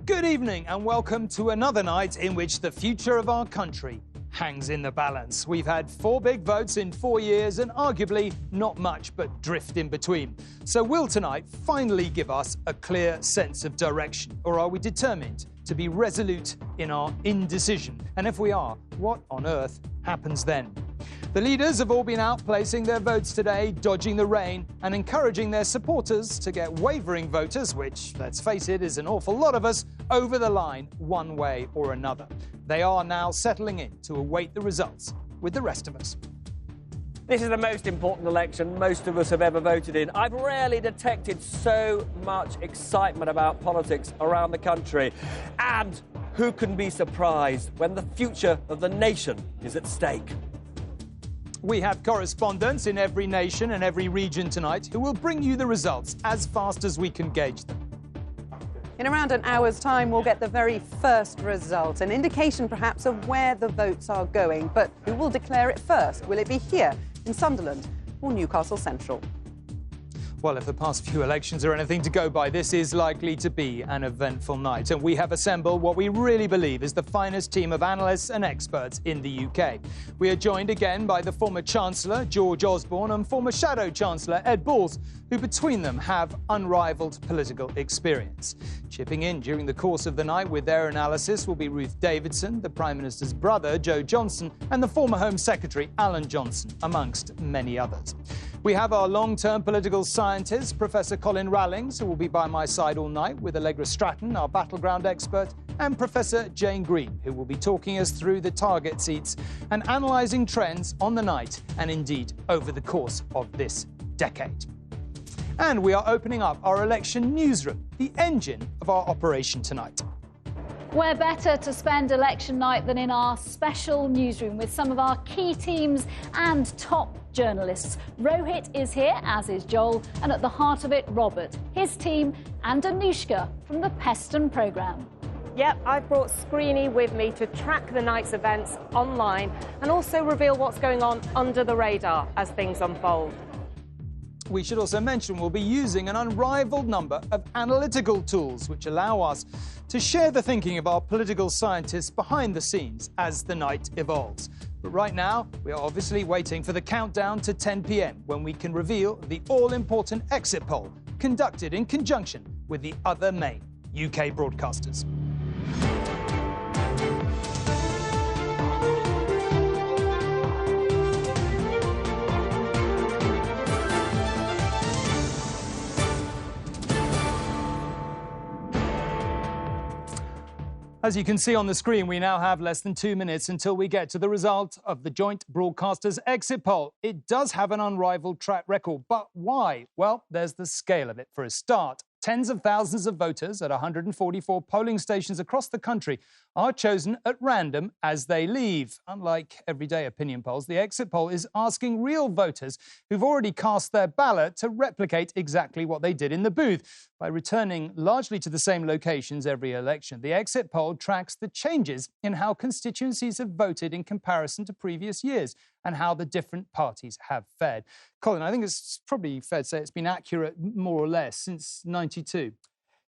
Good evening and welcome to another night in which the future of our country hangs in the balance. We've had 4 big votes in 4 years and arguably not much but drift in between. So will tonight finally give us a clear sense of direction? Or are we determined to be resolute in our indecision? And if we are, what on earth happens then? The leaders have all been out placing their votes today, dodging the rain and encouraging their supporters to get wavering voters, which, let's face it, is an awful lot of us, over the line one way or another. They are now settling in to await the results with the rest of us. This is the most important election most of us have ever voted in. I've rarely detected so much excitement about politics around the country. And who can be surprised when the future of the nation is at stake? We have correspondents in every nation and every region tonight who will bring you the results as fast as we can gauge them. In around an hour's time, we'll get the very first result, an indication perhaps of where the votes are going. But who will declare it first? Will it be here in Sunderland or Newcastle Central? Well, if the past few elections are anything to go by, this is likely to be an eventful night. And we have assembled what we really believe is the finest team of analysts and experts in the UK. We are joined again by the former Chancellor, George Osborne, and former Shadow Chancellor, Ed Balls, who between them have unrivalled political experience. Chipping in during the course of the night with their analysis will be Ruth Davidson, the Prime Minister's brother, Joe Johnson, and the former Home Secretary, Alan Johnson, amongst many others. We have our long-term political scientist, Professor Colin Rallings, who will be by my side all night, with Allegra Stratton, our battleground expert, and Professor Jane Green, who will be talking us through the target seats and analysing trends on the night and indeed over the course of this decade. And we are opening up our election newsroom, the engine of our operation tonight. Where better to spend election night than in our special newsroom with some of our key teams and top journalists. Rohit is here, as is Joel, and at the heart of it, Robert, his team, and Anushka from the Peston programme. Yep, I've brought Screeny with me to track the night's events online and also reveal what's going on under the radar as things unfold. We should also mention we'll be using an unrivalled number of analytical tools which allow us to share the thinking of our political scientists behind the scenes as the night evolves. But right now, we are obviously waiting for the countdown to 10 p.m. when we can reveal the all-important exit poll conducted in conjunction with the other main UK broadcasters. As you can see on the screen, we now have less than 2 minutes until we get to the result of the joint broadcasters' exit poll. It does have an unrivalled track record, but why? Well, there's the scale of it. For a start, tens of thousands of voters at 144 polling stations across the country are chosen at random as they leave. Unlike everyday opinion polls, the exit poll is asking real voters who've already cast their ballot to replicate exactly what they did in the booth. By returning largely to the same locations every election, the exit poll tracks the changes in how constituencies have voted in comparison to previous years and how the different parties have fared. Colin, I think it's probably fair to say it's been accurate more or less since '92.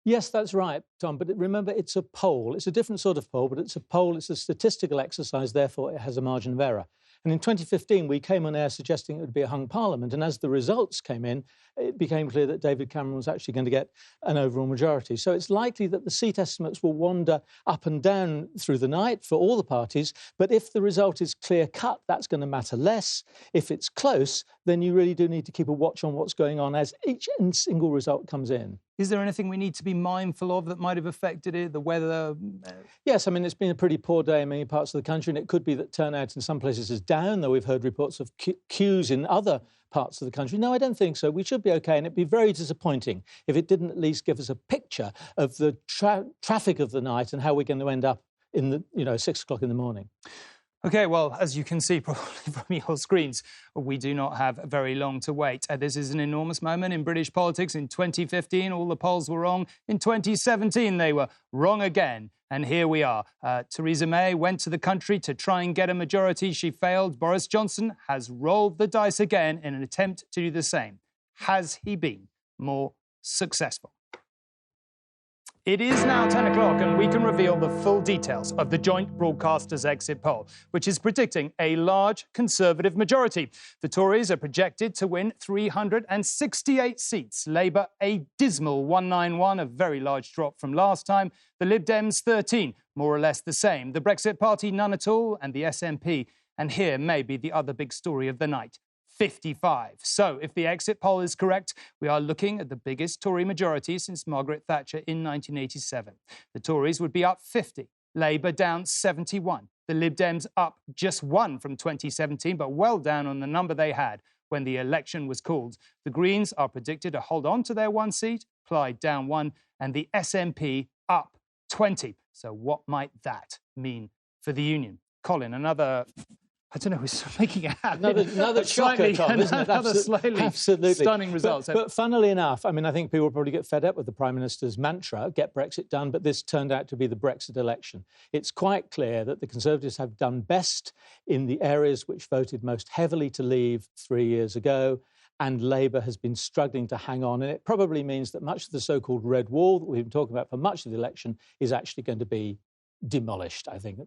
Yes, that's right, Tom. But remember, it's a poll. It's a different sort of poll, but it's a poll. It's a statistical exercise. Therefore, it has a margin of error. And in 2015, we came on air suggesting it would be a hung parliament. And as the results came in, it became clear that David Cameron was actually going to get an overall majority. So it's likely that the seat estimates will wander up and down through the night for all the parties. But if the result is clear-cut, that's going to matter less. If it's close, then you really do need to keep a watch on what's going on as each single result comes in. Is there anything we need to be mindful of that might have affected it, the weather? Yes, I mean, it's been a pretty poor day in many parts of the country, and it could be that turnout in some places is down, though we've heard reports of queues in other parts of the country. No, I don't think so. We should be OK, and it'd be very disappointing if it didn't at least give us a picture of the traffic of the night and how we're going to end up in the, 6 o'clock in the morning. OK, well, as you can see probably from your screens, we do not have very long to wait. This is an enormous moment in British politics. In 2015, all the polls were wrong. In 2017, they were wrong again. And here we are. Theresa May went to the country to try and get a majority. She failed. Boris Johnson has rolled the dice again in an attempt to do the same. Has he been more successful? It is now 10 o'clock and we can reveal the full details of the joint broadcasters' exit poll, which is predicting a large Conservative majority. The Tories are projected to win 368 seats. Labour, a dismal 191, a very large drop from last time. The Lib Dems, 13, more or less the same. The Brexit Party, none at all, and the SNP. And here may be the other big story of the night. 55. So, if the exit poll is correct, we are looking at the biggest Tory majority since Margaret Thatcher in 1987. The Tories would be up 50, Labour down 71, the Lib Dems up just 1 from 2017, but well down on the number they had when the election was called. The Greens are predicted to hold on to their 1 seat, Plaid down 1, and the SNP up 20. So what might that mean for the Union? Colin, another... I don't know, we're making another shocker, Tom, isn't it? Another slightly absolutely stunning result. But funnily enough, I mean, I think people will probably get fed up with the Prime Minister's mantra, get Brexit done, but this turned out to be the Brexit election. It's quite clear that the Conservatives have done best in the areas which voted most heavily to leave 3 years ago, and Labour has been struggling to hang on. And it probably means that much of the so-called red wall that we've been talking about for much of the election is actually going to be demolished, I think.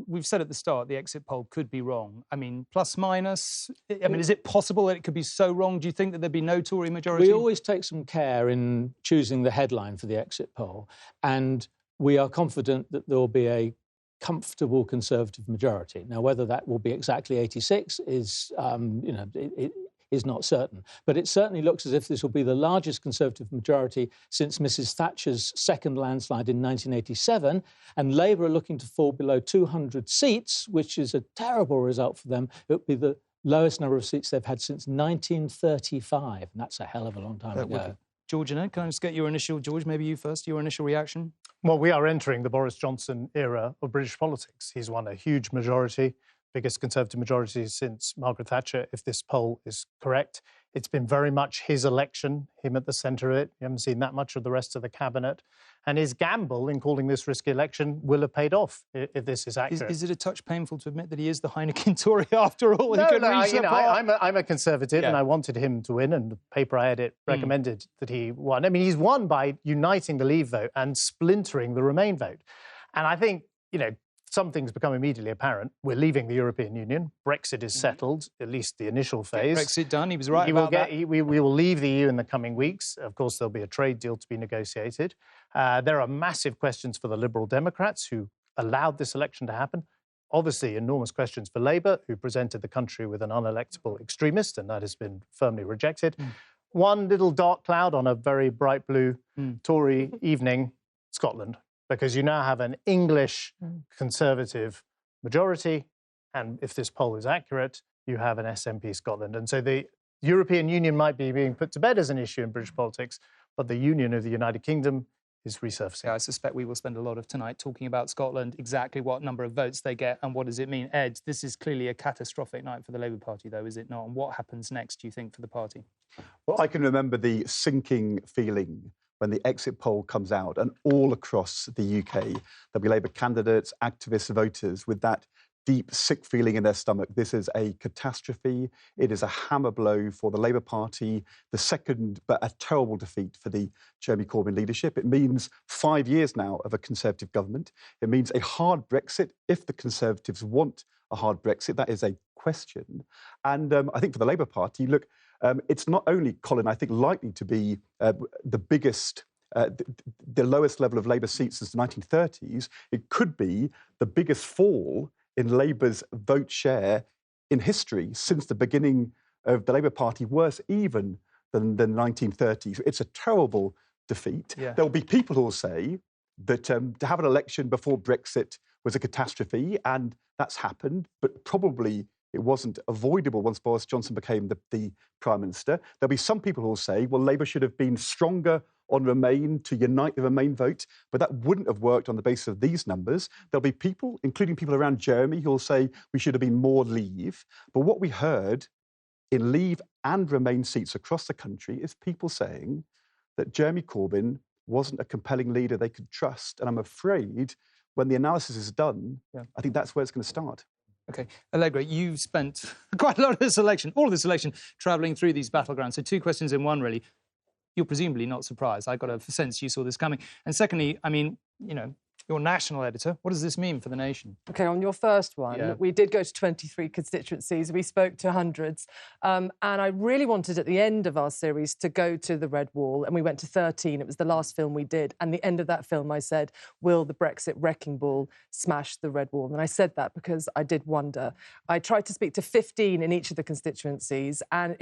We've said at the start the exit poll could be wrong. I mean, plus, minus. I mean, is it possible that it could be so wrong? Do you think that there'd be no Tory majority? We always take some care in choosing the headline for the exit poll. And we are confident that there will be a comfortable Conservative majority. Now, whether that will be exactly 86 is, is not certain. But it certainly looks as if this will be the largest Conservative majority since Mrs Thatcher's second landslide in 1987. And Labour are looking to fall below 200 seats, which is a terrible result for them. It will be the lowest number of seats they've had since 1935. And that's a hell of a long time ago. George and Ed, can I just get your initial, George, maybe you first, your initial reaction? Well, we are entering the Boris Johnson era of British politics. He's won a huge majority, biggest Conservative majority since Margaret Thatcher, if this poll is correct. It's been very much his election, him at the centre of it. You haven't seen that much of the rest of the cabinet. And his gamble in calling this risky election will have paid off if this is accurate. Is it a touch painful to admit that he is the Heineken Tory after all? I'm a Conservative and I wanted him to win, and the paper I edit recommended that he won. I mean, he's won by uniting the Leave vote and splintering the Remain vote. And I think, some things become immediately apparent. We're leaving the European Union. Brexit is settled, at least the initial phase. Get Brexit done. He was right about that. We will leave the EU in the coming weeks. Of course, there'll be a trade deal to be negotiated. There are massive questions for the Liberal Democrats, who allowed this election to happen. Obviously, enormous questions for Labour, who presented the country with an unelectable extremist, and that has been firmly rejected. One little dark cloud on a very bright blue Tory evening, Scotland. Because you now have an English Conservative majority, and if this poll is accurate, you have an SNP Scotland. And so the European Union might be being put to bed as an issue in British politics, but the union of the United Kingdom is resurfacing. Yeah, I suspect we will spend a lot of tonight talking about Scotland, exactly what number of votes they get and what does it mean. Ed, this is clearly a catastrophic night for the Labour Party, though, is it not? And what happens next, do you think, for the party? Well, I can remember the sinking feeling when the exit poll comes out, and all across the UK, there'll be Labour candidates, activists, voters with that deep, sick feeling in their stomach. This is a catastrophe. It is a hammer blow for the Labour Party, the second, but a terrible defeat for the Jeremy Corbyn leadership. It means 5 years now of a Conservative government. It means a hard Brexit, if the Conservatives want a hard Brexit. That is a question. And I think for the Labour Party, look, it's not only, Colin, I think, likely to be the biggest, the lowest level of Labour seats since the 1930s. It could be the biggest fall in Labour's vote share in history since the beginning of the Labour Party, worse even than the 1930s. It's a terrible defeat. Yeah. There will be people who will say that to have an election before Brexit was a catastrophe, and that's happened, but probably it wasn't avoidable once Boris Johnson became the Prime Minister. There'll be some people who will say, well, Labour should have been stronger on Remain to unite the Remain vote, but that wouldn't have worked on the basis of these numbers. There'll be people, including people around Jeremy, who will say we should have been more Leave. But what we heard in Leave and Remain seats across the country is people saying that Jeremy Corbyn wasn't a compelling leader they could trust. And I'm afraid when the analysis is done, I think that's where it's going to start. OK. Allegra, you spent quite a lot of this election, all of this election, travelling through these battlegrounds. So two questions in one, really. you're presumably not surprised. I got a sense you saw this coming. And secondly, I mean, you know, your national editor, what does this mean for the nation? OK, on your first one, we did go to 23 constituencies. We spoke to hundreds. And I really wanted, at the end of our series, to go to the Red Wall. And we went to 13. It was the last film we did. And the end of that film, I said, will the Brexit wrecking ball smash the Red Wall? And I said that because I did wonder. I tried to speak to 15 in each of the constituencies. And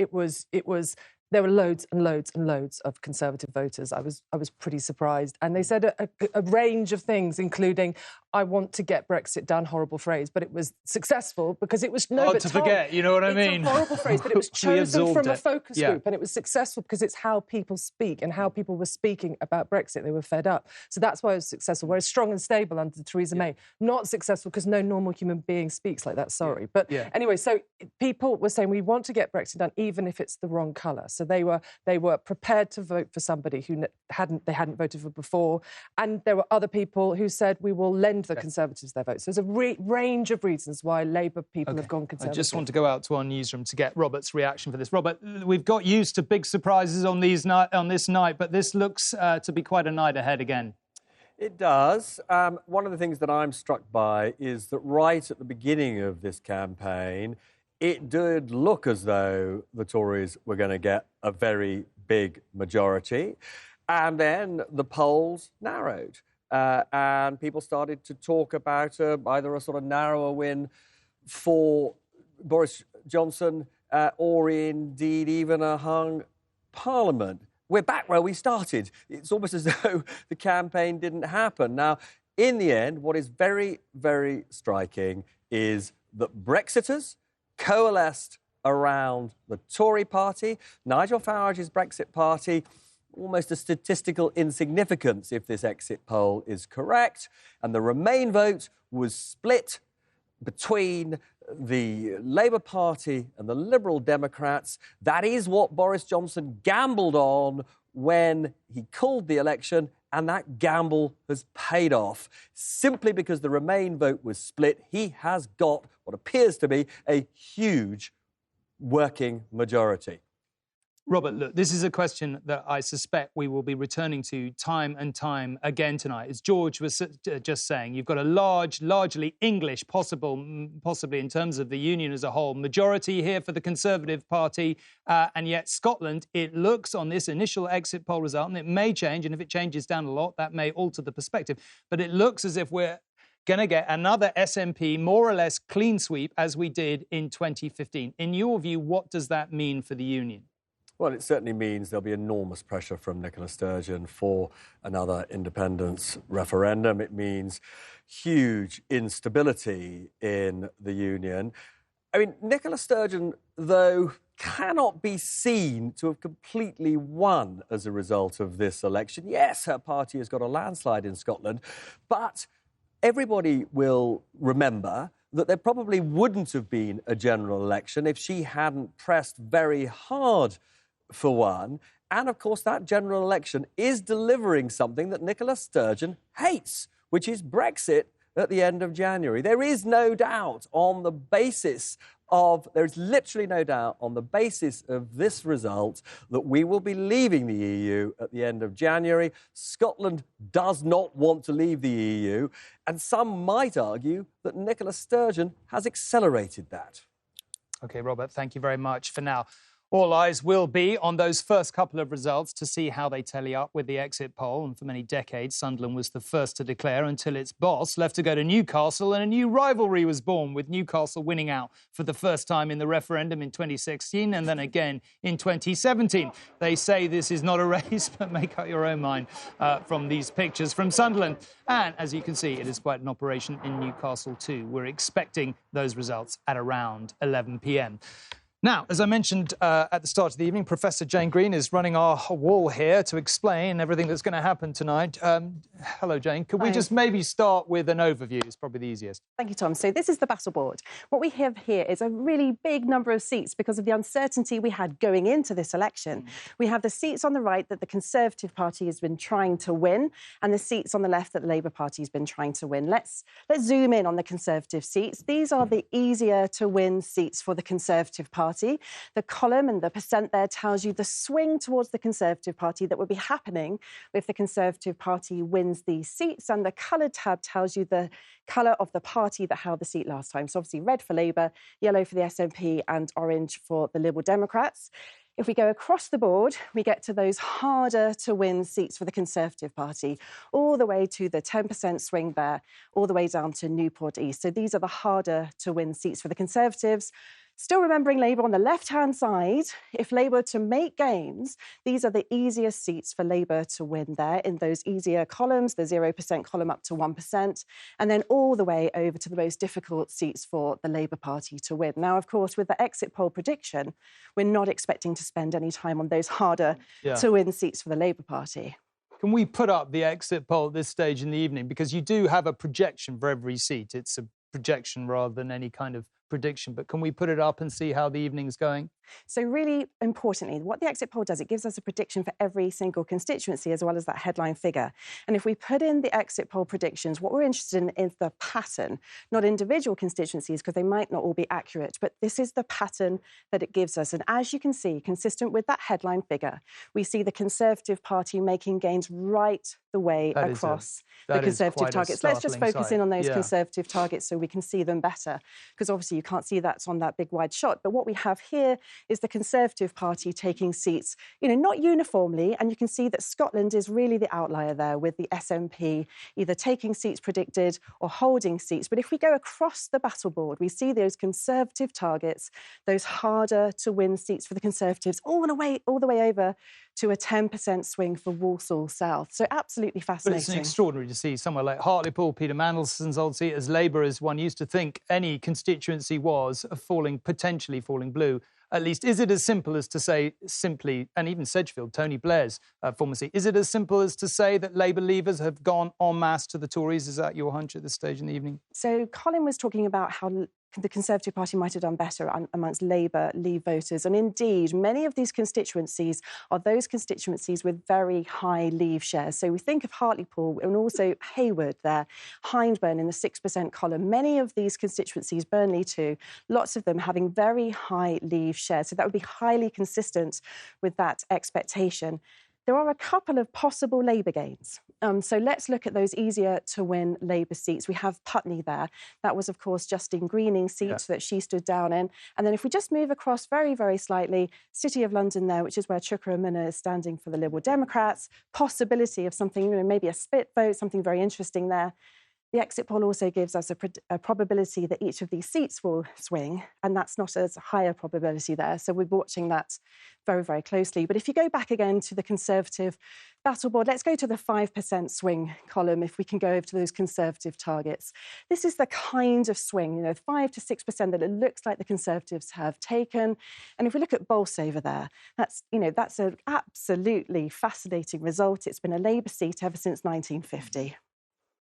there were loads and loads and loads of Conservative voters. I was pretty surprised. And they said a range of things, including, I want to get Brexit done, horrible phrase, but it was successful because it was... Hard to forget, you know what I mean? It's a horrible phrase, but it was chosen from a focus group, and it was successful because it's how people speak and how people were speaking about Brexit. They were fed up. So that's why it was successful, whereas strong and stable under Theresa May, not successful because no normal human being speaks like that, sorry. But anyway, so people were saying, we want to get Brexit done, even if it's the wrong colour. So they were prepared to vote for somebody who they hadn't voted for before, and there were other people who said we will lend the Conservatives their votes. So there's a range of reasons why Labour people have gone Conservative. I just want to go out to our newsroom to get Robert's reaction for this. Robert, we've got used to big surprises on this night, but this looks to be quite a night ahead again. It does. One of the things that I'm struck by is that right at the beginning of this campaign, it did look as though the Tories were going to get a very big majority. And then the polls narrowed. And people started to talk about either a sort of narrower win for Boris Johnson or indeed even a hung Parliament. We're back where we started. It's almost as though the campaign didn't happen. Now, in the end, what is very, very striking is that Brexiters coalesced around the Tory party. Nigel Farage's Brexit party, almost a statistical insignificance if this exit poll is correct. And the Remain vote was split between the Labour Party and the Liberal Democrats. That is what Boris Johnson gambled on when he called the election, and that gamble has paid off. Simply because the Remain vote was split, he has got what appears to be a huge working majority. Robert, look, this is a question that I suspect we will be returning to time and time again tonight. As George was just saying, you've got a largely English, possibly in terms of the union as a whole, majority here for the Conservative Party, and yet Scotland, it looks on this initial exit poll result, and it may change, and if it changes down a lot, that may alter the perspective, but it looks as if we're going to get another SNP more or less clean sweep as we did in 2015. In your view, what does that mean for the union? Well, it certainly means there'll be enormous pressure from Nicola Sturgeon for another independence referendum. It means huge instability in the union. I mean, Nicola Sturgeon, though, cannot be seen to have completely won as a result of this election. Yes, her party has got a landslide in Scotland, but everybody will remember that there probably wouldn't have been a general election if she hadn't pressed very hard for one. And, of course, that general election is delivering something that Nicola Sturgeon hates, which is Brexit at the end of January. There is no doubt on the basis of... There is literally no doubt on the basis of this result that we will be leaving the EU at the end of January. Scotland does not want to leave the EU, and some might argue that Nicola Sturgeon has accelerated that. OK, Robert, thank you very much for now. All eyes will be on those first couple of results to see how they tally up with the exit poll. And for many decades, Sunderland was the first to declare until its boss left to go to Newcastle, and a new rivalry was born, with Newcastle winning out for the first time in the referendum in 2016 and then again in 2017. They say this is not a race, but make up your own mind from these pictures from Sunderland. And as you can see, it is quite an operation in Newcastle too. We're expecting those results at around 11 p.m. Now, as I mentioned at the start of the evening, Professor Jane Green is running our wall here to explain everything that's going to happen tonight. Hello, Jane. Could we just maybe start with an overview? It's probably the easiest. Thank you, Tom. So this is the battle board. What we have here is a really big number of seats because of the uncertainty we had going into this election. We have the seats on the right that the Conservative Party has been trying to win, and the seats on the left that the Labour Party has been trying to win. Let's zoom in on the Conservative seats. These are the easier to win seats for the Conservative Party. Party. The column and the percent there tells you the swing towards the Conservative Party that would be happening if the Conservative Party wins these seats. And the coloured tab tells you the colour of the party that held the seat last time. So obviously red for Labour, yellow for the SNP and orange for the Liberal Democrats. If we go across the board, we get to those harder to win seats for the Conservative Party, all the way to the 10% swing there, all the way down to Newport East. So these are the harder to win seats for the Conservatives. Still remembering Labour on the left-hand side, if Labour to make gains, these are the easiest seats for Labour to win there in those easier columns, the 0% column up to 1%, and then all the way over to the most difficult seats for the Labour Party to win. Now, of course, with the exit poll prediction, we're not expecting to spend any time on those harder to win seats for the Labour Party. Can we put up the exit poll at this stage in the evening? Because you do have a projection for every seat. It's a projection rather than any kind of prediction, but can we put it up and see how the evening's going? So really importantly, what the exit poll does, it gives us a prediction for every single constituency as well as that headline figure. And if we put in the exit poll predictions, what we're interested in is the pattern, not individual constituencies, because they might not all be accurate, but this is the pattern that it gives us. And as you can see, consistent with that headline figure, we see the Conservative Party making gains right the way across the Conservative targets. Let's just focus in on those Conservative targets so we can see them better, because obviously you can't see that on that big wide shot. But what we have here is the Conservative Party taking seats, not uniformly, and you can see that Scotland is really the outlier there, with the SNP either taking seats predicted or holding seats. But if we go across the battle board, we see those Conservative targets, those harder to win seats for the Conservatives, all the way over to a 10% swing for Walsall South. So absolutely fascinating. But it's extraordinary to see somewhere like Hartlepool, Peter Mandelson's old seat, as Labour as one used to think any constituency was, potentially falling blue. At least, is it as simple as to say simply, and even Sedgefield, Tony Blair's former seat, is it as simple as to say that Labour leavers have gone en masse to the Tories? Is that your hunch at this stage in the evening? So Colin was talking about how the Conservative Party might have done better amongst Labour Leave voters. And indeed, many of these constituencies are those constituencies with very high Leave shares. So we think of Hartlepool and also Hayward there, Hyndburn in the 6% column. Many of these constituencies, Burnley too, lots of them having very high Leave shares. So that would be highly consistent with that expectation. There are a couple of possible Labour gains. So let's look at those easier to win Labour seats. We have Putney there. That was, of course, Justine Greening's seat that she stood down in. And then if we just move across very, very slightly, City of London there, which is where Chuka Umunna is standing for the Liberal Democrats. Possibility of something, maybe a split vote, something very interesting there. The exit poll also gives us a probability that each of these seats will swing, and that's not as high a probability there. So we're watching that very, very closely. But if you go back again to the Conservative battle board, let's go to the 5% swing column, if we can go over to those Conservative targets. This is the kind of swing, 5 to 6% that it looks like the Conservatives have taken. And if we look at Bolsover there, that's an absolutely fascinating result. It's been a Labour seat ever since 1950.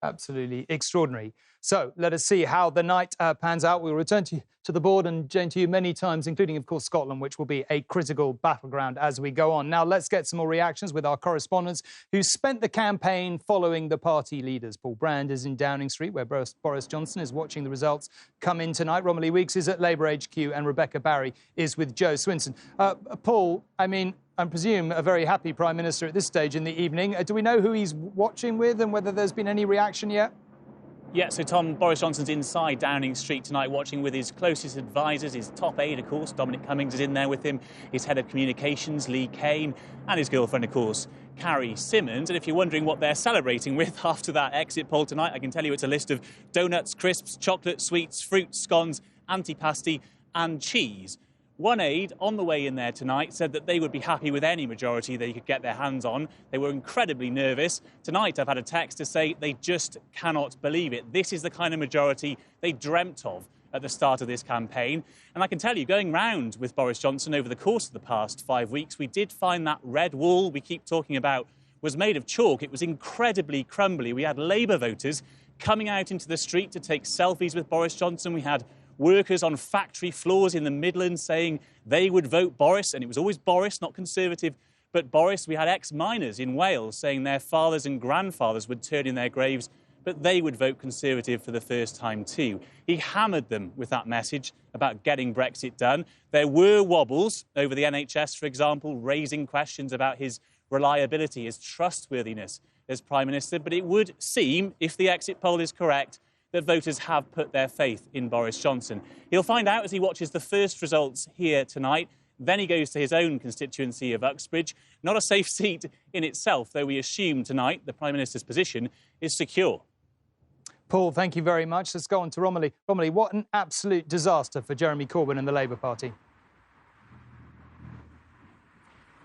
Absolutely extraordinary. So let us see how the night pans out. We'll return to the board and Jane to you many times, including, of course, Scotland, which will be a critical battleground as we go on. Now, let's get some more reactions with our correspondents who spent the campaign following the party leaders. Paul Brand is in Downing Street, where Boris Johnson is watching the results come in tonight. Romilly Weeks is at Labour HQ and Rebecca Barry is with Jo Swinson. Paul, I presume a very happy Prime Minister at this stage in the evening. Do we know who he's watching with and whether there's been any reaction yet? Yeah, so Tom, Boris Johnson's inside Downing Street tonight watching with his closest advisors. His top aide, of course, Dominic Cummings, is in there with him. His head of communications, Lee Kane, and his girlfriend, of course, Carrie Simmons. And if you're wondering what they're celebrating with after that exit poll tonight, I can tell you it's a list of donuts, crisps, chocolate, sweets, fruit, scones, antipasti and cheese. One aide on the way in there tonight said that they would be happy with any majority they could get their hands on. They were incredibly nervous. Tonight I've had a text to say they just cannot believe it. This is the kind of majority they dreamt of at the start of this campaign. And I can tell you, going round with Boris Johnson over the course of the past 5 weeks, we did find that red wall we keep talking about was made of chalk. It was incredibly crumbly. We had Labour voters coming out into the street to take selfies with Boris Johnson. We had workers on factory floors in the Midlands saying they would vote Boris, and it was always Boris, not Conservative, but Boris. We had ex-miners in Wales saying their fathers and grandfathers would turn in their graves but they would vote Conservative for the first time too. He hammered them with that message about getting Brexit done. There were wobbles over the NHS, for example, raising questions about his reliability, his trustworthiness as Prime Minister, but it would seem, if the exit poll is correct, that voters have put their faith in Boris Johnson. He'll find out as he watches the first results here tonight. Then he goes to his own constituency of Uxbridge. Not a safe seat in itself, though we assume tonight the Prime Minister's position is secure. Paul, thank you very much. Let's go on to Romilly. Romilly, what an absolute disaster for Jeremy Corbyn and the Labour Party.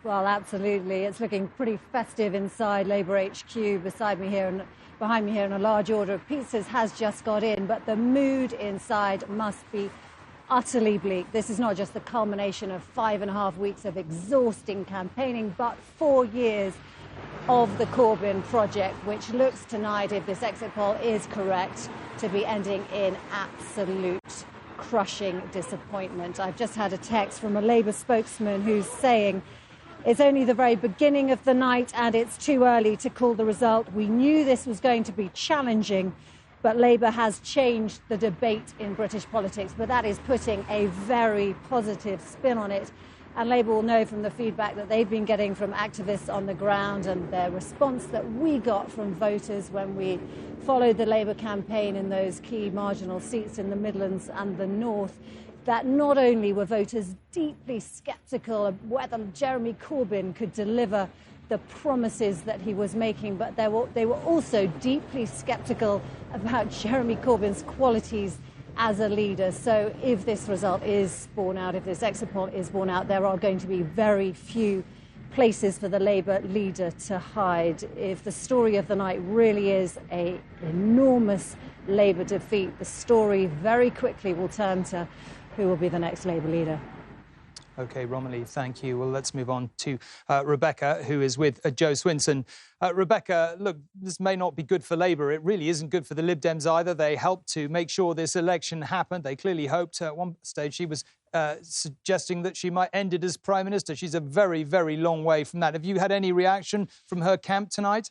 Well, absolutely. It's looking pretty festive inside Labour HQ behind me here, and a large order of pizzas has just got in. But the mood inside must be utterly bleak. This is not just the culmination of 5.5 weeks of exhausting campaigning, but 4 years of the Corbyn project, which looks tonight, if this exit poll is correct, to be ending in absolute crushing disappointment. I've just had a text from a Labour spokesman who's saying it's only the very beginning of the night and it's too early to call the result. We knew this was going to be challenging, but Labour has changed the debate in British politics. But that is putting a very positive spin on it. And Labour will know from the feedback that they've been getting from activists on the ground and their response that we got from voters when we followed the Labour campaign in those key marginal seats in the Midlands and the North, that not only were voters deeply sceptical of whether Jeremy Corbyn could deliver the promises that he was making, but they were also deeply sceptical about Jeremy Corbyn's qualities as a leader. So if this result is borne out, if this exit poll is borne out, there are going to be very few places for the Labour leader to hide. If the story of the night really is an enormous Labour defeat, the story very quickly will turn to who will be the next Labour leader. OK, Romilly, thank you. Well, let's move on to Rebecca, who is with Jo Swinson. Rebecca, look, this may not be good for Labour. It really isn't good for the Lib Dems either. They helped to make sure this election happened. They clearly hoped. At one stage, she was suggesting that she might end it as Prime Minister. She's a very, very long way from that. Have you had any reaction from her camp tonight?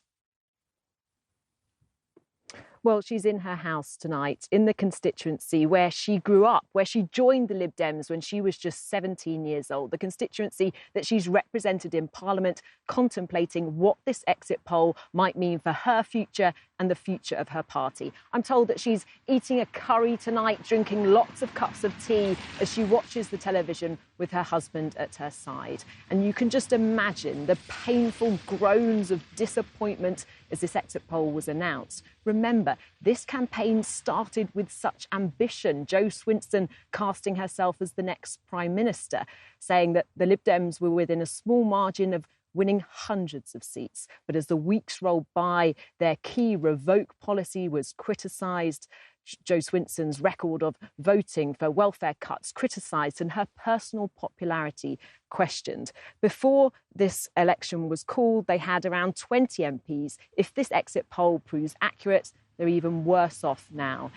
Well, she's in her house tonight, in the constituency where she grew up, where she joined the Lib Dems when she was just 17 years old, the constituency that she's represented in Parliament, contemplating what this exit poll might mean for her future and the future of her party. I'm told that she's eating a curry tonight, drinking lots of cups of tea as she watches the television with her husband at her side. And you can just imagine the painful groans of disappointment as this exit poll was announced. Remember, this campaign started with such ambition. Jo Swinson casting herself as the next Prime Minister, saying that the Lib Dems were within a small margin of winning hundreds of seats. But as the weeks rolled by, their key revoke policy was criticised. Jo Swinson's record of voting for welfare cuts criticised and her personal popularity questioned. Before this election was called, they had around 20 MPs. If this exit poll proves accurate, they're even worse off now.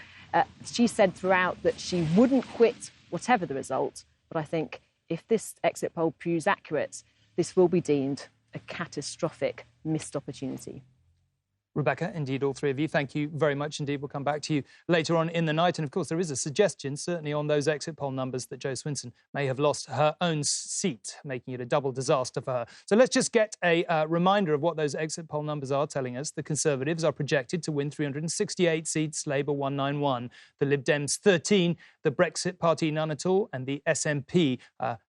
She said throughout that she wouldn't quit whatever the result, but I think if this exit poll proves accurate, this will be deemed a catastrophic missed opportunity. Rebecca, indeed, all three of you, thank you very much indeed. We'll come back to you later on in the night. And, of course, there is a suggestion, certainly on those exit poll numbers, that Jo Swinson may have lost her own seat, making it a double disaster for her. So let's just get a reminder of what those exit poll numbers are telling us. The Conservatives are projected to win 368 seats, Labour 191, the Lib Dems 13, the Brexit Party none at all, and the SNP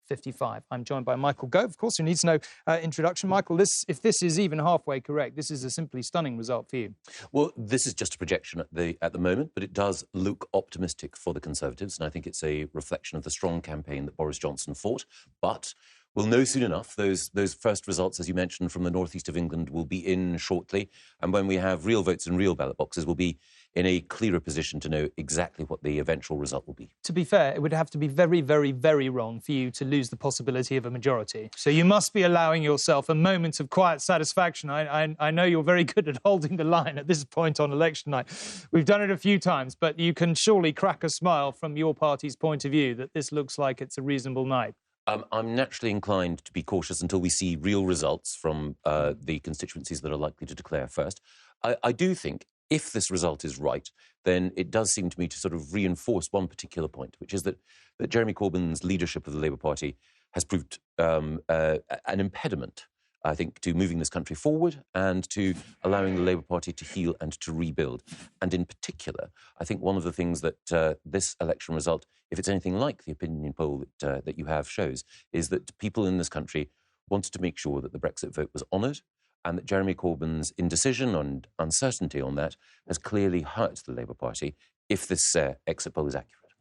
55. I'm joined by Michael Gove, of course, who needs no introduction. Michael, if this is even halfway correct, this is a simply stunning result for you. Well, this is just a projection at the moment, but it does look optimistic for the Conservatives, and I think it's a reflection of the strong campaign that Boris Johnson fought. But we'll know soon enough. Those first results, as you mentioned, from the northeast of England will be in shortly, and when we have real votes in real ballot boxes, we'll be in a clearer position to know exactly what the eventual result will be. To be fair, it would have to be very, very, very wrong for you to lose the possibility of a majority. So you must be allowing yourself a moment of quiet satisfaction. I know you're very good at holding the line at this point on election night. We've done it a few times, but you can surely crack a smile from your party's point of view that this looks like it's a reasonable night. I'm naturally inclined to be cautious until we see real results from the constituencies that are likely to declare first. I do think if this result is right, then it does seem to me to sort of reinforce one particular point, which is that Jeremy Corbyn's leadership of the Labour Party has proved an impediment, I think, to moving this country forward and to allowing the Labour Party to heal and to rebuild. And in particular, I think one of the things that this election result, if it's anything like the opinion poll that you have shows, is that people in this country wanted to make sure that the Brexit vote was honoured, and that Jeremy Corbyn's indecision and uncertainty on that has clearly hurt the Labour Party if this exit poll is accurate.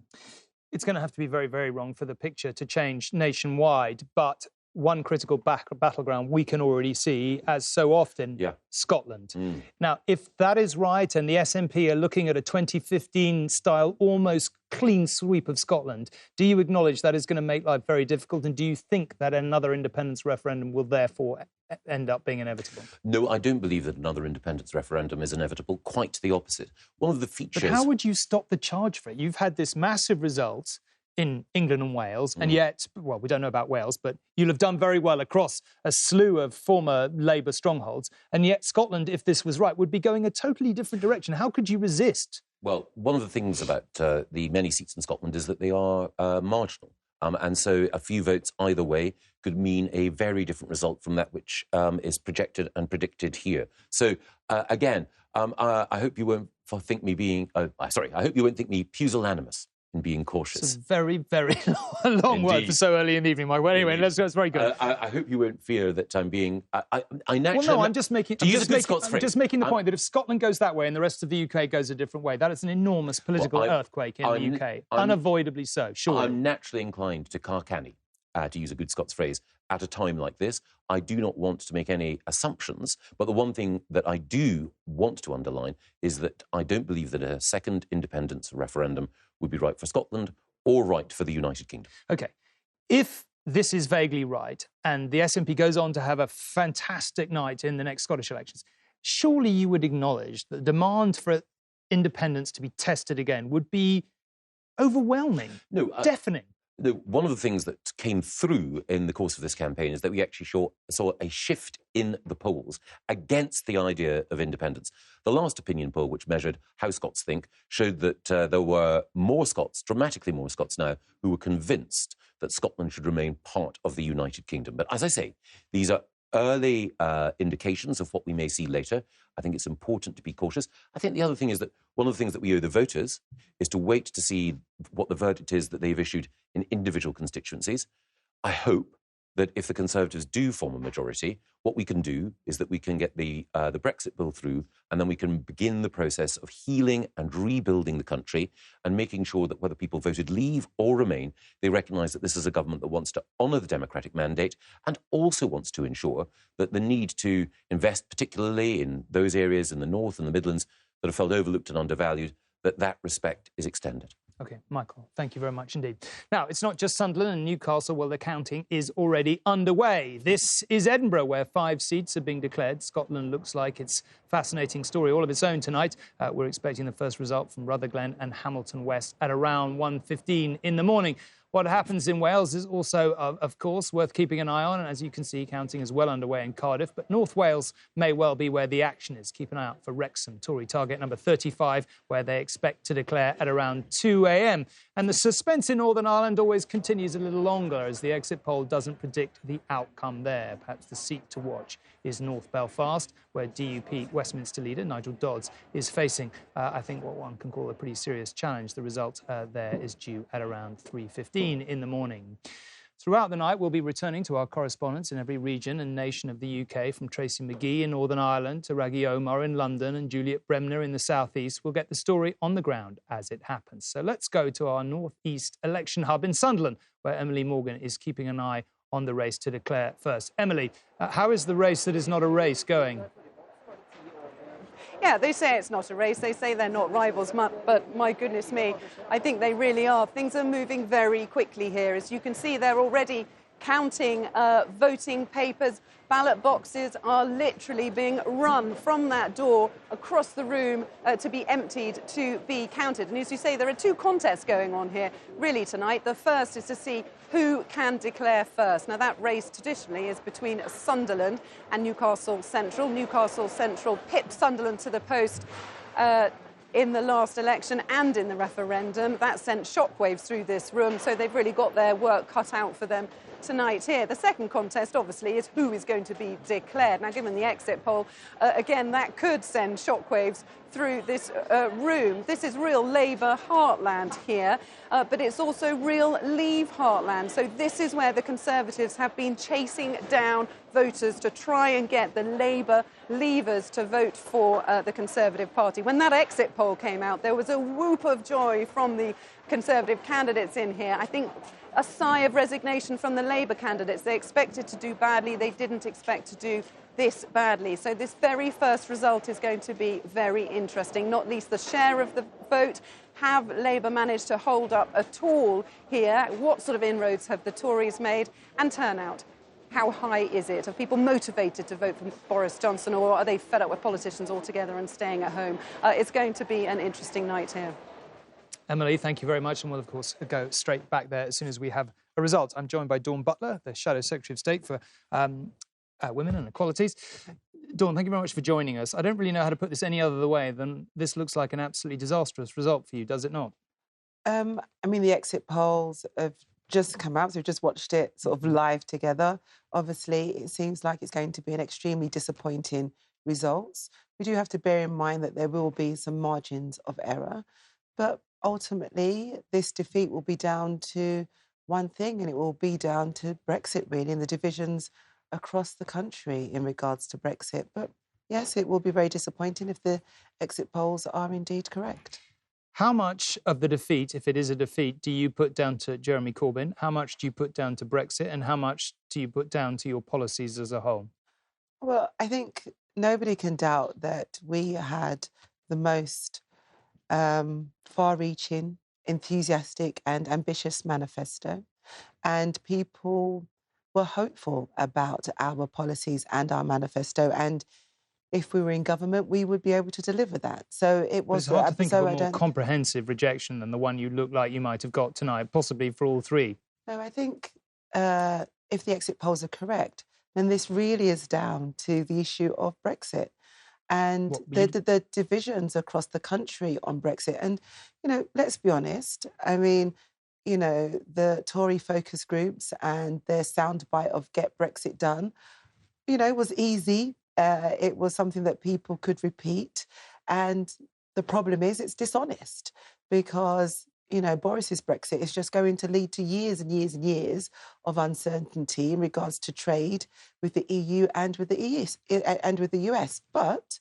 It's going to have to be very, very wrong for the picture to change nationwide, but one critical battleground we can already see, as so often, Scotland. Now, if that is right and the SNP are looking at a 2015-style almost clean sweep of Scotland, do you acknowledge that is going to make life very difficult, and do you think that another independence referendum will therefore end up being inevitable? No, I don't believe that another independence referendum is inevitable. Quite the opposite. One of the features... But how would you stop the charge for it? You've had this massive result in England and Wales, and yet, well, we don't know about Wales, but you'll have done very well across a slew of former Labour strongholds, and yet Scotland, if this was right, would be going a totally different direction. How could you resist? Well, one of the things about the many seats in Scotland is that they are marginal, and so a few votes either way could mean a very different result from that which is projected and predicted here. So, again, I hope you won't think me being... I hope you won't think me pusillanimous and being cautious. It's a very, very long word for so early in the evening, Mike. Well, anyway, that's very good. I hope you won't fear that I'm being... I naturally... Well, no, I'm just making the point that if Scotland goes that way and the rest of the UK goes a different way, that is an enormous political earthquake in the UK. Unavoidably so, surely. I'm naturally inclined to carcanny, to use a good Scots phrase, at a time like this. I do not want to make any assumptions, but the one thing that I do want to underline is that I don't believe that a second independence referendum would be right for Scotland or right for the United Kingdom. OK. If this is vaguely right and the SNP goes on to have a fantastic night in the next Scottish elections, surely you would acknowledge that the demand for independence to be tested again would be overwhelming, deafening. One of the things that came through in the course of this campaign is that we actually saw a shift in the polls against the idea of independence. The last opinion poll, which measured how Scots think, showed that there were more Scots, dramatically more Scots now, who were convinced that Scotland should remain part of the United Kingdom. But as I say, these are early indications of what we may see later. I think it's important to be cautious. I think the other thing is that one of the things that we owe the voters is to wait to see what the verdict is that they've issued in individual constituencies. I hope that if the Conservatives do form a majority, what we can do is that we can get the Brexit bill through, and then we can begin the process of healing and rebuilding the country and making sure that whether people voted leave or remain, they recognise that this is a government that wants to honour the democratic mandate and also wants to ensure that the need to invest particularly in those areas in the North and the Midlands that have felt overlooked and undervalued, that respect is extended. OK, Michael, thank you very much indeed. Now, it's not just Sunderland and Newcastle. Well, the counting is already underway. This is Edinburgh, where 5 seats are being declared. Scotland looks like it's a fascinating story all of its own tonight. We're expecting the first result from Rutherglen and Hamilton West at around 1:15 in the morning. What happens in Wales is also, of course, worth keeping an eye on. And as you can see, counting is well underway in Cardiff. But North Wales may well be where the action is. Keep an eye out for Wrexham, Tory target number 35, where they expect to declare at around 2 a.m. And the suspense in Northern Ireland always continues a little longer as the exit poll doesn't predict the outcome there. Perhaps the seat to watch is North Belfast, where DUP Westminster leader Nigel Dodds is facing, I think, what one can call a pretty serious challenge. The result there is due at around 3:15 in the morning. Throughout the night, we'll be returning to our correspondents in every region and nation of the UK, from Tracy McGee in Northern Ireland to Raggy Omar in London and Juliet Bremner in the South East. We'll get the story on the ground as it happens. So let's go to our North East election hub in Sunderland, where Emily Morgan is keeping an eye on the race to declare first. Emily, how is the race that is not a race going? Yeah, they say it's not a race. They say they're not rivals, but my goodness me, I think they really are. Things are moving very quickly here. As you can see, they're already counting voting papers. Ballot boxes are literally being run from that door across the room to be emptied, to be counted. And as you say, there are 2 contests going on here, really, tonight. The first is to see who can declare first. Now, that race traditionally is between Sunderland and Newcastle Central. Newcastle Central pipped Sunderland to the post in the last election and in the referendum. That sent shockwaves through this room, so they've really got their work cut out for them tonight here. The second contest, obviously, is who is going to be declared. Now, given the exit poll, again, that could send shockwaves through this room. This is real Labour heartland here, but it's also real Leave heartland. So this is where the Conservatives have been chasing down voters to try and get the Labour Leavers to vote for the Conservative Party. When that exit poll came out, there was a whoop of joy from the Conservative candidates in here. I think a sigh of resignation from the Labour candidates. They expected to do badly. They didn't expect to do this badly. So this very first result is going to be very interesting, not least the share of the vote. Have Labour managed to hold up at all here? What sort of inroads have the Tories made? And turnout, how high is it? Are people motivated to vote for Boris Johnson, or are they fed up with politicians altogether and staying at home? It's going to be an interesting night here. Emily, thank you very much, and we'll, of course, go straight back there as soon as we have a result. I'm joined by Dawn Butler, the Shadow Secretary of State for Women and Equalities. Dawn, thank you very much for joining us. I don't really know how to put this any other way than this looks like an absolutely disastrous result for you, does it not? I mean, the exit polls have just come out, so we've just watched it sort of live together. Obviously, it seems like it's going to be an extremely disappointing result. We do have to bear in mind that there will be some margins of error, but ultimately, this defeat will be down to one thing, and it will be down to Brexit, really, and the divisions across the country in regards to Brexit. But yes, it will be very disappointing if the exit polls are indeed correct. How much of the defeat, if it is a defeat, do you put down to Jeremy Corbyn? How much do you put down to Brexit? And how much do you put down to your policies as a whole? Well, I think nobody can doubt that we had the most far-reaching, enthusiastic and ambitious manifesto, and people were hopeful about our policies and our manifesto, and if we were in government, we would be able to deliver that. So it was... It's hard to think of a more comprehensive rejection than the one you look like you might have got tonight, possibly for all three. No, I think if the exit polls are correct, then this really is down to the issue of Brexit and the divisions across the country on Brexit. And, you know, let's be honest, I mean, you know, the Tory focus groups and their soundbite of Get Brexit Done, you know, was easy. It was something that people could repeat. And the problem is it's dishonest because, you know, Boris's Brexit is just going to lead to years and years and years of uncertainty in regards to trade with the EU and with the US. But,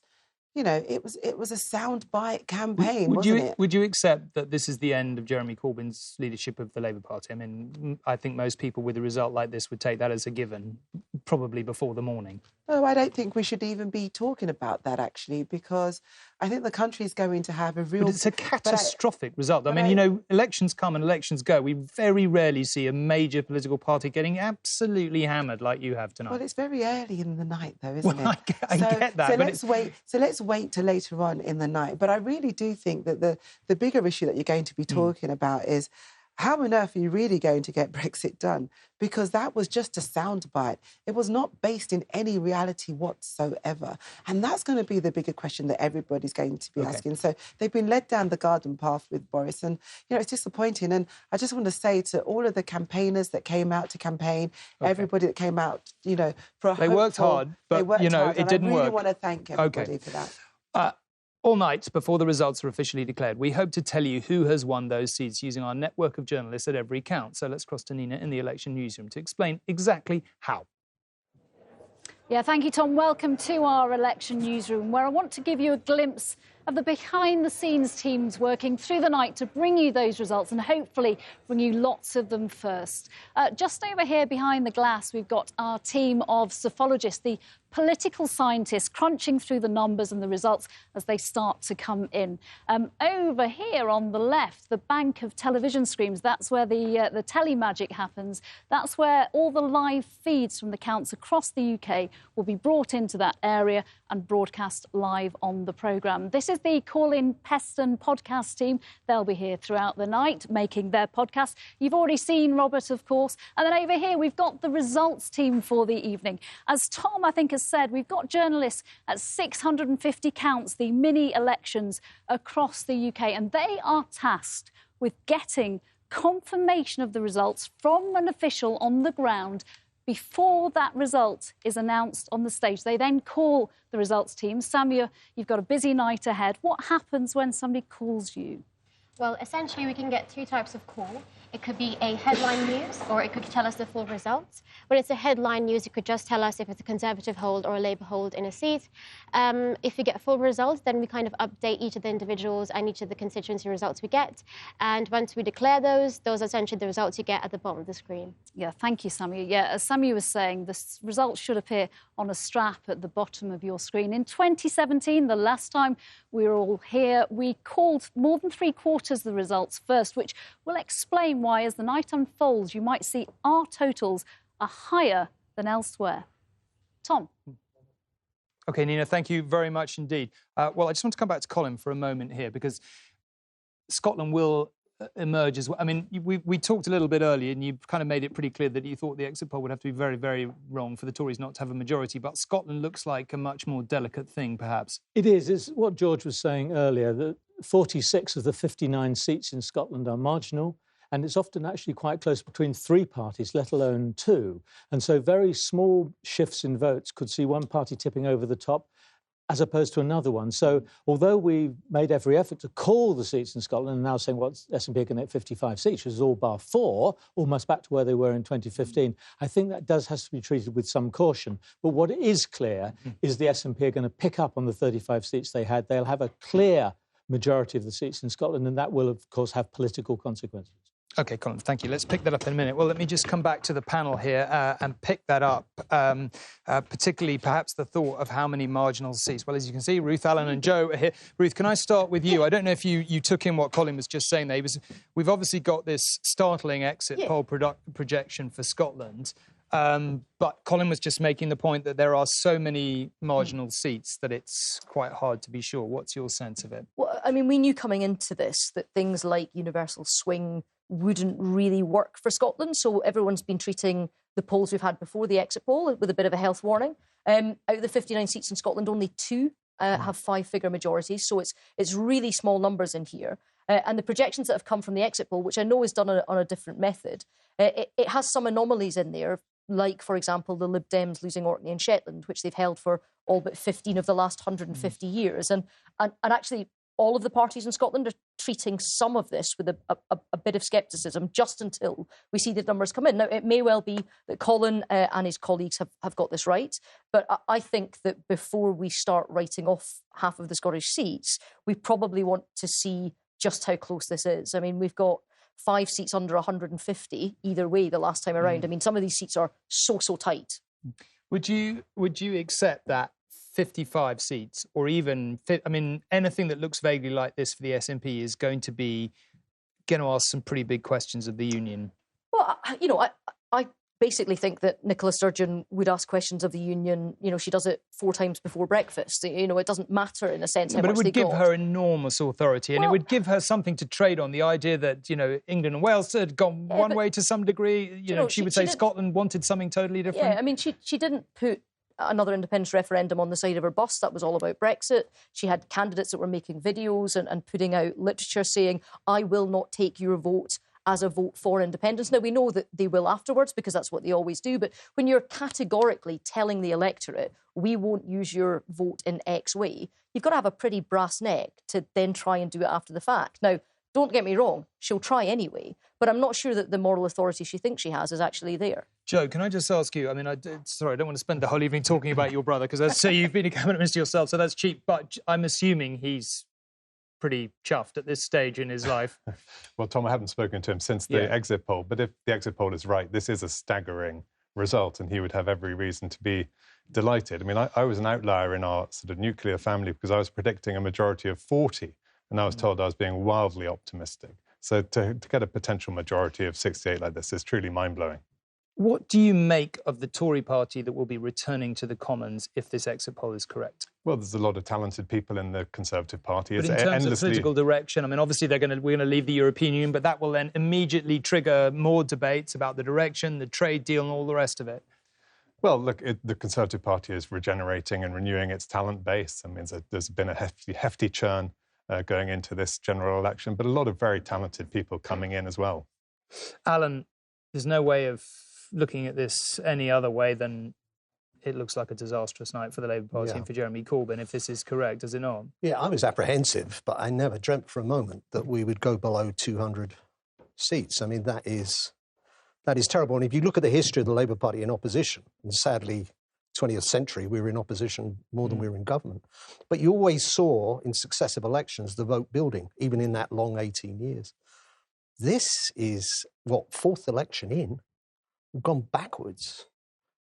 you know, it was a soundbite campaign, wasn't it? Would you accept that this is the end of Jeremy Corbyn's leadership of the Labour Party? I mean, I think most people with a result like this would take that as a given, probably before the morning. No, I don't think we should even be talking about that, actually, because I think the country is going to have a real... But it's a catastrophic result. I mean, you know, elections come and elections go. We very rarely see a major political party getting absolutely hammered like you have tonight. Well, it's very early in the night, though, isn't it? I get that. So let's wait till later on in the night. But I really do think that the bigger issue that you're going to be talking about is how on earth are you really going to get Brexit done? Because that was just a soundbite. It was not based in any reality whatsoever. And that's going to be the bigger question that everybody's going to be asking. So they've been led down the garden path with Boris. And, you know, it's disappointing. And I just want to say to all of the campaigners that came out to campaign, everybody that came out, you know, for a They worked hard, but, you know, it didn't work. I really want to thank everybody for that. All night before the results are officially declared, we hope to tell you who has won those seats using our network of journalists at every count. So let's cross to Nina in the election newsroom to explain exactly how. Yeah, thank you, Tom. Welcome to our election newsroom, where I want to give you a glimpse of the behind-the-scenes teams working through the night to bring you those results and hopefully bring you lots of them first. Just over here behind the glass, we've got our team of psephologists, the political scientists crunching through the numbers and the results as they start to come in. Over here on the left, the bank of television screens, that's where the telly magic happens. That's where all the live feeds from the counts across the UK will be brought into that area and broadcast live on the programme. This is the Colin Peston podcast team. They'll be here throughout the night making their podcast. You've already seen Robert, of course. And then over here, we've got the results team for the evening. As Tom, I think, has has said we've got journalists at 650 counts, the mini-elections across the UK, and they are tasked with getting confirmation of the results from an official on the ground before that result is announced on the stage. They then call the results team. Samia, you've got a busy night ahead. What happens when somebody calls you? Well, essentially, we can get two types of call. It could be a headline news, or it could tell us the full results. When it's a headline news, it could just tell us if it's a Conservative hold or a Labour hold in a seat. If we get full results, then we kind of update each of the individuals and each of the constituency results we get. And once we declare those are essentially the results you get at the bottom of the screen. Yeah, thank you, Samia. Yeah, as Samia was saying, the results should appear on a strap at the bottom of your screen. In 2017, the last time we were all here, we called more than three-quarters the results first, which will explain why, as the night unfolds, you might see our totals are higher than elsewhere. Tom? OK, Nina, thank you very much indeed. Well, I just want to come back to Colin for a moment here, because Scotland will emerge as well. I mean, we talked a little bit earlier, and you kind of made it pretty clear that you thought the exit poll would have to be very, very wrong for the Tories not to have a majority. But Scotland looks like a much more delicate thing, perhaps. It is. It's what George was saying earlier, that 46 of the 59 seats in Scotland are marginal. And it's often actually quite close between three parties, let alone two. And so very small shifts in votes could see one party tipping over the top as opposed to another one. So although we made every effort to call the seats in Scotland and now saying, well, SNP are going to get 55 seats, which is all bar 4, almost back to where they were in 2015, I think that has to be treated with some caution. But what is clear is the SNP are going to pick up on the 35 seats they had. They'll have a clear majority of the seats in Scotland, and that will, of course, have political consequences. OK, Colin, thank you. Let's pick that up in a minute. Well, let me just come back to the panel here and pick that up, particularly perhaps the thought of how many marginal seats. Well, as you can see, Ruth, Alan and Joe are here. Ruth, can I start with you? I don't know if you took in what Colin was just saying there. We've obviously got this startling exit poll projection for Scotland, but Colin was just making the point that there are so many marginal seats that it's quite hard to be sure. What's your sense of it? Well, I mean, we knew coming into this that things like universal swing wouldn't really work for Scotland. So everyone's been treating the polls we've had before the exit poll with a bit of a health warning. Out of the 59 seats in Scotland, only 2 have 5-figure majorities. So it's really small numbers in here. And the projections that have come from the exit poll, which I know is done on a different method, it has some anomalies in there, like, for example, the Lib Dems losing Orkney and Shetland, which they've held for all but 15 of the last 150 years. And actually, all of the parties in Scotland are treating some of this with a bit of scepticism just until we see the numbers come in. Now, it may well be that Colin and his colleagues have got this right, but I think that before we start writing off half of the Scottish seats, we probably want to see just how close this is. I mean, we've got 5 seats under 150 either way the last time around. I mean, some of these seats are so tight. Would you accept that 55 seats, or even, I mean, anything that looks vaguely like this for the SNP is going to ask some pretty big questions of the union? Well, you know, I basically think that Nicola Sturgeon would ask questions of the union. You know, she does it 4 times before breakfast. You know, it doesn't matter in a sense how much they got. But it would give her enormous authority, and it would give her something to trade on. The idea that, you know, England and Wales had gone one way to some degree. You know, she would say Scotland wanted something totally different. Yeah, I mean, she didn't put another independence referendum on the side of her bus. That was all about Brexit. She had candidates that were making videos and putting out literature saying, I will not take your vote as a vote for independence. Now, we know that they will afterwards because that's what they always do. But when you're categorically telling the electorate, we won't use your vote in X way, you've got to have a pretty brass neck to then try and do it after the fact. Now, don't get me wrong, she'll try anyway, but I'm not sure that the moral authority she thinks she has is actually there. Joe, can I just ask you, I mean, sorry, I don't want to spend the whole evening talking about your brother, because as I say, you've been a cabinet minister yourself, so that's cheap, but I'm assuming he's pretty chuffed at this stage in his life. Well, Tom, I haven't spoken to him since the exit poll, but if the exit poll is right, this is a staggering result, and he would have every reason to be delighted. I mean, I was an outlier in our sort of nuclear family because I was predicting a majority of 40, and I was told I was being wildly optimistic. So to get a potential majority of 68 like this is truly mind-blowing. What do you make of the Tory party that will be returning to the Commons if this exit poll is correct? Well, there's a lot of talented people in the Conservative Party. But in terms of political direction, I mean, obviously we're going to leave the European Union, but that will then immediately trigger more debates about the direction, the trade deal and all the rest of it. Well, look, the Conservative Party is regenerating and renewing its talent base. I mean, there's been a hefty churn going into this general election, but a lot of very talented people coming in as well. Alan, there's no way of looking at this any other way than it looks like a disastrous night for the Labour Party and for Jeremy Corbyn, if this is correct, does it not? Yeah, I was apprehensive, but I never dreamt for a moment that we would go below 200 seats. I mean, that is terrible. And if you look at the history of the Labour Party in opposition, and sadly, 20th century, we were in opposition more than we were in government. But you always saw in successive elections the vote building, even in that long 18 years. This is, fourth election in, we've gone backwards.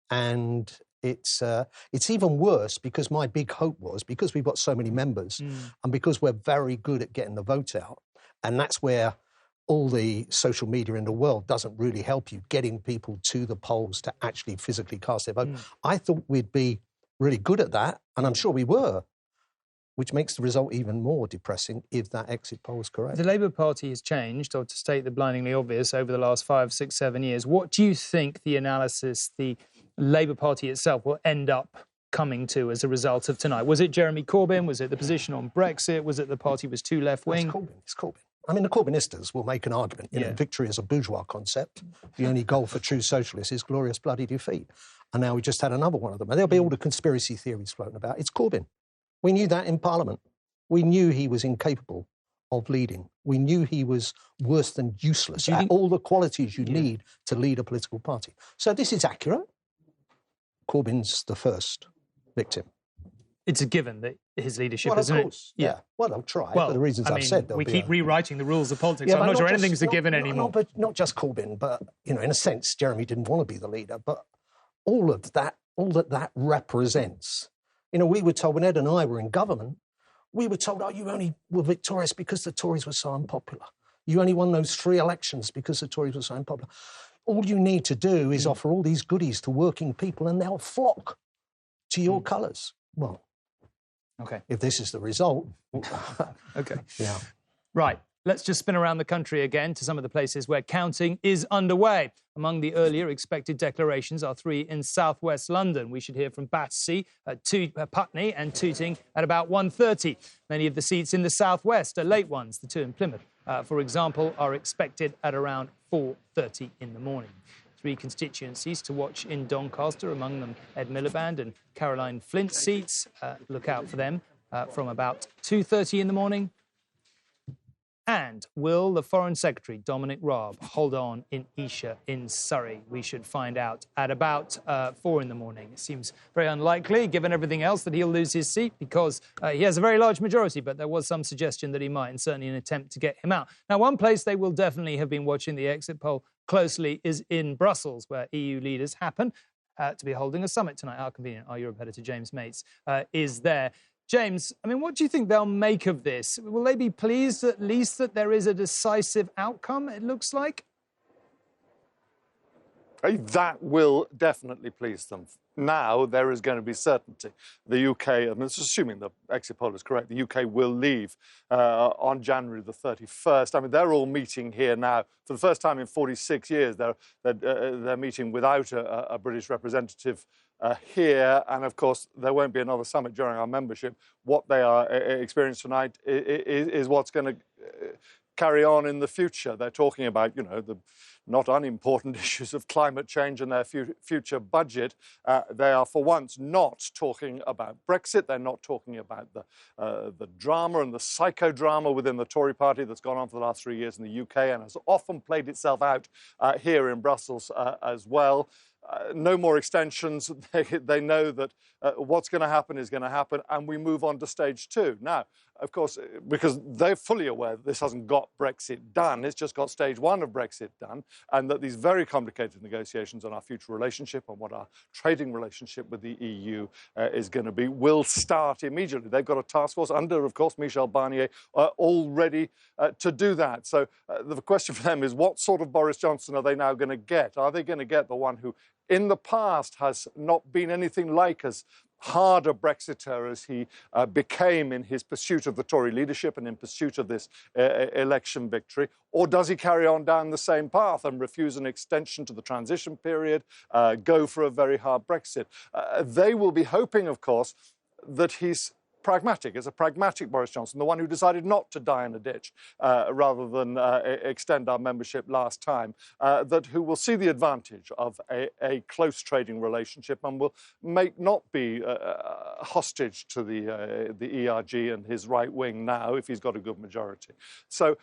And it's even worse because my big hope was, because we've got so many members and because we're very good at getting the vote out, and that's where all the social media in the world doesn't really help you, getting people to the polls to actually physically cast their vote. I thought we'd be really good at that, and I'm sure we were, which makes the result even more depressing if that exit poll is correct. The Labour Party has changed, or to state the blindingly obvious, over the last 5, 6, 7 years. What do you think the analysis, the Labour Party itself will end up coming to as a result of tonight? Was it Jeremy Corbyn? Was it the position on Brexit? Was it the party was too left-wing? It's Corbyn. I mean, the Corbynistas will make an argument. You know, victory is a bourgeois concept. The only goal for true socialists is glorious bloody defeat. And now we just had another one of them. And there'll be all the conspiracy theories floating about. It's Corbyn. We knew that in Parliament. We knew he was incapable of leading. We knew he was worse than useless at all the qualities you need to lead a political party. So this is accurate. Corbyn's the first victim. It's a given that his leadership, well, isn't of course, it? Yeah. Well, they'll try for the reasons I've said. We keep rewriting the rules of politics. Yeah, I'm not sure just, anything's a given anymore. But not just Corbyn, but, you know, in a sense, Jeremy didn't want to be the leader. But all that represents. You know, we were told, when Ed and I were in government, we were told, you only were victorious because the Tories were so unpopular. You only won those 3 elections because the Tories were so unpopular. All you need to do is offer all these goodies to working people and they'll flock to your colours. Well, okay. If this is the result. Okay. Yeah. Right. Let's just spin around the country again to some of the places where counting is underway. Among the earlier expected declarations are 3 in southwest London. We should hear from Battersea, Putney and Tooting at about 1:30. Many of the seats in the southwest are late ones. The 2 in Plymouth, for example, are expected at around 4:30 in the morning. 3 constituencies to watch in Doncaster, among them Ed Miliband and Caroline Flint's seats. Look out for them from about 2:30 in the morning. And will the Foreign Secretary, Dominic Raab, hold on in Esher in Surrey? We should find out at about 4 in the morning. It seems very unlikely, given everything else, that he'll lose his seat because he has a very large majority, but there was some suggestion that he might, and certainly an attempt to get him out. Now, one place they will definitely have been watching the exit poll closely is in Brussels, where EU leaders happen to be holding a summit tonight. How convenient. Our Europe editor, James Mates, is there. James, I mean, what do you think they'll make of this? Will they be pleased at least that there is a decisive outcome, it looks like? That will definitely please them. Now there is going to be certainty. The UK, I mean, assuming the exit poll is correct, the UK will leave on January the 31st. I mean, they're all meeting here now. For the first time in 46 years, they're meeting without a British representative here. And, of course, there won't be another summit during our membership. What they are experiencing tonight is what's going to carry on in the future. They're talking about, you know, the not unimportant issues of climate change and their future budget. They are, for once, not talking about Brexit. They're not talking about the drama and the psychodrama within the Tory party that's gone on for the last 3 years in the UK and has often played itself out here in Brussels as well. No more extensions. They know that what's going to happen is going to happen, and we move on to stage 2. Now, of course, because they're fully aware that this hasn't got Brexit done, it's just got stage 1 of Brexit done, and that these very complicated negotiations on our future relationship and what our trading relationship with the EU is going to be will start immediately. They've got a task force under, of course, Michel Barnier, all ready to do that. So the question for them is, what sort of Boris Johnson are they now going to get? Are they going to get the one who in the past has not been anything like as hard a Brexiter as he became in his pursuit of the Tory leadership and in pursuit of this election victory? Or does he carry on down the same path and refuse an extension to the transition period, go for a very hard Brexit? They will be hoping, of course, that he's pragmatic. It's a pragmatic Boris Johnson, the one who decided not to die in a ditch rather than extend our membership last time, who will see the advantage of a close trading relationship and will not be hostage to the ERG and his right wing now if he's got a good majority. So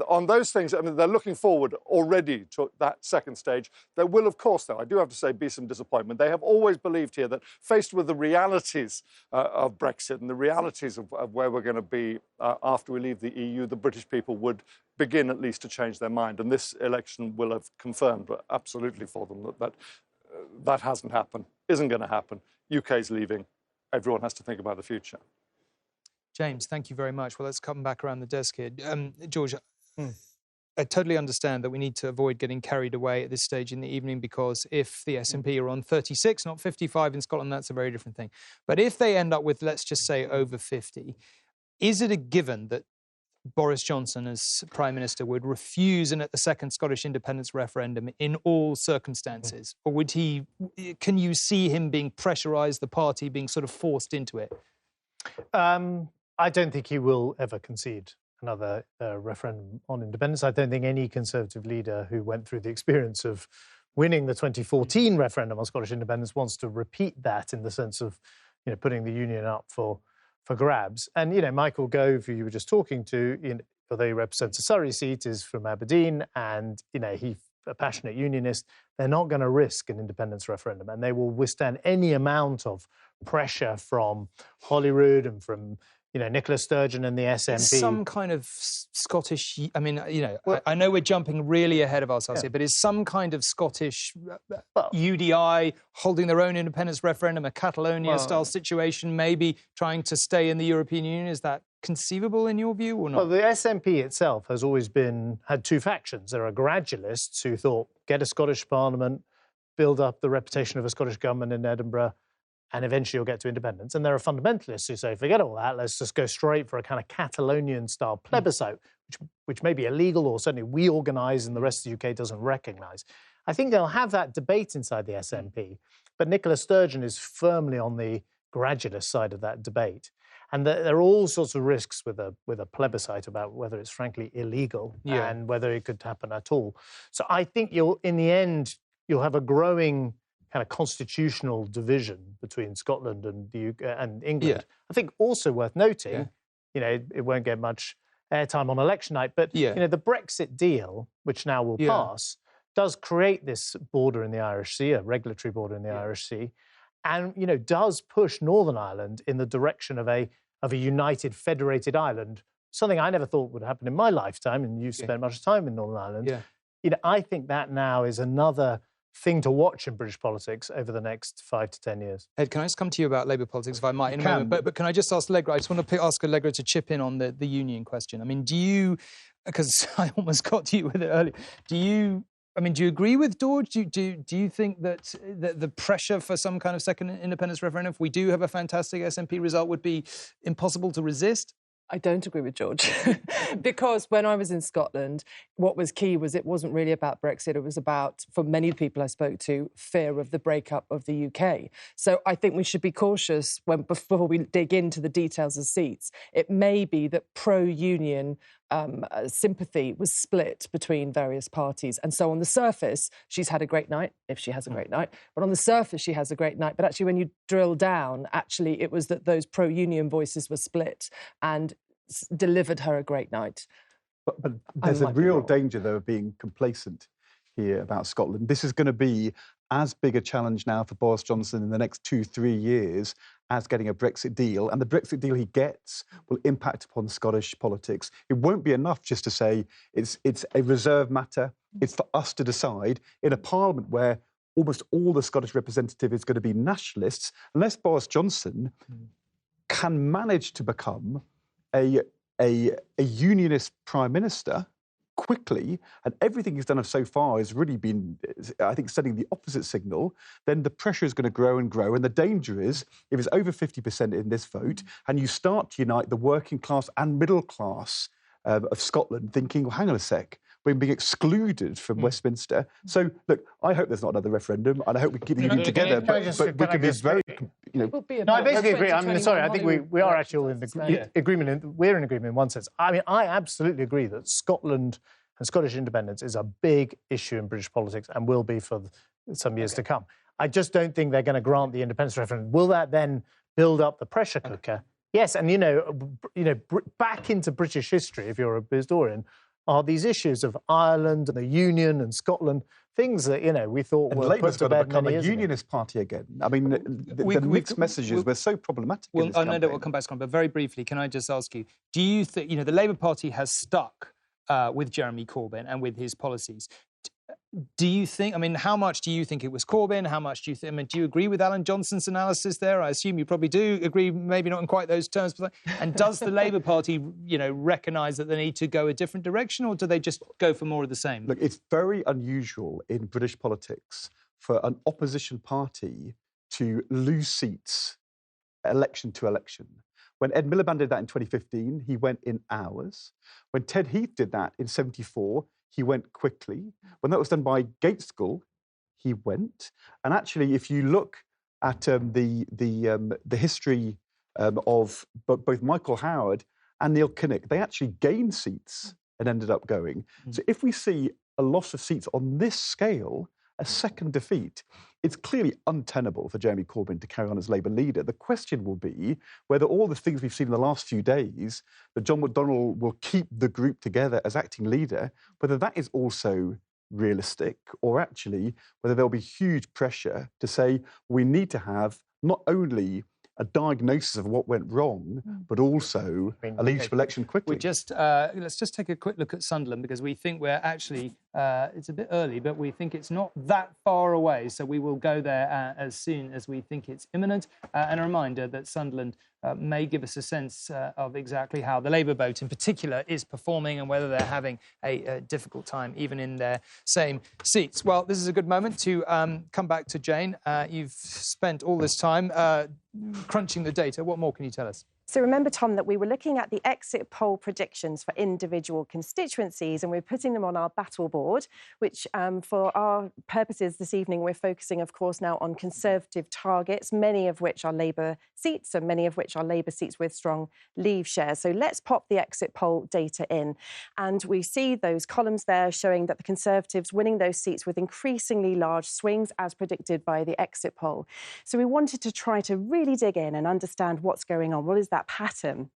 on those things, I mean, they're looking forward already to that second stage. There will, of course, though, I do have to say, be some disappointment. They have always believed here that faced with the realities of Brexit and the realities of where we're going to be after we leave the EU, the British people would begin at least to change their mind. And this election will have confirmed absolutely for them that that hasn't happened, isn't going to happen. UK's leaving. Everyone has to think about the future. James, thank you very much. Well, let's come back around the desk here. George, I totally understand that we need to avoid getting carried away at this stage in the evening, because if the SNP are on 36, not 55 in Scotland, that's a very different thing. But if they end up with, let's just say, over 50, is it a given that Boris Johnson, as Prime Minister, would refuse at the second Scottish independence referendum in all circumstances? Or would he, can you see him being pressurised, the party being sort of forced into it? I don't think he will ever concede another referendum on independence. I don't think any Conservative leader who went through the experience of winning the 2014 referendum on Scottish independence wants to repeat that in the sense of, putting the union up for grabs. And, Michael Gove, who you were just talking to, although he represents a Surrey seat, is from Aberdeen, and, he's a passionate unionist. They're not going to risk an independence referendum, and they will withstand any amount of pressure from Holyrood and from Nicola Sturgeon and the SNP. Some kind of Scottish, I mean, I know we're jumping really ahead of ourselves here, but is some kind of Scottish UDI holding their own independence referendum, a Catalonia-style situation, maybe trying to stay in the European Union? Is that conceivable in your view or not? Well, the SNP itself has always had two factions. There are gradualists who thought, get a Scottish Parliament, build up the reputation of a Scottish government in Edinburgh, and eventually you'll get to independence. And there are fundamentalists who say, forget all that, let's just go straight for a kind of Catalonian-style plebiscite, which may be illegal or certainly we organise and the rest of the UK doesn't recognise. I think they'll have that debate inside the SNP, but Nicola Sturgeon is firmly on the gradualist side of that debate. And there are all sorts of risks with a plebiscite about whether it's frankly illegal and whether it could happen at all. So I think in the end, you'll have a growing kind of constitutional division between Scotland and the UK and England. Yeah. I think also worth noting, it won't get much airtime on election night, but the Brexit deal, which now will pass, does create this border in the Irish Sea, a regulatory border in the Irish Sea, and does push Northern Ireland in the direction of a united, federated Ireland. Something I never thought would happen in my lifetime, and you spent much time in Northern Ireland. Yeah. I think that now is another thing to watch in British politics over the next 5 to 10 years. Ed, can I just come to you about Labour politics, if I might, in a moment? But can I just ask Allegra, I just want to ask Allegra to chip in on the union question. I mean, do you, because I almost got to you with it earlier, do you agree with George? Do you think that the pressure for some kind of second independence referendum, if we do have a fantastic SNP result, would be impossible to resist? I don't agree with George because when I was in Scotland, what was key was it wasn't really about Brexit. It was about, for many people I spoke to, fear of the breakup of the UK. So I think we should be cautious before we dig into the details of seats. It may be that pro-union sympathy was split between various parties. And so on the surface, she's had a great night, if she has a great night. But on the surface, she has a great night. But actually, when you drill down, actually, it was that those pro-union voices were split and delivered her a great night. But there's a real danger, though, of being complacent here about Scotland. This is going to be as big a challenge now for Boris Johnson in the next 2-3 years as getting a Brexit deal. And the Brexit deal he gets will impact upon Scottish politics. It won't be enough just to say it's a reserve matter. It's for us to decide in a parliament where almost all the Scottish representative is going to be nationalists, unless Boris Johnson can manage to become a unionist prime minister quickly, and everything he's done so far has really been, I think, sending the opposite signal, then the pressure is going to grow and grow. And the danger is, if it's over 50% in this vote, and you start to unite the working class and middle class of Scotland, thinking, well, hang on a sec, we're being excluded from Westminster. So, look, I hope there's not another referendum, and I hope we keep the union together. But we can be very, No, I basically agree. I mean, sorry, I think we are actually all in agreement. We're in agreement in one sense. I mean, I absolutely agree that Scotland and Scottish independence is a big issue in British politics and will be for some years to come. I just don't think they're going to grant the independence referendum. Will that then build up the pressure cooker? Yes, and, back into British history, if you're a historian, are these issues of Ireland and the Union and Scotland, things that, we thought were put to bed many years ago. a unionist party again. I mean, the mixed messages were so problematic in this campaign. We'll come back to it, but very briefly, can I just ask you, do you think, the Labour Party has stuck with Jeremy Corbyn and with his policies? Do you think, how much do you think it was Corbyn? How much do you think, do you agree with Alan Johnson's analysis there? I assume you probably do agree, maybe not in quite those terms. But, and does the Labour Party, recognise that they need to go a different direction, or do they just go for more of the same? Look, it's very unusual in British politics for an opposition party to lose seats election to election. When Ed Miliband did that in 2015, he went in hours. When Ted Heath did that in 74, he went quickly. When that was done by Gaitskell, he went. And actually, if you look at the history of both Michael Howard and Neil Kinnock, they actually gained seats and ended up going. So if we see a loss of seats on this scale, a second defeat, it's clearly untenable for Jeremy Corbyn to carry on as Labour leader. The question will be whether all the things we've seen in the last few days, that John McDonnell will keep the group together as acting leader, whether that is also realistic, or actually whether there'll be huge pressure to say we need to have not only a diagnosis of what went wrong, but also a leadership election quickly. Let's just take a quick look at Sunderland, because we think we're actually, it's a bit early, but we think it's not that far away. So we will go there as soon as we think it's imminent. And a reminder that Sunderland may give us a sense of exactly how the Labour vote in particular is performing and whether they're having a difficult time even in their same seats. Well, this is a good moment to come back to Jane. You've spent all this time crunching the data. What more can you tell us? So remember, Tom, that we were looking at the exit poll predictions for individual constituencies, and we're putting them on our battle board, which for our purposes this evening, we're focusing, of course, now on Conservative targets, many of which are Labour seats and many of which are Labour seats with strong Leave shares. So let's pop the exit poll data in. And we see those columns there showing that the Conservatives winning those seats with increasingly large swings as predicted by the exit poll. So we wanted to try to really dig in and understand what's going on. What is that pattern?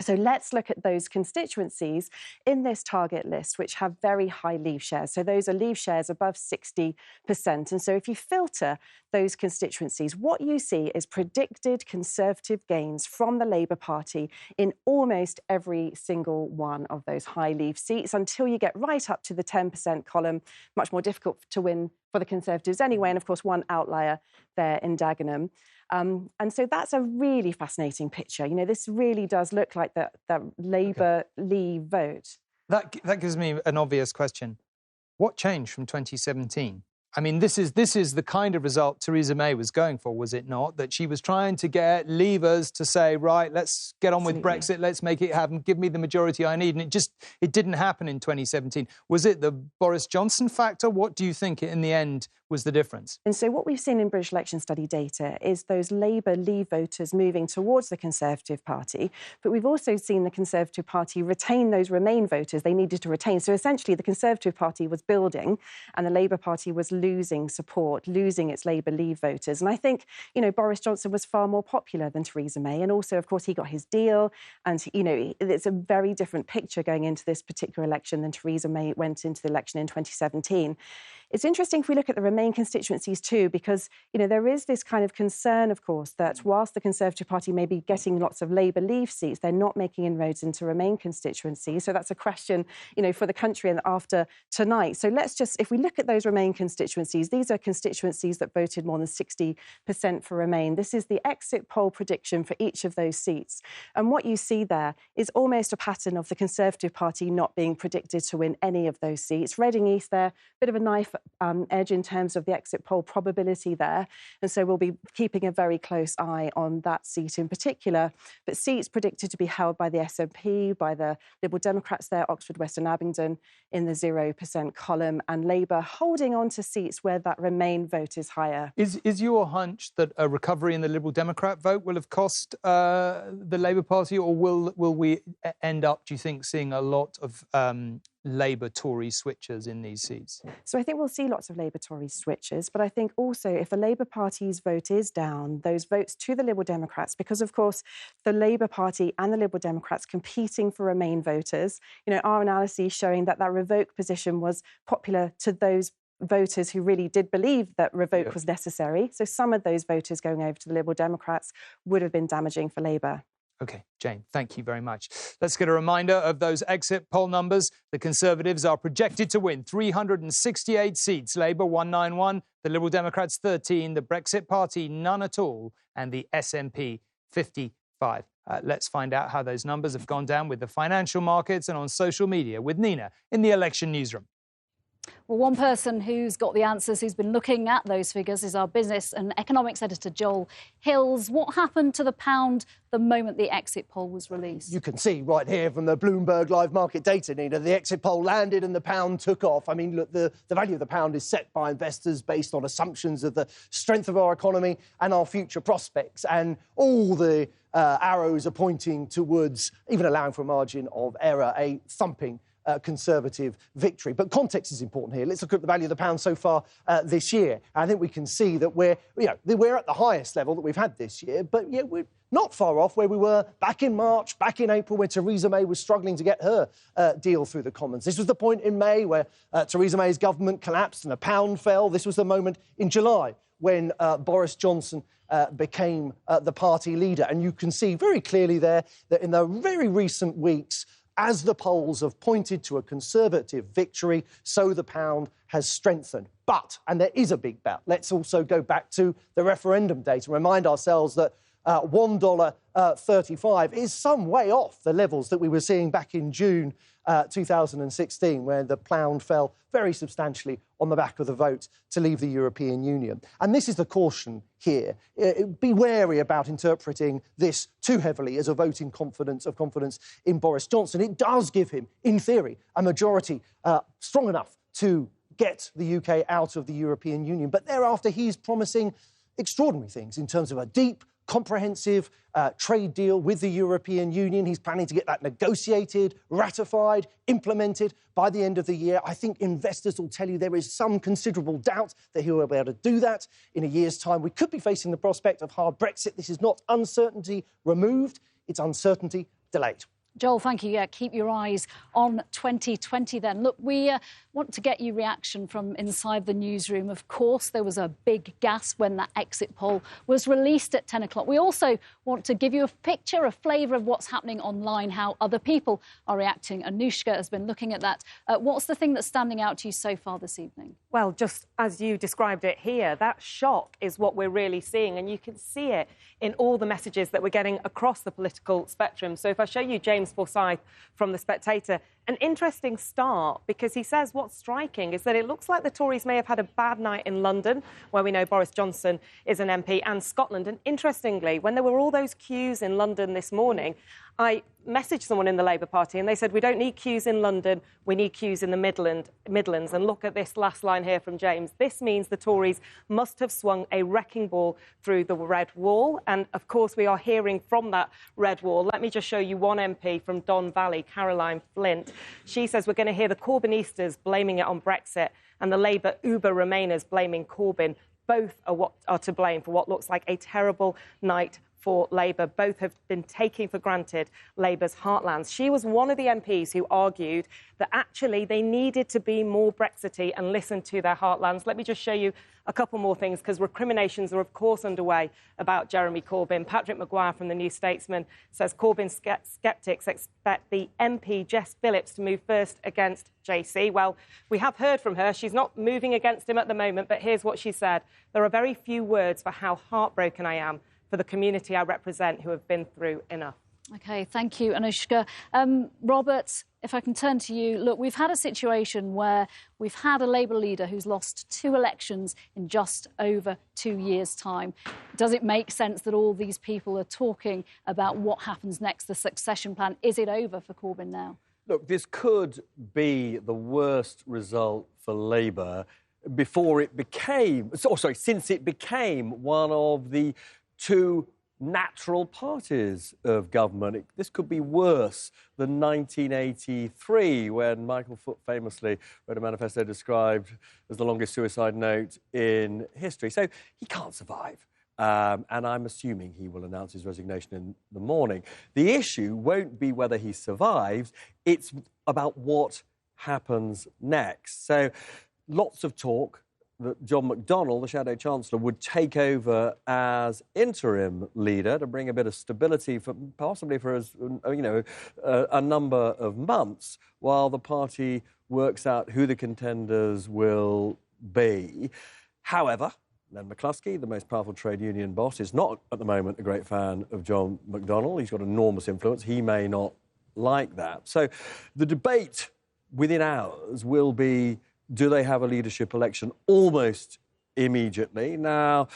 So let's look at those constituencies in this target list which have very high Leave shares. So those are Leave shares above 60%. And so if you filter those constituencies, what you see is predicted Conservative gains from the Labour Party in almost every single one of those high Leave seats until you get right up to the 10% column. Much more difficult to win for the Conservatives anyway, and of course one outlier there in Dagenham. And so that's a really fascinating picture. This really does look like the Labour-Leave vote. That gives me an obvious question. What changed from 2017? This is the kind of result Theresa May was going for, was it not? That she was trying to get Leavers to say, right, let's get on with Brexit, let's make it happen, give me the majority I need. And it didn't happen in 2017. Was it the Boris Johnson factor? What do you think in the end was the difference? And so what we've seen in British election study data is those Labour-Leave voters moving towards the Conservative Party, but we've also seen the Conservative Party retain those Remain voters they needed to retain. So essentially the Conservative Party was building and the Labour Party was losing support, losing its Labour-Leave voters. And I think, Boris Johnson was far more popular than Theresa May. And also, of course, he got his deal. And, it's a very different picture going into this particular election than Theresa May went into the election in 2017. It's interesting if we look at the Remain constituencies too, because, you know, there is this kind of concern, of course, that whilst the Conservative Party may be getting lots of Labour Leave seats, they're not making inroads into Remain constituencies. So that's a question, you know, for the country and after tonight. So let's just, if we look at those Remain constituencies, these are constituencies that voted more than 60% for Remain. This is the exit poll prediction for each of those seats. And what you see there is almost a pattern of the Conservative Party not being predicted to win any of those seats. Reading East there, bit of a knife edge in terms of the exit poll probability there. And so we'll be keeping a very close eye on that seat in particular. But seats predicted to be held by the SNP, by the Liberal Democrats there, Oxford, Western Abingdon in the 0% column, and Labour holding on to seats where that Remain vote is higher. Is your hunch that a recovery in the Liberal Democrat vote will have cost the Labour Party, or will we end up, do you think, seeing a lot of Labour-Tory switchers in these seats? So I think we'll see lots of Labour-Tory switchers, but I think also if the Labour Party's vote is down, those votes to the Liberal Democrats, because of course the Labour Party and the Liberal Democrats competing for Remain voters, you know, our analysis showing that revoke position was popular to those voters who really did believe that revoke was necessary. So some of those voters going over to the Liberal Democrats would have been damaging for Labour. OK, Jane, thank you very much. Let's get a reminder of those exit poll numbers. The Conservatives are projected to win 368 seats, Labour 191, the Liberal Democrats 13, the Brexit Party none at all, and the SNP 55. Let's find out how those numbers have gone down with the financial markets and on social media with Nina in the election newsroom. Well, one person who's got the answers, who's been looking at those figures, is our business and economics editor, Joel Hills. What happened to the pound the moment the exit poll was released? You can see right here from the Bloomberg live market data, Nina, the exit poll landed and the pound took off. I mean, look, the value of the pound is set by investors based on assumptions of the strength of our economy and our future prospects. And all the arrows are pointing towards, even allowing for a margin of error, a thumping Conservative victory. But context is important here. Let's look at the value of the pound so far this year. I think we can see that we're at the highest level that we've had this year, but yet we're not far off where we were back in March, back in April, when Theresa May was struggling to get her deal through the Commons. This was the point in May where Theresa May's government collapsed and the pound fell. This was the moment in July when Boris Johnson became the party leader. And you can see very clearly there that in the very recent weeks, as the polls have pointed to a Conservative victory, so the pound has strengthened. But, and there is a big but, let's also go back to the referendum data and remind ourselves that $1.35 is some way off the levels that we were seeing back in June 2016, where the pound fell very substantially on the back of the vote to leave the European Union. And this is the caution here. Be wary about interpreting this too heavily as a vote of confidence in Boris Johnson. It does give him, in theory, a majority strong enough to get the UK out of the European Union. But thereafter, he's promising extraordinary things in terms of a deep, comprehensive trade deal with the European Union. He's planning to get that negotiated, ratified, implemented by the end of the year. I think investors will tell you there is some considerable doubt that he will be able to do that in a year's time. We could be facing the prospect of hard Brexit. This is not uncertainty removed, it's uncertainty delayed. Joel, thank you. Yeah, keep your eyes on 2020 then. Look, we want to get your reaction from inside the newsroom. Of course, there was a big gasp when that exit poll was released at 10 o'clock. We also want to give you a picture, a flavour of what's happening online, how other people are reacting. Anushka has been looking at that. What's the thing that's standing out to you so far this evening? Well, just as you described it here, that shock is what we're really seeing, and you can see it in all the messages that we're getting across the political spectrum. So if I show you James Forsyth from The Spectator, an interesting start, because he says what's striking is that it looks like the Tories may have had a bad night in London, where we know Boris Johnson is an MP, and Scotland. And interestingly, when there were all those queues in London this morning, I messaged someone in the Labour Party and they said, we don't need queues in London, we need queues in the Midlands. And look at this last line here from James. This means the Tories must have swung a wrecking ball through the red wall. And of course, we are hearing from that red wall. Let me just show you one MP from Don Valley, Caroline Flint. She says we're going to hear the Corbynistas blaming it on Brexit and the Labour Uber Remainers blaming Corbyn. Both are to blame for what looks like a terrible night for Labour. Both have been taking for granted Labour's heartlands. She was one of the MPs who argued that actually they needed to be more Brexity and listen to their heartlands. Let me just show you a couple more things, because recriminations are, of course, underway about Jeremy Corbyn. Patrick Maguire from the New Statesman says Corbyn sceptics expect the MP Jess Phillips to move first against JC. Well, we have heard from her. She's not moving against him at the moment, but here's what she said. There are very few words for how heartbroken I am for the community I represent who have been through enough. OK, thank you, Anushka. Robert, if I can turn to you. Look, we've had a situation where we've had a Labour leader who's lost 2 elections in just over 2 years' time. Does it make sense that all these people are talking about what happens next, the succession plan? Is it over for Corbyn now? Look, this could be the worst result for Labour since it became one of the 2 natural parties of government. This could be worse than 1983, when Michael Foot famously wrote a manifesto described as the longest suicide note in history. So he can't survive. And I'm assuming he will announce his resignation in the morning. The issue won't be whether he survives, it's about what happens next. So lots of talk that John McDonnell, the Shadow Chancellor, would take over as interim leader to bring a bit of stability, possibly for a number of months, while the party works out who the contenders will be. However, Len McCluskey, the most powerful trade union boss, is not at the moment a great fan of John McDonnell. He's got enormous influence. He may not like that. So the debate within hours will be, do they have a leadership election almost immediately? Now,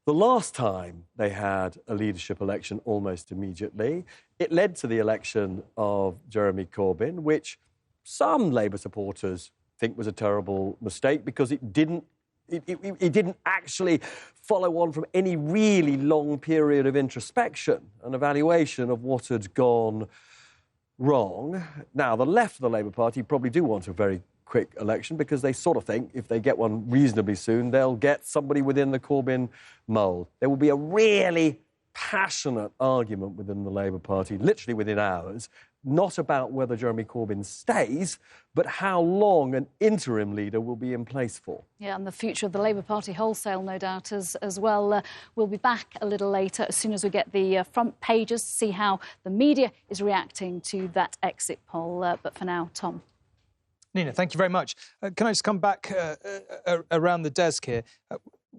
the last time they had a leadership election almost immediately, it led to the election of Jeremy Corbyn, which some Labour supporters think was a terrible mistake because it didn't actually follow on from any really long period of introspection and evaluation of what had gone wrong. Now, the left of the Labour Party probably do want a very quick election because they sort of think if they get one reasonably soon, they'll get somebody within the Corbyn mould. There will be a really passionate argument within the Labour Party, literally within hours, not about whether Jeremy Corbyn stays, but how long an interim leader will be in place for. Yeah, and the future of the Labour Party wholesale, no doubt, as well. We'll be back a little later as soon as we get the front pages to see how the media is reacting to that exit poll. But for now, Tom. Nina, thank you very much. Can I just come back around the desk here?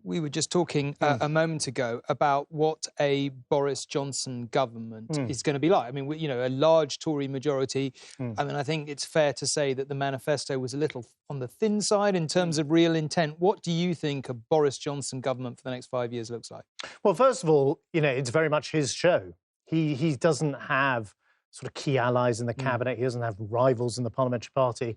We were just talking a moment ago about what a Boris Johnson government is going to be like. I mean, a large Tory majority. I mean, I think it's fair to say that the manifesto was a little on the thin side in terms of real intent. What do you think a Boris Johnson government for the next 5 years looks like? Well, first of all, it's very much his show. He doesn't have sort of key allies in the cabinet. He doesn't have rivals in the parliamentary party.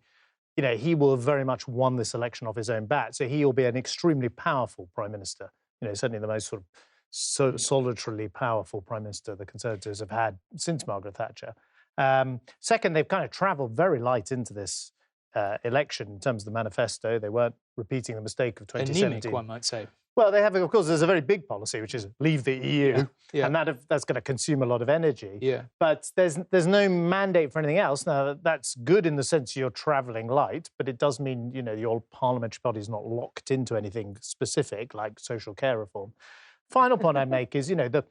He will have very much won this election off his own bat. So he will be an extremely powerful Prime Minister. Certainly the most sort of solitarily powerful Prime Minister the Conservatives have had since Margaret Thatcher. Second, they've kind of travelled very light into this election in terms of the manifesto. They weren't repeating the mistake of 2017. Anemic, one might say. Well, they have, of course, there's a very big policy, which is leave the EU, and that's going to consume a lot of energy. Yeah. But there's no mandate for anything else. Now, that's good in the sense you're travelling light, but it does mean, your parliamentary body is not locked into anything specific, like social care reform. Final point I make is, the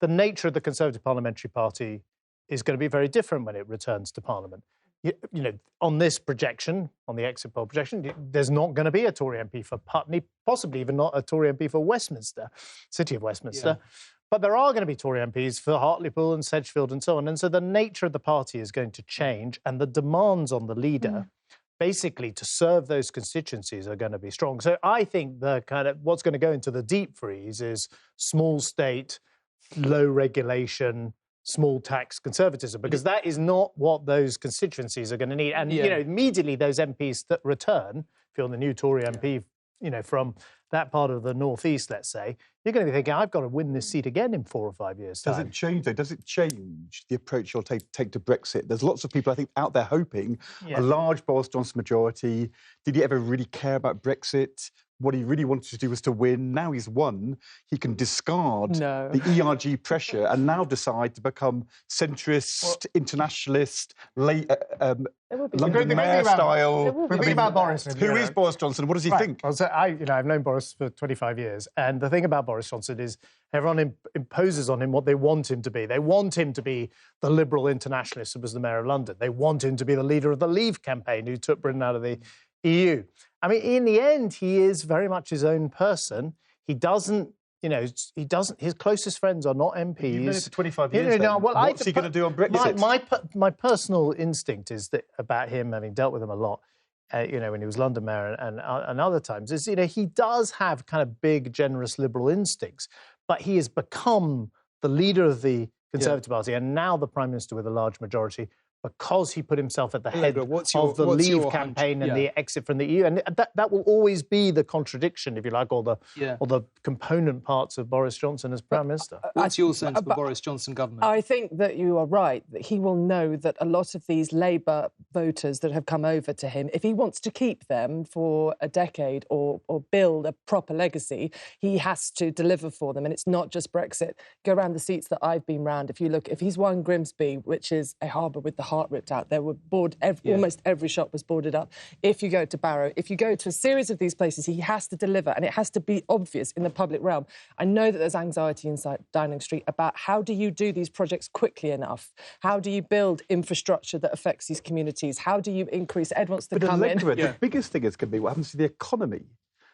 nature of the Conservative Parliamentary Party is going to be very different when it returns to Parliament. On this projection, on the exit poll projection, there's not going to be a Tory MP for Putney, possibly even not a Tory MP for Westminster, City of Westminster. Yeah. But there are going to be Tory MPs for Hartlepool and Sedgefield and so on. And so the nature of the party is going to change, and the demands on the leader, basically to serve those constituencies, are going to be strong. So I think the kind of what's going to go into the deep freeze is small state, low regulation, small tax conservatism, because that is not what those constituencies are going to need. And, immediately those MPs that return, if you're the new Tory MP, from that part of the northeast, let's say, you're going to be thinking, I've got to win this seat again in 4 or 5 years' time. Does it change, though? Does it change the approach you'll take to Brexit? There's lots of people, I think, out there hoping a large Boris Johnson majority. Did he ever really care about Brexit? what he really wanted to do was to win. Now he's won, he can discard the ERG pressure and now decide to become centrist, internationalist, London Mayor style. The thing about Boris... Who is Boris Johnson? What does he think? Well, so I've known Boris for 25 years, and the thing about Boris Johnson is everyone imposes on him what they want him to be. They want him to be the liberal internationalist who was the Mayor of London. They want him to be the leader of the Leave campaign who took Britain out of the EU. I mean, in the end, he is very much his own person. He doesn't, his closest friends are not MPs. You've known him for 25 years, what's he going to do on Brexit? My personal instinct is that about him, having dealt with him a lot, when he was London Mayor and other times, is, he does have kind of big, generous liberal instincts, but he has become the leader of the Conservative Party and now the Prime Minister with a large majority because he put himself at the head of the Leave campaign and the exit from the EU. And that will always be the contradiction, if you like, or the component parts of Boris Johnson as Prime Minister. What's your sense of the Boris Johnson government? I think that you are right, that he will know that a lot of these Labour voters that have come over to him, if he wants to keep them for a decade or build a proper legacy, he has to deliver for them. And it's not just Brexit. Go around the seats that I've been round. If he's won Grimsby, which is a harbour with the heart ripped out, there were almost every shop was boarded up. If you go to Barrow, if you go to a series of these places, he has to deliver, and it has to be obvious in the public realm. I know that there's anxiety inside Downing Street about how do you do these projects quickly enough? How do you build infrastructure that affects these communities? How do you increase... Ed wants to come in. The biggest thing is going to be what happens to the economy.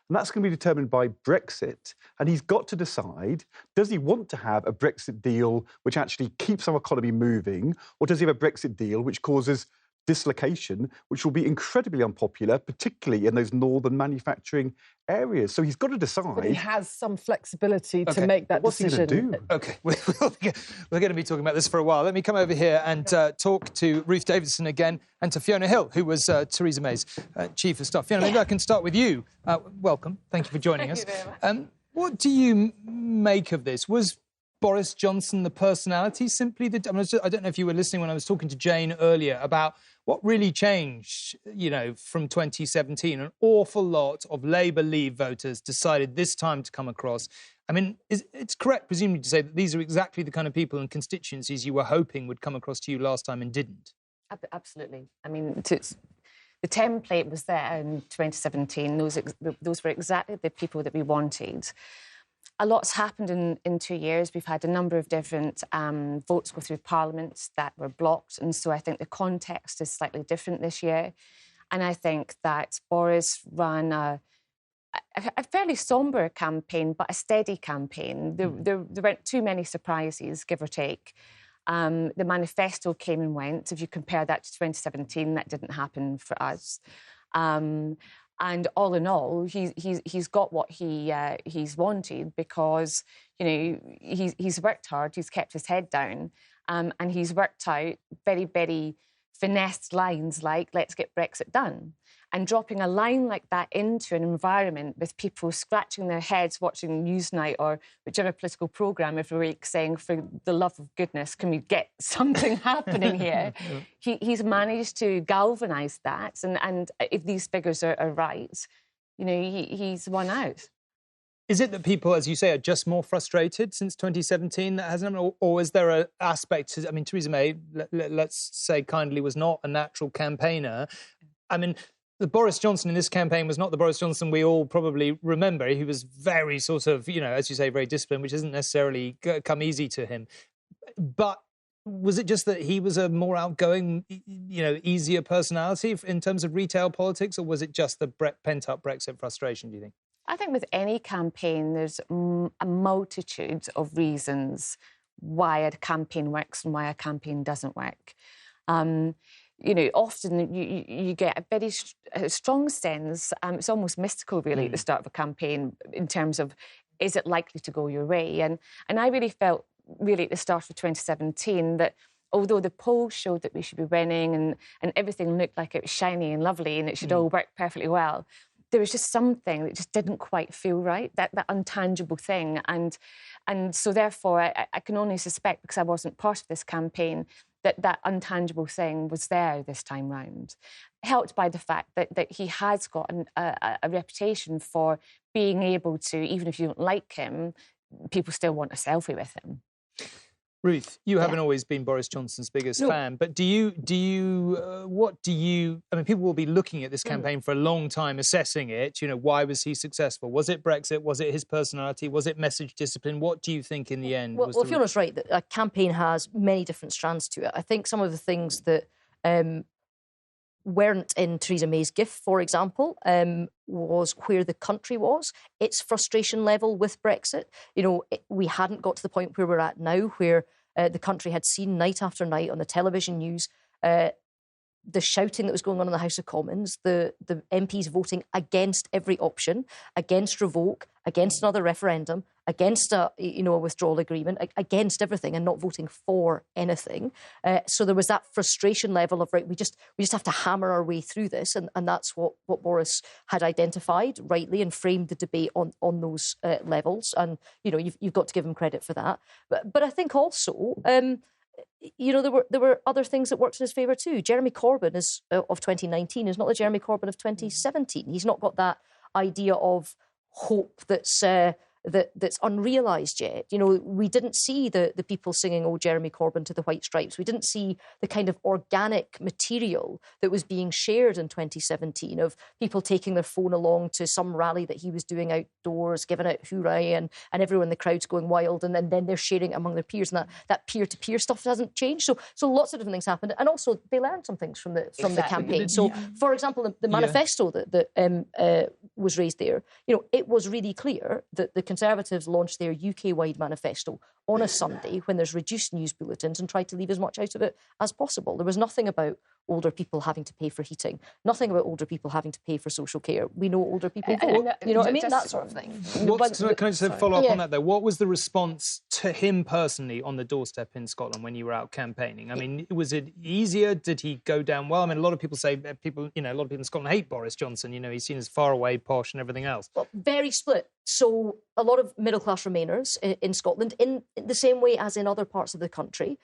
And that's going to be determined by Brexit. And he's got to decide, does he want to have a Brexit deal which actually keeps our economy moving, or does he have a Brexit deal which causes dislocation, which will be incredibly unpopular, particularly in those northern manufacturing areas? So he's got to decide. But he has some flexibility to make that decision. What's he going to do? OK, we're going to be talking about this for a while. Let me come over here and talk to Ruth Davidson again and to Fiona Hill, who was Theresa May's Chief of Staff. Fiona, maybe I can start with you. Welcome. Thank you for joining us. Thank you very much. What do you make of this? Was Boris Johnson the personality simply? I don't know if you were listening when I was talking to Jane earlier about what really changed, from 2017. An awful lot of Labour Leave voters decided this time to come across. I mean, it's correct, presumably, to say that these are exactly the kind of people and constituencies you were hoping would come across to you last time and didn't. Absolutely. I mean, the template was there in 2017. Those were exactly the people that we wanted. A lot's happened in 2 years. We've had a number of different votes go through Parliament that were blocked, and so I think the context is slightly different this year. And I think that Boris ran a fairly sombre campaign, but a steady campaign. There weren't too many surprises, give or take. The manifesto came and went. If you compare that to 2017, that didn't happen for us. And all in all, he's got what he's wanted because, he's worked hard, he's kept his head down, and he's worked out very, very finessed lines like, let's get Brexit done. And dropping a line like that into an environment with people scratching their heads watching Newsnight or whichever political programme every week saying, for the love of goodness, can we get something happening here? He's managed to galvanise that. And if these figures are right, he's won out. Is it that people, as you say, are just more frustrated since 2017? That hasn't happened? Or is there an aspect to... I mean, Theresa May, let's say kindly, was not a natural campaigner. I mean... The Boris Johnson in this campaign was not the Boris Johnson we all probably remember. He was very sort of, as you say, very disciplined, which isn't necessarily come easy to him. But was it just that he was a more outgoing, easier personality in terms of retail politics, or was it just the pent-up Brexit frustration, do you think? I think with any campaign, there's a multitude of reasons why a campaign works and why a campaign doesn't work. Often you get a very strong sense, it's almost mystical really at the start of a campaign in terms of, is it likely to go your way? And I really felt really at the start of 2017 that although the polls showed that we should be winning and everything looked like it was shiny and lovely and it should all work perfectly well, there was just something that just didn't quite feel right, that intangible thing. And so therefore I can only suspect, because I wasn't part of this campaign, that intangible thing was there this time round. helped by the fact that he has got a reputation for being able to, even if you don't like him, people still want a selfie with him. Ruth, you haven't always been Boris Johnson's biggest fan, but what do you, I mean, people will be looking at this campaign for a long time, assessing it. You know, why was he successful? Was it Brexit? Was it his personality? Was it message discipline? What do you think in the end? Well, Fiona's right, that a campaign has many different strands to it. I think some of the things that weren't in Theresa May's gift, for example, was where the country was, its frustration level with Brexit. You know, we hadn't got to the point where we're at now, where the country had seen night after night on the television news the shouting that was going on in the House of Commons, the MPs voting against every option, against revoke, against another referendum, against a withdrawal agreement, against everything, and not voting for anything. So there was that frustration level of, right, we just have to hammer our way through this, and that's what Boris had identified rightly and framed the debate on those levels. And you know, you've got to give him credit for that. But I think also, you know, there were other things that worked in his favour too. Jeremy Corbyn of 2019 is not the Jeremy Corbyn of 2017. He's not got that idea of hope that's unrealised yet. You know, we didn't see the people singing "Oh, Jeremy Corbyn" to the White Stripes. We didn't see the kind of organic material that was being shared in 2017 of people taking their phone along to some rally that he was doing outdoors, giving out hooray, and everyone in the crowd's going wild, and then they're sharing it among their peers, and that peer-to-peer stuff hasn't changed. So lots of different things happened, and also they learned some things from the campaign. So, for example, the manifesto that was raised there, you know, it was really clear that the Conservatives launched their UK-wide manifesto on a Sunday when there's reduced news bulletins and tried to leave as much out of it as possible. There was nothing about older people having to pay for heating, nothing about older people having to pay for social care. We know older people vote, you know what I mean? That sort of thing. Can I just follow up on that, though? What was the response to him personally on the doorstep in Scotland when you were out campaigning? I mean, was it easier? Did he go down well? I mean, a lot of people say, a lot of people in Scotland hate Boris Johnson. You know, he's seen as far away, posh and everything else. Well, very split. So a lot of middle-class Remainers in Scotland, in the same way as in other parts of the country,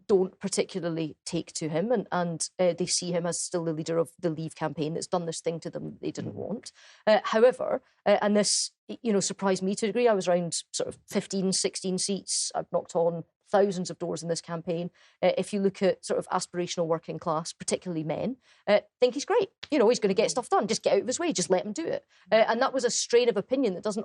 don't particularly take to him, and they see him as still the leader of the Leave campaign that's done this thing to them they didn't want. However, and this, you know, surprised me to a degree, I was around sort of 15, 16 seats. I've knocked on thousands of doors in this campaign. If you look at sort of aspirational working class, particularly men, think he's great. You know, he's going to get stuff done. Just get out of his way. Just let him do it. And that was a strain of opinion that isn't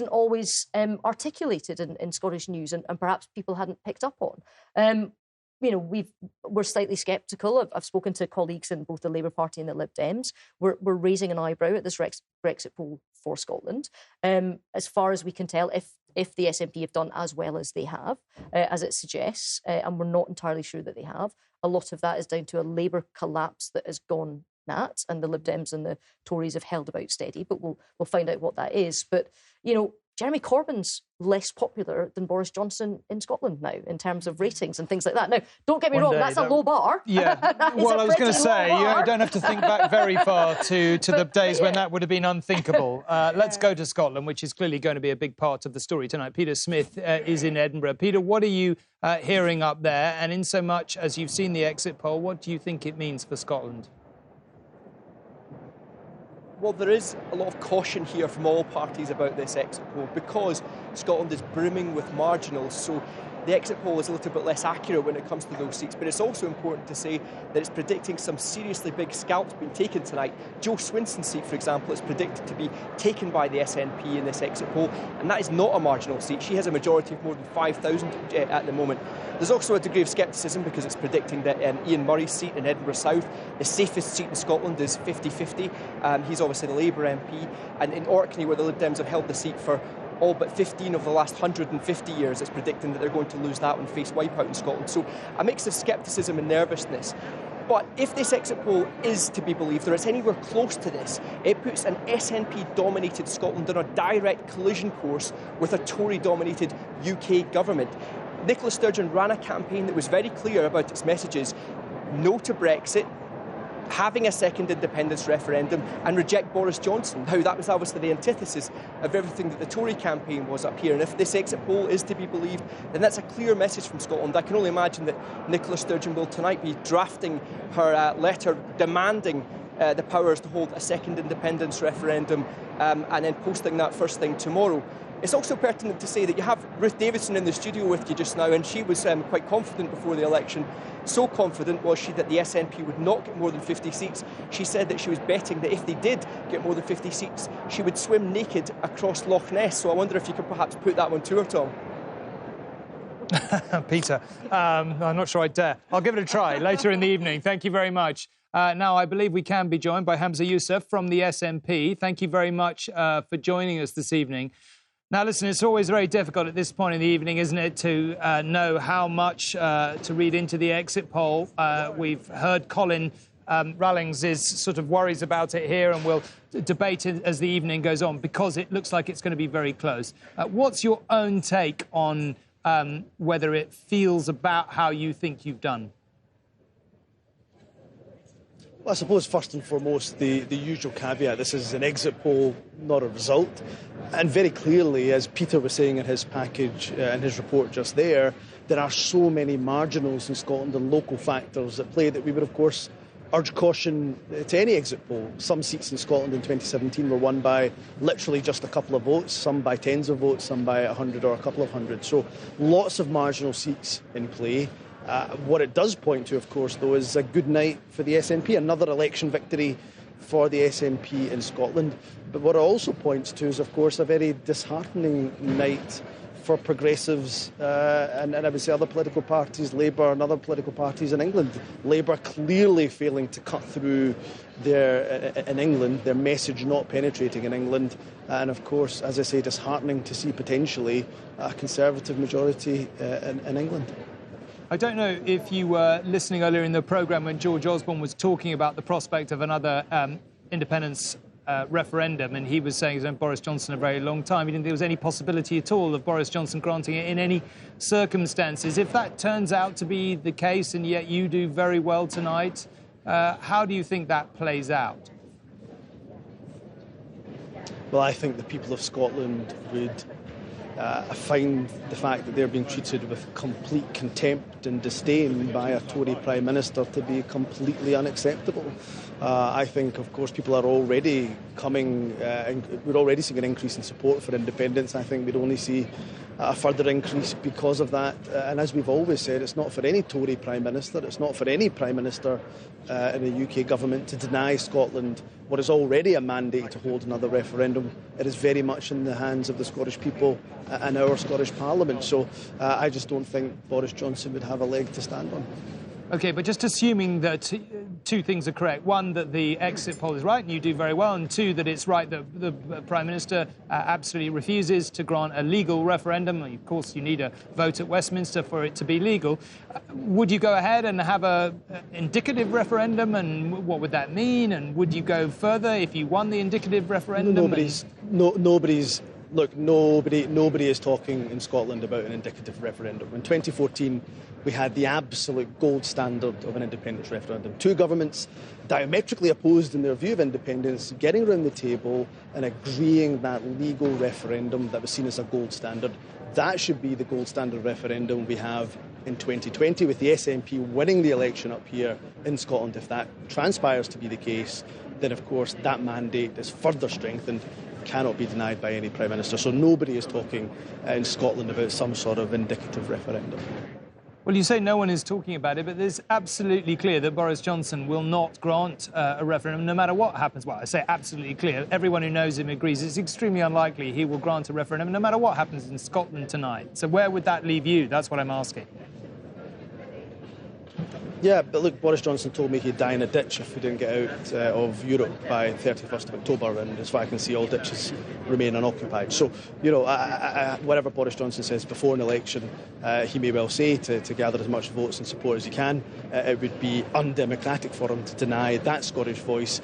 always articulated in Scottish news, and perhaps people hadn't picked up on. You know, we're slightly sceptical. I've spoken to colleagues in both the Labour Party and the Lib Dems. We're raising an eyebrow at this Brexit poll for Scotland. As far as we can tell, if the SNP have done as well as they have, as it suggests, and we're not entirely sure that they have, a lot of that is down to a Labour collapse that has gone nat, and the Lib Dems and the Tories have held about steady, but we'll find out what that is. But, you know, Jeremy Corbyn's less popular than Boris Johnson in Scotland now in terms of ratings and things like that. Now, don't get me wrong, that's a low bar. Yeah, well, I was going to say, you don't have to think back very far to the days when that would have been unthinkable. Let's go to Scotland, which is clearly going to be a big part of the story tonight. Peter Smith is in Edinburgh. Peter, what are you hearing up there? And in so much as you've seen the exit poll, what do you think it means for Scotland? Well, there is a lot of caution here from all parties about this exit poll because Scotland is brimming with marginals. So the exit poll is a little bit less accurate when it comes to those seats, but it's also important to say that it's predicting some seriously big scalps being taken tonight. Jo Swinson's seat, for example, is predicted to be taken by the SNP in this exit poll, and that is not a marginal seat. She has a majority of more than 5,000 at the moment. There's also a degree of scepticism because it's predicting that Ian Murray's seat in Edinburgh South, the safest seat in Scotland, is 50-50. He's obviously the Labour MP, and in Orkney, where the Lib Dems have held the seat for all but 15 of the last 150 years, it's predicting that they're going to lose that and face wipeout in Scotland. So a mix of scepticism and nervousness. But if this exit poll is to be believed, or it's anywhere close to this, it puts an SNP-dominated Scotland on a direct collision course with a Tory-dominated UK government. Nicola Sturgeon ran a campaign that was very clear about its messages: no to Brexit, having a second independence referendum and reject Boris Johnson. Now, that was obviously the antithesis of everything that the Tory campaign was up here. And if this exit poll is to be believed, then that's a clear message from Scotland. I can only imagine that Nicola Sturgeon will tonight be drafting her letter demanding the powers to hold a second independence referendum and then posting that first thing tomorrow. It's also pertinent to say that you have Ruth Davidson in the studio with you just now, and she was quite confident before the election. So confident was she that the SNP would not get more than 50 seats. She said that she was betting that if they did get more than 50 seats, she would swim naked across Loch Ness. So I wonder if you could perhaps put that one to her, Tom. Peter, I'm not sure I dare. I'll give it a try later in the evening. Thank you very much. Now, I believe we can be joined by Hamza Yousaf from the SNP. Thank you very much for joining us this evening. Now, listen, it's always very difficult at this point in the evening, isn't it, to know how much to read into the exit poll. We've heard Colin Rallings is sort of worries about it here, and we'll debate it as the evening goes on because it looks like it's going to be very close. What's your own take on whether it feels about how you think you've done? Well, I suppose first and foremost, the usual caveat, this is an exit poll, not a result. And very clearly, as Peter was saying in his package, in his report just there are so many marginals in Scotland and local factors at play that we would, of course, urge caution to any exit poll. Some seats in Scotland in 2017 were won by literally just a couple of votes, some by tens of votes, some by 100 or a couple of hundred. So lots of marginal seats in play. What it does point to, of course, though, is a good night for the SNP, another election victory for the SNP in Scotland. But what it also points to is, of course, a very disheartening night for progressives and I would say other political parties, Labour and other political parties in England. Labour clearly failing to cut through in England, their message not penetrating in England. And, of course, as I say, disheartening to see potentially a Conservative majority in England. I don't know if you were listening earlier in the programme when George Osborne was talking about the prospect of another independence referendum, and he was saying he's known Boris Johnson a very long time. He didn't think there was any possibility at all of Boris Johnson granting it in any circumstances. If that turns out to be the case, and yet you do very well tonight, how do you think that plays out? Well, I think the people of Scotland would find the fact that they're being treated with complete contempt and disdain by a Tory Prime Minister to be completely unacceptable. I think, of course, people are already we're already seeing an increase in support for independence. I think we'd only see a further increase because of that. And as we've always said, it's not for any Tory Prime Minister, it's not for any Prime Minister in the UK government to deny Scotland what is already a mandate to hold another referendum. It is very much in the hands of the Scottish people and our Scottish Parliament. So I just don't think Boris Johnson would have a leg to stand on. OK, but just assuming that two things are correct. One, that the exit poll is right and you do very well, and two, that it's right that the Prime Minister absolutely refuses to grant a legal referendum. Of course, you need a vote at Westminster for it to be legal. Would you go ahead and have an indicative referendum, and what would that mean? And would you go further if you won the indicative referendum? Nobody is talking in Scotland about an indicative referendum. In 2014, we had the absolute gold standard of an independence referendum. Two governments diametrically opposed in their view of independence, getting around the table and agreeing that legal referendum that was seen as a gold standard. That should be the gold standard referendum we have in 2020, with the SNP winning the election up here in Scotland. If that transpires to be the case, then of course that mandate is further strengthened, cannot be denied by any Prime Minister. So nobody is talking in Scotland about some sort of indicative referendum. Well, you say no one is talking about it, but it's absolutely clear that Boris Johnson will not grant a referendum no matter what happens. Well, I say absolutely clear. Everyone who knows him agrees it's extremely unlikely he will grant a referendum no matter what happens in Scotland tonight. So where would that leave you? That's what I'm asking. Yeah, but look, Boris Johnson told me he'd die in a ditch if we didn't get out of Europe by 31st of October, and as far as I can see, all ditches remain unoccupied. So, whatever Boris Johnson says before an election, he may well say to gather as much votes and support as he can. It would be undemocratic for him to deny that Scottish voice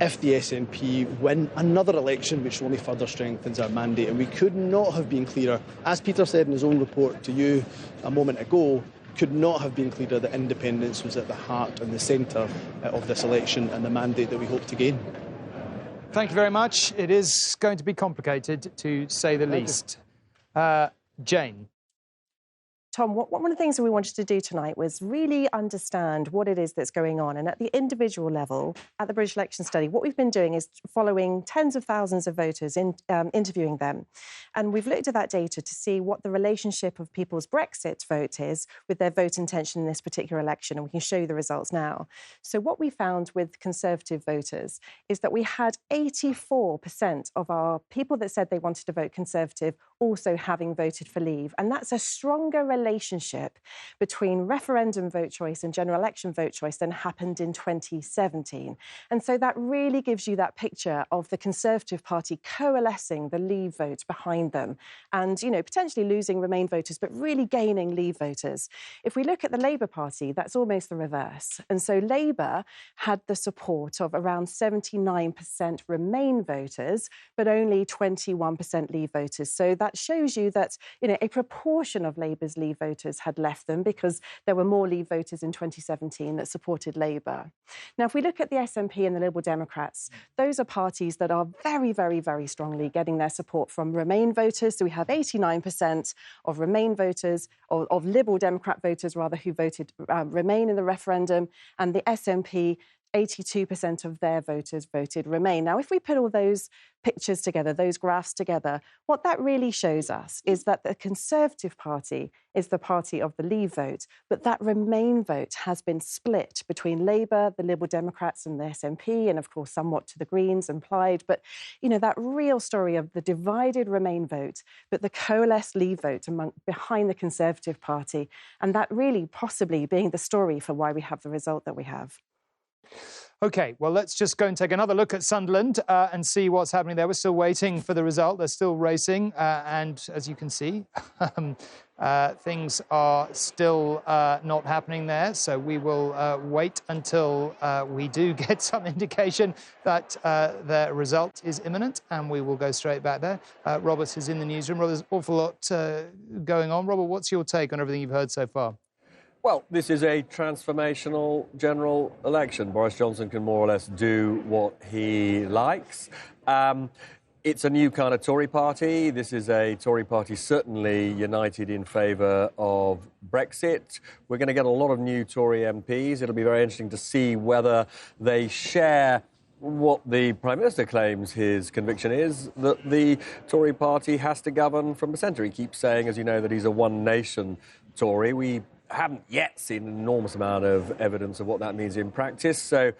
if the SNP win another election, which only further strengthens our mandate. And we could not have been clearer. As Peter said in his own report to you a moment ago, could not have been clearer that independence was at the heart and the centre of this election and the mandate that we hope to gain. Thank you very much. It is going to be complicated, to say the least. Jane. Tom, one of the things that we wanted to do tonight was really understand what it is that's going on. And at the individual level, at the British Election Study, what we've been doing is following tens of thousands of voters, interviewing them. And we've looked at that data to see what the relationship of people's Brexit vote is with their vote intention in this particular election. And we can show you the results now. So what we found with Conservative voters is that we had 84% of our people that said they wanted to vote Conservative also having voted for Leave. And that's a stronger relationship between referendum vote choice and general election vote choice than happened in 2017. And so that really gives you that picture of the Conservative Party coalescing the Leave vote behind them and, you know, potentially losing Remain voters, but really gaining Leave voters. If we look at the Labour Party, that's almost the reverse. And so Labour had the support of around 79% Remain voters, but only 21% Leave voters. So that shows you that, you know, a proportion of Labour's Leave voters had left them because there were more Leave voters in 2017 that supported Labour. Now, if we look at the SNP and the Liberal Democrats, those are parties that are very, very, very strongly getting their support from Remain voters. So we have 89% of Remain voters, or of Liberal Democrat voters, rather, who voted Remain in the referendum, and the SNP, 82% of their voters voted Remain. Now, if we put all those pictures together, those graphs together, what that really shows us is that the Conservative Party is the party of the Leave vote, but that Remain vote has been split between Labour, the Liberal Democrats and the SNP, and of course somewhat to the Greens implied. But, you know, that real story of the divided Remain vote, but the coalesced Leave vote behind the Conservative Party, and that really possibly being the story for why we have the result that we have. OK, well, let's just go and take another look at Sunderland and see what's happening there. We're still waiting for the result. They're still racing. And as you can see, things are still not happening there. So we will wait until we do get some indication that the result is imminent. And we will go straight back there. Robert is in the newsroom. Robert, there's an awful lot going on. Robert, what's your take on everything you've heard so far? Well, this is a transformational general election. Boris Johnson can more or less do what he likes. It's a new kind of Tory party. This is a Tory party certainly united in favour of Brexit. We're going to get a lot of new Tory MPs. It'll be very interesting to see whether they share what the Prime Minister claims his conviction is, that the Tory party has to govern from the centre. He keeps saying, as you know, that he's a one-nation Tory. We haven't yet seen an enormous amount of evidence of what that means in practice. So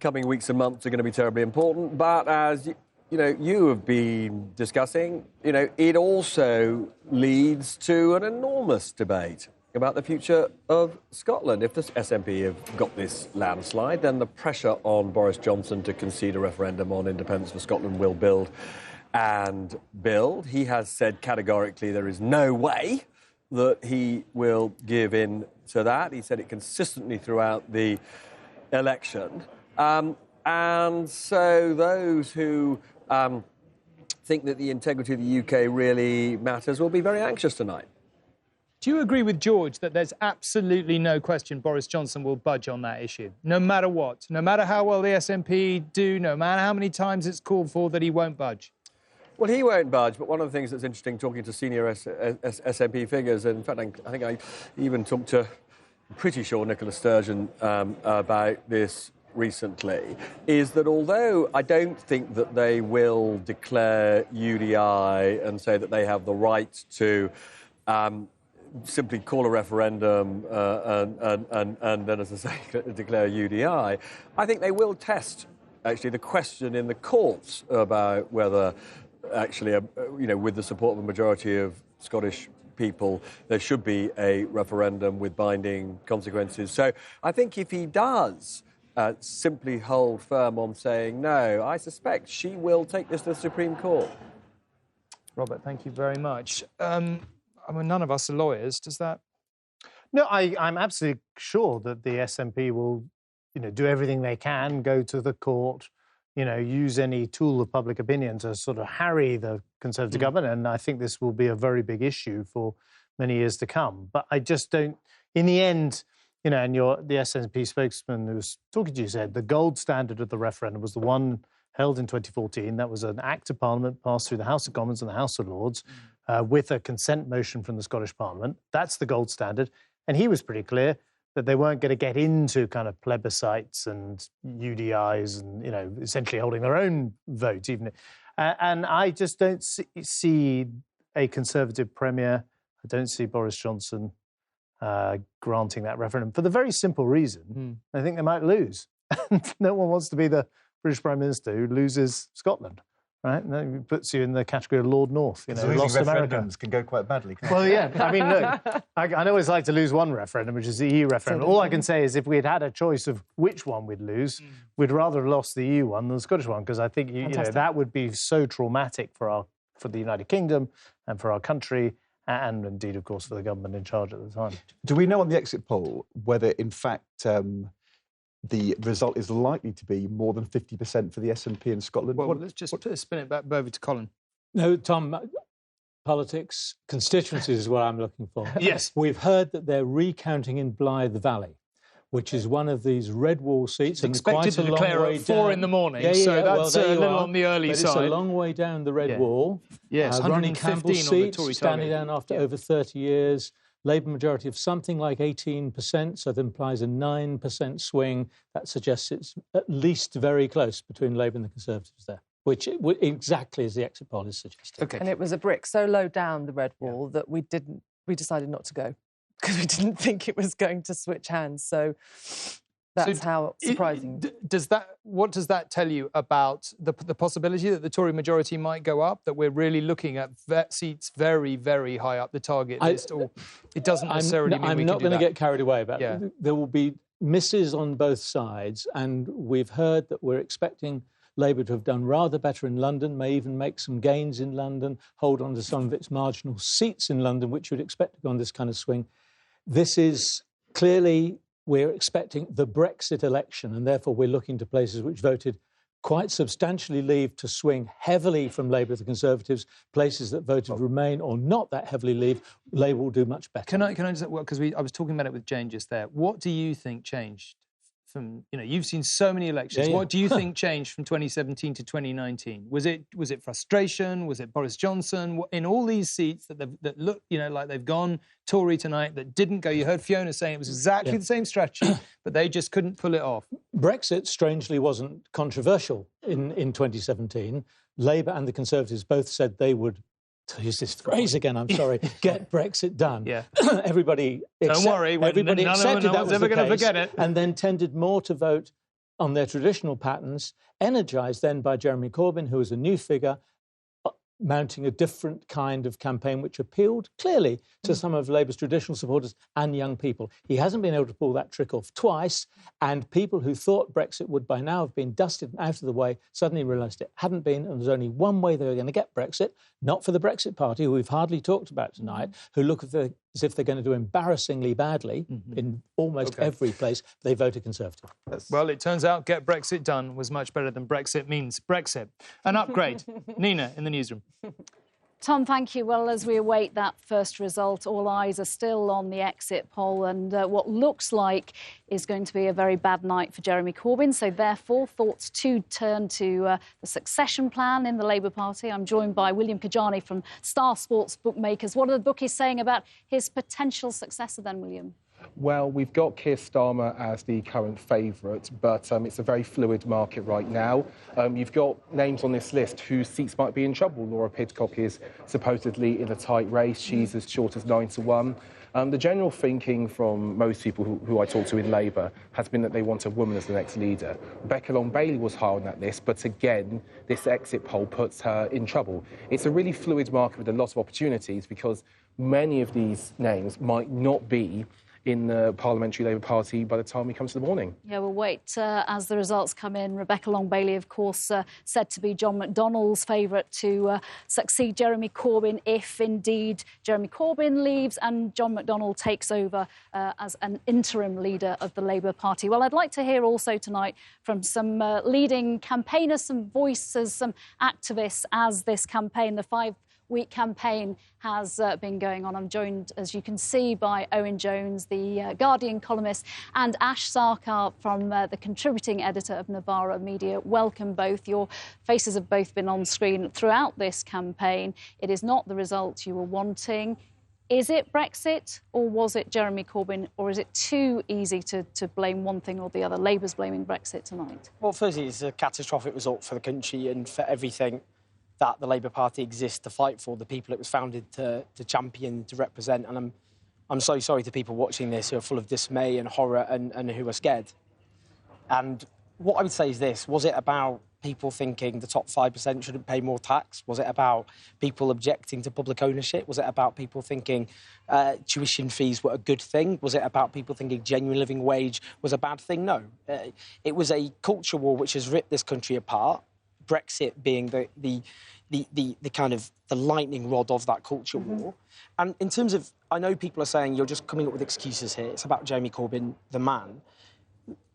coming weeks and months are going to be terribly important. But as you know, you have been discussing, you know, it also leads to an enormous debate about the future of Scotland. If the SNP have got this landslide, then the pressure on Boris Johnson to concede a referendum on independence for Scotland will build and build. He has said categorically there is no way that he will give in to that. He said it consistently throughout the election. And so those who think that the integrity of the UK really matters will be very anxious tonight. Do you agree with George that there's absolutely no question Boris Johnson will budge on that issue, no matter what? No matter how well the SNP do, no matter how many times it's called for, that he won't budge? Well, he won't budge, but one of the things that's interesting, talking to senior SNP figures, and in fact, I think I even talked to, I'm pretty sure, Nicola Sturgeon about this recently, is that although I don't think that they will declare UDI and say that they have the right to simply call a referendum and then, as I say, declare UDI, I think they will test, actually, the question in the courts about whether actually, you know, with the support of a majority of Scottish people, there should be a referendum with binding consequences. So I think if he does simply hold firm on saying no, I suspect she will take this to the Supreme Court. Robert, thank you very much. I mean, none of us are lawyers. Does that? No, I'm absolutely sure that the SNP will, you know, do everything they can, go to the court, you know, use any tool of public opinion to sort of harry the Conservative government. And I think this will be a very big issue for many years to come. But I just don't, in the end, you know, and the SNP spokesman who was talking to you said the gold standard of the referendum was the one held in 2014. That was an Act of Parliament passed through the House of Commons and the House of Lords with a consent motion from the Scottish Parliament. That's the gold standard. And he was pretty clear that they weren't going to get into kind of plebiscites and UDIs and, you know, essentially holding their own vote. And I just don't see a Conservative Premier. I don't see Boris Johnson granting that referendum for the very simple reason I think they might lose. No one wants to be the British Prime Minister who loses Scotland, right? And that puts you in the category of Lord North. You know, lost America can go quite badly. Well, yeah. I mean, look, I'd always like to lose one referendum, which is the EU referendum. All I can say is if we had had a choice of which one we'd lose, we'd rather have lost the EU one than the Scottish one, because I think you know that would be so traumatic for the United Kingdom and for our country, and indeed, of course, for the government in charge at the time. Do we know on the exit poll whether, in fact, the result is likely to be more than 50% for the SNP in Scotland? Well, let's just spin it back over to Colin. No, Tom, politics, constituencies is what I'm looking for. Yes. We've heard that they're recounting in Blythe Valley, which is one of these red wall seats. And expected quite a to long declare way at 4 down. in the morning, yeah, so that's well, a little on the early but side. It's a long way down the red wall. Yes, Ronnie 115 Campbell's on the seat, Tory standing target. down after over 30 years. Labour majority of something like 18%, so that implies a 9% swing. That suggests it's at least very close between Labour and the Conservatives there, which exactly as the exit poll is suggesting. Okay. And it was a brick so low down the red wall that we decided not to go because we didn't think it was going to switch hands. So that's how surprising. What does that tell you about the possibility that the Tory majority might go up? That we're really looking at seats very, very high up the target list, or it doesn't necessarily mean I'm we not can do going to that? get carried away about it. There will be misses on both sides, and we've heard that we're expecting Labour to have done rather better in London, may even make some gains in London, hold on to some of its marginal seats in London, which you'd expect to go on this kind of swing. This is clearly, we're expecting the Brexit election, and therefore we're looking to places which voted quite substantially Leave to swing heavily from Labour to the Conservatives. Places that voted Remain or not that heavily Leave, Labour will do much better. Can I just, because I was talking about it with Jane just there. What do you think changed from, you know, you've seen so many elections. What do you think changed from 2017 to 2019? Was it frustration? Was it Boris Johnson? In all these seats that look, you know, like they've gone Tory tonight that didn't go. You heard Fiona saying it was exactly the same strategy, but they just couldn't pull it off. Brexit, strangely, wasn't controversial in 2017. Labour and the Conservatives both said they would, to use this phrase again, I'm sorry, get Brexit done. Yeah. Everybody Don't worry, everybody accepted that was ever the going to case, forget it. and then tended more to vote on their traditional patterns, energised then by Jeremy Corbyn, who was a new figure, mounting a different kind of campaign which appealed clearly to some of Labour's traditional supporters and young people. He hasn't been able to pull that trick off twice, and people who thought Brexit would by now have been dusted out of the way suddenly realised it hadn't been, and there's only one way they were going to get Brexit, not for the Brexit Party, who we've hardly talked about tonight, who look as if they're going to do embarrassingly badly in almost every place. They voted Conservative. Well, it turns out get Brexit done was much better than Brexit means Brexit. An upgrade. Nina in the newsroom. Tom, thank you. Well, as we await that first result, all eyes are still on the exit poll and what looks like is going to be a very bad night for Jeremy Corbyn. So, therefore, thoughts to turn to the succession plan in the Labour Party. I'm joined by William Kajani from Star Sports Bookmakers. What are the bookies saying about his potential successor then, William? Well, we've got Keir Starmer as the current favourite, but it's a very fluid market right now. You've got names on this list whose seats might be in trouble. Laura Pidcock is supposedly in a tight race. She's as short as 9-1. The general thinking from most people who I talk to in Labour has been that they want a woman as the next leader. Rebecca Long-Bailey was high on that list, but again, this exit poll puts her in trouble. It's a really fluid market with a lot of opportunities because many of these names might not be in the Parliamentary Labour Party by the time we come to the morning. Yeah, we'll wait as the results come in. Rebecca Long-Bailey, of course, said to be John McDonnell's favourite to succeed Jeremy Corbyn if indeed Jeremy Corbyn leaves and John McDonnell takes over as an interim leader of the Labour Party. Well, I'd like to hear also tonight from some leading campaigners, some voices, some activists as this campaign, the 5 week campaign has been going on. I'm joined, as you can see, by Owen Jones, the Guardian columnist, and Ash Sarkar from the contributing editor of Novara Media. Welcome both. Your faces have both been on screen throughout this campaign. It is not the result you were wanting. Is it Brexit or was it Jeremy Corbyn, or is it too easy to blame one thing or the other? Labour's blaming Brexit tonight. Well, firstly, it's a catastrophic result for the country and for everything that the Labour Party exists to fight for, the people it was founded to champion, to represent. And I'm so sorry to people watching this who are full of dismay and horror and who are scared. And what I would say is this: was it about people thinking the top 5% shouldn't pay more tax? Was it about people objecting to public ownership? Was it about people thinking tuition fees were a good thing? Was it about people thinking genuine living wage was a bad thing? No. It was a culture war which has ripped this country apart, Brexit being the kind of the lightning rod of that culture war. And in terms of, I know people are saying you're just coming up with excuses here. It's about Jeremy Corbyn, the man.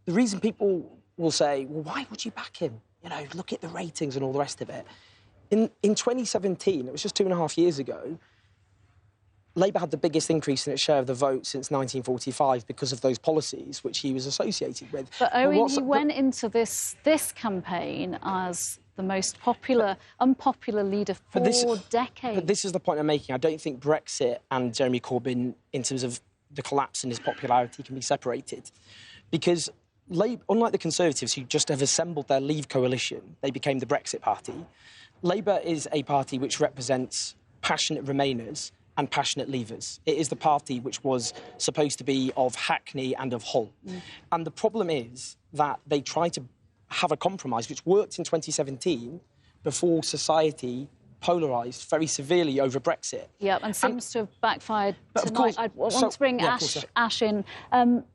The reason people will say, well, why would you back him? You know, look at the ratings and all the rest of it. In 2017, it was just 2.5 years ago, Labour had the biggest increase in its share of the vote since 1945 because of those policies which he was associated with. But Owen, he went into this campaign as the most unpopular leader for decades. But this is the point I'm making. I don't think Brexit and Jeremy Corbyn, in terms of the collapse in his popularity, can be separated. Because Labour, unlike the Conservatives, who just have assembled their Leave coalition, they became the Brexit Party. Labour is a party which represents passionate Remainers and passionate Leavers. It is the party which was supposed to be of Hackney and of Hull. And the problem is that they try to have a compromise which worked in 2017 before society polarised very severely over Brexit. Yeah, and seems to have backfired tonight. Course, I want to bring Ash in.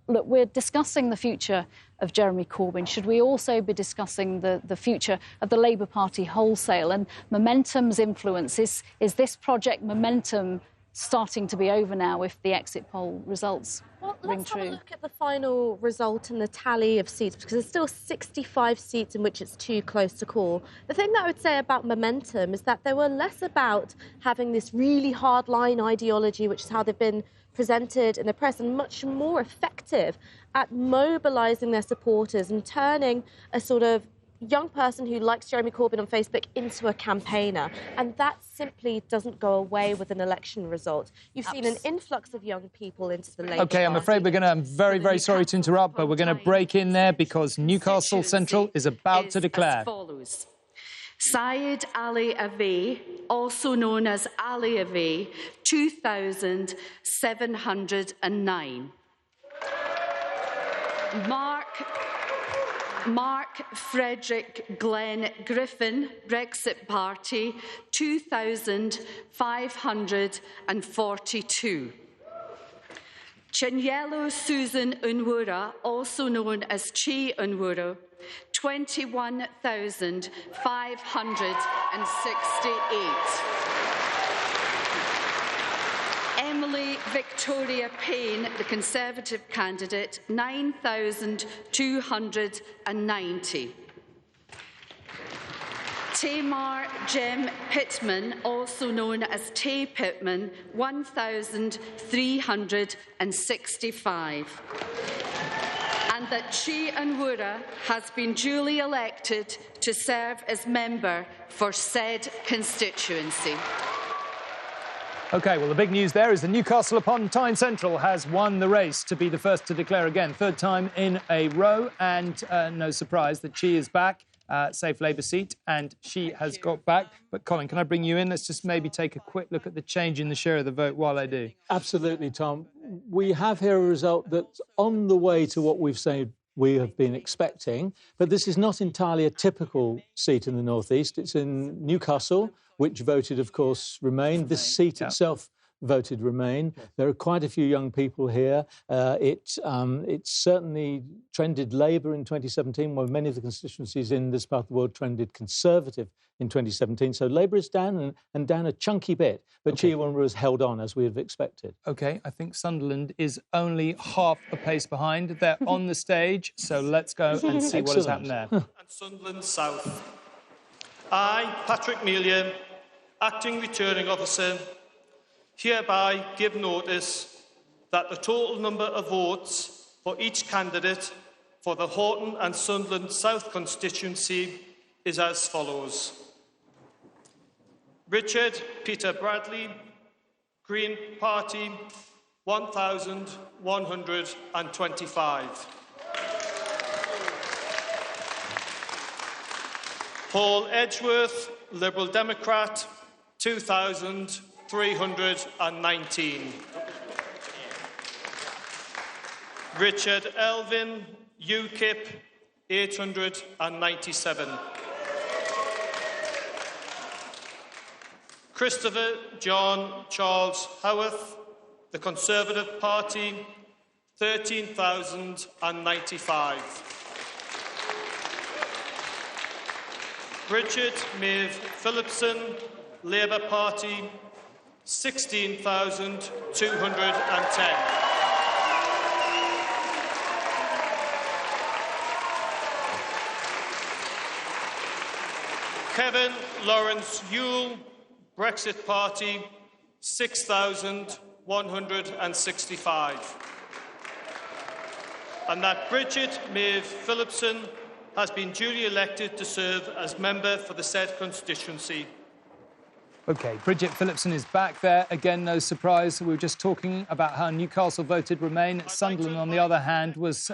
Look, we're discussing the future of Jeremy Corbyn. Should we also be discussing the future of the Labour Party wholesale and Momentum's influence? Is this project Momentum starting to be over now if the exit poll results ring true? Let's have a look at the final result and the tally of seats, because there's still 65 seats in which it's too close to call. The thing that I would say about Momentum is that they were less about having this really hardline ideology, which is how they've been presented in the press, and much more effective at mobilising their supporters and turning a sort of young person who likes Jeremy Corbyn on Facebook into a campaigner. And that simply doesn't go away with an election result. You've seen an influx of young people into the Labour OK, I'm afraid I'm very, very sorry to interrupt, but we're going to break in there because Newcastle Central is about to declare. As follows. Syed Ali Avey, also known as Ali Avey, 2,709. Mark Frederick Glenn Griffin, Brexit Party, 2,542. Chinyelo Susan Unwura, also known as Chi Unwura, 21,568. Emily Victoria Payne, the Conservative candidate, 9,290. Tamar Jem Pittman, also known as Tay Pittman, 1,365. And that Chi Unwura has been duly elected to serve as member for said constituency. OK, well, the big news there is that Newcastle upon Tyne Central has won the race to be the first to declare again, third time in a row, and no surprise that she is back. Safe Labour seat, and she has got back. But, Colin, can I bring you in? Let's just maybe take a quick look at the change in the share of the vote while I do. Absolutely, Tom. We have here a result that's on the way to what we've said we have been expecting, but this is not entirely a typical seat in the North East. It's in Newcastle, which voted, of course, Remain. This seat itself voted Remain. There are quite a few young people here. It certainly trended Labour in 2017, while many of the constituencies in this part of the world trended Conservative in 2017. So Labour is down, and down a chunky bit, but Chi Unwura has held on, as we have expected. OK, I think Sunderland is only half a pace behind. They're on the stage, so let's go and see what has happened there. And Sunderland South. I, Patrick Melia, Acting Returning Officer, hereby give notice that the total number of votes for each candidate for the Horton and Sunderland South constituency is as follows. Richard Peter Bradley, Green Party, 1,125. Paul Edgeworth, Liberal Democrat, 2,319. Richard Elvin, UKIP, 897. Christopher John Charles Howarth, the Conservative Party, 13,095. Richard Maeve Phillipson, Labour Party, 16,210. Kevin Lawrence Yule, Brexit Party, 6,165. And that Bridget Maeve Phillipson has been duly elected to serve as member for the said constituency. OK, Bridget Phillipson is back there. Again, no surprise. We were just talking about how Newcastle voted Remain. Sunderland, on the other hand, was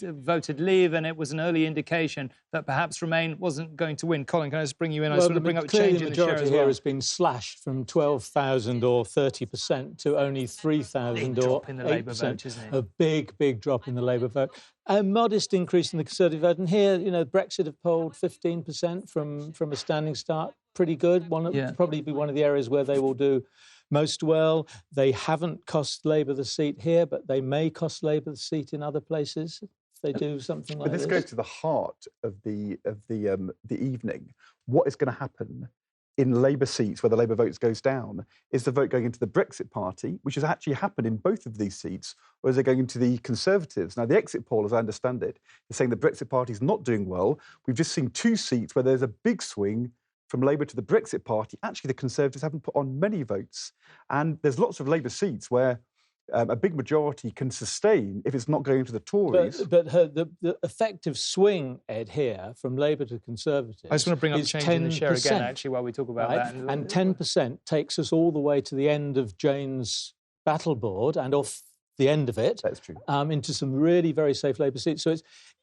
voted Leave, and it was an early indication that perhaps Remain wasn't going to win. Colin, can I just bring you in? I just want to bring up a change in the share as well. The majority here has been slashed from 12,000 or 30% to only 3,000 or 8%. In the Labour vote, isn't it? A big, big drop in the Labour vote. A modest increase in the Conservative vote. And here, you know, Brexit have polled 15% from a standing start. Pretty good. Probably be one of the areas where they will do most well. They haven't cost Labour the seat here, but they may cost Labour the seat in other places if they do something like this. But this goes to the heart of the evening. What is going to happen in Labour seats where the Labour votes goes down? Is the vote going into the Brexit Party, which has actually happened in both of these seats, or is it going into the Conservatives? Now, the exit poll, as I understand it, is saying the Brexit Party is not doing well. We've just seen two seats where there's a big swing from Labour to the Brexit Party. Actually, the Conservatives haven't put on many votes. And there's lots of Labour seats where a big majority can sustain if it's not going to the Tories. But the effective swing, Ed, here, from Labour to Conservative, I just want to bring up the change in the share again, actually, while we talk about that. And 10% takes us all the way to the end of Jane's battle board and off the end of it. That's true. Into some really very safe Labour seats. So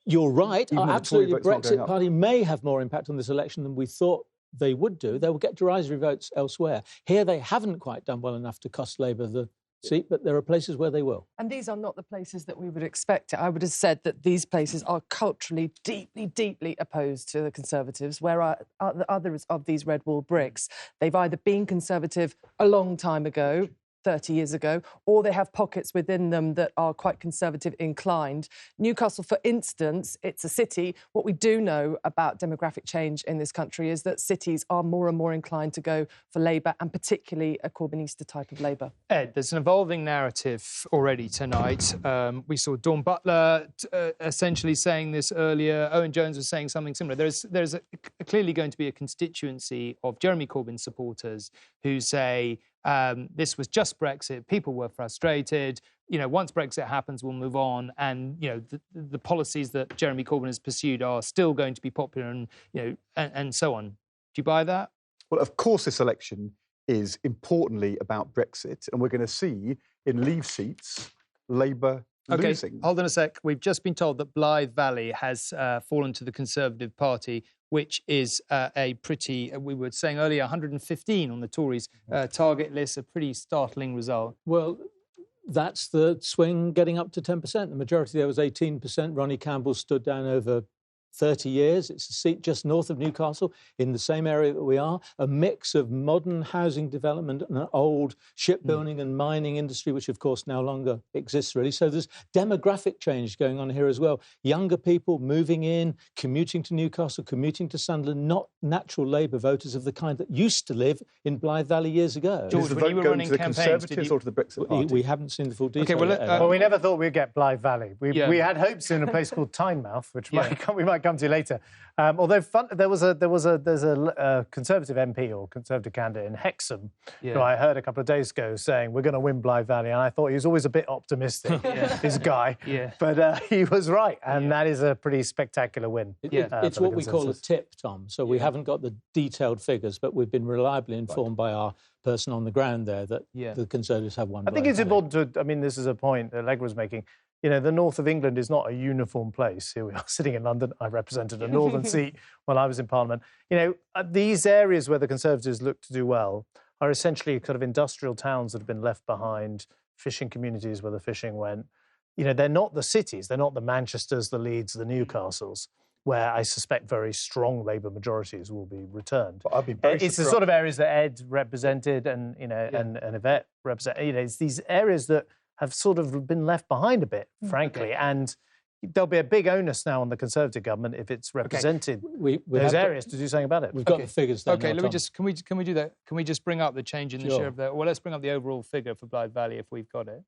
you're right. Absolutely, the Brexit Party may have more impact on this election than we thought they would do. They will get derisory votes elsewhere. Here, they haven't quite done well enough to cost Labour the seat, but there are places where they will. And these are not the places that we would expect. I would have said that these places are culturally deeply, deeply opposed to the Conservatives, where are the others of these red wall bricks? They've either been Conservative a long time ago, 30 years ago, or they have pockets within them that are quite Conservative inclined. Newcastle, for instance, it's a city. What we do know about demographic change in this country is that cities are more and more inclined to go for Labour, and particularly a Corbynista type of Labour. Ed, there's an evolving narrative already tonight. We saw Dawn Butler essentially saying this earlier. Owen Jones was saying something similar. There's clearly going to be a constituency of Jeremy Corbyn supporters who say, this was just Brexit. People were frustrated. You know, once Brexit happens, we'll move on. And, you know, the policies that Jeremy Corbyn has pursued are still going to be popular and, you know, and so on. Do you buy that? Well, of course, this election is importantly about Brexit. And we're going to see in Leave seats, Labour losing. Hold on a sec. We've just been told that Blythe Valley has fallen to the Conservative Party, which is a pretty, we were saying earlier, 115 on the Tories' target list, a pretty startling result. Well, that's the swing getting up to 10%. The majority there was 18%. Ronnie Campbell stood down over 30 years. It's a seat just north of Newcastle, in the same area that we are, a mix of modern housing development and an old shipbuilding and mining industry, which of course no longer exists really. So there's demographic change going on here as well. Younger people moving in, commuting to Newcastle, commuting to Sunderland, not natural Labour voters of the kind that used to live in Blythe Valley years ago. George, when you were running campaigns, Conservatives or to the Brexit Party? We haven't seen the full detail. Okay, well, we never thought we'd get Blythe Valley. We had hopes in a place called Tynemouth, which we might come to later. Although there's a Conservative MP or Conservative candidate in Hexham who I heard a couple of days ago saying we're going to win Blythe Valley, and I thought he was always a bit optimistic, this guy. But he was right, and that is a pretty spectacular win. It's what we call a tip, Tom. So we haven't got the detailed figures, but we've been reliably informed by our person on the ground there that the Conservatives have won. I think it's important to, I mean, this is a point that Allegra was making. You know, the north of England is not a uniform place. Here we are sitting in London. I represented a northern seat when I was in Parliament. You know, these areas where the Conservatives look to do well are essentially kind of industrial towns that have been left behind, fishing communities where the fishing went. You know, they're not the cities. They're not the Manchesters, the Leeds, the Newcastles, where I suspect very strong Labour majorities will be returned. It's the sort of areas that Ed represented and, you know, and Yvette represented. You know, it's these areas that have sort of been left behind a bit, frankly, and there'll be a big onus now on the Conservative government if it's represented those areas to do something about it. We've got the figures there. Okay, now, let me just can we do that? Can we just bring up the change in the share of the? Well, let's bring up the overall figure for Blythe Valley if we've got it.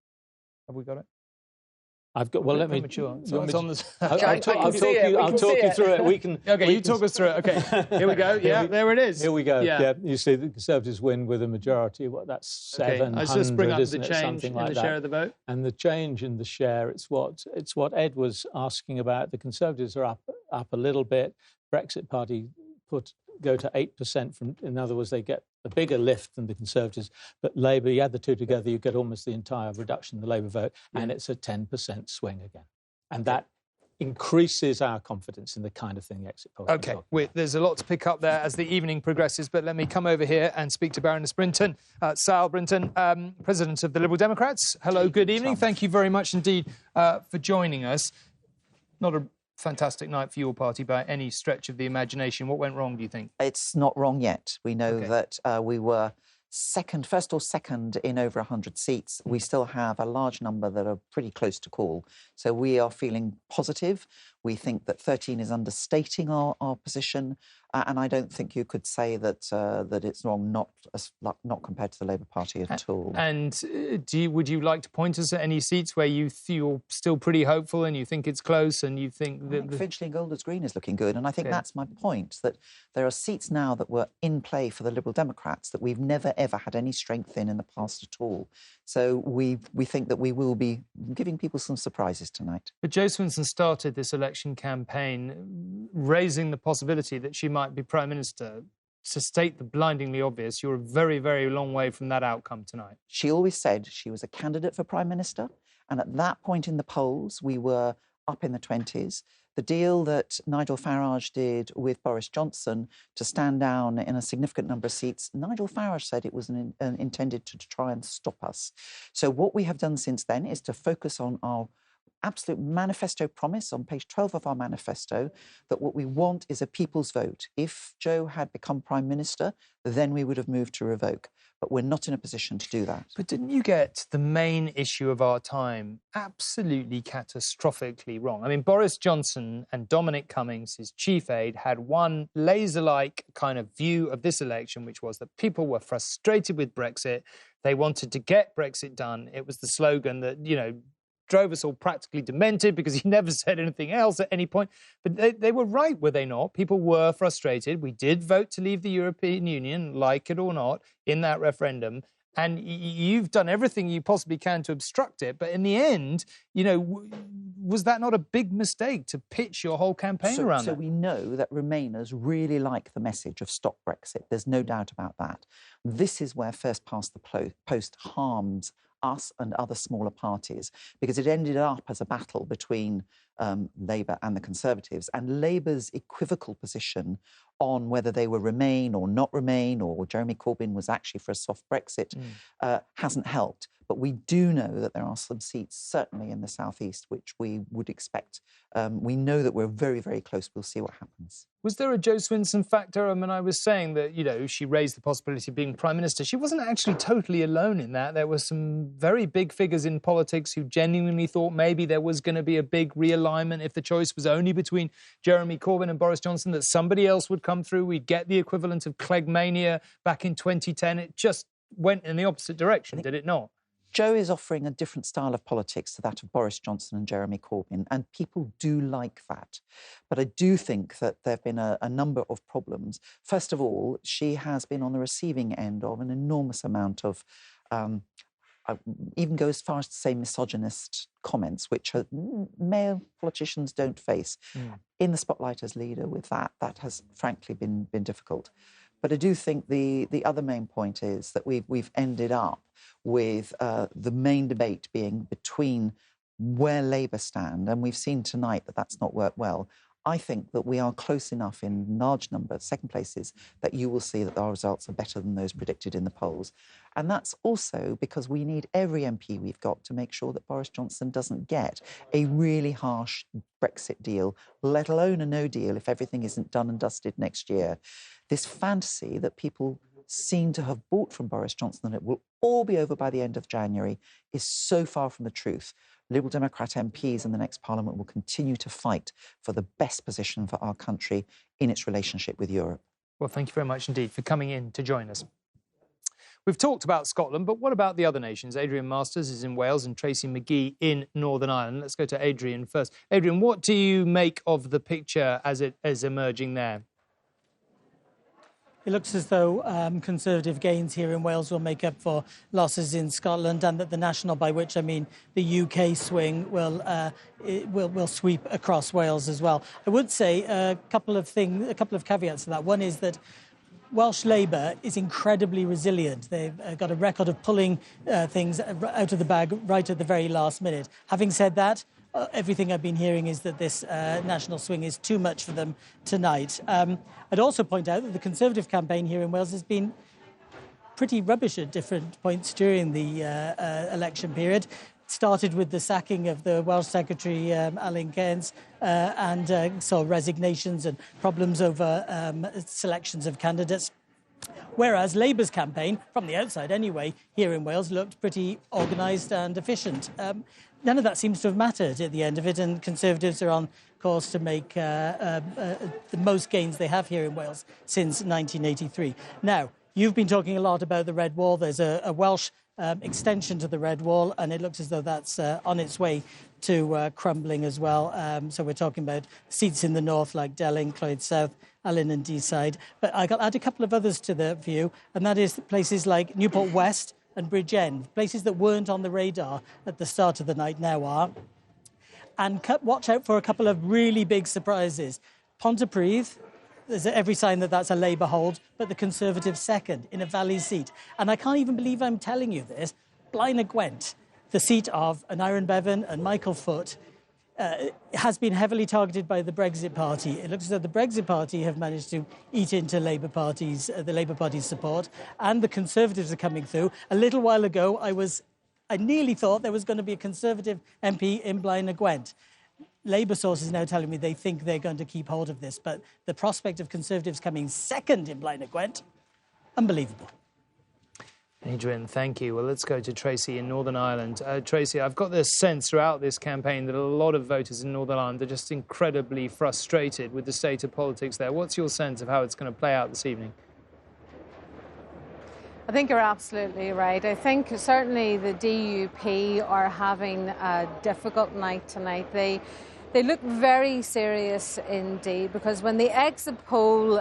Have we got it? I've got. Well, let me. Mature. So it's on the. I'll talk you through it. We can. Okay, you talk us through it. Okay, here we go. Yeah, there it is. Here we go. Yeah, you see, the Conservatives win with a majority. What? That's 700. Let's just bring up the change Something in like the that. share of the vote. And the change in the share. It's what Ed was asking about. The Conservatives are up a little bit. Brexit Party go to 8% from. In other words, they get a bigger lift than the Conservatives. But Labour, you add the two together, you get almost the entire reduction in the Labour vote, and it's a 10% swing again. And that increases our confidence in the kind of thing the exit polls. Okay, there's a lot to pick up there as the evening progresses, but let me come over here and speak to Baroness Brinton, Sal Brinton, President of the Liberal Democrats. Hello, good evening. Tom. Thank you very much indeed for joining us. Not a fantastic night for your party by any stretch of the imagination. What went wrong, do you think? It's not wrong yet. We know that we were first or second in over 100 seats. We still have a large number that are pretty close to call. So we are feeling positive. We think that 13 is understating our position. And I don't think you could say that that it's wrong, not compared to the Labour Party at all. And would you like to point us at any seats where you're still pretty hopeful and you think it's close and you think that... Finchley and Golders Green is looking good. And I think that's my point, that there are seats now that were in play for the Liberal Democrats that we've never, ever had any strength in the past at all. So we think that we will be giving people some surprises tonight. But Jo Swinson started this election campaign raising the possibility that she might be Prime Minister. To state the blindingly obvious, you're a very, very long way from that outcome tonight. She always said she was a candidate for Prime Minister, and at that point in the polls, we were up in the 20s. The deal that Nigel Farage did with Boris Johnson to stand down in a significant number of seats, Nigel Farage said it was intended to try and stop us. So what we have done since then is to focus on our absolute manifesto promise on page 12 of our manifesto that what we want is a people's vote. If Jo had become Prime Minister, then we would have moved to revoke. But we're not in a position to do that. But didn't you get the main issue of our time absolutely catastrophically wrong? I mean, Boris Johnson and Dominic Cummings, his chief aide, had one laser-like kind of view of this election, which was that people were frustrated with Brexit. They wanted to get Brexit done. It was the slogan that, you know, drove us all practically demented because he never said anything else at any point. But they were right, were they not? People were frustrated. We did vote to leave the European Union, like it or not, in that referendum. And you've done everything you possibly can to obstruct it. But in the end, you know, was that not a big mistake to pitch your whole campaign around that? So we know that Remainers really like the message of stop Brexit. There's no doubt about that. This is where first past the post harms us and other smaller parties, because it ended up as a battle between Labour and the Conservatives, and Labour's equivocal position on whether they were Remain or not Remain, or Jeremy Corbyn was actually for a soft Brexit, hasn't helped. But we do know that there are some seats, certainly in the southeast, which we would expect. We know that we're very, very close. We'll see what happens. Was there a Jo Swinson factor? I mean, I was saying that, you know, she raised the possibility of being Prime Minister. She wasn't actually totally alone in that. There were some very big figures in politics who genuinely thought maybe there was going to be a big realignment if the choice was only between Jeremy Corbyn and Boris Johnson, that somebody else would come through. We'd get the equivalent of Cleggmania back in 2010. It just went in the opposite direction, did it not? Jo is offering a different style of politics to that of Boris Johnson and Jeremy Corbyn, and people do like that. But I do think that there have been a number of problems. First of all, she has been on the receiving end of an enormous amount of, I even go as far as to say misogynist comments, which male politicians don't face. In the spotlight as leader with that has frankly been difficult. But I do think the other main point is that we've ended up with the main debate being between where Labour stand, and we've seen tonight that that's not worked well. I think that we are close enough in large numbers, second places, that you will see that our results are better than those predicted in the polls. And that's also because we need every MP we've got to make sure that Boris Johnson doesn't get a really harsh Brexit deal, let alone a no deal if everything isn't done and dusted next year. This fantasy that people seem to have bought from Boris Johnson that it will all be over by the end of January is so far from the truth. Liberal Democrat MPs in the next Parliament will continue to fight for the best position for our country in its relationship with Europe. Well, thank you very much indeed for coming in to join us. We've talked about Scotland, but what about the other nations? Adrian Masters is in Wales and Tracy McGee in Northern Ireland. Let's go to Adrian first. Adrian, what do you make of the picture as it is emerging there? It looks as though Conservative gains here in Wales will make up for losses in Scotland, and that the national, by which I mean the UK swing, will sweep across Wales as well. I would say a couple of caveats to that. One is that Welsh Labour is incredibly resilient. They've got a record of pulling things out of the bag right at the very last minute. Having said that, everything I've been hearing is that this national swing is too much for them tonight. I'd also point out that the Conservative campaign here in Wales has been pretty rubbish at different points during the election period. It started with the sacking of the Welsh Secretary, Alan Cairns, and saw resignations and problems over selections of candidates. Whereas Labour's campaign, from the outside anyway, here in Wales looked pretty organised and efficient. None of that seems to have mattered at the end of it, and Conservatives are on course to make the most gains they have here in Wales since 1983. Now, you've been talking a lot about the Red Wall. There's a Welsh extension to the Red Wall, and it looks as though that's on its way to crumbling as well. So we're talking about seats in the north like Delling, Clwyd South, Alun and Deeside. But I'll add a couple of others to the view, and that is places like Newport West and Bridgend, places that weren't on the radar at the start of the night now are. And watch out for a couple of really big surprises. Pontypridd, there's every sign that that's a Labour hold, but the Conservative second in a Valley seat. And I can't even believe I'm telling you this. Blaenau Gwent, the seat of Aneurin Bevan and Michael Foot, has been heavily targeted by the Brexit Party. It looks as though the Brexit Party have managed to eat into the Labour Party's support, and the Conservatives are coming through. A little while ago, I nearly thought there was going to be a Conservative MP in Blaenau Gwent. Labour sources now telling me they think they're going to keep hold of this, but the prospect of Conservatives coming second in Blaenau Gwent, unbelievable. Adrian, thank you. Well, let's go to Tracy in Northern Ireland. Tracy, I've got this sense throughout this campaign that a lot of voters in Northern Ireland are just incredibly frustrated with the state of politics there. What's your sense of how it's going to play out this evening? I think you're absolutely right. I think certainly the DUP are having a difficult night tonight. They look very serious indeed, because when the exit poll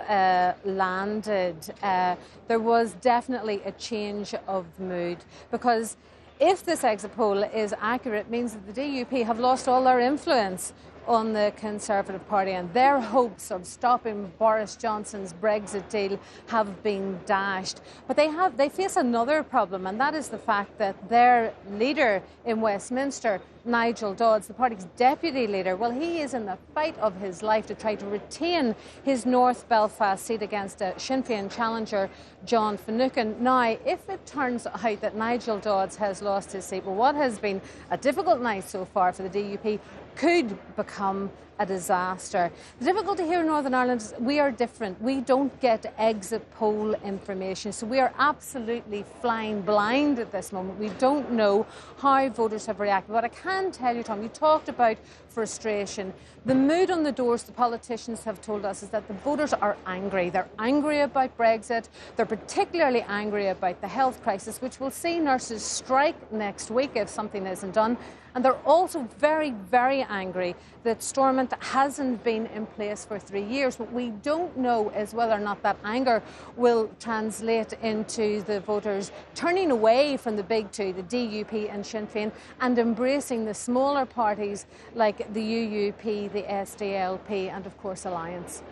landed, there was definitely a change of mood, because if this exit poll is accurate, it means that the DUP have lost all their influence on the Conservative Party, and their hopes of stopping Boris Johnson's Brexit deal have been dashed. But they face another problem, and that is the fact that their leader in Westminster, Nigel Dodds, the party's deputy leader, well, he is in the fight of his life to try to retain his North Belfast seat against Sinn Féin challenger John Finucane. Now, if it turns out that Nigel Dodds has lost his seat, well, what has been a difficult night so far for the DUP could become a disaster. The difficulty here in Northern Ireland is we are different. We don't get exit poll information, so we are absolutely flying blind at this moment. We don't know how voters have reacted. But I can tell you, Tom, you talked about frustration. The mood on the doors, the politicians have told us, is that the voters are angry. They're angry about Brexit. They're particularly angry about the health crisis, which will see nurses strike next week if something isn't done. And they're also very, very angry that Stormont hasn't been in place for 3 years. What we don't know is whether or not that anger will translate into the voters turning away from the big two, the DUP and Sinn Féin, and embracing the smaller parties like the UUP, the SDLP, and of course Alliance.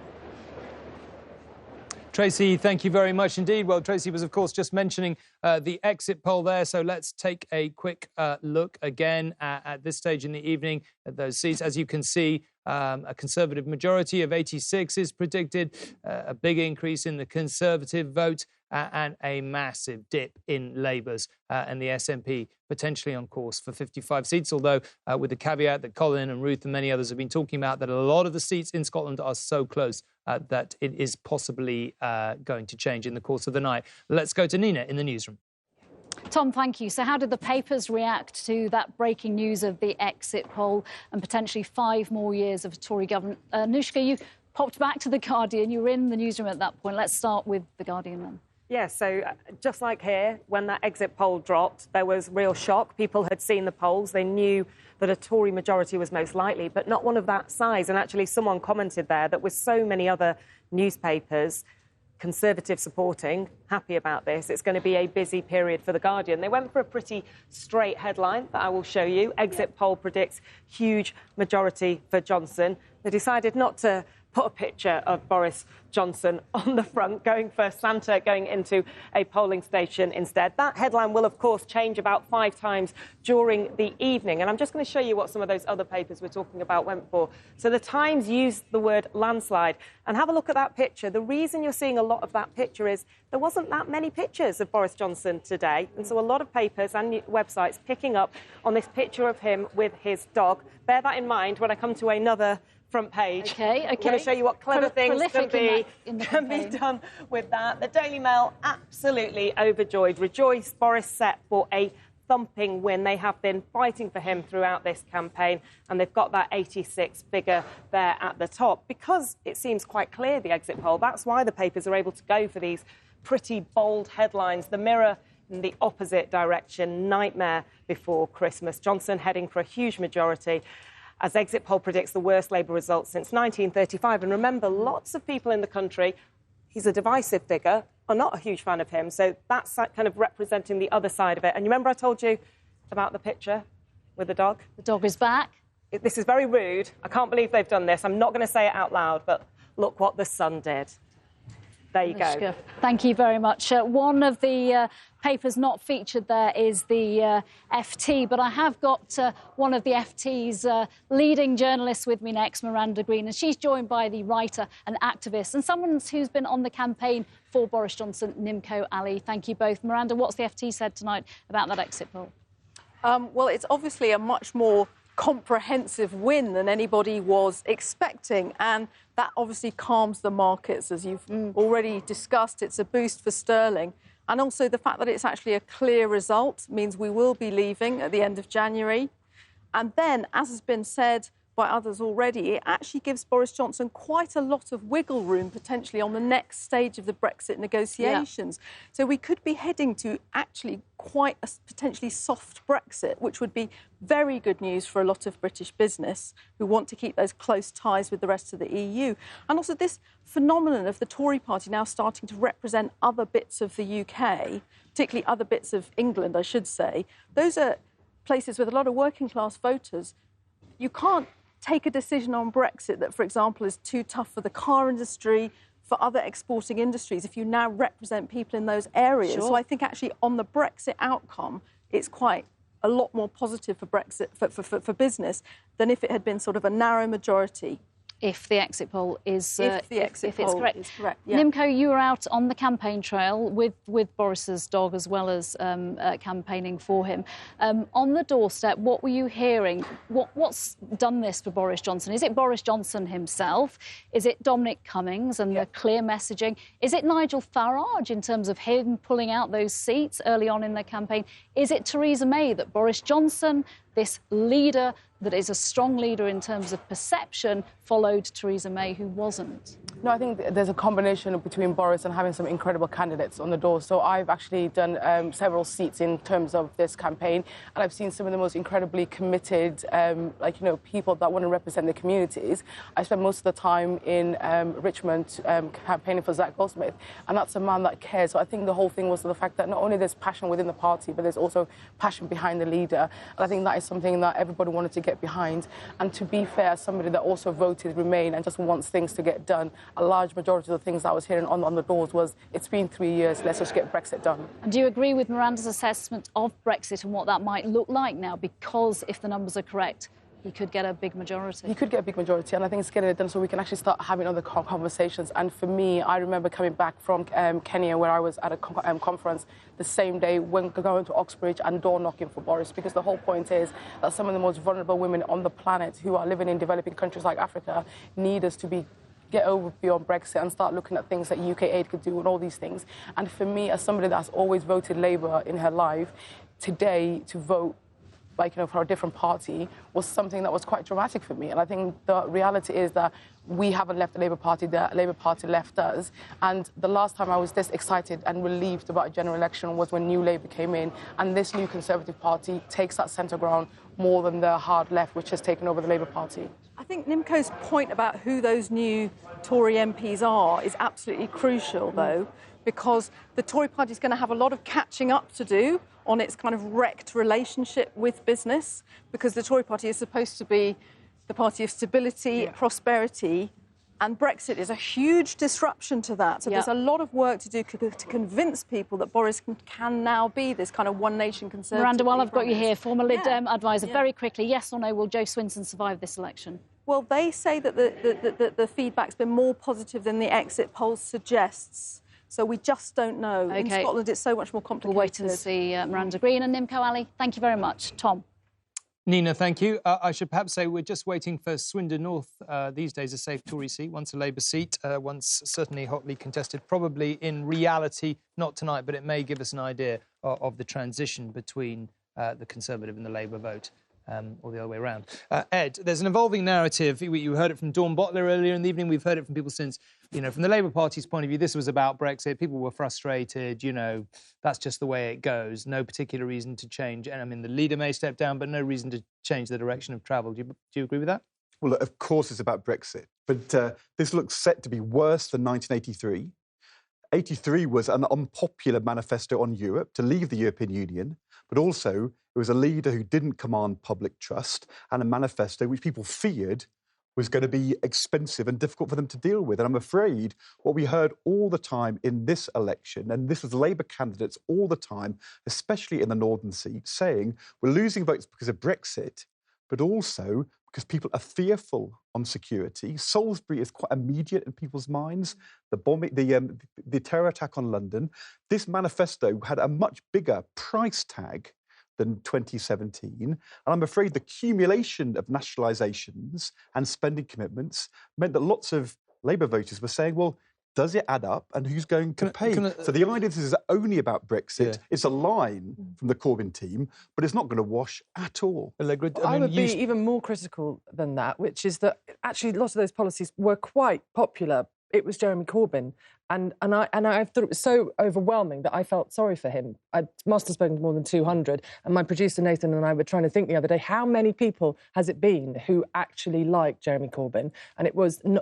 Tracy, thank you very much indeed. Well, Tracy was, of course, just mentioning the exit poll there. So let's take a quick look again at this stage in the evening at those seats. As you can see, a Conservative majority of 86 is predicted, a big increase in the Conservative vote, and a massive dip in Labour's and the SNP potentially on course for 55 seats, although with the caveat that Colin and Ruth and many others have been talking about, that a lot of the seats in Scotland are so close that it is possibly going to change in the course of the night. Let's go to Nina in the newsroom. Tom, thank you. So how did the papers react to that breaking news of the exit poll and potentially 5 more years of a Tory government? Anushka, you popped back to The Guardian. You were in the newsroom at that point. Let's start with The Guardian then. Yeah, so just like here, when that exit poll dropped, there was real shock. People had seen the polls. They knew that a Tory majority was most likely, but not one of that size. And actually, someone commented there that with so many other newspapers, Conservative supporting, happy about this, it's going to be a busy period for The Guardian. They went for a pretty straight headline that I will show you. Exit poll predicts huge majority for Johnson. They decided not to put a picture of Boris Johnson on the front, going for Santa, going into a polling station instead. That headline will, of course, change about 5 times during the evening. And I'm just going to show you what some of those other papers we're talking about went for. So the Times used the word landslide. And have a look at that picture. The reason you're seeing a lot of that picture is there wasn't that many pictures of Boris Johnson today. And so a lot of papers and websites picking up on this picture of him with his dog. Bear that in mind when I come to another front page. Okay. I'm going to show you what clever things can be done with that. The Daily Mail absolutely overjoyed. Rejoiced Boris set for a thumping win. They have been fighting for him throughout this campaign, and they've got that 86 figure there at the top. Because it seems quite clear, the exit poll, that's why the papers are able to go for these pretty bold headlines. The Mirror in the opposite direction, nightmare before Christmas. Johnson heading for a huge majority, as exit poll predicts the worst Labour results since 1935. And remember, lots of people in the country, he's a divisive figure, are not a huge fan of him. So that's kind of representing the other side of it. And you remember I told you about the picture with the dog? The dog is back. This is very rude. I can't believe they've done this. I'm not going to say it out loud, but look what the Sun did. There you go. Thank you very much. One of the papers not featured there is the FT, but I have got one of the FT's leading journalists with me next, Miranda Green, and she's joined by the writer and activist and someone who's been on the campaign for Boris Johnson, Nimco Ali. Thank you both. Miranda, what's the FT said tonight about that exit poll? Well, it's obviously a much more comprehensive win than anybody was expecting, and that obviously calms the markets, as you've already discussed. It's a boost for sterling, and also the fact that it's actually a clear result means we will be leaving at the end of January. And then, as has been said by others already, it actually gives Boris Johnson quite a lot of wiggle room potentially on the next stage of the Brexit negotiations. Yeah. So we could be heading to actually quite a potentially soft Brexit, which would be very good news for a lot of British business who want to keep those close ties with the rest of the EU. And also this phenomenon of the Tory party now starting to represent other bits of the UK, particularly other bits of England, I should say. Those are places with a lot of working class voters. You can't take a decision on Brexit that, for example, is too tough for the car industry, for other exporting industries, if you now represent people in those areas. Sure. So I think actually on the Brexit outcome, it's quite a lot more positive for Brexit, for business, than if it had been sort of a narrow majority. if the exit poll is if it's correct. Is correct. Yeah. Nimco, you were out on the campaign trail with Boris's dog as well as campaigning for him. On the doorstep, what were you hearing? What's done this for Boris Johnson? Is it Boris Johnson himself? Is it Dominic Cummings and the clear messaging? Is it Nigel Farage in terms of him pulling out those seats early on in the campaign? Is it Theresa May that Boris Johnson, this leader that is a strong leader in terms of perception, followed Theresa May, who wasn't? No, I think there's a combination between Boris and having some incredible candidates on the door. So I've actually done several seats in terms of this campaign, and I've seen some of the most incredibly committed, people that want to represent the communities. I spent most of the time in Richmond campaigning for Zach Goldsmith, and that's a man that cares. So I think the whole thing was the fact that not only there's passion within the party, but there's also passion behind the leader. And I think that is something that everybody wanted to get behind. And to be fair, somebody that also voted Remain and just wants things to get done, a large majority of the things I was hearing on the doors was, it's been 3 years, let's just get Brexit done. And do you agree with Miranda's assessment of Brexit and what that might look like now? Because if the numbers are correct, he could get a big majority. He could get a big majority, and I think it's getting it done so we can actually start having other conversations. And for me, I remember coming back from Kenya, where I was at a conference the same day when going to Oxbridge and door knocking for Boris, because the whole point is that some of the most vulnerable women on the planet who are living in developing countries like Africa need us to get over beyond Brexit and start looking at things that UK aid could do and all these things. And for me, as somebody that's always voted Labour in her life, today to vote for a different party was something that was quite dramatic for me. And I think the reality is that we haven't left the Labour Party, the Labour Party left us. And the last time I was this excited and relieved about a general election was when New Labour came in, and this new Conservative Party takes that centre ground more than the hard left, which has taken over the Labour Party. I think Nimco's point about who those new Tory MPs are is absolutely crucial, though, because the Tory party is going to have a lot of catching up to do on its kind of wrecked relationship with business, because the Tory party is supposed to be the party of stability, prosperity, and Brexit is a huge disruption to that. So there's a lot of work to do to convince people that Boris can now be this kind of one-nation Conservative. Miranda, while I've got you here, former Lib Dem advisor, very quickly, yes or no, will Jo Swinson survive this election? Well, they say that the feedback's been more positive than the exit polls suggests. So we just don't know. In Scotland, it's so much more complicated. We'll wait and see. Miranda Green and Nimco Ali, thank you very much. Tom. Nina, thank you. I should perhaps say we're just waiting for Swindon North, these days a safe Tory seat, once a Labour seat, once certainly hotly contested, probably in reality, not tonight, but it may give us an idea of the transition between the Conservative and the Labour vote. Or the other way around. Ed, there's an evolving narrative. You heard it from Dawn Butler earlier in the evening. We've heard it from people since. From the Labour Party's point of view, this was about Brexit. People were frustrated. That's just the way it goes. No particular reason to change. And I mean, the leader may step down, but no reason to change the direction of travel. Do you agree with that? Well, of course it's about Brexit. But this looks set to be worse than 1983. 83 was an unpopular manifesto on Europe to leave the European Union, but also it was a leader who didn't command public trust and a manifesto which people feared was going to be expensive and difficult for them to deal with. And I'm afraid what we heard all the time in this election, and this was Labour candidates all the time, especially in the northern seats, saying we're losing votes because of Brexit, but also because people are fearful on security. Salisbury is quite immediate in people's minds. The bombing, the terror attack on London. This manifesto had a much bigger price tag than 2017. And I'm afraid the accumulation of nationalisations and spending commitments meant that lots of Labour voters were saying, well, does it add up and who's going to pay? So the idea this is only about Brexit. It's a line from the Corbyn team, but it's not going to wash at all. I would be even more critical than that, which is that actually lots of those policies were quite popular. It was Jeremy Corbyn. And I thought it was so overwhelming that I felt sorry for him. I must have spoken to more than 200. And my producer Nathan and I were trying to think the other day, how many people has it been who actually like Jeremy Corbyn? And it was maybe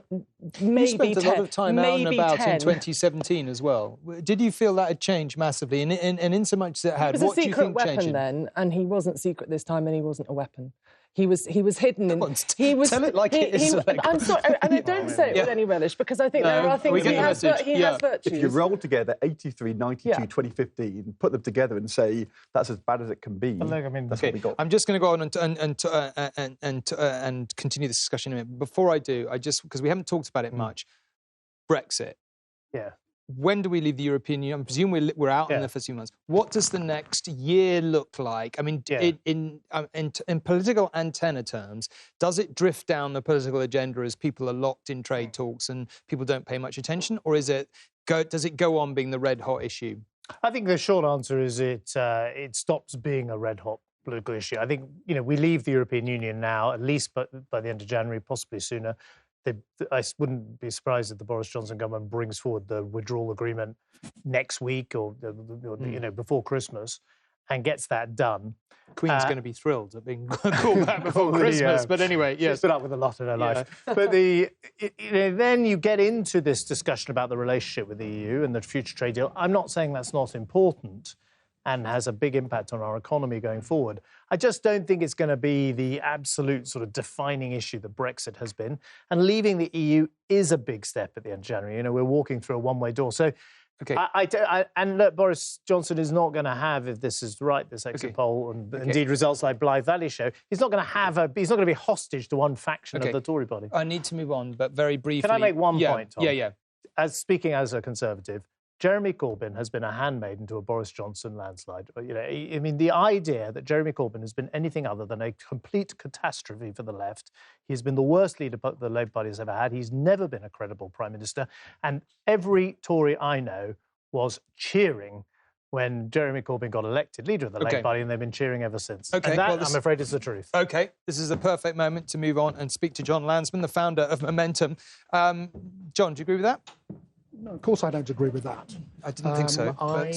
10. You spent a lot of time out and about in 2017 as well. Did you feel that had changed massively? And in so much as it had, what do you think changed? He was a secret weapon then, and he wasn't secret this time, and he wasn't a weapon. He was hidden in. Tell it like it is. I'm sorry, and I don't say it with any relish because I think there are things he has virtues. If you roll together 83, 92, 2015, put them together and say that's as bad as it can be, that's what we got. I'm just going to go on and continue this discussion in a minute. Before I do, because we haven't talked about it much, Brexit. Yeah. When do we leave the European Union? I presume we're out in the first few months. What does the next year look like? I mean, in political antenna terms, does it drift down the political agenda as people are locked in trade talks and people don't pay much attention, or does it go on being the red hot issue? I think the short answer is it stops being a red hot political issue. I think we leave the European Union now, at least by the end of January, possibly sooner. I wouldn't be surprised if the Boris Johnson government brings forward the withdrawal agreement next week or before Christmas and gets that done. Queen's going to be thrilled at being called back before Christmas. But anyway, yes. She's put up with a lot in her life. But then you get into this discussion about the relationship with the EU and the future trade deal. I'm not saying that's not important and has a big impact on our economy going forward. I just don't think it's going to be the absolute sort of defining issue that Brexit has been. And leaving the EU is a big step at the end of January. We're walking through a one-way door. So, and look, Boris Johnson is not going to have, if this is right, this exit poll, and indeed results like Blythe Valley show, he's not going to be hostage to one faction of the Tory party. I need to move on, but very briefly. Can I make one point, Tom? Yeah. Speaking as a Conservative, Jeremy Corbyn has been a handmaiden to a Boris Johnson landslide. I mean, the idea that Jeremy Corbyn has been anything other than a complete catastrophe for the left. He's been the worst leader the Labour Party has ever had. He's never been a credible Prime Minister. And every Tory I know was cheering when Jeremy Corbyn got elected leader of the Labour Party, and they've been cheering ever since. And that, I'm afraid, is the truth. OK, this is a perfect moment to move on and speak to John Lansman, the founder of Momentum. John, do you agree with that? No, of course I don't agree with that. I didn't think so. I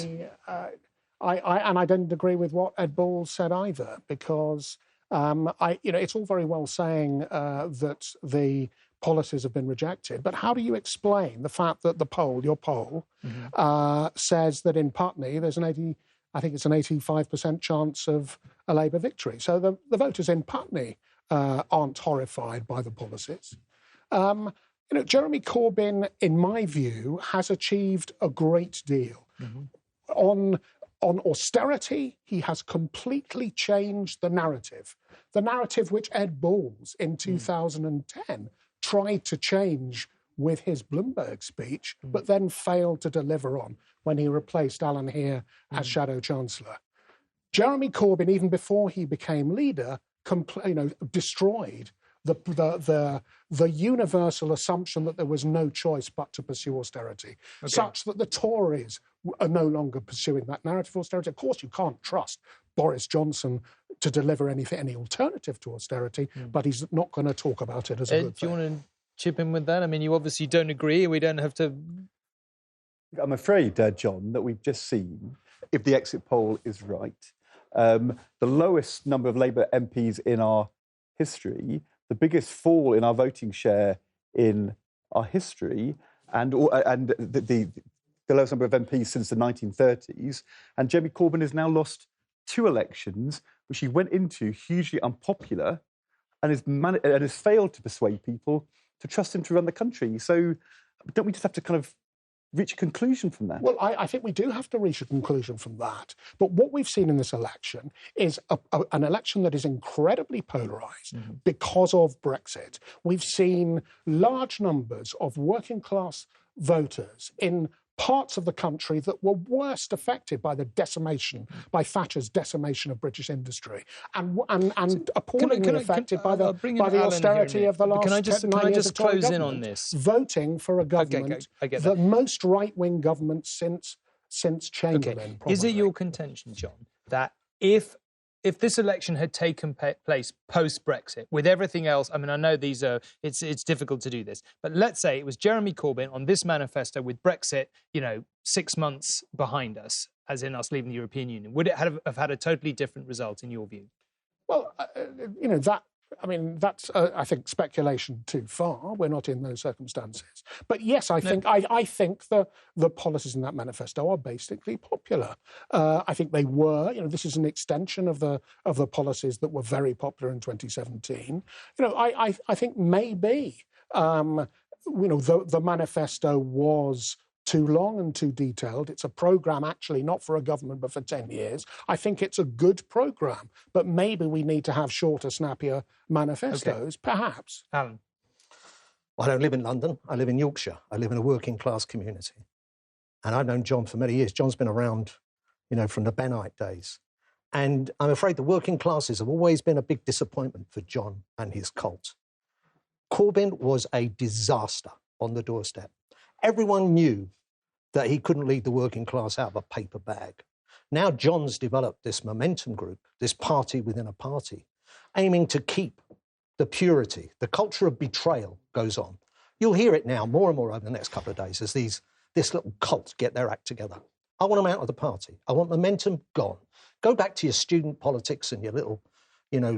don't agree with what Ed Balls said either, because it's all very well saying that the policies have been rejected, but how do you explain the fact that your poll, says that in Putney there's an 85% chance of a Labour victory? So the voters in Putney aren't horrified by the policies. Jeremy Corbyn, in my view, has achieved a great deal. On austerity, he has completely changed the narrative which Ed Balls in 2010 tried to change with his Bloomberg speech, but then failed to deliver on when he replaced Alan Heer as Shadow Chancellor. Jeremy Corbyn, even before he became leader, destroyed the universal assumption that there was no choice but to pursue austerity, such that the Tories are no longer pursuing that narrative of austerity. Of course, you can't trust Boris Johnson to deliver any alternative to austerity, but he's not going to talk about it as a good thing. Do you want to chip in with that? I mean, you obviously don't agree. We don't have to... I'm afraid, John, that we've just seen, if the exit poll is right, the lowest number of Labour MPs in our history, the biggest fall in our voting share in our history, and the lowest number of MPs since the 1930s. And Jeremy Corbyn has now lost 2 elections, which he went into hugely unpopular, and has failed to persuade people to trust him to run the country. So don't we just have to kind of reach a conclusion from that? Well, I think we do have to reach a conclusion from that. But what we've seen in this election is an election that is incredibly polarised because of Brexit. We've seen large numbers of working-class voters in parts of the country that were worst affected by the decimation, by Thatcher's decimation of British industry, and appallingly affected by the austerity of the last 9 years. Can I just close in on this? Voting for a government, the most right-wing government since Chamberlain. Is it your contention, John, that if this election had taken place post-Brexit, with everything else, I mean, I know it's difficult to do this, but let's say it was Jeremy Corbyn on this manifesto with Brexit, 6 months behind us, as in us leaving the European Union, would it have had a totally different result in your view? Well, I mean, that's, I think, speculation too far. We're not in those circumstances. But yes, I think the policies in that manifesto are basically popular. I think they were. This is an extension of the policies that were very popular in 2017. I think maybe the manifesto was too long and too detailed. It's a programme actually not for a government but for 10 years. I think it's a good programme, but maybe we need to have shorter, snappier manifestos, perhaps. Alan? I don't live in London. I live in Yorkshire. I live in a working class community. And I've known John for many years. John's been around, from the Bennite days. And I'm afraid the working classes have always been a big disappointment for John and his cult. Corbyn was a disaster on the doorstep. Everyone knew that he couldn't lead the working class out of a paper bag. Now John's developed this momentum group, this party within a party, aiming to keep the purity. The culture of betrayal goes on. You'll hear it now more and more over the next couple of days as this little cult get their act together. I want them out of the party. I want momentum gone. Go back to your student politics and your little,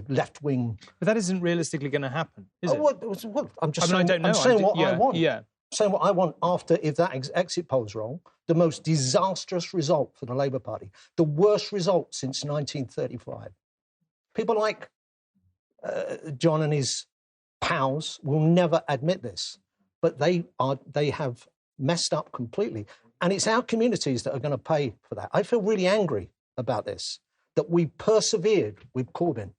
left-wing... But that isn't realistically going to happen, is it? Well, I'm just saying, I don't know. I'm saying what I want. Yeah. Saying what I want after, if that exit poll's wrong, the most disastrous result for the Labour Party, the worst result since 1935. People like John and his pals will never admit this, but they have messed up completely. And it's our communities that are going to pay for that. I feel really angry about this, that we persevered with Corbyn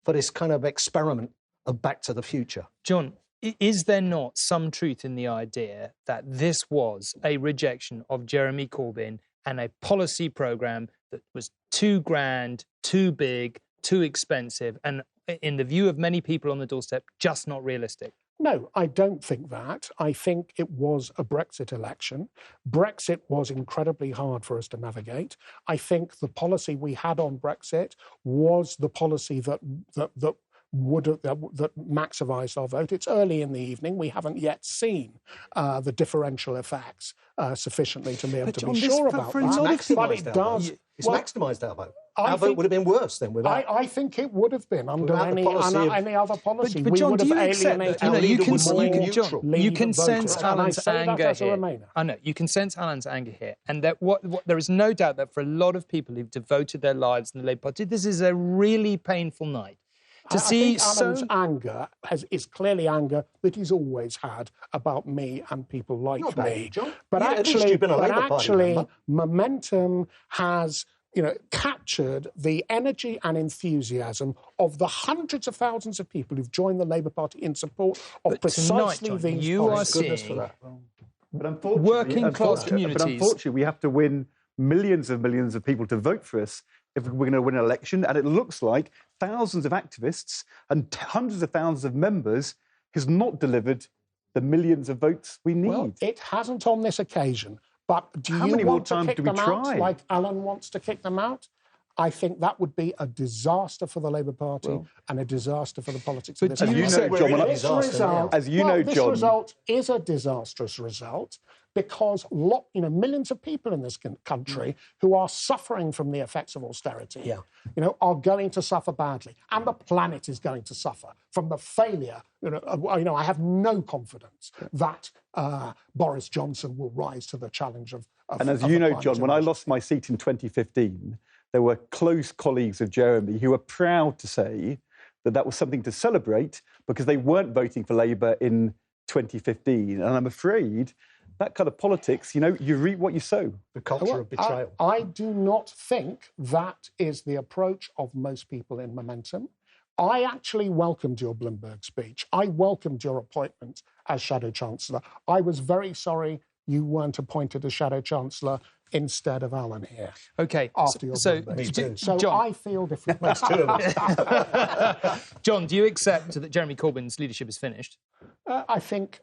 for this kind of experiment of Back to the Future. John, is there not some truth in the idea that this was a rejection of Jeremy Corbyn and a policy programme that was too grand, too big, too expensive, and in the view of many people on the doorstep, just not realistic? No, I don't think that. I think it was a Brexit election. Brexit was incredibly hard for us to navigate. I think the policy we had on Brexit was the policy that maximised our vote. It's early in the evening. We haven't yet seen the differential effects sufficiently to be able to be sure about that. But it does. It's maximised our vote. Our vote would have been worse then without. I think it would have been under any other policy. But John, we would have alienated you can sense Alan's anger here. I know you can sense Alan's anger here, and that there is no doubt that for a lot of people who've devoted their lives to the Labour Party, this is a really painful night. I think Alan's anger is clearly anger that he's always had about me and people like me. But actually, momentum has captured the energy and enthusiasm of the hundreds of thousands of people who've joined the Labour Party in support of precisely these you are seeing working class communities. But unfortunately, we have to win millions of people to vote for us if we're going to win an election. And it looks like thousands of activists and hundreds of thousands of members has not delivered the millions of votes we need. Well, it hasn't on this occasion. But do How you many more want to times kick do we them try? out like Alan wants to kick them out? I think that would be a disaster for the Labour Party and a disaster for the politics of this country. This result is a disastrous result because millions of people in this country who are suffering from the effects of austerity, are going to suffer badly, and the planet is going to suffer from the failure. I have no confidence that Boris Johnson will rise to the challenge of. And as you know, John, when I lost my seat in 2015, there were close colleagues of Jeremy who were proud to say that was something to celebrate because they weren't voting for Labour in 2015. And I'm afraid that kind of politics, you reap what you sow. The culture of betrayal. I do not think that is the approach of most people in Momentum. I actually welcomed your Bloomberg speech. I welcomed your appointment as Shadow Chancellor. I was very sorry you weren't appointed as Shadow Chancellor instead of Alan here. Okay. After your Bloomberg. So John, I feel different. That's two of us. John, do you accept that Jeremy Corbyn's leadership is finished? I think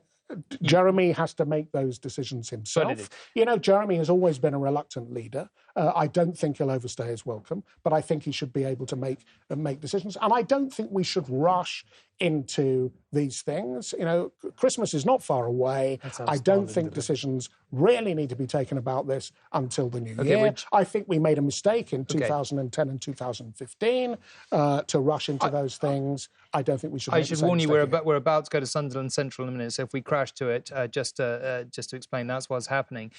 Jeremy has to make those decisions himself. Jeremy has always been a reluctant leader. I don't think he'll overstay his welcome, but I think he should be able to make decisions. And I don't think we should rush into these things. You know, Christmas is not far away. I don't think decisions really need to be taken about this until the new year. I think we made a mistake in 2010 and 2015 to rush into those things. I don't think we should. I should warn you, we're about to go to Sunderland Central in a minute, so if we crash to it, just to explain, that's what's happening.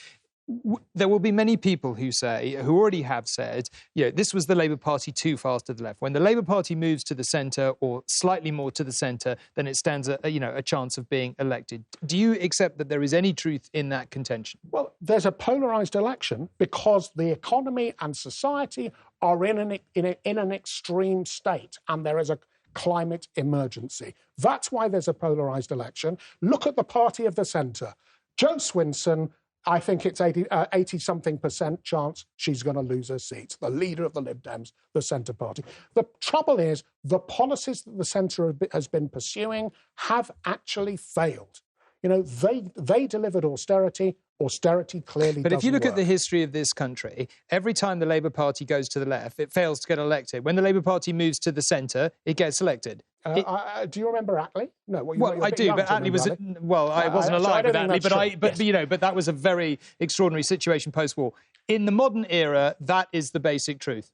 There will be many people who already have said, this was the Labour Party too far to the left. When the Labour Party moves to the centre or slightly more to the centre, then it stands a chance of being elected. Do you accept that there is any truth in that contention? Well, there's a polarised election because the economy and society are in an extreme state, and there is a climate emergency. That's why there's a polarised election. Look at the party of the centre. Jo Swinson, I think it's 80-something% chance she's going to lose her seat. The leader of the Lib Dems, the Centre Party. The trouble is, the policies that the Centre has been pursuing have actually failed. You know, they delivered austerity. Austerity clearly doesn't work. But if you look at the history of this country, every time the Labour Party goes to the left, it fails to get elected. When the Labour Party moves to the centre, it gets elected. Do you remember Attlee? No. Well, I do, but Attlee was... Well, I wasn't alive with Attlee, but that was a very extraordinary situation post-war. In the modern era, that is the basic truth.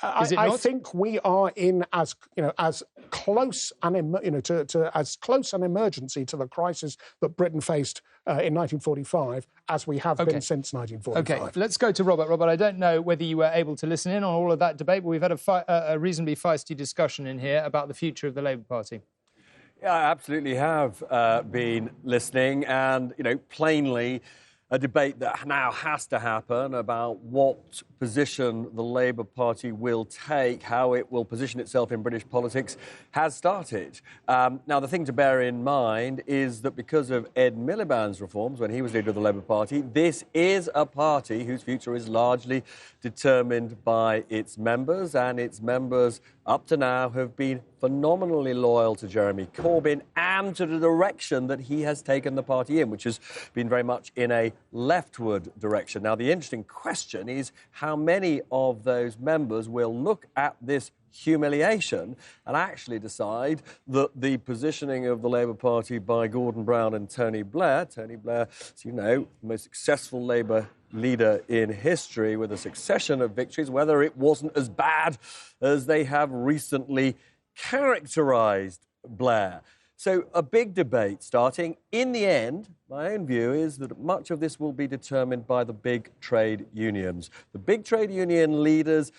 I think we are in as close an emergency to the crisis that Britain faced in 1945 as we have been since 1945. OK, let's go to Robert. Robert, I don't know whether you were able to listen in on all of that debate, but we've had a reasonably feisty discussion in here about the future of the Labour Party. Yeah, I absolutely have been listening, and, plainly a debate that now has to happen about what position the Labour Party will take, how it will position itself in British politics, has started. Now, the thing to bear in mind is that because of Ed Miliband's reforms, when he was leader of the Labour Party, this is a party whose future is largely determined by its members, and its members up to now have been phenomenally loyal to Jeremy Corbyn and to the direction that he has taken the party in, which has been very much in a leftward direction. Now, the interesting question is how many of those members will look at this humiliation and actually decide that the positioning of the Labour Party by Gordon Brown and Tony Blair, as you know, the most successful Labour leader in history with a succession of victories, whether it wasn't as bad as they have recently characterised Blair. So a big debate starting. In the end, my own view is that much of this will be determined by the big trade unions. The big trade union leaders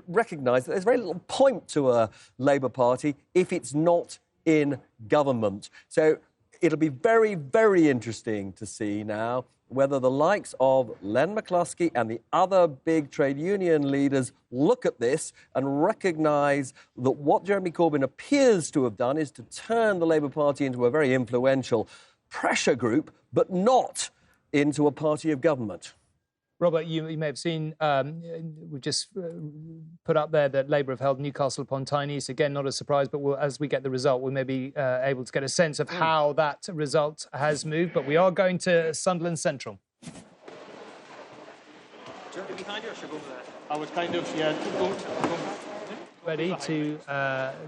recognise that there's very little point to a Labour Party if it's not in government. So it'll be very, very interesting to see now whether the likes of Len McCluskey and the other big trade union leaders look at this and recognise that what Jeremy Corbyn appears to have done is to turn the Labour Party into a very influential pressure group, but not into a party of government. Robert, you may have seen, we've just put up there that Labour have held Newcastle upon Tyne. Again, not a surprise, but as we get the result, we may be able to get a sense of how that result has moved. But we are going to Sunderland Central. Do you want to be behind you or should I go over there? I would kind of, go. Ready to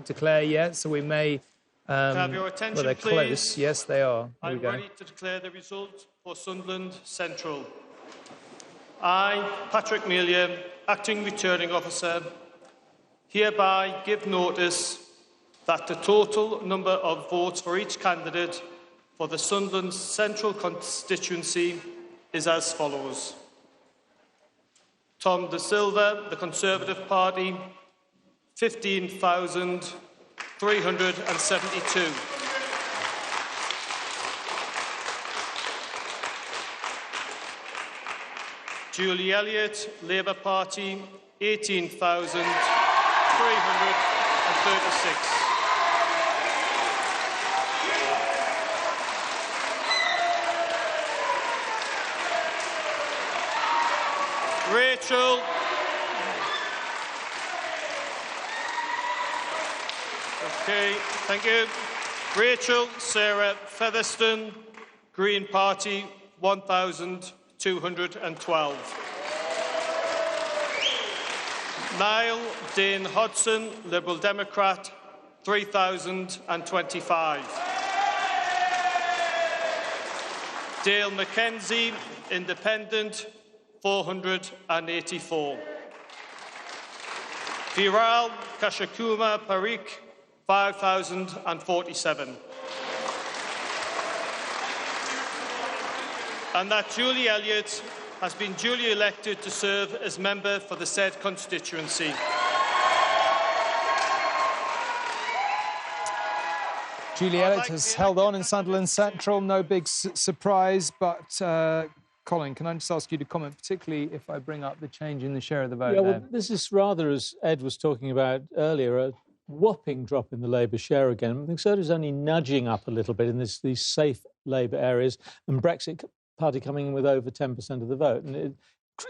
declare, yes, so we may... have your attention, well, they're please. Close. Yes, they are. Here I'm ready to declare the result for Sunderland Central. I, Patrick Melia, Acting Returning Officer, hereby give notice that the total number of votes for each candidate for the Sunderland Central constituency is as follows. Tom De Silva, the Conservative Party, 15,372. Julie Elliott, Labour Party, 18,336. Rachel. Okay, thank you. Rachel Sarah Featherstone, Green Party, 1,212. Niall Dane Hodson, Liberal Democrat, 3,025. Dale Mackenzie, Independent, 484. Viral Kashakuma Parikh, 5,047. And that Julie Elliott has been duly elected to serve as member for the said constituency. Julie Elliott has held on in Sunderland Central, no big surprise, but Colin, can I just ask you to comment, particularly if I bring up the change in the share of the vote? Yeah, well, this is rather, as Ed was talking about earlier, a whopping drop in the Labour share again. The Conservatives only nudging up a little bit in these safe Labour areas, and Brexit Party coming in with over 10% of the vote. And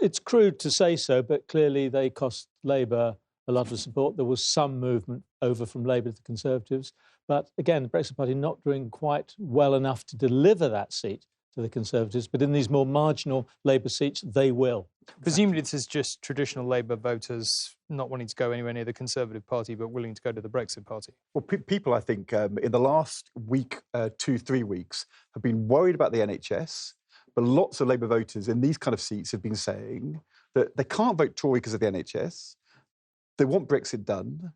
it's crude to say so, but clearly they cost Labour a lot of support. There was some movement over from Labour to the Conservatives. But again, the Brexit Party not doing quite well enough to deliver that seat to the Conservatives. But in these more marginal Labour seats, they will. Presumably this is just traditional Labour voters not wanting to go anywhere near the Conservative Party, but willing to go to the Brexit Party. Well, people, I think, in the last week, 2-3 weeks, have been worried about the NHS. But lots of Labour voters in these kind of seats have been saying that they can't vote Tory because of the NHS, they want Brexit done,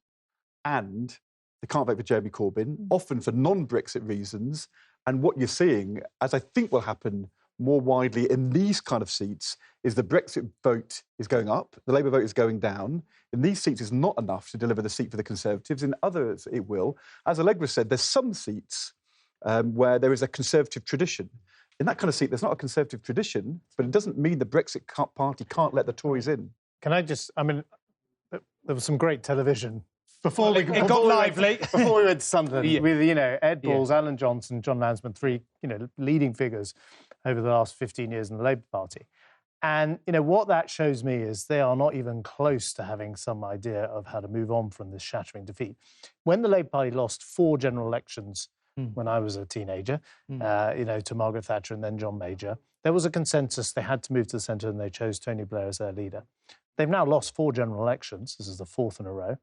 and they can't vote for Jeremy Corbyn, often for non-Brexit reasons. And what you're seeing, as I think will happen more widely in these kind of seats, is the Brexit vote is going up, the Labour vote is going down. In these seats, it's not enough to deliver the seat for the Conservatives. In others, it will. As Allegra said, there's some seats where there is a Conservative tradition. In that kind of seat, there's not a Conservative tradition, but it doesn't mean the Brexit Party can't let the Tories in. Can I just, I mean, there was some great television. Before we went to Sunderland, with, Ed Balls, Alan Johnson, John Lansman, three, leading figures over the last 15 years in the Labour Party. And, what that shows me is they are not even close to having some idea of how to move on from this shattering defeat. When the Labour Party lost 4 general elections when I was a teenager, to Margaret Thatcher and then John Major, there was a consensus they had to move to the centre and they chose Tony Blair as their leader. They've now lost 4 general elections. This is the 4th in a row.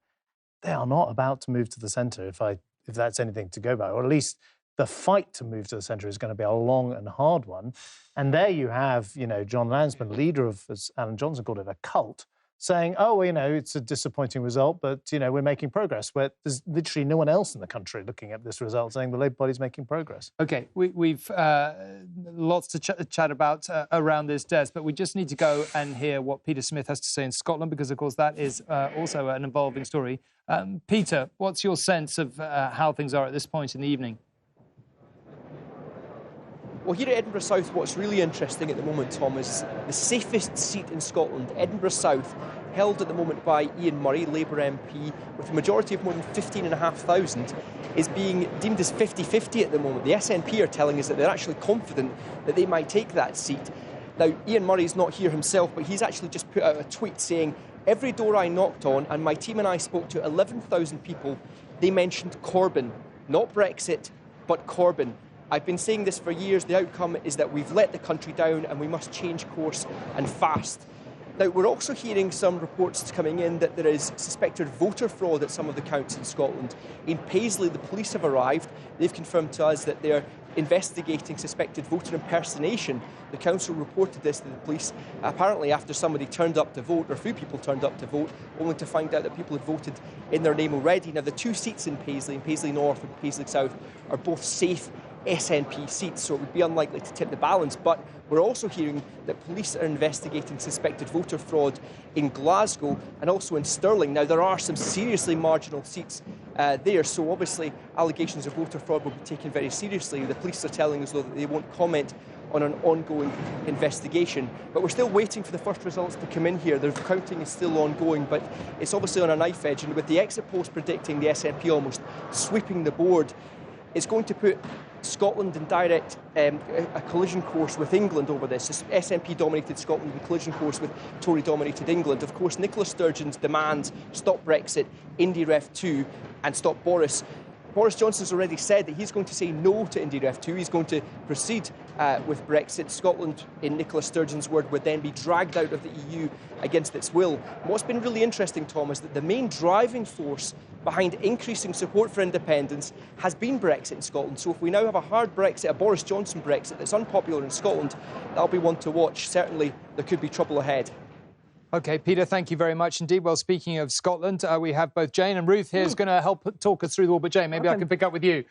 They are not about to move to the centre, if that's anything to go by, or at least the fight to move to the centre is going to be a long and hard one. And there you have, John Lansman, leader of, as Alan Johnson called it, a cult, saying, it's a disappointing result, but, we're making progress, where there's literally no one else in the country looking at this result saying the Labour Party's making progress. OK, we've lots to chat about around this desk, but we just need to go and hear what Peter Smith has to say in Scotland, because, of course, that is also an involving story. Peter, what's your sense of how things are at this point in the evening? Well, here at Edinburgh South, what's really interesting at the moment, Tom, is the safest seat in Scotland, Edinburgh South, held at the moment by Ian Murray, Labour MP, with a majority of more than 15,500, is being deemed as 50-50 at the moment. The SNP are telling us that they're actually confident that they might take that seat. Now, Ian Murray's not here himself, but he's actually just put out a tweet saying, "Every door I knocked on, and my team and I spoke to 11,000 people, they mentioned Corbyn. Not Brexit, but Corbyn. I've been saying this for years. The outcome is that we've let the country down and we must change course, and fast." Now, we're also hearing some reports coming in that there is suspected voter fraud at some of the counts in Scotland. In Paisley, the police have arrived. They've confirmed to us that they're investigating suspected voter impersonation. The council reported this to the police, apparently after somebody turned up to vote, or a few people turned up to vote, only to find out that people had voted in their name already. Now, the 2 seats in Paisley North and Paisley South, are both safe SNP seats, so it would be unlikely to tip the balance. But we're also hearing that police are investigating suspected voter fraud in Glasgow and also in Stirling. Now, there are some seriously marginal seats there, so obviously allegations of voter fraud will be taken very seriously. The police are telling us, though, that they won't comment on an ongoing investigation. But we're still waiting for the first results to come in here. The counting is still ongoing, but it's obviously on a knife edge. And with the exit polls predicting the SNP almost sweeping the board, it's going to put Scotland in direct a collision course with England over this. SNP-dominated Scotland in collision course with Tory-dominated England. Of course, Nicola Sturgeon's demands stop Brexit, IndyRef 2 and stop Boris. Boris Johnson's already said that he's going to say no to IndyRef 2. He's going to proceed with Brexit. Scotland, in Nicola Sturgeon's word, would then be dragged out of the EU against its will. And what's been really interesting, Tom, is that the main driving force behind increasing support for independence has been Brexit in Scotland. So if we now have a hard Brexit, a Boris Johnson Brexit that's unpopular in Scotland, that'll be one to watch. Certainly there could be trouble ahead. OK, Peter, thank you very much indeed. Well, speaking of Scotland, we have both Jane and Ruth here who's going to help talk us through the war. But Jane, maybe I can pick up with you.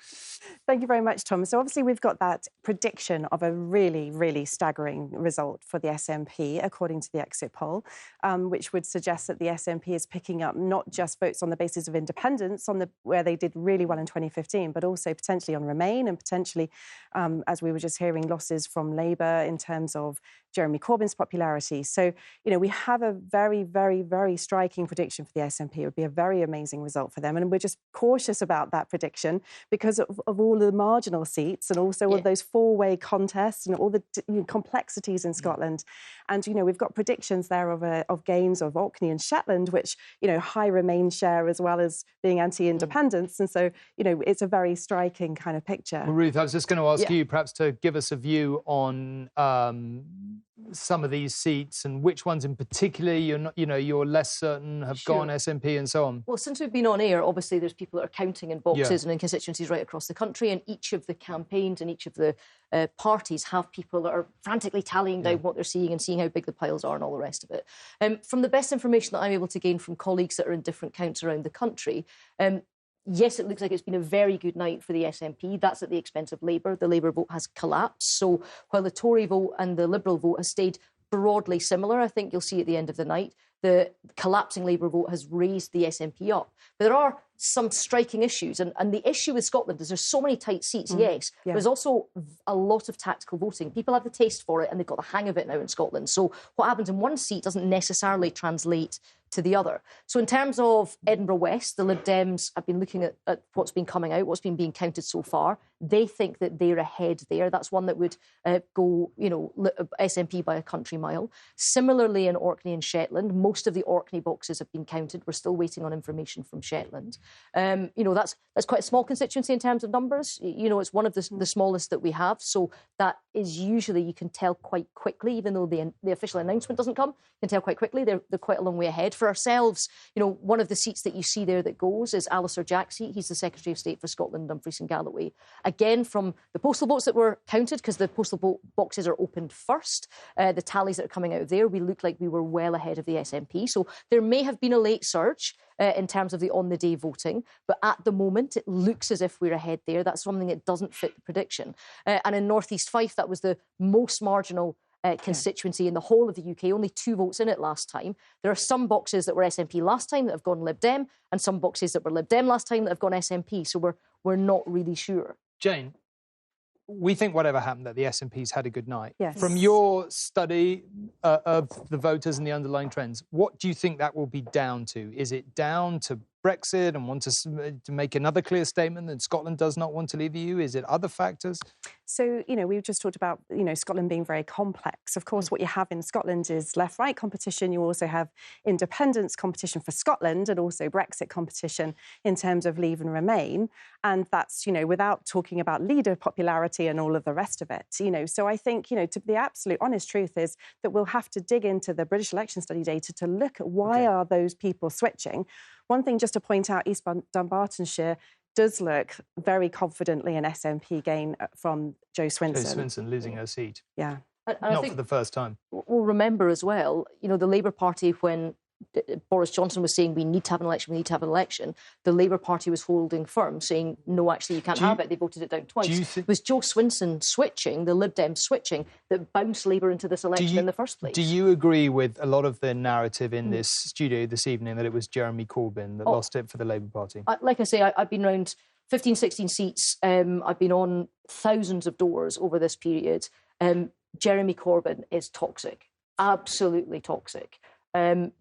Thank you very much, Tom. So obviously we've got that prediction of a really, really staggering result for the SNP, according to the exit poll, which would suggest that the SNP is picking up not just votes on the basis of independence, where they did really well in 2015, but also potentially on Remain and potentially, as we were just hearing, losses from Labour in terms of Jeremy Corbyn's popularity. So, you know, we have a very, very, very striking prediction for the SNP. It would be a very amazing result for them. And we're just cautious about that prediction because of all the marginal seats and also all those four-way contests and all the complexities in Scotland. And, you know, we've got predictions there of gains of Orkney and Shetland, which, you know, high Remain share as well as being anti-independence. And so, you know, it's a very striking kind of picture. Well, Ruth, I was just going to ask you perhaps to give us a view on some of these seats and which ones in particular you're less certain have gone SNP and so on. Well, since we've been on air, obviously there's people that are counting in boxes and in constituencies right across the country, and each of the campaigns and each of the parties have people that are frantically tallying down what they're seeing and seeing how big the piles are and all the rest of it. From the best information that I'm able to gain from colleagues that are in different counts around the country, yes, it looks like it's been a very good night for the SNP. That's at the expense of Labour. The Labour vote has collapsed. So while the Tory vote and the Liberal vote has stayed broadly similar, I think you'll see at the end of the night, the collapsing Labour vote has raised the SNP up. But there are some striking issues. And the issue with Scotland is there's so many tight seats, but there's also a lot of tactical voting. People have the taste for it and they've got the hang of it now in Scotland. So what happens in one seat doesn't necessarily translate to the other. So in terms of Edinburgh West, the Lib Dems have been looking at what's been coming out, what's been being counted so far. They think that they're ahead there. That's one that would go, SNP by a country mile. Similarly, in Orkney and Shetland, most of the Orkney boxes have been counted. We're still waiting on information from Shetland. That's quite a small constituency in terms of numbers. It's one of the smallest that we have. So that is usually, you can tell quite quickly, even though the official announcement doesn't come, you can tell quite quickly. They're quite a long way ahead. For ourselves, one of the seats that you see there that goes is Alistair Jack's seat. He's the Secretary of State for Scotland, Dumfries and Galloway. Again, from the postal votes that were counted, because the postal boxes are opened first, the tallies that are coming out of there, we look like we were well ahead of the SNP. So there may have been a late surge in terms of the on-the-day voting, but at the moment it looks as if we're ahead there. That's something that doesn't fit the prediction. And in North East Fife, that was the most marginal constituency in the whole of the UK, only 2 votes in it last time. There are some boxes that were SNP last time that have gone Lib Dem, and some boxes that were Lib Dem last time that have gone SNP, so we're not really sure. Jane, we think whatever happened that the SNP's had a good night. Yes. From your study of the voters and the underlying trends, what do you think that will be down to? Is it down to Brexit and want to make another clear statement that Scotland does not want to leave the EU? Is it other factors? So, we've just talked about, Scotland being very complex. Of course, what you have in Scotland is left-right competition. You also have independence competition for Scotland and also Brexit competition in terms of Leave and Remain. And that's, without talking about leader popularity and all of the rest of it. So I think, to the absolute honest truth is that we'll have to dig into the British election study data to look at why are those people switching. One thing just to point out, East Dunbartonshire does look very confidently an SNP gain from Jo Swinson. Jo Swinson losing her seat. Yeah. Not for the first time. We'll remember as well, the Labour Party, when Boris Johnson was saying we need to have an election, the Labour Party was holding firm, saying, no, actually, you can't have it. They voted it down twice. It was Jo Swinson switching, the Lib Dem switching, that bounced Labour into this election in the first place. Do you agree with a lot of the narrative in this studio this evening that it was Jeremy Corbyn that lost it for the Labour Party? Like I say, I've been around 15, 16 seats. I've been on thousands of doors over this period. Jeremy Corbyn is toxic, absolutely toxic.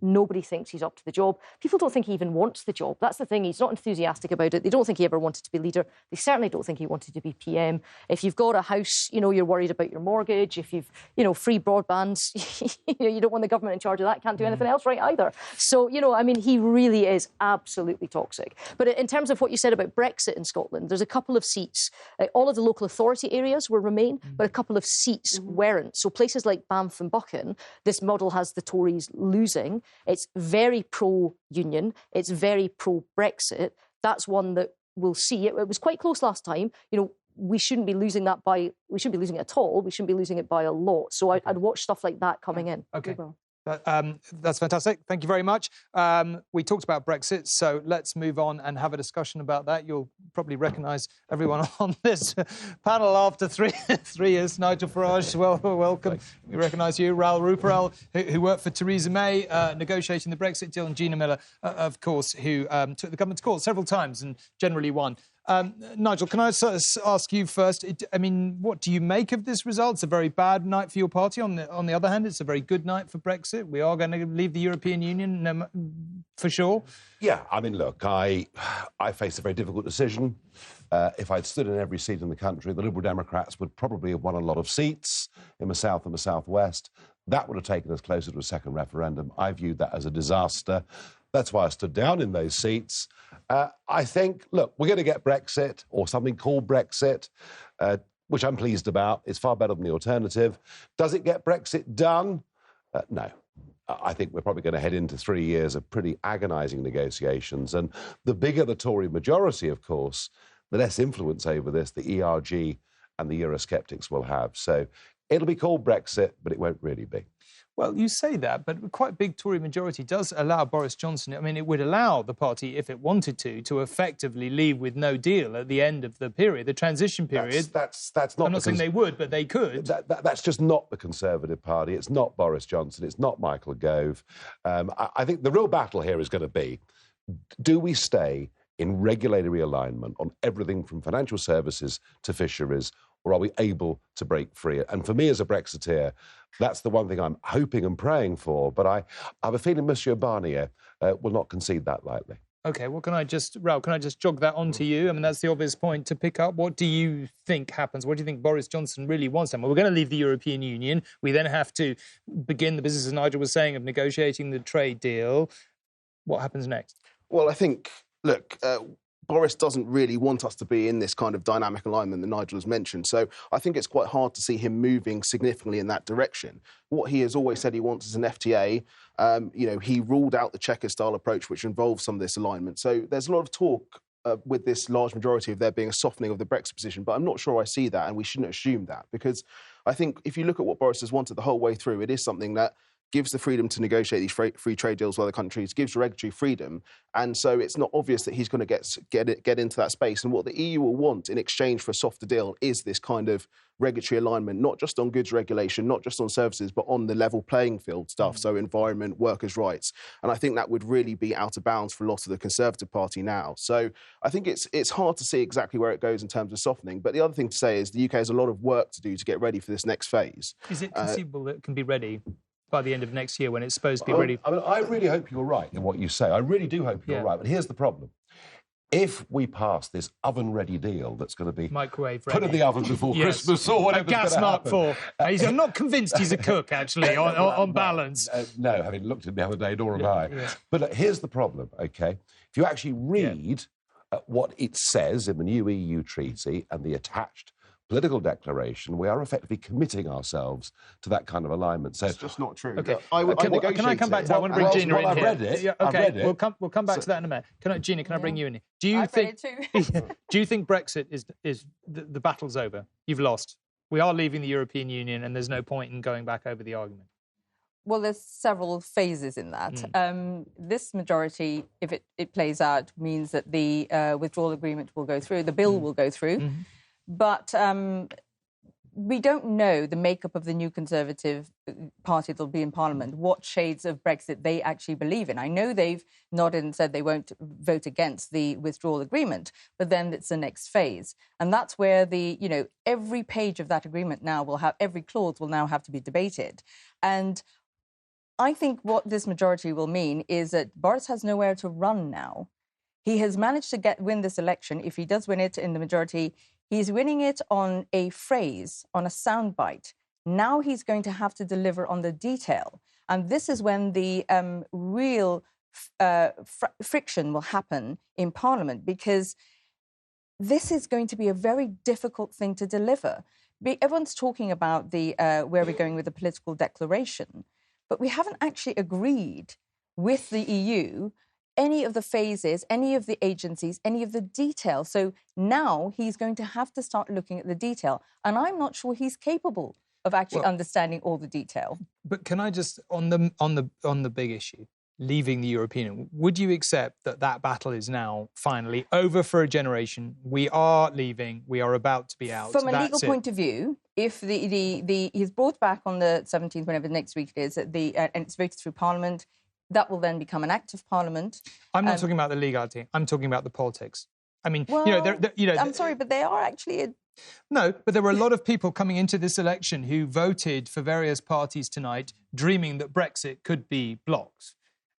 Nobody thinks he's up to the job. People don't think he even wants the job. That's the thing. He's not enthusiastic about it. They don't think he ever wanted to be leader. They certainly don't think he wanted to be PM. If you've got a house, you're worried about your mortgage. If you've, free broadband, you don't want the government in charge of that. Can't do anything else right either. So, he really is absolutely toxic. But in terms of what you said about Brexit in Scotland, there's a couple of seats. All of the local authority areas will remain, but a couple of seats weren't. So places like Banff and Buchan, this model has the Tories losing losing. It's very pro-union. It's very pro-Brexit. That's one that we'll see. It was quite close last time. We shouldn't be losing that by... We shouldn't be losing it at all. We shouldn't be losing it by a lot. So I'd watch stuff like that coming in. OK. That's fantastic. Thank you very much. We talked about Brexit, so let's move on and have a discussion about that. You'll probably recognise everyone on this panel after three years. Nigel Farage, welcome. Thanks. We recognise you. Raoul Ruparel, who worked for Theresa May, negotiating the Brexit deal, and Gina Miller, of course, who took the government to court several times and generally won. Nigel, can I ask you first, I mean, what do you make of this result? It's a very bad night for your party. On the other hand, it's a very good night for Brexit. We are going to leave the European Union for sure. Yeah, I mean, look, I face a very difficult decision. If I'd stood in every seat in the country, the Liberal Democrats would probably have won a lot of seats in the south and the southwest. That would have taken us closer to a second referendum. I viewed that as a disaster. That's why I stood down in those seats. I think, look, we're going to get Brexit, or something called Brexit, which I'm pleased about. It's far better than the alternative. Does it get Brexit done? No. I think we're probably going to head into 3 years of pretty agonising negotiations. And the bigger the Tory majority, of course, the less influence over this the ERG and the Eurosceptics will have. So it'll be called Brexit, but it won't really be. Well, you say that, but quite a big Tory majority does allow Boris Johnson... I mean, it would allow the party, if it wanted to effectively leave with no deal at the end of the period, the transition period. That's not... I'm not saying they would, but they could. That's just not the Conservative Party. It's not Boris Johnson. It's not Michael Gove. I think the real battle here is going to be, do we stay in regulatory alignment on everything from financial services to fisheries, or are we able to break free? And for me as a Brexiteer, that's the one thing I'm hoping and praying for. But I have a feeling Monsieur Barnier will not concede that lightly. OK, well, Raoul, can I just jog that onto you? I mean, that's the obvious point to pick up. What do you think happens? What do you think Boris Johnson really wants? Well, we're going to leave the European Union. We then have to begin the business, as Nigel was saying, of negotiating the trade deal. What happens next? Well, I think, look... Boris doesn't really want us to be in this kind of dynamic alignment that Nigel has mentioned. So I think it's quite hard to see him moving significantly in that direction. What he has always said he wants is an FTA. He ruled out the Chequers-style approach, which involves some of this alignment. So there's a lot of talk with this large majority of there being a softening of the Brexit position, but I'm not sure I see that, and we shouldn't assume that, because I think if you look at what Boris has wanted the whole way through, it is something that gives the freedom to negotiate these free trade deals with other countries, gives regulatory freedom, and so it's not obvious that he's going to get into that space. And what the EU will want in exchange for a softer deal is this kind of regulatory alignment, not just on goods regulation, not just on services, but on the level playing field stuff, so environment, workers' rights. And I think that would really be out of bounds for a lot of the Conservative Party now. So I think it's hard to see exactly where it goes in terms of softening. But the other thing to say is the UK has a lot of work to do to get ready for this next phase. Is it conceivable that it can be ready by the end of next year when it's supposed to be ready? I mean, I really hope you're right in what you say. I really do hope you're right. But here's the problem. If we pass this oven-ready deal that's going to be microwave put in the oven before Christmas or whatever, a gas Mark IV. I'm not convinced he's a cook, actually, on balance. No, having looked at him the other day, nor am I. Yeah. But look, here's the problem, OK? If you actually read what it says in the new EU treaty and the attached political declaration, we are effectively committing ourselves to that kind of alignment. So it's just not true. Okay. Can I come back to that? I want to bring Gina in here. I've read it. Yeah, okay, we'll come back to that in a minute. Gina, can I bring you in here? Do you think Brexit is the battle's over? You've lost. We are leaving the European Union, and there's no point in going back over the argument. Well, there's several phases in that. This majority, if it plays out, means that the withdrawal agreement will go through, the bill will go through. But we don't know the makeup of the new Conservative Party that will be in Parliament, what shades of Brexit they actually believe in. I know they've nodded and said they won't vote against the withdrawal agreement, but then it's the next phase. And that's where every page of that agreement now will have, every clause will now have to be debated. And I think what this majority will mean is that Boris has nowhere to run now. He has managed to win this election. If he does win it in the majority, he's winning it on a phrase, on a soundbite. Now he's going to have to deliver on the detail. And this is when the real friction will happen in Parliament, because this is going to be a very difficult thing to deliver. Everyone's talking about where we're going with the political declaration. but we haven't actually agreed with the EU any of the phases, any of the agencies, any of the detail. So now he's going to have to start looking at the detail. And I'm not sure he's capable of actually understanding all the detail. But can I just, on the big issue, leaving the European Union, would you accept that that battle is now finally over for a generation? We are leaving. We are about to be out. From a legal point of view, if he's brought back on the 17th, whenever next week it is, and it's voted through Parliament, that will then become an act of Parliament. I'm not talking about the legality. I'm talking about the politics. I mean, well, I'm sorry, but they are actually... No, but there were a lot of people coming into this election who voted for various parties tonight, dreaming that Brexit could be blocked.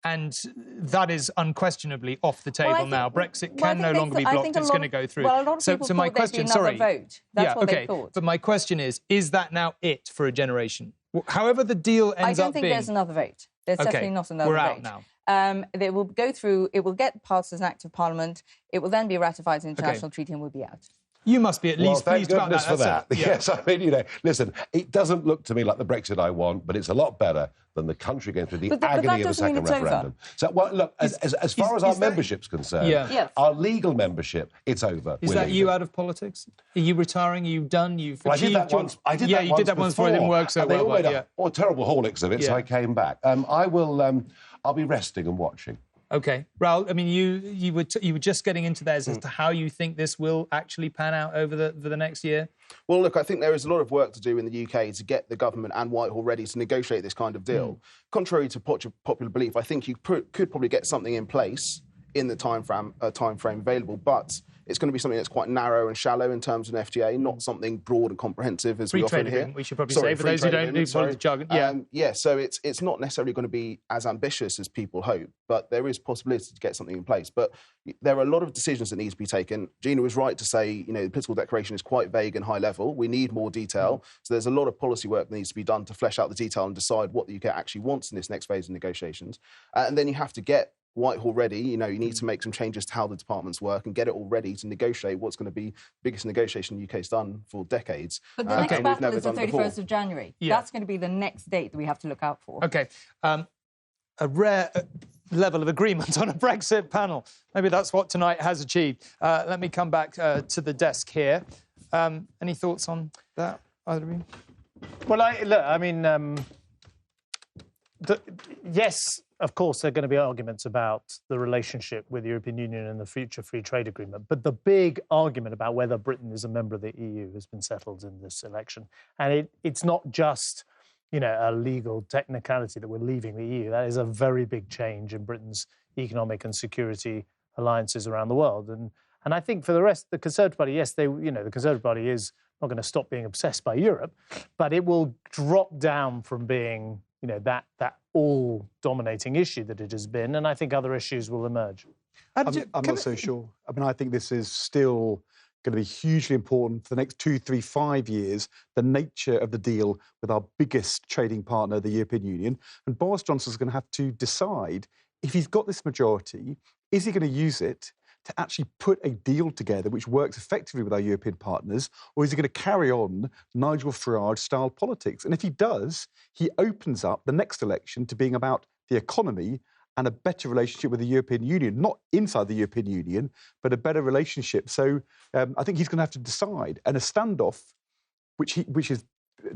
And that is unquestionably off the table now. Brexit can no longer be blocked. It's going to go through. Well, a lot of people my question, sorry. Vote. That's what they thought. But my question is that now it for a generation? However the deal ends up being... I don't think there's another vote. There's definitely not another vote. We're out now. They will go through, it will get passed as an act of Parliament, it will then be ratified as an international treaty and will be out. You must be at least pleased about that. For that. Yes, I mean, listen, it doesn't look to me like the Brexit I want, but it's a lot better than the country going through the agony of a second referendum. So, well, look, as far as our membership's concerned, our legal membership, it's over. Is that you out of politics? Are you retiring? Are you done? Well, I did that once. You did that once before. It didn't work so well. They all made terrible holics of it, so I came back. I'll be resting and watching. OK. Raoul, I mean, you were just getting into theirs as to how you think this will actually pan out over the next year? Well, look, I think there is a lot of work to do in the UK to get the government and Whitehall ready to negotiate this kind of deal. Contrary to popular belief, I think you could probably get something in place in the time frame available, but it's going to be something that's quite narrow and shallow in terms of an FTA, not something broad and comprehensive as we often hear. We should probably say, for those who don't know the jargon. So it's not necessarily going to be as ambitious as people hope, but there is possibility to get something in place. But there are a lot of decisions that need to be taken. Gina was right to say, the political declaration is quite vague and high level. We need more detail. So there's a lot of policy work that needs to be done to flesh out the detail and decide what the UK actually wants in this next phase of negotiations. And then you have to get Whitehall ready. You need to make some changes to how the departments work and get it all ready to negotiate what's going to be the biggest negotiation the UK's done for decades. But the next battle is the 31st of January. That's going to be the next date that we have to look out for. OK. A rare level of agreement on a Brexit panel. Maybe that's what tonight has achieved. Let me come back to the desk here. Any thoughts on that, either of you? Well, yes, of course, there are going to be arguments about the relationship with the European Union and the future free trade agreement. But the big argument about whether Britain is a member of the EU has been settled in this election. And it's not just, a legal technicality that we're leaving the EU. That is a very big change in Britain's economic and security alliances around the world. And I think for the rest, the Conservative Party, yes, the Conservative Party is not going to stop being obsessed by Europe, but it will drop down from being that all-dominating issue that it has been, and I think other issues will emerge. I'm not so sure. I mean, I think this is still going to be hugely important for the next 2, 3, 5 years, the nature of the deal with our biggest trading partner, the European Union. And Boris Johnson's going to have to decide, if he's got this majority, is he going to use it to actually put a deal together which works effectively with our European partners, or is he going to carry on Nigel Farage-style politics? And if he does, he opens up the next election to being about the economy and a better relationship with the European Union, not inside the European Union, but a better relationship. So I think he's going to have to decide. And a standoff, which has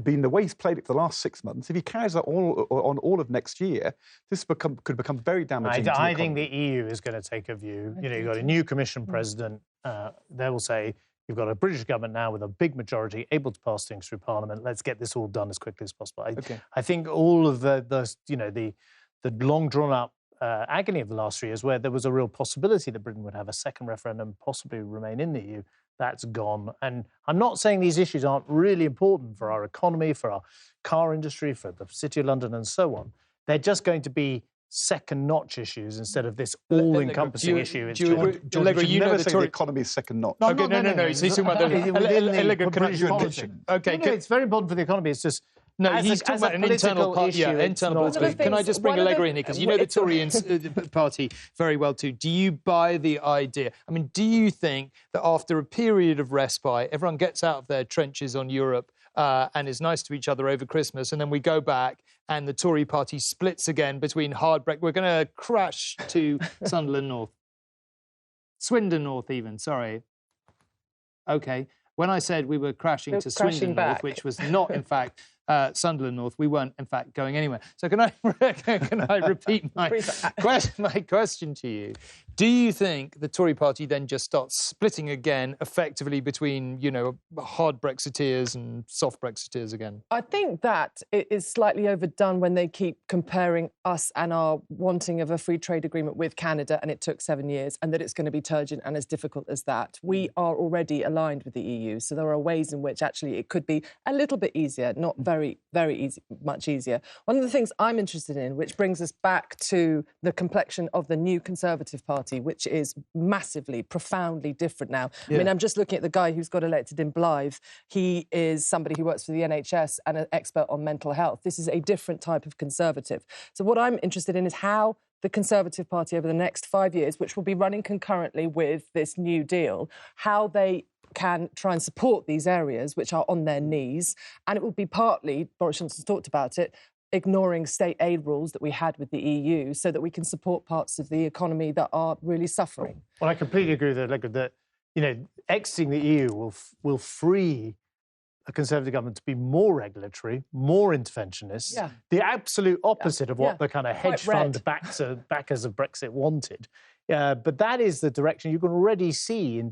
been the way he's played it for the last 6 months, if he carries that on all of next year, this could become very damaging. I think the EU is going to take a view. You've got a new Commission president. They will say, you've got a British government now with a big majority able to pass things through Parliament. Let's get this all done as quickly as possible. I think all of the long drawn up agony of the last 3 years, where there was a real possibility that Britain would have a second referendum, possibly remain in the EU, that's gone. And I'm not saying these issues aren't really important for our economy, for our car industry, for the City of London and so on. They're just going to be second-notch issues instead of this all-encompassing issue. George, you never say the economy is second-notch. No. He's talking about the British policy. Okay, it's very important for the economy. It's just No, he's talking about an internal party. Yeah, internal political. Can I just bring Allegra in here? Because you know the Tory party very well too. Do you buy the idea? I mean, do you think that after a period of respite, everyone gets out of their trenches on Europe and is nice to each other over Christmas, and then we go back and the Tory party splits again between hard Brexit? We're going to crash to Sunderland North. Swindon North even, sorry. OK. When I said we were crashing to Swindon North, which was not, in fact, Sunderland North, we weren't, in fact, going anywhere. So can I repeat my question to you? Do you think the Tory party then just starts splitting again, effectively between, you know, hard Brexiteers and soft Brexiteers again? I think that it is slightly overdone when they keep comparing us and our wanting of a free trade agreement with Canada, and it took 7 years, and that it's going to be turgid and as difficult as that. We are already aligned with the EU, so there are ways in which actually it could be a little bit easier, not very, very easy, much easier. One of the things I'm interested in, which brings us back to the complexion of the new Conservative Party, which is massively, profoundly different now. Yeah. I mean, I'm just looking at the guy who's got elected in Blythe. He is somebody who works for the NHS and an expert on mental health. This is a different type of Conservative. So what I'm interested in is how the Conservative Party over the next 5 years, which will be running concurrently with this New Deal, how they can try and support these areas which are on their knees. And it will be partly, Boris Johnson's talked about it, ignoring state aid rules that we had with the EU so that we can support parts of the economy that are really suffering. Well, I completely agree with that, you know, exiting the EU will free a Conservative government to be more regulatory, more interventionist, the absolute opposite of what the kind of hedge fund backers of Brexit wanted. But that is the direction you can already see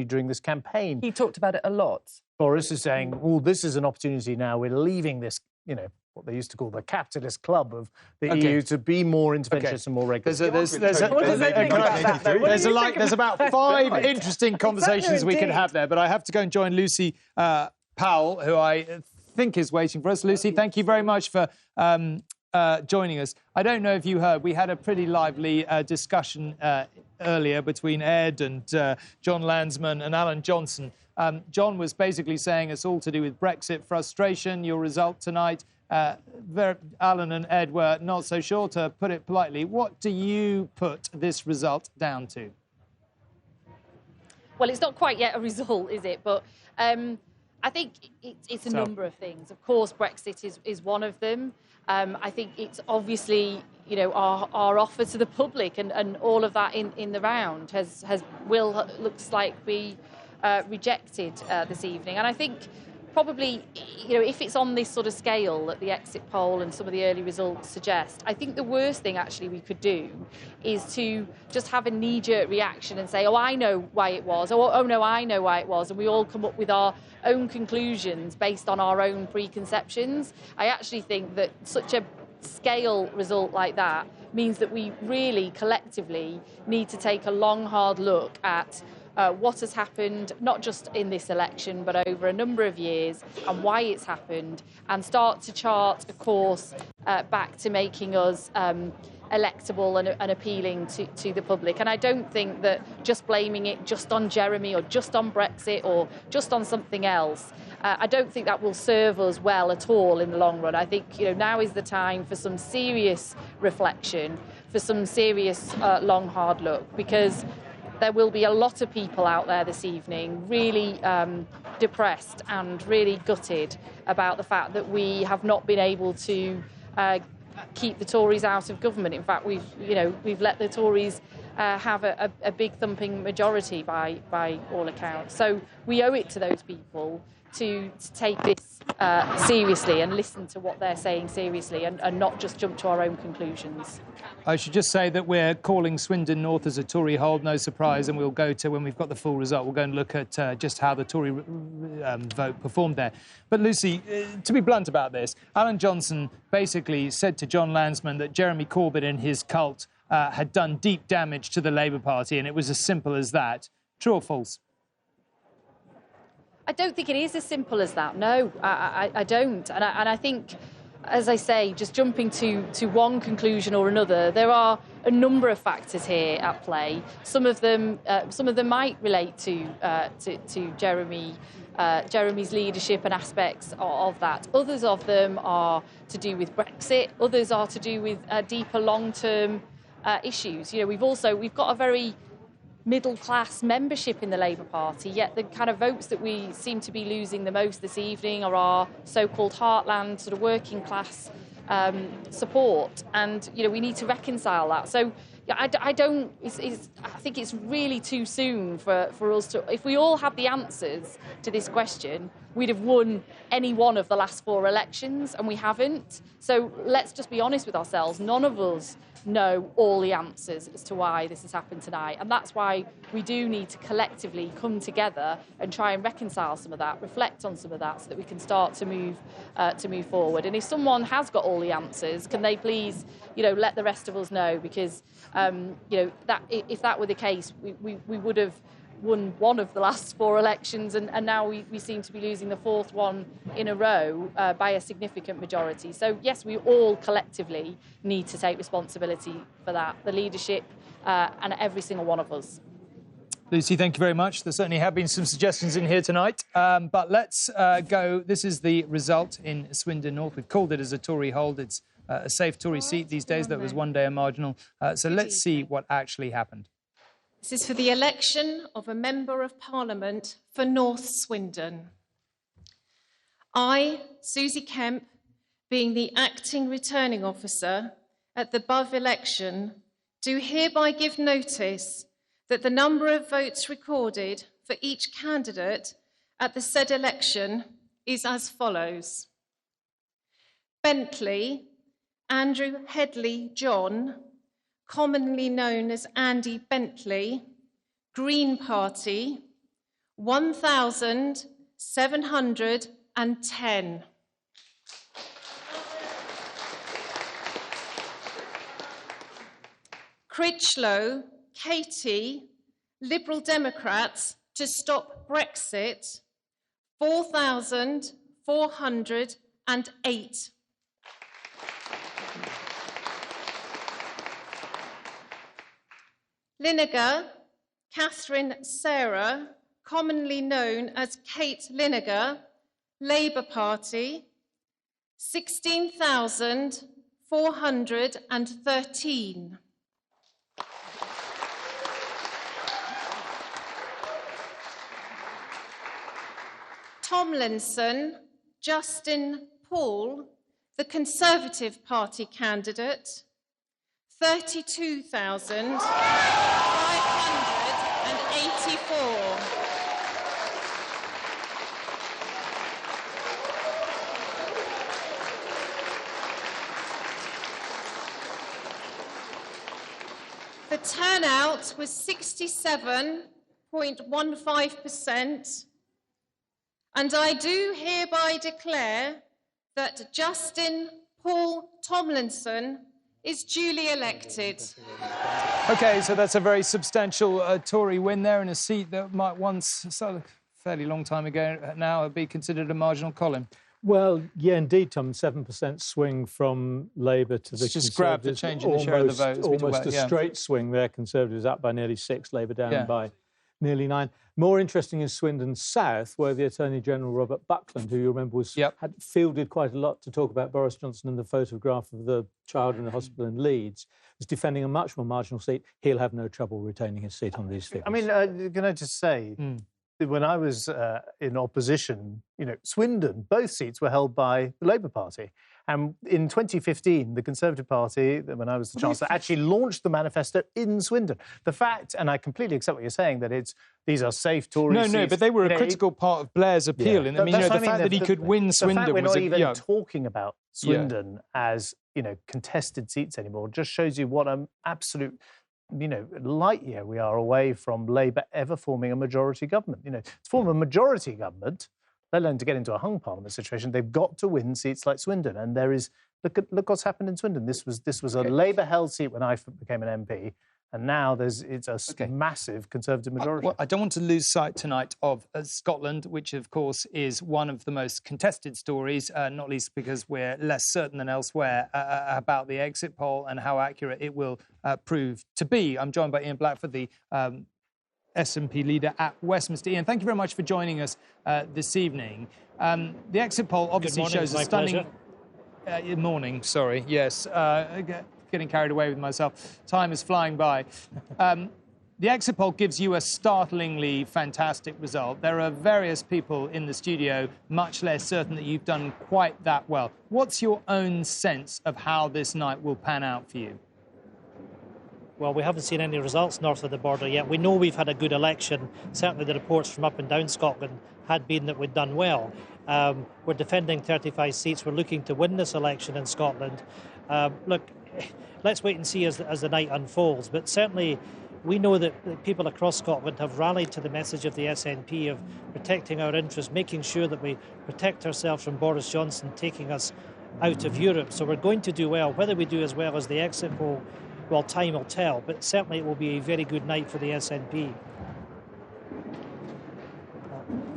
during this campaign. He talked about it a lot. Boris is saying, well, this is an opportunity now. We're leaving this, you know, what they used to call the capitalist club of the EU to be more interventionist and more regular. There's about 5 interesting conversations we could have there, but I have to go and join Lucy Powell, who I think is waiting for us. Lucy, thank you very much for joining us. I don't know if you heard, we had a pretty lively discussion earlier between Ed and John Landsman and Alan Johnson. John was basically saying it's all to do with Brexit frustration, your result tonight. Alan and Ed were not so sure, to put it politely. What do you put this result down to? Well, it's not quite yet a result, is it? But I think it's a number of things. Of course, Brexit is one of them. I think it's obviously, you know, our offer to the public and all of that in the round looks like be rejected this evening. And I think probably, you know, if it's on this sort of scale that the exit poll and some of the early results suggest, I think the worst thing actually we could do is to just have a knee-jerk reaction and say, oh, I know why it was, oh no, I know why it was, and we all come up with our own conclusions based on our own preconceptions. I actually think that such a scale result like that means that we really collectively need to take a long, hard look at what has happened, not just in this election, but over a number of years, and why it's happened, and start to chart a course back to making us electable and appealing to the public. And I don't think that just blaming it just on Jeremy or just on Brexit or just on something else, I don't think that will serve us well at all in the long run. I think, you know, now is the time for some serious reflection, for some serious long, hard look, because there will be a lot of people out there this evening really depressed and really gutted about the fact that we have not been able to keep the Tories out of government. In fact, we've let the Tories have a big thumping majority by all accounts. So we owe it to those people to take this seriously and listen to what they're saying seriously and not just jump to our own conclusions. I should just say that we're calling Swindon North as a Tory hold, no surprise, and we'll go to, when we've got the full result, we'll go and look at just how the Tory vote performed there. But Lucy, to be blunt about this, Alan Johnson basically said to John Landsman that Jeremy Corbyn and his cult had done deep damage to the Labour Party, and it was as simple as that. True or false? I don't think it is as simple as that. No, I don't. And I think as I say, just jumping to one conclusion or another, there are a number of factors here at play. Some of them might relate to Jeremy's leadership and aspects of that. Others of them are to do with Brexit. Others are to do with deeper long-term issues. You know, we've got a very middle-class membership in the Labour Party, yet the kind of votes that we seem to be losing the most this evening are our so-called heartland, sort of working-class support. And, you know, we need to reconcile that. So I think it's really too soon for us to... If we all had the answers to this question, we'd have won any one of the last 4 elections, and we haven't. So let's just be honest with ourselves. None of us know all the answers as to why this has happened tonight. And that's why we do need to collectively come together and try and reconcile some of that, reflect on some of that, so that we can start to move forward. And if someone has got all the answers, can they please, you know, let the rest of us know? Because, you know, that if that were the case, we would have won one of the last 4 elections, and now we seem to be losing the 4th one in a row by a significant majority. So yes, we all collectively need to take responsibility for that, the leadership and every single one of us. Lucy, thank you very much. There certainly have been some suggestions in here tonight, but let's go. This is the result in Swindon North. We've called it as a Tory hold. It's a safe Tory seat these days. That was one day a marginal. So let's see what actually happened. This is for the election of a Member of Parliament for North Swindon. I, Susie Kemp, being the acting returning officer at the above election, do hereby give notice that the number of votes recorded for each candidate at the said election is as follows. Bentley, Andrew Headley John, commonly known as Andy Bentley, Green Party, 1,710. Critchlow, Katie, Liberal Democrats to stop Brexit, 4,408. Linegar, Catherine Sarah, commonly known as Kate Linegar, Labour Party, 16,413. Tomlinson, Justin Paul, the Conservative Party candidate, 32,584. The turnout was 67.15%, and I do hereby declare that Justin Paul Tomlinson is duly elected. OK, so that's a very substantial Tory win there in a seat that might once, so fairly long time ago now, be considered a marginal. Colin? Well, yeah, indeed, Tom. 7% swing from Labour to the just grab the change in the share of the vote. Almost a straight swing there. Conservatives up by nearly 6, Labour down by nearly 9. More interesting in Swindon South, where the Attorney General, Robert Buckland, who you remember had fielded quite a lot to talk about Boris Johnson and the photograph of the child in the hospital in Leeds, was defending a much more marginal seat. He'll have no trouble retaining his seat on these figures. I mean, can I just say, when I was in opposition, you know, Swindon, both seats were held by the Labour Party. And in 2015, the Conservative Party, when I was the Chancellor, actually launched the manifesto in Swindon. The fact, and I completely accept what you're saying, that these are safe Tory seats. No, but they were a critical part of Blair's appeal. And I mean, the fact that he could win Swindon was... The fact we're not even talking about Swindon as, you know, contested seats anymore just shows you what an absolute... you know, light year we are away from Labour ever forming a majority government. You know, to form a majority government, let alone to get into a hung parliament situation, they've got to win seats like Swindon. And there is, look what's happened in Swindon. This was a Labour-held seat when I became an MP. And now it's a massive Conservative majority. Well, I don't want to lose sight tonight of Scotland, which, of course, is one of the most contested stories, not least because we're less certain than elsewhere about the exit poll and how accurate it will prove to be. I'm joined by Ian Blackford, the SNP leader at Westminster. Ian, thank you very much for joining us this evening. The exit poll obviously shows a stunning... morning, sorry, yes. Getting carried away with myself. Time is flying by. The exit poll gives you a startlingly fantastic result. There are various people in the studio much less certain that you've done quite that well. What's your own sense of how this night will pan out for you? Well, we haven't seen any results north of the border yet. We know we've had a good election. Certainly the reports from up and down Scotland had been that we'd done well. We're defending 35 seats. We're looking to win this election in Scotland. Look, let's wait and see as the night unfolds. But certainly we know that people across Scotland have rallied to the message of the SNP of protecting our interests, making sure that we protect ourselves from Boris Johnson taking us out of Europe. So we're going to do well. Whether we do as well as the exit poll, well, time will tell. But certainly it will be a very good night for the SNP.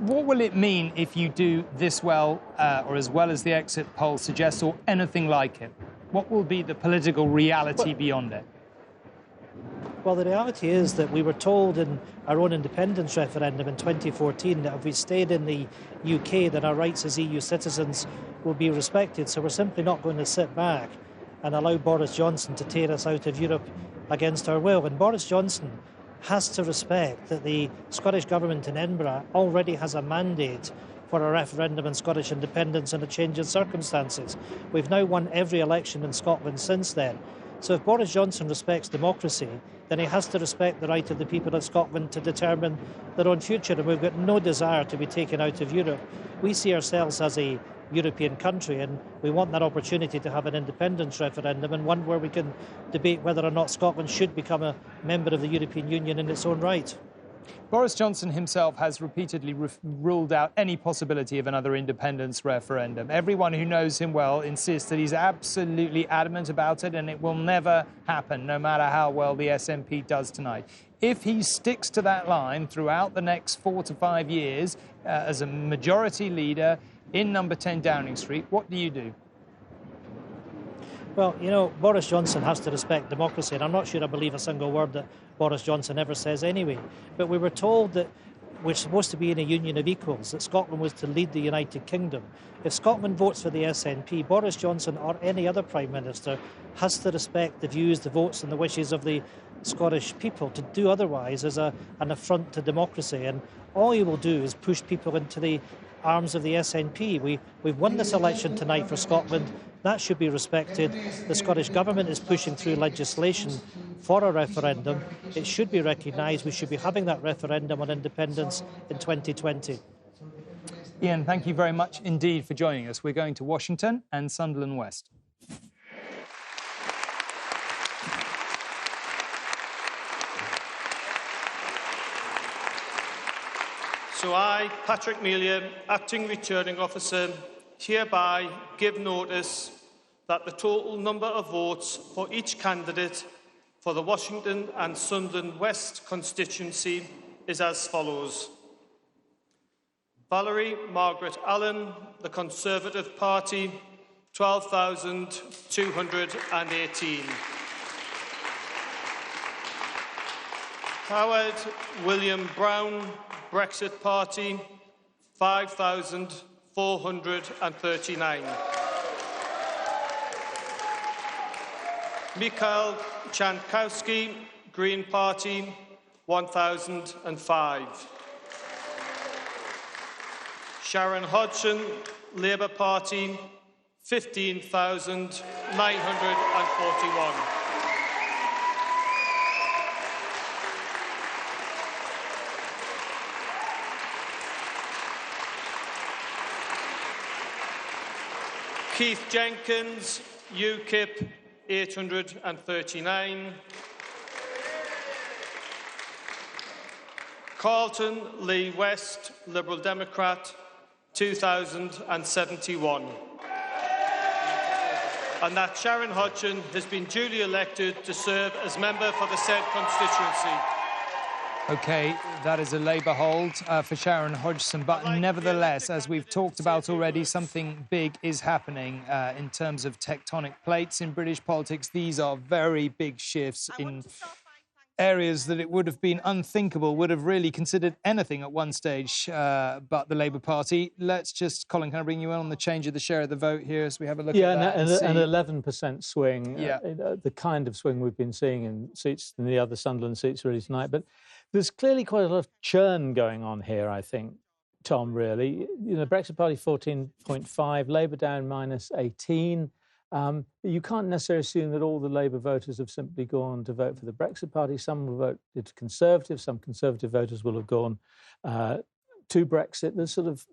What will it mean if you do this well, or as well as the exit poll suggests, or anything like it? What will be the political reality beyond it? Well, the reality is that we were told in our own independence referendum in 2014 that if we stayed in the UK, then our rights as EU citizens would be respected. So we're simply not going to sit back and allow Boris Johnson to tear us out of Europe against our will. And Boris Johnson has to respect that the Scottish Government in Edinburgh already has a mandate for a referendum on Scottish independence and a change in circumstances. We've now won every election in Scotland since then. So if Boris Johnson respects democracy, then he has to respect the right of the people of Scotland to determine their own future. And we've got no desire to be taken out of Europe. We see ourselves as a European country, and we want that opportunity to have an independence referendum, and one where we can debate whether or not Scotland should become a member of the European Union in its own right. Boris Johnson himself has repeatedly ruled out any possibility of another independence referendum. Everyone who knows him well insists that he's absolutely adamant about it, and it will never happen, no matter how well the SNP does tonight. If he sticks to that line throughout the next 4 to 5 years as a majority leader in number 10 Downing Street, what do you do? Well, you know, Boris Johnson has to respect democracy, and I'm not sure I believe a single word that Boris Johnson ever says anyway. But we were told that we're supposed to be in a union of equals, that Scotland was to lead the United Kingdom. If Scotland votes for the SNP, Boris Johnson or any other Prime Minister has to respect the views, the votes and the wishes of the Scottish people. To do otherwise is an affront to democracy, and all he will do is push people into the arms of the SNP. We've won this election tonight for Scotland. That should be respected. The Scottish Government is pushing through legislation for a referendum. It should be recognised. We should be having that referendum on independence in 2020. Ian, thank you very much indeed for joining us. We're going to Washington and Sunderland West. So I, Patrick Melia, Acting Returning Officer, hereby give notice that the total number of votes for each candidate for the Washington and Sunderland West constituency is as follows. Valerie Margaret Allen, the Conservative Party, 12,218. Howard William Brown, Brexit Party, 5,439. Mikhail Chankowski, Green Party, 1,005. Sharon Hodgson, Labour Party, 15,941. Keith Jenkins, UKIP, 839. Carlton Lee West, Liberal Democrat, 2,071. and that Sharon Hodgson has been duly elected to serve as member for the said constituency. OK, that is a Labour hold for Sharon Hodgson, but nevertheless, as we've talked about already, something big is happening in terms of tectonic plates in British politics. These are very big shifts in areas that it would have been unthinkable, would have really considered anything at one stage but the Labour Party. Let's just, Colin, can I bring you in on the change of the share of the vote here as we have a look at that? Yeah, an 11% swing, yeah. The kind of swing we've been seeing in seats in the other Sunderland seats really tonight. But there's clearly quite a lot of churn going on here, I think, Tom, really. You know, Brexit Party 14.5, Labour down minus 18. But you can't necessarily assume that all the Labour voters have simply gone to vote for the Brexit Party. Some will vote Conservative. Some Conservative voters will have gone to Brexit. There's sort of,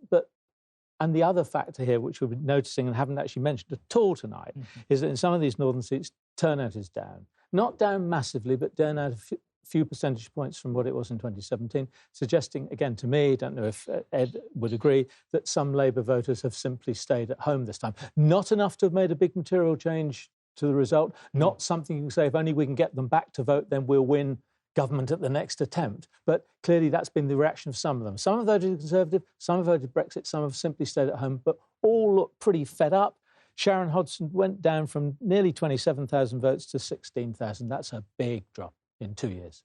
and the other factor here, which we've been noticing and haven't actually mentioned at all tonight, is that in some of these northern seats, turnout is down. Not down massively, but down out a few percentage points from what it was in 2017, suggesting, again, to me, don't know if Ed would agree, that some Labour voters have simply stayed at home this time. Not enough to have made a big material change to the result, not something you can say, if only we can get them back to vote, then we'll win government at the next attempt. But clearly that's been the reaction of some of them. Some have voted Conservative, some have voted Brexit, some have simply stayed at home, but all look pretty fed up. Sharon Hodgson went down from nearly 27,000 votes to 16,000. That's a big drop in 2 years.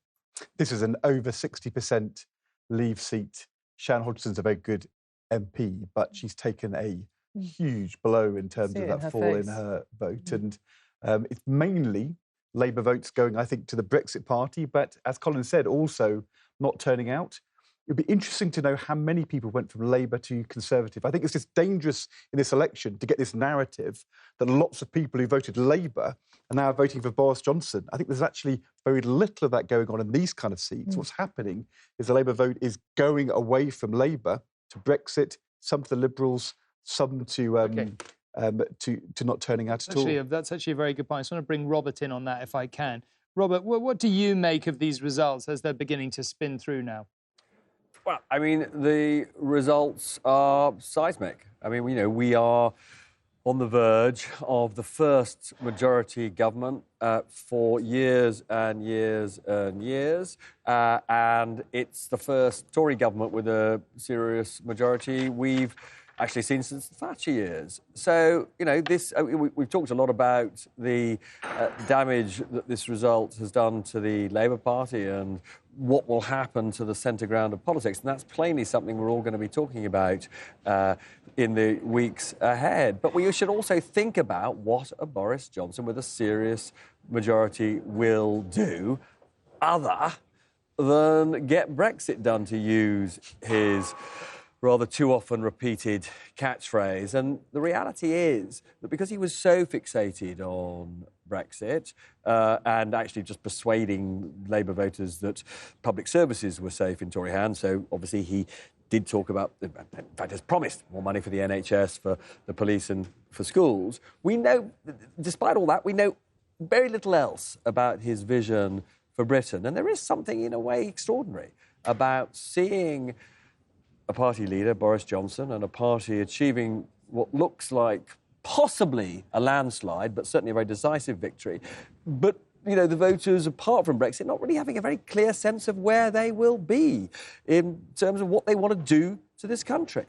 This is an over 60% Leave seat. Sharon Hodgson's a very good MP, but she's taken a huge blow in terms of that fall in her vote. And it's mainly Labour votes going, I think, to the Brexit Party, but as Colin said, also not turning out. It'd be interesting to know how many people went from Labour to Conservative. I think it's just dangerous in this election to get this narrative that lots of people who voted Labour are now voting for Boris Johnson. I think there's actually very little of that going on in these kind of seats. What's happening is the Labour vote is going away from Labour to Brexit, some to the Liberals, some to not turning out at all. That's actually a very good point. I just want to bring Robert in on that if I can. Robert, what do you make of these results as they're beginning to spin through now? Well, I mean, the results are seismic. I mean, we are on the verge of the first majority government for years and years and years. And it's the first Tory government with a serious majority we've actually seen since the Thatcher years. So, we've talked a lot about the damage that this result has done to the Labour Party and what will happen to the centre ground of politics. And that's plainly something we're all going to be talking about in the weeks ahead. But we should also think about what a Boris Johnson with a serious majority will do other than get Brexit done, to use his rather too often repeated catchphrase. And the reality is that because he was so fixated on Brexit and actually just persuading Labour voters that public services were safe in Tory hands, so obviously he did talk about, in fact, has promised more money for the NHS, for the police and for schools. We know, despite all that, we know very little else about his vision for Britain. And there is something, in a way, extraordinary about seeing a party leader, Boris Johnson, and a party achieving what looks like possibly a landslide, but certainly a very decisive victory. But, the voters, apart from Brexit, not really having a very clear sense of where they will be in terms of what they want to do to this country.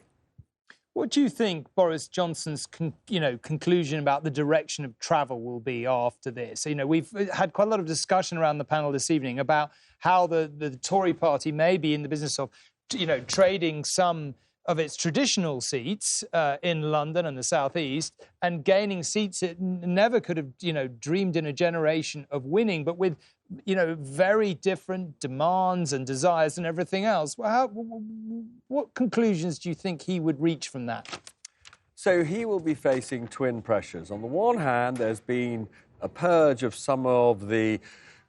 What do you think Boris Johnson's, conclusion about the direction of travel will be after this? We've had quite a lot of discussion around the panel this evening about how the Tory party may be in the business of trading some of its traditional seats in London and the South East and gaining seats it never could have, dreamed in a generation of winning, but with, very different demands and desires and everything else. What conclusions do you think he would reach from that? So he will be facing twin pressures. On the one hand, there's been a purge of some of the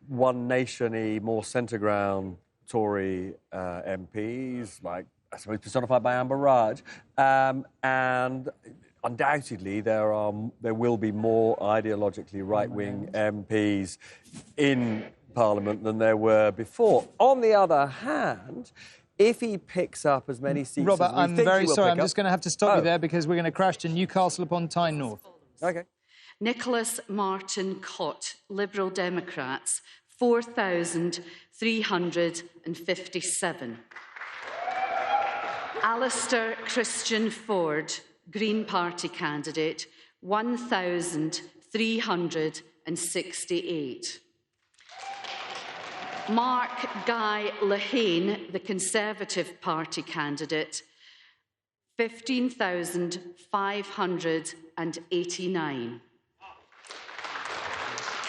one nation-y, more centre-ground Tory MPs, like I suppose personified by Amber Rudd, and undoubtedly there will be more ideologically right-wing MPs in Parliament than there were before. On the other hand, if he picks up as many seats Robert, as we think he will I'm very sorry, I'm pick just going to have to stop you there because we're going to crash to Newcastle upon Tyne North. OK. Nicholas Martin Cott, Liberal Democrats, 4,357. Alistair Christian Ford, Green Party candidate, 1,368. Mark Guy Lehane, the Conservative Party candidate, 15,589.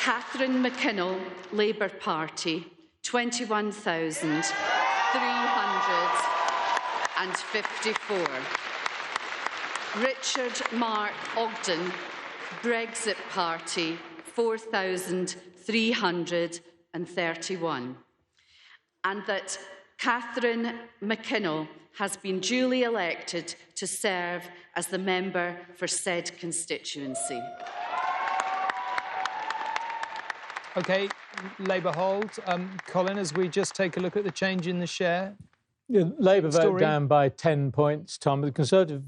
Catherine McKinnell, Labour Party, 21,354. Richard Mark Ogden, Brexit Party, 4,331. And that Catherine McKinnell has been duly elected to serve as the member for said constituency. OK, Labour hold. Colin, as we just take a look at the change in the share. Yeah, Labour vote down by 10 points, Tom. The Conservative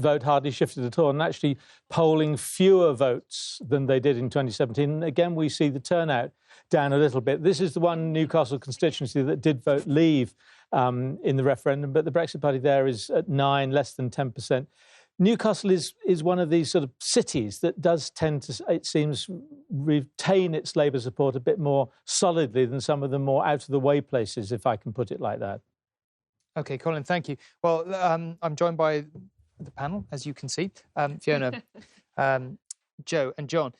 vote hardly shifted at all, and actually polling fewer votes than they did in 2017. And again, we see the turnout down a little bit. This is the one Newcastle constituency that did vote leave in the referendum, but the Brexit Party there is at 9, less than 10%. Newcastle is one of these sort of cities that does tend to, it seems, retain its Labour support a bit more solidly than some of the more out-of-the-way places, if I can put it like that. OK, Colin, thank you. Well, I'm joined by the panel, as you can see, Fiona, Joe and John.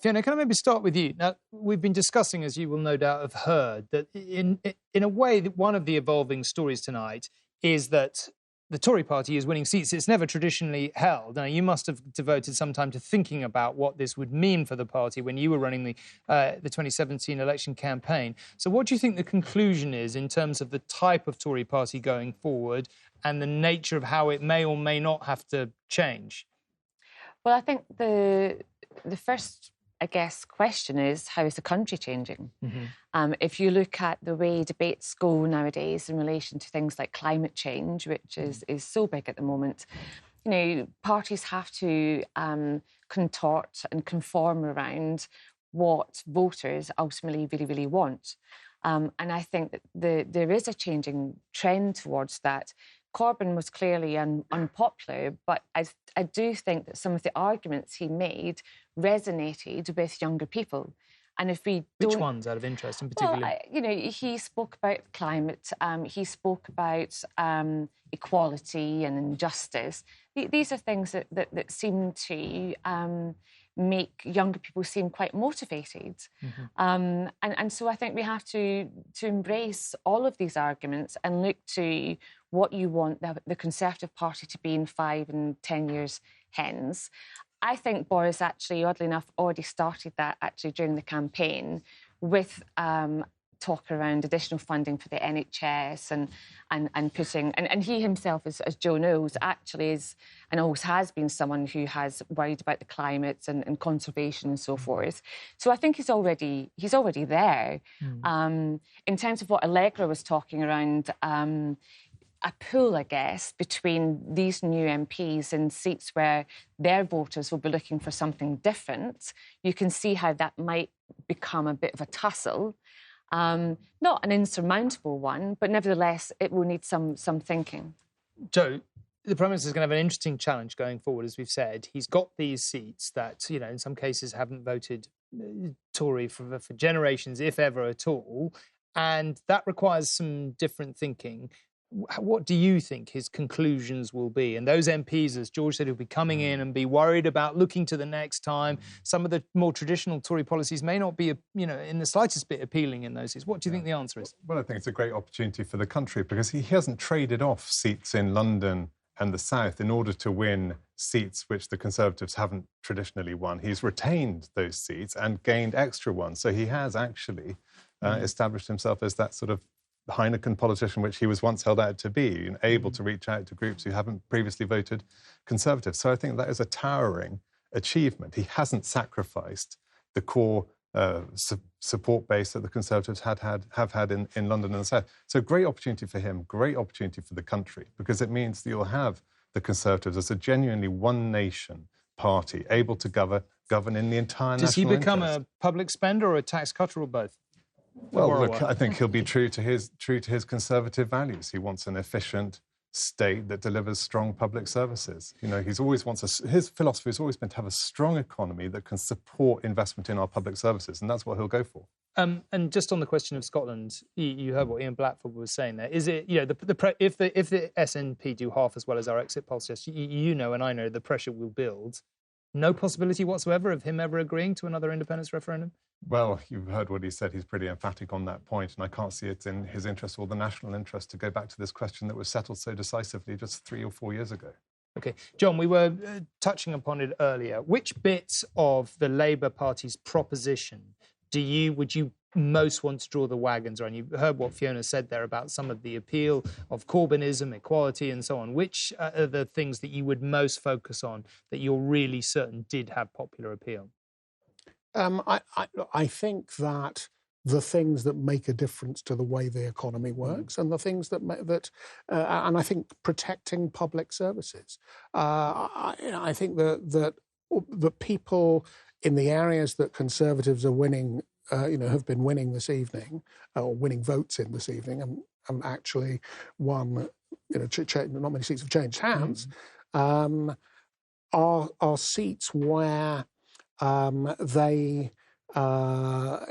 Fiona, can I maybe start with you? Now, we've been discussing, as you will no doubt have heard, that in a way, that one of the evolving stories tonight is that the Tory party is winning seats it's never traditionally held. Now, you must have devoted some time to thinking about what this would mean for the party when you were running the 2017 election campaign. So what do you think the conclusion is in terms of the type of Tory party going forward and the nature of how it may or may not have to change? Well, I think the first, I guess, question is, how is the country changing? Mm-hmm. If you look at the way debates go nowadays in relation to things like climate change, which is so big at the moment, you know, parties have to contort and conform around what voters ultimately really, really want. And I think that there is a changing trend towards that. Corbyn was clearly unpopular, but I do think that some of the arguments he made resonated with younger people. And if we don't... Which ones, out of interest, in particular? Well, you know, he spoke about climate, he spoke about equality and injustice. These are things that seem to make younger people seem quite motivated. Mm-hmm. And so I think we have to embrace all of these arguments and look to what you want the Conservative Party to be in 5 and 10 years hence. I think Boris actually, oddly enough, already started that actually during the campaign with talk around additional funding for the NHS and putting... And he himself, as Joe knows, actually is and always has been someone who has worried about the climate and conservation and so forth. So I think he's already there. Mm. In terms of what Allegra was talking around... a pool, I guess, between these new MPs in seats where their voters will be looking for something different. You can see how that might become a bit of a tussle. Not an insurmountable one, but nevertheless, it will need some thinking. Joe, the Prime Minister is going to have an interesting challenge going forward, as we've said. He's got these seats that, you know, in some cases haven't voted Tory for generations, if ever at all, and that requires some different thinking. What do you think his conclusions will be? And those MPs, as George said, who'll be coming in and be worried about looking to the next time. Some of the more traditional Tory policies may not be, you know, in the slightest bit appealing in those seats. What do you think the answer is? Well, I think it's a great opportunity for the country because he hasn't traded off seats in London and the South in order to win seats which the Conservatives haven't traditionally won. He's retained those seats and gained extra ones. So he has actually established himself as that sort of Heineken politician, which he was once held out to be, and able to reach out to groups who haven't previously voted Conservative. So I think that is a towering achievement. He hasn't sacrificed the core support base that the Conservatives have had in London and the South. So great opportunity for him, great opportunity for the country, because it means that you'll have the Conservatives as a genuinely one-nation party, able to govern in the entire Does he national become interest. a public spender or a tax cutter or both? Well, look, I think he'll be true to his conservative values. He wants an efficient state that delivers strong public services. You know, his philosophy has always been to have a strong economy that can support investment in our public services, and that's what he'll go for. And just on the question of Scotland, you heard what Ian Blackford was saying there. Is it, you know, if the SNP do half as well as our exit poll suggests, you know and I know the pressure will build. No possibility whatsoever of him ever agreeing to another independence referendum? Well, you've heard what he said. He's pretty emphatic on that point, and I can't see it in his interest or the national interest to go back to this question that was settled so decisively just 3 or 4 years ago. OK. John, we were touching upon it earlier. Which bits of the Labour Party's proposition would you most want to draw the wagons around? You heard what Fiona said there about some of the appeal of Corbynism, equality and so on. Which are the things that you would most focus on that you're really certain did have popular appeal? I think that the things that make a difference to the way the economy works and the things that and I think protecting public services. I think that people in the areas that Conservatives are winning, have been winning this evening, or winning votes in this evening, and actually won, not many seats have changed hands, are seats where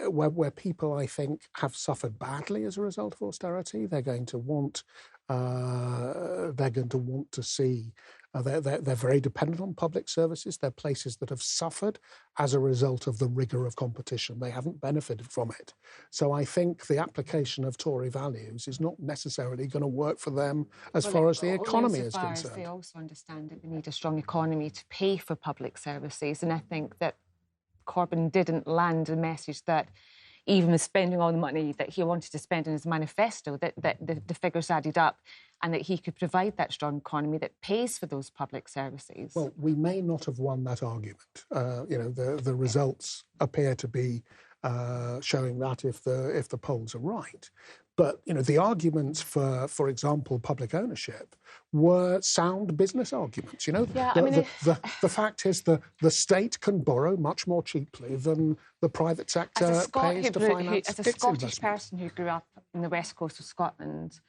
where people, I think, have suffered badly as a result of austerity. They're going to want to see. They're very dependent on public services. They're places that have suffered as a result of the rigour of competition. They haven't benefited from it. So I think the application of Tory values is not necessarily going to work for them as far as the economy is concerned. They also understand that we need a strong economy to pay for public services, and I think that Corbyn didn't land the message that even with spending all the money that he wanted to spend in his manifesto, that the figures added up and that he could provide that strong economy that pays for those public services. Well, we may not have won that argument. The results appear to be showing that if the polls are right. But, the arguments for example, public ownership were sound business arguments. The fact is the state can borrow much more cheaply than the private sector pays to finance its investment. As a Scottish person who grew up in the west coast of Scotland,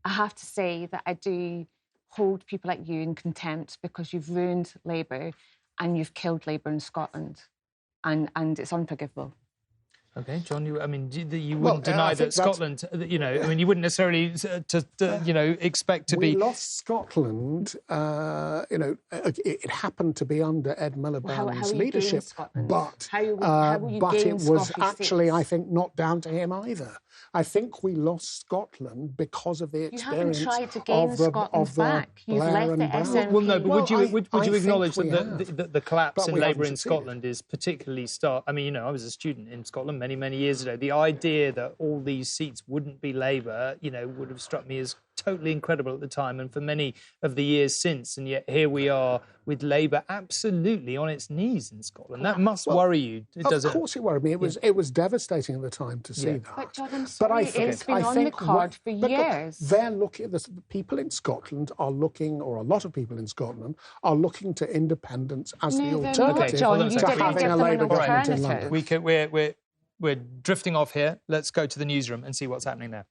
I have to say that I do hold people like you in contempt because you've ruined Labour and you've killed Labour in Scotland, and it's unforgivable. OK, John, you wouldn't deny that Scotland, you wouldn't necessarily, expect to be... We lost Scotland, it happened to be under Ed Miliband's leadership, but it was actually, I think, not down to him either. I think we lost Scotland because of the experience of the... You haven't tried to gain Scotland back. You've left the SNP. Well, no, but would you acknowledge that the collapse in Labour in Scotland is particularly stark? I I was a student in Scotland many years ago. The idea that all these seats wouldn't be Labour, would have struck me as totally incredible at the time and for many of the years since. And yet here we are with Labour absolutely on its knees in Scotland. That must worry you, does it? Of course it worried me. It was devastating at the time to see that. But John, I'm sorry, it's been on the card for years. They're looking, the people in Scotland are looking, or a lot of people in Scotland are looking to independence as the alternative to having a Labour government in London. We're drifting off here. Let's go to the newsroom and see what's happening there.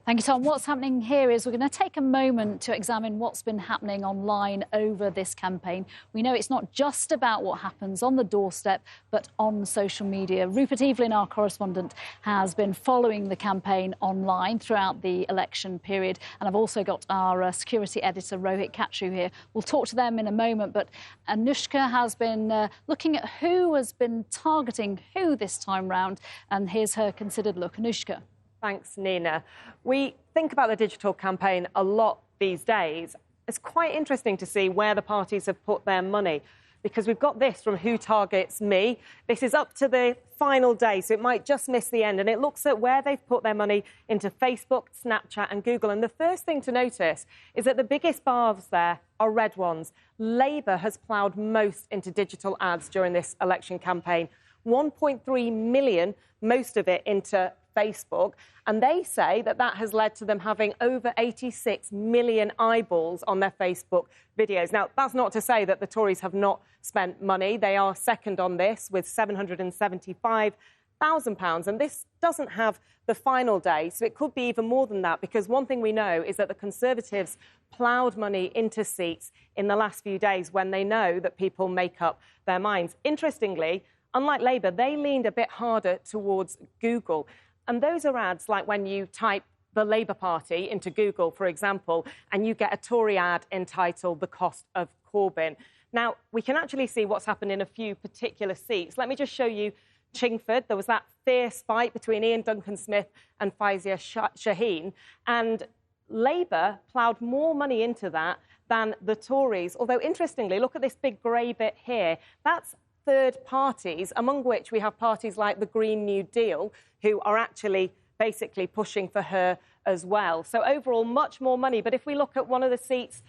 Thank you, Tom. What's happening here is we're going to take a moment to examine what's been happening online over this campaign. We know it's not just about what happens on the doorstep, but on social media. Rupert Evelyn, our correspondent, has been following the campaign online throughout the election period. And I've also got our security editor, Rohit Kachu, here. We'll talk to them in a moment. But Anushka has been looking at who has been targeting who this time round. And here's her considered look. Anushka. Thanks, Nina. We think about the digital campaign a lot these days. It's quite interesting to see where the parties have put their money, because we've got this from Who Targets Me. This is up to the final day, so it might just miss the end. And it looks at where they've put their money into Facebook, Snapchat and Google. And the first thing to notice is that the biggest bars there are red ones. Labour has ploughed most into digital ads during this election campaign. 1.3 million, most of it into Facebook, and they say that that has led to them having over 86 million eyeballs on their Facebook videos. Now, that's not to say that the Tories have not spent money. They are second on this with £775,000, and this doesn't have the final day, so it could be even more than that, because one thing we know is that the Conservatives ploughed money into seats in the last few days when they know that people make up their minds. Interestingly, unlike Labour, they leaned a bit harder towards Google. And those are ads like when you type the Labour Party into Google, for example, and you get a Tory ad entitled The Cost of Corbyn. Now, we can actually see what's happened in a few particular seats. Let me just show you Chingford. There was that fierce fight between Ian Duncan-Smith and Faizia Shaheen. And Labour ploughed more money into that than the Tories. Although, interestingly, look at this big grey bit here. That's third parties, among which we have parties like the Green New Deal, who are actually basically pushing for her as well. So overall, much more money. But if we look at one of the seats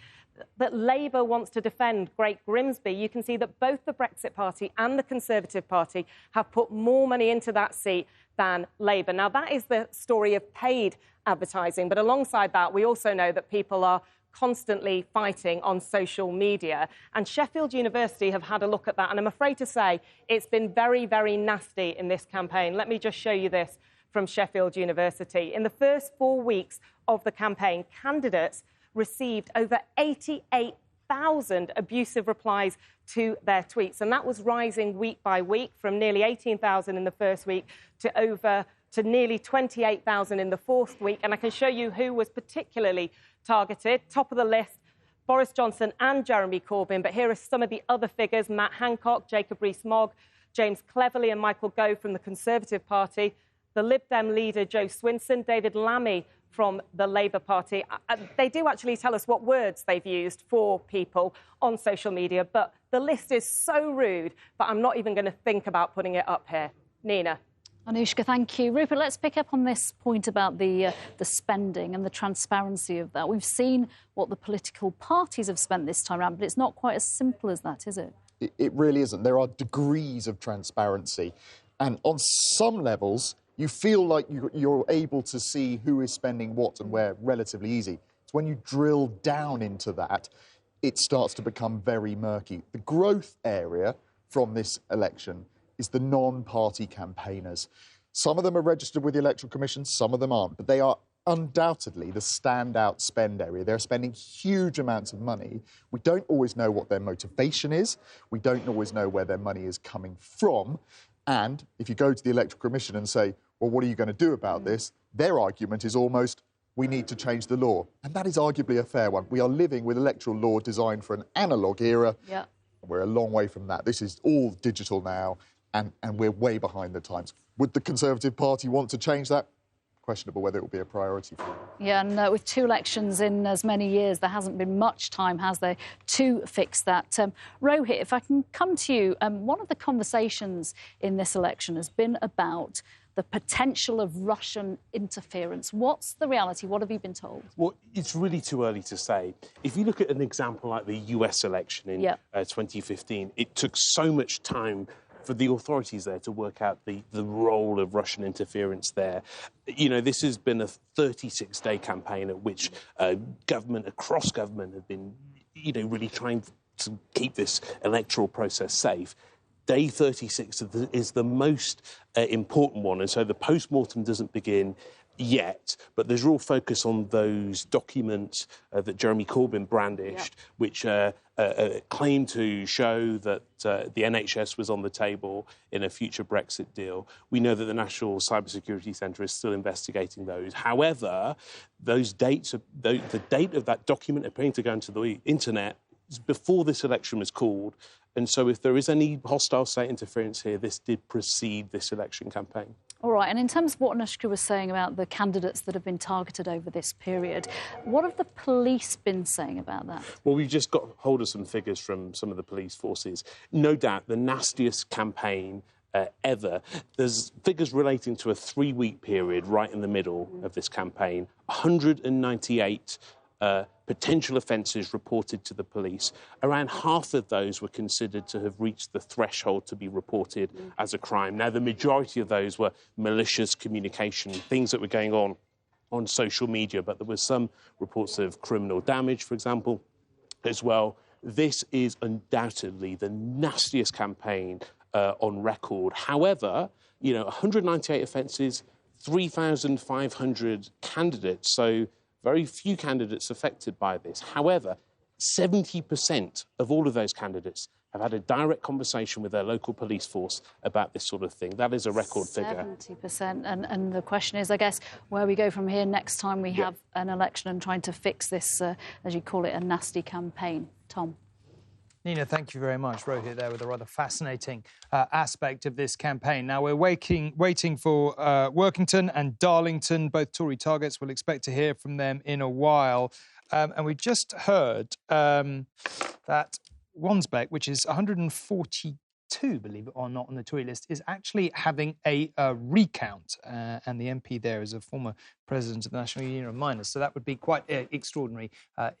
that Labour wants to defend, Great Grimsby, you can see that both the Brexit Party and the Conservative Party have put more money into that seat than Labour. Now, that is the story of paid advertising. But alongside that, we also know that people are constantly fighting on social media. And Sheffield University have had a look at that. And I'm afraid to say it's been very, very nasty in this campaign. Let me just show you this from Sheffield University. In the first 4 weeks of the campaign, candidates received over 88,000 abusive replies to their tweets. And that was rising week by week from nearly 18,000 in the first week to nearly 28,000 in the fourth week. And I can show you who was particularly targeted. Top of the list, Boris Johnson and Jeremy Corbyn. But here are some of the other figures: Matt Hancock, Jacob Rees-Mogg, James Cleverly and Michael Gove from the Conservative Party, the Lib Dem leader Joe Swinson, David Lammy from the Labour Party. They do actually tell us what words they've used for people on social media, but the list is so rude that I'm not even going to think about putting it up here. Nina. Anushka, thank you. Rupert, let's pick up on this point about the spending and the transparency of that. We've seen what the political parties have spent this time around, but it's not quite as simple as that, is it? It really isn't. There are degrees of transparency. And on some levels, you feel like you're able to see who is spending what and where relatively easy. It's when you drill down into that, it starts to become very murky. The growth area from this election is the non-party campaigners. Some of them are registered with the Electoral Commission, some of them aren't, but they are undoubtedly the standout spend area. They're spending huge amounts of money. We don't always know what their motivation is. We don't always know where their money is coming from. And if you go to the Electoral Commission and say, well, what are you going to do about this? Their argument is almost, we need to change the law. And that is arguably a fair one. We are living with electoral law designed for an analogue era. Yeah. We're a long way from that. This is all digital now, and we're way behind the times. Would the Conservative Party want to change that? Questionable whether it will be a priority for them. Yeah, and with 2 elections in as many years, there hasn't been much time, has there, to fix that. Rohit, if I can come to you, one of the conversations in this election has been about the potential of Russian interference. What's the reality? What have you been told? Well, it's really too early to say. If you look at an example like the US election in 2015, it took so much time for the authorities there to work out the role of Russian interference there. You know, this has been a 36-day campaign at which government, across government, have been, you know, really trying to keep this electoral process safe. Day 36 is the most important one, and so the post-mortem doesn't begin yet, but there's real focus on those documents that Jeremy Corbyn brandished, which claim to show that the NHS was on the table in a future Brexit deal. We know that the National Cybersecurity Centre is still investigating those. However, those dates, the date of that document appearing to go into the internet before this election was called. And so if there is any hostile state interference here, this did precede this election campaign. All right, and in terms of what Anushka was saying about the candidates that have been targeted over this period, what have the police been saying about that? Well, we've just got hold of some figures from some of the police forces. No doubt the nastiest campaign ever. There's figures relating to a 3-week period right in the middle of this campaign. 198 potential offences reported to the police. Around half of those were considered to have reached the threshold to be reported as a crime. Now, the majority of those were malicious communication, things that were going on social media, but there were some reports of criminal damage, for example, as well. This is undoubtedly the nastiest campaign on record. However, 198 offences, 3,500 candidates, so very few candidates affected by this. However, 70% of all of those candidates have had a direct conversation with their local police force about this sort of thing. That is a record figure. 70%. And the question is, I guess, where we go from here next time we have an election and trying to fix this, as you call it, a nasty campaign. Tom. Nina, thank you very much. Rohit there with a rather fascinating aspect of this campaign. Now, we're waiting for Workington and Darlington, both Tory targets. We'll expect to hear from them in a while. And we just heard that Wansbeck, which is 142, believe it or not, on the Tory list, is actually having a recount. And the MP there is a former president of the National Union of Miners. So that would be quite extraordinary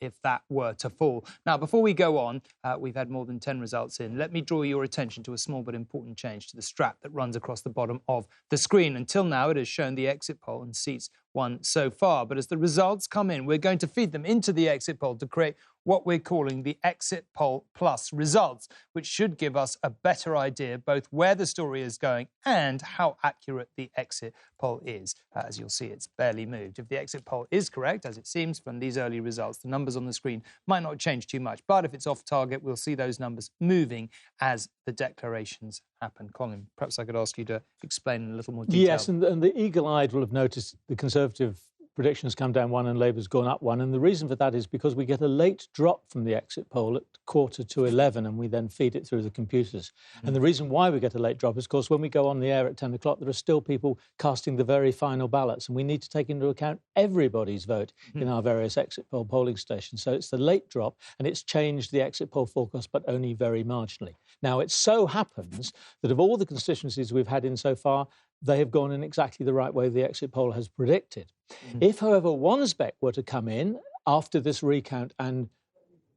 if that were to fall. Now, before we go on, we've had more than 10 results in. Let me draw your attention to a small but important change to the strap that runs across the bottom of the screen. Until now, it has shown the exit poll and seats won so far. But as the results come in, we're going to feed them into the exit poll to create what we're calling the Exit Poll Plus results, which should give us a better idea both where the story is going and how accurate the exit poll is. As you'll see, it's barely moved. If the exit poll is correct, as it seems from these early results, the numbers on the screen might not change too much. But if it's off target, we'll see those numbers moving as the declarations happen. Colin, perhaps I could ask you to explain in a little more detail. Yes, and the eagle-eyed will have noticed the Conservative predictions come down one and Labour's gone up one. And the reason for that is because we get a late drop from the exit poll at 11:15 and we then feed it through the computers. And the reason why we get a late drop is, of course, when we go on the air at 10 o'clock, there are still people casting the very final ballots. And we need to take into account everybody's vote in our various exit poll polling stations. So it's the late drop and it's changed the exit poll forecast, but only very marginally. Now, it so happens that of all the constituencies we've had in so far, they have gone in exactly the right way the exit poll has predicted. If, however, Wansbeck were to come in after this recount and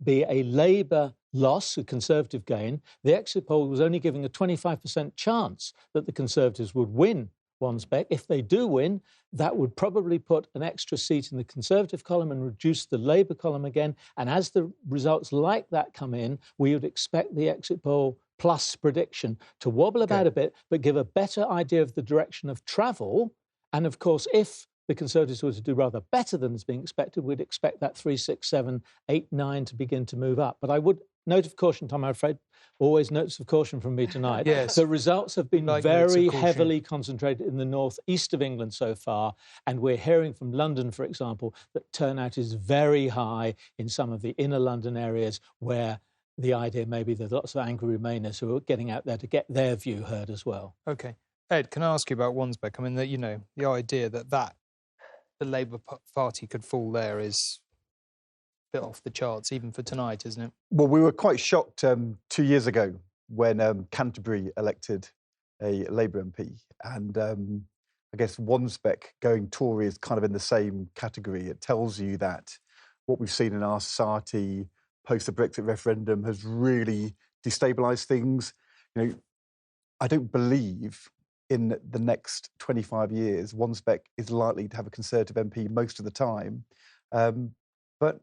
be a Labour loss, a Conservative gain, the exit poll was only giving a 25% chance that the Conservatives would win Wansbeck. If they do win, that would probably put an extra seat in the Conservative column and reduce the Labour column again. And as the results like that come in, we would expect the exit poll plus prediction to wobble about a bit, but give a better idea of the direction of travel. And of course, if the Conservatives were to do rather better than is being expected, we'd expect that 3, 6, 7, 8, 9 to begin to move up. But I would note of caution, Tom, I'm afraid, always notes of caution from me tonight. Yes. The results have been very heavily concentrated in the northeast of England so far. And we're hearing from London, for example, that turnout is very high in some of the inner London areas where the idea may be that lots of angry Remainers who are getting out there to get their view heard as well. OK. Ed, can I ask you about Wansbeck? I mean, the idea that the Labour Party could fall there is a bit off the charts, even for tonight, isn't it? Well, we were quite shocked 2 years ago when Canterbury elected a Labour MP. And I guess Wansbeck going Tory is kind of in the same category. It tells you that what we've seen in our society post the Brexit referendum has really destabilised things. I don't believe in the next 25 years Wansbeck is likely to have a Conservative MP most of the time. But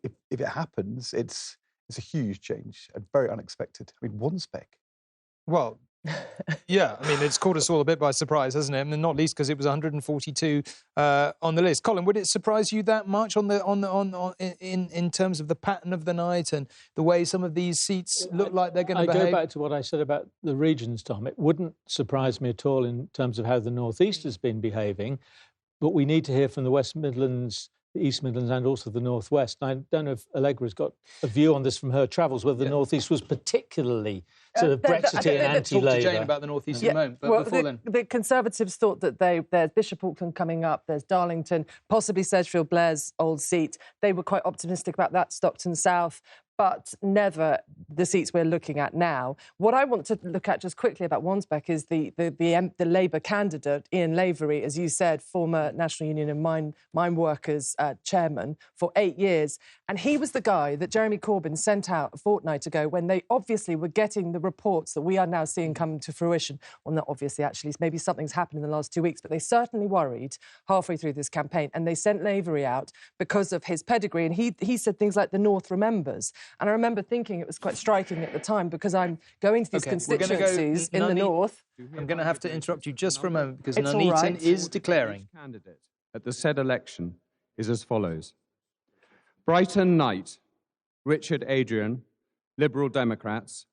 if it happens, it's a huge change and very unexpected. I mean, Wansbeck. Well, yeah, I mean, it's caught us all a bit by surprise, hasn't it? I mean, not least because it was 142 on the list. Colin, would it surprise you that much in terms of the pattern of the night and the way some of these seats look like they're going to behave? I go back to what I said about the regions, Tom. It wouldn't surprise me at all in terms of how the North East has been behaving, but we need to hear from the West Midlands, the East Midlands and also the North West. And I don't know if Allegra's got a view on this from her travels, whether the North East was particularly sort of Brexity and anti-Labour. Talk to Jane about the North East in a moment, but before then. The Conservatives thought that there's Bishop Auckland coming up, there's Darlington, possibly Sedgefield Blair's old seat. They were quite optimistic about that, Stockton South. but never the seats we're looking at now. What I want to look at just quickly about Wansbeck is the Labour candidate, Ian Lavery, as you said, former National Union of Mine Workers chairman for 8 years. And he was the guy that Jeremy Corbyn sent out a fortnight ago when they obviously were getting the reports that we are now seeing come to fruition. Well, not obviously, actually. Maybe something's happened in the last 2 weeks, but they certainly worried halfway through this campaign. And they sent Lavery out because of his pedigree. And he said things like the North remembers. And I remember thinking it was quite striking at the time because I'm going to these constituencies in the North. I'm going to have to interrupt you just for a moment because Nuneaton is declaring. Candidate at the said election is as follows. Brighton Knight, Richard Adrian, Liberal Democrats,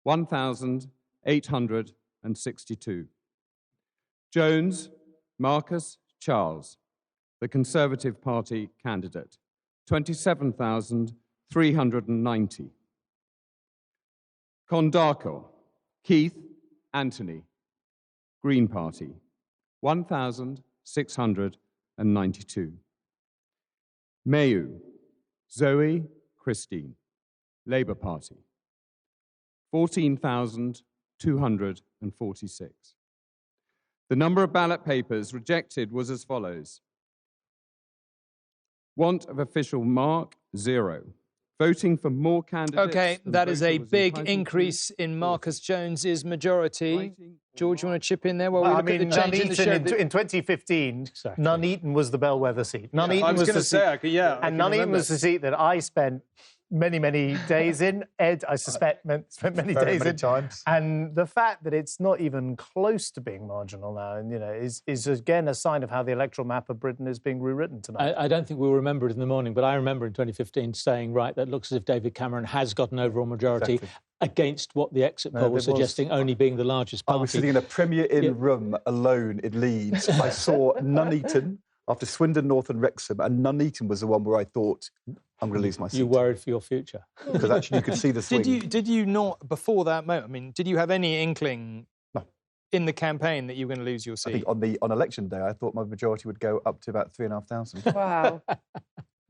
1,862. Jones, Marcus Charles, the Conservative Party candidate, 27,390. Condako, Keith Anthony, Green Party, 1,692. Mayu, Zoe Christine, Labour Party, 14,246. The number of ballot papers rejected was as follows. Want of official mark, 0. Voting for more candidates. OK, that is a big increase in Marcus Jones's majority. George, you want to chip in there while we look at the change in the show? In 2015, exactly. Nuneaton was the bellwether seat. Nuneaton was the seat. And Nuneaton was the seat that I spent many days in. Ed, I suspect, spent many days in. Times. And the fact that it's not even close to being marginal now, and is again a sign of how the electoral map of Britain is being rewritten tonight. I don't think we'll remember it in the morning, but I remember in 2015 saying, right, that looks as if David Cameron has got an overall majority against what the exit poll was suggesting, only being the largest party. I was sitting in a Premier Inn room alone in Leeds. I saw Nuneaton after Swindon, North and Wrexham, and Nuneaton was the one where I thought, I'm going to lose my seat. You worried for your future. Because actually you could see the swing. Did you not, before that moment, I mean, did you have any inkling in the campaign that you were going to lose your seat? I think on election day, I thought my majority would go up to about 3,500. Wow.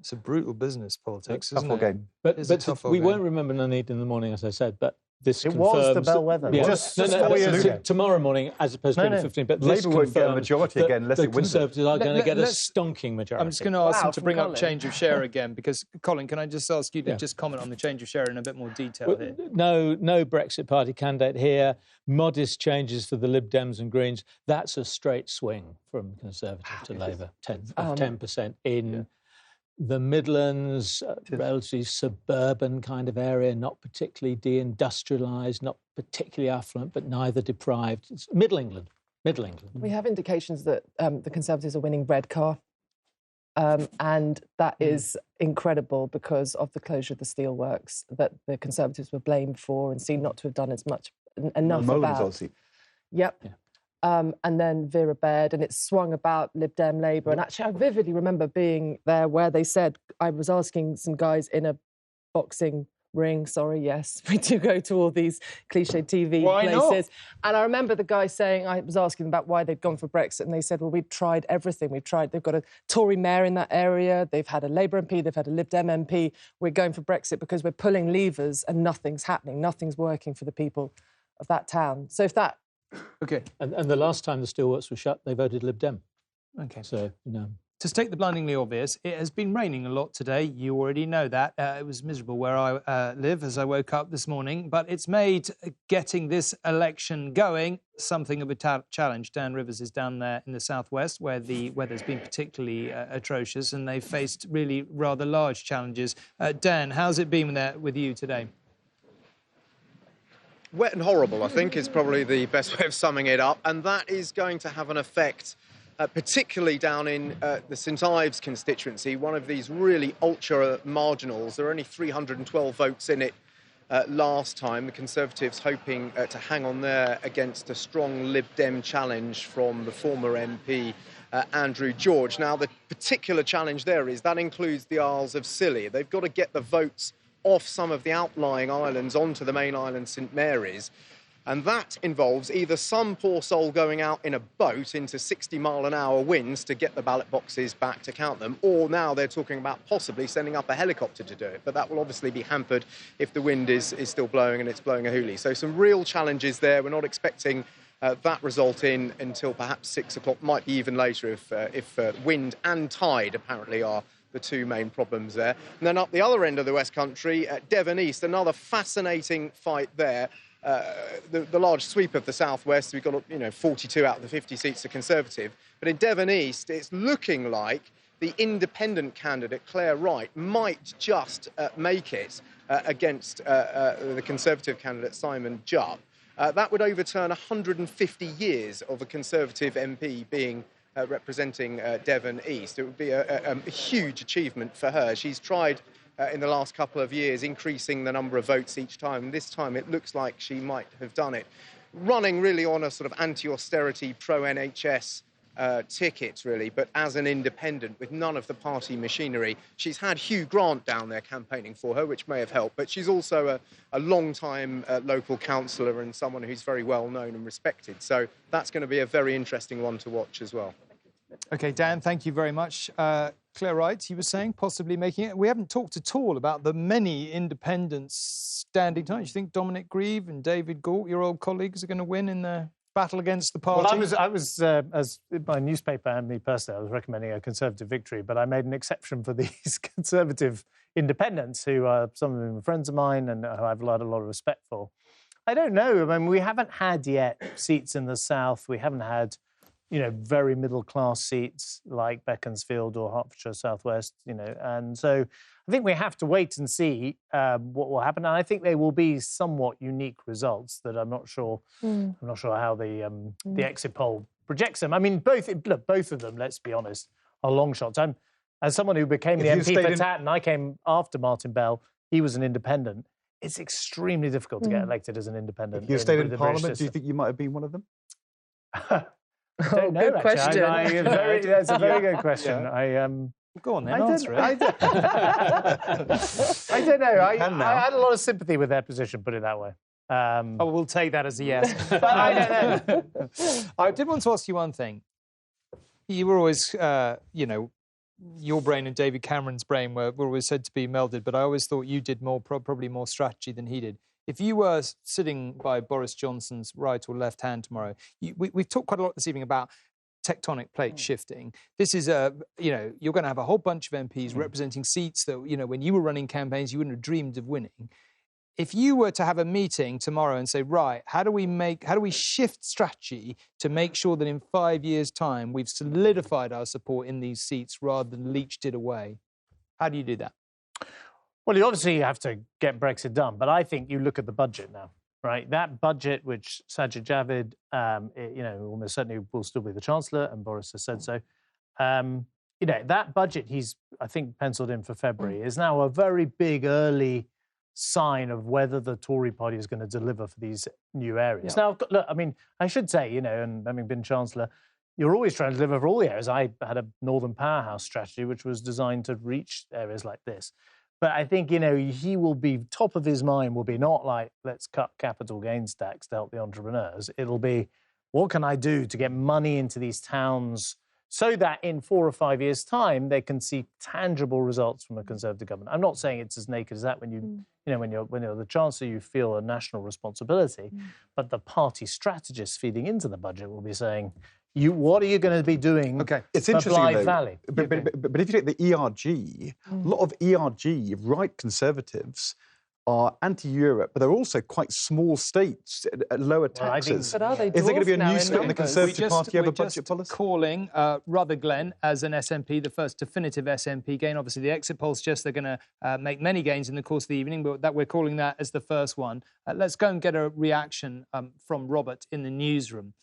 It's a brutal business, politics, isn't it? Game. But we won't remember Nuneaton in the morning, as I said, but this it confirms... was the bellwether. Yeah. Tomorrow morning, as opposed to 2015, but this Labour won't get a majority again unless the it wins Conservatives are going to get a stonking majority. I'm just going to ask him to bring up change of share again, because, Colin, can I just ask you to just comment on the change of share in a bit more detail here? No Brexit Party candidate here. Modest changes for the Lib Dems and Greens. That's a straight swing from Conservative to Labour, 10% in... The Midlands, relatively suburban kind of area, not particularly deindustrialised, not particularly affluent, but neither deprived. It's Middle England. We have indications that the Conservatives are winning Redcar, and that is incredible because of the closure of the steelworks that the Conservatives were blamed for and seem not to have done enough about. Yep. Yeah. And then Vera Baird, and it swung about Lib Dem Labour. And actually, I vividly remember being there where they said, I was asking some guys in a boxing ring, yes, we do go to all these cliche TV places. And I remember the guy saying, I was asking them about why they'd gone for Brexit, and they said, well, we've tried everything. They've got a Tory mayor in that area, they've had a Labour MP, they've had a Lib Dem MP. We're going for Brexit because we're pulling levers and nothing's happening, nothing's working for the people of that town. So if that... OK. And the last time the steelworks were shut, they voted Lib Dem. OK. So, To state the blindingly obvious, it has been raining a lot today. You already know that. It was miserable where I live as I woke up this morning. But it's made getting this election going something of a challenge. Dan Rivers is down there in the southwest where the weather's been particularly atrocious and they've faced really rather large challenges. Dan, how's it been there with you today? Wet and horrible, I think, is probably the best way of summing it up. And that is going to have an effect, particularly down in the St Ives constituency, one of these really ultra-marginals. There are only 312 votes in it last time. The Conservatives hoping to hang on there against a strong Lib Dem challenge from the former MP, Andrew George. Now, the particular challenge there is that includes the Isles of Scilly. They've got to get the votes off some of the outlying islands onto the main island, St Mary's. And that involves either some poor soul going out in a boat into 60-mile-an-hour winds to get the ballot boxes back to count them, or now they're talking about possibly sending up a helicopter to do it. But that will obviously be hampered if the wind is still blowing and it's blowing a hoolie. So some real challenges there. We're not expecting that result in until perhaps 6 o'clock, might be even later if wind and tide apparently are the two main problems there. And then up the other end of the West Country, Devon East, another fascinating fight there. The large sweep of the southwest, we've got 42 out of the 50 seats are Conservative, but in Devon East it's looking like the independent candidate Claire Wright might just make it against the Conservative candidate Simon Jupp. That would overturn 150 years of a Conservative MP being representing Devon East. It would be a huge achievement for her. She's tried in the last couple of years, increasing the number of votes each time. This time it looks like she might have done it. Running really on a sort of anti-austerity, pro-NHS ticket, really, but as an independent with none of the party machinery. She's had Hugh Grant down there campaigning for her, which may have helped, but she's also a long-time local councillor and someone who's very well known and respected. So that's going to be a very interesting one to watch as well. OK, Dan, thank you very much. Claire Wright, you were saying, possibly making it. We haven't talked at all about the many independents standing tonight. Do you think Dominic Grieve and David Galt, your old colleagues, are going to win in the battle against the party? Well, I was as my newspaper and me personally, I was recommending a Conservative victory, but I made an exception for these Conservative independents, who are some of them are friends of mine and who I've had a lot of respect for. I don't know. I mean, we haven't had yet seats in the South. We haven't had, very middle-class seats like Beaconsfield or Hertfordshire South West, and so I think we have to wait and see what will happen. And I think they will be somewhat unique results that I'm not sure. I'm not sure how the exit poll projects them. I mean, both of them, let's be honest, are long shots. As someone who became the MP for Tatton, I came after Martin Bell. He was an independent. It's extremely difficult to get elected as an independent. If you stayed in Parliament, do you think you might have been one of them? I don't know, good question. That's a very good question. Yeah. Go on then, answer it. I don't know. I had a lot of sympathy with their position, put it that way. We'll take that as a yes. But I don't know. I did want to ask you one thing. You were always, your brain and David Cameron's brain were always said to be melded, but I always thought you did probably more strategy than he did. If you were sitting by Boris Johnson's right or left hand tomorrow, we've talked quite a lot this evening about tectonic plate shifting. This is you're going to have a whole bunch of MPs representing seats that, when you were running campaigns, you wouldn't have dreamed of winning. If you were to have a meeting tomorrow and say, right, how do we shift strategy to make sure that in 5 years' time we've solidified our support in these seats rather than leached it away? How do you do that? Well, you obviously have to get Brexit done, but I think you look at the budget now, right? That budget, which Sajid Javid, almost certainly will still be the Chancellor, and Boris has said so. That budget he's, I think, penciled in for February is now a very big early sign of whether the Tory party is going to deliver for these new areas. Yeah. Now, look, I mean, I should say, and having been Chancellor, you're always trying to deliver for all the areas. I had a Northern Powerhouse strategy, which was designed to reach areas like this. But I think, he will be, top of his mind will be not like, let's cut capital gains tax to help the entrepreneurs. It'll be, what can I do to get money into these towns so that in 4 or 5 years' time, they can see tangible results from a Conservative government. I'm not saying it's as naked as that. When you're the Chancellor, you feel a national responsibility. But the party strategists feeding into the budget will be saying, what are you going to be doing it's for interesting, Blythe though, Valley? But if you take the ERG, a lot of ERG, right Conservatives, are anti-Europe, but they're also quite small states at lower taxes. But are they Is there going to be a new split in the Conservative Party over budget policy? Calling Rutherglen as an SNP, the first definitive SNP gain. Obviously, the exit polls suggest they're going to make many gains in the course of the evening, but that we're calling that as the first one. Let's go and get a reaction from Robert in the newsroom.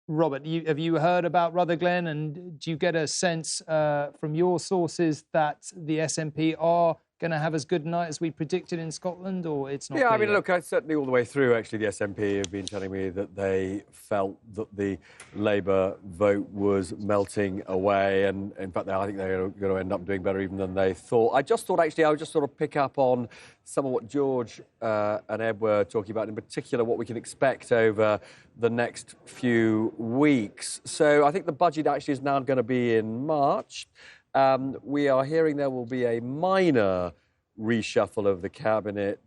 Robert, have you heard about Rutherglen, and do you get a sense from your sources that the SNP are going to have as good a night as we predicted in Scotland, or it's not? Yeah, I mean, yet? look, certainly all the way through, actually, the SNP have been telling me that they felt that the Labour vote was melting away, and in fact, I think they're going to end up doing better even than they thought. I just thought, actually, I would just sort of pick up on some of what George and Ed were talking about, in particular, what we can expect over the next few weeks. So I think the budget actually is now going to be in March. We are hearing there will be a minor reshuffle of the cabinet,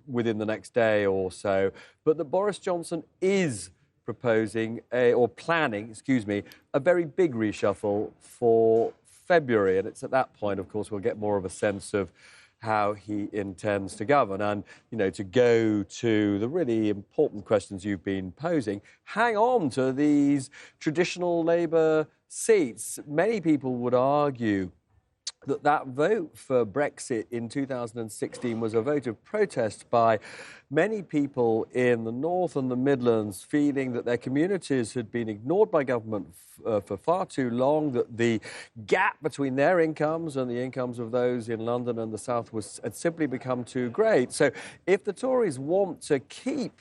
within the next day or so, but that Boris Johnson is planning, a very big reshuffle for February. And it's at that point, of course, we'll get more of a sense of how he intends to govern. And, to go to the really important questions you've been posing, hang on to these traditional Labour seats. Many people would argue that vote for Brexit in 2016 was a vote of protest by many people in the North and the Midlands, feeling that their communities had been ignored by government for far too long, that the gap between their incomes and the incomes of those in London and the South had simply become too great. So if the Tories want to keep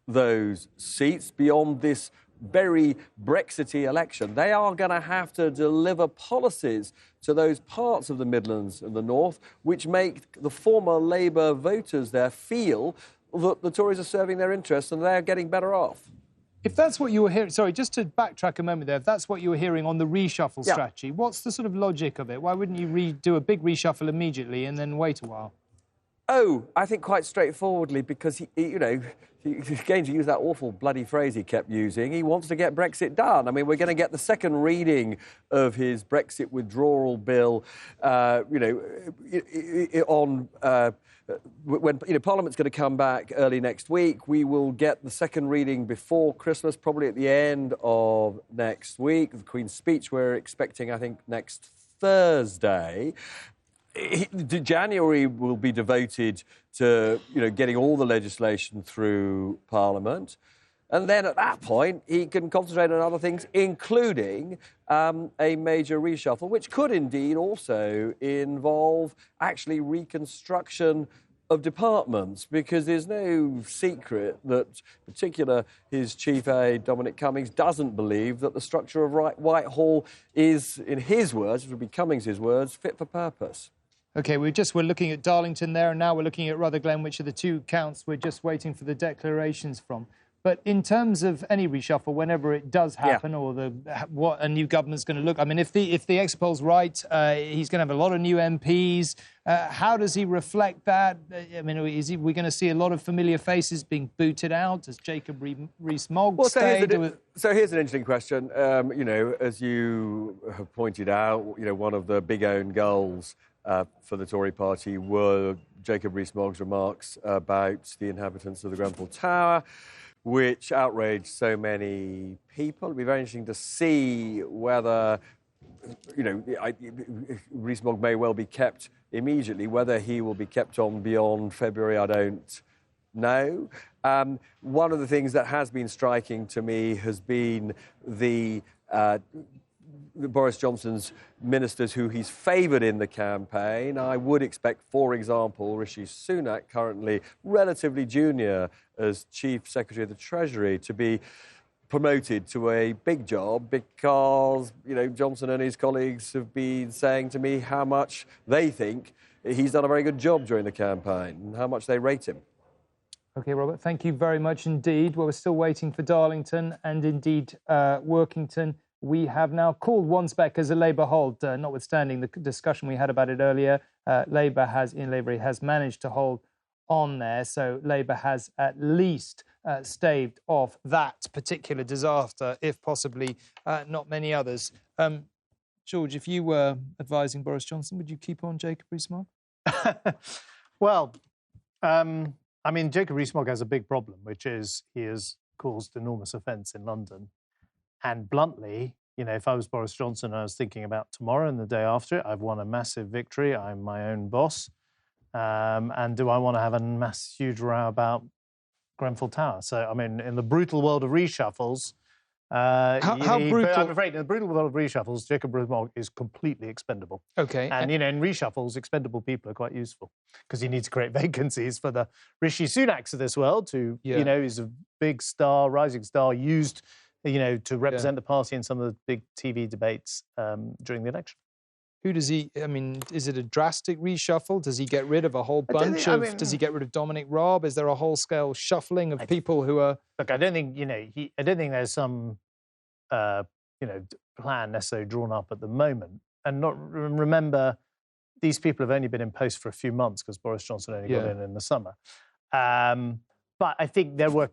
those seats beyond this very Brexity election, they are going to have to deliver policies to those parts of the Midlands and the North which make the former Labour voters there feel that the Tories are serving their interests and they're getting better off. If that's what you were hearing, sorry, just to backtrack a moment there, if that's what you were hearing on the reshuffle strategy, what's the sort of logic of it? Why wouldn't you do a big reshuffle immediately and then wait a while? Oh, I think quite straightforwardly, because he's going to use that awful bloody phrase he kept using. He wants to get Brexit done. I mean, we're going to get the second reading of his Brexit withdrawal bill, when Parliament's going to come back early next week. We will get the second reading before Christmas, probably at the end of next week. The Queen's speech we're expecting, I think, next Thursday. January will be devoted to, getting all the legislation through Parliament. And then at that point, he can concentrate on other things, including a major reshuffle, which could indeed also involve actually reconstruction of departments, because there's no secret that, in particular, his chief aide, Dominic Cummings, doesn't believe that the structure of Whitehall is, in his words, it would be Cummings' words, fit for purpose. OK, we're looking at Darlington there, and now we're looking at Rutherglen, which are the two counts we're just waiting for the declarations from. But in terms of any reshuffle, whenever it does happen, or what a new government's going to look, I mean, if the exit poll's right, he's going to have a lot of new MPs. How does he reflect that? I mean, we're going to see a lot of familiar faces being booted out? Does Jacob Rees-Mogg stay? So here's an interesting question. As you have pointed out, one of the big own goals for the Tory party were Jacob Rees-Mogg's remarks about the inhabitants of the Grenfell Tower, which outraged so many people. It'll be very interesting to see whether, Rees-Mogg may well be kept immediately. Whether he will be kept on beyond February, I don't know. One of the things that has been striking to me has been the Boris Johnson's ministers who he's favoured in the campaign. I would expect, for example, Rishi Sunak, currently relatively junior as Chief Secretary of the Treasury, to be promoted to a big job because, Johnson and his colleagues have been saying to me how much they think he's done a very good job during the campaign and how much they rate him. OK, Robert, thank you very much indeed. Well, we're still waiting for Darlington and indeed Workington. We have now called Wansbeck as a Labour hold, notwithstanding the discussion we had about it earlier. Labour has managed to hold on there, so Labour has at least staved off that particular disaster, if possibly not many others. George, if you were advising Boris Johnson, would you keep on Jacob Rees-Mogg? Well, Jacob Rees-Mogg has a big problem, which is he has caused enormous offence in London. And bluntly, if I was Boris Johnson and I was thinking about tomorrow and the day after it, I've won a massive victory. I'm my own boss. And do I want to have a huge row about Grenfell Tower? So, in the brutal world of reshuffles, How brutal? But I'm afraid in the brutal world of reshuffles, Jacob Rees-Mogg is completely expendable. Okay. And, in reshuffles, expendable people are quite useful because you need to create vacancies for the Rishi Sunaks of this world who, is a big star, rising star, used, to represent the party in some of the big TV debates during the election. Who does he, is it a drastic reshuffle? Does he get rid of a whole bunch does he get rid of Dominic Raab? Is there a whole-scale shuffling of people who are... Look, I don't think, I don't think there's some, plan necessarily drawn up at the moment. And remember, these people have only been in post for a few months because Boris Johnson only got in the summer. But I think there were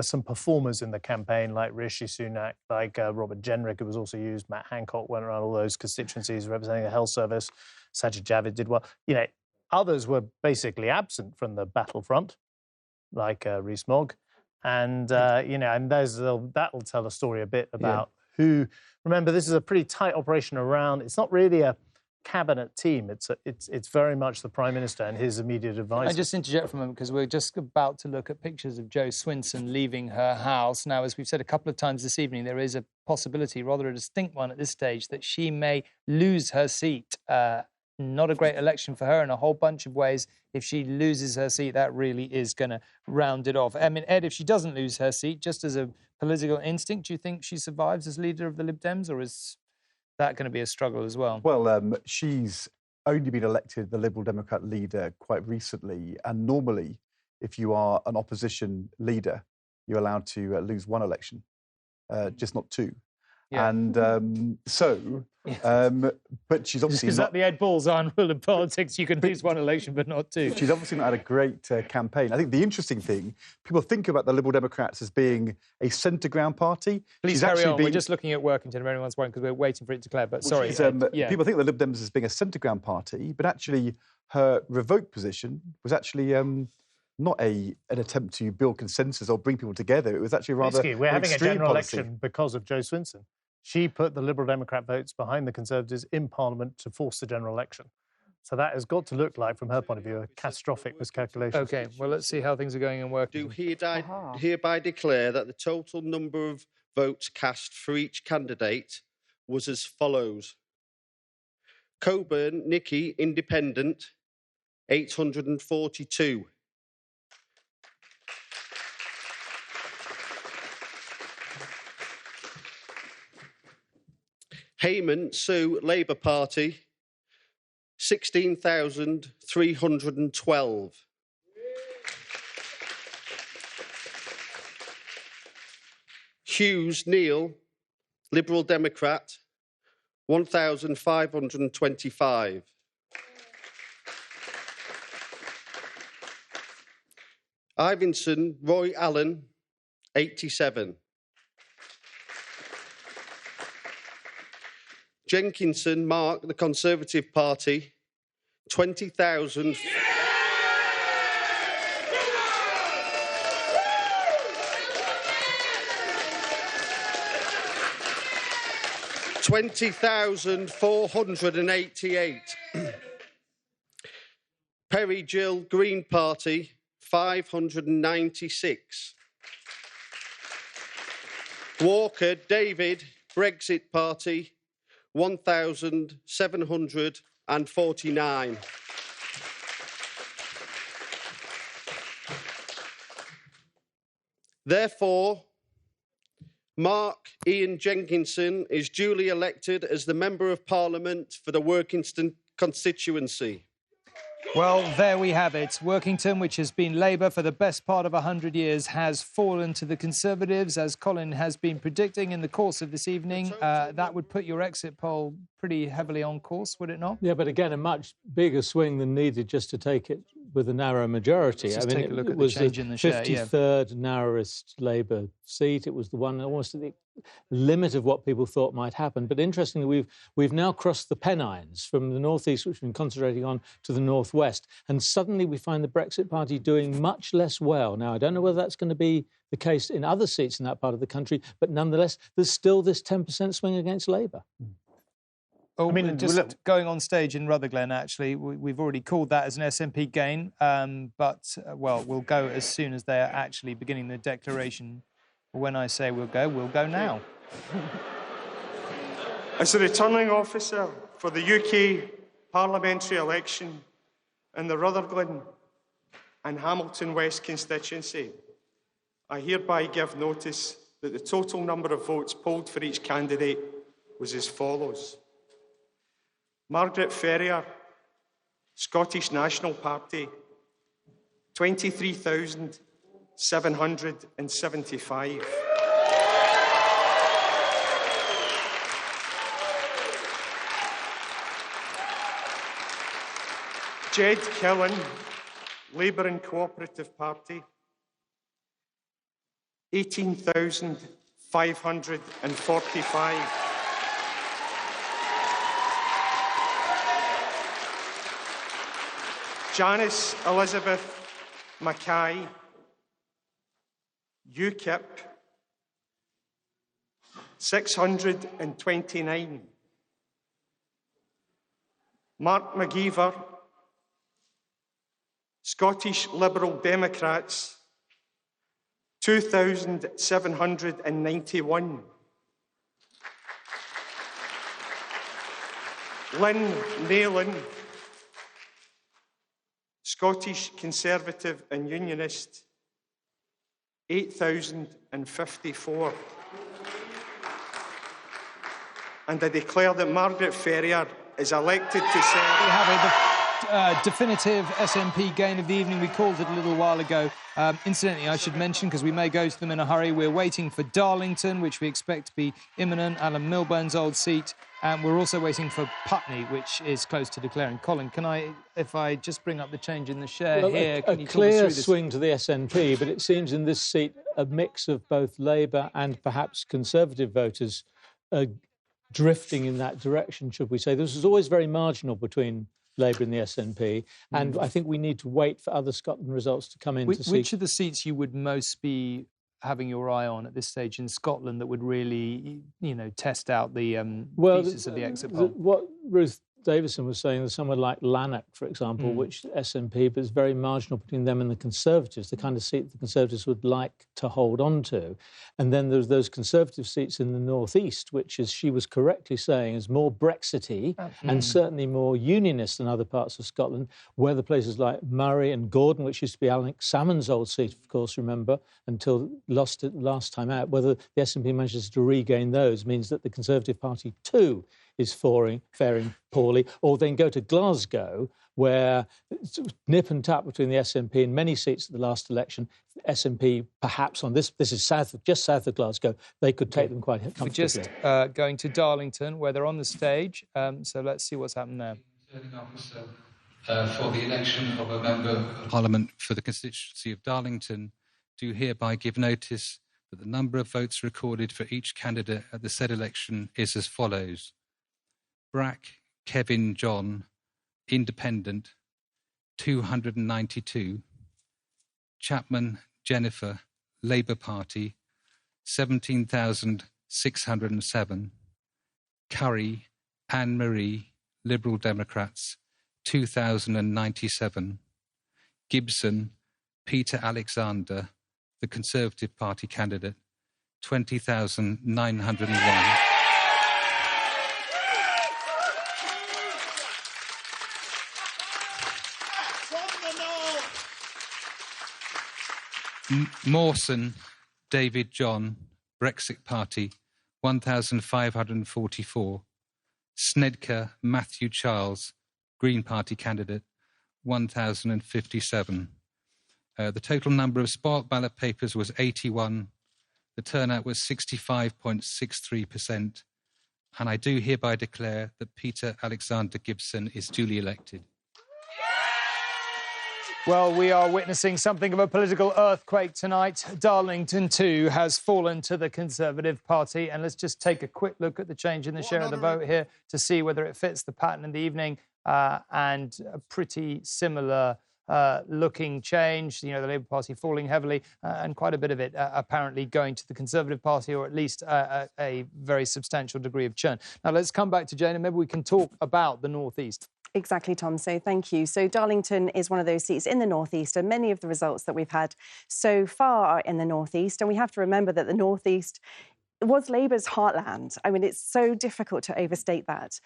some performers in the campaign, like Rishi Sunak, like Robert Jenrick, who was also used. Matt Hancock went around all those constituencies representing the health service. Sajid Javid did well. Others were basically absent from the battlefront, like Rees-Mogg. And, that will tell a story a bit about who... Remember, this is a pretty tight operation around... It's not really a cabinet team. It's very much the Prime Minister and his immediate advisors. I just interject for a moment because we're just about to look at pictures of Jo Swinson leaving her house. Now, as we've said a couple of times this evening, there is a possibility, rather a distinct one at this stage, that she may lose her seat. Not a great election for her in a whole bunch of ways. If she loses her seat, that really is going to round it off. Ed, if she doesn't lose her seat, just as a political instinct, do you think she survives as leader of the Lib Dems, or is that going to be a struggle as well? Well, she's only been elected the Liberal Democrat leader quite recently, and normally, if you are an opposition leader, you're allowed to lose one election, just not two. Yeah. And but she's obviously Is that the Ed Balls-on rule in politics? You can lose one election, but not two. She's obviously not had a great campaign. I think the interesting thing, people think about the Liberal Democrats as being a centre ground party. Please carry on. We're just looking at Workington, if anyone's wondering, because we're waiting for it to declare. But sorry. People think the Lib Dems as being a centre ground party, but actually her revoke position was actually... not an attempt to build consensus or bring people together. It was actually rather we're having a general policy. election because of Jo Swinson. She put the Liberal Democrat votes behind the Conservatives in Parliament to force the general election. So that has got to look like, from her point of view, a catastrophic miscalculation. OK, well, let's see how things are going in Workington. Do hereby declare that the total number of votes cast for each candidate was as follows. Coburn, Nicky, Independent, 842. Heyman, Sue, Labour Party, 16,312. Hughes, Neil, Liberal Democrat, 1,525. Ivinson, Roy Allen, 87. Jenkinson, Mark, the Conservative Party, 20,000. $20,488. Perry Jill, Green Party, 596. Walker David, Brexit Party, 1,749. Therefore, Mark Ian Jenkinson is duly elected as the Member of Parliament for the Workington constituency. Well, there we have it. Workington, which has been Labour for the best part of 100 years, has fallen to the Conservatives, as Colin has been predicting in the course of this evening. That would put your exit poll pretty heavily on course, would it not? Yeah, but again, a much bigger swing than needed just to take it with a narrow majority. Let's take a look at the change in the share. It was the 53rd narrowest Labour seat. It was the one almost at the limit of what people thought might happen. But interestingly, we've now crossed the Pennines from the northeast, which we've been concentrating on, to the northwest, and suddenly we find the Brexit Party doing much less well. Now, I don't know whether that's going to be the case in other seats in that part of the country, but nonetheless, there's still this 10% swing against Labour. Oh, I mean, just going on stage in Rutherglen, actually, we've already called that as an SNP gain, but, well, we'll go as soon as they're actually beginning the declaration When I say we'll go now. As the returning officer for the UK parliamentary election in the Rutherglen and Hamilton West constituency, I hereby give notice that the total number of votes polled for each candidate was as follows. Margaret Ferrier, Scottish National Party, 23,775. Jed Killen, Labour and Cooperative Party, 18,545. Janice Elizabeth Mackay, UKIP, 629. Mark McGeever, Scottish Liberal Democrats, 2,791. Lynn Nayland, Scottish Conservative and Unionist, 8,054. And I declare that Margaret Ferrier is elected to serve. We have the definitive SNP gain of the evening. We called it a little while ago. Incidentally, I should mention, because we may go to them in a hurry, we're waiting for Darlington, which we expect to be imminent, Alan Milburn's old seat, and we're also waiting for Putney, which is close to declaring. Colin, can I, if I just bring up the change in the share here, can you talk us clear through this? swing to the SNP, but it seems in this seat a mix of both Labour and perhaps Conservative voters drifting in that direction, should we say. This is always very marginal between Labour and the SNP, and I think we need to wait for other Scotland results to come in to see. Which of the seats you would most be having your eye on at this stage in Scotland that would really, you know, test out the thesis of the exit poll? What Ruth Davison was saying, there's someone like Lanark, for example, which SNP, but it's very marginal between them and the Conservatives, the kind of seat the Conservatives would like to hold on to. And then there's those Conservative seats in the North East, which, as she was correctly saying, is more Brexity and certainly more unionist than other parts of Scotland, where the places like Murray and Gordon, which used to be Alex Salmond's old seat, of course, remember, until lost it last time out, whether the SNP manages to regain those means that the Conservative Party too is faring poorly, or then go to Glasgow, where it's nip and tap between the SNP in many seats at the last election. SNP, perhaps on this is just south of Glasgow, they could take them quite comfortably. We're just going to Darlington, where they're on the stage, so let's see what's happened there. Officer for the election of a Member of Parliament for the constituency of Darlington do hereby give notice that the number of votes recorded for each candidate at the said election is as follows. Brack Kevin John, Independent, 292. Chapman Jennifer, Labour Party, 17,607. Curry Anne-Marie, Liberal Democrats, 2,097. Gibson Peter Alexander, the Conservative Party candidate, 20,901. Mawson David John, Brexit Party, 1,544. Snedker Matthew Charles, Green Party candidate, 1,057. The total number of spoilt ballot papers was 81. The turnout was 65.63%. And I do hereby declare that Peter Alexander Gibson is duly elected. Well, we are witnessing something of a political earthquake tonight. Darlington, too, has fallen to the Conservative Party. And let's just take a quick look at the change in the share of the vote here to see whether it fits the pattern in the evening. And a pretty similar looking change. You know, the Labour Party falling heavily and quite a bit of it apparently going to the Conservative Party, or at least a very substantial degree of churn. Now, let's come back to Jane and maybe we can talk about the North East. Exactly, Tom. So thank you. So Darlington is one of those seats in the North East, and many of the results that we've had so far are in the North East. And we have to remember that the North East was Labour's heartland. I mean, it's so difficult to overstate that.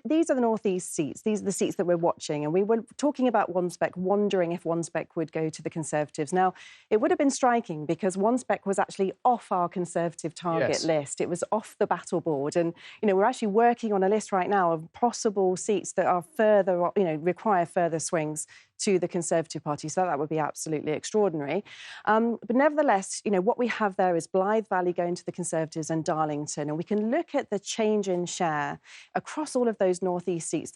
These are the North East seats. These are the seats that we're watching. And we were talking about Wansbeck, wondering if Wansbeck would go to the Conservatives. Now, it would have been striking because Wansbeck was actually off our Conservative target list. It was off the battle board. And, you know, we're actually working on a list right now of possible seats that are further, you know, require further swings to the Conservative Party. So that would be absolutely extraordinary. But nevertheless, you know, what we have there is Blythe Valley going to the Conservatives and Darlington. And we can look at the change in share across all of those North East seats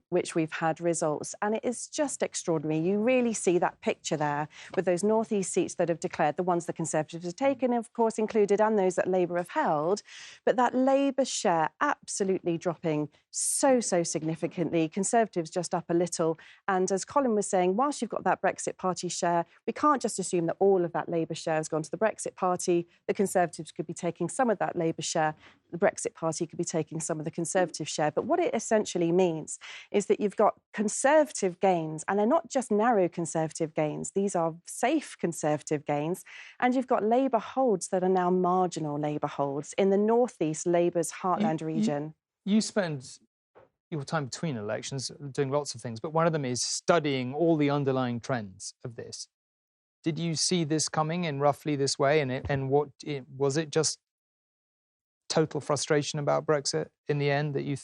which we've had results. And it is just extraordinary. You really see that picture there with those North East seats that have declared, the ones the Conservatives have taken, of course, included, and those that Labour have held. But that Labour share absolutely dropping so significantly. Conservatives just up a little. And as Colin was saying, whilst you've got that Brexit Party share, we can't just assume that all of that Labour share has gone to the Brexit Party. The Conservatives could be taking some of that Labour share. The Brexit Party could be taking some of the Conservative share. But what it essentially means is that you've got Conservative gains, and they're not just narrow Conservative gains. These are safe Conservative gains. And you've got Labour holds that are now marginal Labour holds in the North East, Labour's heartland region. You spend your time between elections doing lots of things, but one of them is studying all the underlying trends of this. Did you see this coming in roughly this way? Was it just total frustration about Brexit in the end that you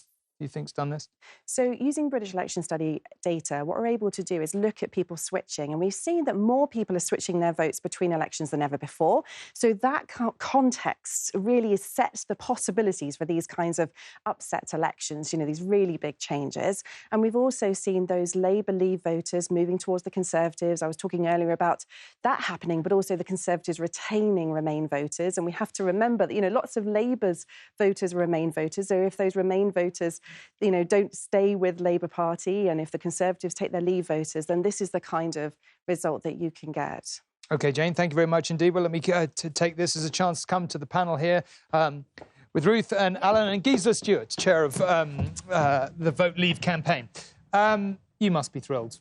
think's done this? So using British election study data, what we're able to do is look at people switching. And we've seen that more people are switching their votes between elections than ever before. So that context really sets the possibilities for these kinds of upset elections, you know, these really big changes. And we've also seen those Labour Leave voters moving towards the Conservatives. I was talking earlier about that happening, but also the Conservatives retaining Remain voters. And we have to remember that, you know, lots of Labour's voters Remain voters. So if those Remain voters, you know, don't stay with Labour Party, and if the Conservatives take their Leave voters, then this is the kind of result that you can get. OK, Jane, thank you very much indeed. Well, let me take this as a chance to come to the panel here with Ruth and Alan and Gisela Stewart, chair of the Vote Leave campaign. You must be thrilled,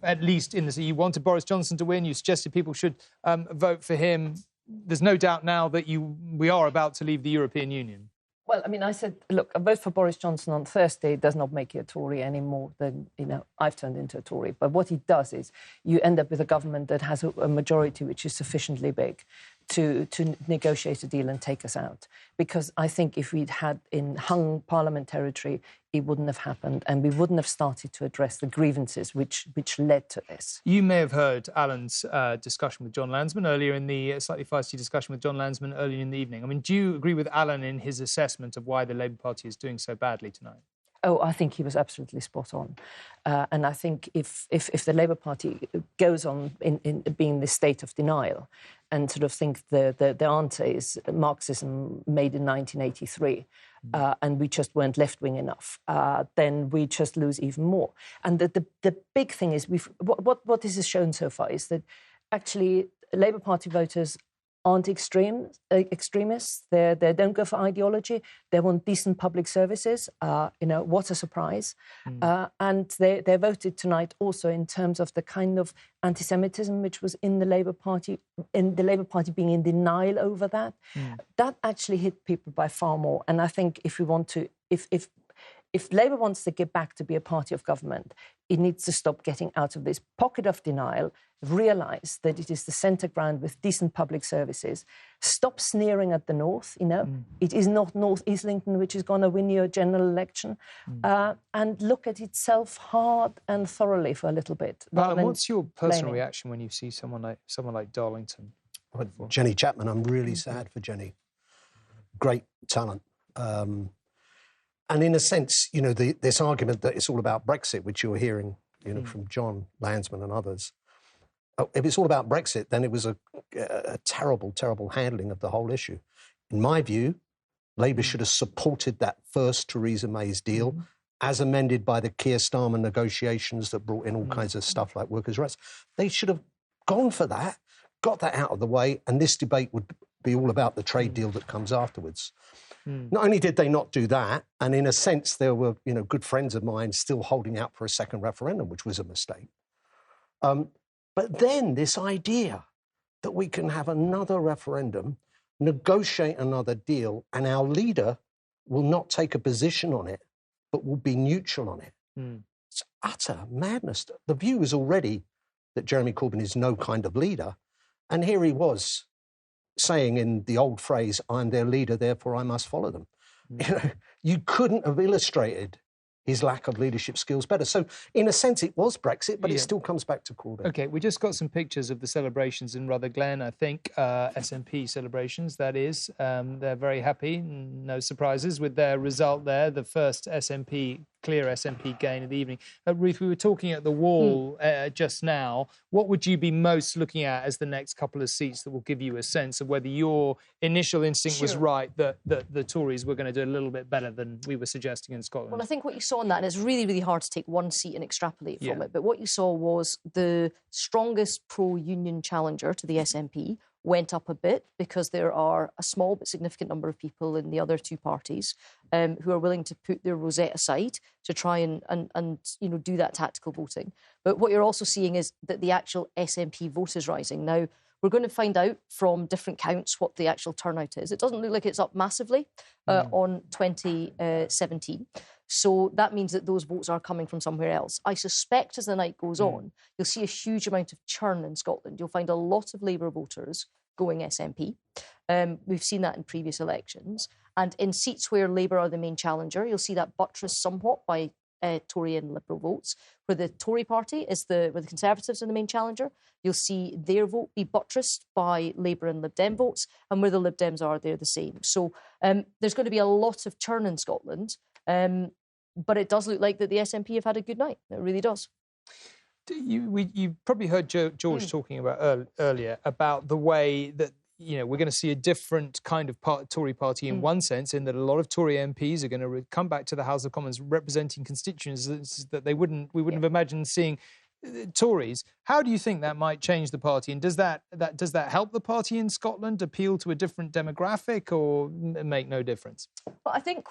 at least in this. You wanted Boris Johnson to win. You suggested people should vote for him. There's no doubt now that we are about to leave the European Union. Well, I mean, I said, look, a vote for Boris Johnson on Thursday does not make you a Tory any more than, you know, I've turned into a Tory. But what it does is you end up with a government that has a majority which is sufficiently big to negotiate a deal and take us out. Because I think if we'd had in hung Parliament territory, it wouldn't have happened, and we wouldn't have started to address the grievances which led to this. You may have heard Alan's discussion with John Landsman earlier in the slightly feisty discussion with John Landsman earlier in the evening. I mean, do you agree with Alan in his assessment of why the Labour Party is doing so badly tonight? Oh, I think he was absolutely spot on. And I think if the Labour Party goes on in being this state of denial and sort of think the answer is Marxism made in 1983 and we just weren't left-wing enough, then we just lose even more. And the big thing is, what this has shown so far is that actually Labour Party voters aren't extremists. They don't go for ideology. They want decent public services. You know, what a surprise. And they voted tonight also in terms of the kind of anti-Semitism which was in the Labour Party, being in denial over that. That actually hit people by far more. And I think if Labour wants to get back to be a party of government, it needs to stop getting out of this pocket of denial, realise that it is the centre ground with decent public services, stop sneering at the North, you know. It is not North Islington which is going to win you a general election, and look at itself hard and thoroughly for a little bit. What's your personal reaction when you see someone like Darlington? Jenny Chapman, I'm really sad for Jenny. Great talent. And in a sense, you know, this argument that it's all about Brexit, which you're hearing, you know, from John Landsman and others. If it's all about Brexit, then it was a terrible, terrible handling of the whole issue. In my view, Labour should have supported that first Theresa May's deal, as amended by the Keir Starmer negotiations that brought in all kinds of stuff like workers' rights. They should have gone for that, got that out of the way, and this debate would be all about the trade deal that comes afterwards. Not only did they not do that, and in a sense there were, good friends of mine still holding out for a second referendum, which was a mistake. But then this idea that we can have another referendum, negotiate another deal, and our leader will not take a position on it, but will be neutral on it. It's utter madness. The view is already that Jeremy Corbyn is no kind of leader. And here he was saying in the old phrase, I'm their leader, therefore I must follow them. You couldn't have illustrated his lack of leadership skills better. So, in a sense, it was Brexit, but it still comes back to Corbyn. OK, we just got some pictures of the celebrations in Rutherglen, I think, SNP celebrations, that is. They're very happy, no surprises, with their result there, the first clear SNP gain of the evening. Ruth, we were talking at the wall just now. What would you be most looking at as the next couple of seats that will give you a sense of whether your initial instinct was right, that the Tories were going to do a little bit better than we were suggesting in Scotland? Well, I think what you saw in that, and it's really, really hard to take one seat and extrapolate from it, but what you saw was the strongest pro-union challenger to the SNP went up a bit because there are a small but significant number of people in the other two parties who are willing to put their rosette aside to try and do that tactical voting. But what you're also seeing is that the actual SNP vote is rising. Now, we're going to find out from different counts what the actual turnout is. It doesn't look like it's up massively on 2017. So that means that those votes are coming from somewhere else. I suspect as the night goes on, you'll see a huge amount of churn in Scotland. You'll find a lot of Labour voters going SNP. We've seen that in previous elections. And in seats where Labour are the main challenger, you'll see that buttressed somewhat by Tory and Liberal votes. Where the Tory party where the Conservatives are the main challenger, you'll see their vote be buttressed by Labour and Lib Dem votes. And where the Lib Dems are, they're the same. So there's going to be a lot of churn in Scotland. But it does look like that the SNP have had a good night. It really does. You probably heard George talking about earlier about the way that we're going to see a different kind of Tory party in one sense, in that a lot of Tory MPs are going to come back to the House of Commons representing constituencies that we wouldn't have imagined seeing Tories. How do you think that might change the party, and does that help the party in Scotland appeal to a different demographic, or make no difference? Well, I think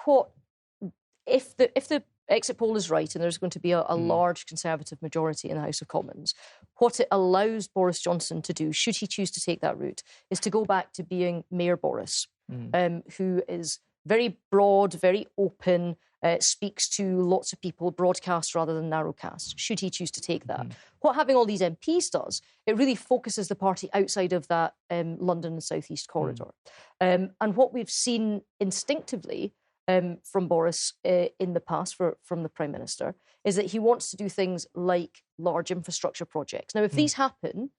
if the exit poll is right and there's going to be a large Conservative majority in the House of Commons, what it allows Boris Johnson to do, should he choose to take that route, is to go back to being Mayor Boris, who is very broad, very open, speaks to lots of people, broadcast rather than narrowcast, should he choose to take that. What having all these MPs does, it really focuses the party outside of that London and South East corridor. And what we've seen instinctively from Boris in the past from the Prime Minister is that he wants to do things like large infrastructure projects. Now, if these happen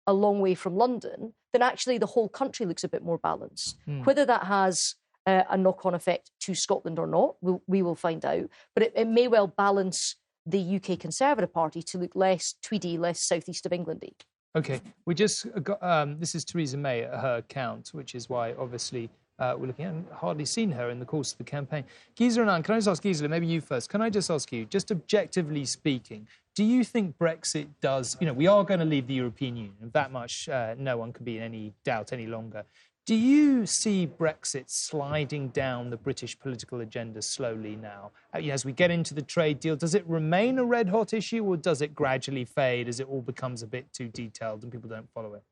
a long way from London, then actually the whole country looks a bit more balanced. Whether that has a knock-on effect to Scotland or not, we will find out. But it may well balance the UK Conservative Party to look less Tweedy, less southeast of Englandy. OK, we just got, this is Theresa May at her account, which is why, obviously, we're looking at, hardly seen her in the course of the campaign. Gisela Anand, can I just ask Gisela, maybe you first, can I just ask you, just objectively speaking, do you think Brexit does, we are going to leave the European Union, that much no one can be in any doubt any longer. Do you see Brexit sliding down the British political agenda slowly now? As we get into the trade deal, does it remain a red-hot issue, or does it gradually fade as it all becomes a bit too detailed and people don't follow it?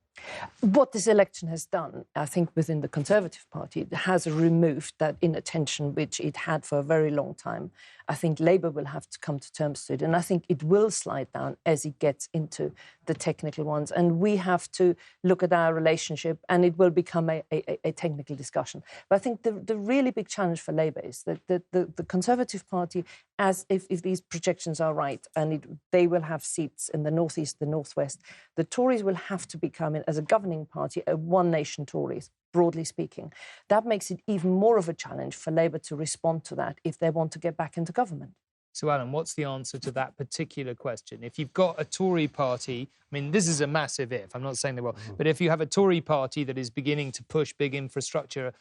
What this election has done, I think, within the Conservative Party, it has removed that inattention which it had for a very long time. I think Labour will have to come to terms with it, and I think it will slide down as it gets into the technical ones. And we have to look at our relationship, and it will become a technical discussion. But I think the really big challenge for Labour is that the Conservative Party, as if these projections are right, and they will have seats in the North East, the North West, the Tories will have to become, as a governing party, a one-nation Tories, broadly speaking. That makes it even more of a challenge for Labour to respond to that if they want to get back into government. So, Alan, what's the answer to that particular question? If you've got a Tory party, I mean, this is a massive if, I'm not saying they will, but if you have a Tory party that is beginning to push big infrastructure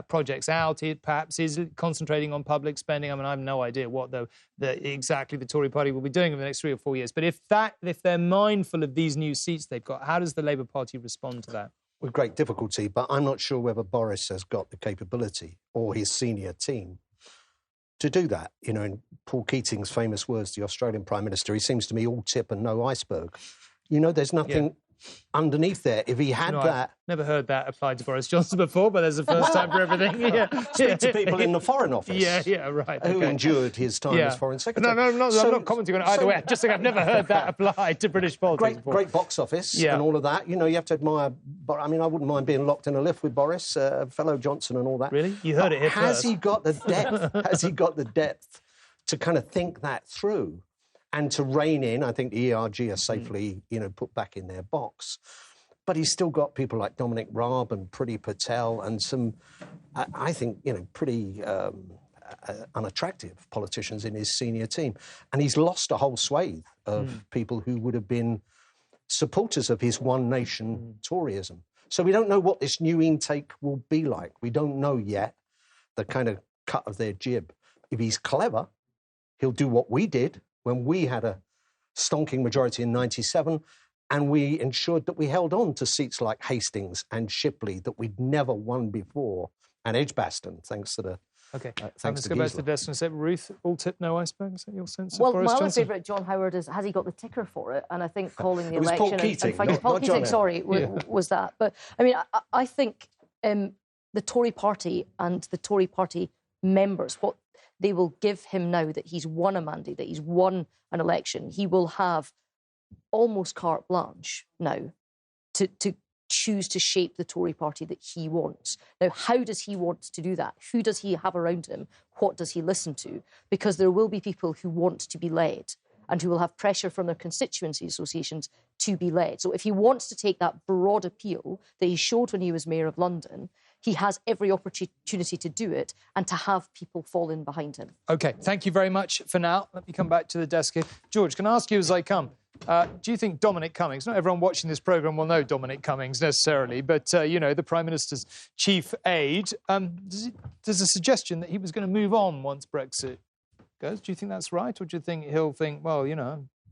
projects out, it perhaps is concentrating on public spending. I mean, I have no idea what exactly the Tory party will be doing in the next 3 or 4 years. But if they're mindful of these new seats they've got, how does the Labour Party respond to that? with great difficulty, but I'm not sure whether Boris has got the capability or his senior team to do that. You know, in Paul Keating's famous words, the Australian Prime Minister, he seems to me all tip and no iceberg. You know, there's nothing underneath there. If he had that... Never heard that applied to Boris Johnson before, but there's a first time for everything. Speak to people in the Foreign Office. Right. Who endured his time as Foreign Secretary. No, I'm not commenting on it either way. I'm just saying I've never heard that applied to British politics before. Great box office and all of that. You know, you have to admire... I mean, I wouldn't mind being locked in a lift with Boris, fellow Johnson and all that. Really? You heard it here Has first. he got the depth? Has he got the depth to kind of think that through and to rein in? I think the ERG are safely, put back in their box. But he's still got people like Dominic Raab and Priti Patel and some, I think, pretty unattractive politicians in his senior team. And he's lost a whole swathe of people who would have been supporters of his one nation Toryism. So we don't know what this new intake will be like. We don't know yet the kind of cut of their jib. If he's clever, he'll do what we did when we had a stonking majority in 97. And we ensured that we held on to seats like Hastings and Shipley that we'd never won before, and Edgbaston, thanks to the... OK, thanks let's go back to the desk and say, Ruth, all tip, no iceberg, is that your sense well, of Boris Johnson? Well, my other favourite, John Howard, is has he got the ticker for it? And I think calling the it was election... Paul Keating, Paul not Keating, John sorry, was that. But, I mean, I think the Tory party and the Tory party members, what they will give him now that he's won a mandate, that he's won an election, he will have almost carte blanche now to choose to shape the Tory party that he wants. Now, how does he want to do that? Who does he have around him? What does he listen to? Because there will be people who want to be led and who will have pressure from their constituency associations to be led. So if he wants to take that broad appeal that he showed when he was Mayor of London, he has every opportunity to do it and to have people fall in behind him. OK, thank you very much for now. Let me come back to the desk here. George, can I ask you as I come, do you think Dominic Cummings, not everyone watching this programme will know Dominic Cummings necessarily, but, the Prime Minister's chief aide, there's a suggestion that he was going to move on once Brexit goes. Do you think that's right? Or do you think he'll think, well,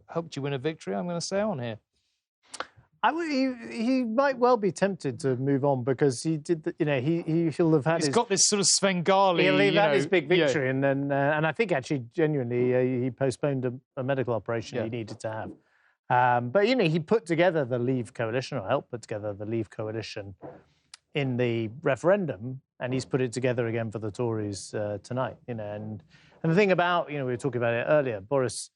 helped you win a victory, I'm going to stay on here? He might well be tempted to move on because he did, he'll have had He's got this sort of Svengali, he'll have had his big victory, and then, and I think actually, genuinely, he postponed a medical operation he needed to have. But, he put together the Leave coalition, or helped put together the Leave coalition in the referendum, and he's put it together again for the Tories tonight, and the thing about, we were talking about it earlier, Boris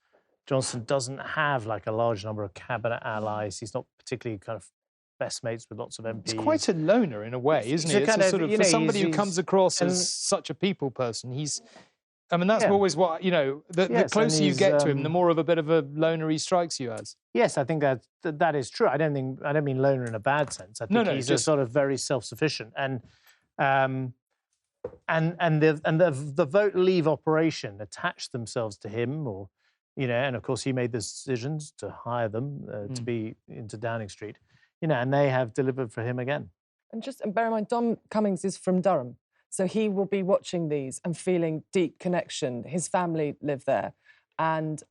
Johnson doesn't have like a large number of cabinet allies. He's not particularly kind of best mates with lots of MPs. He's quite a loner in a way, isn't he? It's sort of, for somebody who comes across as such a people person, that's always what, the closer you get to him, the more of a bit of a loner he strikes you as. Yes, I think that is true. I don't mean loner in a bad sense. I think he's just sort of very self-sufficient. And the Vote Leave operation attached themselves to him, or and of course he made the decisions to hire them to be into Downing Street, and they have delivered for him again. And bear in mind, Dom Cummings is from Durham, so he will be watching these and feeling deep connection. His family live there, and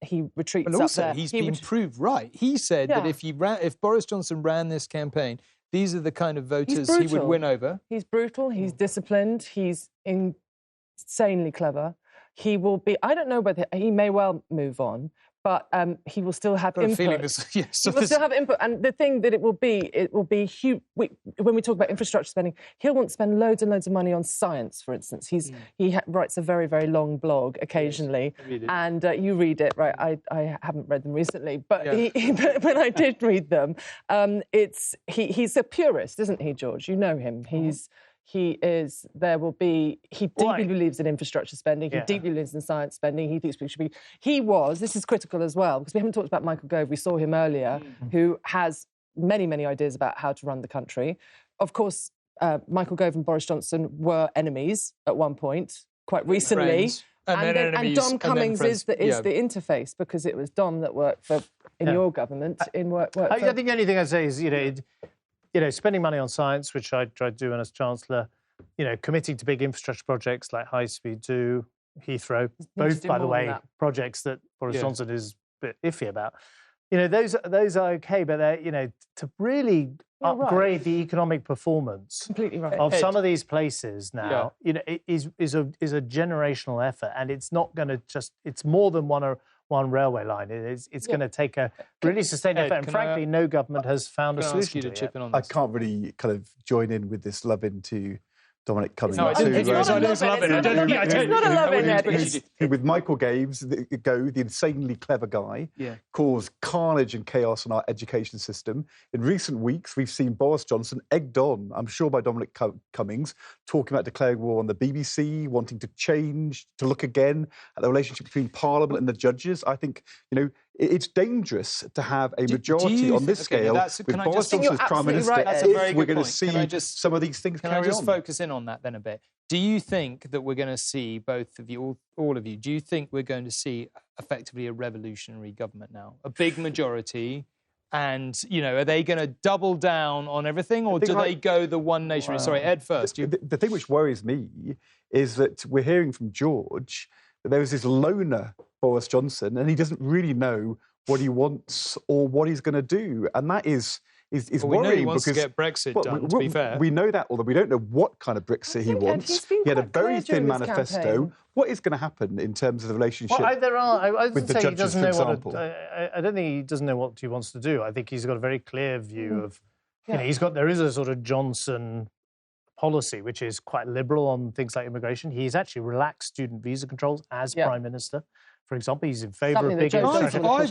he retreats but also, up there. He's been proved right. He said that if Boris Johnson ran this campaign, these are the kind of voters he would win over. He's brutal, he's disciplined, he's insanely clever. He will be, I don't know whether, he may well move on, but he will still have input. He will still have input. And the thing that it will be huge. When we talk about infrastructure spending, he'll want to spend loads and loads of money on science, for instance. He writes a very, very long blog occasionally. Yes, and you read it, right? I haven't read them recently, but but when I did read them, he's a purist, isn't he, George? You know him. He deeply believes in infrastructure spending. He deeply believes in science spending. He thinks we should be... this is critical as well, because we haven't talked about Michael Gove. We saw him earlier, who has many, many ideas about how to run the country. Of course, Michael Gove and Boris Johnson were enemies at one point, quite recently. And Dom Cummings is the interface, because it was Dom that worked in your government. I think the only thing I'd say is, spending money on science, which I tried doing as Chancellor, committing to big infrastructure projects like High Speed 2, Heathrow, both, by the way, projects that Boris Johnson is a bit iffy about. Those are okay, but to really upgrade the economic performance of some of these places now, you know, is a generational effort, and it's not going to it's more than one railway line. It's going to take a really sustained effort, and frankly, no government has found a solution to it. I can't really kind of join in with this love-in to Dominic Cummings. No, it's not a love-in. With Michael Gove, the insanely clever guy, caused carnage and chaos in our education system. In recent weeks, we've seen Boris Johnson egged on, I'm sure by Dominic Cummings, talking about declaring war on the BBC, wanting to change, to look again at the relationship between Parliament and the judges. I think, you know, it's dangerous to have a majority on this scale with Boris Johnson as Prime Minister if we're going to see some of these things carry on. Can I just focus in on that then a bit? Do you think that we're going to see, both of you, all of you, do you think we're going to see effectively a revolutionary government now? A big majority? And, you know, are they going to double down on everything, or do they go the one nation? Well, sorry, Ed first. The thing which worries me is that we're hearing from George that there was this loner Boris Johnson, and he doesn't really know what he wants or what he's going to do. And that is worrying. We know he wants to get Brexit done, to be fair. We know that, although we don't know what kind of Brexit he wants. He had a very thin manifesto. What is going to happen in terms of the relationship with the judges, for example? I don't think he doesn't know what he wants to do. I think he's got a very clear view of, you know, there is a sort of Johnson policy, which is quite liberal on things like immigration. He's actually relaxed student visa controls as Prime Minister. For example, he's in favour of big infrastructure. What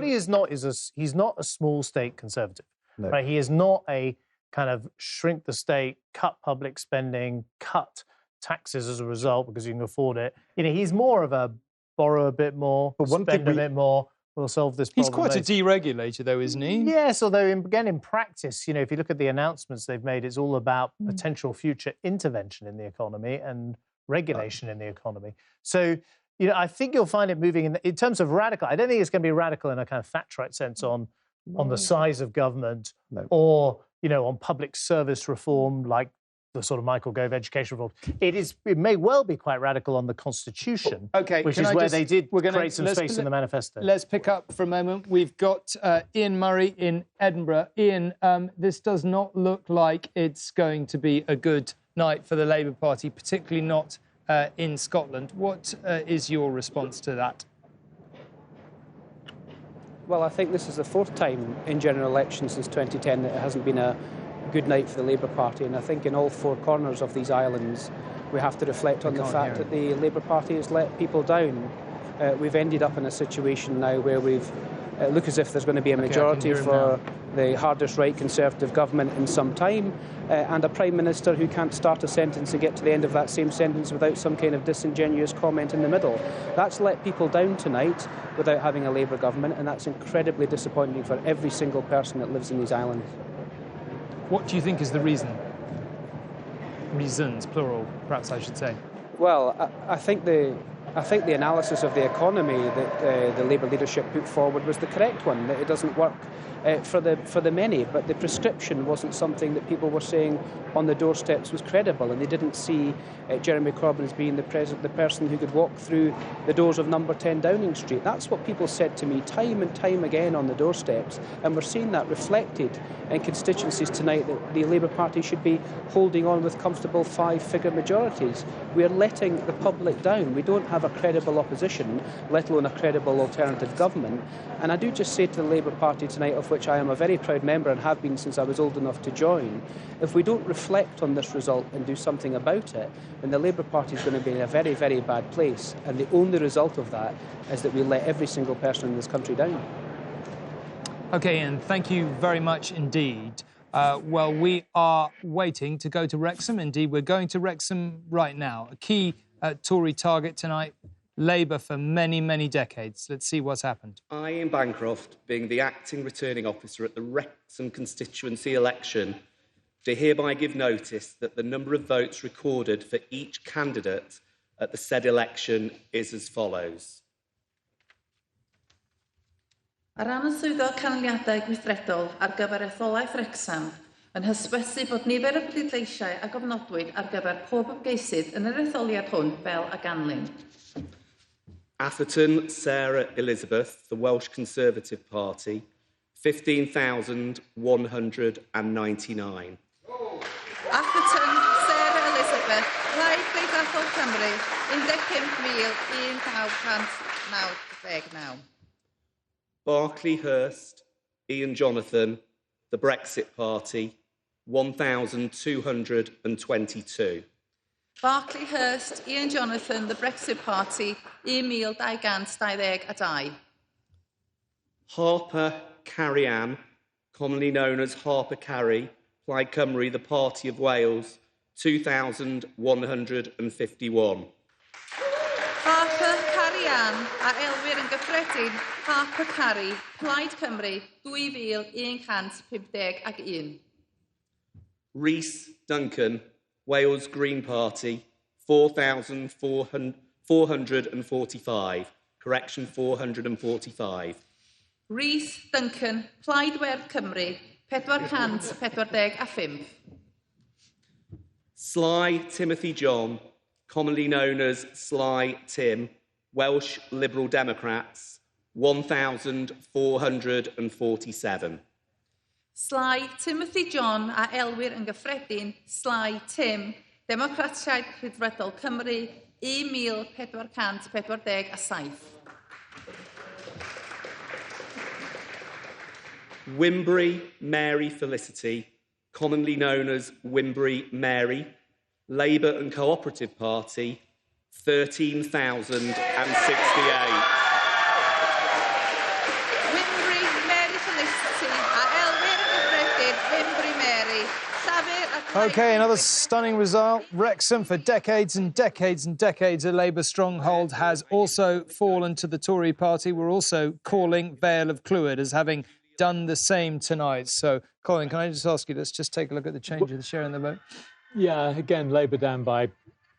he is not is he's not a small state conservative. No. Right? He is not a kind of shrink the state, cut public spending, cut taxes as a result because you can afford it. You know, he's more of a borrow a bit more, spend a bit more. We'll solve this problem. He's quite a deregulator, though, isn't he? Yes, although, again, in practice, you know, if you look at the announcements they've made, it's all about potential future intervention in the economy and regulation in the economy. So, you know, I think you'll find it moving in terms of radical. I don't think it's going to be radical in a kind of Thatcherite sense on the size of government or, you know, on public service reform like the sort of Michael Gove education reform. It may well be quite radical on the Constitution, which is where they did create some space in the manifesto. Let's pick up for a moment. We've got Ian Murray in Edinburgh. Ian, this does not look like it's going to be a good night for the Labour Party, particularly not in Scotland. What is your response to that? Well, I think this is the fourth time in general elections since 2010 that it hasn't been a good night for the Labour Party, and I think in all four corners of these islands we have to reflect on the fact that the Labour Party has let people down. We've ended up in a situation now where we've look as if there's going to be a majority for the hardest right Conservative government in some time, and a Prime Minister who can't start a sentence and get to the end of that same sentence without some kind of disingenuous comment in the middle. That's let people down tonight without having a Labour government, and that's incredibly disappointing for every single person that lives in these islands. What do you think is the reason? Reasons, plural, perhaps I should say. Well, I think the analysis of the economy that the Labour leadership put forward was the correct one, that it doesn't work for the many, but the prescription wasn't something that people were saying on the doorsteps was credible, and they didn't see Jeremy Corbyn as being the person who could walk through the doors of number 10 Downing Street. That's what people said to me time and time again on the doorsteps, and we're seeing that reflected in constituencies tonight, that the Labour Party should be holding on with comfortable 5-figure majorities. We're letting the public down. We don't have a credible opposition, let alone a credible alternative government. And I do just say to the Labour Party tonight, of which I am a very proud member and have been since I was old enough to join, if we don't reflect on this result and do something about it, then the Labour Party is going to be in a very, very bad place. And the only result of that is that we let every single person in this country down. OK, Ian, thank you very much indeed. Well, we are waiting to go to Wrexham. Indeed, we're going to Wrexham right now. A key Tory target tonight, Labour for many, many decades. Let's see what's happened. I, Ian Bancroft, being the acting returning officer at the Wrexham constituency election, do hereby give notice that the number of votes recorded for each candidate at the said election is as follows. Ar ran y swyddog canlyniadau gweithredol ar gyfer etholaeth Wrexham, yn hysbysu bod nifer y pleidleisiau a gofnodwyd ar gyfer pob ymgeisydd yn yr etholiad hwn fel a ganlyn. Atherton Sarah Elizabeth, the Welsh Conservative Party, 15,199. Atherton, Sarah Elizabeth, Rhaid Greidraddol Cymru, 15,1999. Berkeley Hurst, Ian Jonathan, the Brexit Party, 1,222. Berkeley Hurst, Ian Jonathan, the Brexit Party, 1,222. Harper Carry-Ann, commonly known as Harper Carry, Plaid Cymru, the Party of Wales, 2,151. Harper Carry-Ann a elwyr yn gyffredin Harper Carry, Plaid Cymru, 2,151. Rhys Duncan, Wales Green Party, 4,445. Correction, 445. Rhys Duncan, Plaid Werdd Cymru, 445. Sly Timothy John, commonly known as Sly Tim, Welsh Liberal Democrats, 1,447. Sly Timothy John a elwyr yn gyffredin Sly Tim, Democratiaid Rhyddfrydol Cymru, 1,447. Wimbury Mary Felicity, commonly known as Wimbury Mary, Labour and Cooperative Party, 13,068. Wimbury Mary Felicity a elwyr yn gyffredin Wimbury Mary, Safir a OK, another stunning result. Wrexham, for decades and decades and decades, a Labour stronghold, has also fallen to the Tory party. We're also calling Vale of Clwyd as having done the same tonight. So, Colin, can I just ask you, let's just take a look at the change of the share in the vote. Yeah, again, Labour down by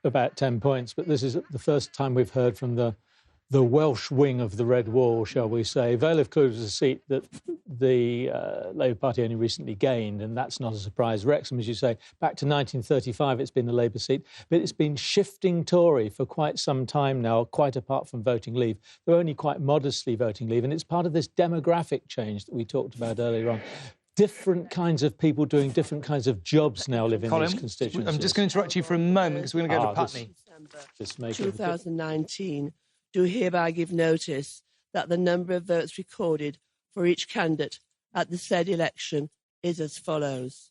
about 10 points, but this is the first time we've heard from the Welsh wing of the Red Wall, shall we say. Vale of Clwyd was a seat that the Labour Party only recently gained, and that's not a surprise. Wrexham, as you say, back to 1935, it's been a Labour seat, but it's been shifting Tory for quite some time now, quite apart from voting Leave. They're only quite modestly voting Leave, and it's part of this demographic change that we talked about earlier on. Different kinds of people doing different kinds of jobs now live in these constituencies. I'm just going to interrupt you for a moment because we're going to go to Putney. 2019, do hereby give notice that the number of votes recorded for each candidate at the said election is as follows.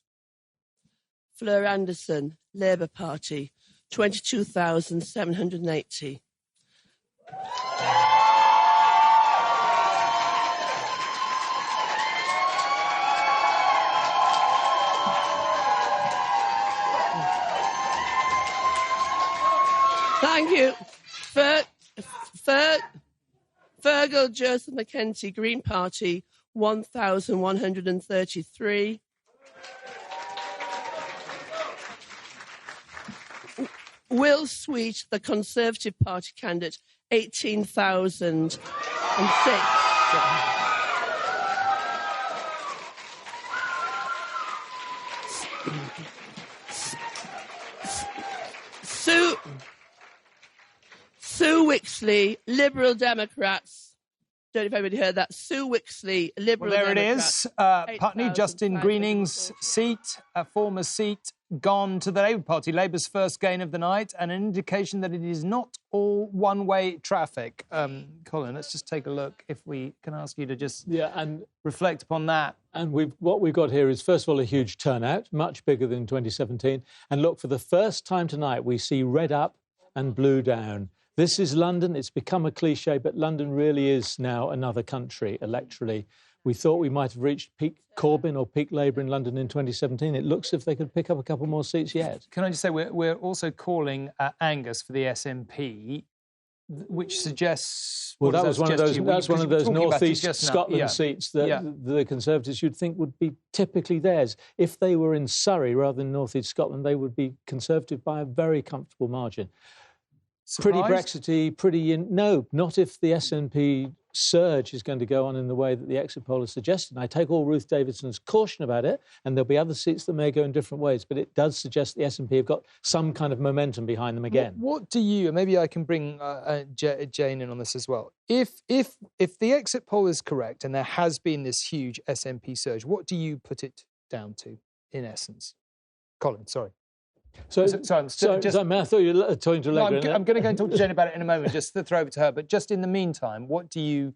Fleur Anderson, Labour Party, 22,780. Thank you. Fergal Joseph Mackenzie, Green Party, 1,133. Will Sweet, the Conservative Party candidate, 18,006. Sue Wixley, Liberal Democrats. Don't know if anybody heard that. Sue Wixley, Liberal Democrats. There it is. Putney, Justin Greening's seat, a former seat, gone to the Labour Party. Labour's first gain of the night, and an indication that it is not all one-way traffic. Colin, let's just take a look, if we can ask you to just reflect upon that. And what we've got here is, first of all, a huge turnout, much bigger than 2017. And look, for the first time tonight, we see red up and blue down. This is London. It's become a cliche, but London really is now another country electorally. We thought we might have reached peak Corbyn or peak Labour in London in 2017. It looks as if they could pick up a couple more seats yet. Can I just say, we're also calling Angus for the SNP, which suggests... Well, that was one of those North East Scotland seats that the Conservatives you'd think would be typically theirs. If they were in Surrey rather than North East Scotland, they would be Conservative by a very comfortable margin. Surprised? Pretty Brexity, no, not if the SNP surge is going to go on in the way that the exit poll has suggested. And I take all Ruth Davidson's caution about it, and there'll be other seats that may go in different ways, but it does suggest the SNP have got some kind of momentum behind them again. What do you, maybe I can bring Jane in on this as well. If the exit poll is correct and there has been this huge SNP surge, what do you put it down to, in essence? Colin, sorry. I thought you were talking to Allegra. No, I'm going to go and talk to Jane about it in a moment, just to throw it to her. But just in the meantime, what do you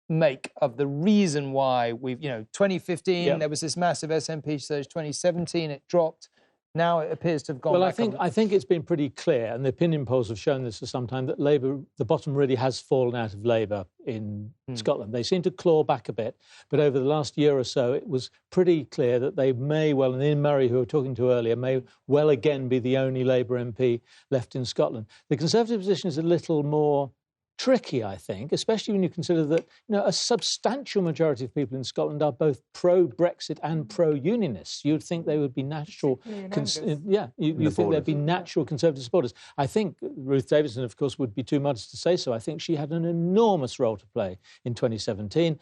make of the reason why we've, 2015, there was this massive SNP surge, 2017, it dropped. Now it appears to have gone back. Well, I think it's been pretty clear, and the opinion polls have shown this for some time, that Labour, the bottom really has fallen out of Labour in Scotland. They seem to claw back a bit, but over the last year or so, it was pretty clear that they may well, and Ian Murray, who we were talking to earlier, may well again be the only Labour MP left in Scotland. The Conservative position is a little more tricky, I think, especially when you consider that a substantial majority of people in Scotland are both pro-Brexit and pro-unionists. You'd think they would be natural, you think they'd be natural Conservative supporters. I think Ruth Davidson, of course, would be too modest to say so. I think she had an enormous role to play in 2017.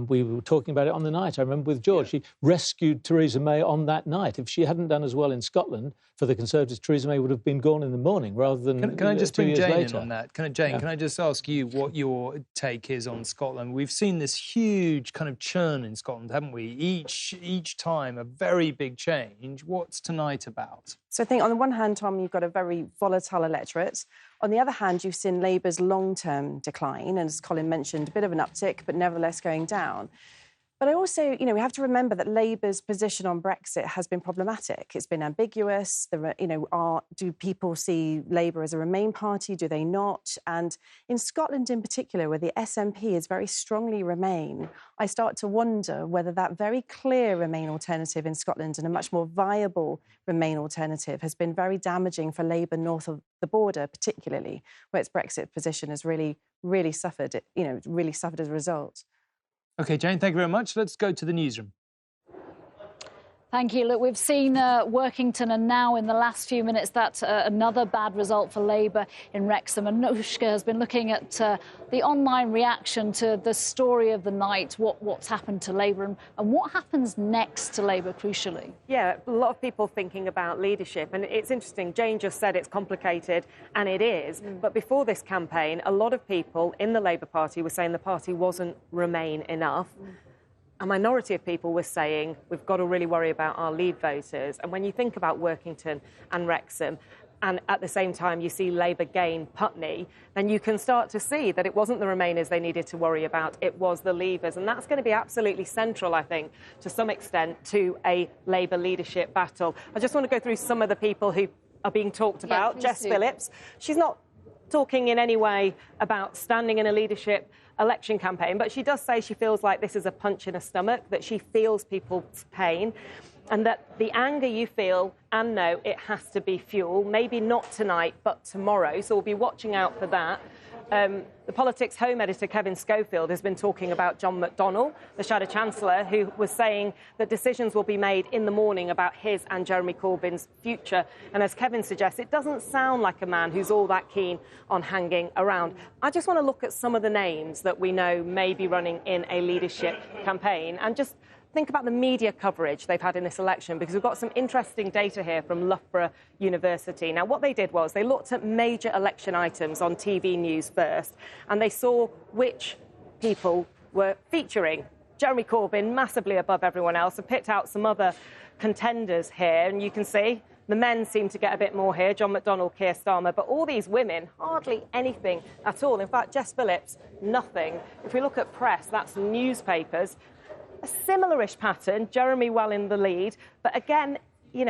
We were talking about it on the night. I remember with George, she rescued Theresa May on that night. If she hadn't done as well in Scotland for the Conservatives, Theresa May would have been gone in the morning rather than Can I just bring Jane later. in on that? Can I just ask you what your take is on Scotland? We've seen this huge kind of churn in Scotland, haven't we? Each time a very big change. What's tonight about? So I think on the one hand, Tom, you've got a very volatile electorate. On the other hand, you've seen Labour's long-term decline, and as Colin mentioned, a bit of an uptick, but nevertheless going down. But I also, we have to remember that Labour's position on Brexit has been problematic. It's been ambiguous. Do people see Labour as a Remain party? Do they not? And in Scotland in particular, where the SNP is very strongly Remain, I start to wonder whether that very clear Remain alternative in Scotland and a much more viable Remain alternative has been very damaging for Labour north of the border, particularly, where its Brexit position has really suffered, really suffered as a result. OK, Jane, thank you very much. Let's go to the newsroom. Thank you. Look, we've seen Workington, and now in the last few minutes, that's another bad result for Labour in Wrexham. And Nushka has been looking at the online reaction to the story of the night, what's happened to Labour and what happens next to Labour, crucially. Yeah, a lot of people thinking about leadership. And it's interesting, Jane just said it's complicated, and it is. But before this campaign, a lot of people in the Labour Party were saying the party wasn't Remain enough. A minority of people were saying we've got to really worry about our Leave voters. And when you think about Workington and Wrexham, and at the same time you see Labour gain Putney, then you can start to see that it wasn't the Remainers they needed to worry about, it was the Leavers. And that's going to be absolutely central, I think, to some extent, to a Labour leadership battle. I just want to go through some of the people who are being talked about. Jess Phillips, she's not talking in any way about standing in a leadership election campaign, but she does say she feels like this is a punch in the stomach, that she feels people's pain, and that the anger you feel, and know it has to be fuel, maybe not tonight, but tomorrow. So we'll be watching out for that. The Politics Home editor, Kevin Schofield, has been talking about John McDonnell, the Shadow Chancellor, who was saying that decisions will be made in the morning about his and Jeremy Corbyn's future. And as Kevin suggests, it doesn't sound like a man who's all that keen on hanging around. I just want to look at some of the names that we know may be running in a leadership campaign and just think about the media coverage they've had in this election, because we've got some interesting data here from Loughborough University. Now, what they did was they looked at major election items on TV news first, and they saw which people were featuring. Jeremy Corbyn, massively above everyone else, and picked out some other contenders here, and you can see the men seem to get a bit more here, John McDonnell, Keir Starmer, but all these women, hardly anything at all. In fact, Jess Phillips, nothing. If we look at press, that's newspapers. A similar-ish pattern, Jeremy well in the lead, but again,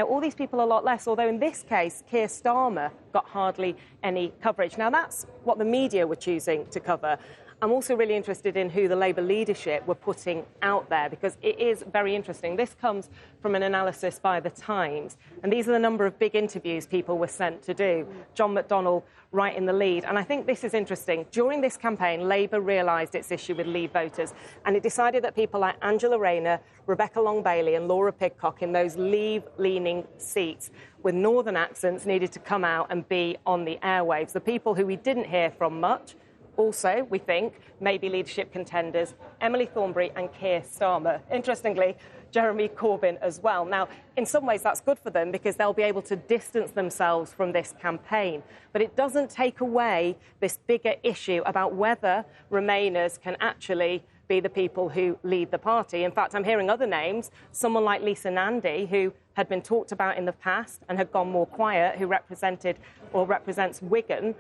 all these people a lot less, although in this case, Keir Starmer got hardly any coverage. Now, that's what the media were choosing to cover. I'm also really interested in who the Labour leadership were putting out there, because it is very interesting. This comes from an analysis by The Times, and these are the number of big interviews people were sent to do. John McDonnell right in the lead. And I think this is interesting. During this campaign, Labour realised its issue with Leave voters, and it decided that people like Angela Rayner, Rebecca Long-Bailey and Laura Pidcock in those Leave-leaning seats with northern accents needed to come out and be on the airwaves. The people who we didn't hear from much, Also, we think, maybe leadership contenders Emily Thornberry and Keir Starmer. Interestingly, Jeremy Corbyn as well. Now, in some ways, that's good for them because they'll be able to distance themselves from this campaign. But it doesn't take away this bigger issue about whether Remainers can actually be the people who lead the party. In fact, I'm hearing other names, someone like Lisa Nandy, who had been talked about in the past and had gone more quiet, who represented or represents Wigan.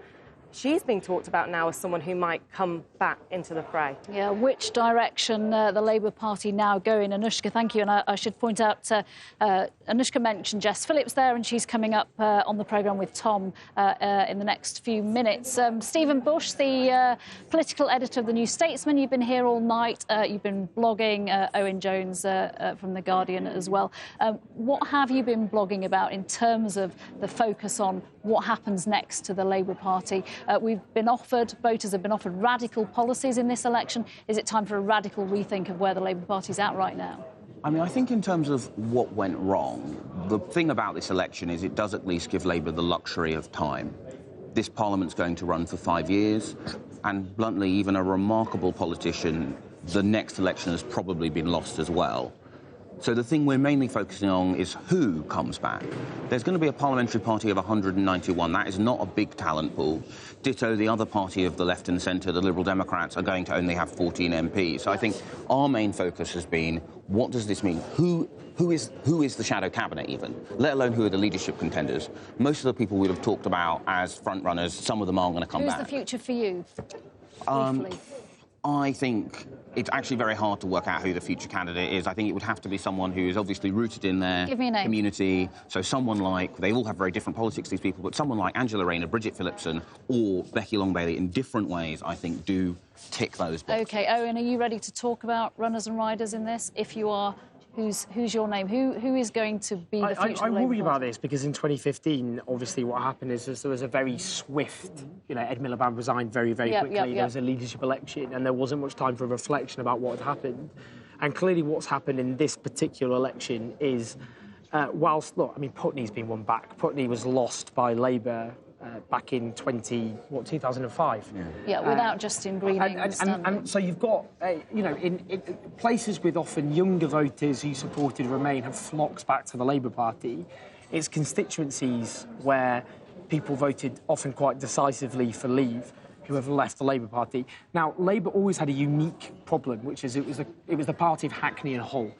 She's being talked about now as someone who might come back into the fray. Yeah, which direction the Labour Party now going? Anushka, thank you. And I should point out, Anushka mentioned Jess Phillips there, and she's coming up on the programme with Tom in the next few minutes. Stephen Bush, the political editor of The New Statesman, you've been here all night. You've been blogging, Owen Jones from The Guardian as well. What have you been blogging about in terms of the focus on what happens next to the Labour Party? Voters have been offered radical policies in this election. Is it time for a radical rethink of where the Labour Party's at right now? I mean, I think in terms of what went wrong, the thing about this election is it does at least give Labour the luxury of time. This Parliament's going to run for 5 years, and bluntly, even a remarkable politician, the next election has probably been lost as well. So the thing we're mainly focusing on is who comes back. There's going to be a parliamentary party of 191. That is not a big talent pool. Ditto, the other party of the left and centre, the Liberal Democrats, are going to only have 14 MPs. So I think our main focus has been, what does this mean? Who is the shadow cabinet even, let alone who are the leadership contenders? Most of the people we'd have talked about as front runners, some of them aren't going to come back. Who's the future for you? I think it's actually very hard to work out who the future candidate is. I think it would have to be someone who is obviously rooted in their community. So someone like, they all have very different politics, these people, but someone like Angela Rayner, Bridget Phillipson or Becky Long-Bailey in different ways, I think, do tick those boxes. OK, Owen, are you ready to talk about runners and riders in this? If you are, who's your name? Who is going to be the future? I worry about this because in 2015, obviously, what happened is there was a very swift, Ed Miliband resigned very, very quickly. There was a leadership election and there wasn't much time for reflection about what had happened. And clearly what's happened in this particular election is, whilst, look, I mean, Putney's been won back. Putney was lost by Labour back in 2005. Yeah, without Justin Greening. And so you've got, in places with often younger voters who supported Remain have flocked back to the Labour Party. It's constituencies where people voted often quite decisively for Leave who have left the Labour Party. Now, Labour always had a unique problem, which is it was the party of Hackney and Hull.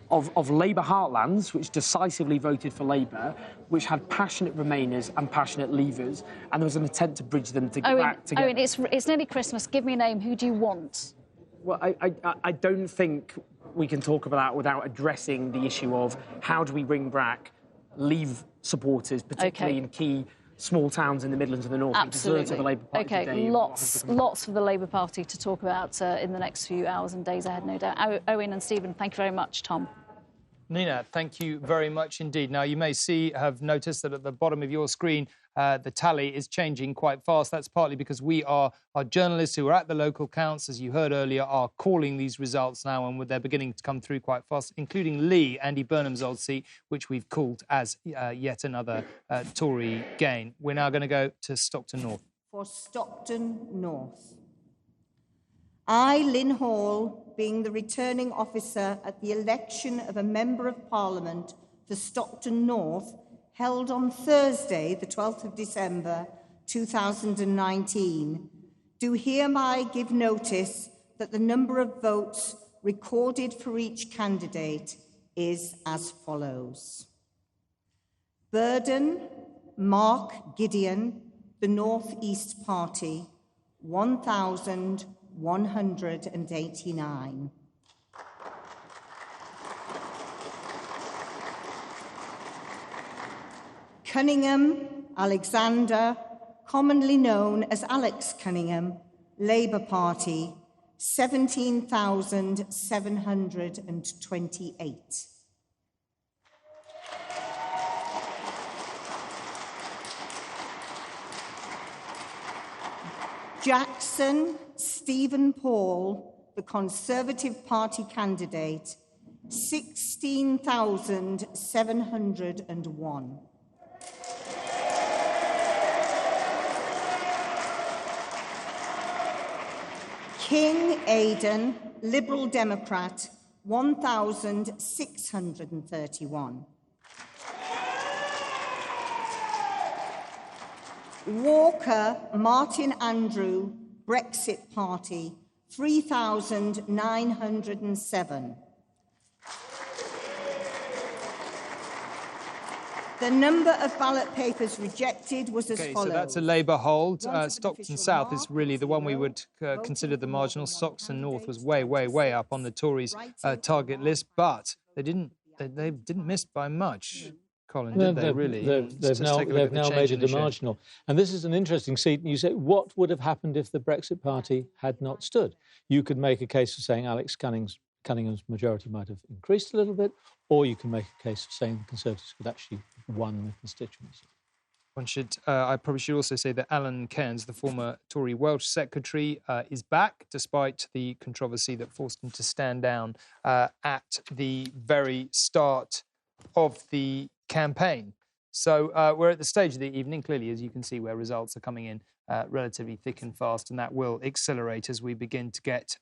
Of Labour heartlands, which decisively voted for Labour, which had passionate Remainers and passionate Leavers, and there was an attempt to bridge them to get back together. Owen, it's nearly Christmas. Give me a name. Who do you want? Well, I don't think we can talk about that without addressing the issue of how do we bring back Leave supporters, particularly in key small towns in the Midlands and the North. Absolutely. The Labour Party today. Lots for the Labour Party to talk about in the next few hours and days ahead, no doubt. Owen and Stephen, thank you very much. Tom. Nina, thank you very much indeed. Now, you may have noticed that at the bottom of your screen, the tally is changing quite fast. That's partly because our journalists who are at the local counts, as you heard earlier, are calling these results now, and they're beginning to come through quite fast, including Lee, Andy Burnham's old seat, which we've called as yet another Tory gain. We're now going to go to Stockton North. For Stockton North. I, Lynn Hall, being the returning officer at the election of a Member of Parliament for Stockton North, held on Thursday, the 12th of December, 2019, do hereby give notice that the number of votes recorded for each candidate is as follows. Burden, Mark Gideon, the North East Party, 1,189. Cunningham Alexander, commonly known as Alex Cunningham, Labour Party, 17,728. Jackson Stephen Paul, the Conservative Party candidate, 16,701. King Aidan, Liberal Democrat, 1,631. Walker, Martin Andrew, Brexit Party, 3,907. The number of ballot papers rejected was as follows. So that's a Labour hold. Stockton South is really the one we would consider the marginal. Stockton North was way, way, way up on the Tories' target list, but they didn't miss by much. Colin, did they really? They've now made it a marginal. And this is an interesting seat. You say, what would have happened if the Brexit Party had not stood? You could make a case for saying Alex Cunningham's majority might have increased a little bit, or you can make a case for saying the Conservatives could actually have won the constituency. I probably should also say that Alan Cairns, the former Tory Welsh Secretary, is back, despite the controversy that forced him to stand down at the very start of the campaign. So we're at the stage of the evening, clearly, as you can see, where results are coming in relatively thick and fast, and that will accelerate as we begin to get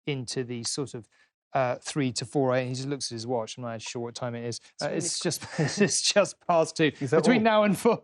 into the sort of 3 to 4 a.m. He just looks at his watch. I'm not sure what time it is. It's just past 2. Between now and 4,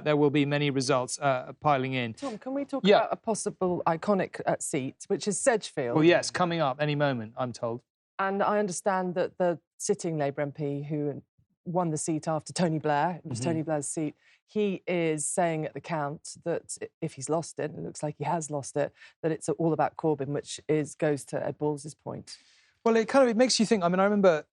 there will be many results piling in. Tom, can we talk about a possible iconic seat, which is Sedgefield? Well, yes, coming up any moment, I'm told. And I understand that the sitting Labour MP who won the seat after Tony Blair, it was Tony Blair's seat, he is saying at the count that if he's lost it, and it looks like he has lost it, that it's all about Corbyn, which goes to Ed Balls' point. Well, it makes you think. I mean, I remember.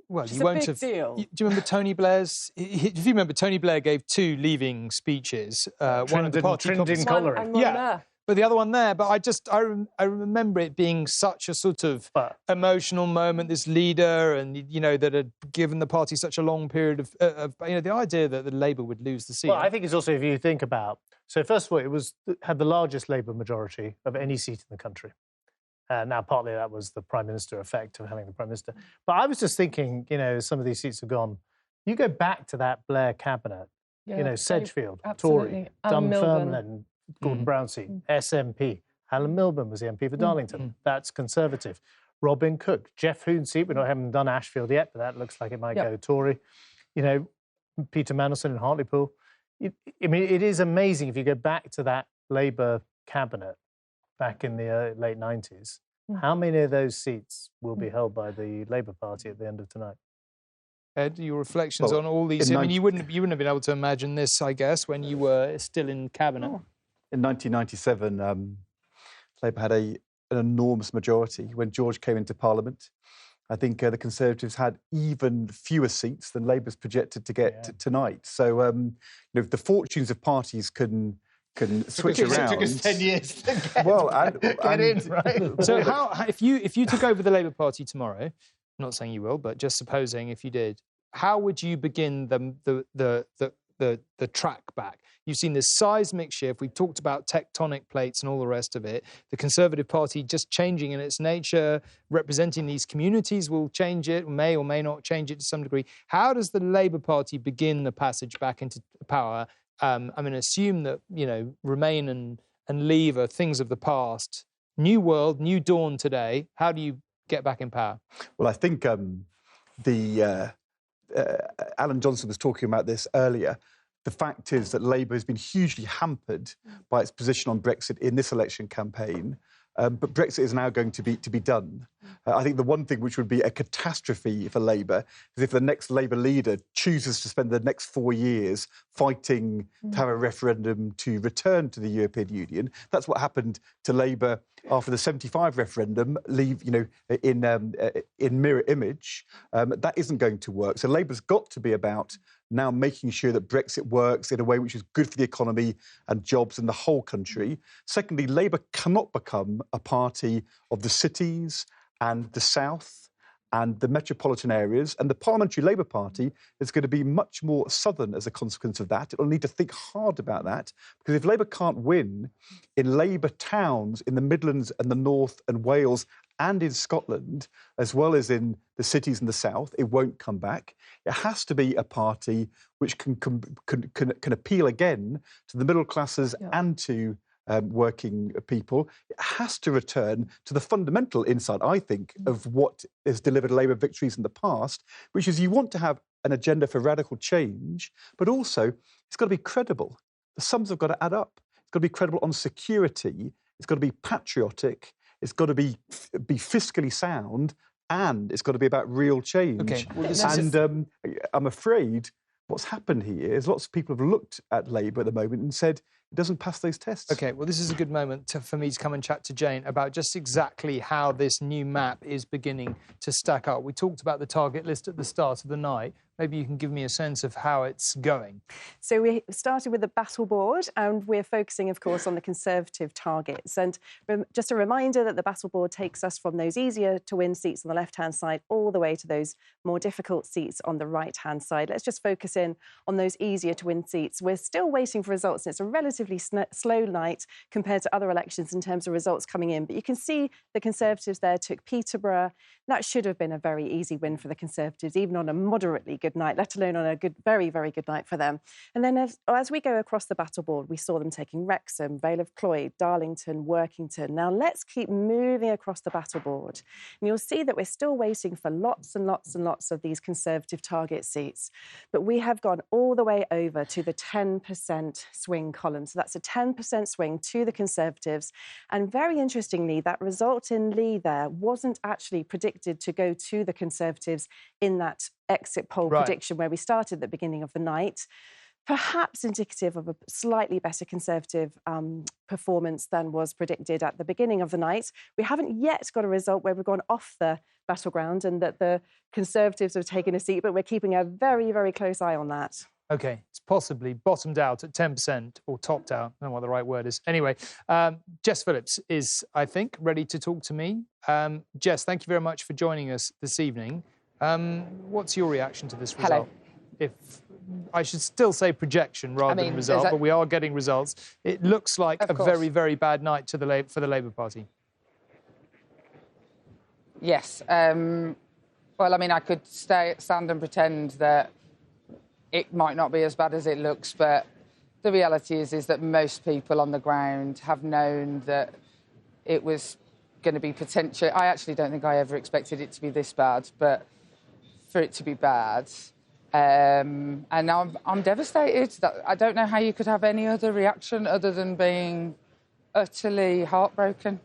Well, it's you won't have. Deal. Do you remember Tony Blair's? If you remember, Tony Blair gave 2 leaving speeches. One of the party Trinidad, yeah. But the other one there, but I remember it being such a sort of emotional moment, this leader, and, that had given the party such a long period of the idea that the Labour would lose the seat. Well, I think it's also, if you think about, so first of all, had the largest Labour majority of any seat in the country. Now, partly that was the Prime Minister effect of having the Prime Minister. But I was just thinking, some of these seats have gone. You go back to that Blair cabinet, Sedgefield, Tory, Dunfermline, Gordon Brown seat, SNP. Alan Milburn was the MP for Darlington. That's Conservative. Robin Cook, Jeff Hoon's seat. We haven't done Ashfield yet, but that looks like it might go Tory. Peter Mandelson in Hartlepool. It is amazing if you go back to that Labour cabinet back in the late 90s. How many of those seats will be held by the Labour Party at the end of tonight? Ed, your reflections on all these. You wouldn't have been able to imagine this, I guess, when you were still in cabinet. In 1997, Labour had an enormous majority when George came into Parliament. I think the Conservatives had even fewer seats than Labour's projected to get tonight. So, the fortunes of parties can switch around. It took us 10 years to get in, right? So, if you took over the Labour Party tomorrow, I'm not saying you will, but just supposing if you did, how would you begin the track back? You've seen this seismic shift. We've talked about tectonic plates and all the rest of it. The Conservative Party just changing in its nature, representing these communities will change it, may or may not change it to some degree. How does the Labour Party begin the passage back into power? Assume that, Remain and Leave are things of the past. New world, new dawn today. How do you get back in power? Well, I think Alan Johnson was talking about this earlier. The fact is that Labour has been hugely hampered by its position on Brexit in this election campaign. But Brexit is now going to be done. I think the one thing which would be a catastrophe for Labour is if the next Labour leader chooses to spend the next 4 years fighting to have a referendum to return to the European Union. That's what happened to Labour after the 75 referendum. In mirror image, that isn't going to work. So Labour's got to be about now making sure that Brexit works in a way which is good for the economy and jobs in the whole country. Secondly, Labour cannot become a party of the cities and the south and the metropolitan areas. And the Parliamentary Labour Party is going to be much more southern as a consequence of that. It will need to think hard about that, because if Labour can't win in Labour towns in the Midlands and the North and Wales and in Scotland, as well as in the cities in the south, it won't come back. It has to be a party which can appeal again to the middle classes and to working people. It has to return to the fundamental insight, I think, of what has delivered Labour victories in the past, which is you want to have an agenda for radical change, but also it's got to be credible. The sums have got to add up. It's got to be credible on security. It's got to be patriotic. It's got to be fiscally sound, and it's got to be about real change. Okay. Well, I'm afraid what's happened here is lots of people have looked at Labour at the moment and said it doesn't pass those tests. OK, well, this is a good moment for me to come and chat to Jane about just exactly how this new map is beginning to stack up. We talked about the target list at the start of the night. Maybe you can give me a sense of how it's going. So we started with the battle board, and we're focusing, of course, on the Conservative targets. And just a reminder that the battle board takes us from those easier to win seats on the left-hand side all the way to those more difficult seats on the right-hand side. Let's just focus in on those easier to win seats. We're still waiting for results, and it's a relatively slow night compared to other elections in terms of results coming in. But you can see the Conservatives there took Peterborough. That should have been a very easy win for the Conservatives, even on a moderately good night, let alone on a good, very, very good night for them. And then as we go across the battle board, we saw them taking Wrexham, Vale of Cloyd, Darlington, Workington. Now let's keep moving across the battle board. And you'll see that we're still waiting for lots and lots and lots of these Conservative target seats. But we have gone all the way over to the 10% swing column. So that's a 10% swing to the Conservatives. And very interestingly, that result in Lee there wasn't actually predicted to go to the Conservatives in that exit poll prediction where we started at the beginning of the night. Perhaps indicative of a slightly better Conservative performance than was predicted at the beginning of the night. We haven't yet got a result where we've gone off the battleground and that the Conservatives have taken a seat, but we're keeping a very, very close eye on that. OK, it's possibly bottomed out at 10% or topped out. I don't know what the right word is. Anyway, Jess Phillips is, I think, ready to talk to me. Jess, thank you very much for joining us this evening. What's your reaction to this result? If I should still say projection rather than result, but we are getting results. It looks like a very, very bad night for the Labour Party. Yes. Well, I mean, I could stand and pretend that it might not be as bad as it looks, but the reality is that most people on the ground have known that it was going to be potential. I actually don't think I ever expected it to be this bad, but for it to be bad. And I'm devastated. I don't know how you could have any other reaction other than being utterly heartbroken.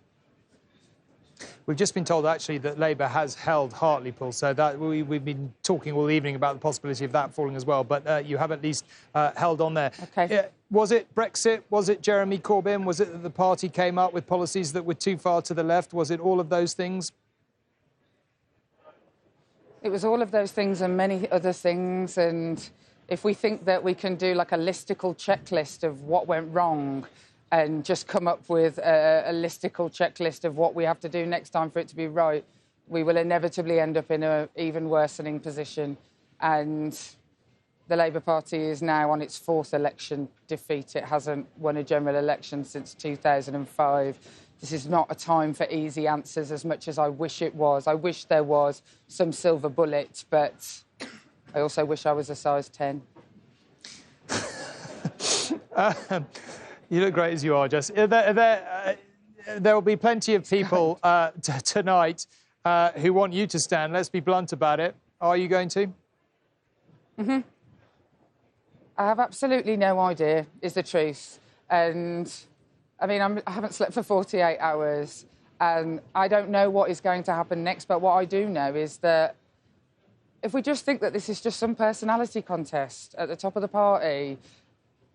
We've just been told, actually, that Labour has held Hartlepool, so that we've been talking all evening about the possibility of that falling as well, but you have at least held on there. OK. Was it Brexit? Was it Jeremy Corbyn? Was it that the party came up with policies that were too far to the left? Was it all of those things? It was all of those things and many other things, and if we think that we can do like a listicle checklist of what went wrong and just come up with a listicle checklist of what we have to do next time for it to be right, we will inevitably end up in an even worsening position. And the Labour Party is now on its fourth election defeat. It hasn't won a general election since 2005. This is not a time for easy answers as much as I wish it was. I wish there was some silver bullet, but I also wish I was a size 10. You look great as you are, Jess. There will be plenty of people tonight who want you to stand. Let's be blunt about it. Are you going to? Mm-hmm. I have absolutely no idea, is the truth. And, I mean, I haven't slept for 48 hours, and I don't know what is going to happen next, but what I do know is that if we just think that this is just some personality contest at the top of the party,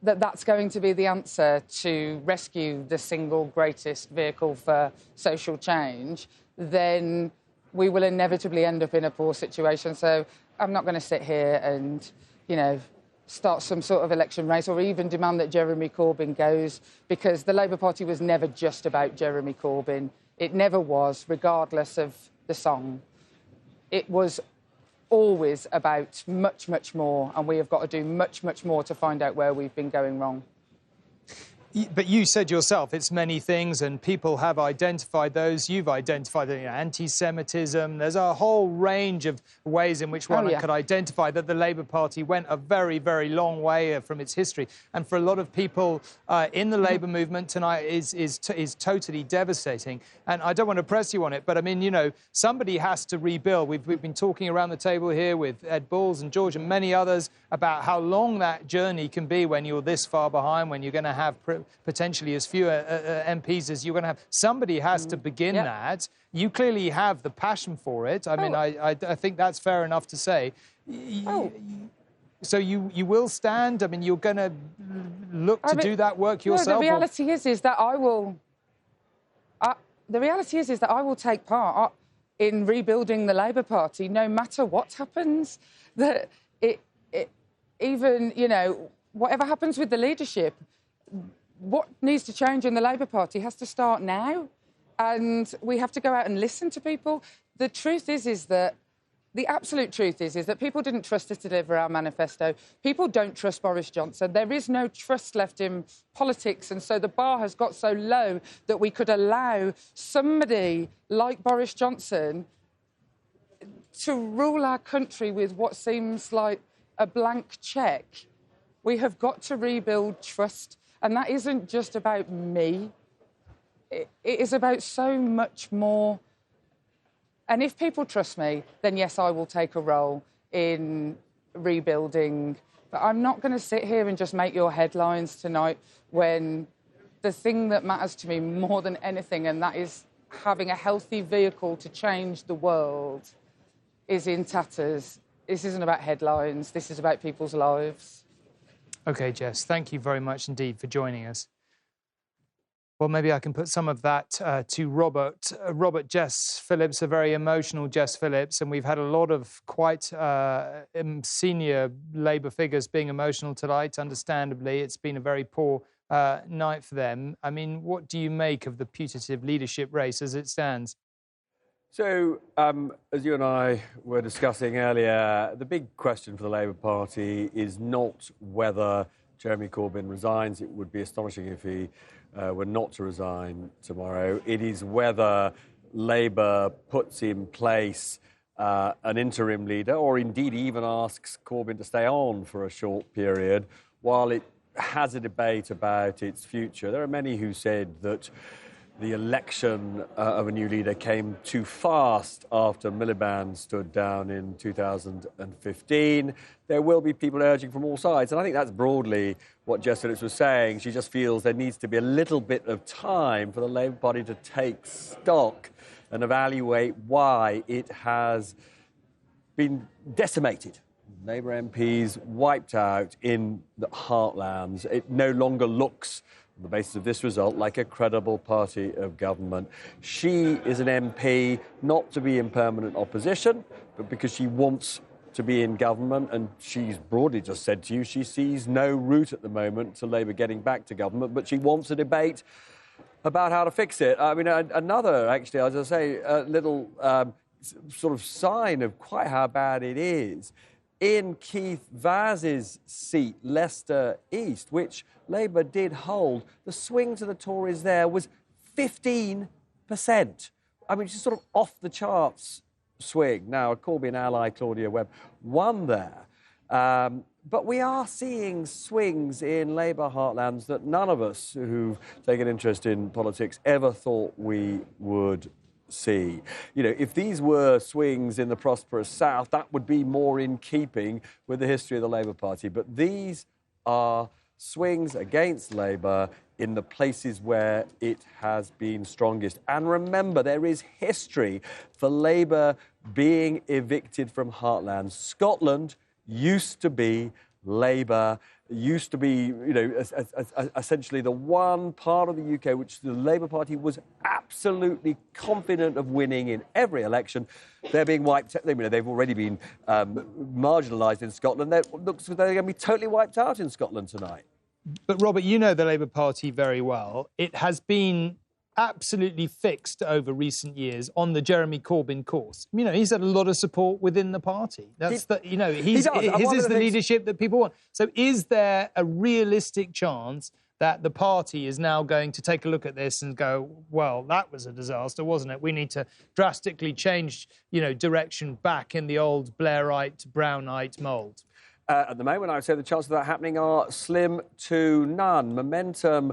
that's going to be the answer to rescue the single greatest vehicle for social change, then we will inevitably end up in a poor situation. So I'm not going to sit here and, you know, start some sort of election race or even demand that Jeremy Corbyn goes, because the Labour Party was never just about Jeremy Corbyn. It never was, regardless of the song. It was always about much, much more, and we have got to do much, much more to find out where we've been going wrong. But you said yourself it's many things, and people have identified those. You've identified anti-Semitism. There's a whole range of ways in which one could identify that the Labour Party went a very, very long way from its history. And for a lot of people in the Labour movement tonight is totally devastating. And I don't want to press you on it, but I mean, you know, somebody has to rebuild. We've been talking around the table here with Ed Balls and George and many others about how long that journey can be when you're this far behind, when you're going to have potentially as few MPs as you're going to have. Somebody has to begin that. You clearly have the passion for it. I mean, I think that's fair enough to say. So you will stand? I mean, you're going to look to do that work yourself? No, the reality is that I will... the reality is that I will take part in rebuilding the Labour Party, no matter what happens. That even, you know, whatever happens with the leadership, what needs to change in the Labour Party has to start now. And we have to go out and listen to people. The truth is that the absolute truth is that people didn't trust us to deliver our manifesto. People don't trust Boris Johnson. There is no trust left in politics, and so the bar has got so low that we could allow somebody like Boris Johnson to rule our country with what seems like a blank cheque. We have got to rebuild trust, and that isn't just about me. It is about so much more. And if people trust me, then yes, I will take a role in rebuilding. But I'm not going to sit here and just make your headlines tonight when the thing that matters to me more than anything, and that is having a healthy vehicle to change the world, is in tatters. This isn't about headlines. This is about people's lives. OK, Jess, thank you very much indeed for joining us. Well, maybe I can put some of that to Robert. Jess Phillips, a very emotional Jess Phillips, and we've had a lot of quite senior Labour figures being emotional tonight, understandably. It's been a very poor night for them. I mean, what do you make of the putative leadership race as it stands? So, as you and I were discussing earlier, the big question for the Labour Party is not whether Jeremy Corbyn resigns. It would be astonishing if he were not to resign tomorrow. It is whether Labour puts in place an interim leader, or indeed even asks Corbyn to stay on for a short period while it has a debate about its future. There are many who said that the election of a new leader came too fast after Miliband stood down in 2015. There will be people urging from all sides, and I think that's broadly what Jess Phillips was saying. She just feels there needs to be a little bit of time for the Labour Party to take stock and evaluate why it has been decimated. Labour MPs wiped out in the heartlands. It no longer looks, on the basis of this result, like a credible party of government. She is an MP not to be in permanent opposition, but because she wants to be in government, and she's broadly just said to you she sees no route at the moment to Labour getting back to government, but she wants a debate about how to fix it. I mean, another, actually, as I say, a little sort of sign of quite how bad it is. In Keith Vaz's seat, Leicester East, which Labour did hold, the swing to the Tories there was 15%. I mean, just sort of off the charts swing. Now, a Corbyn ally, Claudia Webb, won there. But we are seeing swings in Labour heartlands that none of us who've taken interest in politics ever thought we would see. You know, if these were swings in the prosperous South, that would be more in keeping with the history of the Labour Party. But these are swings against Labour in the places where it has been strongest. And remember, there is history for Labour being evicted from heartlands. Scotland used to be Labour, used to be, you know, essentially the one part of the UK which the Labour Party was absolutely confident of winning in every election. They're being wiped out. They've already been marginalised in Scotland. It looks like they're going to be totally wiped out in Scotland tonight. But, Robert, you know the Labour Party very well. It has been absolutely fixed over recent years on the Jeremy Corbyn course. You know, he's had a lot of support within the party. That's you know, his is the leadership that people want. So is there a realistic chance that the party is now going to take a look at this and go, well, that was a disaster, wasn't it? We need to drastically change, direction back in the old Blairite, Brownite mould. At the moment, I would say the chances of that happening are slim to none. Momentum,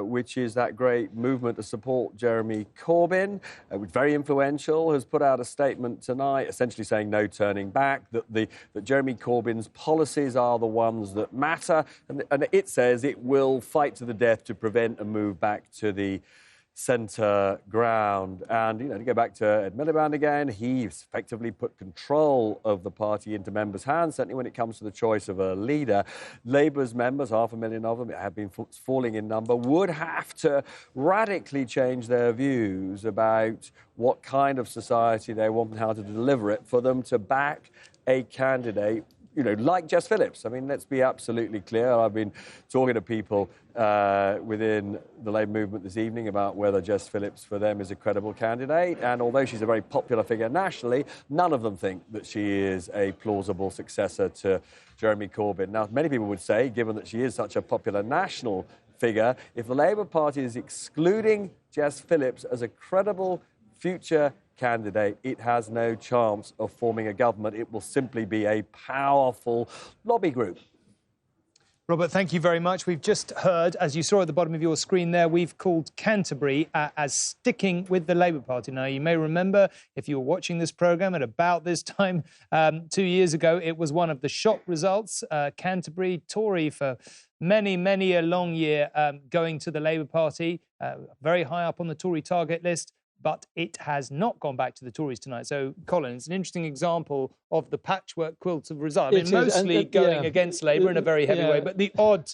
which is that great movement to support Jeremy Corbyn, which is very influential, has put out a statement tonight essentially saying no turning back, that Jeremy Corbyn's policies are the ones that matter, and it says it will fight to the death to prevent a move back to the centre ground. And, to go back to Ed Miliband again, he's effectively put control of the party into members' hands, certainly when it comes to the choice of a leader. Labour's members, 500,000 of them, have been falling in number, would have to radically change their views about what kind of society they want and how to deliver it for them to back a candidate like Jess Phillips. I mean, let's be absolutely clear. I've been talking to people within the Labour movement this evening about whether Jess Phillips for them is a credible candidate. And although she's a very popular figure nationally, none of them think that she is a plausible successor to Jeremy Corbyn. Now, many people would say, given that she is such a popular national figure, if the Labour Party is excluding Jess Phillips as a credible future candidate, it has no chance of forming a government. It will simply be a powerful lobby group. Robert, thank you very much. We've just heard, as you saw at the bottom of your screen there, we've called Canterbury as sticking with the Labour Party. Now, you may remember, if you were watching this programme at about this time 2 years ago, it was one of the shock results. Canterbury, Tory for many, many a long year, going to the Labour Party, very high up on the Tory target list. But it has not gone back to the Tories tonight. So, Colin, it's an interesting example of the patchwork quilt of results. I mean, mostly going against Labour in a very heavy way, but the odd...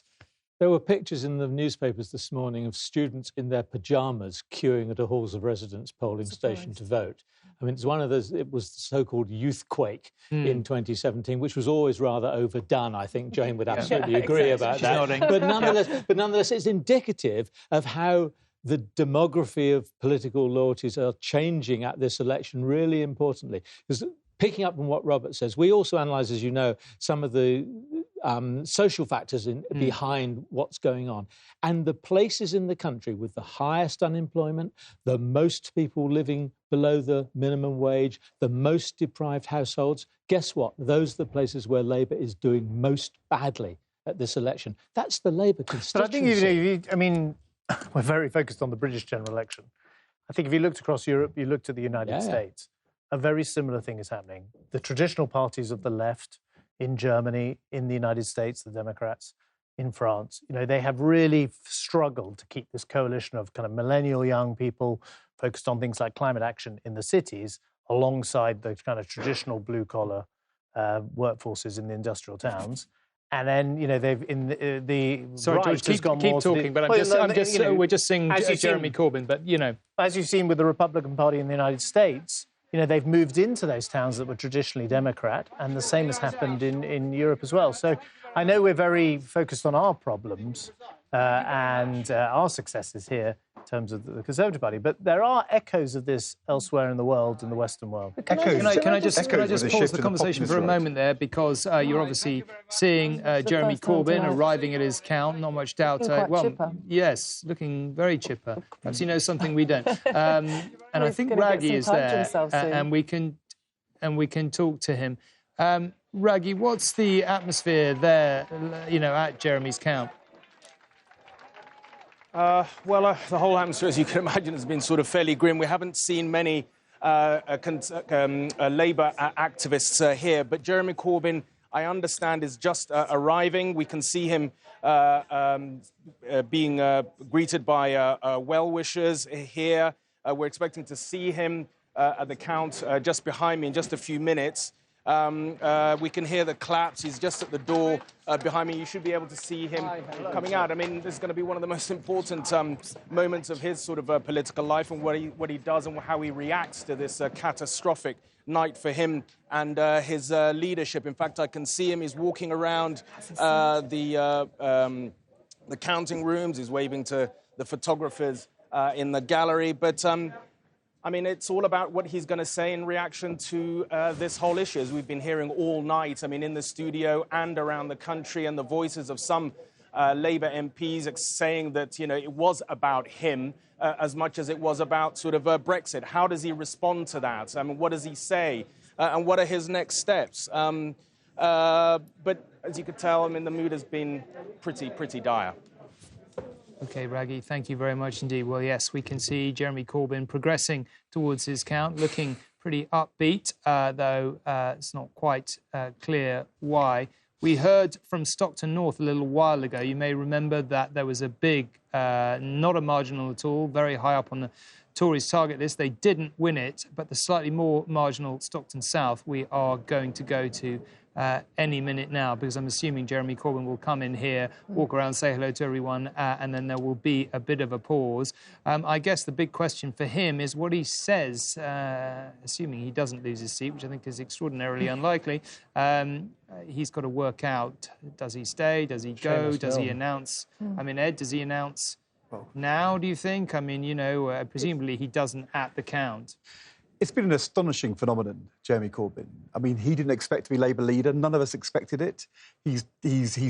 There were pictures in the newspapers this morning of students in their pyjamas queuing at a Halls of Residence polling station to vote. I mean, it's one of those, it was the so-called youth quake in 2017, which was always rather overdone. I think Jane would absolutely agree about that. But nonetheless, it's indicative of how the demography of political loyalties are changing at this election really importantly. Because picking up on what Robert says, we also analyse, as you know, some of the social factors behind what's going on. And the places in the country with the highest unemployment, the most people living below the minimum wage, the most deprived households, guess what? Those are the places where Labour is doing most badly at this election. That's the Labour constituency. But I think, we're very focused on the British general election. I think if you looked across Europe, you looked at the United States, a very similar thing is happening. The traditional parties of the left in Germany, in the United States, the Democrats, in France, they have really struggled to keep this coalition of kind of millennial young people focused on things like climate action in the cities alongside the kind of traditional blue-collar workforces in the industrial towns. And then, they've in the sorry, George, keep talking, but we're just seeing Jeremy Corbyn. But as you've seen with the Republican Party in the United States, they've moved into those towns that were traditionally Democrat, and the same has happened in Europe as well. So I know we're very focused on our problems and our successes here in terms of the Conservative Party, but there are echoes of this elsewhere in the world, in the Western world. Can I just pause the conversation for a moment there, because you're obviously seeing Jeremy Corbyn arriving at his count, not much doubt. Chipper. Yes, looking very chipper. Perhaps he knows something we don't. And I think Raggy is there, and we can talk to him. Raggy, what's the atmosphere there, at Jeremy's count? The whole atmosphere, as you can imagine, has been sort of fairly grim. We haven't seen many Labour activists here, but Jeremy Corbyn, I understand, is just arriving. We can see him being greeted by well-wishers here. We're expecting to see him at the count just behind me in just a few minutes. We can hear the claps. He's just at the door behind me. You should be able to see him coming out. I mean, this is going to be one of the most important moments of his sort of political life, and what he does and how he reacts to this catastrophic night for him and his leadership. In fact, I can see him. He's walking around the counting rooms. He's waving to the photographers in the gallery. But I mean, it's all about what he's going to say in reaction to this whole issue, as we've been hearing all night, I mean, in the studio and around the country, and the voices of some Labour MPs saying that, you know, it was about him as much as it was about sort of Brexit. How does he respond to that? I mean, what does he say? And what are his next steps? But as you could tell, I mean, the mood has been pretty dire. OK, Raggy, thank you very much indeed. Well, yes, we can see Jeremy Corbyn progressing towards his count, looking pretty upbeat, though it's not quite clear why. We heard from Stockton North a little while ago. You may remember that there was a big, not a marginal at all, very high up on the Tories' target list. They didn't win it, but the slightly more marginal Stockton South we are going to go to any minute now, because I'm assuming Jeremy Corbyn will come in here, walk around, say hello to everyone, and then there will be a bit of a pause. I guess the big question for him is what he says, assuming he doesn't lose his seat, which I think is extraordinarily unlikely. He's got to work out, does he stay, does he go, does he announce? I mean, Ed, does he announce now, do you think? I mean, you know, presumably he doesn't at the count. It's been an astonishing phenomenon, Jeremy Corbyn. I mean, he didn't expect to be Labour leader. None of us expected it. He's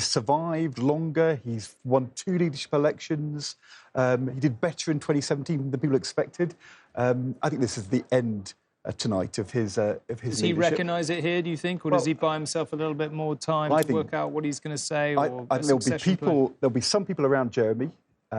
survived longer. He's won 2 leadership elections. He did better in 2017 than people expected. I think this is the end tonight of his leadership. Does he recognise it here, do you think, or does he buy himself a little bit more time to work out what he's going to say? I think there'll be some people around Jeremy,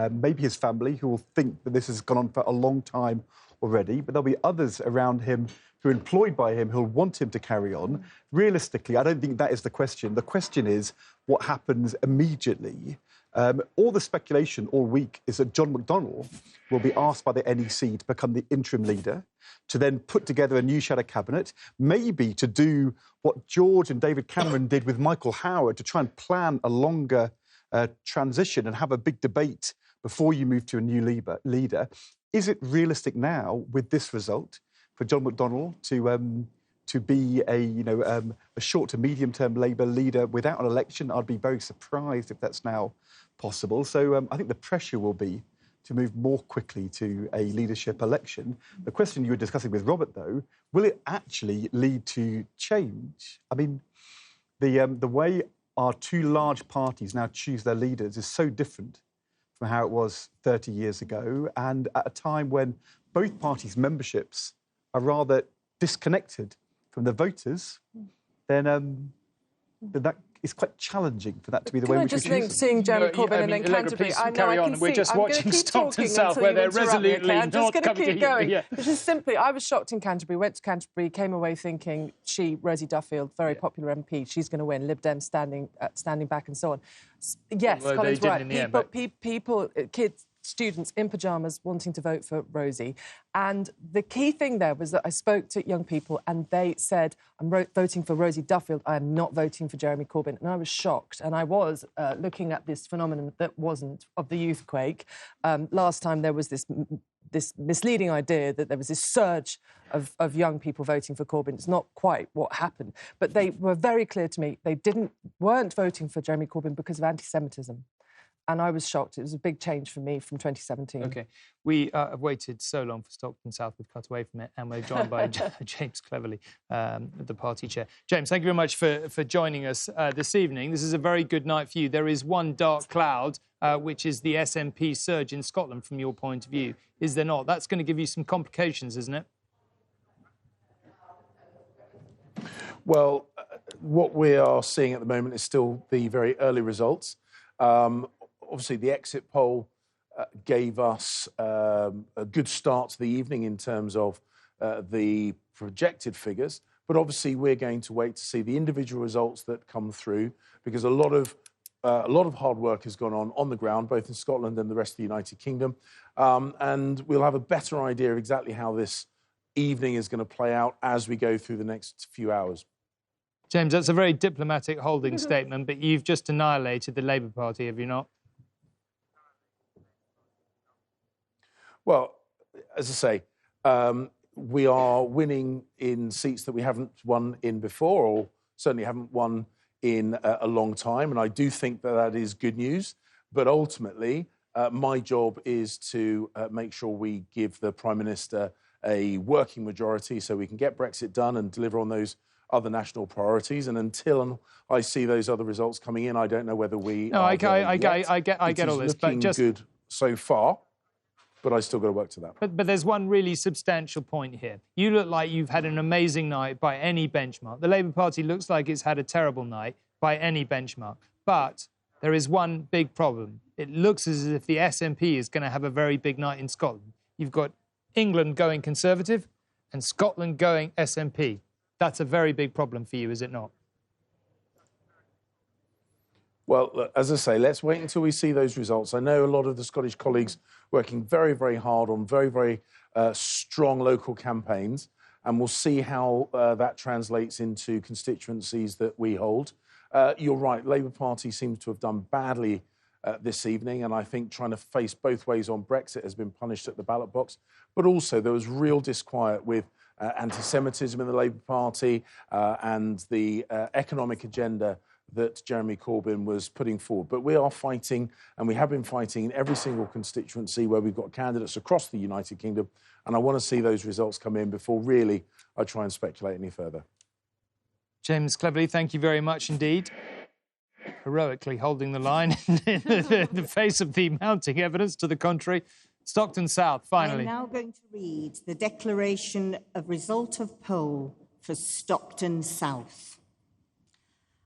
maybe his family, who will think that this has gone on for a long time already, but there'll be others around him who are employed by him who'll want him to carry on. Realistically, I don't think that is the question. The question is what happens immediately. All the speculation all week is that John McDonnell will be asked by the NEC to become the interim leader, to then put together a new shadow cabinet, maybe to do what George and David Cameron did with Michael Howard, to try and plan a longer transition and have a big debate before you move to a new leader. Is it realistic now, with this result, for John McDonnell to be a short to medium-term Labour leader without an election? I'd be very surprised if that's now possible. So I think the pressure will be to move more quickly to a leadership election. The question you were discussing with Robert, though, will it actually lead to change? I mean, the way our 2 large parties now choose their leaders is so different from how it was 30 years ago, and at a time when both parties' memberships are rather disconnected from the voters, then that is quite challenging for that to be the way we choose. Can I just think, seeing Jeremy Corbyn and then Canterbury... I know, carry on. We're just watching Stockton South, where they're resolutely I'm just going to keep going. Yeah. Which is simply, I was shocked in Canterbury, went to Canterbury, came away thinking Rosie Duffield, very popular MP, she's going to win, Lib Dem standing back and so on. Yes, well, Colin's right. People, kids, students in pyjamas wanting to vote for Rosie. And the key thing there was that I spoke to young people and they said, I'm voting for Rosie Duffield, I am not voting for Jeremy Corbyn. And I was shocked. And I was looking at this phenomenon that wasn't of the youthquake. Last time there was this misleading idea that there was this surge of young people voting for Corbyn. It's not quite what happened. But they were very clear to me, they weren't voting for Jeremy Corbyn because of anti-Semitism. And I was shocked. It was a big change for me from 2017. OK. We have waited so long for Stockton South, we've cut away from it, and we're joined by James Cleverly, the party chair. James, thank you very much for joining us this evening. This is a very good night for you. There is one dark cloud, which is the SNP surge in Scotland, from your point of view. Is there not? That's going to give you some complications, isn't it? Well, what we are seeing at the moment is still the very early results. Obviously, the exit poll gave us a good start to the evening in terms of the projected figures. But obviously, we're going to wait to see the individual results that come through, because a lot of hard work has gone on the ground, both in Scotland and the rest of the United Kingdom. And we'll have a better idea of exactly how this evening is going to play out as we go through the next few hours. James, that's a very diplomatic holding statement, but you've just annihilated the Labour Party, have you not? Well, as I say, we are winning in seats that we haven't won in before, or certainly haven't won in a long time, and I do think that is good news. But ultimately, my job is to make sure we give the Prime Minister a working majority so we can get Brexit done and deliver on those other national priorities. And until I see those other results coming in, I don't know whether we. No, I get all this, but just good so far. But I still got to work to that. But there's one really substantial point here. You look like you've had an amazing night by any benchmark. The Labour Party looks like it's had a terrible night by any benchmark. But there is one big problem. It looks as if the SNP is going to have a very big night in Scotland. You've got England going Conservative and Scotland going SNP. That's a very big problem for you, is it not? Well, look, as I say, let's wait until we see those results. I know a lot of the Scottish colleagues working very, very hard on very, very strong local campaigns, and we'll see how that translates into constituencies that we hold. You're right, Labour Party seems to have done badly this evening, and I think trying to face both ways on Brexit has been punished at the ballot box. But also there was real disquiet with anti-Semitism in the Labour Party and the economic agenda that Jeremy Corbyn was putting forward. But we are fighting, and we have been fighting in every single constituency where we've got candidates across the United Kingdom, and I want to see those results come in before really I try and speculate any further. James Cleverly, thank you very much indeed. Heroically holding the line in the face of the mounting evidence to the contrary. Stockton South, finally. I'm now going to read the declaration of result of poll for Stockton South.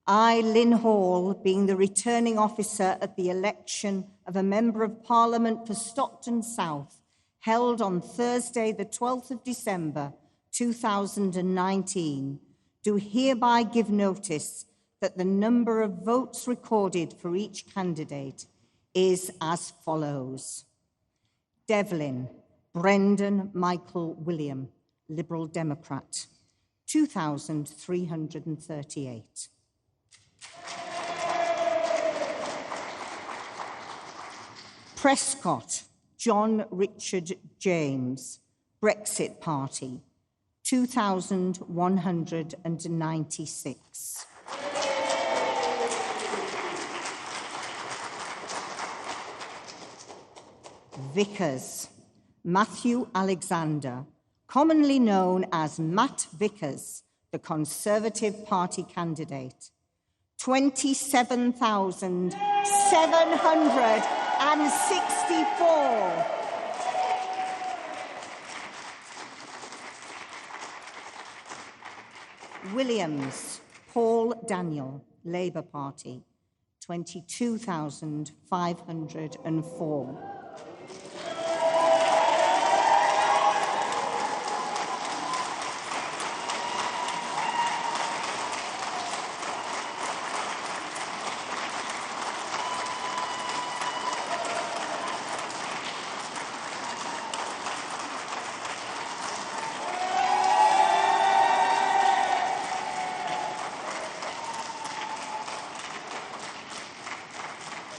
I, Lynn Hall, being the returning officer at the election of a Member of Parliament for Stockton South, held on Thursday, the 12th of December, 2019, do hereby give notice that the number of votes recorded for each candidate is as follows. Devlin, Brendan Michael William, Liberal Democrat, 2,338. Prescott, John Richard James, Brexit Party, 2,196. Vickers, Matthew Alexander, commonly known as Matt Vickers, the Conservative Party candidate, 27,764. Williams, Paul Daniel, Labour Party, 22,504.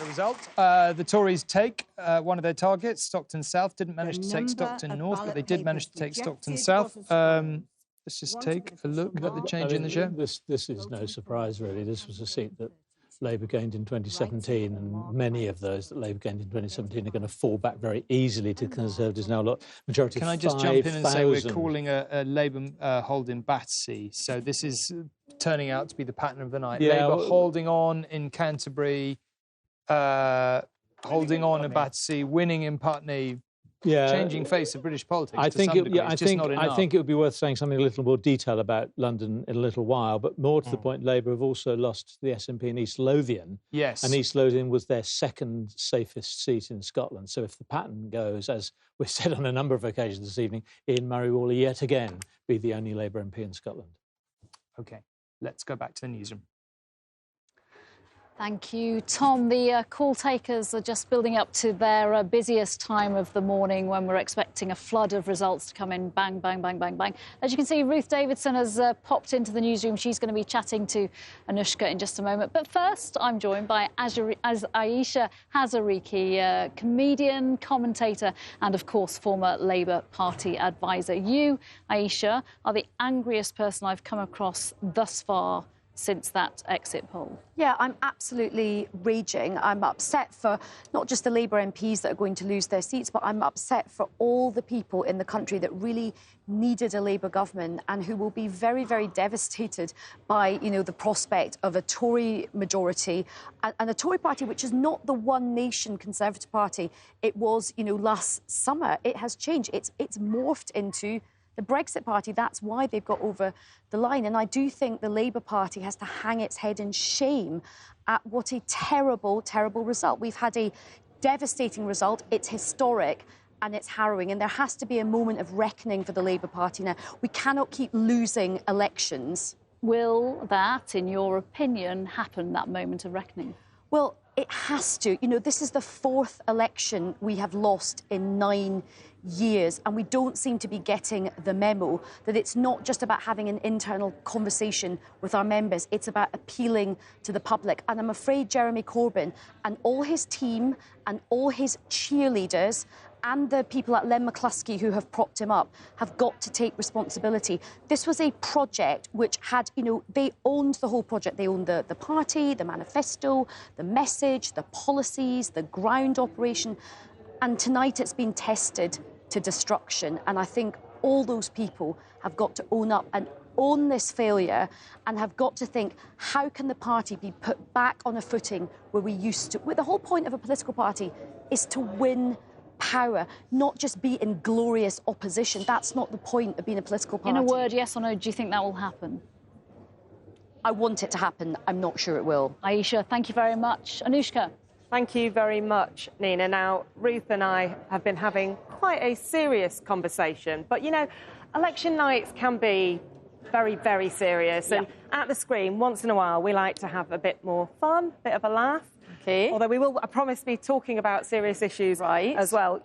Result. The Tories take one of their targets. Stockton South didn't manage to take Stockton North, but they did manage to take Stockton South. Let's just take a look at the change in the show. This is no surprise, really. This was a seat that Labour gained in 2017, and many of those that Labour gained in 2017 are going to fall back very easily to Conservatives now. Look, majority. Can I just jump in and say we're calling a Labour hold in Battersea, so this is turning out to be the pattern of the night. Yeah, Labour holding on in Canterbury. Holding on in Battersea, winning in Putney, changing face of British politics. I think it would be worth saying something a little more detail about London in a little while. But more to the point, Labour have also lost the SNP in East Lothian. Yes, and East Lothian was their second safest seat in Scotland. So if the pattern goes as we've said on a number of occasions this evening, Ian Murray-Waller yet again be the only Labour MP in Scotland. OK, let's go back to the newsroom. Thank you, Tom. The call takers are just building up to their busiest time of the morning when we're expecting a flood of results to come in. Bang, bang, bang, bang, bang. As you can see, Ruth Davidson has popped into the newsroom. She's going to be chatting to Anushka in just a moment. But first, I'm joined by Aisha Hazariki, comedian, commentator, and, of course, former Labour Party advisor. You, Aisha, are the angriest person I've come across thus far since that exit poll? Yeah, I'm absolutely raging. I'm upset for not just the Labour MPs that are going to lose their seats, but I'm upset for all the people in the country that really needed a Labour government and who will be very, very devastated by, the prospect of a Tory majority and a Tory party which is not the one nation Conservative Party it was, last summer. It has changed. It's morphed into the Brexit Party. That's why they've got over the line. And I do think the Labour Party has to hang its head in shame at what a terrible, terrible result. We've had a devastating result. It's historic and it's harrowing. And there has to be a moment of reckoning for the Labour Party now. We cannot keep losing elections. Will that, in your opinion, happen, that moment of reckoning? Well, it has to. This is the fourth election we have lost in 9 years, and we don't seem to be getting the memo that it's not just about having an internal conversation with our members, it's about appealing to the public. And I'm afraid Jeremy Corbyn and all his team and all his cheerleaders and the people at Len McCluskey who have propped him up have got to take responsibility. This was a project which had, they owned the whole project. They owned the party, the manifesto, the message, the policies, the ground operation. And tonight it's been tested to destruction. And I think all those people have got to own up and own this failure and have got to think, how can the party be put back on a footing where we used to? Where the whole point of a political party is to win power, not just be in glorious opposition. That's not the point of being a political party. In a word, yes or no, do you think that will happen? I want it to happen. I'm not sure it will. Aisha, thank you very much. Anushka. Thank you very much, Nina. Now, Ruth and I have been having quite a serious conversation, but, election nights can be very, very serious. Yeah. And at the screen, once in a while, we like to have a bit more fun, a bit of a laugh. Okay. Although we will, I promise, be talking about serious issues as well.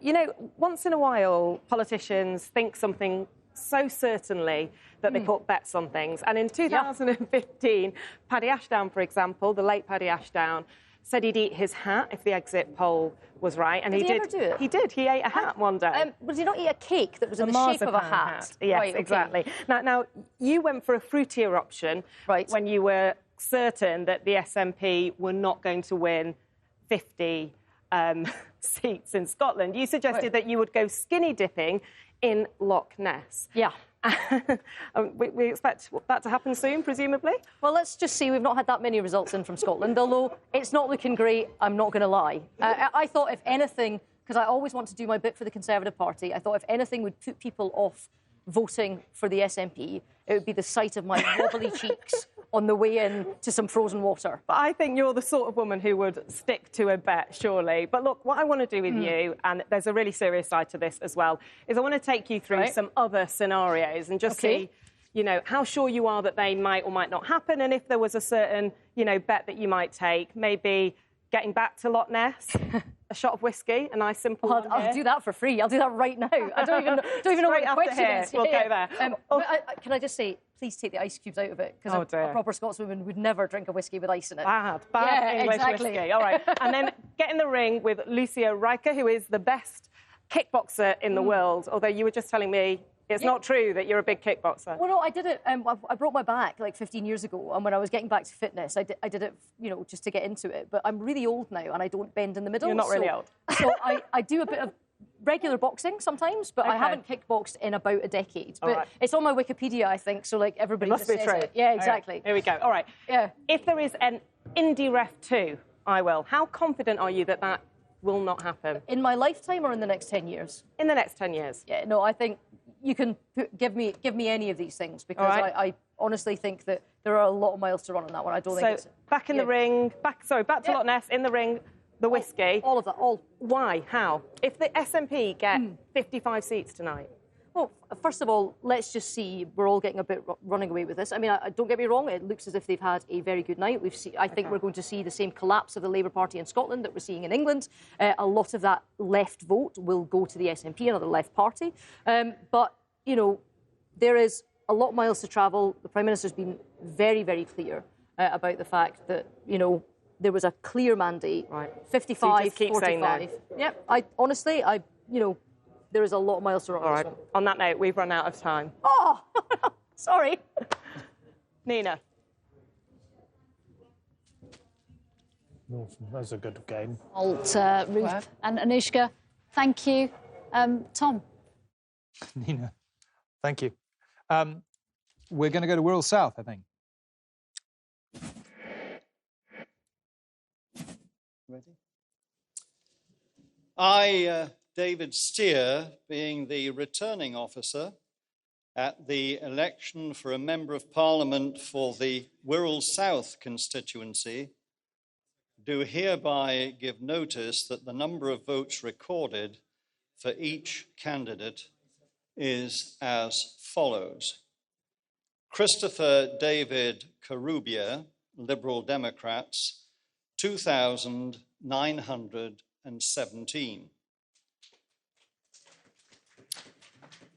Once in a while, politicians think something so certainly that they put bets on things. And in 2015, Paddy Ashdown, for example, the late Paddy Ashdown, said he'd eat his hat if the exit poll was right. And did he ever do it? He did. He ate a hat one day. Did he not eat a cake that was in the shape of a hat? Yes, right, okay. Exactly. Now, you went for a fruitier option when you were certain that the SNP were not going to win 50 seats in Scotland. You suggested that you would go skinny dipping in Loch Ness. Yeah. We expect that to happen soon, presumably? Well, let's just see. We've not had that many results in from Scotland, although it's not looking great, I'm not going to lie. I thought, if anything, because I always want to do my bit for the Conservative Party, I thought if anything would put people off voting for the SNP, it would be the sight of my wobbly cheeks on the way in to some frozen water. But I think you're the sort of woman who would stick to a bet, surely. But look, what I want to do with you, and there's a really serious side to this as well, is I want to take you through some other scenarios and just see, how sure you are that they might or might not happen, and if there was a certain, bet that you might take, maybe getting back to Loch Ness, a shot of whiskey, a nice simple one I'll do that for free. I'll do that right now. I don't even know what the question is. We'll go there. Can I just say, please take the ice cubes out of it, because a proper Scotswoman would never drink a whiskey with ice in it. Bad English whiskey. All right. And then get in the ring with Lucia Riker, who is the best kickboxer in the world, although you were just telling me it's not true that you're a big kickboxer. Well, no, I did it. I broke my back like 15 years ago, and when I was getting back to fitness, I did it, just to get into it. But I'm really old now, and I don't bend in the middle. You're not really old. So I do a bit of regular boxing sometimes, but I haven't kickboxed in about a decade. But it's on my Wikipedia, I think, so everybody must just be says true. it. Yeah, exactly. Right. Here we go. All right. Yeah. If there is an Indie Ref 2, I will. How confident are you that will not happen? In my lifetime or in the next 10 years? In the next 10 years. Yeah, no, I think you can give me any of these things, because I honestly think that there are a lot of miles to run on that one. I don't think it's... back in the ring, back to Loch Ness, in the ring, the whiskey. All of that, all. Why? How? If the SNP get 55 seats tonight? Well, first of all, let's just see. We're all getting a bit running away with this. I mean, don't get me wrong, it looks as if they've had a very good night. I think we're going to see the same collapse of the Labour Party in Scotland that we're seeing in England. A lot of that left vote will go to the SNP, another left party. But, there is a lot of miles to travel. The Prime Minister's been very, very clear about the fact that, there was a clear mandate. Right. 55, so you just keep 45. saying that. Yep. Honestly, there is a lot of miles to run. All right. On that note, we've run out of time. Oh, sorry. Nina. That's a good game. Ruth and Anushka, thank you. Tom? Nina, thank you. We're going to go to Wirral South, I think. Ready? I, David Steer, being the returning officer at the election for a Member of Parliament for the Wirral South constituency, do hereby give notice that the number of votes recorded for each candidate is as follows. Christopher David Karubia, Liberal Democrats, 2,917.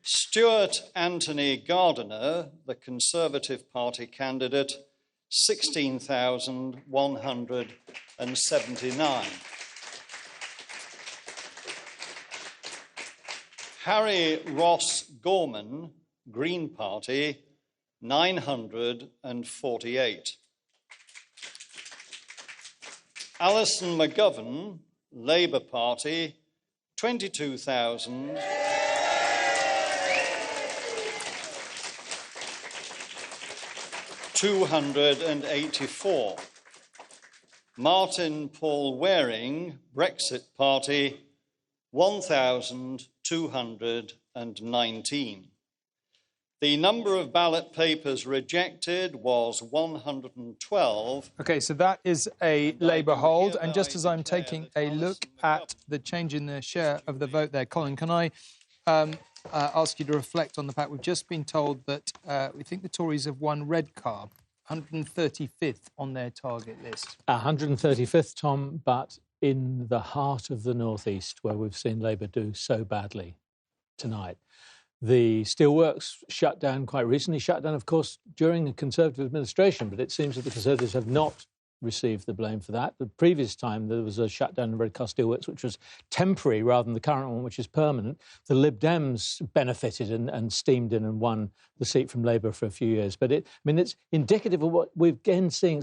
Stuart Anthony Gardiner, the Conservative Party candidate, 16,179. Harry Ross Gorman, Green Party, 948. Alison McGovern, Labour Party, 22,284. Martin Paul Waring, Brexit Party, 1,219. The number of ballot papers rejected was 112. OK, so that is a Labour hold. And just as I'm taking a look at the change in the share of the vote there, Colin, can I ask you to reflect on the fact we've just been told that we think the Tories have won Redcar, 135th on their target list. 135th, Tom, but in the heart of the North East, where we've seen Labour do so badly tonight. The steelworks shut down quite recently, shut down, of course, during the Conservative administration, but it seems that the Conservatives have not received the blame for that. The previous time there was a shutdown of Redcar Steelworks, which was temporary rather than the current one, which is permanent. The Lib Dems benefited and steamed in and won the seat from Labour for a few years. But it's indicative of what we've again seen.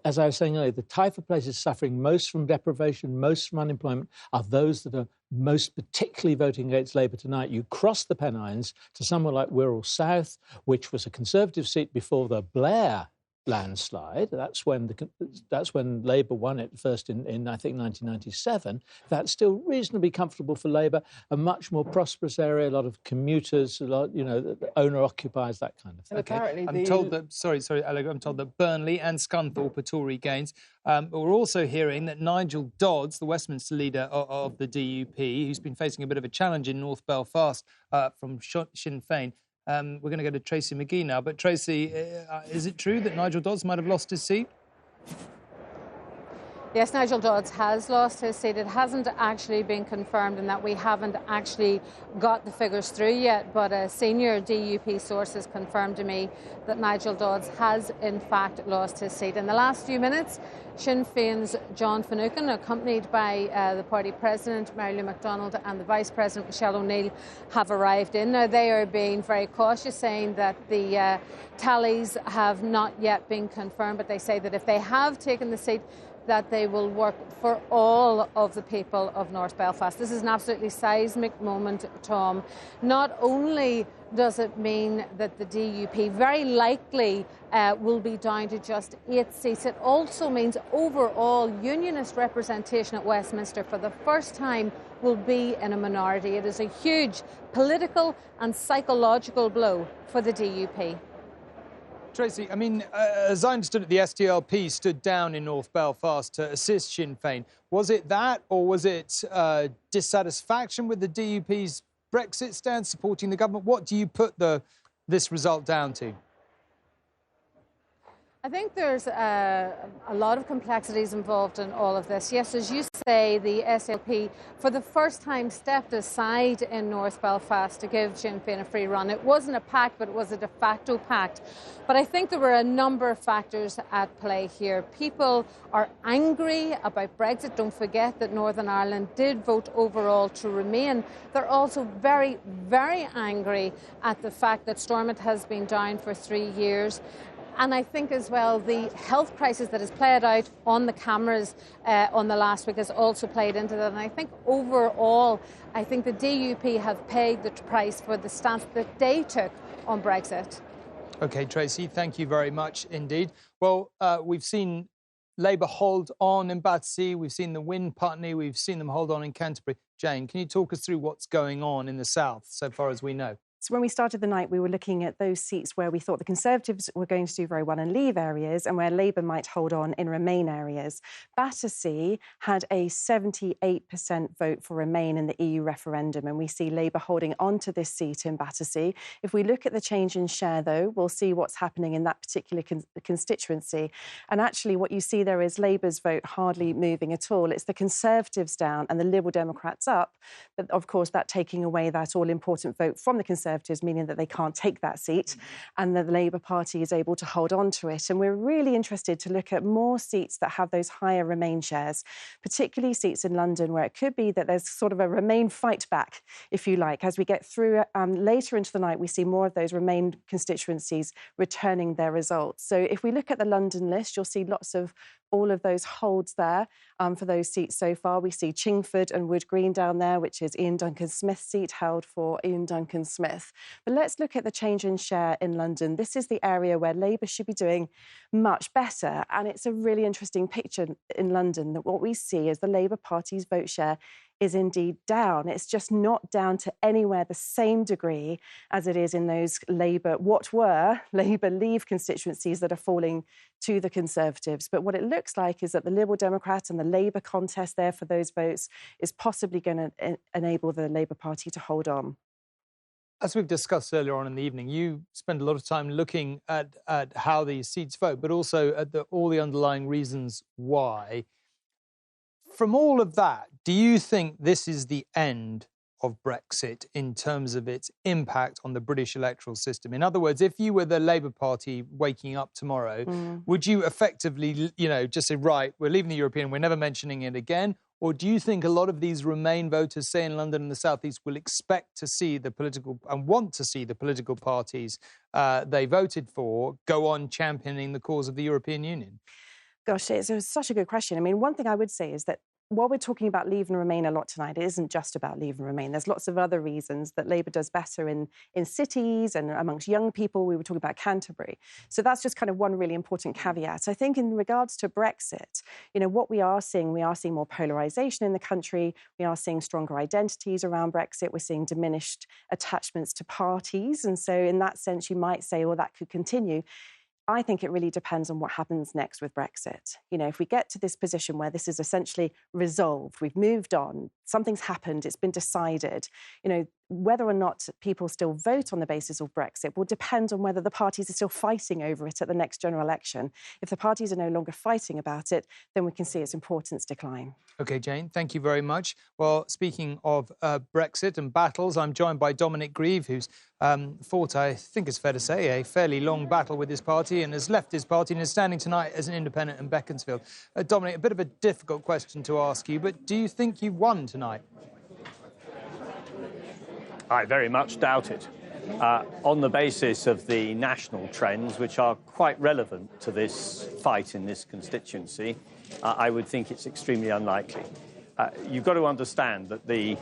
As I was saying earlier, the type of places suffering most from deprivation, most from unemployment, are those that are most particularly voting against Labour tonight. You cross the Pennines to somewhere like Wirral South, which was a Conservative seat before the Blair landslide. That's when Labour won it first in I think 1997. That's still reasonably comfortable for Labour. A much more prosperous area, a lot of commuters, a lot, owner occupiers, that kind of thing. Okay. I'm told that sorry, Alec, I'm told that Burnley and Scunthorpe are Tory gains. But we're also hearing that Nigel Dodds, the Westminster leader of the DUP, who's been facing a bit of a challenge in North Belfast from Sinn Féin. We're going to go to Tracy McGee now. But Tracy, is it true that Nigel Dodds might have lost his seat? Yes, Nigel Dodds has lost his seat. It hasn't actually been confirmed in that we haven't actually got the figures through yet, but a senior DUP source has confirmed to me that Nigel Dodds has in fact lost his seat. In the last few minutes, Sinn Féin's John Finucane, accompanied by the party president, Mary Lou MacDonald, and the vice president, Michelle O'Neill, have arrived in. Now, they are being very cautious, saying that the tallies have not yet been confirmed, but they say that if they have taken the seat, that they will work for all of the people of North Belfast. This is an absolutely seismic moment, Tom. Not only does it mean that the DUP very likely will be down to just 8 seats, it also means overall unionist representation at Westminster for the first time will be in a minority. It is a huge political and psychological blow for the DUP. Tracy, I mean, as I understood it, the SDLP stood down in North Belfast to assist Sinn Féin. Was it that, or was it dissatisfaction with the DUP's Brexit stance, supporting the government? What do you put this result down to? I think there's a lot of complexities involved in all of this. Yes, as you say, the SLP for the first time stepped aside in North Belfast to give Sinn Féin a free run. It wasn't a pact, but it was a de facto pact. But I think there were a number of factors at play here. People are angry about Brexit. Don't forget that Northern Ireland did vote overall to remain. They're also very, very angry at the fact that Stormont has been down for 3 years. And I think as well the health crisis that has played out on the cameras on the last week has also played into that. And I think overall, I think the DUP have paid the price for the stance that they took on Brexit. OK, Tracy, thank you very much indeed. Well, we've seen Labour hold on in Battersea, we've seen the win Putney, we've seen them hold on in Canterbury. Jane, can you talk us through what's going on in the south so far as we know? So when we started the night, we were looking at those seats where we thought the Conservatives were going to do very well in Leave areas and where Labour might hold on in Remain areas. Battersea had a 78% vote for Remain in the EU referendum, and we see Labour holding on to this seat in Battersea. If we look at the change in share, though, we'll see what's happening in that particular constituency. And actually what you see there is Labour's vote hardly moving at all. It's the Conservatives down and the Liberal Democrats up, but of course that taking away that all-important vote from the Conservatives, meaning that they can't take that seat, and that the Labour Party is able to hold on to it. And we're really interested to look at more seats that have those higher Remain shares, particularly seats in London, where it could be that there's sort of a Remain fight back, if you like. As we get through later into the night, we see more of those Remain constituencies returning their results. So if we look at the London list, you'll see lots of all of those holds there for those seats so far. We see Chingford and Wood Green down there, which is Ian Duncan-Smith's seat, held for Ian Duncan-Smith. But let's look at the change in share in London. This is the area where Labour should be doing much better. And it's a really interesting picture in London, that what we see is the Labour Party's vote share is indeed down. It's just not down to anywhere the same degree as it is in those what were Labour Leave constituencies that are falling to the Conservatives. But what it looks like is that the Liberal Democrat and the Labour contest there for those votes is possibly going to enable the Labour Party to hold on. As we've discussed earlier on in the evening, you spend a lot of time looking at how these seats vote, but also at all the underlying reasons why. From all of that, do you think this is the end of Brexit in terms of its impact on the British electoral system? In other words, if you were the Labour Party waking up tomorrow, would you effectively, just say, right, we're leaving the European, we're never mentioning it again? Or do you think a lot of these Remain voters, say in London and the South East, will expect to see the political and want to see the political parties they voted for go on championing the cause of the European Union? Gosh, it's such a good question. I mean, one thing I would say is that while we're talking about Leave and Remain a lot tonight, it isn't just about Leave and Remain. There's lots of other reasons that Labour does better in cities and amongst young people. We were talking about Canterbury. So that's just kind of one really important caveat. I think in regards to Brexit, what we are seeing more polarisation in the country. We are seeing stronger identities around Brexit. We're seeing diminished attachments to parties. And so in that sense, you might say, well, that could continue. I think it really depends on what happens next with Brexit. If we get to this position where this is essentially resolved, we've moved on, something's happened, it's been decided, whether or not people still vote on the basis of Brexit will depend on whether the parties are still fighting over it at the next general election. If the parties are no longer fighting about it, then we can see its importance decline. OK, Jane, thank you very much. Well, speaking of Brexit and battles, I'm joined by Dominic Grieve, who's fought, I think it's fair to say, a fairly long battle with his party and has left his party and is standing tonight as an independent in Beaconsfield. Dominic, a bit of a difficult question to ask you, but do you think you won tonight? I very much doubt it. On the basis of the national trends, which are quite relevant to this fight in this constituency, I would think it's extremely unlikely. You've got to understand that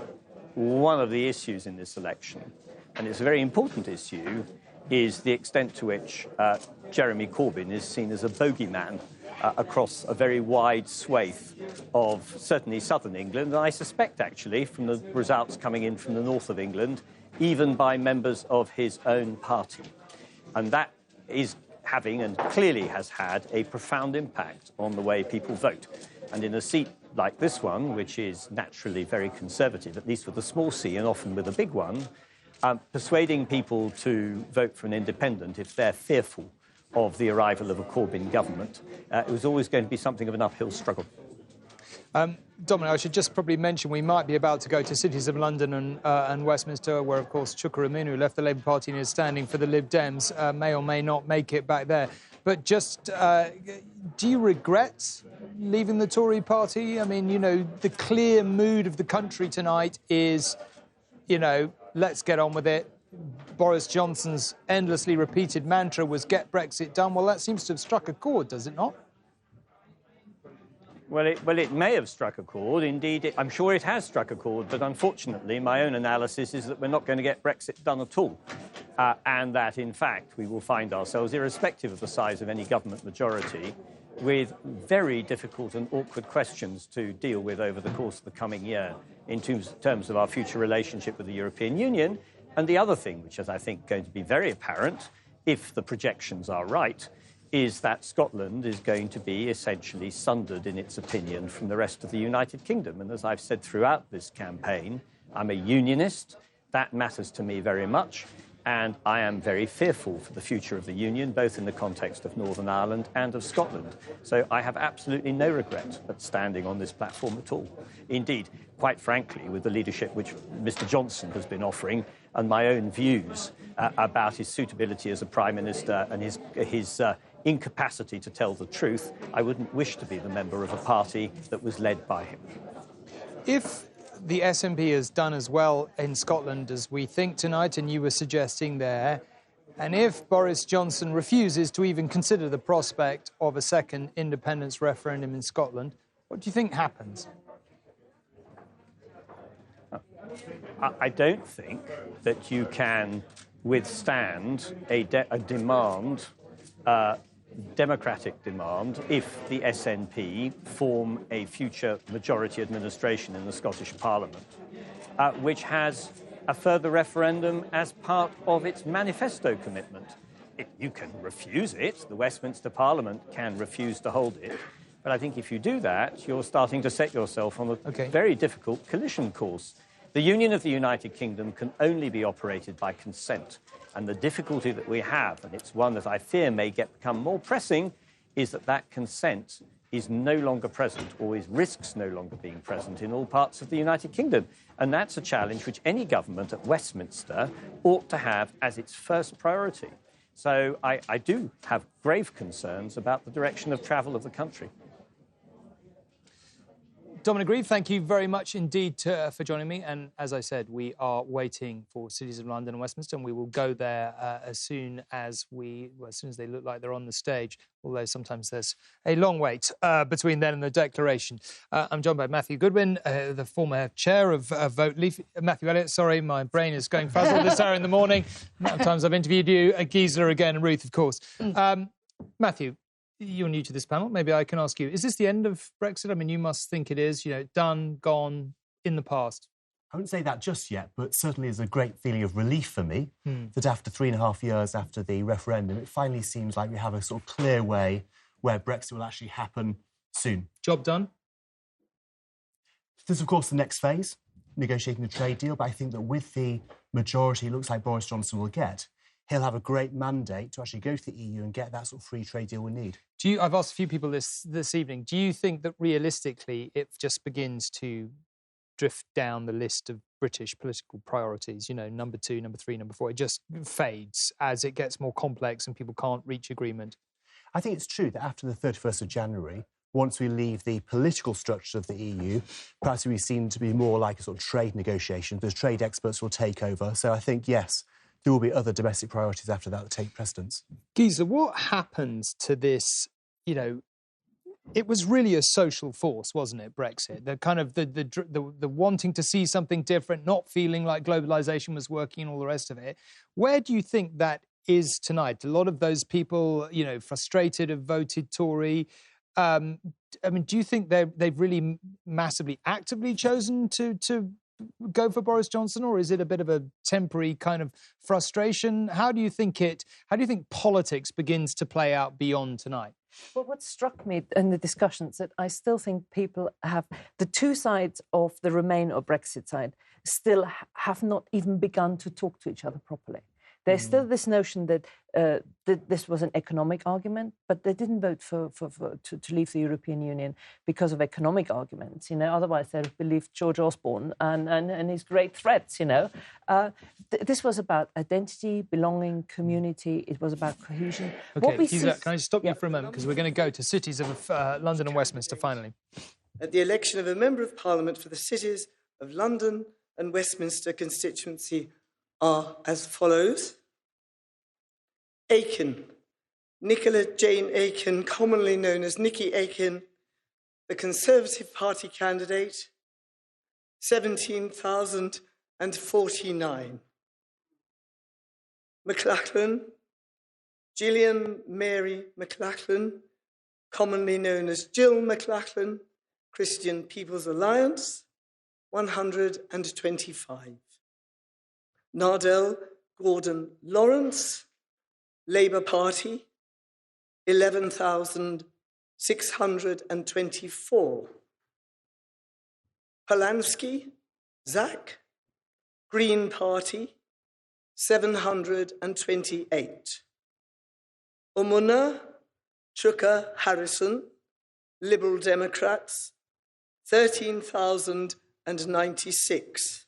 one of the issues in this election, and it's a very important issue, is the extent to which Jeremy Corbyn is seen as a bogeyman across a very wide swathe of certainly southern England, and I suspect actually from the results coming in from the north of England, even by members of his own party. And that is having and clearly has had a profound impact on the way people vote. And in a seat like this one, which is naturally very conservative, at least with a small c and often with a big one, persuading people to vote for an independent if they're fearful of the arrival of a Corbyn government, it was always going to be something of an uphill struggle. Dominic, I should just probably mention we might be about to go to cities of London and Westminster, where, of course, Chuka Umunna, who left the Labour Party and is standing for the Lib Dems, may or may not make it back there. But just, do you regret leaving the Tory party? I mean, the clear mood of the country tonight is, let's get on with it. Boris Johnson's endlessly repeated mantra was get Brexit done. Well, that seems to have struck a chord, does it not? Well, it may have struck a chord. Indeed, I'm sure it has struck a chord. But unfortunately, my own analysis is that we're not going to get Brexit done at all. And that, in fact, we will find ourselves, irrespective of the size of any government majority, with very difficult and awkward questions to deal with over the course of the coming year in terms of our future relationship with the European Union. And the other thing, which is, I think, going to be very apparent, if the projections are right, is that Scotland is going to be essentially sundered in its opinion from the rest of the United Kingdom. And as I've said throughout this campaign, I'm a unionist. That matters to me very much. And I am very fearful for the future of the Union, both in the context of Northern Ireland and of Scotland. So I have absolutely no regret at standing on this platform at all. Indeed, quite frankly, with the leadership which Mr Johnson has been offering and my own views about his suitability as a Prime Minister and his incapacity to tell the truth, I wouldn't wish to be the member of a party that was led by him. If the SNP has done as well in Scotland as we think tonight, and you were suggesting there, and if Boris Johnson refuses to even consider the prospect of a second independence referendum in Scotland, what do you think happens? I don't think that you can withstand a demand, democratic demand, if the SNP form a future majority administration in the Scottish Parliament, which has a further referendum as part of its manifesto commitment. You can refuse it. The Westminster Parliament can refuse to hold it. But I think if you do that, you're starting to set yourself on a very difficult collision course. The Union of the United Kingdom can only be operated by consent. And the difficulty that we have, and it's one that I fear may become more pressing, is that that consent is no longer present, or risks no longer being present in all parts of the United Kingdom. And that's a challenge which any government at Westminster ought to have as its first priority. So I do have grave concerns about the direction of travel of the country. Dominic Grieve, thank you very much indeed for joining me. And as I said, we are waiting for cities of London and Westminster, and we will go there as soon as they look like they're on the stage, although sometimes there's a long wait between then and the declaration. I'm joined by Matthew Goodwin, the former chair of Vote Leave. Matthew Elliott, sorry, my brain is going fuzzled this hour in the morning. The amount of times I've interviewed you, Gisela again, and Ruth, of course. Matthew, you're new to this panel. Maybe I can ask you, is this the end of Brexit? I mean, you must think it is, done, gone, in the past. I wouldn't say that just yet, but certainly is a great feeling of relief for me that after 3.5 years after the referendum, it finally seems like we have a sort of clear way where Brexit will actually happen soon. Job done? There's, of course, the next phase, negotiating the trade deal, but I think that with the majority it looks like Boris Johnson will get, he'll have a great mandate to actually go to the EU and get that sort of free trade deal we need. I've asked a few people this evening, do you think that realistically it just begins to drift down the list of British political priorities, number 2, number 3, number 4, it just fades as it gets more complex and people can't reach agreement? I think it's true that after the 31st of January, once we leave the political structure of the EU, perhaps we seem to be more like a sort of trade negotiation. The trade experts will take over. So I think, yes, there will be other domestic priorities after that take precedence. Gisela, what happens to this, it was really a social force, wasn't it, Brexit? The kind of the wanting to see something different, not feeling like globalisation was working and all the rest of it. Where do you think that is tonight? A lot of those people, frustrated, have voted Tory. I mean, do you think they've really massively actively chosen to go for Boris Johnson, or is it a bit of a temporary kind of frustration? How do you think politics begins to play out beyond tonight? Well, what struck me in the discussions that I still think people have the two sides of the Remain or Brexit side still have not even begun to talk to each other properly. There's still this notion that this was an economic argument, but they didn't vote to leave the European Union because of economic arguments. Otherwise they'd have believed George Osborne and his great threats. This was about identity, belonging, community. It was about cohesion. Okay, can I stop you for a moment, because we're going to go to cities of London and Westminster finally. At the election of a Member of Parliament for the cities of London and Westminster constituency, are as follows. Aiken, Nicola Jane Aiken, commonly known as Nikki Aiken, the Conservative Party candidate, 17,049. McLachlan, Gillian Mary McLachlan, commonly known as Jill McLachlan, Christian People's Alliance, 125. Nardell Gordon Lawrence, Labour Party, 11,624. Polanski, Zach, Green Party, 728. Umuna Chuka Harrison, Liberal Democrats, 13,096.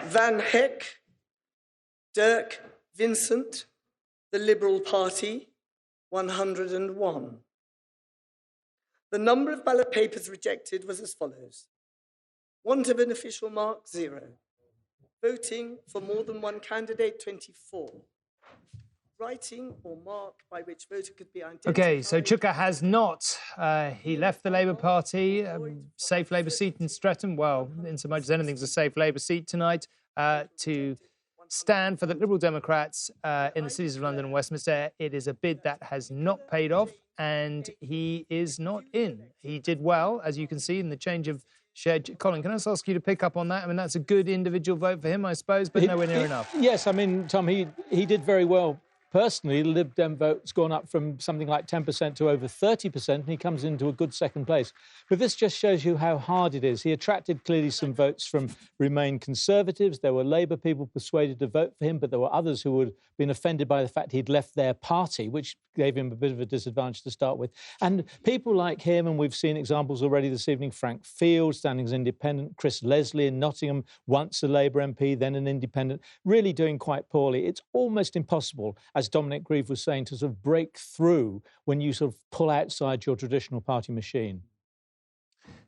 Van Heck, Dirk Vincent, the Liberal Party, 101. The number of ballot papers rejected was as follows. Want of an official mark, 0. Voting for more than one candidate, 24. Writing or mark by which voter could be identified. OK, so Chuka has not. He left the Labour Party, safe Labour seat in Streatham. Well, in so much as anything's a safe Labour seat tonight, to stand for the Liberal Democrats in the cities of London and Westminster. It is a bid that has not paid off, and he is not in. He did well, as you can see, in the change of shared. Colin, can I just ask you to pick up on that? I mean, that's a good individual vote for him, I suppose, but nowhere near enough. Yes, I mean, Tom, he did very well. Personally, the Lib Dem vote's gone up from something like 10% to over 30%, and he comes into a good second place. But this just shows you how hard it is. He attracted clearly some votes from Remain Conservatives. There were Labour people persuaded to vote for him, but there were others who had been offended by the fact he'd left their party, which gave him a bit of a disadvantage to start with. And people like him, and we've seen examples already this evening, Frank Field, standing as independent, Chris Leslie in Nottingham, once a Labour MP, then an independent, really doing quite poorly. It's almost impossible, as Dominic Grieve was saying, to sort of break through when you sort of pull outside your traditional party machine.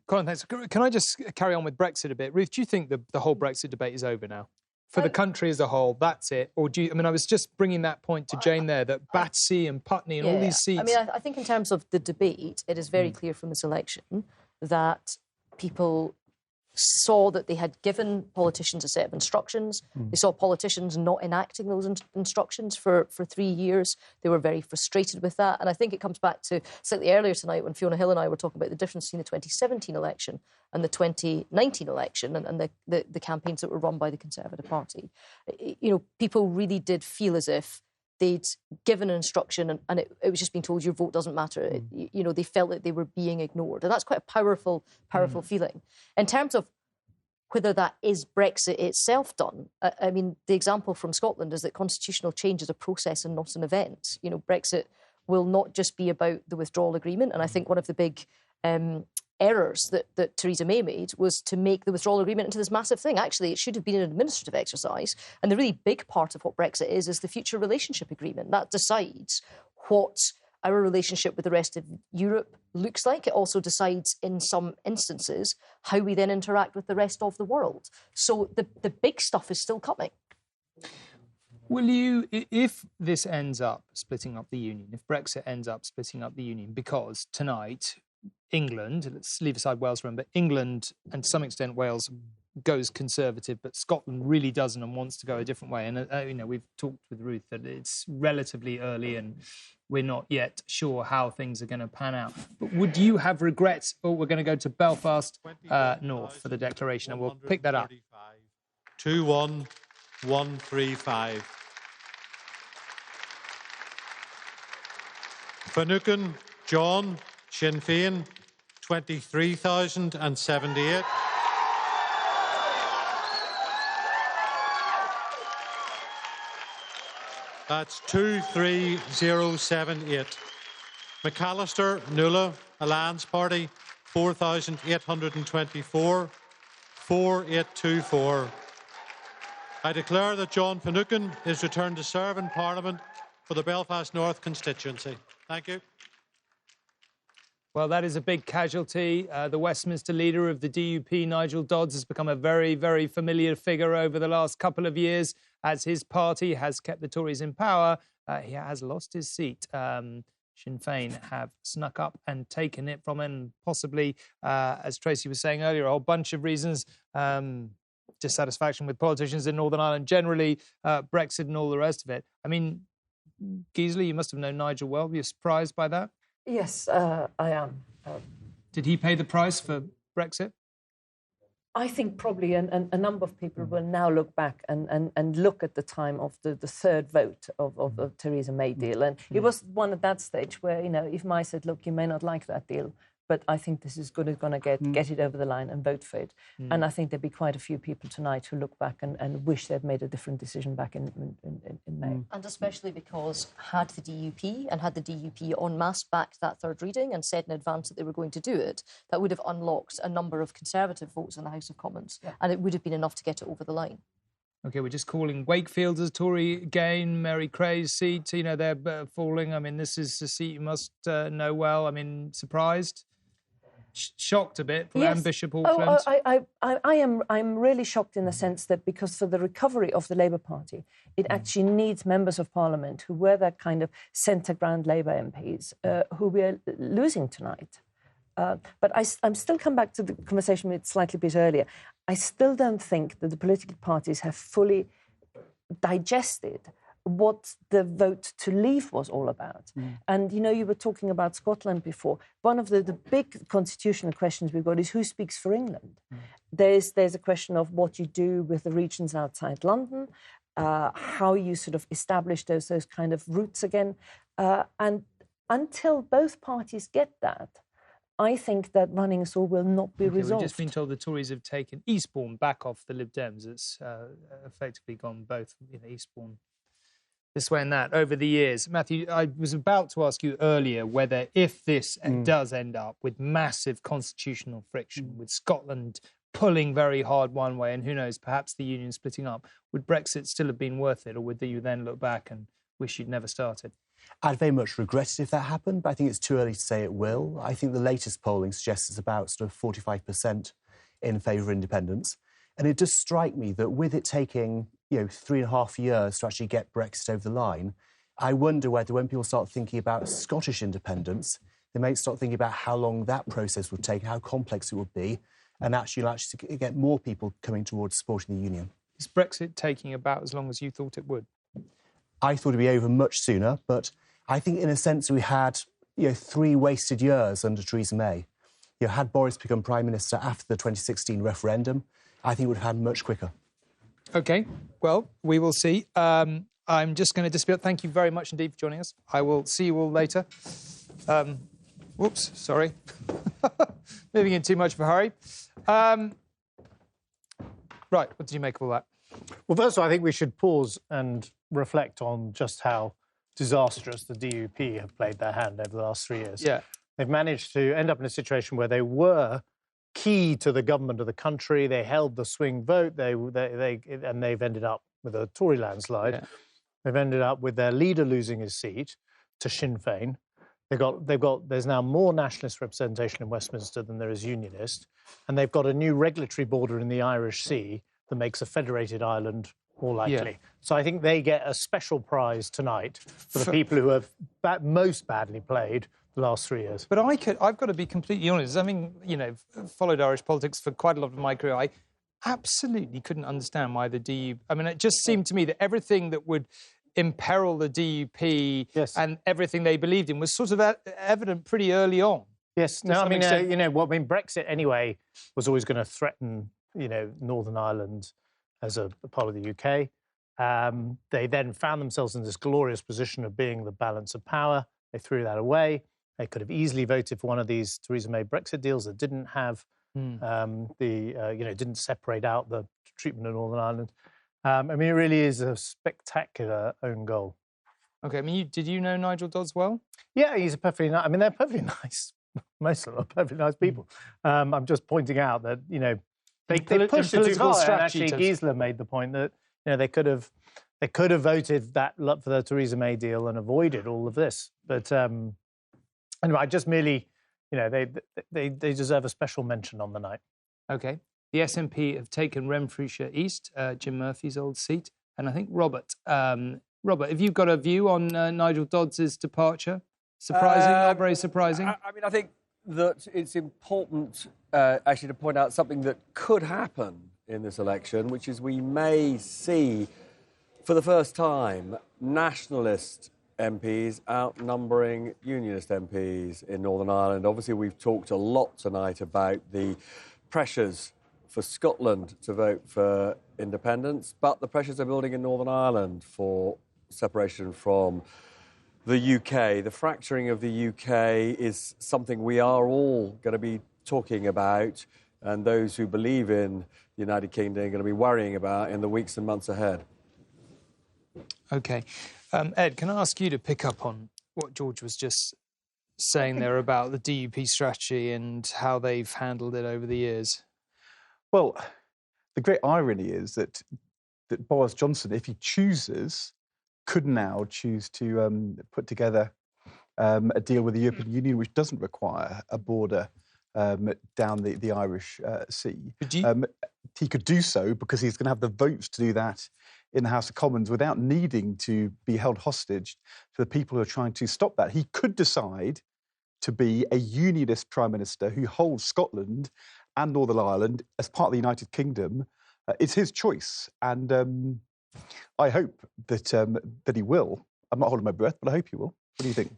Colin, thanks. Can I just carry on with Brexit a bit? Ruth, do you think the whole Brexit debate is over now? For the country as a whole, that's it? Or do you... I mean, I was just bringing that point to Jane there, that Battersea and Putney and all these seats... I mean, I think in terms of the debate, it is very clear from this election that people saw that they had given politicians a set of instructions. They saw politicians not enacting those instructions for 3 years. They were very frustrated with that. And I think it comes back to slightly earlier tonight when Fiona Hill and I were talking about the difference between the 2017 election and the 2019 election and the campaigns that were run by the Conservative Party. You know, people really did feel as if they'd given an instruction and it was just being told your vote doesn't matter. You know, they felt that they were being ignored. And that's quite a powerful feeling. In terms of whether that is Brexit itself done, I mean, the example from Scotland is that constitutional change is a process and not an event. You know, Brexit will not just be about the withdrawal agreement. And I think one of the big errors that Theresa May made was to make the withdrawal agreement into this massive thing. Actually, it should have been an administrative exercise. And the really big part of what Brexit is the future relationship agreement. That decides what our relationship with the rest of Europe looks like. It also decides, in some instances, how we then interact with the rest of the world. So the big stuff is still coming. Will you, if this ends up splitting up the union, if Brexit ends up splitting up the union, because tonight England, let's leave aside Wales, remember, England and to some extent Wales goes Conservative, but Scotland really doesn't and wants to go a different way. And, you know, we've talked with Ruth that it's relatively early and we're not yet sure how things are going to pan out. But would you have regrets? Oh, we're going to go to Belfast North for the declaration, and we'll pick that up. 21135. Finucane John, Sinn Féin, 23,078. That's 23078. McAllister, Nuala, Alliance Party, 4,824, 4824. I declare that John Finucane is returned to serve in Parliament for the Belfast North constituency. Thank you. Well, that is a big casualty. The Westminster leader of the DUP, Nigel Dodds, has become a very, very familiar figure over the last couple of years as his party has kept the Tories in power. He has lost his seat. Sinn Féin have snuck up and taken it from him, possibly, as Tracy was saying earlier, a whole bunch of reasons. Dissatisfaction with politicians in Northern Ireland generally, Brexit and all the rest of it. I mean, Gisela, you must have known Nigel well. Were you surprised by that? Yes, I am. Did he pay the price for Brexit? I think probably a number of people will now look back and look at the time of the third vote of the Theresa May deal. And it was one at that stage where, you know, if May said, look, you may not like that deal, but I think this is going to get it over the line and vote for it. And I think there'll be quite a few people tonight who look back and wish they'd made a different decision back in May. And especially because had the DUP en masse backed that third reading and said in advance that they were going to do it, that would have unlocked a number of Conservative votes in the House of Commons. Yeah. And it would have been enough to get it over the line. OK, we're just calling Wakefield as a Tory gain. Mary Creagh's seat, you know, they're falling. I mean, this is a seat you must know well. I mean, surprised? Shocked a bit for Anne Bishop Auckland. I'm really shocked in the sense that because for the recovery of the Labour Party, it actually needs members of Parliament who were that kind of centre ground Labour MPs who we're losing tonight. But I'm still come back to the conversation we had slightly bit earlier. I still don't think that the political parties have fully digested what the vote to leave was all about. And, you know, you were talking about Scotland before. One of the big constitutional questions we've got is who speaks for England? There's a question of what you do with the regions outside London, how you sort of establish those kind of routes again. And until both parties get that, I think that running us all will not be resolved. We've just been told the Tories have taken Eastbourne back off the Lib Dems. It's effectively gone both, you know, Eastbourne this way and that over the years. Matthew, I was about to ask you earlier whether if this does end up with massive constitutional friction, with Scotland pulling very hard one way and who knows, perhaps the union splitting up, would Brexit still have been worth it, or would you then look back and wish you'd never started? I'd very much regret it if that happened, but I think it's too early to say it will. I think the latest polling suggests it's about sort of 45% in favour of independence. And it does strike me that with it taking, 3.5 years to actually get Brexit over the line, I wonder whether when people start thinking about Scottish independence, they may start thinking about how long that process would take, how complex it would be, and actually get more people coming towards supporting the union. Is Brexit taking about as long as you thought it would? I thought it'd be over much sooner, but I think in a sense we had 3 wasted years under Theresa May. Had Boris become Prime Minister after the 2016 referendum, I think it would have happened much quicker. OK, well, we will see. I'm just going to disappear. Thank you very much indeed for joining us. I will see you all later. Whoops, sorry. Moving in too much of a hurry. Right, what did you make of all that? Well, first of all, I think we should pause and reflect on just how disastrous the DUP have played their hand over the last 3 years. Yeah. They've managed to end up in a situation where they were key to the government of the country. They held the swing vote. And they've ended up with a Tory landslide. Yeah. They've ended up with their leader losing his seat to Sinn Féin. There's now more nationalist representation in Westminster than there is unionist. And they've got a new regulatory border in the Irish Sea that makes a federated Ireland more likely. Yeah. So I think they get a special prize tonight for the people who have most badly played the last 3 years. But I've got to be completely honest. I mean, followed Irish politics for quite a lot of my career. I absolutely couldn't understand why the DUP... I mean, it just seemed to me that everything that would imperil the DUP and everything they believed in was sort of evident pretty early on. Yes. No, I mean, Brexit anyway was always going to threaten, Northern Ireland as a part of the UK. They then found themselves in this glorious position of being the balance of power. They threw that away. They could have easily voted for one of these Theresa May Brexit deals that didn't have didn't separate out the treatment of Northern Ireland. I mean, it really is a spectacular own goal. OK, I mean, did you know Nigel Dodds well? Yeah, he's they're perfectly nice. Most of them are perfectly nice people. I'm just pointing out that, they pushed it too far. And actually, Gisela made the point that, they could have voted that for the Theresa May deal and avoided all of this. But anyway, I just merely you know, they deserve a special mention on the night. OK. The SNP have taken Renfrewshire East, Jim Murphy's old seat, and I think Robert. Robert, have you got a view on Nigel Dodds' departure? Surprising, not very surprising? I mean, I think that it's important, actually, to point out something that could happen in this election, which is we may see, for the first time, nationalist MPs outnumbering unionist MPs in Northern Ireland. Obviously, we've talked a lot tonight about the pressures for Scotland to vote for independence, but the pressures are building in Northern Ireland for separation from the UK. The fracturing of the UK is something we are all going to be talking about, and those who believe in the United Kingdom are going to be worrying about in the weeks and months ahead. OK. Ed, can I ask you to pick up on what George was just saying there about the DUP strategy and how they've handled it over the years? Well, the great irony is that Boris Johnson, if he chooses, could now choose to put together a deal with the European Union which doesn't require a border down the Irish Sea. He could do so because he's going to have the votes to do that in the House of Commons without needing to be held hostage to the people who are trying to stop that. He could decide to be a unionist Prime Minister who holds Scotland and Northern Ireland as part of the United Kingdom. It's his choice, and I hope that he will. I'm not holding my breath, but I hope he will. What do you think?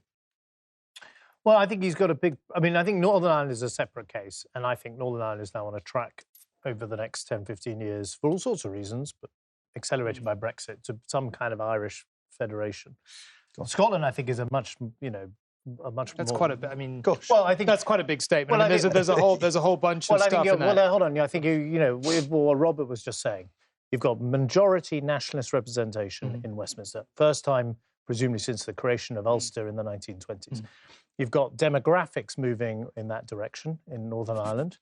Well, I think he's got a big... I mean, I think Northern Ireland is a separate case, and I think Northern Ireland is now on a track over the next 10, 15 years for all sorts of reasons, but accelerated by Brexit, to some kind of Irish federation. Scotland, I think, is a much, That's more... quite a bit. I mean, gosh. Well, I think that's quite a big statement. Well, I mean, there's a whole bunch of stuff in there. Well, hold on. I think with what Robert was just saying, you've got majority nationalist representation in Westminster. First time, presumably, since the creation of Ulster in the 1920s. You've got demographics moving in that direction in Northern Ireland.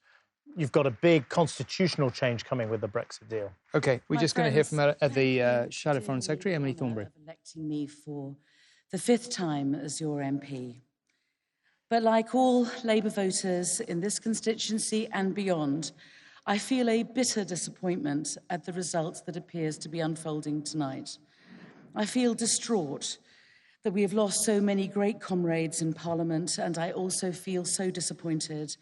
You've got a big constitutional change coming with the Brexit deal. OK, we're just going to hear from the Shadow Foreign Secretary, Emily Thornberry. Electing me for the 5th time as your MP. But like all Labour voters in this constituency and beyond, I feel a bitter disappointment at the result that appears to be unfolding tonight. I feel distraught that we have lost so many great comrades in Parliament, and I also feel so disappointed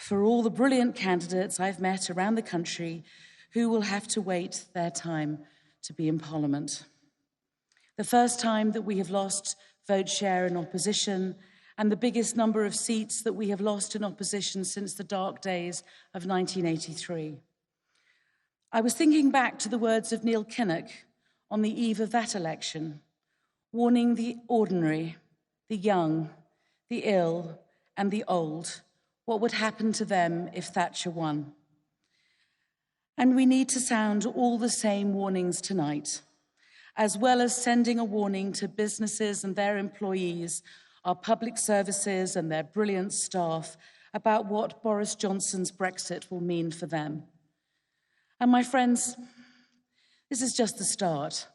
for all the brilliant candidates I've met around the country who will have to wait their time to be in Parliament. The first time that we have lost vote share in opposition, and the biggest number of seats that we have lost in opposition since the dark days of 1983. I was thinking back to the words of Neil Kinnock on the eve of that election, warning the ordinary, the young, the ill, and the old what would happen to them if Thatcher won. And we need to sound all the same warnings tonight, as well as sending a warning to businesses and their employees, our public services and their brilliant staff about what Boris Johnson's Brexit will mean for them. And my friends, this is just the start.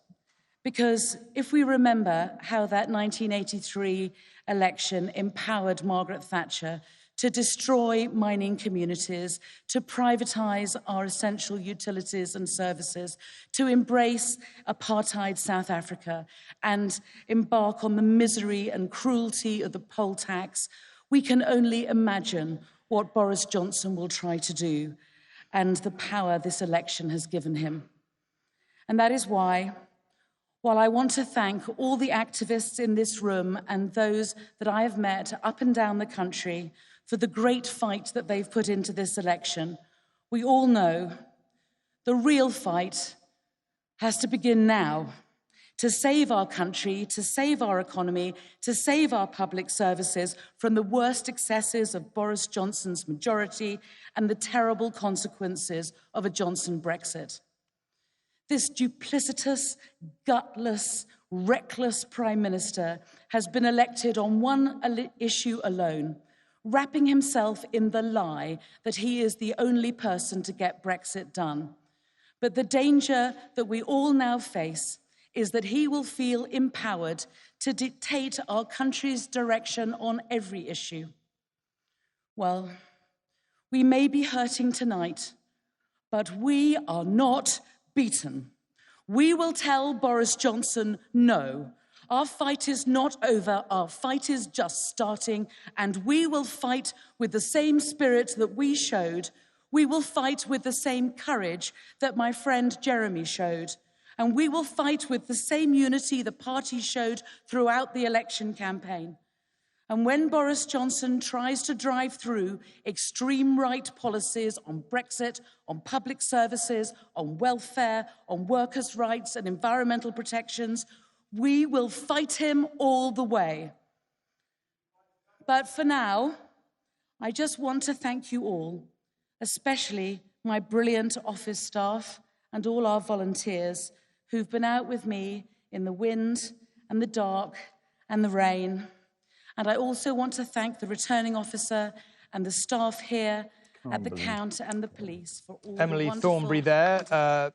Because if we remember how that 1983 election empowered Margaret Thatcher to destroy mining communities, to privatise our essential utilities and services, to embrace apartheid South Africa and embark on the misery and cruelty of the poll tax, we can only imagine what Boris Johnson will try to do and the power this election has given him. And that is why, while I want to thank all the activists in this room and those that I have met up and down the country for the great fight that they've put into this election, we all know the real fight has to begin now to save our country, to save our economy, to save our public services from the worst excesses of Boris Johnson's majority and the terrible consequences of a Johnson Brexit. This duplicitous, gutless, reckless Prime Minister has been elected on one issue alone, wrapping himself in the lie that he is the only person to get Brexit done. But the danger that we all now face is that he will feel empowered to dictate our country's direction on every issue. Well, we may be hurting tonight, but we are not beaten. We will tell Boris Johnson no. Our fight is not over, our fight is just starting, and we will fight with the same spirit that we showed. We will fight with the same courage that my friend Jeremy showed. And we will fight with the same unity the party showed throughout the election campaign. And when Boris Johnson tries to drive through extreme right policies on Brexit, on public services, on welfare, on workers' rights and environmental protections, we will fight him all the way. But for now, I just want to thank you all, especially my brilliant office staff and all our volunteers who've been out with me in the wind and the dark and the rain. And I also want to thank the returning officer and the staff here at the count and the police for all Emily the wonderful Thornbury there.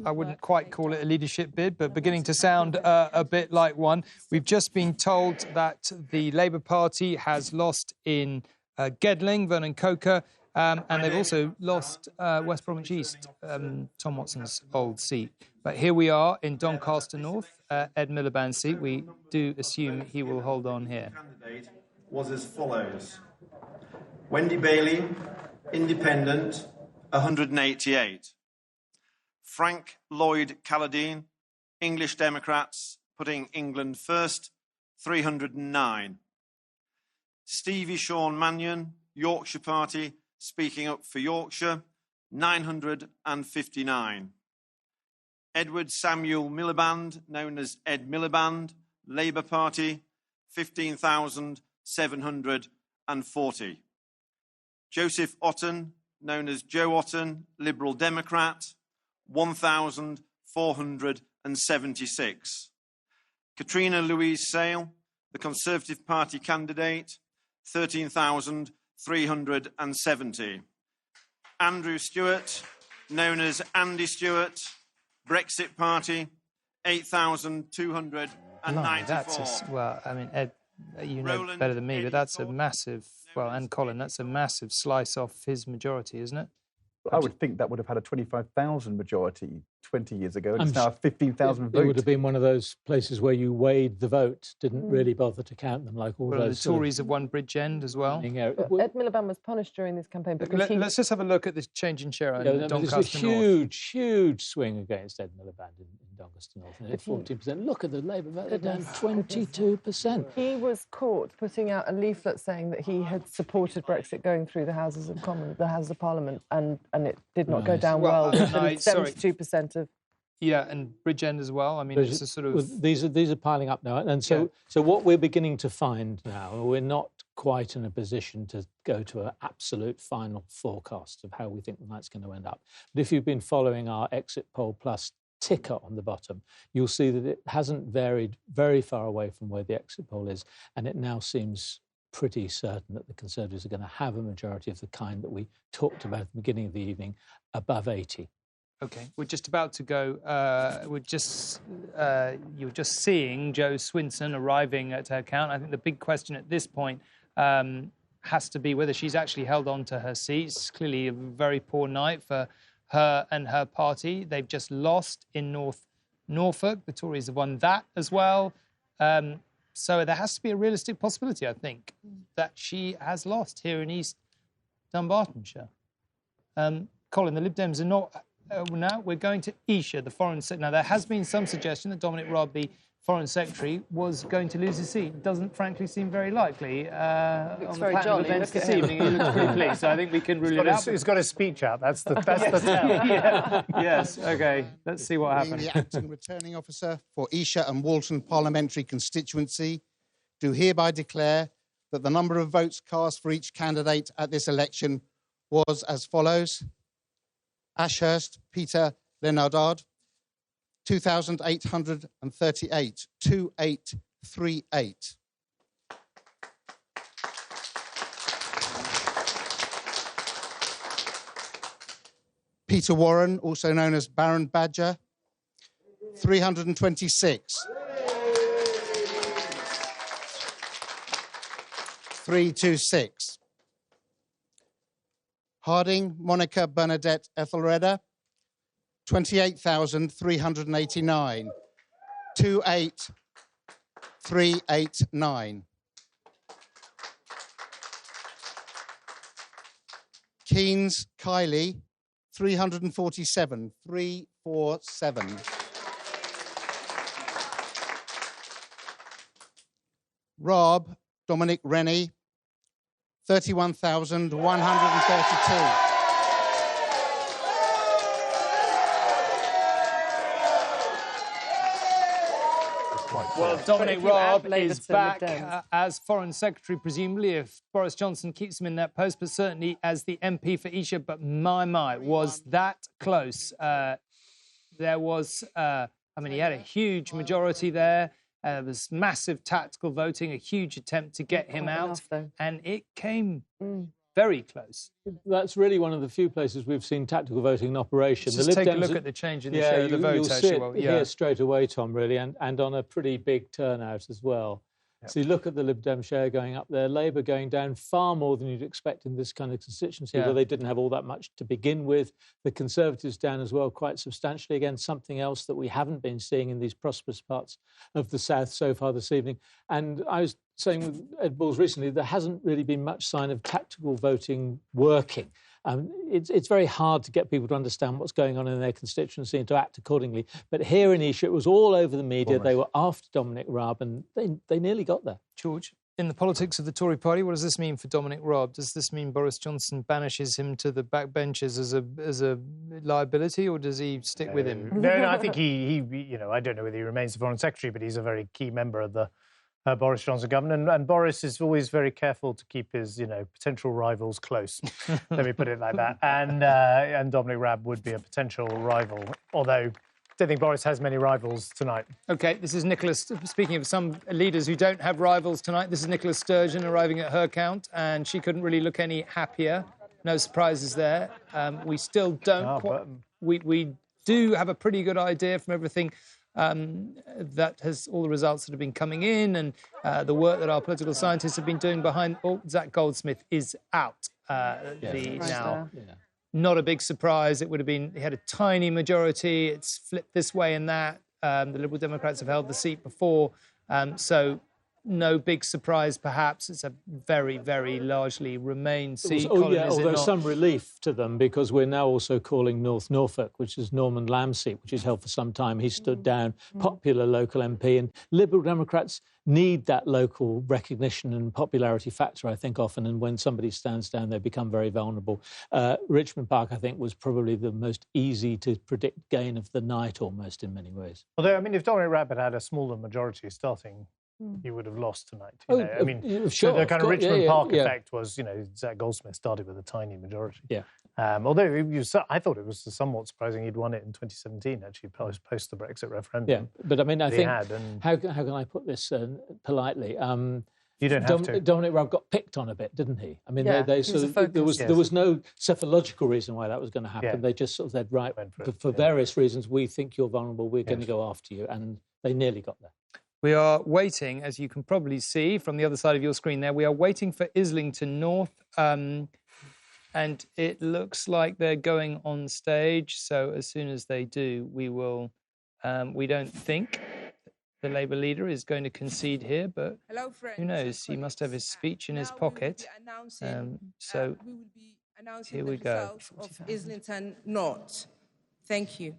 I wouldn't quite call it a leadership bid, but beginning to sound a bit like one. We've just been told that the Labour Party has lost in Gedling, Vernon Coker, and they've also lost West Bromwich East, Tom Watson's old seat. But here we are in Doncaster North, Ed Miliband's seat. We do assume he will hold on here. Candidate was as follows. Wendy Bailey, Independent, 188. Frank Lloyd Calladine, English Democrats, putting England first, 309. Stevie Sean Mannion, Yorkshire Party, speaking up for Yorkshire, 959. Edward Samuel Miliband, known as Ed Miliband, Labour Party, 15,740. Joseph Otten, known as Joe Otten, Liberal Democrat, 1,476. Katrina Louise Sale, the Conservative Party candidate, 13,370. Andrew Stewart, known as Andy Stewart, Brexit Party, 8,294. Well, I mean, Ed, you know better than me, but that's a massive, well, and Colin, that's a massive slice off his majority, isn't it? I would think that would have had a 25,000 majority 20 years ago, and it's now 15,000 votes. It would have been one of those places where you weighed the vote, didn't really bother to count them like all those. The Tories have won Bridgend as well. Ed Miliband was punished during this campaign because Let's just have a look at this change in share in Doncaster There's a North. huge swing against Ed Miliband in Doncaster North. And 14%. Look at the Labour vote, they're down 22%. He was caught putting out a leaflet saying that he had supported Brexit going through the Houses of Commons, the Houses of Parliament, and it did not go down well. 72% of. Yeah, and Bridgend as well. I mean, it's a sort of... Well, these are piling up now. And so what we're beginning to find now, we're not quite in a position to go to an absolute final forecast of how we think the night's going to end up. But if you've been following our Exit Poll Plus ticker on the bottom, you'll see that it hasn't varied very far away from where the exit poll is, and it now seems pretty certain that the Conservatives are going to have a majority of the kind that we talked about at the beginning of the evening, above 80. OK, we're just about to go. You're just seeing Jo Swinson arriving at her count. I think the big question at this point has to be whether she's actually held on to her seats. Clearly a very poor night for her and her party. They've just lost in Norfolk. The Tories have won that as well. So there has to be a realistic possibility, I think, that she has lost here in East Dunbartonshire. Colin, the Lib Dems are not... now we're going to Isha, the Foreign Secretary. Now, there has been some suggestion that Dominic Grieve, the Foreign Secretary, was going to lose his seat. It doesn't, frankly, seem very likely. Looks very jolly. Events this evening, he looks pretty pleased, so I think we can rule it out. He's got his speech out. That's the tell. Yes, OK. Let's see what happens. The acting returning officer for Isha and Walton parliamentary constituency do hereby declare that the number of votes cast for each candidate at this election was as follows. Ashurst Peter Leonardard, 2,838, 2838. Peter Warren, also known as Baron Badger, 326. 326. Harding Monica Bernadette Ethelreda, 28,389. 28389. Keynes Kylie, 347. 347. Rob Dominic Rennie, 31,132. Well, Dominic Raab is back as Foreign Secretary, presumably, if Boris Johnson keeps him in that post, but certainly as the MP for Esher. But my, was that close. There was, he had a huge majority there. There was massive tactical voting, a huge attempt to get him out, and it came very close. That's really one of the few places we've seen tactical voting in operation. Just take a look at the change in the shape of the vote. You'll see it here straight away, Tom, really, and on a pretty big turnout as well. Yep. So you look at the Lib Dem share going up there, Labour going down far more than you'd expect in this kind of constituency, where they didn't have all that much to begin with. The Conservatives down as well, quite substantially. Again, something else that we haven't been seeing in these prosperous parts of the South so far this evening. And I was saying with Ed Balls recently, there hasn't really been much sign of tactical voting working. It's very hard to get people to understand what's going on in their constituency and to act accordingly. But here in Esher, it was all over the media. They were after Dominic Raab, and they nearly got there. George, in the politics of the Tory party, what does this mean for Dominic Raab? Does this mean Boris Johnson banishes him to the backbenches as a liability, or does he stick with him? No, I think he I don't know whether he remains the Foreign Secretary, but he's a very key member of the Boris Johnson government, and Boris is always very careful to keep his, potential rivals close. Let me put it like that. And Dominic Raab would be a potential rival, although I don't think Boris has many rivals tonight. OK, this is Nicola. Speaking of some leaders who don't have rivals tonight, this is Nicola Sturgeon arriving at her count, and she couldn't really look any happier. No surprises there. We still don't. We do have a pretty good idea from everything. That has all the results that have been coming in, and the work that our political scientists have been doing behind. Zach Goldsmith is out now. Not a big surprise. It would have been. He had a tiny majority. It's flipped this way and that. The Liberal Democrats have held the seat before, so no big surprise. Perhaps it's a very, very largely Remain seat. Although some relief to them, because we're now also calling North Norfolk, which is Norman Lamb's seat, which is held for some time. He stood down, popular local MP, and Liberal Democrats need that local recognition and popularity factor, I think, often, and when somebody stands down, they become very vulnerable. Richmond Park, I think, was probably the most easy to predict gain of the night, almost, in many ways. Although, if Dominic Raab had a smaller majority starting, he would have lost tonight. Sure, the kind of Richmond Park effect was, Zach Goldsmith started with a tiny majority. Although I thought it was somewhat surprising he'd won it in 2017, actually, post the Brexit referendum. Yeah, but I think, how can I put this politely? You don't have to. Dominic Raab got picked on a bit, didn't he? There was no psephological reason why that was going to happen. They just sort of said, right, for various reasons, we think you're vulnerable, we're going to go after you, and they nearly got there. We are waiting, as you can probably see from the other side of your screen there, we are waiting for Islington North, and it looks like they're going on stage. So as soon as they do, we will... we don't think the Labour leader is going to concede here, but who knows? He must have his speech in his pocket. So here we go. Of Islington North. Thank you.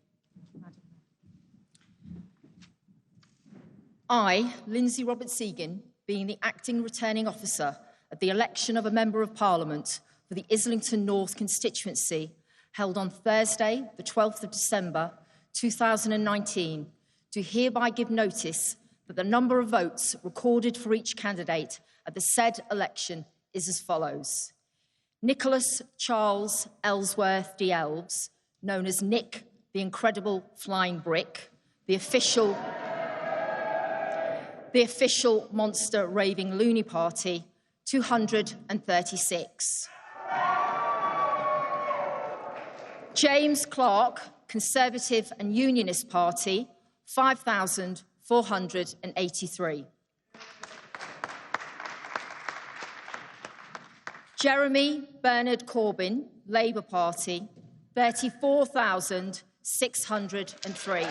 I, Lindsay Roberts-Segan, being the acting returning officer at the election of a Member of Parliament for the Islington North constituency, held on Thursday, the 12th of December, 2019, do hereby give notice that the number of votes recorded for each candidate at the said election is as follows. Nicholas Charles Ellsworth de Elves, known as Nick the Incredible Flying Brick, the official Monster Raving Loony Party, 236. James Clark, Conservative and Unionist Party, 5,483. Jeremy Bernard Corbyn, Labour Party, 34,603.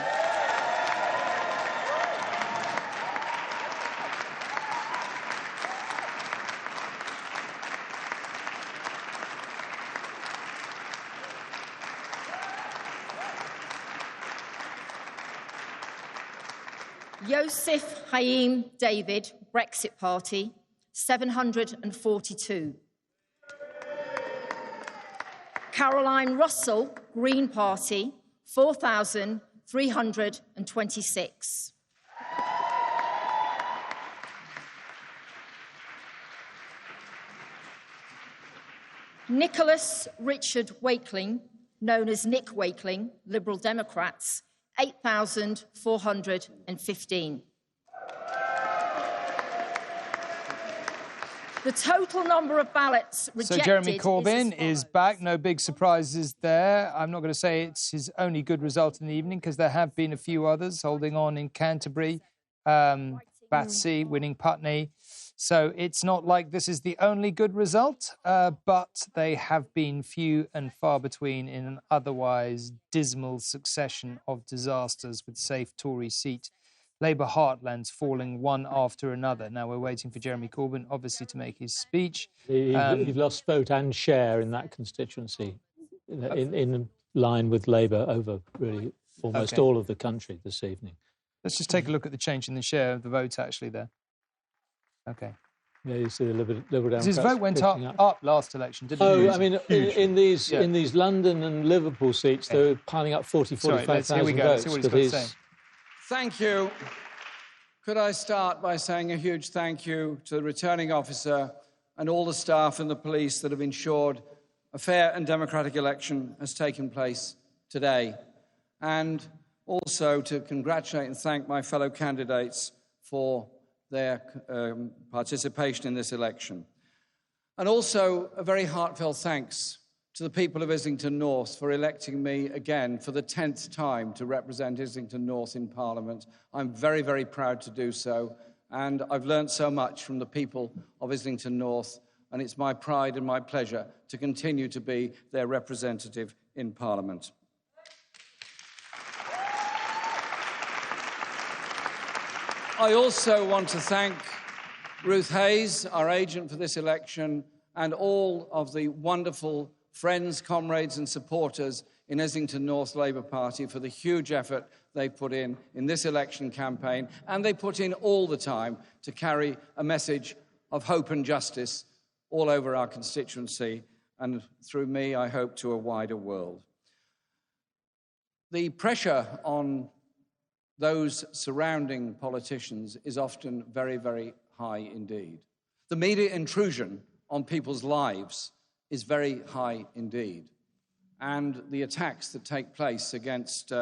Yousaf Haim David, Brexit Party, 742. Caroline Russell, Green Party, 4,326. Nicholas Richard Wakeling, known as Nick Wakeling, Liberal Democrats, 8,415. The total number of ballots rejected... So Jeremy Corbyn is back. No big surprises there. I'm not going to say it's his only good result in the evening, because there have been a few others holding on in Canterbury, Battersea winning Putney. So it's not like this is the only good result, but they have been few and far between in an otherwise dismal succession of disasters with safe Tory seat Labour heartlands falling one after another. Now we're waiting for Jeremy Corbyn, obviously, to make his speech. You've lost vote and share in that constituency, in line with Labour over really almost all of the country this evening. Let's just take a look at the change in the share of the vote, actually, there. OK. Yeah, you see the Liberal Democrats. His vote went up last election, didn't it? I mean, in these London and Liverpool seats, they're piling up 45,000 votes. Let's see what he's got to say. Thank you. Could I start by saying a huge thank you to the returning officer and all the staff and the police that have ensured a fair and democratic election has taken place today. And also to congratulate and thank my fellow candidates for their participation in this election. And also a very heartfelt thanks to the people of Islington North for electing me again for the 10th time to represent Islington North in Parliament. I'm very, very proud to do so, and I've learned so much from the people of Islington North, and it's my pride and my pleasure to continue to be their representative in Parliament. I also want to thank Ruth Hayes, our agent for this election, and all of the wonderful friends, comrades and supporters in Islington North Labour Party for the huge effort they put in this election campaign, and they put in all the time to carry a message of hope and justice all over our constituency, and through me, I hope, to a wider world. The pressure on those surrounding politicians is often very, very high indeed. The media intrusion on people's lives is very high indeed. And the attacks that take place against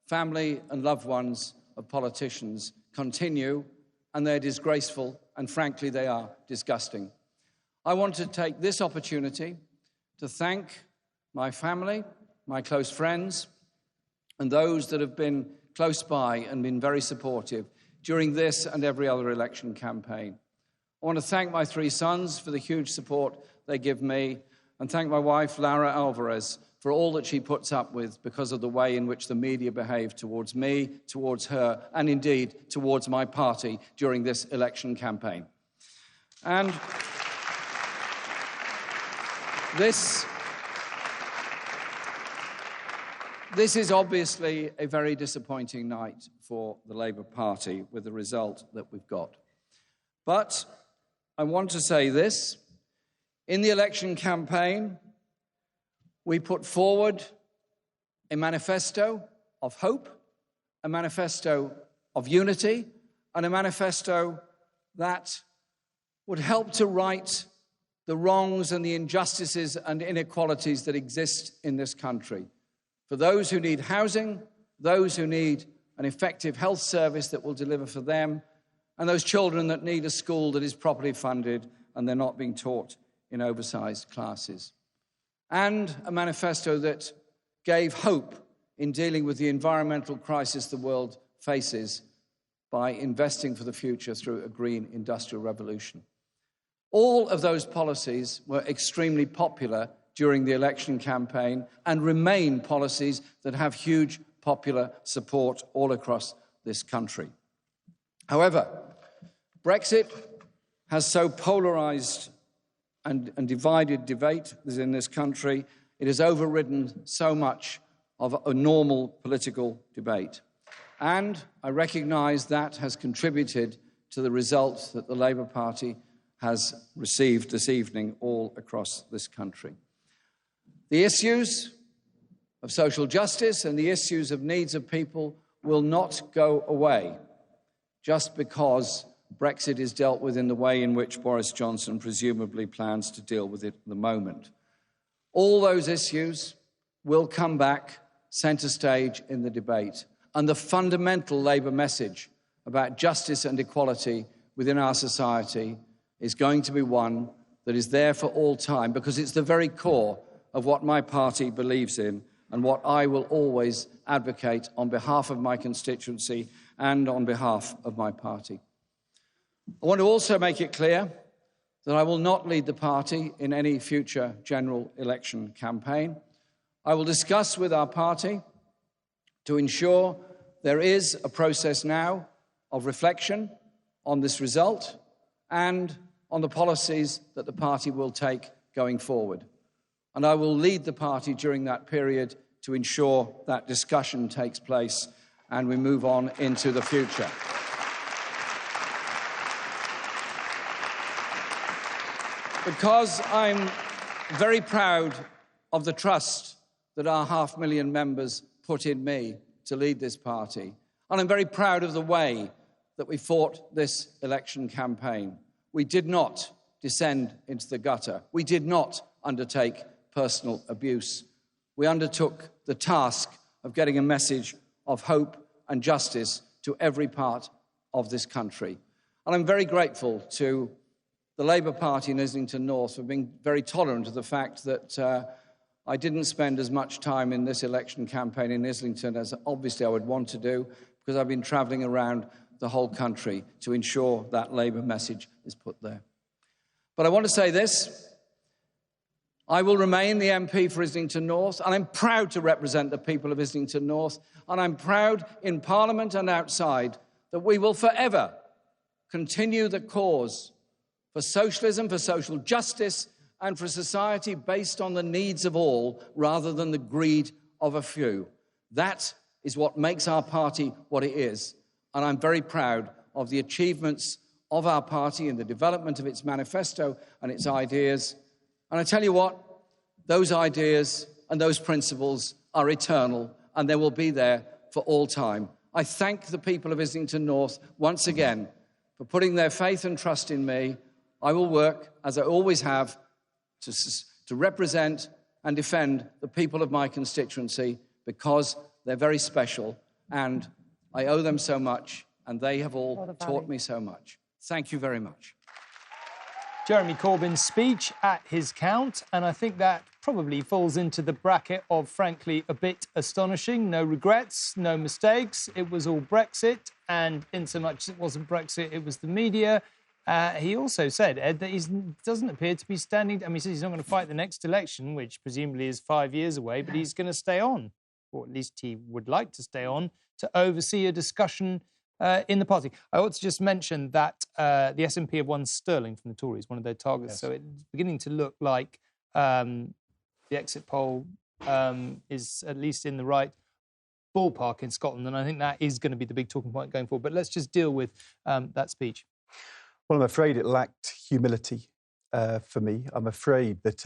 family and loved ones of politicians continue, and they're disgraceful, and frankly, they are disgusting. I want to take this opportunity to thank my family, my close friends, and those that have been close by and been very supportive during this and every other election campaign. I want to thank my three sons for the huge support they give me, and thank my wife, Laura Alvarez, for all that she puts up with because of the way in which the media behave towards me, towards her, and indeed towards my party during this election campaign. And this is obviously a very disappointing night for the Labour Party with the result that we've got. But I want to say this. In the election campaign, we put forward a manifesto of hope, a manifesto of unity, and a manifesto that would help to right the wrongs and the injustices and inequalities that exist in this country. For those who need housing, those who need an effective health service that will deliver for them, and those children that need a school that is properly funded and they're not being taught in oversized classes. And a manifesto that gave hope in dealing with the environmental crisis the world faces by investing for the future through a green industrial revolution. All of those policies were extremely popular during the election campaign and remain policies that have huge popular support all across this country. However, Brexit has so polarised and divided debate in this country. It has overridden so much of a normal political debate. And I recognise that has contributed to the results that the Labour Party has received this evening all across this country. The issues of social justice and the issues of needs of people will not go away just because Brexit is dealt with in the way in which Boris Johnson presumably plans to deal with it at the moment. All those issues will come back centre stage in the debate. And the fundamental Labour message about justice and equality within our society is going to be one that is there for all time, because it's the very core of what my party believes in and what I will always advocate on behalf of my constituency and on behalf of my party. I want to also make it clear that I will not lead the party in any future general election campaign. I will discuss with our party to ensure there is a process now of reflection on this result and on the policies that the party will take going forward. And I will lead the party during that period to ensure that discussion takes place and we move on into the future. Because I'm very proud of the trust that our 500,000 members put in me to lead this party. And I'm very proud of the way that we fought this election campaign. We did not descend into the gutter. We did not undertake personal abuse. We undertook the task of getting a message of hope and justice to every part of this country. And I'm very grateful to the Labour Party in Islington North for being very tolerant of the fact that I didn't spend as much time in this election campaign in Islington as obviously I would want to do, because I've been travelling around the whole country to ensure that Labour message is put there. But I want to say this. I will remain the MP for Islington North, and I'm proud to represent the people of Islington North, and I'm proud in Parliament and outside that we will forever continue the cause for socialism, for social justice, and for a society based on the needs of all rather than the greed of a few. That is what makes our party what it is, and I'm very proud of the achievements of our party in the development of its manifesto and its ideas. And I tell you what, those ideas and those principles are eternal, and they will be there for all time. I thank the people of Islington North once again for putting their faith and trust in me. I will work, as I always have, to represent and defend the people of my constituency, because they're very special and I owe them so much, and they have all taught me so much. Thank you very much. Jeremy Corbyn's speech at his count, and I think that probably falls into the bracket of, frankly, a bit astonishing. No regrets, no mistakes. It was all Brexit, and in so much as it wasn't Brexit, it was the media. He also said, Ed, that he doesn't appear to be standing... I mean, he says he's not going to fight the next election, which presumably is 5 years away, but he's going to stay on, or at least he would like to stay on, to oversee a discussion in the party. I ought to just mention that the SNP have won Sterling from the Tories, one of their targets. Yes. So it's beginning to look like the exit poll is at least in the right ballpark in Scotland, and I think that is going to be the big talking point going forward. But let's just deal with that speech. Well, I'm afraid it lacked humility for me. I'm afraid that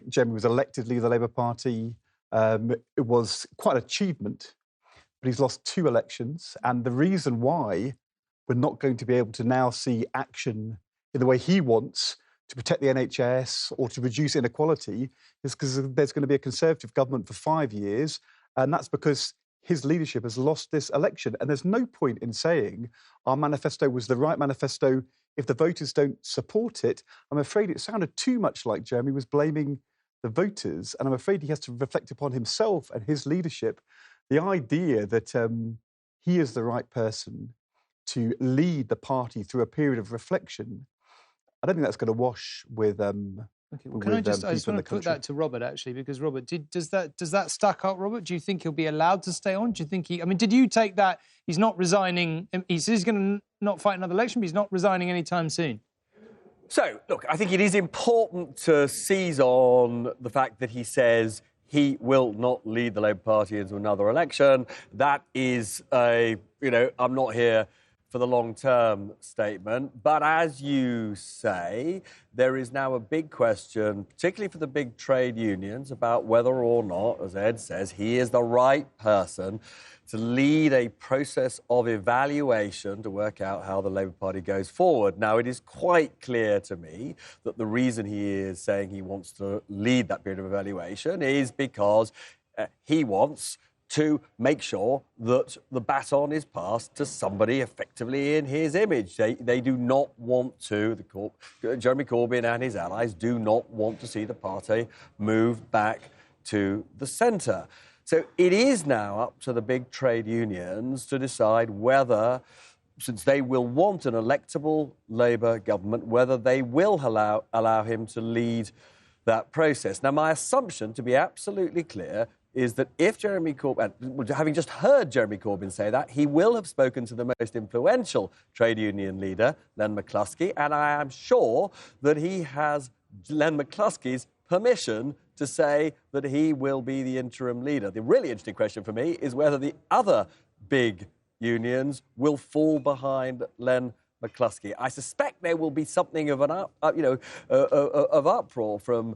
Jeremy was elected leader of the Labour Party. It was quite an achievement, but he's lost 2 elections. And the reason why we're not going to be able to now see action in the way he wants to protect the NHS or to reduce inequality is because there's going to be a Conservative government for 5 years. And that's because his leadership has lost this election. And there's no point in saying our manifesto was the right manifesto if the voters don't support it. I'm afraid it sounded too much like Jeremy was blaming the voters. And I'm afraid he has to reflect upon himself and his leadership. The idea that he is the right person to lead the party through a period of reflection, I don't think that's going to wash with. Okay, well, I just want to put that to Robert, actually, because Robert, does that stack up, Robert? Do you think he'll be allowed to stay on? Do you think did you take that he's not resigning? He says he's going to not fight another election, but he's not resigning anytime soon. So, look, I think it is important to seize on the fact that he says he will not lead the Labour Party into another election. That is I'm not here for the long-term statement. But as you say, there is now a big question, particularly for the big trade unions, about whether or not, as Ed says, he is the right person to lead a process of evaluation to work out how the Labour Party goes forward. Now, it is quite clear to me that the reason he is saying he wants to lead that period of evaluation is because he wants to make sure that the baton is passed to somebody effectively in his image. They do not want to, Jeremy Corbyn and his allies do not want to see the party move back to the centre. So it is now up to the big trade unions to decide whether, since they will want an electable Labour government, whether they will allow him to lead that process. Now, my assumption, to be absolutely clear, is that if Jeremy Corbyn, having just heard Jeremy Corbyn say that, he will have spoken to the most influential trade union leader, Len McCluskey, and I am sure that he has Len McCluskey's permission to say that he will be the interim leader. The really interesting question for me is whether the other big unions will fall behind Len McCluskey. I suspect there will be something of an uproar from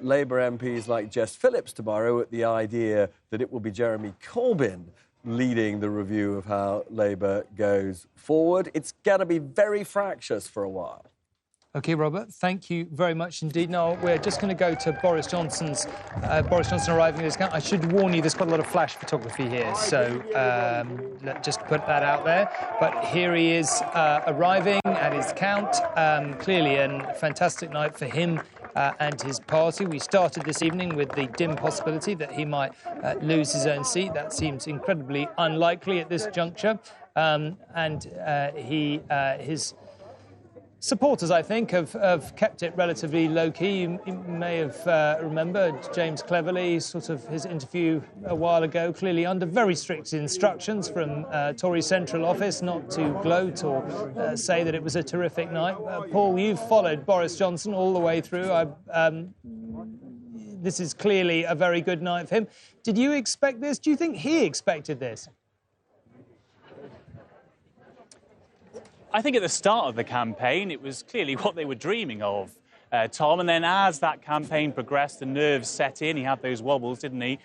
Labour MPs like Jess Phillips tomorrow at the idea that it will be Jeremy Corbyn leading the review of how Labour goes forward. It's going to be very fractious for a while. OK, Robert, thank you very much indeed. Now, we're just going to go to Boris Johnson arriving at his camp. I should warn you, there's quite a lot of flash photography here, so let's just put that out there. But here he is arriving at his count. Clearly a fantastic night for him and his party. We started this evening with the dim possibility that he might lose his own seat. That seems incredibly unlikely at this juncture. His supporters, I think, have kept it relatively low-key. You may have remembered James Cleverly, sort of his interview a while ago, clearly under very strict instructions from Tory Central Office not to gloat or say that it was a terrific night. Paul, you've followed Boris Johnson all the way through. This is clearly a very good night for him. Did you expect this? Do you think he expected this? I think at the start of the campaign, it was clearly what they were dreaming of, Tom. And then as that campaign progressed, the nerves set in. He had those wobbles, didn't he,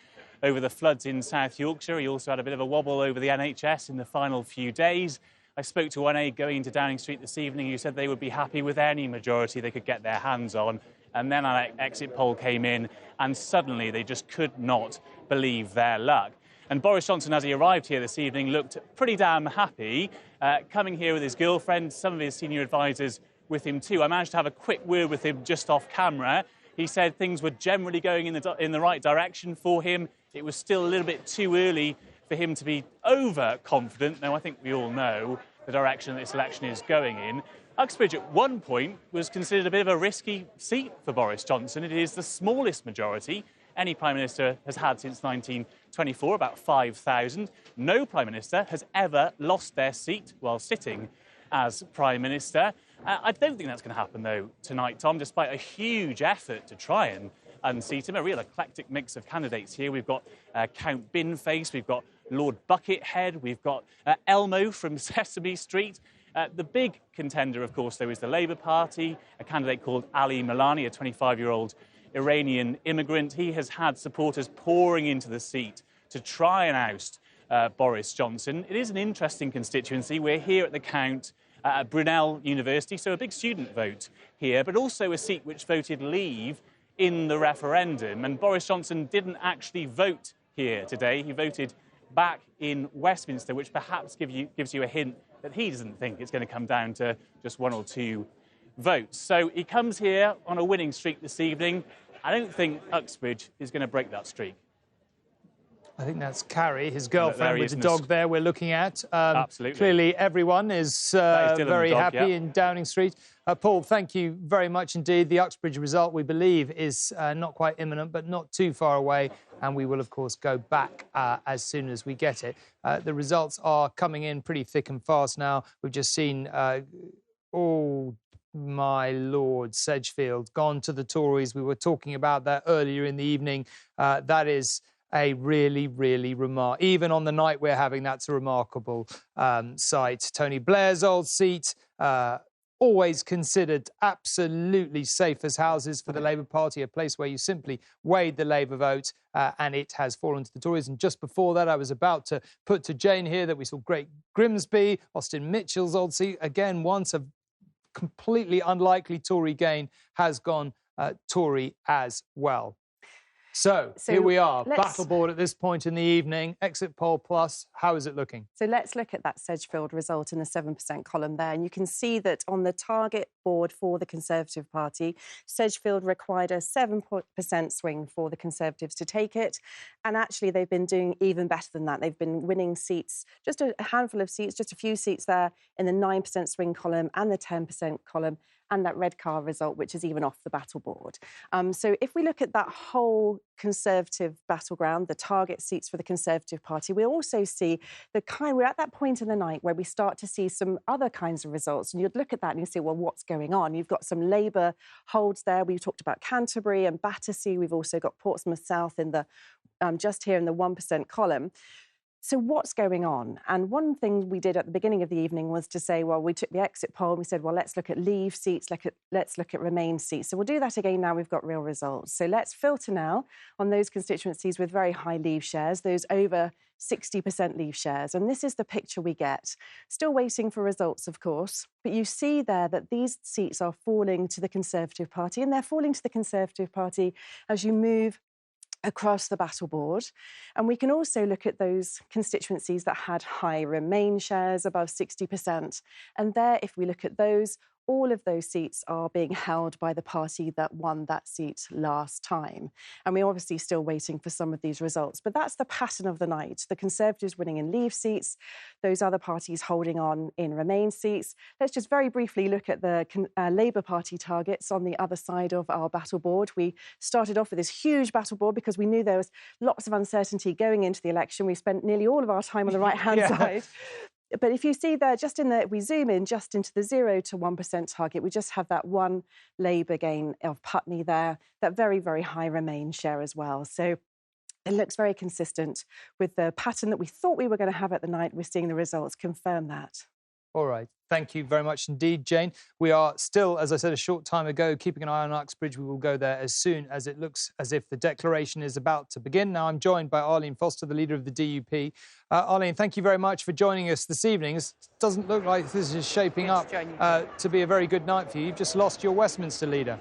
over the floods in South Yorkshire. He also had a bit of a wobble over the NHS in the final few days. I spoke to one aide going into Downing Street this evening who said they would be happy with any majority they could get their hands on. And then an exit poll came in, and suddenly they just could not believe their luck. And Boris Johnson, as he arrived here this evening, looked pretty damn happy, coming here with his girlfriend, some of his senior advisers with him too. I managed to have a quick word with him just off camera. He said things were generally going in the right direction for him. It was still a little bit too early for him to be overconfident. Now, I think we all know the direction this election is going in. Uxbridge at one point was considered a bit of a risky seat for Boris Johnson. It is the smallest majority any Prime Minister has had since 1924, about 5,000. No Prime Minister has ever lost their seat while sitting as Prime Minister. I don't think that's going to happen, though, tonight, Tom, despite a huge effort to try and unseat him. A real eclectic mix of candidates here. We've got Count Binface, we've got Lord Buckethead, we've got Elmo from Sesame Street. The big contender, of course, though, is the Labour Party, a candidate called Ali Milani, a 25-year-old Iranian immigrant. He has had supporters pouring into the seat to try and oust Boris Johnson. It is an interesting constituency. We're here at the count at Brunel University, so a big student vote here, but also a seat which voted leave in the referendum. And Boris Johnson didn't actually vote here today. He voted back in Westminster, which perhaps gives you a hint that he doesn't think it's going to come down to just one or two votes. So he comes here on a winning streak this evening. I don't think Uxbridge is going to break that streak. I think that's Carrie, his girlfriend, with the dog there we're looking at. Absolutely. Clearly, everyone is very dog, happy in Downing Street. Paul, thank you very much indeed. The Uxbridge result, we believe, is not quite imminent, but not too far away. And we will, of course, go back as soon as we get it. The results are coming in pretty thick and fast now. We've just seen, oh, my Lord, Sedgefield gone to the Tories. We were talking about that earlier in the evening. That is a really, really even on the night we're having, that's a remarkable sight. Tony Blair's old seat, always considered absolutely safe as houses for the Labour Party, a place where you simply weighed the Labour vote, and it has fallen to the Tories. And just before that, I was about to put to Jane here that we saw Great Grimsby, Austin Mitchell's old seat, again, once a completely unlikely Tory gain, has gone Tory as well. So here we are, battle board at this point in the evening. Exit poll plus, how is it looking? So let's look at that Sedgefield result in the 7% column there. And you can see that on the target board for the Conservative Party, Sedgefield required a 7% swing for the Conservatives to take it. And actually, they've been doing even better than that. They've been winning seats, just a handful of seats, just a few seats there in the 9% swing column and the 10% column, and that red car result, which is even off the battle board. So if we look at that whole Conservative battleground, the target seats for the Conservative Party, we also see we're at that point in the night where we start to see some other kinds of results. And you'd look at that and you say, well, what's going on? You've got some Labour holds there. We've talked about Canterbury and Battersea. We've also got Portsmouth South in the just here in the 1% column. So what's going on? And one thing we did at the beginning of the evening was to say, well, we took the exit poll and we said, well, let's look at leave seats, let's look at remain seats. So we'll do that again now we've got real results. So let's filter now on those constituencies with very high leave shares, those over 60% leave shares. And this is the picture we get. Still waiting for results, of course. But you see there that these seats are falling to the Conservative Party, and they're falling to the Conservative Party as you move across the battle board. And we can also look at those constituencies that had high remain shares above 60%. And there, if we look at those, all of those seats are being held by the party that won that seat last time. And we're obviously still waiting for some of these results. But that's the pattern of the night. The Conservatives winning in leave seats, those other parties holding on in remain seats. Let's just very briefly look at the Labour Party targets on the other side of our battle board. We started off with this huge battle board because we knew there was lots of uncertainty going into the election. We spent nearly all of our time on the right-hand side. But if you see there, we zoom in just into the 0 to 1% target, we just have that one Labour gain of Putney there, that very, very high remain share as well. So it looks very consistent with the pattern that we thought we were going to have at the night. We're seeing the results confirm that. All right. Thank you very much indeed, Jane. We are still, as I said a short time ago, keeping an eye on Uxbridge. We will go there as soon as it looks as if the declaration is about to begin. Now, I'm joined by Arlene Foster, the leader of the DUP. Arlene, thank you very much for joining us this evening. It doesn't look like this is shaping up to be a very good night for you. You've just lost your Westminster leader.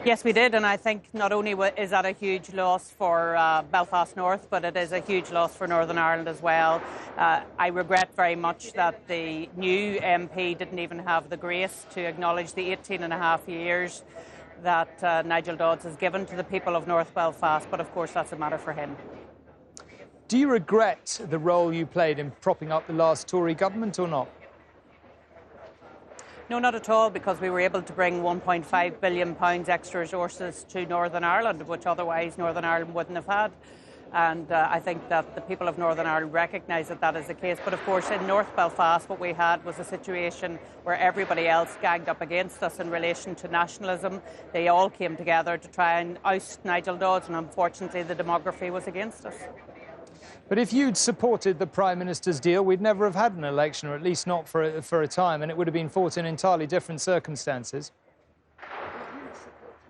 Yes, we did, and I think not only is that a huge loss for Belfast North, but it is a huge loss for Northern Ireland as well. I regret very much that the new MP didn't even have the grace to acknowledge the 18 and a half years that Nigel Dodds has given to the people of North Belfast, but of course that's a matter for him. Do you regret the role you played in propping up the last Tory government or not? No, not at all, because we were able to bring £1.5 billion extra resources to Northern Ireland, which otherwise Northern Ireland wouldn't have had. And I think that the people of Northern Ireland recognise that that is the case. But of course, in North Belfast, what we had was a situation where everybody else ganged up against us in relation to nationalism. They all came together to try and oust Nigel Dodds, and unfortunately the demography was against us. But if you'd supported the Prime Minister's deal, we'd never have had an election, or at least not for a time, and it would have been fought in entirely different circumstances.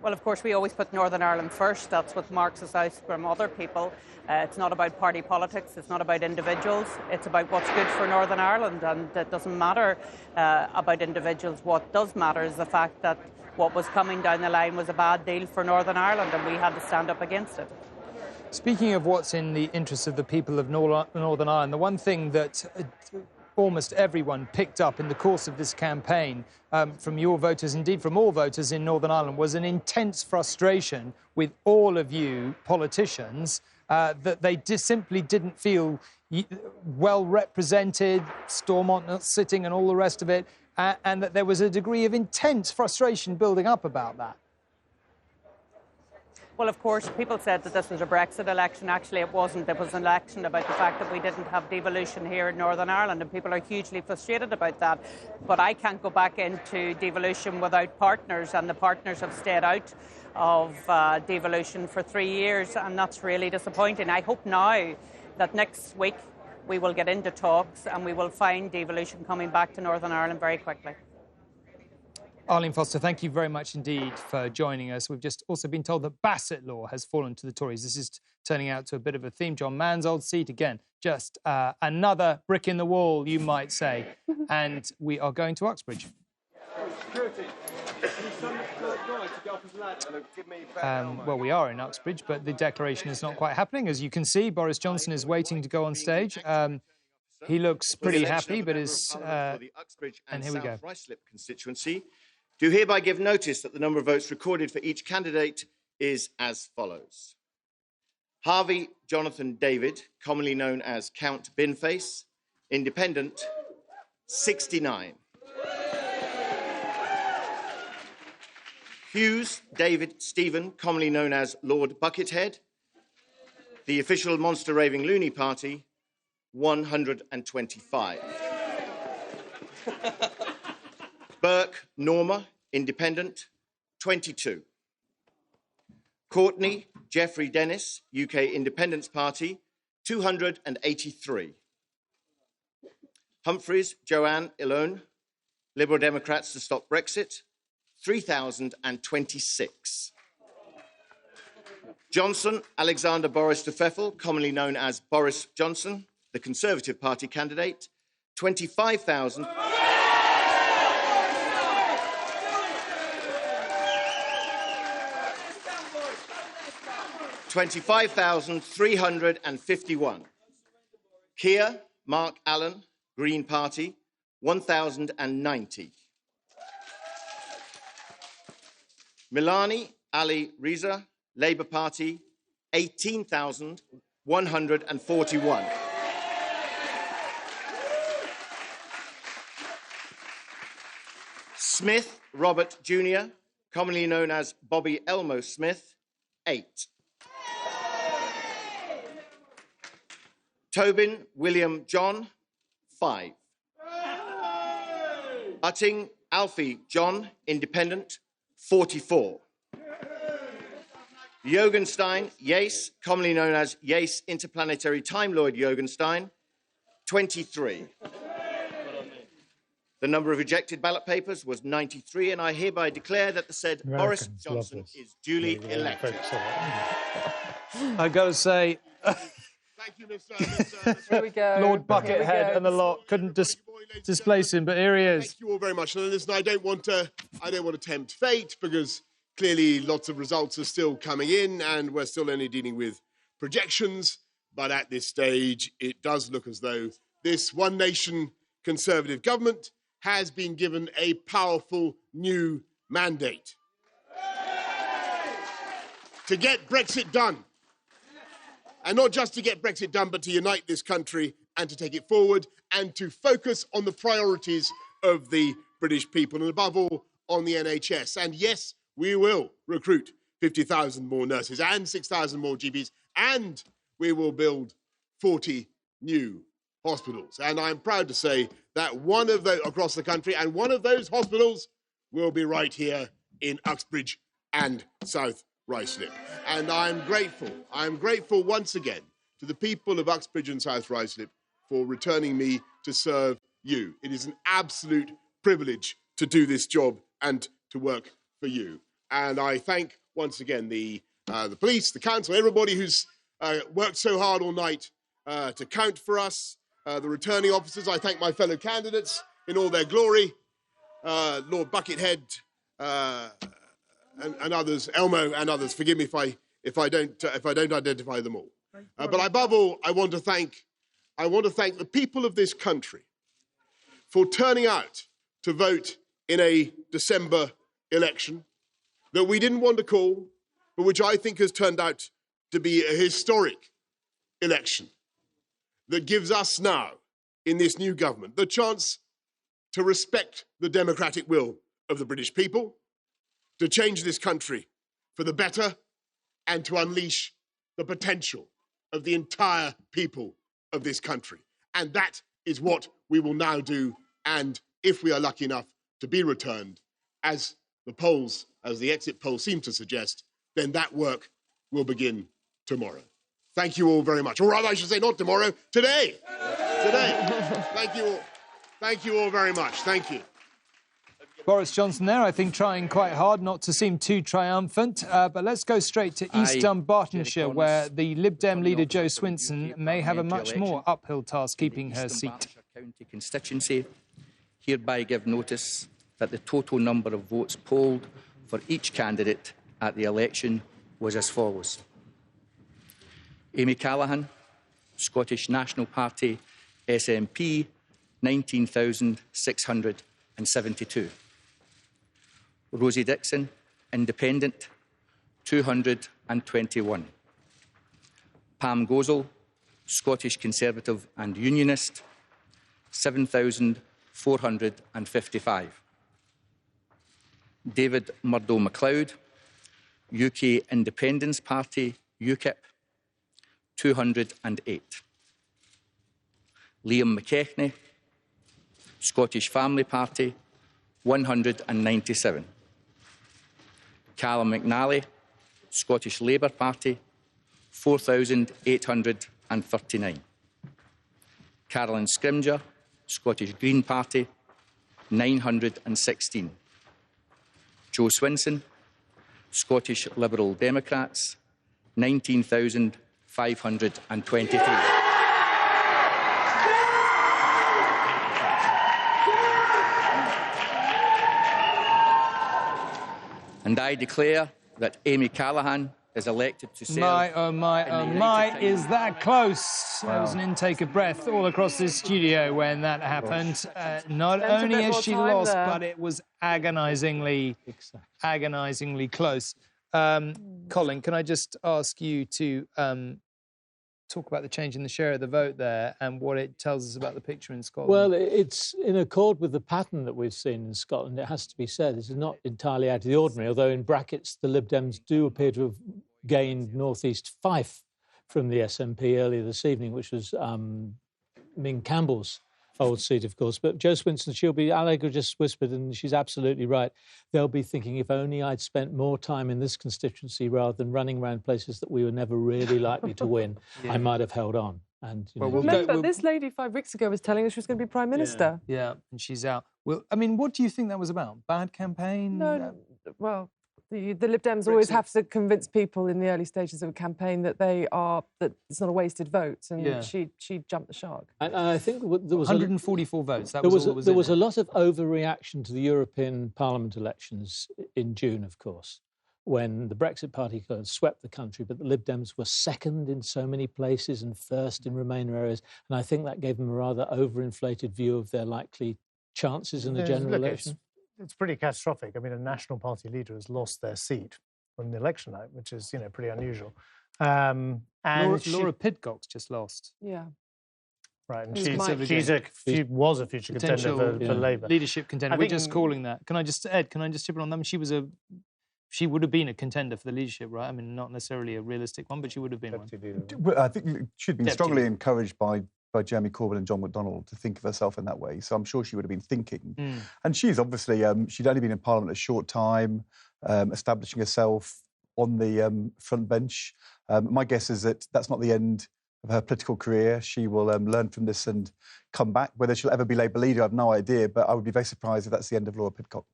Well, of course, we always put Northern Ireland first. That's what marks us out from other people. It's not about party politics. It's not about individuals. It's about what's good for Northern Ireland, and it doesn't matter about individuals. What does matter is the fact that what was coming down the line was a bad deal for Northern Ireland, and we had to stand up against it. Speaking of what's in the interests of the people of Northern Ireland, the one thing that almost everyone picked up in the course of this campaign from your voters, indeed from all voters in Northern Ireland, was an intense frustration with all of you politicians that they simply didn't feel well represented, Stormont not sitting and all the rest of it, and that there was a degree of intense frustration building up about that? Well, of course, people said that this was a Brexit election. Actually, it wasn't. It was an election about the fact that we didn't have devolution here in Northern Ireland, and people are hugely frustrated about that. But I can't go back into devolution without partners, and the partners have stayed out of devolution for 3 years, and that's really disappointing. I hope now that next week we will get into talks and we will find devolution coming back to Northern Ireland very quickly. Arlene Foster, thank you very much indeed for joining us. We've just also been told that Bassett law has fallen to the Tories. This is turning out to a bit of a theme. John Mann's old seat again. Just another brick in the wall, you might say. And we are going to Uxbridge. Well, we are in Uxbridge, but the declaration is not quite happening. As you can see, Boris Johnson is waiting to go on stage. He looks pretty happy, but is... and here we go. Ruislip constituency. Do hereby give notice that the number of votes recorded for each candidate is as follows. Harvey Jonathan David, commonly known as Count Binface, Independent, 69. Hughes David Stephen, commonly known as Lord Buckethead, the official Monster Raving Loony Party, 125. Burke Norma, Independent, 22. Courtney Jeffrey Dennis, UK Independence Party, 283. Humphreys Joanne Ilone, Liberal Democrats to Stop Brexit, 3,026. Johnson Alexander Boris de Pfeffel, commonly known as Boris Johnson, the Conservative Party candidate, 25,000. 25,351. Keir Mark Allen, Green Party, 1,090. Milani Ali Reza, Labour Party, 18,141. Smith Robert Jr., commonly known as Bobby Elmo Smith, 8. Tobin William John, 5. Utting Alfie John, Independent, 44. Jorgenstein Yace, commonly known as Yace Interplanetary Time Lord Jorgenstein, 23. The number of rejected ballot papers was 93, and I hereby declare that the said Boris Johnson is duly elected. I've got to say... Thank you, Mr. Here we go. Lord Buckethead and the lot couldn't displace him, but here he is. Thank you all very much. And listen, I don't want to tempt fate, because clearly lots of results are still coming in and we're still only dealing with projections. But at this stage, it does look as though this one nation Conservative government has been given a powerful new mandate to get Brexit done. And not just to get Brexit done, but to unite this country and to take it forward and to focus on the priorities of the British people and above all on the NHS. And yes, we will recruit 50,000 more nurses and 6,000 more GPs, and we will build 40 new hospitals. And I'm proud to say that one of those across the country, and one of those hospitals will be right here in Uxbridge and South Ruislip. And I'm grateful once again to the people of Uxbridge and South Ruislip for returning me to serve you. It is an absolute privilege to do this job and to work for you. And I thank once again the police, the council, everybody who's worked so hard all night to count for us, the returning officers. I thank my fellow candidates in all their glory, Lord Buckethead, and others, Elmo and others. Forgive me if I don't identify them all. But above all, I want to thank the people of this country for turning out to vote in a December election that we didn't want to call, but which I think has turned out to be a historic election that gives us now, in this new government, the chance to respect the democratic will of the British people, to change this country for the better, and to unleash the potential of the entire people of this country. And that is what we will now do. And if we are lucky enough to be returned, as the polls, as the exit polls seem to suggest, then that work will begin tomorrow. Thank you all very much. Or rather, I should say not tomorrow, today. Today. Thank you all. Thank you all very much. Thank you. Boris Johnson there, I think, trying quite hard not to seem too triumphant. But let's go straight to East Dunbartonshire, where the Lib Dem leader Jo Swinson may have a much more uphill task keeping her seat. County constituency hereby give notice that the total number of votes polled for each candidate at the election was as follows. Amy Callaghan, Scottish National Party, SNP, 19,672. Rosie Dixon, Independent, 221. Pam Gozal, Scottish Conservative and Unionist, 7,455. David Murdo-MacLeod, UK Independence Party, UKIP, 208. Liam McKechnie, Scottish Family Party, 197. Callum McNally, Scottish Labour Party, 4,839. Caroline Scrimger, Scottish Green Party, 916. Jo Swinson, Scottish Liberal Democrats, 19,523. And I declare that Amy Callaghan is elected to serve. My, oh my, is that close? Wow. There was an intake of breath all across this studio when that happened. Not only has she lost, but it was agonisingly close. Colin, can I just ask you to talk about the change in the share of the vote there and what it tells us about the picture in Scotland? Well, it's in accord with the pattern that we've seen in Scotland, it has to be said. It's not entirely out of the ordinary, although in brackets the Lib Dems do appear to have gained North East Fife from the SNP earlier this evening, which was Ming Campbell's old seat, of course. But Jo Swinson, Allegra just whispered, and she's absolutely right. They'll be thinking, if only I'd spent more time in this constituency rather than running around places that we were never really likely to win, I might have held on. And remember, this lady 5 weeks ago was telling us she was going to be Prime Minister. Yeah, and she's out. Well, I mean, what do you think that was about? Bad campaign? No, well, the Lib Dems Brexit. Always have to convince people in the early stages of a campaign that that it's not a wasted vote, and she jumped the shark. And I think there was 144 votes. That there was all that was there was a lot of overreaction to the European Parliament elections in June, of course, when the Brexit Party swept the country, but the Lib Dems were second in so many places and first in Remainer areas, and I think that gave them a rather overinflated view of their likely chances in a general election. It's pretty catastrophic. I mean, a National Party leader has lost their seat on the election night, which is, pretty unusual. And Laura Pidcock's just lost. Yeah. Right, and she was a future contender for Labour. Leadership contender. We're just calling that. Can I just chip in on them? She would have been a contender for the leadership, right? I mean, not necessarily a realistic one, but she would have been one. I think she'd been strongly encouraged by Jeremy Corbyn and John McDonnell to think of herself in that way. So I'm sure she would have been thinking. And she's obviously, she'd only been in Parliament a short time, establishing herself on the front bench. My guess is that that's not the end of her political career. She will learn from this and come back. Whether she'll ever be Labour leader, I have no idea, but I would be very surprised if that's the end of Laura Pidcock.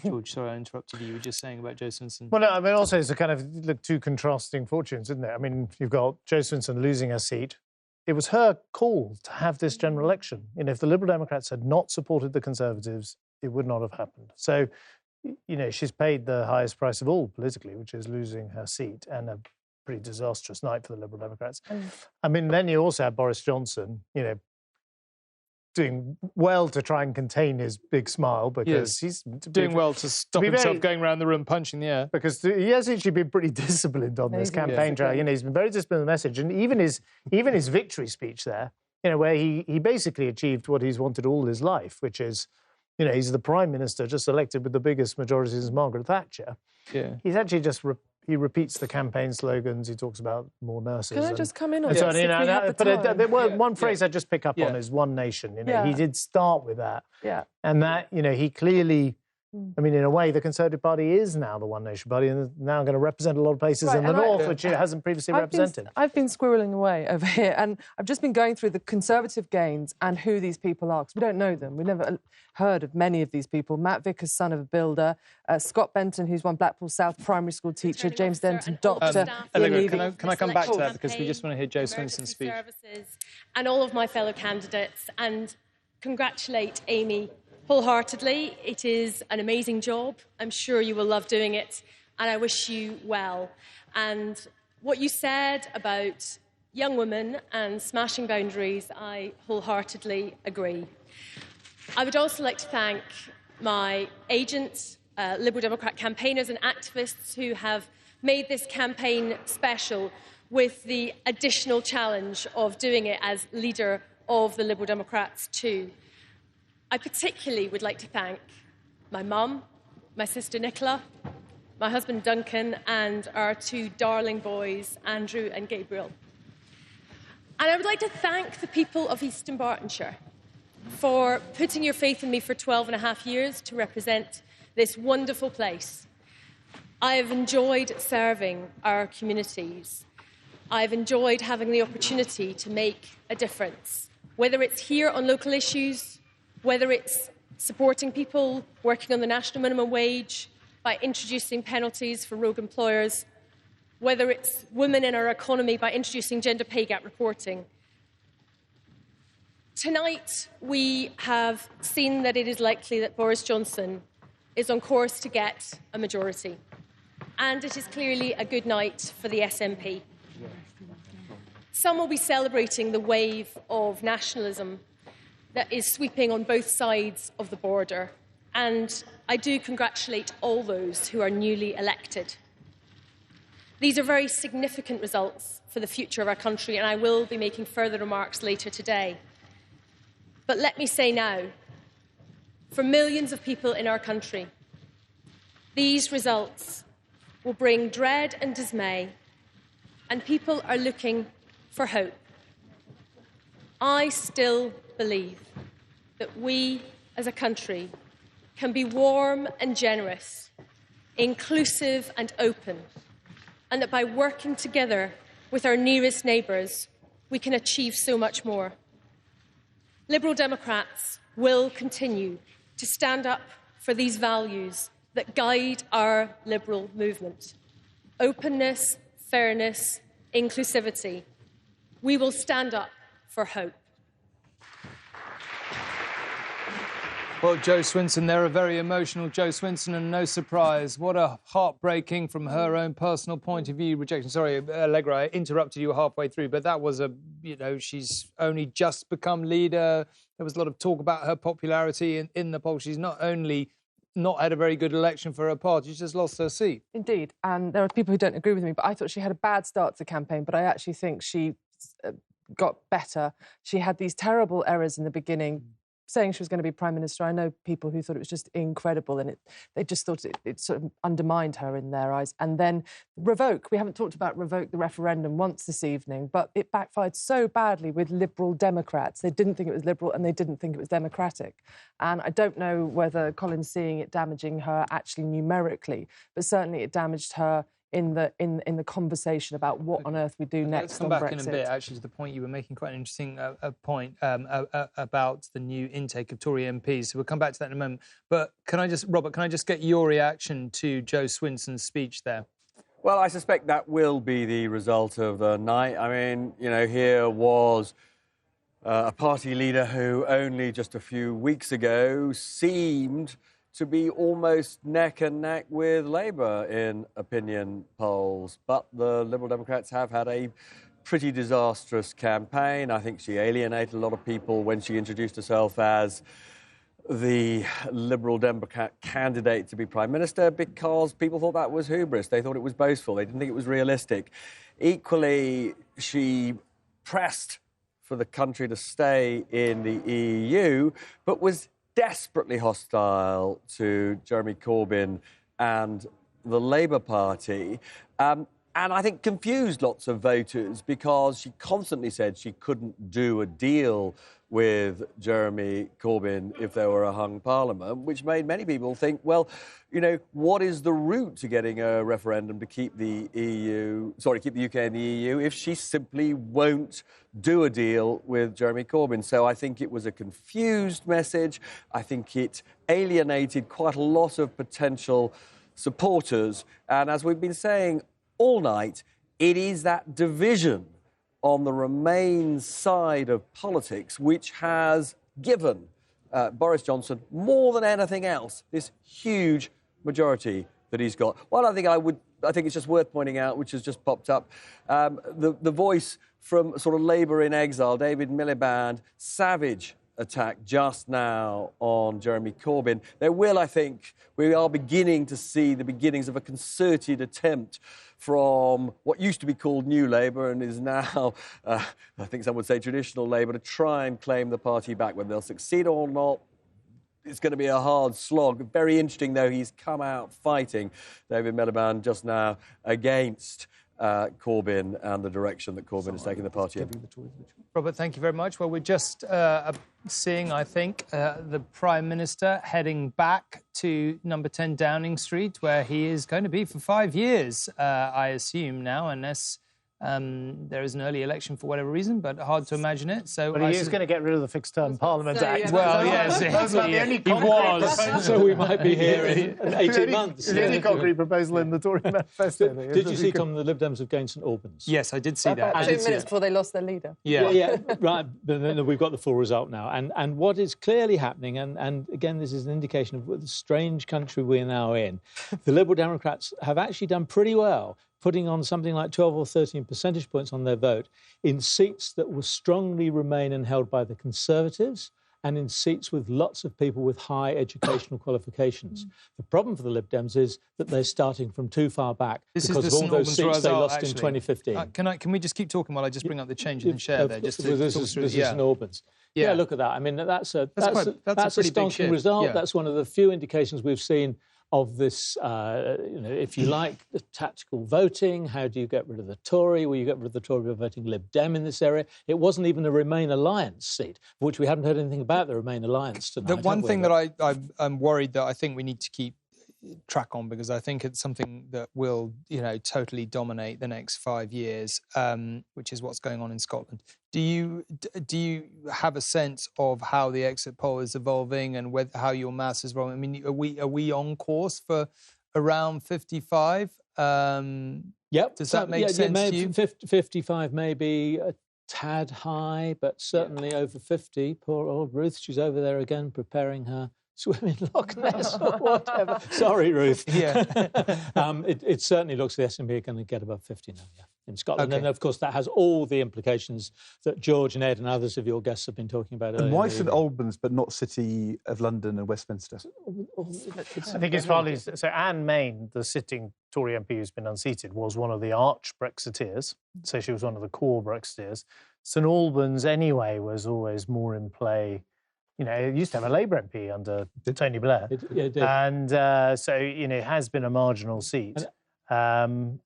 George, sorry I interrupted you. You were just saying about Jo Swinson. Well, no, I mean, also it's a kind of two contrasting fortunes, isn't it? I mean, you've got Jo Swinson losing her seat. It was her call to have this general election. If the Liberal Democrats had not supported the Conservatives, it would not have happened. So, she's paid the highest price of all politically, which is losing her seat, and a pretty disastrous night for the Liberal Democrats. I mean, then you also have Boris Johnson, doing well to try and contain his big smile because he's doing well to stop himself going around the room punching the air. Because he has actually been pretty disciplined on this campaign trail. You know, he's been very disciplined in the message, and even his victory speech there, you know, where he basically achieved what he's wanted all his life, which is, you know, he's the Prime Minister just elected with the biggest majority since Margaret Thatcher. Yeah. He's actually just he repeats the campaign slogans. He talks about more nurses. Can I just come in on this? But one phrase I just pick up on is one nation. You know, he did start with that. Yeah. And that, you know, he clearly, I mean, in a way, the Conservative Party is now the One Nation Party and is now going to represent a lot of places in the north, which it hasn't previously represented. I've been squirreling away over here, and I've just been going through the Conservative gains and who these people are, because we don't know them. We've never heard of many of these people. Matt Vickers, son of a builder, Scott Benton, who's one Blackpool South primary school teacher, James Denton, doctor. Allegra, can I come back to that, because we just want to hear Jo Swinson's speech. And all of my fellow candidates, and congratulate Amy wholeheartedly. It is an amazing job. I'm sure you will love doing it, and I wish you well. And what you said about young women and smashing boundaries, I wholeheartedly agree. I would also like to thank my agents, Liberal Democrat campaigners and activists who have made this campaign special with the additional challenge of doing it as leader of the Liberal Democrats too. I particularly would like to thank my mum, my sister Nicola, my husband Duncan, and our two darling boys, Andrew and Gabriel. And I would like to thank the people of East Bartonshire for putting your faith in me for 12 and a half years to represent this wonderful place. I have enjoyed serving our communities. I've enjoyed having the opportunity to make a difference, whether it's here on local issues, whether it's supporting people working on the national minimum wage by introducing penalties for rogue employers, whether it's women in our economy by introducing gender pay gap reporting. Tonight, we have seen that it is likely that Boris Johnson is on course to get a majority. And it is clearly a good night for the SNP. Some will be celebrating the wave of nationalism that is sweeping on both sides of the border. And I do congratulate all those who are newly elected. These are very significant results for the future of our country, and I will be making further remarks later today. But let me say now, for millions of people in our country, these results will bring dread and dismay, and people are looking for hope. I still believe that we, as a country, can be warm and generous, inclusive and open, and that by working together with our nearest neighbours, we can achieve so much more. Liberal Democrats will continue to stand up for these values that guide our Liberal movement: openness, fairness, inclusivity. We will stand up for hope. Well, Jo Swinson, they're a very emotional Jo Swinson, and no surprise. What a heartbreaking, from her own personal point of view, rejection. Sorry, Allegra, I interrupted you halfway through, but that was she's only just become leader. There was a lot of talk about her popularity in the polls. She's not only not had a very good election for her party, she's just lost her seat. Indeed, and there are people who don't agree with me, but I thought she had a bad start to the campaign, but I actually think she got better. She had these terrible errors in the beginning, saying she was going to be Prime Minister. I know people who thought it was just incredible, and they just thought it sort of undermined her in their eyes. And then Revoke. We haven't talked about Revoke, the referendum, once this evening, but it backfired so badly with Liberal Democrats. They didn't think it was Liberal, and they didn't think it was democratic. And I don't know whether Colin's seeing it damaging her actually numerically, but certainly it damaged her in the conversation about what on earth we do next on Brexit. Let's come back in a bit, actually, to the point you were making, quite an interesting point about the new intake of Tory MPs. So we'll come back to that in a moment. But Robert, can I just get your reaction to Jo Swinson's speech there? Well, I suspect that will be the result of the night. I mean, you know, here was a party leader who only just a few weeks ago seemed to be almost neck and neck with Labour in opinion polls. But the Liberal Democrats have had a pretty disastrous campaign. I think she alienated a lot of people when she introduced herself as the Liberal Democrat candidate to be Prime Minister, because people thought that was hubris. They thought it was boastful. They didn't think it was realistic. Equally, she pressed for the country to stay in the EU, but was desperately hostile to Jeremy Corbyn and the Labour Party. And I think confused lots of voters, because she constantly said she couldn't do a deal with Jeremy Corbyn if there were a hung parliament, which made many people think, well, you know, what is the route to getting a referendum to keep the keep the UK in the EU if she simply won't do a deal with Jeremy Corbyn? So I think it was a confused message. I think it alienated quite a lot of potential supporters. And as we've been saying all night, it is that division on the Remain side of politics which has given Boris Johnson, more than anything else, this huge majority that he's got. One other thing I think it's just worth pointing out, which has just popped up, the voice from sort of Labour in exile, David Miliband, savage attack just now on Jeremy Corbyn. We are beginning to see the beginnings of a concerted attempt from what used to be called New Labour and is now, I think some would say, traditional Labour, to try and claim the party back. Whether they'll succeed or not, it's going to be a hard slog. Very interesting, though, he's come out fighting, David Miliband, just now against Corbyn and the direction that Corbyn has taken the party in. Robert, thank you very much. Well, we're just seeing, I think, the Prime Minister heading back to number 10 Downing Street, where he is going to be for 5 years, I assume now, unless there is an early election for whatever reason, but hard to imagine it. So, but he is going to get rid of the Fixed-Term Parliament Act. Well, yes, he was. So we might be here in 18 months. The only concrete proposal in the Tory manifesto. Did you see, Tom, the Lib Dems have gained St Albans? Yes, I did see that. 2 minutes before they lost their leader. Yeah, right. But then we've got the full result now. And what is clearly happening, and again, this is an indication of the strange country we're now in, the Liberal Democrats have actually done pretty well, putting on something like 12 or 13 percentage points on their vote in seats that will strongly remain and held by the Conservatives, and in seats with lots of people with high educational qualifications. The problem for the Lib Dems is that they're starting from too far back because of all those seats they lost in 2015. Can we just keep talking while I just bring up the change in the share there? Just to this is St Albans. Yeah, look at that. I mean, that's a stonking result. Yeah. That's one of the few indications we've seen of this, if you like, the tactical voting. How do you get rid of the Tory? Well, you get rid of the Tory by voting Lib Dem in this area. It wasn't even a Remain Alliance seat, which we haven't heard anything about the Remain Alliance tonight. The one thing that I'm worried that I think we need to keep track on, because I think it's something that will, totally dominate the next 5 years, which is what's going on in Scotland. Do you have a sense of how the exit poll is evolving and how your mass is evolving? I mean, are we on course for around 55? Yep. Does that make sense to you? 55 may be a tad high, but certainly over 50. Poor old Ruth, she's over there again preparing her swim in Loch Ness or whatever. Sorry, Ruth. Yeah. It certainly looks the SNP are going to get above 50 now, in Scotland. Okay. And, of course, that has all the implications that George and Ed and others of your guests have been talking about earlier. And why St Albans but not City of London and Westminster? I think it's partly... So Anne Main, the sitting Tory MP who's been unseated, was one of the arch Brexiteers. So she was one of the core Brexiteers. St Albans, anyway, was always more in play. It used to have a Labour MP under Tony Blair. It did. And so, it has been a marginal seat. And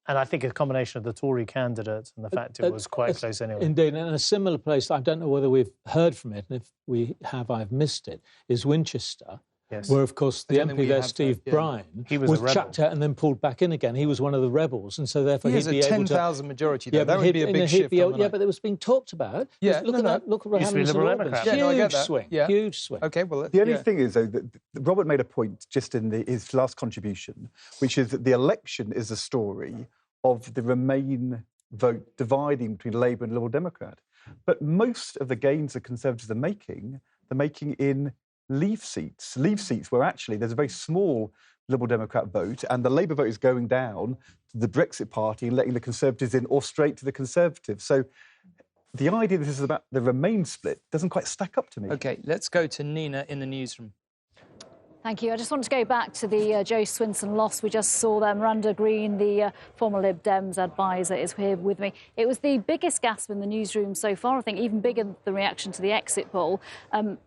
I think a combination of the Tory candidate and the fact it was quite close anyway. Indeed. And in a similar place, I don't know whether we've heard from it, and if we have, I've missed it, is Winchester. Yes. Where, of course, the MP there, Steve Bryan, he was chucked out and then pulled back in again. He was one of the rebels, and so therefore he'd be able to... He has a 10,000 majority there. That would be a big shift. Yeah, but it was being talked about. Yeah, look at that. Look at what happened in St Albans. Huge swing. Yeah. Huge swing. Okay, well... The only thing is, though, that Robert made a point just in his last contribution, which is that the election is a story of the Remain vote dividing between Labour and Liberal Democrat. But most of the gains the Conservatives are making, they're making in Leave seats where actually there's a very small Liberal Democrat vote, and the Labour vote is going down to the Brexit Party, letting the Conservatives in, or straight to the Conservatives. So the idea that this is about the Remain split doesn't quite stack up to me. OK, let's go to Nina in the newsroom. Thank you. I just want to go back to the Joe Swinson loss. We just saw there. Miranda Green, the former Lib Dems advisor, is here with me. It was the biggest gasp in the newsroom so far, I think, even bigger than the reaction to the exit poll.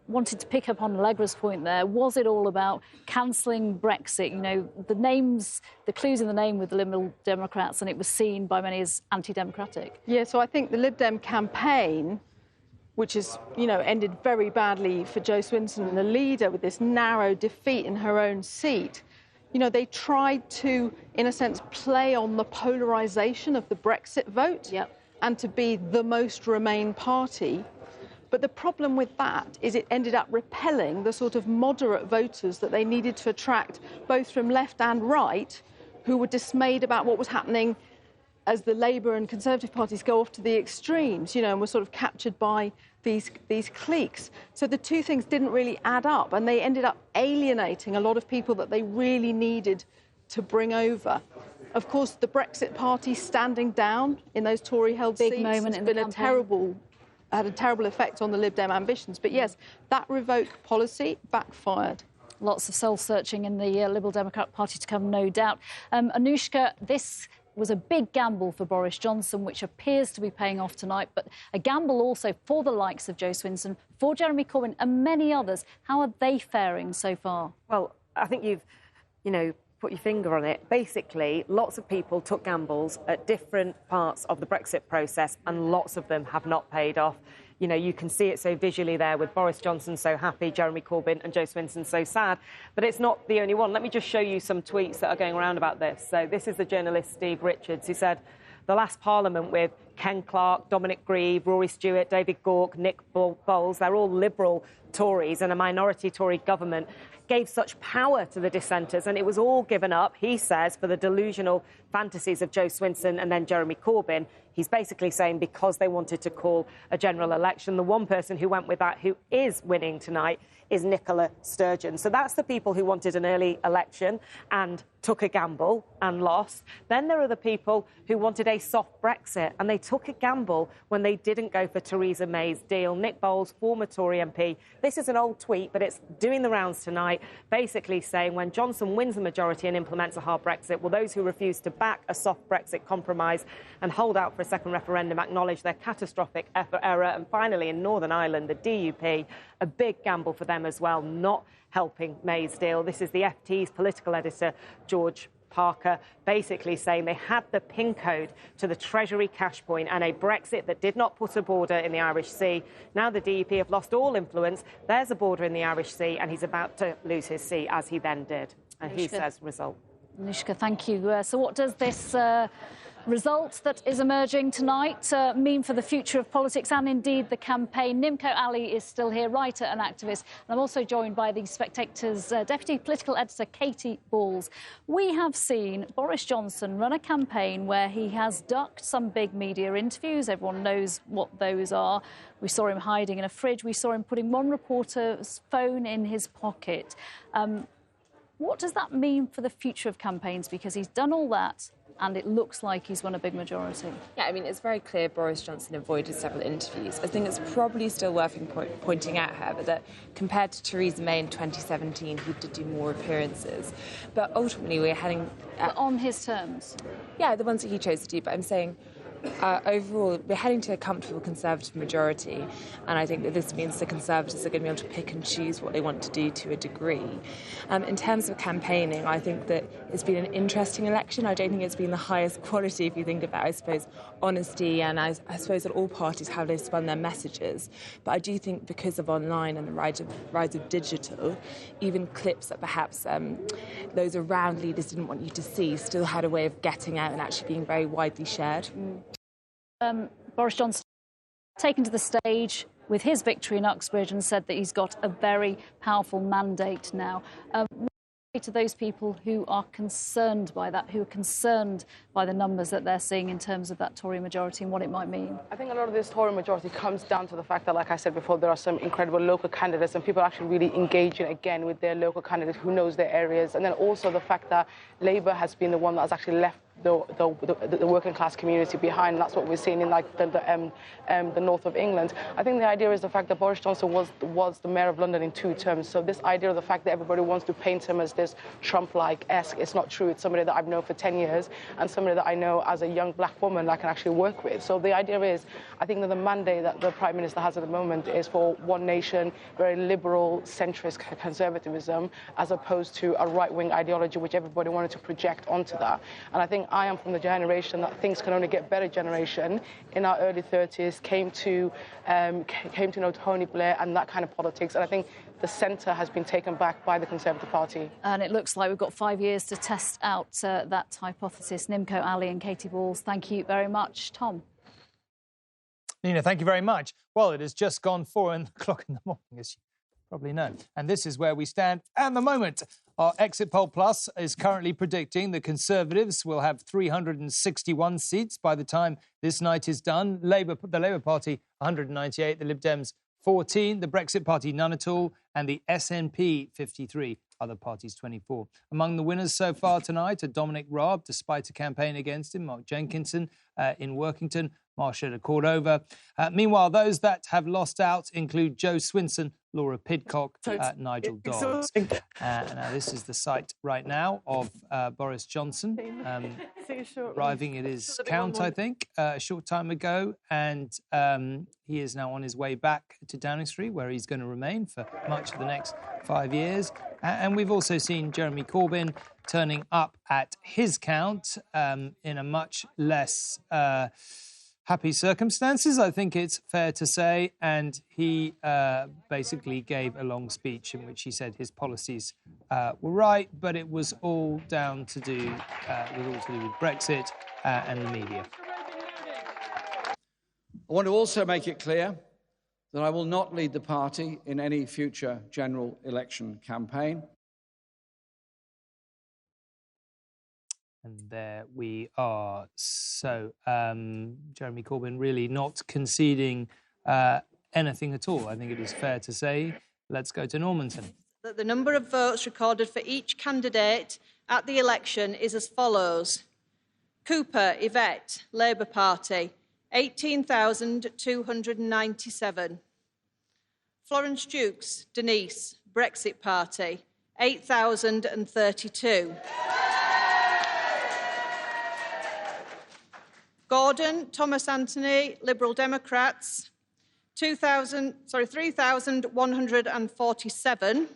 Wanted to pick up on Allegra's point there. Was it all about cancelling Brexit? You know, the clues in the name with the Liberal Democrats, and it was seen by many as anti-democratic. Yeah, so I think the Lib Dem campaign, which has, ended very badly for Jo Swinson, the leader, with this narrow defeat in her own seat. They tried to, in a sense, play on the polarisation of the Brexit vote and to be the most Remain party. But the problem with that is it ended up repelling the sort of moderate voters that they needed to attract, both from left and right, who were dismayed about what was happening as the Labour and Conservative parties go off to the extremes, and were sort of captured by these cliques. So the two things didn't really add up, and they ended up alienating a lot of people that they really needed to bring over. Of course, the Brexit party standing down in those Tory-held seats moment has been had a terrible effect on the Lib Dem ambitions. But yes, that revoke policy backfired. Lots of soul-searching in the Liberal Democrat Party to come, no doubt. Anushka, this was a big gamble for Boris Johnson, which appears to be paying off tonight, but a gamble also for the likes of Jo Swinson, for Jeremy Corbyn and many others. How are they faring so far? Well, I think you've, put your finger on it. Basically, lots of people took gambles at different parts of the Brexit process, and lots of them have not paid off. You can see it so visually there with Boris Johnson so happy, Jeremy Corbyn and Jo Swinson so sad. But it's not the only one. Let me just show you some tweets that are going around about this. So this is the journalist Steve Richards, who said, the last Parliament with Ken Clarke, Dominic Grieve, Rory Stewart, David Gauke, Nick Bowles, they're all Liberal Tories, and a minority Tory government gave such power to the dissenters, and it was all given up, he says, for the delusional fantasies of Jo Swinson and then Jeremy Corbyn. He's basically saying because they wanted to call a general election. The one person who went with that, who is winning tonight, is Nicola Sturgeon. So that's the people who wanted an early election and took a gamble and lost. Then there are the people who wanted a soft Brexit, and they took a gamble when they didn't go for Theresa May's deal. Nick Bowles, former Tory MP. This is an old tweet, but it's doing the rounds tonight, basically saying when Johnson wins the majority and implements a hard Brexit, will those who refuse to back a soft Brexit compromise and hold out for a second referendum acknowledge their catastrophic error. And finally, in Northern Ireland, the DUP, a big gamble for them as well, not helping May's deal. This is the FT's political editor, George Parker, basically saying they had the PIN code to the Treasury cash point and a Brexit that did not put a border in the Irish Sea. Now the DUP have lost all influence. There's a border in the Irish Sea, and he's about to lose his seat, as he then did. And he says, result. Anushka, thank you. So what does this result that is emerging tonight mean for the future of politics and indeed the campaign? Nimco Ali is still here, writer and activist. And I'm also joined by the Spectator's deputy political editor, Katie Balls. We have seen Boris Johnson run a campaign where he has ducked some big media interviews. Everyone knows what those are. We saw him hiding in a fridge. We saw him putting one reporter's phone in his pocket. What does that mean for the future of campaigns? Because he's done all that, and it looks like he's won a big majority. Yeah, I mean, it's very clear Boris Johnson avoided several interviews. I think it's probably still worth pointing out, however, that compared to Theresa May in 2017, he did do more appearances. But ultimately, we're heading... on his terms? Yeah, the ones that he chose to do. But I'm saying... overall, we're heading to a comfortable Conservative majority, and I think that this means the Conservatives are going to be able to pick and choose what they want to do to a degree. In terms of campaigning, I think that it's been an interesting election. I don't think it's been the highest quality, if you think about, I suppose, honesty, and I suppose that all parties, how they spun their messages. But I do think because of online and the rise of digital, even clips that perhaps those around leaders didn't want you to see still had a way of getting out and actually being very widely shared. Boris Johnson taken to the stage with his victory in Uxbridge and said that he's got a very powerful mandate now. say to those people who are concerned by that, who are concerned by the numbers that they're seeing in terms of that Tory majority and what it might mean? I think a lot of this Tory majority comes down to the fact that, like I said before, there are some incredible local candidates and people are actually really engaging again with their local candidate who knows their areas. And then also the fact that Labour has been the one that has actually left the working class community behind. And that's what we're seeing in like the north of England. I think the idea is the fact that Boris Johnson was the mayor of London in 2 terms. So this idea of the fact that everybody wants to paint him as this Trump-like-esque, it's not true. It's somebody that I've known for 10 years and somebody that I know as a young black woman that I can actually work with. So the idea is, I think that the mandate that the Prime Minister has at the moment is for one nation, very liberal, centrist conservatism, as opposed to a right-wing ideology which everybody wanted to project onto that. And I think I am from the generation that things can only get better generation. In our early 30s, came to know Tony Blair and that kind of politics. And I think the centre has been taken back by the Conservative Party. And it looks like we've got 5 years to test out that hypothesis. Nimco Ali and Katie Balls, thank you very much. Tom. Nina, thank you very much. Well, it has just gone 4 o'clock in the morning, as you probably know. And this is where we stand at the moment. Our Exit Poll Plus is currently predicting the Conservatives will have 361 seats by the time this night is done. The Labour Party, 198. The Lib Dems, 14. The Brexit Party, none at all. And the SNP, 53. Other parties, 24. Among the winners so far tonight are Dominic Raab, despite a campaign against him, Mark Jenkinson in Workington, Marcia de Cordova. Meanwhile, those that have lost out include Joe Swinson, Laura Pidcock, Nigel Dodds. Now, this is the site right now of Boris Johnson arriving at his count, I think, a short time ago. And he is now on his way back to Downing Street, where he's going to remain for much of the next 5 years. And we've also seen Jeremy Corbyn turning up at his count in a much less happy circumstances, I think it's fair to say. And he basically gave a long speech in which he said his policies were right, but it was all down to do with Brexit and the media. I want to also make it clear that I will not lead the party in any future general election campaign. And there we are. So Jeremy Corbyn really not conceding anything at all, I think it is fair to say. Let's go to Normanton. That the number of votes recorded for each candidate at the election is as follows. Cooper, Yvette, Labour Party, 18,297. Florence Dukes, Denise, Brexit Party, 8,032. Gordon, Thomas Anthony, Liberal Democrats, 3,147.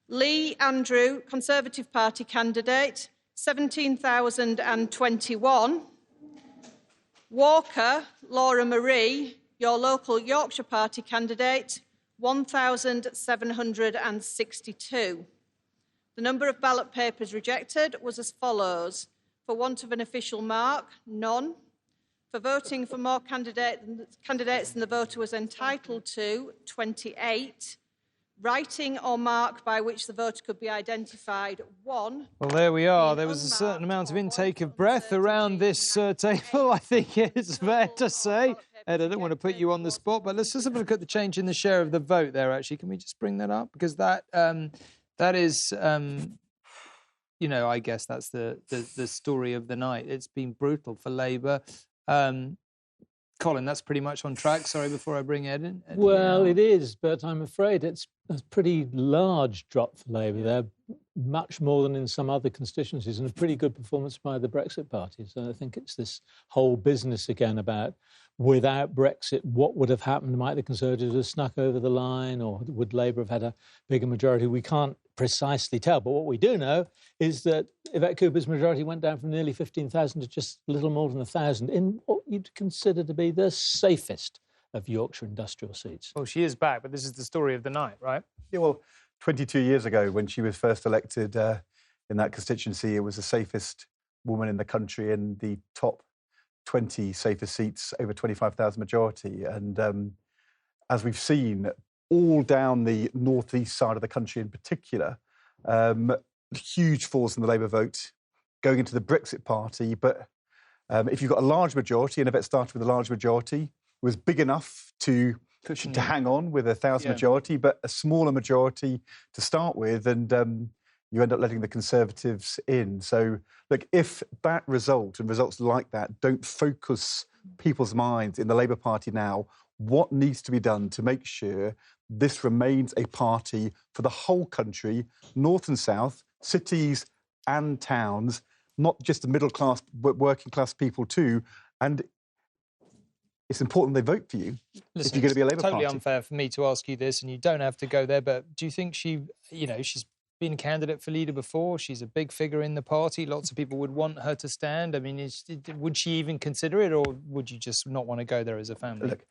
Lee Andrew, Conservative Party candidate, 17,021. Walker, Laura Marie, your local Yorkshire Party candidate, 1,762. The number of ballot papers rejected was as follows. For want of an official mark, none. For voting for more candidates than the voter was entitled to, 28. Writing or mark by which the voter could be identified, 1. Well, there we are. There was a certain amount of intake of breath around this table, I think it's fair to say. Ed, I don't want to put you on the spot, but let's just have a look at the change in the share of the vote there, actually. Can we just bring that up? Because that is... you know, I guess that's the story of the night. It's been brutal for Labour. Colin, that's pretty much on track. Sorry, before I bring Ed in. Well, it is, but I'm afraid it's a pretty large drop for Labour. They're much more than in some other constituencies, and a pretty good performance by the Brexit Party. So I think it's this whole business again about without Brexit, what would have happened? Might the Conservatives have snuck over the line, or would Labour have had a bigger majority? We can't precisely tell, but what we do know is that Yvette Cooper's majority went down from nearly 15,000 to just a little more than 1,000 in what you'd consider to be the safest of Yorkshire industrial seats. Well, she is back, but this is the story of the night, right? Yeah, well, 22 years ago, when she was first elected in that constituency, it was the safest woman in the country in the top 20 safest seats, over 25,000 majority. And as we've seen, all down the northeast side of the country in particular, huge falls in the Labour vote going into the Brexit party. But if you've got a large majority, and if it started with a large majority, it was big enough to hang on with a 1,000 majority, but a smaller majority to start with, and you end up letting the Conservatives in. So, look, if that result and results like that don't focus people's minds in the Labour Party now, what needs to be done to make sure this remains a party for the whole country, north and south, cities and towns, not just the middle class, but working class people too. And it's important they vote for you if you're going to be a Labour Party. Totally party. Unfair for me to ask you this, and you don't have to go there, but do you think she's been a candidate for leader before? She's a big figure in the party. Lots of people would want her to stand. I mean, would she even consider it, or would you just not want to go there as a family? Look,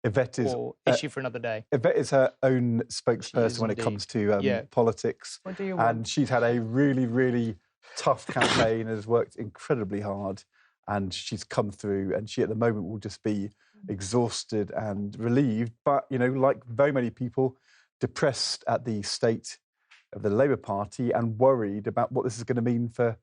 Yvette is... Or issue for another day? Yvette is her own spokesperson when it comes to politics. What do you want? And she's had a really, really tough campaign and has worked incredibly hard. And she's come through, and she at the moment will just be exhausted and relieved. But, you know, like very many people, depressed at the state of the Labour Party and worried about what this is going to mean for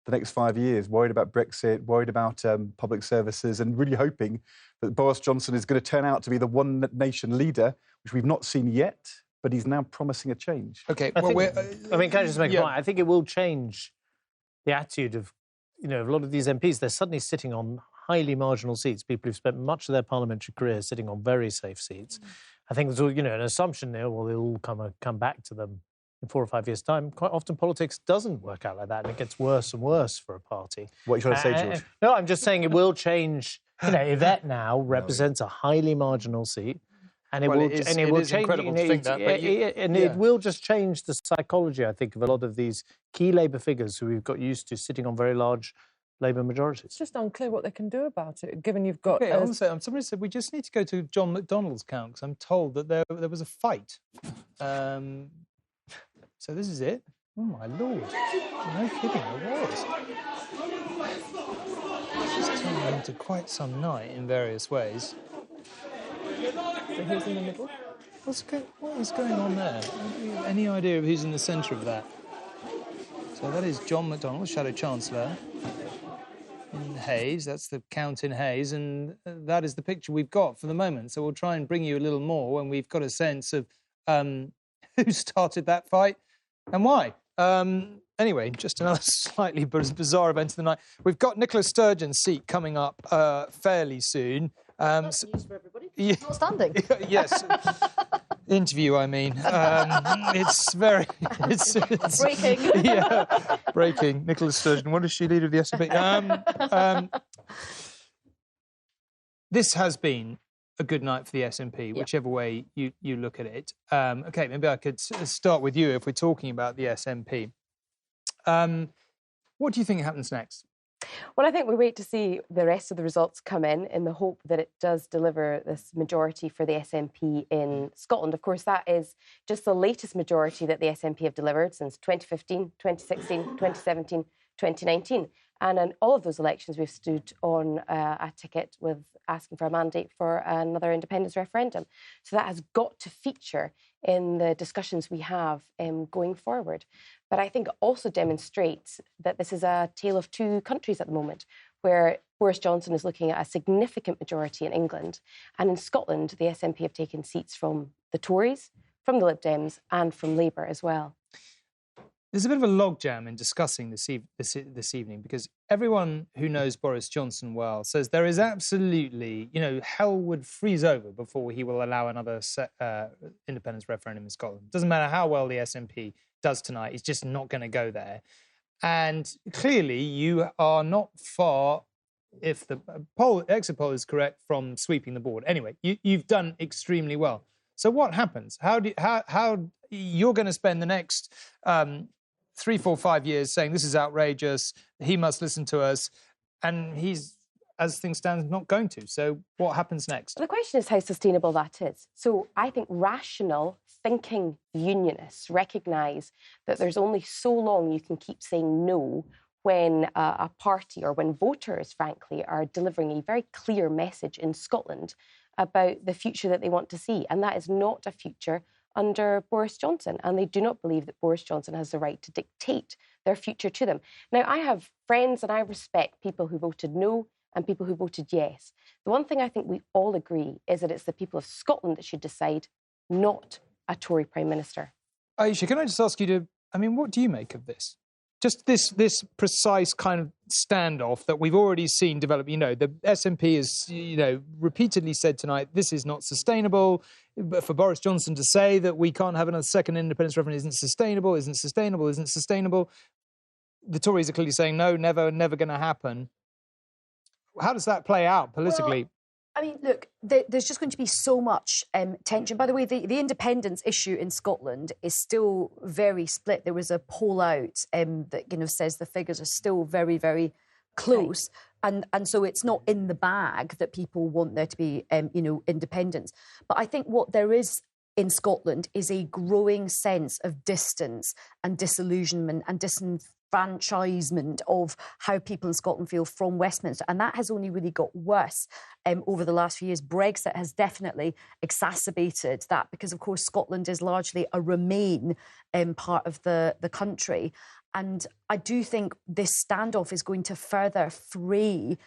the next 5 years, worried about Brexit, worried about public services, and really hoping that Boris Johnson is going to turn out to be the one nation leader, which we've not seen yet, but he's now promising a change. OK, I mean, can I just make a point? I think it will change the attitude of, you know, a lot of these MPs. They're suddenly sitting on highly marginal seats, people who've spent much of their parliamentary career sitting on very safe seats. I think there's, you know, an assumption there, well, they'll all come back to them in 4 or 5 years' time. Quite often politics doesn't work out like that, and it gets worse and worse for a party. What are you trying to say, George? No, I'm just saying it will change. You know, Yvette now represents a highly marginal seat, and it will change. Incredible to think that, it will just change the psychology, I think, of a lot of these key Labour figures who we've got used to sitting on very large Labour majorities. It's just unclear what they can do about it, given you've got... somebody said we just need to go to John McDonnell's count, because I'm told that there was a fight. So this is it. Oh, my Lord. No kidding, there was. This has turned into quite some night in various ways. So who's in the middle? What is going on there? Any idea of who's in the centre of that? So that is John McDonnell, Shadow Chancellor, in Hayes. That's the count in Hayes, and that is the picture we've got for the moment. So we'll try and bring you a little more when we've got a sense of who started that fight and why. Anyway, just another slightly bizarre event of the night. We've got Nicola Sturgeon's seat coming up fairly soon. That's news for everybody. Not standing. Yes. Interview, I mean. It's very... It's breaking. Yeah, breaking. Nicola Sturgeon. What is she, leader of the SNP? This has been a good night for the SNP, whichever way you look at it. OK, maybe I could start with you if we're talking about the SNP. What do you think happens next? Well, I think we wait to see the rest of the results come in the hope that it does deliver this majority for the SNP in Scotland. Of course, that is just the latest majority that the SNP have delivered since 2015, 2016, 2017, 2019. And in all of those elections, we've stood on a ticket with asking for a mandate for another independence referendum. So that has got to feature in the discussions we have going forward. But I think it also demonstrates that this is a tale of two countries at the moment, where Boris Johnson is looking at a significant majority in England. And in Scotland, the SNP have taken seats from the Tories, from the Lib Dems and from Labour as well. There's a bit of a logjam in discussing this evening, because everyone who knows Boris Johnson well says there is absolutely, you know, hell would freeze over before he will allow another independence referendum in Scotland. Doesn't matter how well the SNP does tonight, he's just not going to go there. And clearly you are not far, if the exit poll is correct, from sweeping the board. Anyway, you've done extremely well. So what happens? How you're going to spend the next 3, 4, 5 years saying this is outrageous, he must listen to us, and he's, as things stand, not going to. So what happens next? The question is how sustainable that is. So I think rational thinking unionists recognise that there's only so long you can keep saying no when a party or when voters, frankly, are delivering a very clear message in Scotland about the future that they want to see. And that is not a future under Boris Johnson, and they do not believe that Boris Johnson has the right to dictate their future to them. Now, I have friends and I respect people who voted no and people who voted yes. The one thing I think we all agree is that it's the people of Scotland that should decide, not a Tory Prime Minister. Aisha, can I just ask you to, what do you make of this? Just this precise kind of standoff that we've already seen develop. The SNP has, repeatedly said tonight, this is not sustainable. But for Boris Johnson to say that we can't have another second independence referendum isn't sustainable. The Tories are clearly saying, no, never going to happen. How does that play out politically? Well, look, there's just going to be so much tension. By the way, the independence issue in Scotland is still very split. There was a poll out that says the figures are still very, very close. Right. And so it's not in the bag that people want there to be, independence. But I think what there is in Scotland is a growing sense of distance and disillusionment and disenfranchisement of how people in Scotland feel from Westminster. And that has only really got worse over the last few years. Brexit has definitely exacerbated that because, of course, Scotland is largely a Remain part of the country. And I do think this standoff is going to further fray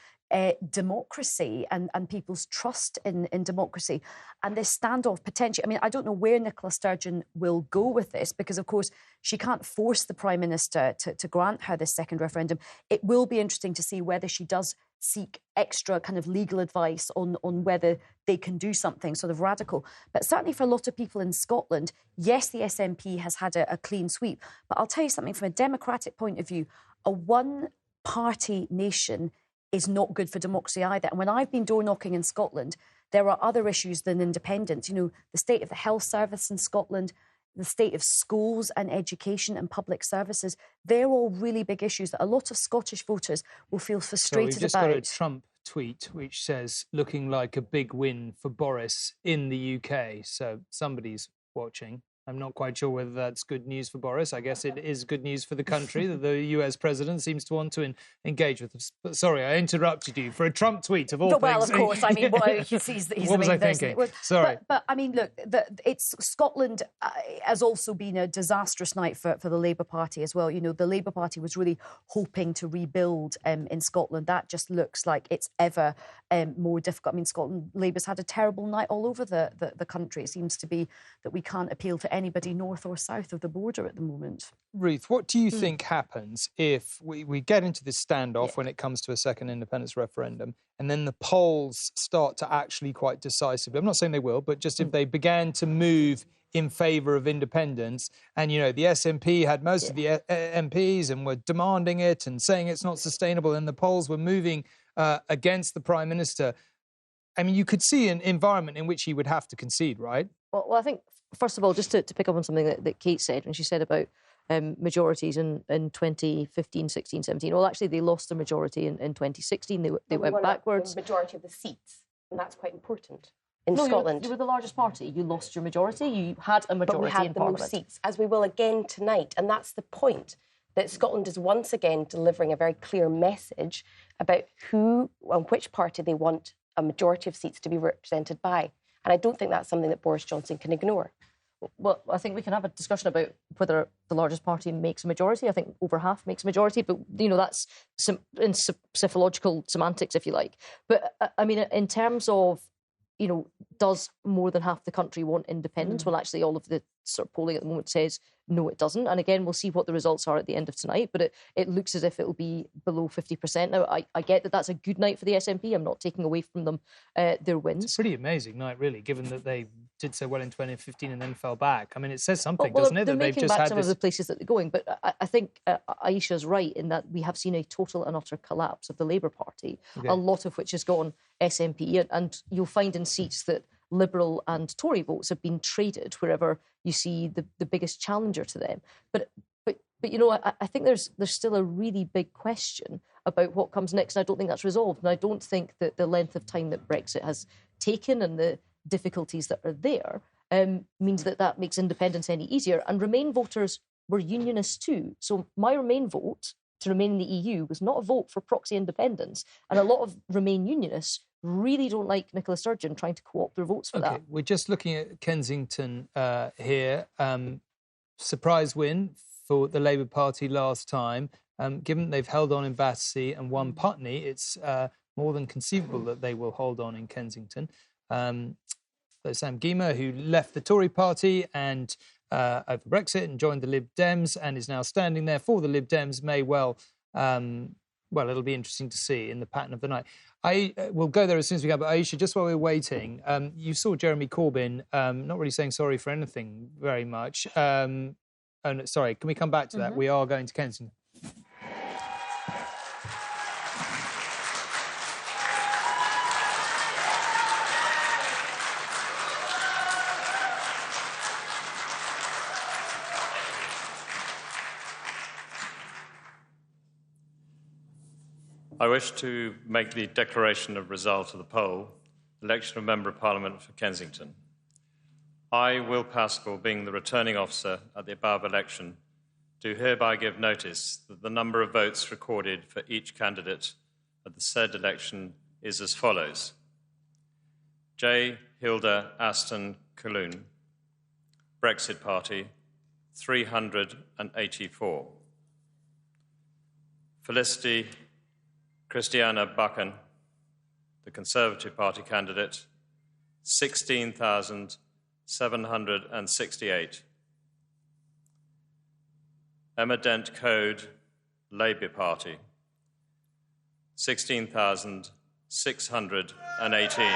democracy and people's trust in democracy. And this standoff potentially, I don't know where Nicola Sturgeon will go with this because, of course, she can't force the Prime Minister to grant her this second referendum. It will be interesting to see whether she does seek extra kind of legal advice on whether they can do something sort of radical. But certainly for a lot of people in Scotland, yes, the SNP has had a clean sweep. But I'll tell you something, from a democratic point of view, a one-party nation is not good for democracy either. And when I've been door-knocking in Scotland, there are other issues than independence. The state of the health service in Scotland, the state of schools and education and public services, they're all really big issues that a lot of Scottish voters will feel frustrated we've just about. got a Trump tweet which says, looking like a big win for Boris in the UK. So somebody's watching. I'm not quite sure whether that's good news for Boris. I guess it is good news for the country that the US president seems to want to engage with us. But sorry, I interrupted you for a Trump tweet of all things. Well, of course. What was I thinking? Sorry. But look, Scotland has also been a disastrous night for the Labour Party as well. The Labour Party was really hoping to rebuild in Scotland. That just looks like it's ever more difficult. Scotland, Labour's had a terrible night all over the country. It seems to be that we can't appeal to anybody north or south of the border at the moment. Ruth, what do you think happens if we get into this standoff when it comes to a second independence referendum and then the polls start to actually quite decisively, I'm not saying they will, but just if they began to move in favour of independence and, the SNP had most of the MPs and were demanding it and saying it's not sustainable and the polls were moving against the Prime Minister, you could see an environment in which he would have to concede, right? Well, I think, first of all, just to pick up on something that Kate said when she said about majorities in 2015, 16, 17. Well, actually, they lost their majority in 2016. They went backwards. The majority of the seats, and that's quite important in Scotland. You were the largest party. You lost your majority. You had a majority but we had in the Parliament. most seats, as we will again tonight. And that's the point, that Scotland is once again delivering a very clear message about who and which party they want a majority of seats to be represented by. And I don't think that's something that Boris Johnson can ignore. Well, I think we can have a discussion about whether the largest party makes a majority. I think over half makes a majority, but, that's in psephological semantics, if you like. But, in terms of, does more than half the country want independence? Well, actually, all of the sort of polling at the moment says no, it doesn't. And again, we'll see what the results are at the end of tonight, but it looks as if it will be below 50%. Now, I get that that's a good night for the SNP. I'm not taking away from them their wins. It's a pretty amazing night, really, given that they did so well in 2015 and then fell back. It says something, doesn't it? That they've just had some of the places that they're going. But I think Aisha's right in that we have seen a total and utter collapse of the Labour Party, a lot of which has gone SNP. And you'll find in seats that Liberal and Tory votes have been traded wherever you see the biggest challenger to them. But I think there's still a really big question about what comes next, and I don't think that's resolved. And I don't think that the length of time that Brexit has taken and the difficulties that are there means that makes independence any easier. And Remain voters were unionists too. So my Remain vote to remain in the EU was not a vote for proxy independence. And a lot of Remain unionists really don't like Nicola Sturgeon trying to co-opt their votes for that. We're just looking at Kensington here. Surprise win for the Labour Party last time. Given they've held on in Battersea and won Putney, it's more than conceivable that they will hold on in Kensington. So Sam Gyimah, who left the Tory party and over Brexit and joined the Lib Dems and is now standing there for the Lib Dems, may well, it'll be interesting to see in the pattern of the night. I will go there as soon as we go, but Aisha, just while we're waiting, you saw Jeremy Corbyn not really saying sorry for anything very much. Sorry, can we come back to that? We are going to Kensington. I wish to make the declaration of result of the poll, election of Member of Parliament for Kensington. I, Will Pascal, being the returning officer at the above election, do hereby give notice that the number of votes recorded for each candidate at the said election is as follows. J. Hilda Aston Colin, Brexit Party, 384. Felicity Christiana Buchan, the Conservative Party candidate, 16,768. Emma Dent Code, Labour Party, 16,618.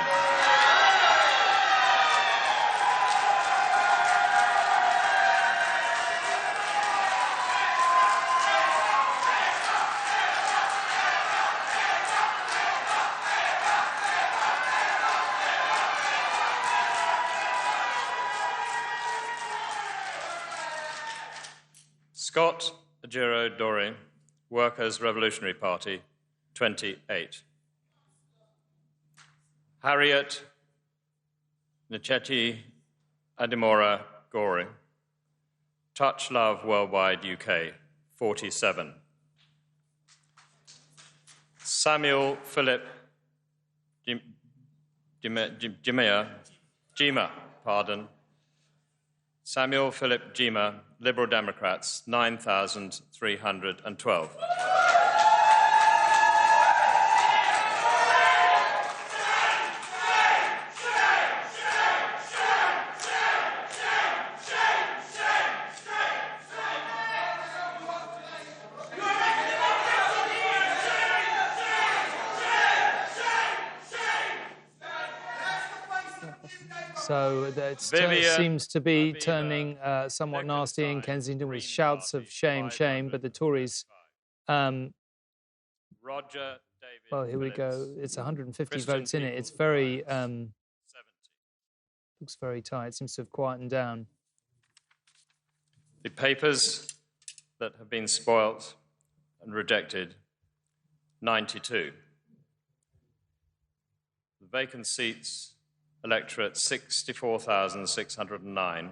Scott Ajiro Dore, Workers' Revolutionary Party, 28. Harriet Ncheti Adimora Gore, Touch Love Worldwide UK, 47. Samuel Philip Samuel Philip Gyimah, Liberal Democrats, 9,312. So it seems to be turning somewhat nasty in Kensington with shouts of shame, shame, but the Tories... well, here we go. It's 150 votes in it. It's very... looks very tight. It seems to have quietened down. The papers that have been spoilt and rejected, 92. The vacant seats... Electorate 64,609.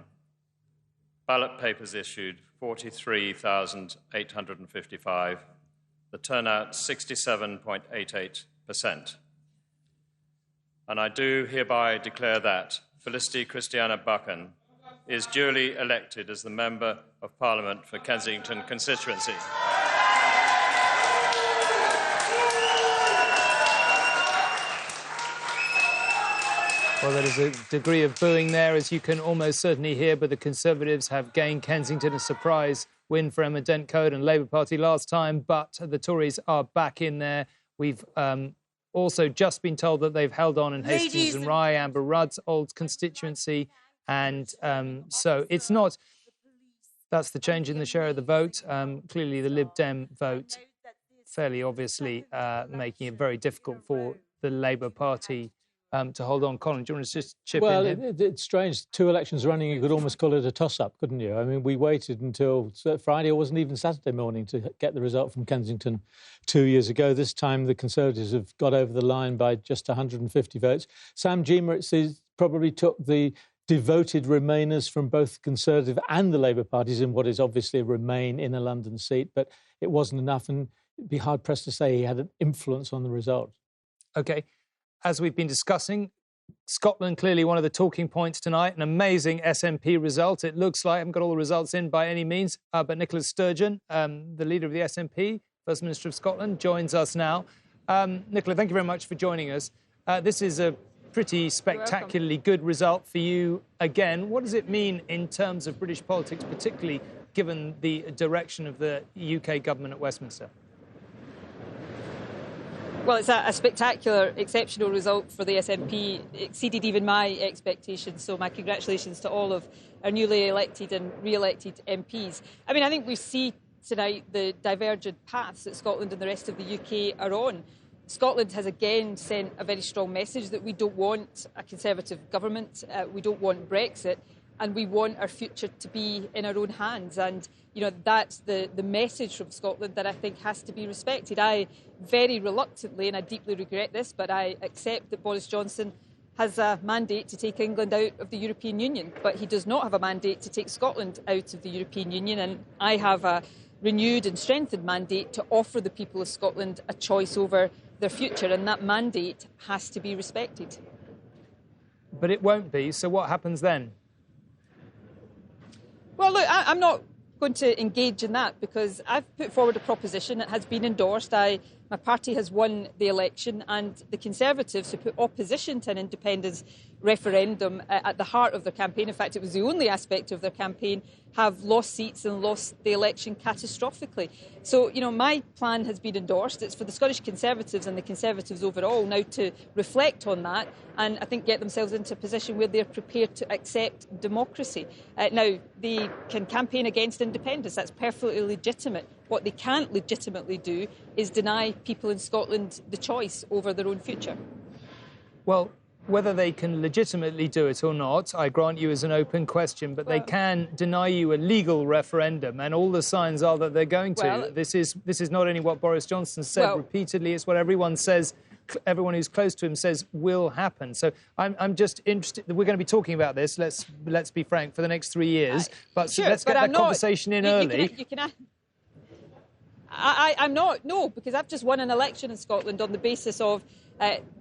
Ballot papers issued 43,855. The turnout 67.88%. And I do hereby declare that Felicity Christiana Buchan is duly elected as the Member of Parliament for Kensington constituency. Well, there is a degree of booing there, as you can almost certainly hear, but the Conservatives have gained Kensington, a surprise win for Emma Dent Code and Labour Party last time, but the Tories are back in there. We've also just been told that they've held on in Hastings and Rye, Amber Rudd's old constituency, and so it's not... That's the change in the share of the vote. Clearly, the Lib Dem vote, fairly obviously making it very difficult for the Labour Party to hold on. Colin, do you want to just chip in? Well, it's strange. 2 elections running, you could almost call it a toss-up, couldn't you? I mean, we waited until Friday, or wasn't even Saturday morning, to get the result from Kensington 2 years ago. This time, the Conservatives have got over the line by just 150 votes. Sam Gyimah, it says, probably took the devoted Remainers from both the Conservative and the Labour parties in what is obviously a Remain in a London seat. But it wasn't enough, and it'd be hard-pressed to say he had an influence on the result. OK. As we've been discussing, Scotland clearly one of the talking points tonight, an amazing SNP result. It looks like, I haven't got all the results in by any means, but Nicola Sturgeon, the leader of the SNP, First Minister of Scotland, joins us now. Nicola, thank you very much for joining us. This is a pretty spectacularly good result for you again. What does it mean in terms of British politics, particularly given the direction of the UK government at Westminster? Well, it's a spectacular, exceptional result for the SNP. It exceeded even my expectations, so my congratulations to all of our newly elected and re-elected MPs. I mean, I think we see tonight the divergent paths that Scotland and the rest of the UK are on. Scotland has again sent a very strong message that we don't want a Conservative government, we don't want Brexit, and we want our future to be in our own hands. And, you know, that's the message from Scotland that I think has to be respected. I very reluctantly, and I deeply regret this, but I accept that Boris Johnson has a mandate to take England out of the European Union, but he does not have a mandate to take Scotland out of the European Union. And I have a renewed and strengthened mandate to offer the people of Scotland a choice over their future, and that mandate has to be respected. But it won't be, so what happens then? Well, look, I'm not going to engage in that because I've put forward a proposition that has been endorsed. My party has won the election, and the Conservatives, who put opposition to an independence referendum at the heart of their campaign, in fact it was the only aspect of their campaign, have lost seats and lost the election catastrophically. So, you know, my plan has been endorsed. It's for the Scottish Conservatives and the Conservatives overall now to reflect on that and I think get themselves into a position where they're prepared to accept democracy. Now, they can campaign against independence. That's perfectly legitimate. What they can't legitimately do is deny people in Scotland the choice over their own future. Well, whether they can legitimately do it or not, I grant you is an open question, but they can deny you a legal referendum, and all the signs are that they're going to. Well, this is not only what Boris Johnson said repeatedly, it's what everyone says, everyone who's close to him says will happen. So I'm just interested, we're going to be talking about this, let's be frank, for the next 3 years, but sure, let's get that conversation in early. I'm not, no, because I've just won an election in Scotland on the basis of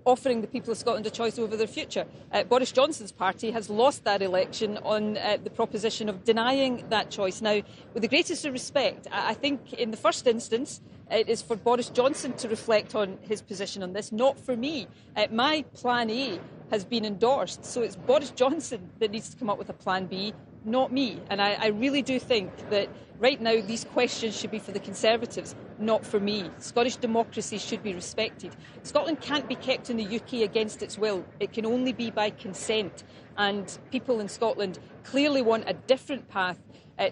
offering the people of Scotland a choice over their future. Boris Johnson's party has lost that election on the proposition of denying that choice. Now, with the greatest of respect, I think in the first instance it is for Boris Johnson to reflect on his position on this, not for me. My plan A has been endorsed, so it's Boris Johnson that needs to come up with a plan B, not me. And I really do think that right now these questions should be for the Conservatives, not for me. Scottish democracy should be respected. Scotland can't be kept in the UK against its will. It can only be by consent. And people in Scotland clearly want a different path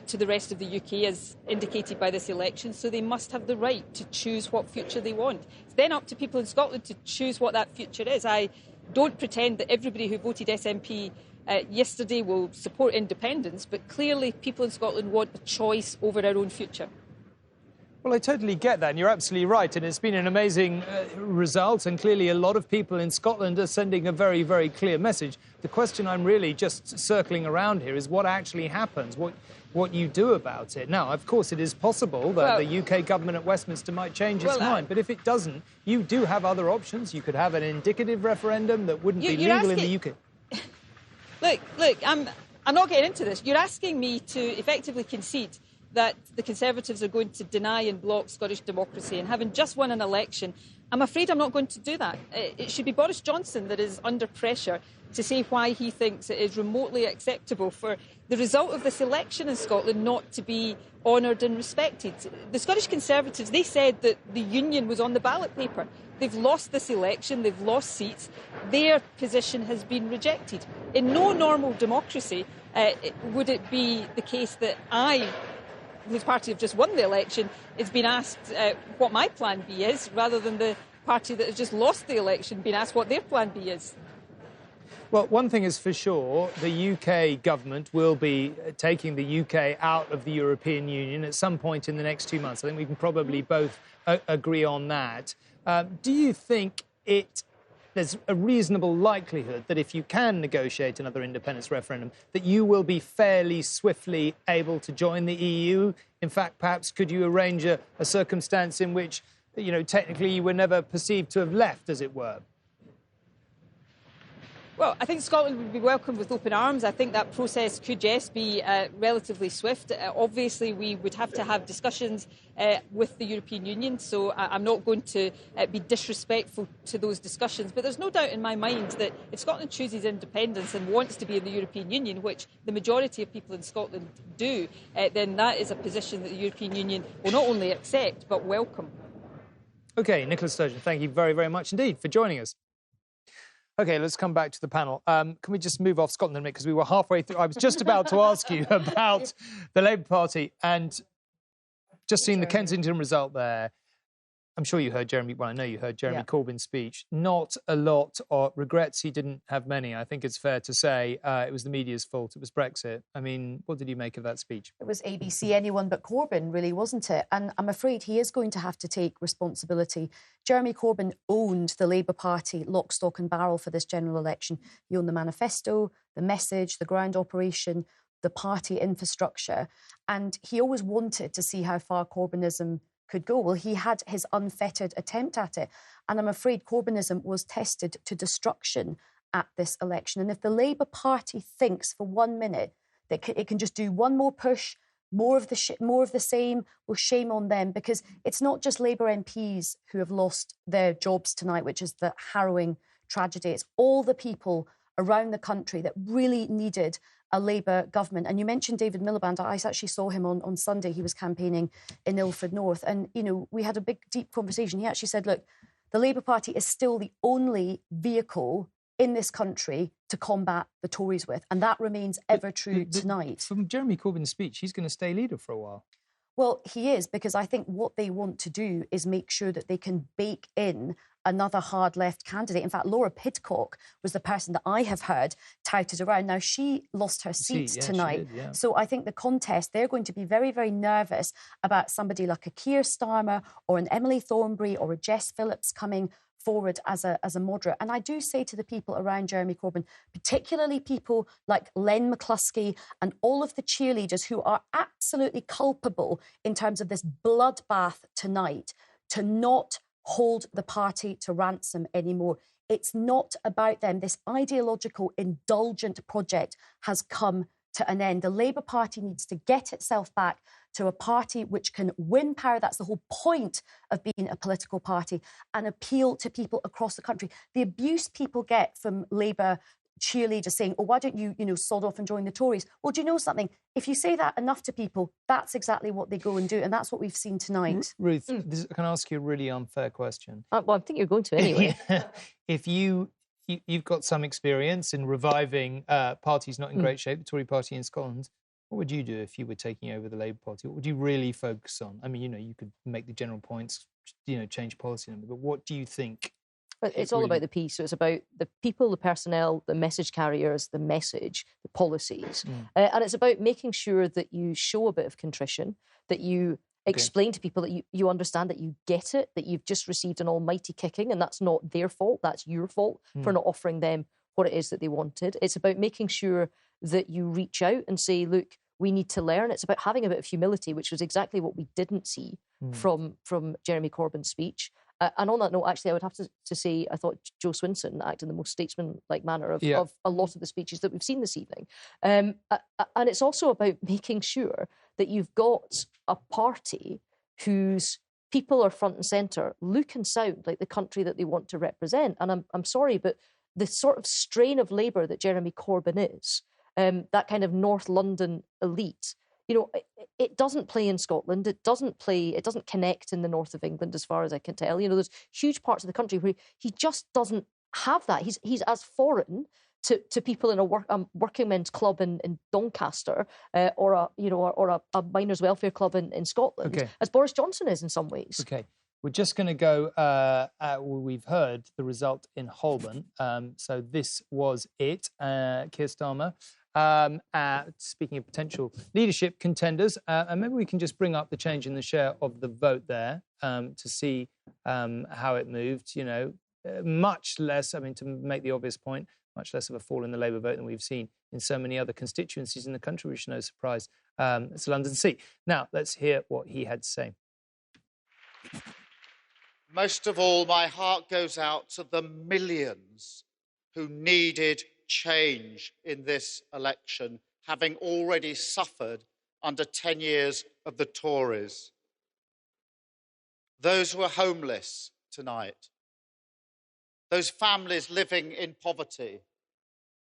to the rest of the UK, as indicated by this election, so they must have the right to choose what future they want. It's then up to people in Scotland to choose what that future is. I don't pretend that everybody who voted SNP yesterday will support independence, but clearly people in Scotland want a choice over our own future. Well, I totally get that, and you're absolutely right, and it's been an amazing result, and clearly a lot of people in Scotland are sending a very, very clear message. The question I'm really just circling around here is what actually happens, what you do about it. Now, of course, it is possible that the UK government at Westminster might change its mind, but if it doesn't, you do have other options. You could have an indicative referendum that wouldn't be legal in the UK. Look, I'm not getting into this. You're asking me to effectively concede that the Conservatives are going to deny and block Scottish democracy, and having just won an election, I'm afraid I'm not going to do that. It should be Boris Johnson that is under pressure to say why he thinks it is remotely acceptable for the result of this election in Scotland not to be honoured and respected. The Scottish Conservatives, they said that the union was on the ballot paper. They've lost this election, they've lost seats, their position has been rejected. In no normal democracy would it be the case that I, whose party have just won the election, is being asked what my plan B is, rather than the party that has just lost the election being asked what their plan B is. Well, one thing is for sure, the UK government will be taking the UK out of the European Union at some point in the next 2 months. I think we can probably both agree on that. Do you think it there's a reasonable likelihood that if you can negotiate another independence referendum, that you will be fairly swiftly able to join the EU? In fact, perhaps could you arrange a circumstance in which, you know, technically you were never perceived to have left, as it were? Well, I think Scotland would be welcomed with open arms. I think that process could, yes, be relatively swift. Obviously, we would have to have discussions with the European Union, so I'm not going to be disrespectful to those discussions. But there's no doubt in my mind that if Scotland chooses independence and wants to be in the European Union, which the majority of people in Scotland do, then that is a position that the European Union will not only accept, but welcome. OK, Nicola Sturgeon, thank you very, very much indeed for joining us. OK, let's come back to the panel. Can we just move off Scotland a minute? Because we were halfway through. I was just about to ask you about the Labour Party and just seeing the Kensington result there. I'm sure you heard Jeremy, well, I know you heard Jeremy Corbyn's speech. Not a lot of regrets. He didn't have many. I think it's fair to say it was the media's fault. It was Brexit. I mean, what did you make of that speech? It was ABC, anyone but Corbyn, really, wasn't it? And I'm afraid he is going to have to take responsibility. Jeremy Corbyn owned the Labour Party lock, stock and barrel for this general election. He owned the manifesto, the message, the ground operation, the party infrastructure. And he always wanted to see how far Corbynism could go. Well, he had his unfettered attempt at it. And I'm afraid Corbynism was tested to destruction at this election. And if the Labour Party thinks for 1 minute that it can just do one more push, more of the same, well, shame on them, because it's not just Labour MPs who have lost their jobs tonight, which is the harrowing tragedy. It's all the people around the country that really needed a Labour government. And you mentioned David Miliband. I actually saw him on Sunday. He was campaigning in Ilford North. And, you know, we had a big, deep conversation. He actually said, look, the Labour Party is still the only vehicle in this country to combat the Tories with. And that remains ever true tonight. From Jeremy Corbyn's speech, he's going to stay leader for a while. Well, he is, because I think what they want to do is make sure that they can bake in another hard left candidate. In fact, Laura Pidcock was the person that I have heard touted around. Now, she lost her seat tonight. She did. So I think the contest, they're going to be very, very nervous about somebody like a Keir Starmer or an Emily Thornberry or a Jess Phillips coming forward as a moderate. And I do say to the people around Jeremy Corbyn, particularly people like Len McCluskey and all of the cheerleaders who are absolutely culpable in terms of this bloodbath tonight, to not hold the party to ransom anymore. It's not about them. This ideological, indulgent project has come to an end. The Labour Party needs to get itself back to a party which can win power. That's the whole point of being a political party, and appeal to people across the country. The abuse people get from Labour cheerleaders saying, oh, why don't you, sod off and join the Tories? Well, do you know something? If you say that enough to people, that's exactly what they go and do. And that's what we've seen tonight. Ruth, can I ask you a really unfair question? Well, I think you're going to anyway. If you've got some experience in reviving parties not in great shape, the Tory party in Scotland, what would you do if you were taking over the Labour Party? What would you really focus on? I mean, you could make the general points, change policy, but what do you think? It's all about the piece. So it's about the people, the personnel, the message carriers, the message, the policies. And it's about making sure that you show a bit of contrition, that you explain to people that you understand, that you get it, that you've just received an almighty kicking, and that's not their fault, that's your fault for not offering them what it is that they wanted. It's about making sure that you reach out and say, look, we need to learn. It's about having a bit of humility, which was exactly what we didn't see from Jeremy Corbyn's speech. And on that note, actually, I would have to say I thought Joe Swinson acted in the most statesman-like manner of a lot of the speeches that we've seen this evening. And it's also about making sure that you've got a party whose people are front and centre, look and sound like the country that they want to represent. And I'm sorry, but the sort of strain of Labour that Jeremy Corbyn is, that kind of North London elite, it doesn't play in Scotland. It doesn't connect in the north of England, as far as I can tell. There's huge parts of the country where he just doesn't have that. He's as foreign to people in a working men's club in Doncaster or a miners' welfare club in Scotland as Boris Johnson is in some ways. Okay. We're just going to go, we've heard the result in Holborn. So this was it, Keir Starmer. Speaking of potential leadership contenders, and maybe we can just bring up the change in the share of the vote there to see how it moved. much less, I mean, to make the obvious point, much less of a fall in the Labour vote than we've seen in so many other constituencies in the country, which is no surprise. It's a London seat. Now, let's hear what he had to say. Most of all, my heart goes out to the millions who needed change in this election, having already suffered under 10 years of the Tories. Those who are homeless tonight, those families living in poverty,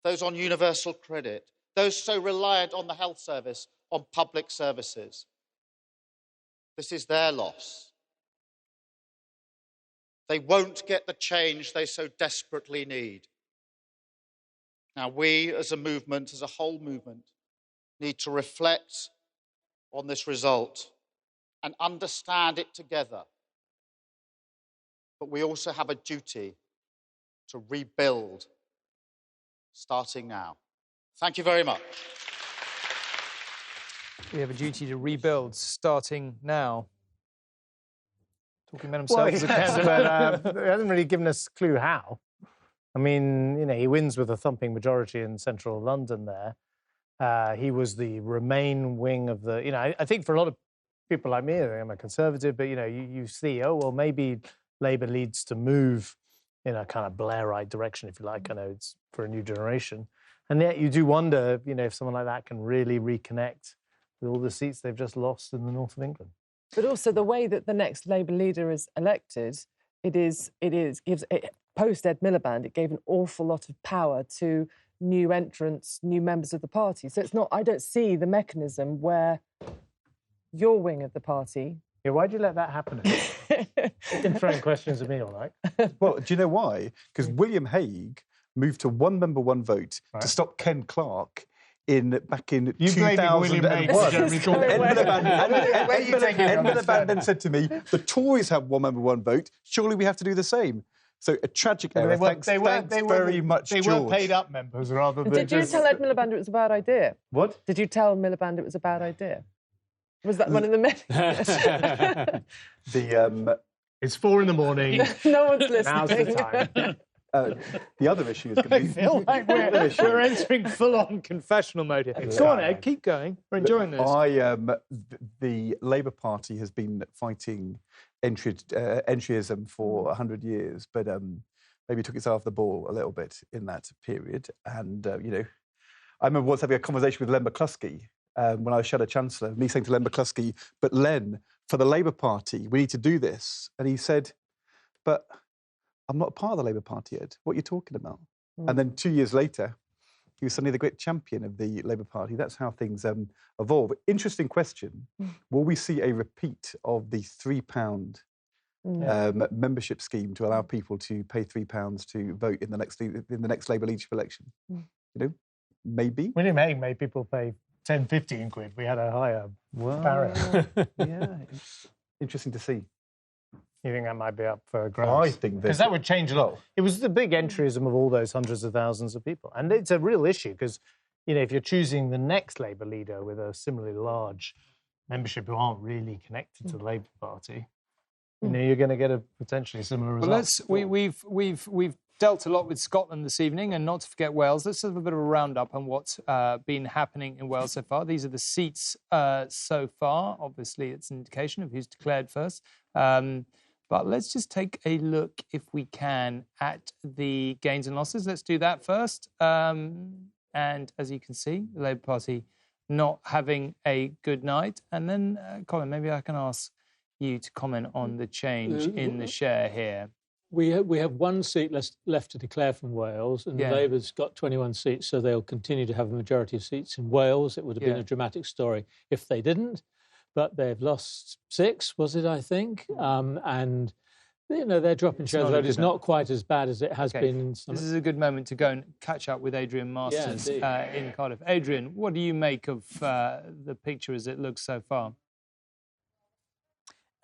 those on universal credit, those so reliant on the health service, on public services. This is their loss. They won't get the change they so desperately need. Now, we as a movement, as a whole movement, need to reflect on this result and understand it together. But we also have a duty to rebuild, starting now. Thank you very much. We have a duty to rebuild, starting now. Talking about himself as a candidate. But he hasn't really given us a clue how. I mean, you know, he wins with a thumping majority in central London there. He was the Remain wing of the... You know, I think for a lot of people like me, I'm a Conservative, but, you know, you see, oh, well, maybe Labour leads to move in a kind of Blairite direction, if you like. I know it's for a new generation. And yet you do wonder, you know, if someone like that can really reconnect with all the seats they've just lost in the north of England. But also the way that the next Labour leader is elected, gives post Ed Miliband, it gave an awful lot of power to new entrants, new members of the party. So it's not, I don't see the mechanism where your wing of the party... Yeah, why'd you let that happen? You can throw questions at me, all right? Well, do you know why? Because William Hague moved to one member, one vote to stop Ken Clarke back in 2001. Ed Miliband then said to me, the Tories have one member, one vote. Surely we have to do the same. So a tragic error. Thanks very much, George. They weren't paid up members rather than... Did you tell Ed Miliband it was a bad idea? What? Did you tell Miliband it was a bad idea? Was that one of the It's 4 in the morning. No one's listening. Now's the time. The other issue is going to be... I feel like we're entering full-on confessional mode here. Exactly. Go on, Ed, keep going. We're enjoying this. The Labour Party has been fighting entryism for 100 years, but maybe took its eye off the ball a little bit in that period. And, you know, I remember once having a conversation with Len McCluskey when I was Shadow Chancellor, me saying to Len McCluskey, but Len, for the Labour Party, we need to do this. And he said, but I'm not a part of the Labour Party, Ed. What are you talking about? And then 2 years later, he was suddenly the great champion of the Labour Party. That's how things evolve. Interesting question. Will we see a repeat of the £3 membership scheme to allow people to pay £3 to vote in the next Labour leadership election? You know, maybe. William Hague made people pay 10, 15 quid. We had a higher barrier. Yeah, interesting to see. You think that might be up for grabs? I think because that would change a lot. It was the big entryism of all those hundreds of thousands of people, and it's a real issue because, you know, if you're choosing the next Labour leader with a similarly large membership who aren't really connected to the Labour Party, you know, you're going to get a potentially similar result. Well, we've dealt a lot with Scotland this evening, and not to forget Wales. Let's have a bit of a roundup on what's been happening in Wales so far. These are the seats so far. Obviously, it's an indication of who's declared first. But let's just take a look, if we can, at the gains and losses. Let's do that first. And as you can see, the Labour Party not having a good night. And then, Colin, maybe I can ask you to comment on the change in the share here. We have one seat left to declare from Wales, and Labour's got 21 seats, so they'll continue to have a majority of seats in Wales. It would have been a dramatic story if they didn't. But they've lost 6, was it, I think? And, you know, their drop in share vote is not quite as bad as it has been in some... This is a good moment to go and catch up with Adrian Masters in Cardiff. Adrian, what do you make of the picture as it looks so far?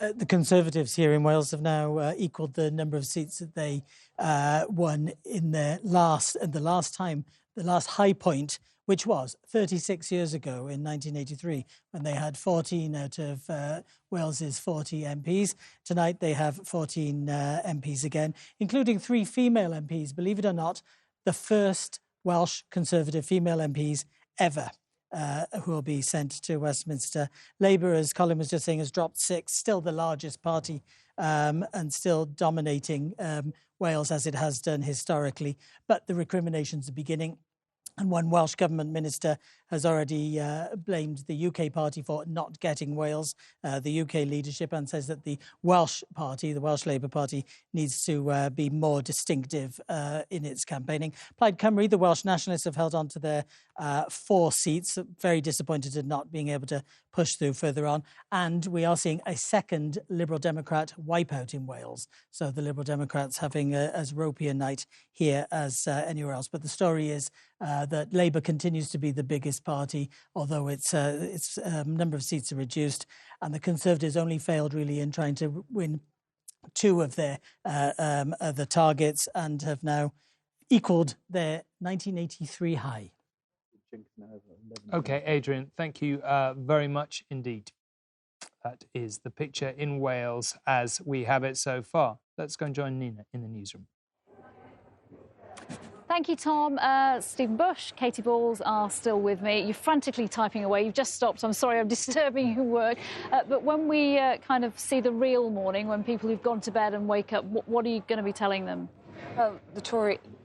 The Conservatives here in Wales have now equalled the number of seats that they won in the last time. The last high point which was 36 years ago in 1983, when they had 14 out of Wales's 40 MPs. Tonight they have 14 MPs again, including 3 female MPs. Believe it or not, the first Welsh Conservative female MPs ever who will be sent to Westminster. Labour, as Colin was just saying, has dropped 6, still the largest party and still dominating Wales as it has done historically. But the recriminations are beginning. And one Welsh Government minister has already blamed the UK party for not getting Wales, the UK leadership, and says that the Welsh party, the Welsh Labour Party, needs to be more distinctive in its campaigning. Plaid Cymru, the Welsh nationalists, have held on to their 4 seats, very disappointed at not being able to push through further on. And we are seeing a second Liberal Democrat wipeout in Wales. So the Liberal Democrats having as ropey a night here as anywhere else. But the story is that Labour continues to be the biggest party, although its number of seats are reduced. And the Conservatives only failed really in trying to win 2 of their other targets and have now equalled their 1983 high. OK, Adrian, thank you very much indeed. That is the picture in Wales as we have it so far. Let's go and join Nina in the newsroom. Thank you, Tom. Stephen Bush, Katie Balls are still with me. You're frantically typing away. You've just stopped. I'm sorry I'm disturbing your work. But when we kind of see the real morning, when people who've gone to bed and wake up, what are you going to be telling them? Well,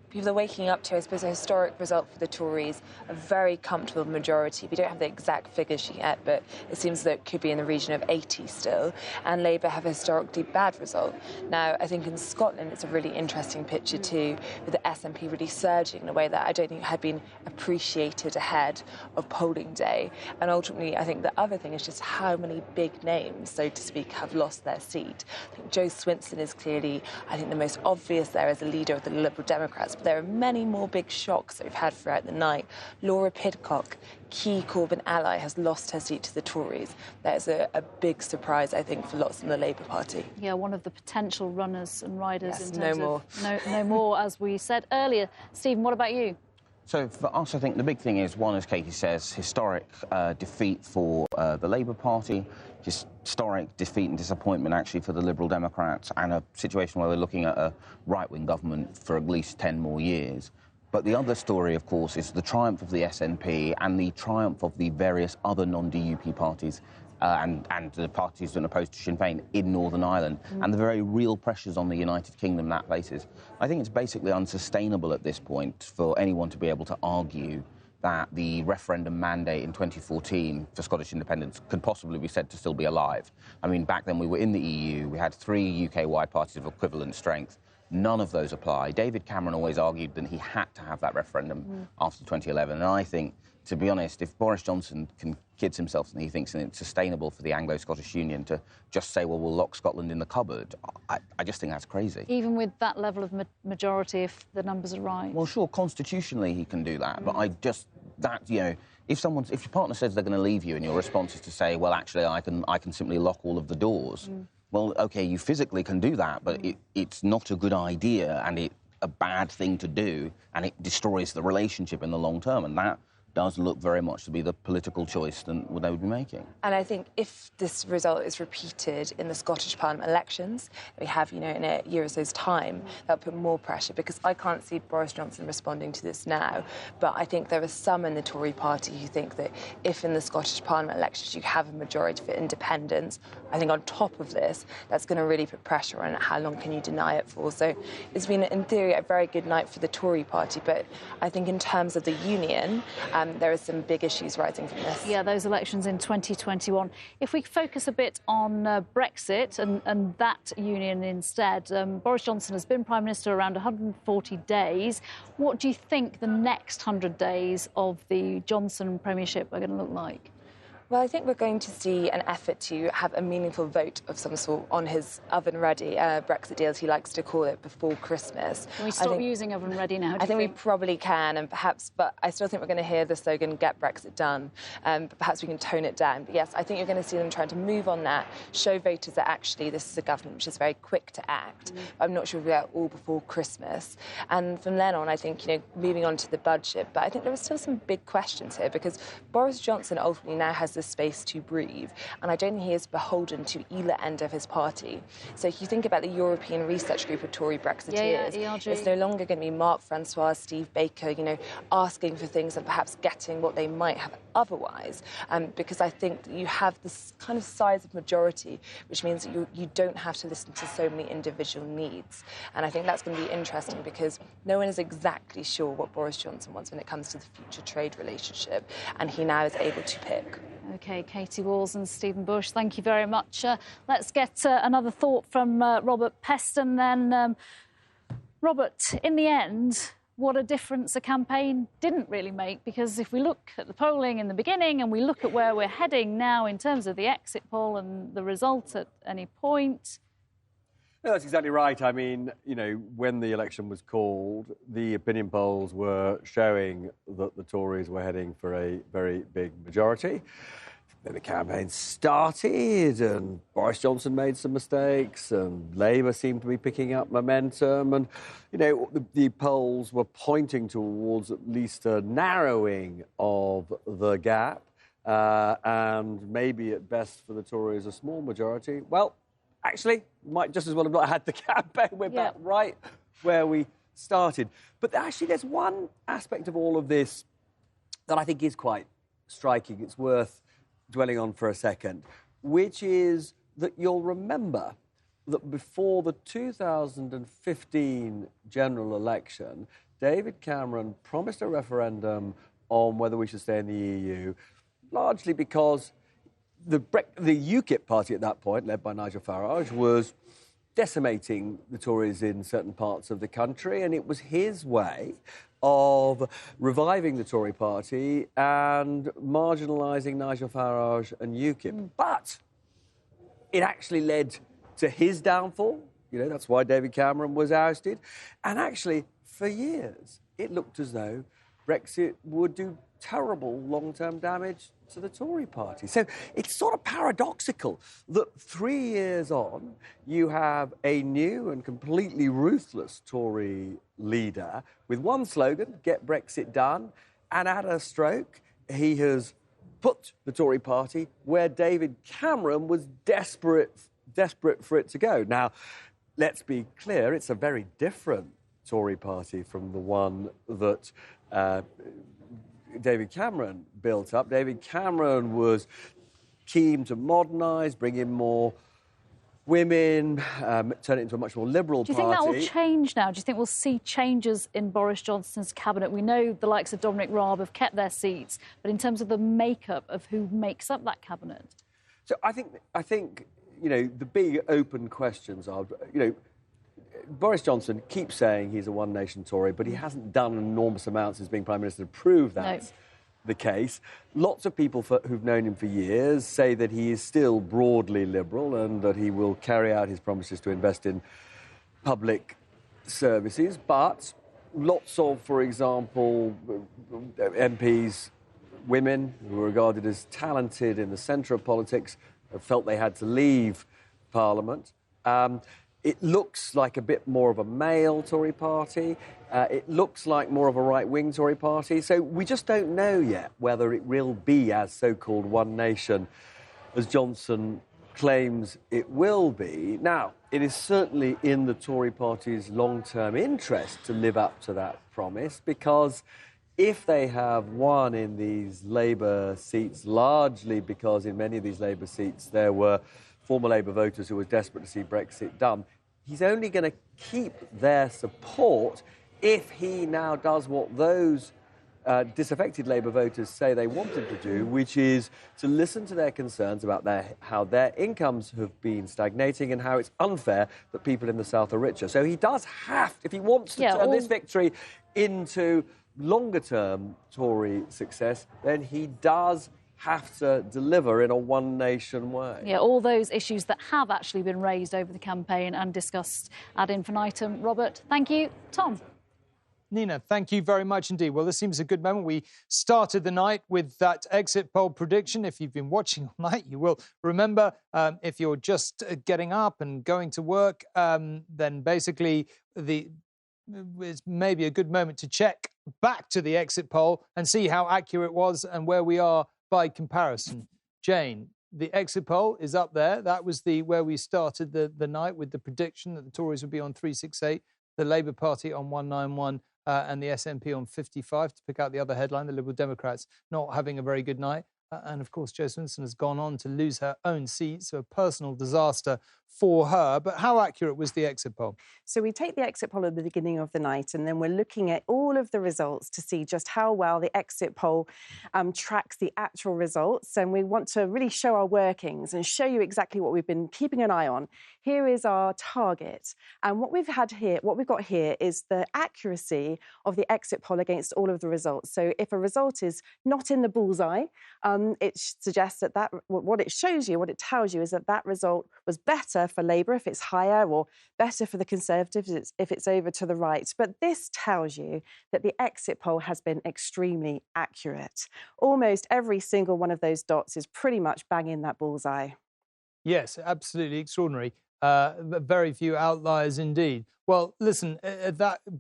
people are waking up to, I suppose, a historic result for the Tories, a very comfortable majority. We don't have the exact figures yet, but it seems that it could be in the region of 80 still. And Labour have a historically bad result. Now, I think in Scotland, it's a really interesting picture too, with the SNP really surging in a way that I don't think had been appreciated ahead of polling day. And ultimately, I think the other thing is just how many big names, so to speak, have lost their seat. I think Jo Swinson is clearly, I think, the most obvious there as a leader of the Liberal Democrats. But there are many more big shocks that we've had throughout the night. Laura Pidcock, key Corbyn ally, has lost her seat to the Tories. That is a big surprise, I think, for lots in the Labour Party. Yeah, one of the potential runners and riders. Yes, in terms no more. No more, as we said earlier. Stephen, what about you? So for us, I think the big thing is, one, as Katie says, historic defeat for the Labour Party, historic defeat and disappointment, actually, for the Liberal Democrats, and a situation where we're looking at a right-wing government for at least 10 more years. But the other story, of course, is the triumph of the SNP and the triumph of the various other non-DUP parties and the parties that are opposed to Sinn Féin in Northern Ireland, and the very real pressures on the United Kingdom that places. I think it's basically unsustainable at this point for anyone to be able to argue that the referendum mandate in 2014 for Scottish independence could possibly be said to still be alive. I mean, back then we were in the EU, we had 3 UK-wide parties of equivalent strength. None of those apply. David Cameron always argued that he had to have that referendum after 2011, and I think, to be honest, if Boris Johnson can kids himself and he thinks it's sustainable for the Anglo-Scottish Union to just say, well, we'll lock Scotland in the cupboard, I just think that's crazy. Even with that level of majority, if the numbers are right? Well, sure, constitutionally he can do that, but if your partner says they're going to leave you and your response is to say, well, actually, I can simply lock all of the doors, well, OK, you physically can do that, but it's not a good idea and it's a bad thing to do, and it destroys the relationship in the long term, and that does look very much to be the political choice that they would be making. And I think if this result is repeated in the Scottish Parliament elections, we have, in a year or so's time, that'll put more pressure, because I can't see Boris Johnson responding to this now. But I think there are some in the Tory party who think that if in the Scottish Parliament elections you have a majority for independence, I think on top of this, that's going to really put pressure on how long can you deny it for. So it's been, in theory, a very good night for the Tory party. But I think in terms of the union, there are some big issues rising from this. Yeah, those elections in 2021. If we focus a bit on Brexit and that union instead, Boris Johnson has been Prime Minister around 140 days. What do you think the next 100 days of the Johnson premiership are going to look like? Well, I think we're going to see an effort to have a meaningful vote of some sort on his oven-ready Brexit deal, as he likes to call it, before Christmas. Can we stop using oven-ready now? I think we probably can, and perhaps, but I still think we're going to hear the slogan, get Brexit done, but perhaps we can tone it down. But yes, I think you're going to see them trying to move on that, show voters that actually this is a government which is very quick to act. I'm not sure if we'll get all before Christmas. And from then on, I think, moving on to the budget, but I think there are still some big questions here, because Boris Johnson ultimately now has the space to breathe, and I don't think he is beholden to either end of his party. So if you think about the European Research Group of Tory Brexiteers, it's no longer going to be Mark Francois, Steve Baker, asking for things and perhaps getting what they might have otherwise, because I think that you have this kind of size of majority, which means that you don't have to listen to so many individual needs. And I think that's going to be interesting, because no one is exactly sure what Boris Johnson wants when it comes to the future trade relationship, and he now is able to pick. OK, Katie Walls and Stephen Bush, thank you very much. Let's get another thought from Robert Peston then. Robert, in the end, what a difference a campaign didn't really make, because if we look at the polling in the beginning and we look at where we're heading now in terms of the exit poll and the result at any point... No, that's exactly right. I mean, when the election was called, the opinion polls were showing that the Tories were heading for a very big majority. Then the campaign started and Boris Johnson made some mistakes and Labour seemed to be picking up momentum, and, the polls were pointing towards at least a narrowing of the gap and maybe at best for the Tories a small majority. Well, actually, might just as well have not had the campaign. We're back right where we started. But actually, there's one aspect of all of this that I think is quite striking. It's worth dwelling on for a second, which is that you'll remember that before the 2015 general election, David Cameron promised a referendum on whether we should stay in the EU, largely because the UKIP party at that point, led by Nigel Farage, was decimating the Tories in certain parts of the country, and it was his way of reviving the Tory party and marginalising Nigel Farage and UKIP. But it actually led to his downfall. That's why David Cameron was ousted. And actually, for years, it looked as though Brexit would do terrible long-term damage to the Tory party. So it's sort of paradoxical that 3 years on, you have a new and completely ruthless Tory leader with one slogan, get Brexit done, and at a stroke, he has put the Tory party where David Cameron was desperate for it to go. Now, let's be clear, it's a very different Tory party from the one that David Cameron built up. David Cameron was keen to modernise, bring in more women, turn it into a much more liberal party. Do you think that will change now? Do you think we'll see changes in Boris Johnson's cabinet? We know the likes of Dominic Raab have kept their seats, but in terms of the makeup of who makes up that cabinet? So I think the big open questions are, Boris Johnson keeps saying he's a one-nation Tory, but he hasn't done an enormous amount since being Prime Minister to prove that's the case. Lots of people who've known him for years say that he is still broadly liberal and that he will carry out his promises to invest in public services. But lots of, for example, MPs, women who are regarded as talented in the centre of politics, have felt they had to leave Parliament. It looks like a bit more of a male Tory party. It looks like more of a right-wing Tory party. So we just don't know yet whether it will be as so-called one nation as Johnson claims it will be. Now, it is certainly in the Tory party's long-term interest to live up to that promise, because if they have won in these Labour seats, largely because in many of these Labour seats there were former Labour voters who were desperate to see Brexit done, he's only going to keep their support if he now does what those disaffected Labour voters say they want him to do, which is to listen to their concerns about how their incomes have been stagnating and how it's unfair that people in the south are richer. So he does have, if he wants to turn this victory into longer-term Tory success, then he does have to deliver in a one nation way. Yeah, all those issues that have actually been raised over the campaign and discussed ad infinitum. Robert, thank you. Tom. Nina, thank you very much indeed. Well, this seems a good moment. We started the night with that exit poll prediction. If you've been watching all night, you will remember. If you're just getting up and going to work, then basically it's maybe a good moment to check back to the exit poll and see how accurate it was and where we are by comparison. Jane, the exit poll is up there. That was where we started the night with the prediction that the Tories would be on 368, the Labour Party on 191, and the SNP on 55, to pick out the other headline, the Liberal Democrats not having a very good night. And of course, Jo Swinson has gone on to lose her own seat, so a personal disaster for her. But how accurate was the exit poll? So we take the exit poll at the beginning of the night, and then we're looking at all of the results to see just how well the exit poll tracks the actual results. And we want to really show our workings and show you exactly what we've been keeping an eye on. Here is our target. And what we've got here is the accuracy of the exit poll against all of the results. So if a result is not in the bullseye, it suggests that what it shows you, what it tells you, is that result was better for Labour if it's higher, or better for the Conservatives if it's over to the right. But this tells you that the exit poll has been extremely accurate. Almost every single one of those dots is pretty much bang in that bullseye. Yes, absolutely extraordinary. Very few outliers indeed. Well, listen,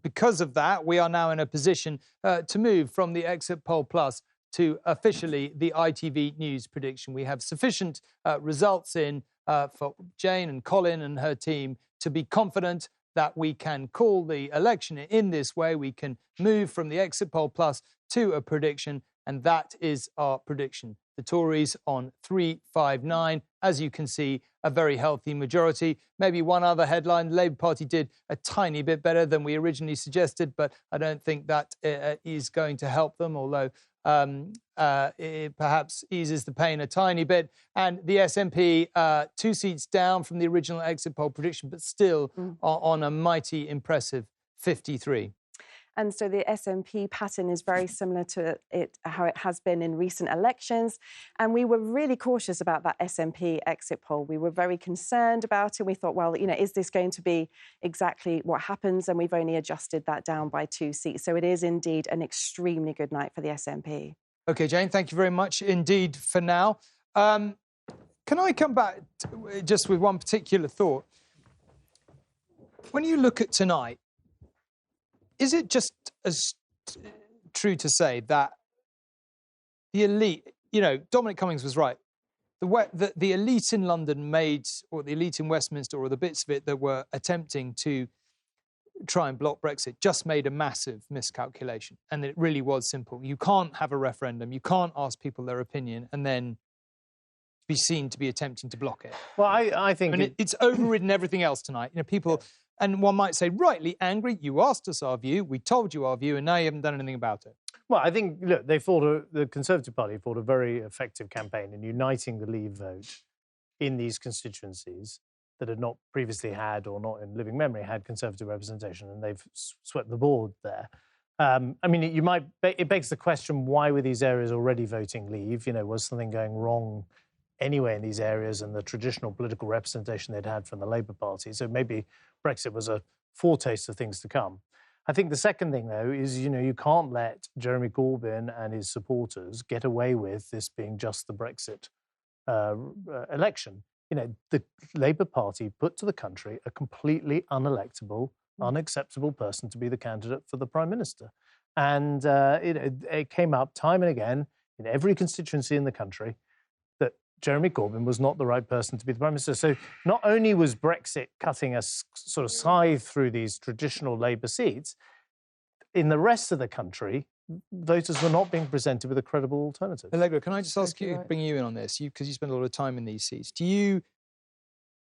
because of that, we are now in a position to move from the exit poll plus to officially the ITV news prediction. We have sufficient results in for Jane and Colin and her team to be confident that we can call the election in this way. We can move from the exit poll plus to a prediction, and that is our prediction. The Tories on 359, as you can see, a very healthy majority. Maybe one other headline, the Labour Party did a tiny bit better than we originally suggested, but I don't think that is going to help them, although it perhaps eases the pain a tiny bit. And the SNP, 2 seats down from the original exit poll prediction, but still on a mighty impressive 53. And so the SNP pattern is very similar to how it has been in recent elections. And we were really cautious about that SNP exit poll. We were very concerned about it. We thought, well, is this going to be exactly what happens? And we've only adjusted that down by 2 seats. So it is indeed an extremely good night for the SNP. OK, Jane, thank you very much indeed for now. Can I come back just with one particular thought? When you look at tonight, is it just as true to say that the elite, Dominic Cummings was right, the elite in London or the elite in Westminster, or the bits of it that were attempting to try and block Brexit, just made a massive miscalculation. And it really was simple. You can't have a referendum, you can't ask people their opinion, and then be seen to be attempting to block it. Well, I think... it's overridden everything else tonight. People... And one might say, rightly angry, you asked us our view, we told you our view, and now you haven't done anything about it. Well, I think, look, the Conservative Party fought a very effective campaign in uniting the Leave vote in these constituencies that had not previously had, or not in living memory, had Conservative representation, and they've swept the board there. It begs the question, why were these areas already voting Leave? Was something going wrong anyway in these areas, and the traditional political representation they'd had from the Labour Party? So maybe Brexit was a foretaste of things to come. I think the second thing, though, is, you can't let Jeremy Corbyn and his supporters get away with this being just the Brexit election. The Labour Party put to the country a completely unelectable, unacceptable person to be the candidate for the Prime Minister. And it came up time and again in every constituency in the country that Jeremy Corbyn was not the right person to be the Prime Minister. So not only was Brexit cutting a sort of scythe through these traditional Labour seats, in the rest of the country, voters were not being presented with a credible alternative. Allegra, can I just ask you, bring you in on this, because you spend a lot of time in these seats.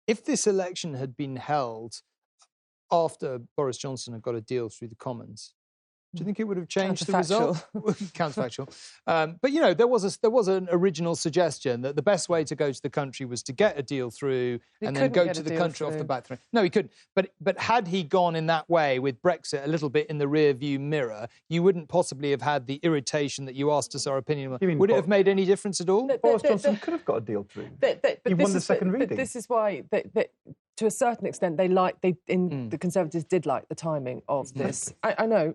If this election had been held after Boris Johnson had got a deal through the Commons, Do you think it would have changed the result? Counterfactual. But, you know, there was an original suggestion that the best way to go to the country was to get a deal through and then go to the country off the back. No, he couldn't. But had he gone in that way with Brexit a little bit in the rear-view mirror, you wouldn't possibly have had the irritation that you asked us our opinion on. Would it have made any difference at all? Boris Johnson could have got a deal through. He won the second reading. But this is why, to a certain extent, the Conservatives did like the timing of this. I know.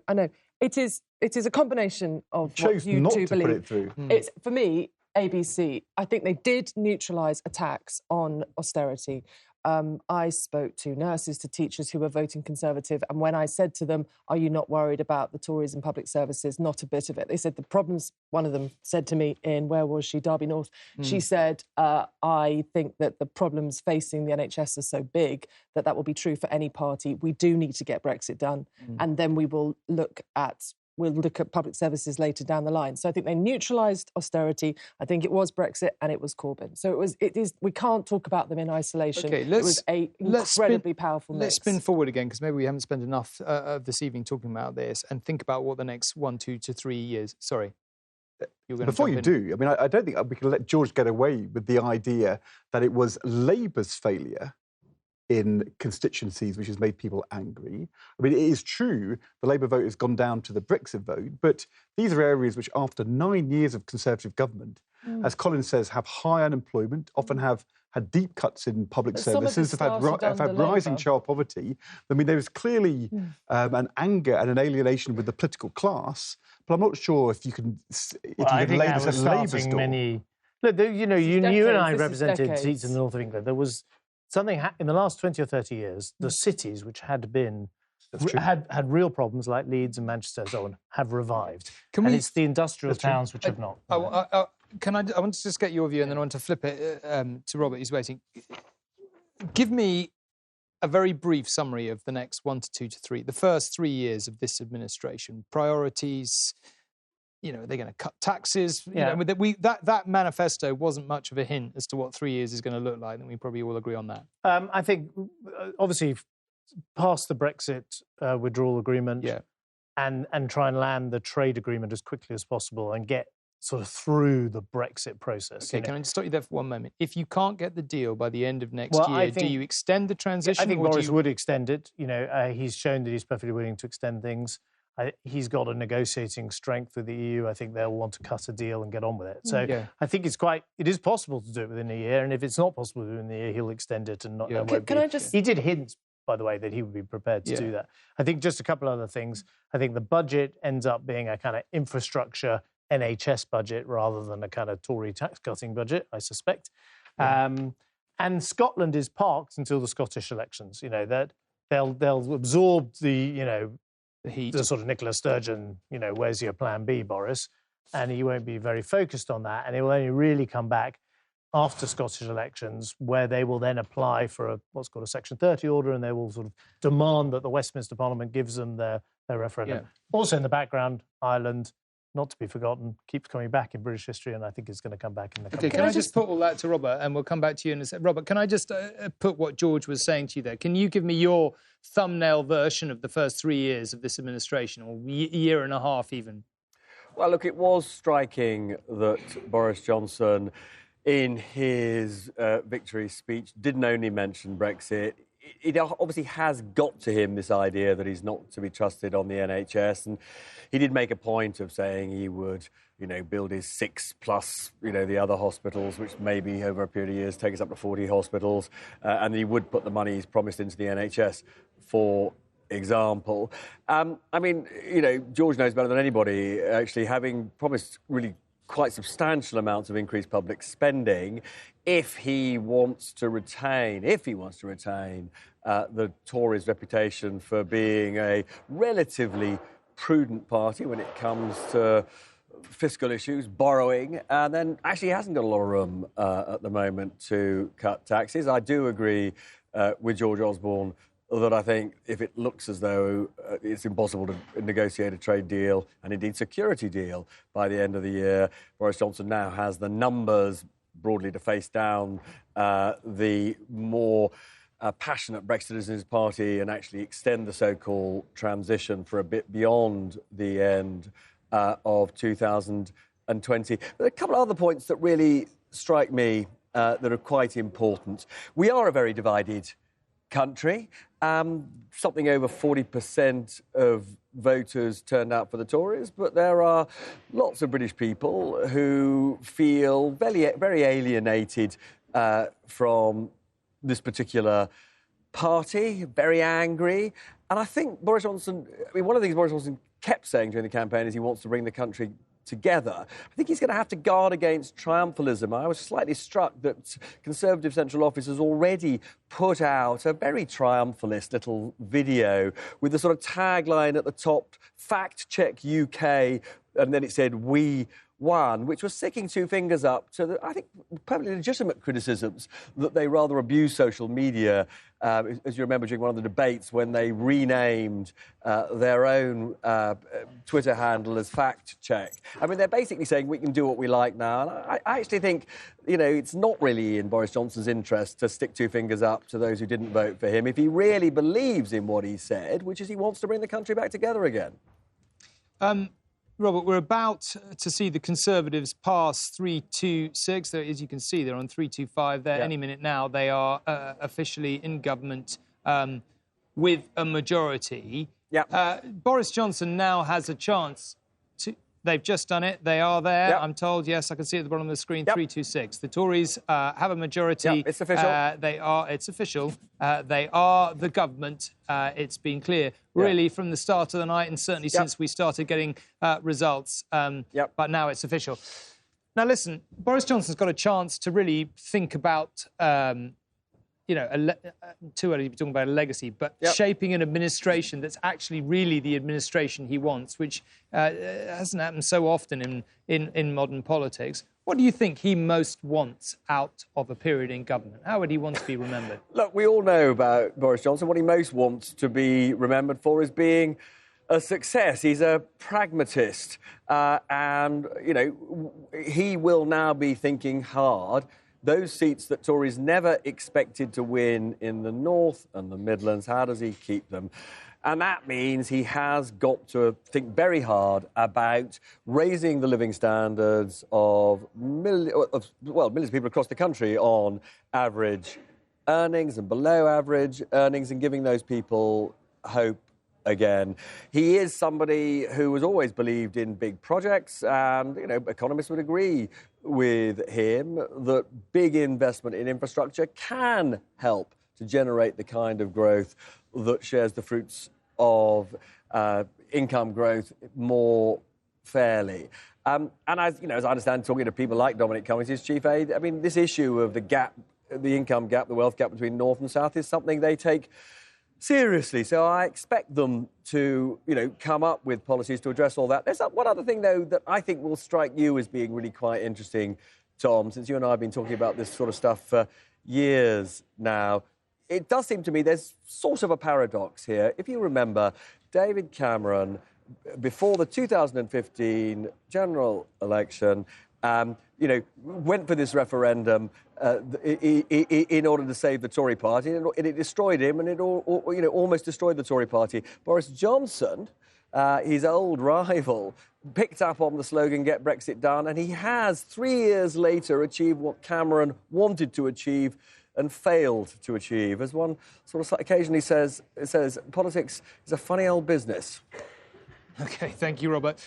It is a combination of what you two believe. Put it through. It's, for me, ABC. I think they did neutralise attacks on austerity. I spoke to nurses, to teachers who were voting Conservative, and when I said to them, are you not worried about the Tories in public services? Not a bit of it. They said the problems, one of them said to me in, where was she, Derby North, she said, I think that the problems facing the NHS are so big that will be true for any party. We do need to get Brexit done, and then we'll look at public services later down the line. So I think they neutralised austerity. I think it was Brexit and it was Corbyn. So it is. We can't talk about them in isolation. Okay, it was an incredibly powerful mix. Let's spin forward again, because maybe we haven't spent enough of this evening talking about this, and think about what the next 1, 2 to 3 years... Sorry. Before you do, I mean, I don't think we can let George get away with the idea that it was Labour's failure in constituencies which has made people angry. I mean, it is true the Labour vote has gone down to the Brexit vote, but these are areas which, after 9 years of Conservative government, as Colin says, have high unemployment, often have had deep cuts in public services, have had rising child poverty. I mean, there is clearly an anger and an alienation with the political class, but I'm not sure if you can lay this at Labour's door. Look, you know, you and I represented seats in the north of England. There was something in the last 20 or 30 years, the cities which had real problems like Leeds and Manchester and so on have revived. It's the industrial towns which have not. I want to just get your view, and then I want to flip it to Robert, who's waiting. Give me a very brief summary of the next 1 to 2 to 3, the first 3 years of this administration. Priorities. You know, they're going to cut taxes. You know, that manifesto wasn't much of a hint as to what 3 years is going to look like, and we probably all agree on that. I think, obviously, past the Brexit withdrawal agreement and try and land the trade agreement as quickly as possible and get sort of through the Brexit process. Okay, can I just stop you there for one moment? If you can't get the deal by the end of next year, do you extend the transition? I think Boris would extend it. You know, he's shown that he's perfectly willing to extend things. He's got a negotiating strength with the EU. I think they'll want to cut a deal and get on with it. So I think it is possible to do it within a year. And if it's not possible to do it within a year, he'll extend it and not. He did hint, by the way, that he would be prepared to do that. I think just a couple other things. I think the budget ends up being a kind of infrastructure NHS budget rather than a kind of Tory tax-cutting budget, I suspect. And Scotland is parked until the Scottish elections. You know, that they'll absorb the sort of Nicola Sturgeon, you know, where's your plan B, Boris? And he won't be very focused on that. And it will only really come back after Scottish elections, where they will then apply for what's called a Section 30 order, and they will sort of demand that the Westminster Parliament gives them their referendum. Also in the background, Ireland, not to be forgotten, keeps coming back in British history, and I think it's going to come back in the country. Okay, can I just put all that to Robert, and we'll come back to you in a second. Robert, can I just put what George was saying to you there? Can you give me your thumbnail version of the first 3 years of this administration, or year and a half even? Well, look, it was striking that Boris Johnson, in his victory speech, didn't only mention Brexit. It obviously has got to him, this idea that he's not to be trusted on the NHS. And he did make a point of saying he would, you know, build his 6 plus, you know, the other hospitals, which maybe over a period of years take us up to 40 hospitals. And he would put the money he's promised into the NHS, for example. I mean, you know, George knows better than anybody, actually, having promised really quite substantial amounts of increased public spending, if he wants to retain the Tories' reputation for being a relatively prudent party when it comes to fiscal issues, borrowing, and then actually hasn't got a lot of room at the moment to cut taxes. I do agree with George Osborne that I think if it looks as though it's impossible to negotiate a trade deal and indeed security deal by the end of the year, Boris Johnson now has the numbers broadly to face down the more passionate Brexiters in his party and actually extend the so-called transition for a bit beyond the end of 2020. But a couple of other points that really strike me that are quite important. We are a very divided country. Something over 40% of voters turned out for the Tories, but there are lots of British people who feel very, very alienated from this particular party, very angry. And I think Boris Johnson, one of the things Boris Johnson kept saying during the campaign is he wants to bring the country together. I think he's going to have to guard against triumphalism. I was slightly struck that Conservative Central Office has already put out a very triumphalist little video with the sort of tagline at the top, "Fact Check UK," and then it said, "We won," which was sticking two fingers up to the, I think, perfectly legitimate criticisms that they rather abuse social media, as you remember during one of the debates when they renamed their own Twitter handle as Fact Check. I mean, they're basically saying we can do what we like now. And I actually think, it's not really in Boris Johnson's interest to stick two fingers up to those who didn't vote for him if he really believes in what he said, which is he wants to bring the country back together again. Robert, we're about to see the Conservatives pass 326. As you can see, they're on 325 there. Any minute now, they are officially in government with a majority. Boris Johnson now has a chance to... They've just done it. They are there, I'm told. Yes, I can see at the bottom of the screen, 326. The Tories have a majority. It's official. It's official. They are the government. It's been clear, really, from the start of the night and certainly since we started getting results. But now it's official. Now, listen, Boris Johnson's got a chance to really think about... too early to be talking about a legacy, but shaping an administration that's actually really the administration he wants, which hasn't happened so often in modern politics. What do you think he most wants out of a period in government? How would he want to be remembered? Look, we all know about Boris Johnson. What he most wants to be remembered for is being a success. He's a pragmatist. And, he will now be thinking hard. Those seats that Tories never expected to win in the North and the Midlands, how does he keep them? And that means he has got to think very hard about raising the living standards of millions of people across the country on average earnings and below average earnings and giving those people hope again. He is somebody who has always believed in big projects and, economists would agree with him that big investment in infrastructure can help to generate the kind of growth that shares the fruits of income growth more fairly. And as I understand, talking to people like Dominic Cummings, his chief aide, this issue of the gap, the income gap, the wealth gap between North and South is something they take seriously. So I expect them to, come up with policies to address all that. There's one other thing, though, that I think will strike you as being really quite interesting, Tom, since you and I have been talking about this sort of stuff for years now. It does seem to me there's sort of a paradox here. If you remember, David Cameron, before the 2015 general election, went for this referendum in order to save the Tory party, and it destroyed him, and it almost destroyed the Tory party. Boris Johnson, his old rival, picked up on the slogan "Get Brexit Done," and he has, 3 years later, achieved what Cameron wanted to achieve and failed to achieve. As one sort of occasionally says, politics is a funny old business. OK, thank you, Robert.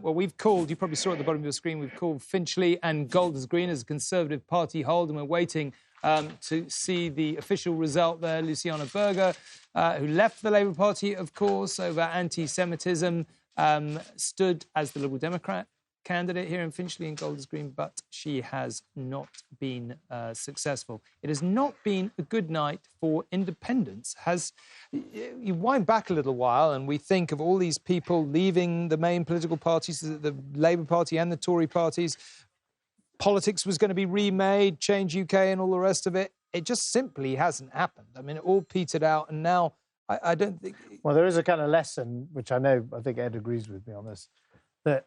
We've called, you probably saw at the bottom of your screen, we've called Finchley and Golders Green as a Conservative party hold, and we're waiting to see the official result there. Luciana Berger, who left the Labour Party, of course, over anti-Semitism, stood as the Liberal Democrat candidate here in Finchley and Golders Green, but she has not been successful. It has not been a good night for independents. You wind back a little while and we think of all these people leaving the main political parties, the Labour Party and the Tory parties. Politics was going to be remade, Change UK and all the rest of it. It just simply hasn't happened. It all petered out, and now I don't think... Well, there is a kind of lesson, which I think Ed agrees with me on this, that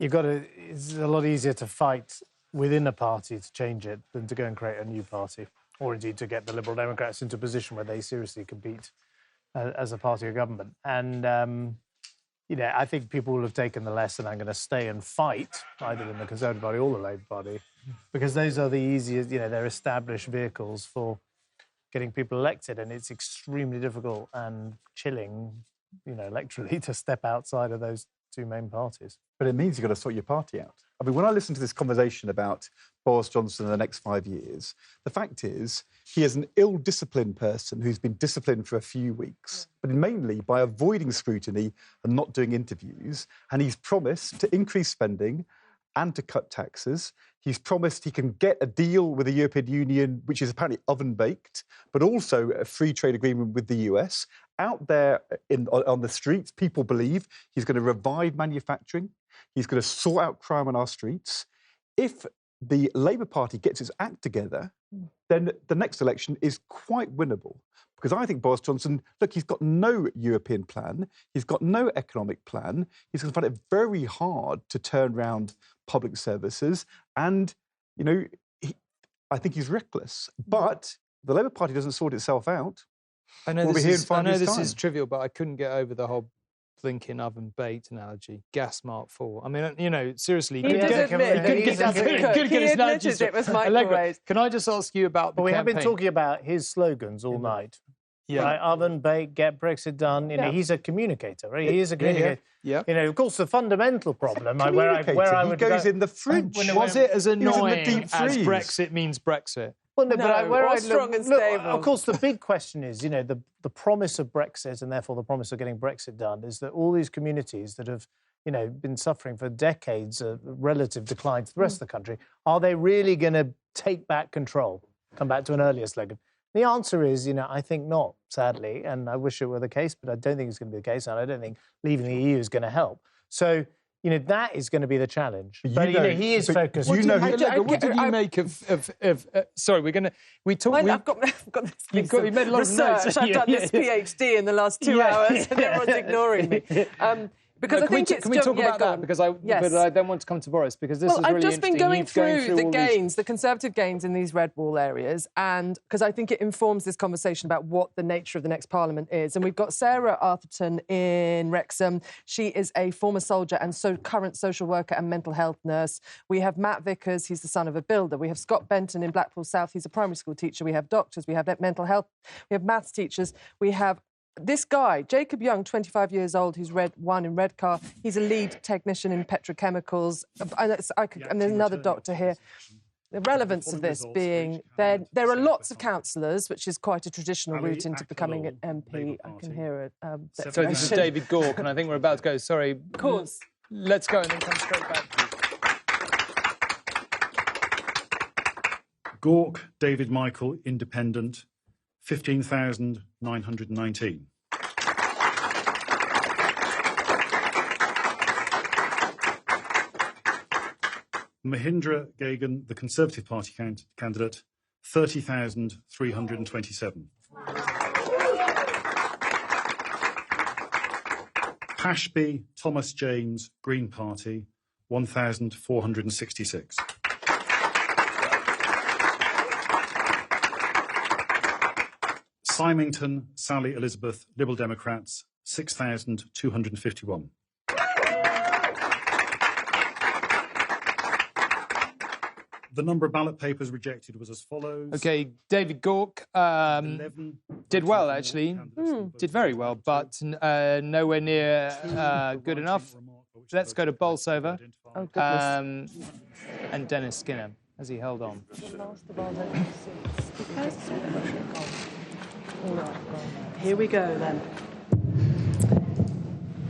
it's a lot easier to fight within a party to change it than to go and create a new party. or indeed to get the Liberal Democrats into a position where they seriously compete as a party of government. And, you know, I think people will have taken the lesson. I'm going to stay and fight, either in the Conservative Party or the Labour Party, because those are the easiest, you know, they're established vehicles for getting people elected, and it's extremely difficult and chilling, you know, electorally to step outside of those two main parties. But it means you've got to sort your party out. I mean, when I listen to this conversation about Boris Johnson in the next 5 years, the fact is he is an ill-disciplined person who's been disciplined for a few weeks, but mainly by avoiding scrutiny and not doing interviews. And he's promised to increase spending and to cut taxes. He's promised he can get a deal with the European Union, which is apparently oven-baked, but also a free trade agreement with the US. Out there on the streets, people believe he's going to revive manufacturing. He's going to sort out crime on our streets. If the Labour Party gets its act together, then the next election is quite winnable. Because I think Boris Johnson, look, he's got no European plan. He's got no economic plan. He's going to find it very hard to turn around public services. And, you know, I think he's reckless. But the Labour Party doesn't sort itself out. I know this is trivial, but I couldn't get over the whole blinking oven-baked analogy. Gas Mark 4. I mean, you know, seriously. He does admit that he doesn't cook. He admitted it was microwaves. Can I just ask you about the campaign? We have been talking about his slogans all night. Yeah. Right? Oven, bake, get Brexit done. You know, he's a communicator, right? He is a communicator. Yeah. You know, of course, the fundamental problem where I would goes in the fridge. Was it as annoying as Brexit means Brexit? Well, no, but where I strong and stable. Of course, the big question is, you know, the promise of Brexit and therefore the promise of getting Brexit done is that all these communities that have, you know, been suffering for decades of relative decline to the rest of the country, are they really going to take back control? Come back to an earlier slogan. The answer is, you know, I think not, sadly, and I wish it were the case, but I don't think it's going to be the case, and I don't think leaving the EU is going to help. So, you know, that is going to be the challenge. But you know, he is focused. What did you make of sorry, we talk. I've got this you made a lot of notes. I've done this PhD in the last 2 hours, and everyone's ignoring me. Because I think can we talk about that? Because but I then want to come to Boris, because this is really interesting. I've just been going through the gains, the Conservative gains in these red wall areas, and because I think it informs this conversation about what the nature of the next Parliament is. And we've got Sarah Arthurton in Wrexham. She is a former soldier and current social worker and mental health nurse. We have Matt Vickers, he's the son of a builder. We have Scott Benton in Blackpool South, he's a primary school teacher. We have doctors, we have mental health, we have maths teachers, we have this guy, Jacob Young, 25 years old, who's won in Redcar. He's a lead technician in petrochemicals. And there's another doctor here. The relevance of this being there are lots of councillors, which is quite a traditional route into becoming an MP. I can hear it. So this is David Gork, and I think we're about to go. Sorry. Of course. Let's go and then come straight back. Gork, David Michael, Independent, 15,919. Mahindra Gagan, the Conservative Party candidate, 30,327. Pashby Thomas James, Green Party, 1,466. Symington Sally Elizabeth, Liberal Democrats, 6,251. The number of ballot papers rejected was as follows. OK, David Gork did well, actually. Did very well, but nowhere near good enough. Let's go to Bolsover and Dennis Skinner, as he held on. Here we go, then.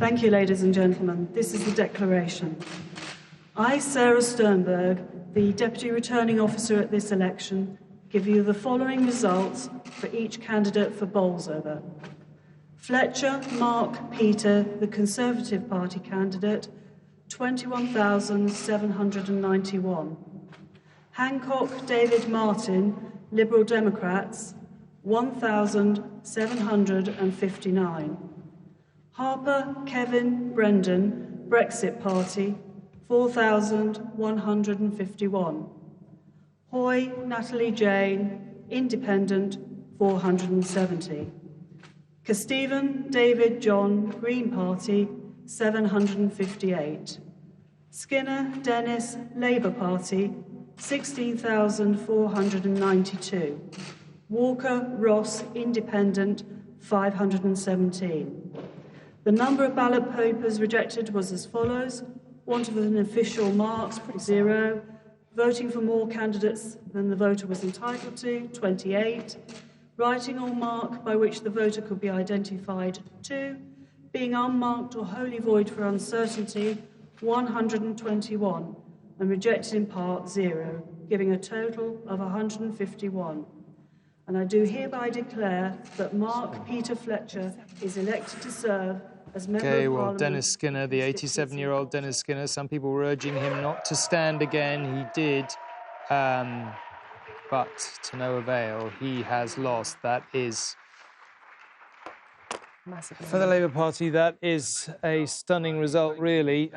Thank you, ladies and gentlemen. This is the declaration. I, Sarah Sternberg, the Deputy Returning Officer at this election, give you the following results for each candidate for Bolsover. Fletcher Mark Peter, the Conservative Party candidate, 21,791. Hancock David Martin, Liberal Democrats, 1,759. Harper Kevin Brendan, Brexit Party, 4,151. Hoy Natalie Jane, Independent 470. Kesteven, David, John, Green Party 758. Skinner, Dennis, Labour Party 16,492. Walker, Ross, Independent 517. The number of ballot papers rejected was as follows: want of an official mark, 0. Voting for more candidates than the voter was entitled to, 28. Writing or mark by which the voter could be identified, 2. Being unmarked or wholly void for uncertainty, 121. And rejected in part, 0, giving a total of 151. And I do hereby declare that Mark Peter Fletcher is elected to serve as Member of Parliament. Dennis Skinner, the 87-year-old Dennis Skinner, some people were urging him not to stand again. He did, but to no avail. He has lost. That is, massively, for the Labour Party, that is a stunning result, really.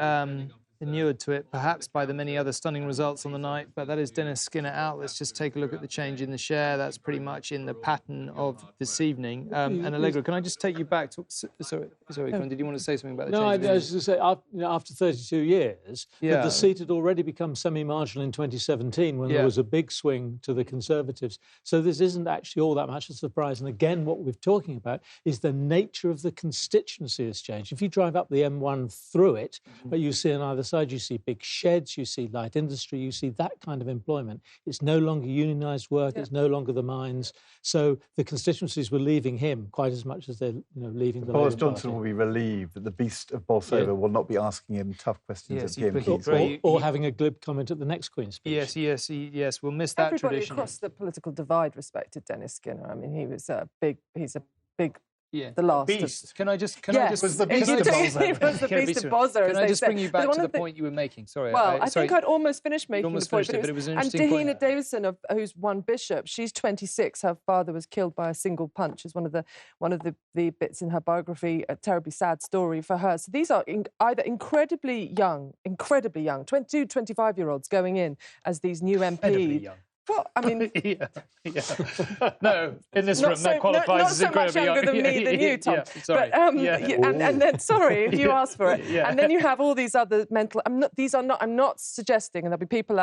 Inured to it, perhaps, by the many other stunning results on the night, but that is Dennis Skinner out. Let's just take a look at the change in the share. That's pretty much in the pattern of this evening. And Allegra, can I just take you back to... Sorry, Colin, did you want to say something about the change? No, I was going to say, after 32 years, the seat had already become semi-marginal in 2017 when there was a big swing to the Conservatives. So this isn't actually all that much a surprise. And again, what we're talking about is the nature of the constituency has changed. If you drive up the M1 through it, but you see on either side, you see big sheds, you see light industry, you see that kind of employment. It's no longer unionised work, it's no longer the mines. So the constituencies were leaving him quite as much as they're leaving the Boris Labour Johnson Party. will be relieved that the beast of Bolsover will not be asking him tough questions at PMPs. Or having a glib comment at the next Queen's speech. Yes, we'll miss that Everybody tradition. across the political divide respected Dennis Skinner. I mean, he's a big, Yeah. The last beast. Can I just was the beast of Bozza. He was the beast of Bozza. Can I just bring you back to the point you were making? Sorry. Well, I think I'd almost finished making the point. But it was an and interesting point. Dahina Davison, who's one bishop, she's 26. Her father was killed by a single punch. Is one of the bits in her biography. A terribly sad story for her. So these are either incredibly young, 22, 25-year-olds going in as these new MPs. Young. Well, I mean... No, in this room, that qualifies as incredibly young. Not so much younger than me than you, Tom. Sorry. But, and then, sorry, if you asked for it. And then you have all these other mental... I'm not suggesting, and there'll be people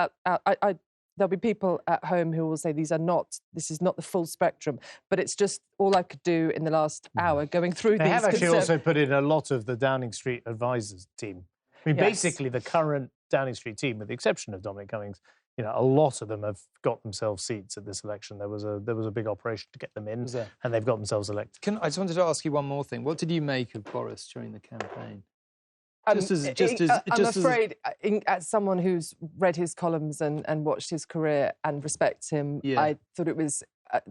there'll be people at home who will say this is not the full spectrum, but it's just all I could do in the last hour going through these... They have actually also put in a lot of the Downing Street advisors team. I mean, basically the current Downing Street team, with the exception of Dominic Cummings, a lot of them have got themselves seats at this election. There was a big operation to get them in, and they've got themselves elected. I just wanted to ask you one more thing. What did you make of Boris during the campaign? I'm afraid, as someone who's read his columns and watched his career and respects him, I thought it was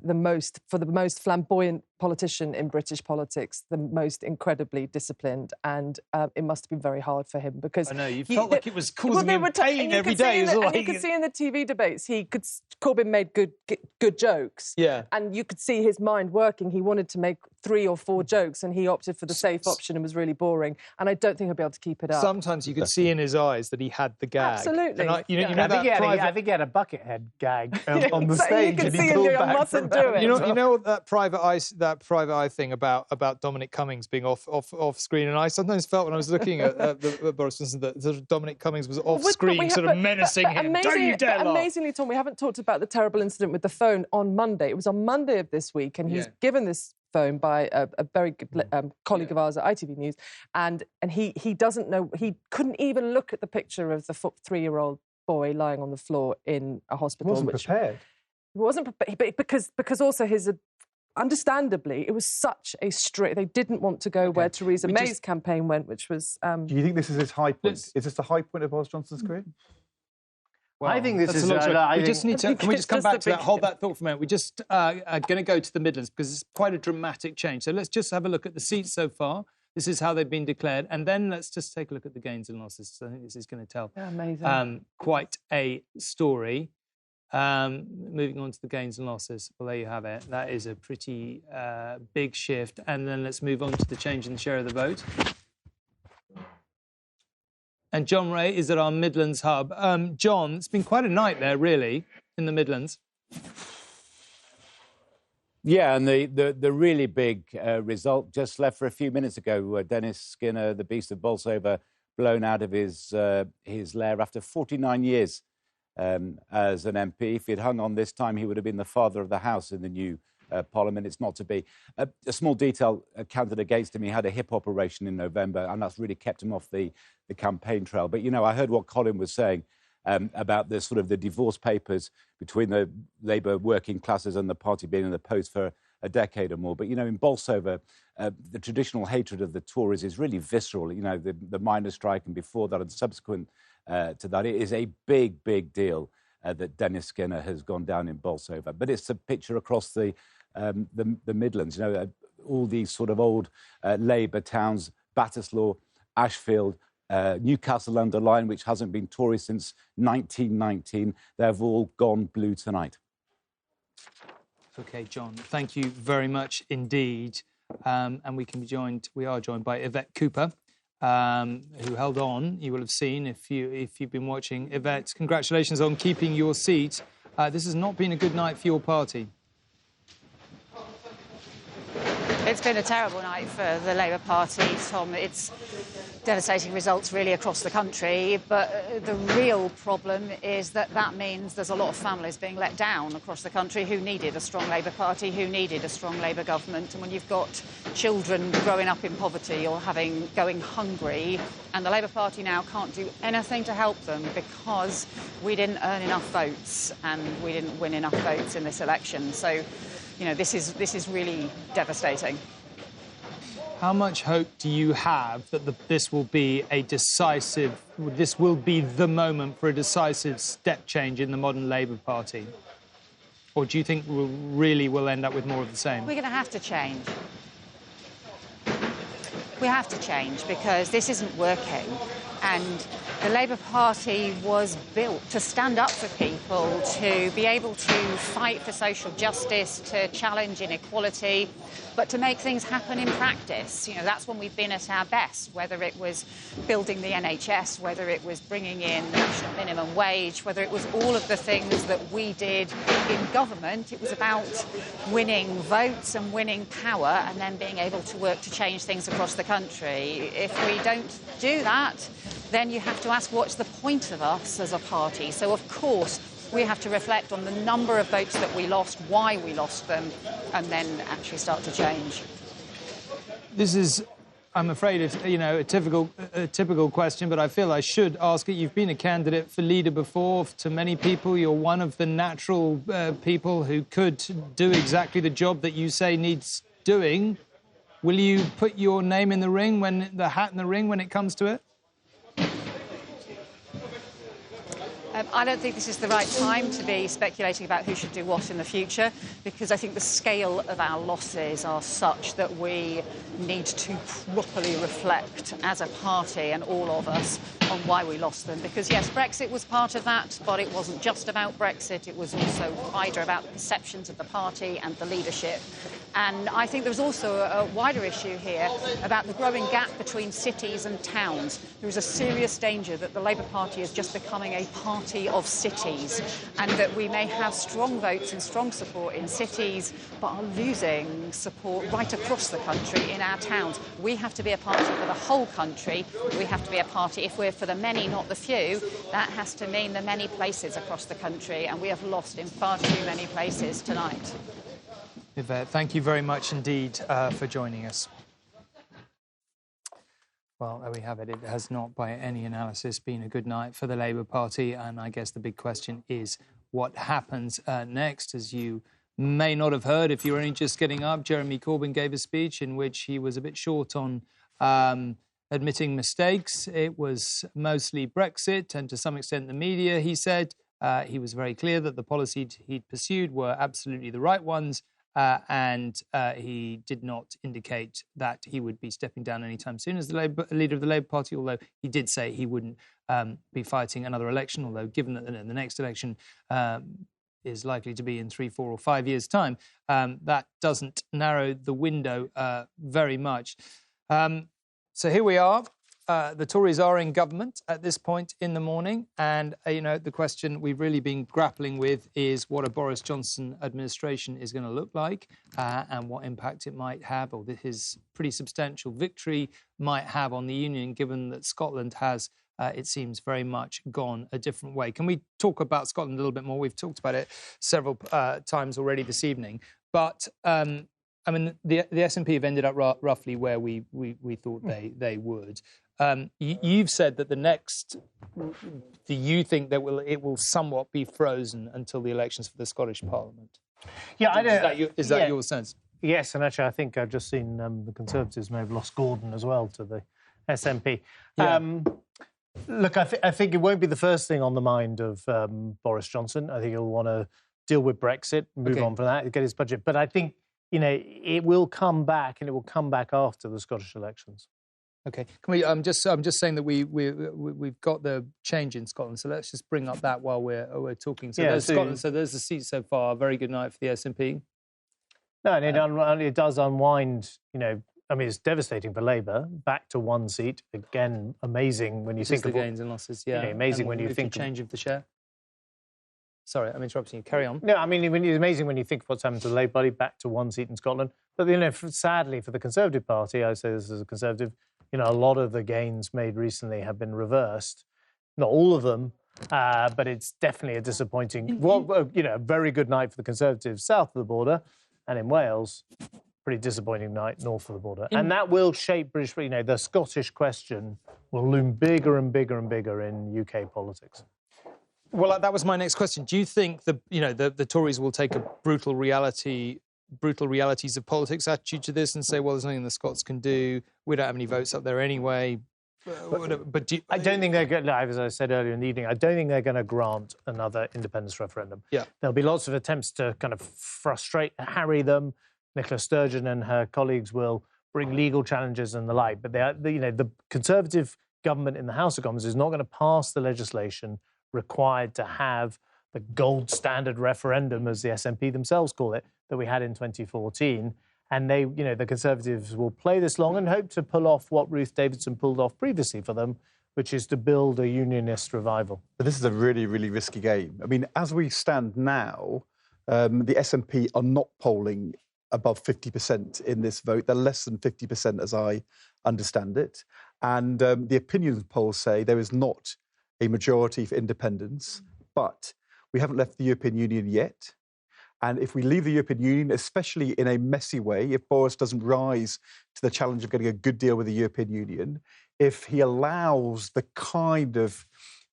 the most flamboyant politician in British politics, the most incredibly disciplined, and it must have been very hard for him because... I know, you felt like it was causing him pain every day. You could see in the TV debates, Corbyn made good jokes, and you could see his mind working. He wanted to make 3 or 4 jokes, and he opted for the safe option and was really boring, and I don't think he'll be able to keep it up. Sometimes you could see in his eyes that he had the gag. Absolutely. I think he had a buckethead gag on the stage, you and can he see pulled I back mustn't do it. You know that private eye thing about Dominic Cummings being off screen, and I sometimes felt when I was looking at Boris Johnson that sort of Dominic Cummings was off screen, sort of menacing him. Don't you dare laugh. Amazingly, Tom, we haven't talked about the terrible incident with the phone on Monday. It was on Monday of this week, and he's given this phone by a very good colleague of ours at ITV News, and he doesn't know. He couldn't even look at the picture of the 3-year-old boy lying on the floor in a hospital. He wasn't prepared. He wasn't prepared because also his... Understandably, it was such a strict... They didn't want to go where Theresa May's campaign went, which was... Do you think this is his high point? Is this the high point of Boris Johnson's career? Well, I think this is... Can we just come back to that? Hold that thought for a minute. We just are going to go to the Midlands because it's quite a dramatic change. So let's just have a look at the seats so far. This is how they've been declared. And then let's just take a look at the gains and losses. So I think this is going to tell quite a story. Moving on to the gains and losses. Well, there you have it. That is a pretty big shift. And then let's move on to the change in the share of the vote. And John Ray is at our Midlands hub. John, it's been quite a night there, really, in the Midlands. Yeah, and the really big result just left for a few minutes ago. Dennis Skinner, the Beast of Bolsover, blown out of his lair after 49 years as an MP. If he'd hung on this time, he would have been the father of the house in the new Parliament. It's not to be. A small detail counted against him. He had a hip operation in November, and that's really kept him off the campaign trail. But, you know, I heard what Colin was saying about the sort of the divorce papers between the Labour working classes and the party being in the post for a decade or more. But, you know, in Bolsover, the traditional hatred of the Tories is really visceral. You know, the miners' strike and before that and subsequent to that, it is a big, big deal that Dennis Skinner has gone down in Bolsover. But it's a picture across the Midlands. You know, all these sort of old Labour towns, Batterslaw, Ashfield, Newcastle-under-Lyme, which hasn't been Tory since 1919. They've all gone blue tonight. OK, John, thank you very much indeed. And we are joined by Yvette Cooper, who held on. You will have seen if you've been watching. Yvette, congratulations on keeping your seat. This has not been a good night for your party. It's been a terrible night for the Labour Party, Tom. It's devastating results really across the country, but the real problem is that means there's a lot of families being let down across the country who needed a strong Labour Party, who needed a strong Labour government. And when you've got children growing up in poverty or going hungry, and the Labour Party now can't do anything to help them because we didn't earn enough votes and we didn't win enough votes in this election. So, you know, this is really devastating. How much hope do you have that this will be the moment for a decisive step change in the modern Labour Party? Or do you think we'll end up with more of the same? We're going to have to change. We have to change because this isn't working. And the Labour Party was built to stand up for people, to be able to fight for social justice, to challenge inequality, but to make things happen in practice. You know, that's when we've been at our best, whether it was building the NHS, whether it was bringing in the national minimum wage, whether it was all of the things that we did in government. It was about winning votes and winning power and then being able to work to change things across the country. If we don't do that, then you have to ask what's the point of us as a party. So, of course, we have to reflect on the number of votes that we lost, why we lost them, and then actually start to change. This is, I'm afraid, a typical question, but I feel I should ask it. You've been a candidate for leader before. To many people, you're one of the natural people who could do exactly the job that you say needs doing. Will you put your name in the ring, the hat in the ring, when it comes to it? I don't think this is the right time to be speculating about who should do what in the future, because I think the scale of our losses are such that we need to properly reflect as a party and all of us on why we lost them. Because, yes, Brexit was part of that, but it wasn't just about Brexit. It was also wider about the perceptions of the party and the leadership. And I think there's also a wider issue here about the growing gap between cities and towns. There is a serious danger that the Labour Party is just becoming a party of cities, and that we may have strong votes and strong support in cities, but are losing support right across the country in our towns. We have to be a party for the whole country. We have to be a party, if we're for the many, not the few, that has to mean the many places across the country, and we have lost in far too many places tonight. Yvette, thank you very much indeed for joining us. Well, there we have it. It has not, by any analysis, been a good night for the Labour Party. And I guess the big question is what happens next. As you may not have heard, if you're only just getting up, Jeremy Corbyn gave a speech in which he was a bit short on admitting mistakes. It was mostly Brexit and to some extent the media, he said. He was very clear that the policies he'd pursued were absolutely the right ones. And he did not indicate that he would be stepping down anytime soon as the leader of the Labour Party, although he did say he wouldn't be fighting another election, although given that the next election is likely to be in 3, 4 or 5 years' time, that doesn't narrow the window very much. So here we are. the Tories are in government at this point in the morning, and the question we've really been grappling with is what a Boris Johnson administration is going to look like, and what impact it might have, or his pretty substantial victory might have on the union, given that Scotland has, it seems, very much gone a different way. Can we talk about Scotland a little bit more? We've talked about it several times already this evening, but I mean, the SNP have ended up roughly where we thought they would. You've said that do you think that it will somewhat be frozen until the elections for the Scottish Parliament? Yeah, Is that your sense? Yes, and actually I think I've just seen the Conservatives may have lost Gordon as well to the SNP. Yeah. Look, I think it won't be the first thing on the mind of Boris Johnson. I think he'll want to deal with Brexit, move on from that, get his budget. But I think, it will come back, and it will come back after the Scottish elections. Okay. Can we? I'm just saying that we've got the change in Scotland, so let's just bring up that while we're talking. So there's Scotland. So there's the seat so far. Very good night for the SNP. No, and it does unwind. It's devastating for Labour. Back to one seat again. Amazing when you think of the gains and losses. Yeah, amazing when you think of change of the share. Sorry, I'm interrupting you. Carry on. No, I mean, it's amazing when you think of what's happened to the Labour Party, back to one seat in Scotland. But, sadly for the Conservative Party, I say this as a Conservative, a lot of the gains made recently have been reversed. Not all of them, but it's definitely a disappointing... a very good night for the Conservatives south of the border, and in Wales, pretty disappointing night north of the border. And that will shape British... the Scottish question will loom bigger and bigger and bigger in UK politics. Well, that was my next question. Do you think the Tories will take a brutal realities of politics attitude to this and say, well, there's nothing the Scots can do. We don't have any votes up there anyway. But I don't think they're going to, as I said earlier in the evening, I don't think they're going to grant another independence referendum. Yeah. There'll be lots of attempts to kind of harry them. Nicola Sturgeon and her colleagues will bring legal challenges and the like. But the Conservative government in the House of Commons is not going to pass the legislation required to have the gold standard referendum, as the SNP themselves call it, that we had in 2014. And the Conservatives will play this long and hope to pull off what Ruth Davidson pulled off previously for them, which is to build a unionist revival. But this is a really, really risky game. I mean, as we stand now, the SNP are not polling above 50% in this vote. They're less than 50%, as I understand it. And the opinion polls say there is not a majority for independence, but we haven't left the European Union yet. And if we leave the European Union, especially in a messy way, if Boris doesn't rise to the challenge of getting a good deal with the European Union, if he allows the kind of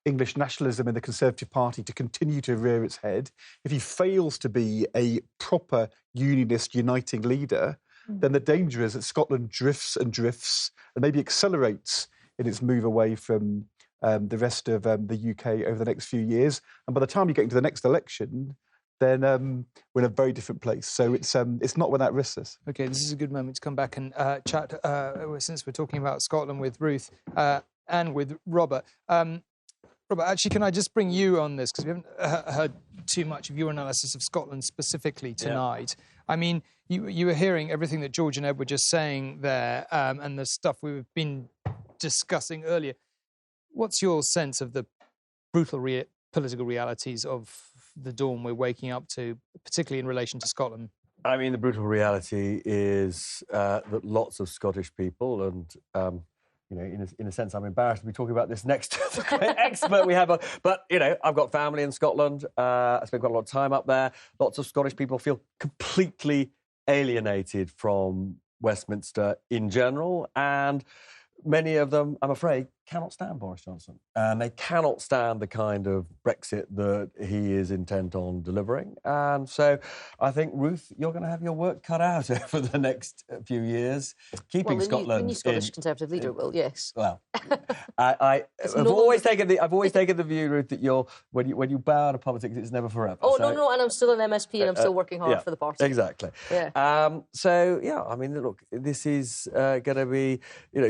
English nationalism in the Conservative Party to continue to rear its head, if he fails to be a proper unionist uniting leader, then the danger is that Scotland drifts and drifts and maybe accelerates in its move away from the rest of the UK over the next few years. And by the time you get into the next election, then we're in a very different place. So it's not without risks. OK, this is a good moment to come back and chat, since we're talking about Scotland, with Ruth and with Robert. Robert, actually, can I just bring you on this? Because we haven't heard too much of your analysis of Scotland specifically tonight. Yeah. I mean, you were hearing everything that George and Ed were just saying there, and the stuff we've been discussing earlier. What's your sense of the brutal political realities of the dawn we're waking up to, particularly in relation to Scotland? I mean, the brutal reality is that lots of Scottish people, and in a sense, I'm embarrassed to be talking about this next expert we have. But I've got family in Scotland. I spent quite a lot of time up there. Lots of Scottish people feel completely alienated from Westminster in general, and many of them, I'm afraid, cannot stand Boris Johnson. And they cannot stand the kind of Brexit that he is intent on delivering. And so I think, Ruth, you're going to have your work cut out over the next few years, keeping Scotland... the new Scottish Conservative leader will, yes. Well, I've always taken the view, Ruth, that when you bow to politics, it's never forever. Oh, so, no, and I'm still an MSP and I'm still working hard for the party. Exactly. Yeah. I mean, look, this is going to be...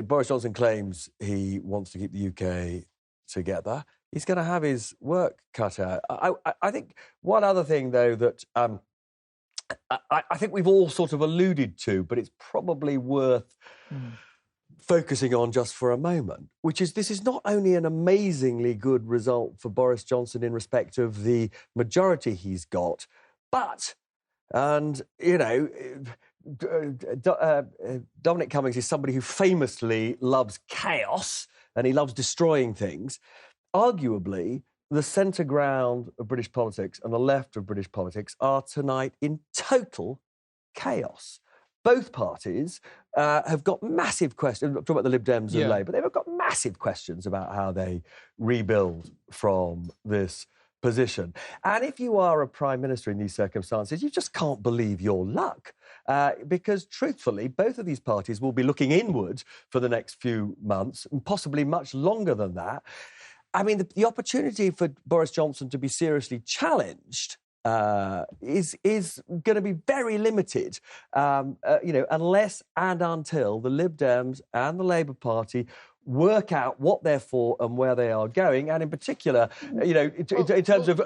Boris Johnson claims he wants to keep the UK together. He's going to have his work cut out. I think one other thing, though, that I think we've all sort of alluded to, but it's probably worth focusing on just for a moment, which is this is not only an amazingly good result for Boris Johnson in respect of the majority he's got, but, and, you know, Dominic Cummings is somebody who famously loves chaos and he loves destroying things. Arguably, the centre ground of British politics and the left of British politics are tonight in total chaos. Both parties have got massive questions. I'm talking about the Lib Dems and Labour. They've got massive questions about how they rebuild from this position. And if you are a Prime Minister in these circumstances, you just can't believe your luck. Because, truthfully, both of these parties will be looking inward for the next few months, and possibly much longer than that. I mean, the opportunity for Boris Johnson to be seriously challenged is going to be very limited, you know, unless and until the Lib Dems and the Labour Party work out what they're for and where they are going, and in particular, you know, in terms of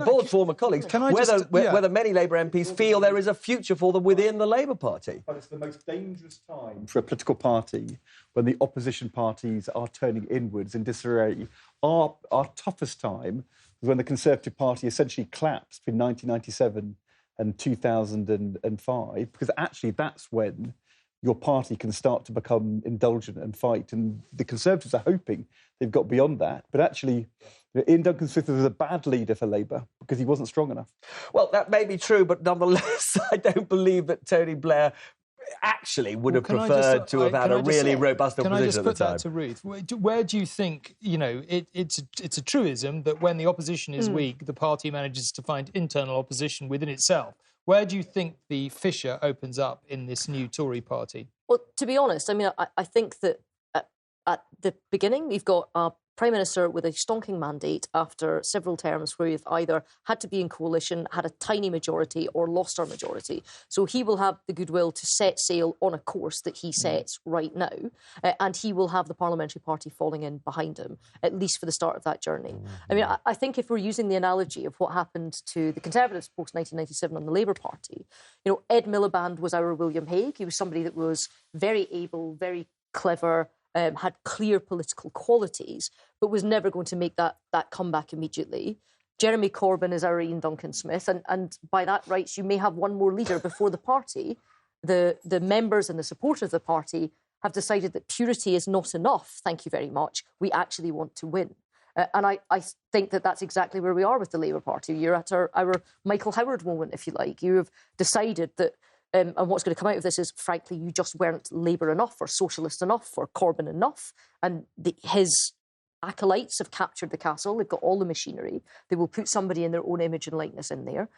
Board's former colleagues, whether many Labour MPs feel there is a future for them within the Labour Party. But it's the most dangerous time for a political party when the opposition parties are turning inwards in disarray. Our toughest time was when the Conservative Party essentially collapsed between 1997 and 2005, because actually that's when your party can start to become indulgent and fight. And the Conservatives are hoping they've got beyond that. But actually, Ian Duncan Smith was a bad leader for Labour because he wasn't strong enough. Well, that may be true, but nonetheless, I don't believe that Tony Blair actually would have preferred to have had a really robust opposition at the time. Can I just put that to Ruth? Where do you think, you know, it's a truism that when the opposition is weak, the party manages to find internal opposition within itself? Where do you think the fissure opens up in this new Tory party? Well, to be honest, I mean, I think that at the beginning, we've got a Prime Minister with a stonking mandate after several terms where we've either had to be in coalition, had a tiny majority, or lost our majority. So he will have the goodwill to set sail on a course that he sets right now, and he will have the parliamentary party falling in behind him, at least for the start of that journey. I mean, I think if we're using the analogy of what happened to the Conservatives post-1997 and the Labour Party, you know, Ed Miliband was our William Hague. He was somebody that was very able, very clever, had clear political qualities, but was never going to make that comeback immediately. Jeremy Corbyn is our Ian Duncan Smith, and by that rights, you may have one more leader before the party. The members and the supporters of the party have decided that purity is not enough, thank you very much, we actually want to win. And I think that that's exactly where we are with the Labour Party. You're at our Michael Howard moment, if you like. You have decided that and what's going to come out of this is, frankly, you just weren't Labour enough or socialist enough or Corbyn enough. And his acolytes have captured the castle. They've got all the machinery. They will put somebody in their own image and likeness in there.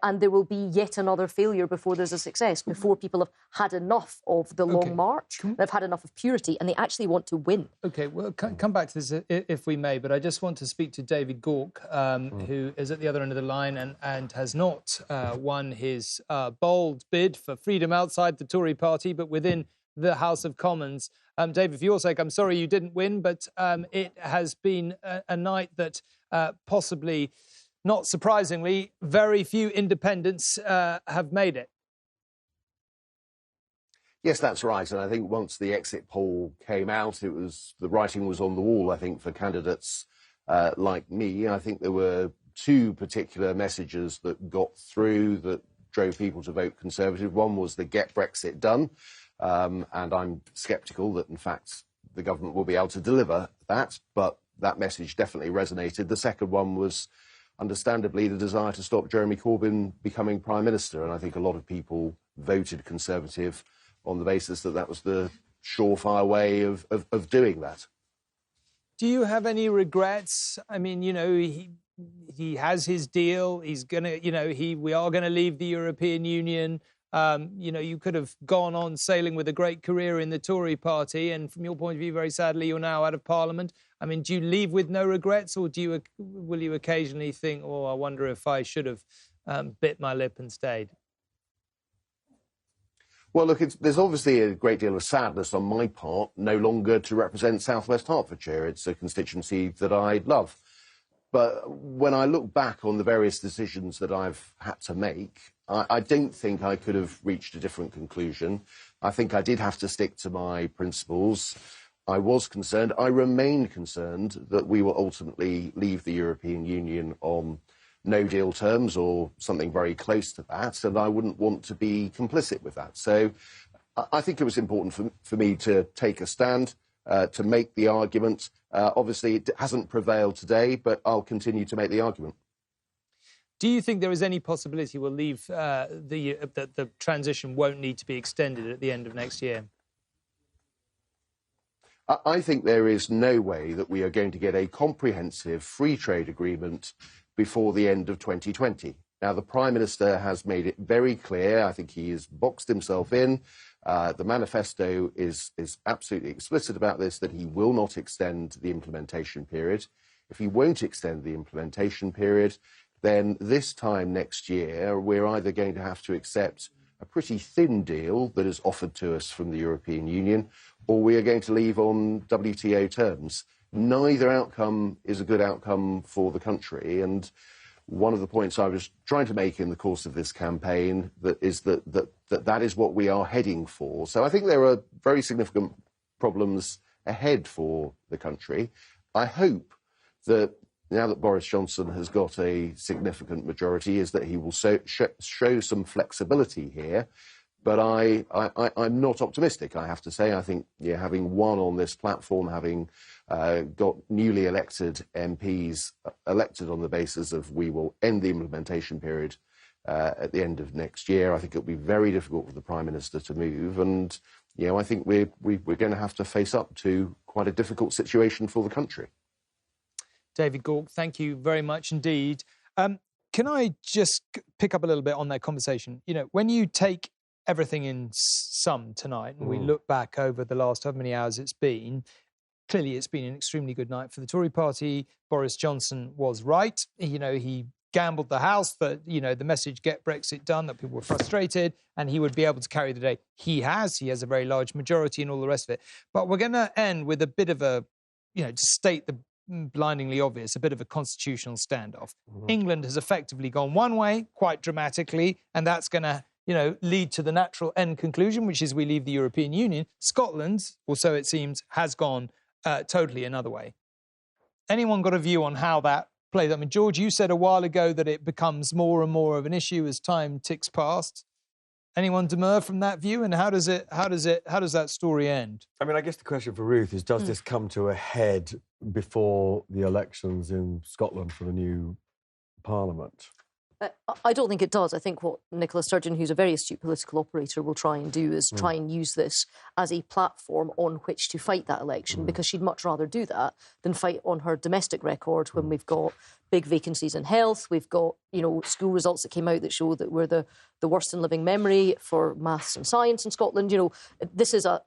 And there will be yet another failure before there's a success, before people have had enough of the long march, they've had enough of purity, and they actually want to win. OK, well, come back to this if we may, but I just want to speak to David Gauke, who is at the other end of the line and has not won his bold bid for freedom outside the Tory party, but within the House of Commons. David, for your sake, I'm sorry you didn't win, but it has been a night that possibly, not surprisingly, very few independents have made it. Yes, that's right. And I think once the exit poll came out, the writing was on the wall, I think, for candidates like me. I think there were two particular messages that got through that drove people to vote Conservative. One was the Get Brexit Done. And I'm sceptical that, in fact, the government will be able to deliver that, but that message definitely resonated. The second one was, understandably, the desire to stop Jeremy Corbyn becoming Prime Minister, and I think a lot of people voted Conservative on the basis that that was the surefire way of doing that. Do you have any regrets? I mean, you know, he has his deal. He's going to, you know, we are going to leave the European Union. You know, you could have gone on sailing with a great career in the Tory party, and from your point of view, very sadly, you're now out of Parliament. I mean, do you leave with no regrets, or will you occasionally think, oh, I wonder if I should have bit my lip and stayed? Well, look, there's obviously a great deal of sadness on my part no longer to represent South West Hertfordshire. It's a constituency that I love. But when I look back on the various decisions that I've had to make, I don't think I could have reached a different conclusion. I think I did have to stick to my principles. I was concerned, I remain concerned that we will ultimately leave the European Union on no-deal terms or something very close to that, and I wouldn't want to be complicit with that. So I think it was important for me to take a stand, to make the argument. Obviously, it hasn't prevailed today, but I'll continue to make the argument. Do you think there is any possibility we'll leave the transition won't need to be extended at the end of next year? I think there is no way that we are going to get a comprehensive free trade agreement before the end of 2020. Now, the Prime Minister has made it very clear. I think he has boxed himself in. The manifesto is absolutely explicit about this, that he will not extend the implementation period. If he won't extend the implementation period, then this time next year, we're either going to have to accept a pretty thin deal that is offered to us from the European Union, or we are going to leave on WTO terms. Neither outcome is a good outcome for the country, and one of the points I was trying to make in the course of this campaign that is what we are heading for. So I think there are very significant problems ahead for the country. I hope that now that Boris Johnson has got a significant majority, is that he will show some flexibility here. But I'm not optimistic, I have to say. I think having won on this platform, having got newly elected MPs elected on the basis of we will end the implementation period at the end of next year, I think it'll be very difficult for the Prime Minister to move. And, I think we're going to have to face up to quite a difficult situation for the country. David Gauke, thank you very much indeed. Can I just pick up a little bit on that conversation? When you take everything in sum tonight, and we look back over the last however many hours it's been, clearly it's been an extremely good night for the Tory party. Boris Johnson was right. He gambled the House that, the message, get Brexit done, that people were frustrated, and he would be able to carry the day. He has a very large majority and all the rest of it. But we're going to end with a bit of a, to state the blindingly obvious, a bit of a constitutional standoff. England has effectively gone one way, quite dramatically, and that's going to lead to the natural end conclusion, which is we leave the European Union. Scotland, or so it seems, has gone totally another way. Anyone got a view on how that plays? I mean, George, you said a while ago that it becomes more and more of an issue as time ticks past. Anyone demur from that view? And how does that story end? I mean, I guess the question for Ruth is, does this come to a head before the elections in Scotland for the new Parliament? I don't think it does. I think what Nicola Sturgeon, who's a very astute political operator, will try and do is try and use this as a platform on which to fight that election, because she'd much rather do that than fight on her domestic record when we've got big vacancies in health. We've got, school results that came out that show that we're the worst in living memory for maths and science in Scotland. This is a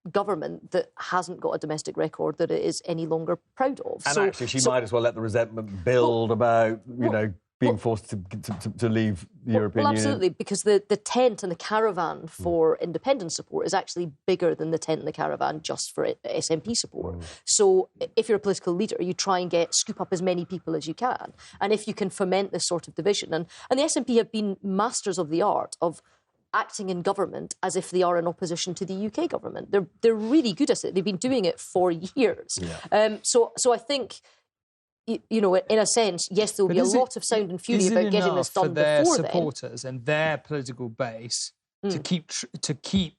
government that hasn't got a domestic record that it is any longer proud of. And actually, she might as well let the resentment build about, being forced to leave the European Union. Absolutely, because the tent and the caravan for independent support is actually bigger than the tent and the caravan just for SNP support. So if you're a political leader, you try and scoop up as many people as you can. And if you can foment this sort of division, and the SNP have been masters of the art of acting in government as if they are in opposition to the UK government. They're really good at it. They've been doing it for years. Yeah. So I think, in a sense, yes, there'll be a lot of sound and fury about getting this done before then. Is it enough for their supporters and their political base to keep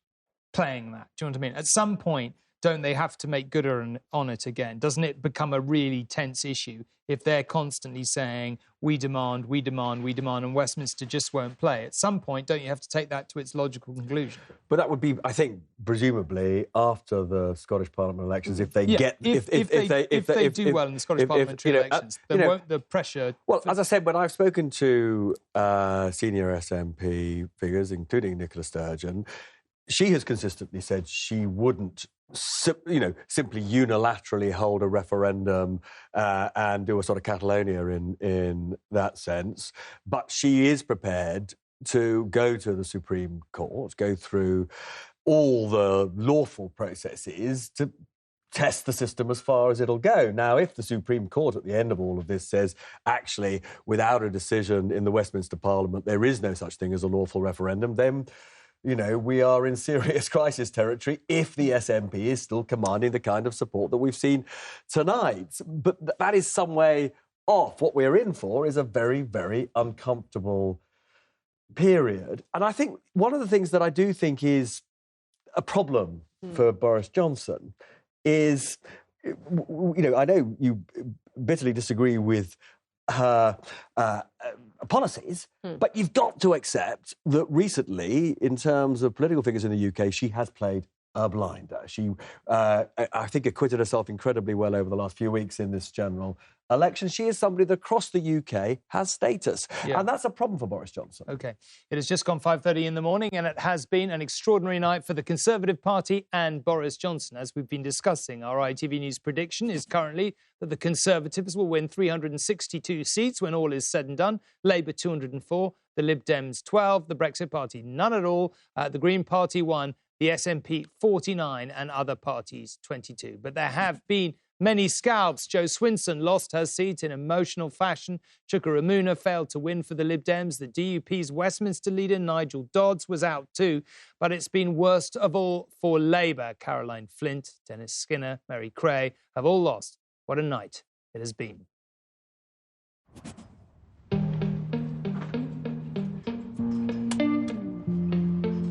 playing that? Do you know what I mean? At some point, don't they have to make good on it again? Doesn't it become a really tense issue if they're constantly saying, we demand, and Westminster just won't play? At some point, don't you have to take that to its logical conclusion? But that would be, I think, presumably after the Scottish Parliament elections, if they do well in the Scottish parliamentary elections, then won't the pressure... Well, as I said, when I've spoken to senior SNP figures, including Nicola Sturgeon, she has consistently said she wouldn't simply unilaterally hold a referendum and do a sort of Catalonia in that sense. But she is prepared to go to the Supreme Court, go through all the lawful processes to test the system as far as it'll go. Now, if the Supreme Court at the end of all of this says, actually, without a decision in the Westminster Parliament, there is no such thing as a lawful referendum, then, you know, we are in serious crisis territory if the SNP is still commanding the kind of support that we've seen tonight. But that is some way off. What we're in for is a very, very uncomfortable period. And I think one of the things that I do think is a problem for Boris Johnson is, you know, I know you bitterly disagree with her policies, but you've got to accept that recently, in terms of political figures in the UK, she has played a blinder. She, I think, acquitted herself incredibly well over the last few weeks in this general election. She is somebody that across the UK has status. Yeah. And that's a problem for Boris Johnson. OK. It has just gone 5:30 in the morning, and it has been an extraordinary night for the Conservative Party and Boris Johnson. As we've been discussing, our ITV News prediction is currently that the Conservatives will win 362 seats when all is said and done. Labour 204, the Lib Dems 12, the Brexit Party none at all, the Green Party 1, the SNP 49, and other parties 22. But there have been many scalps. Jo Swinson lost her seat in emotional fashion. Chuka Umunna failed to win for the Lib Dems. The DUP's Westminster leader, Nigel Dodds, was out too. But it's been worst of all for Labour. Caroline Flint, Dennis Skinner, Mary Cray have all lost. What a night it has been.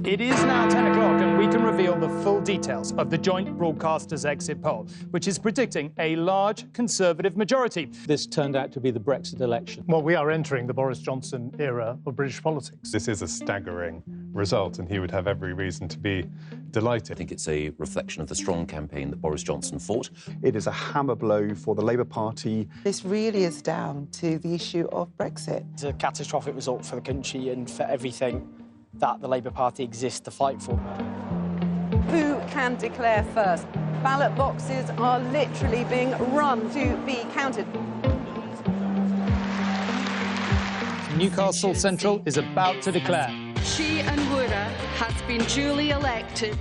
It is now 10 o'clock and we can reveal the full details of the Joint Broadcasters exit poll, which is predicting a large Conservative majority. This turned out to be the Brexit election. Well, we are entering the Boris Johnson era of British politics. This is a staggering result, and he would have every reason to be delighted. I think it's a reflection of the strong campaign that Boris Johnson fought. It is a hammer blow for the Labour Party. This really is down to the issue of Brexit. It's a catastrophic result for the country and for everything that the Labour Party exists to fight for. Who can declare first? Ballot boxes are literally being run to be counted. Newcastle Central is about to declare. She and Wura has been duly elected.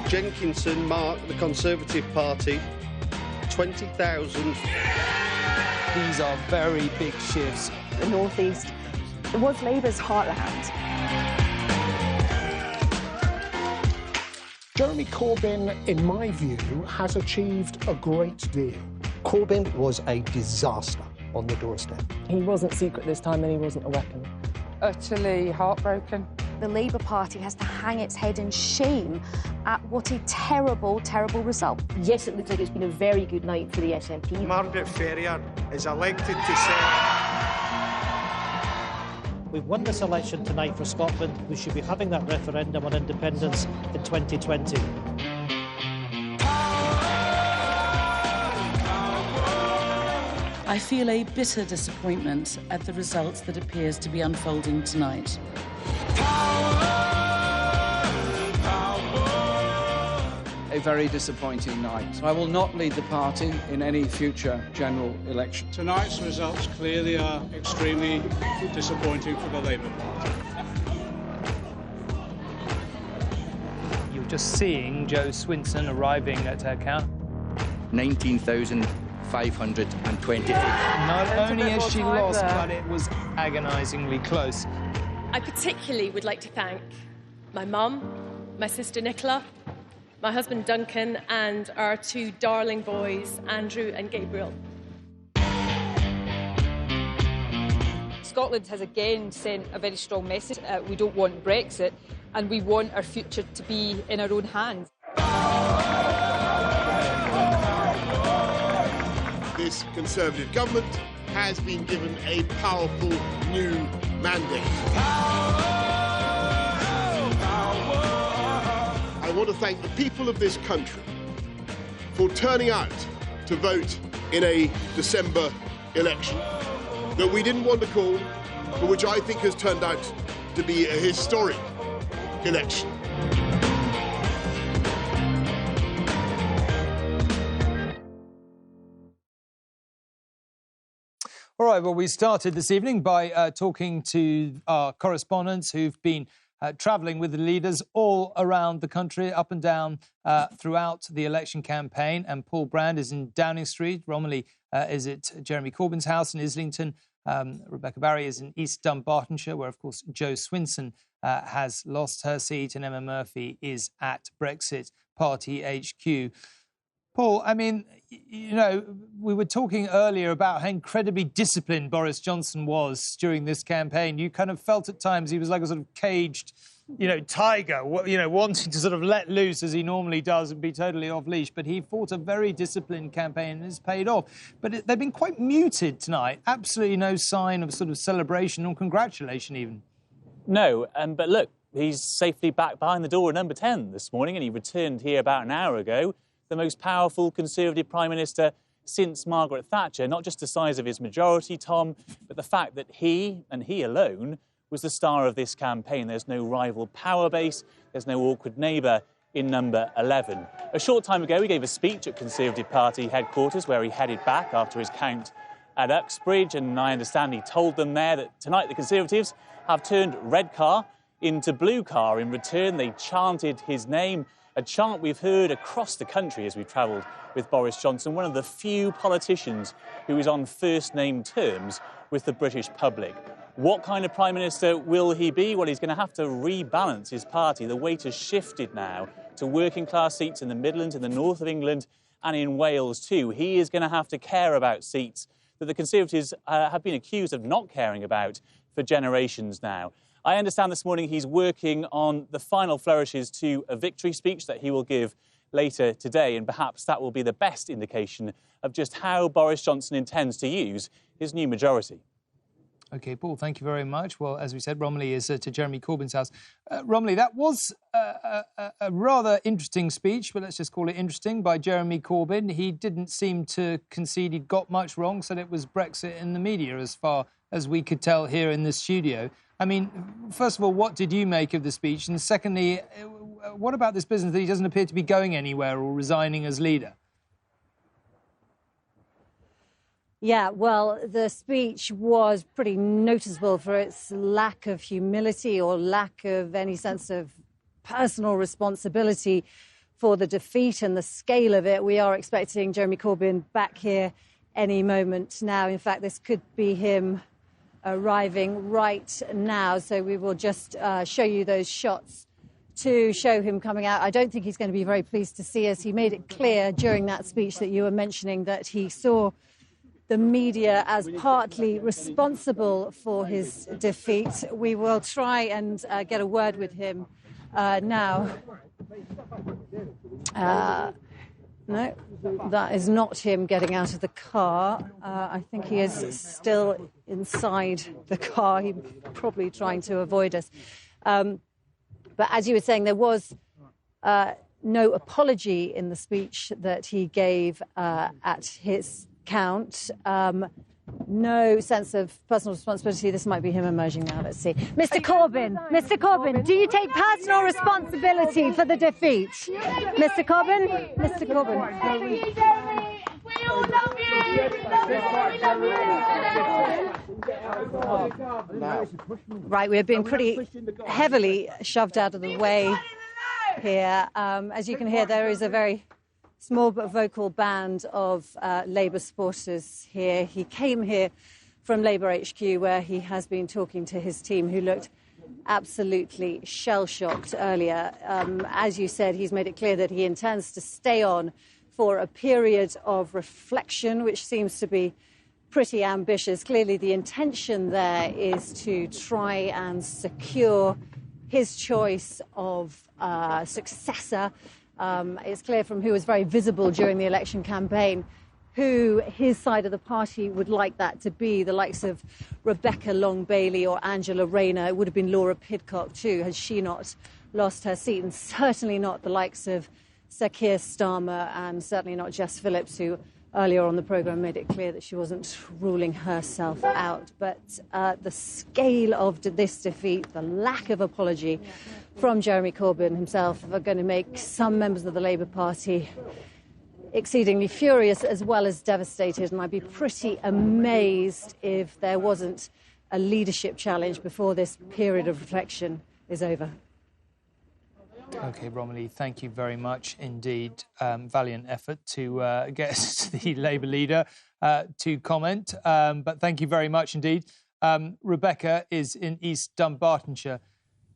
Jenkinson marked the Conservative Party 20,000. These are very big shifts. The North East was Labour's heartland. Jeremy Corbyn, in my view, has achieved a great deal. Corbyn was a disaster on the doorstep. He wasn't secret this time and he wasn't a weapon. Utterly heartbroken. The Labour Party has to hang its head in shame at what a terrible, terrible result. Yes, it looks like it's been a very good night for the SNP. Margaret Ferrier is elected to serve. We've won this election tonight for Scotland. We should be having that referendum on independence in 2020. I feel a bitter disappointment at the results that appears to be unfolding tonight. A very disappointing night. I will not lead the party in any future general election. Tonight's results clearly are extremely disappointing for the Labour Party. You're just seeing Jo Swinson arriving at her count. 19,523. Not only has she lost, but it was agonisingly close. I particularly would like to thank my mum, my sister Nicola, my husband Duncan, and our two darling boys, Andrew and Gabriel. Scotland has again sent a very strong message. We don't want Brexit, and we want our future to be in our own hands. This Conservative government has been given a powerful new mandate. I want to thank the people of this country for turning out to vote in a December election that we didn't want to call, but which I think has turned out to be a historic election. All right, well, we started this evening by talking to our correspondents who've been travelling with the leaders all around the country, up and down throughout the election campaign. And Paul Brand is in Downing Street. Romilly is at Jeremy Corbyn's house in Islington. Rebecca Barry is in East Dunbartonshire, where, of course, Jo Swinson has lost her seat, and Emma Murphy is at Brexit Party HQ. Paul, I mean, you know, we were talking earlier about how incredibly disciplined Boris Johnson was during this campaign. You kind of felt at times he was like a sort of caged, you know, tiger, you know, wanting to sort of let loose as he normally does and be totally off leash. But he fought a very disciplined campaign and it's paid off. But they've been quite muted tonight. Absolutely no sign of sort of celebration or congratulation even. No, but look, he's safely back behind the door at number 10 this morning, and he returned here about an hour ago. The most powerful Conservative Prime Minister since Margaret Thatcher, not just the size of his majority, Tom, but the fact that he, and he alone, was the star of this campaign. There's no rival power base, there's no awkward neighbour in number 11. A short time ago, he gave a speech at Conservative Party headquarters where he headed back after his count at Uxbridge, and I understand he told them there that tonight the Conservatives have turned red car into blue car. In return, they chanted his name, a chant we've heard across the country as we've travelled with Boris Johnson, one of the few politicians who is on first-name terms with the British public. What kind of Prime Minister will he be? Well, he's going to have to rebalance his party. The weight has shifted now to working-class seats in the Midlands, in the north of England and in Wales too. He is going to have to care about seats that the Conservatives have been accused of not caring about for generations now. I understand this morning he's working on the final flourishes to a victory speech that he will give later today, and perhaps that will be the best indication of just how Boris Johnson intends to use his new majority. OK, Paul, thank you very much. Well, as we said, Romilly is to Jeremy Corbyn's house. Romilly, that was a rather interesting speech, but let's just call it interesting, by Jeremy Corbyn. He didn't seem to concede he'd got much wrong, said it was Brexit in the media as far as we could tell here in the studio. I mean, first of all, what did you make of the speech? And secondly, what about this business that he doesn't appear to be going anywhere or resigning as leader? Yeah, well, the speech was pretty noticeable for its lack of humility or lack of any sense of personal responsibility for the defeat and the scale of it. We are expecting Jeremy Corbyn back here any moment now. In fact, this could be him arriving right now. So we will just show you those shots to show him coming out. I don't think he's going to be very pleased to see us. He made it clear during that speech that you were mentioning that he saw the media as partly responsible for his defeat. We will try and get a word with him now. No, that is not him getting out of the car. I think he is still inside the car. He's probably trying to avoid us. But as you were saying, there was no apology in the speech that he gave at his count. No sense of personal responsibility. This might be him emerging now. Let's see. Mr. Corbyn, do you take personal responsibility for the defeat? Mr. Corbyn? Mr. Corbyn. Right, we're being pretty heavily shoved out of the way here. As you can hear, there is a very small but vocal band of Labour supporters here. He came here from Labour HQ, where he has been talking to his team, who looked absolutely shell-shocked earlier. As you said, he's made it clear that he intends to stay on for a period of reflection, which seems to be pretty ambitious. Clearly, the intention there is to try and secure his choice of successor. It's clear from who was very visible during the election campaign who his side of the party would like that to be, the likes of Rebecca Long-Bailey or Angela Rayner. It would have been Laura Pidcock too, had she not lost her seat, and certainly not the likes of Sir Keir Starmer and certainly not Jess Phillips, who earlier on the programme made it clear that she wasn't ruling herself out. But the scale of this defeat, the lack of apology from Jeremy Corbyn himself, are going to make some members of the Labour Party exceedingly furious as well as devastated. And I'd be pretty amazed if there wasn't a leadership challenge before this period of reflection is over. OK, Romilly, thank you very much indeed. Valiant effort to get the Labour leader to comment, but thank you very much indeed. Rebecca is in East Dunbartonshire.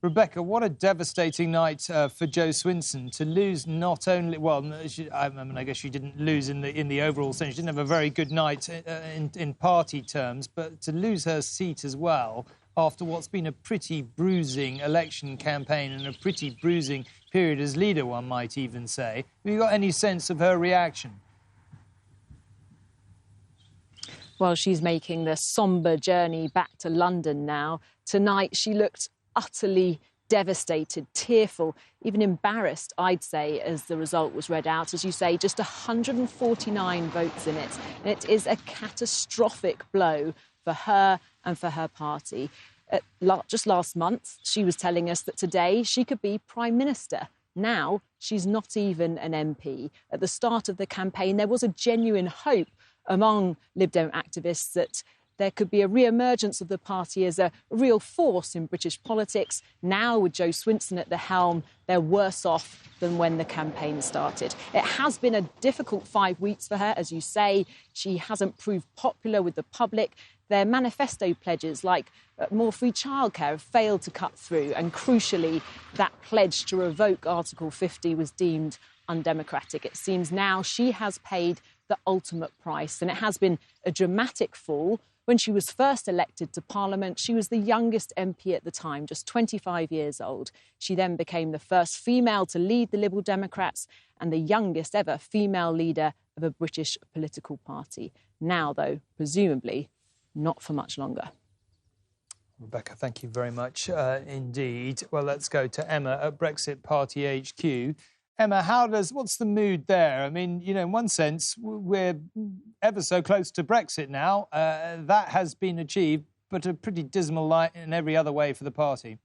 Rebecca, what a devastating night for Jo Swinson to lose not only... Well, I guess she didn't lose in the overall sense. She didn't have a very good night in party terms, but to lose her seat as well after what's been a pretty bruising election campaign and a pretty bruising period as leader, one might even say. Have you got any sense of her reaction? Well, she's making the sombre journey back to London now. Tonight, she looked utterly devastated, tearful, even embarrassed, I'd say, as the result was read out. As you say, just 149 votes in it. And it is a catastrophic blow for her and for her party. Just last month, she was telling us that today she could be Prime Minister. Now, she's not even an MP. At the start of the campaign, there was a genuine hope among Lib Dem activists that there could be a re-emergence of the party as a real force in British politics. Now, with Jo Swinson at the helm, they're worse off than when the campaign started. It has been a difficult 5 weeks for her, as you say. She hasn't proved popular with the public. Their manifesto pledges, like more free childcare, have failed to cut through. And crucially, that pledge to revoke Article 50 was deemed undemocratic. It seems now she has paid the ultimate price, and it has been a dramatic fall. When she was first elected to Parliament, she was the youngest MP at the time, just 25 years old. She then became the first female to lead the Liberal Democrats and the youngest ever female leader of a British political party. Now, though, presumably, not for much longer. Rebecca, thank you very much indeed. Well, let's go to Emma at Brexit Party HQ. Emma, what's the mood there? I mean, you know, in one sense, we're ever so close to Brexit now. That has been achieved, but a pretty dismal night in every other way for the party.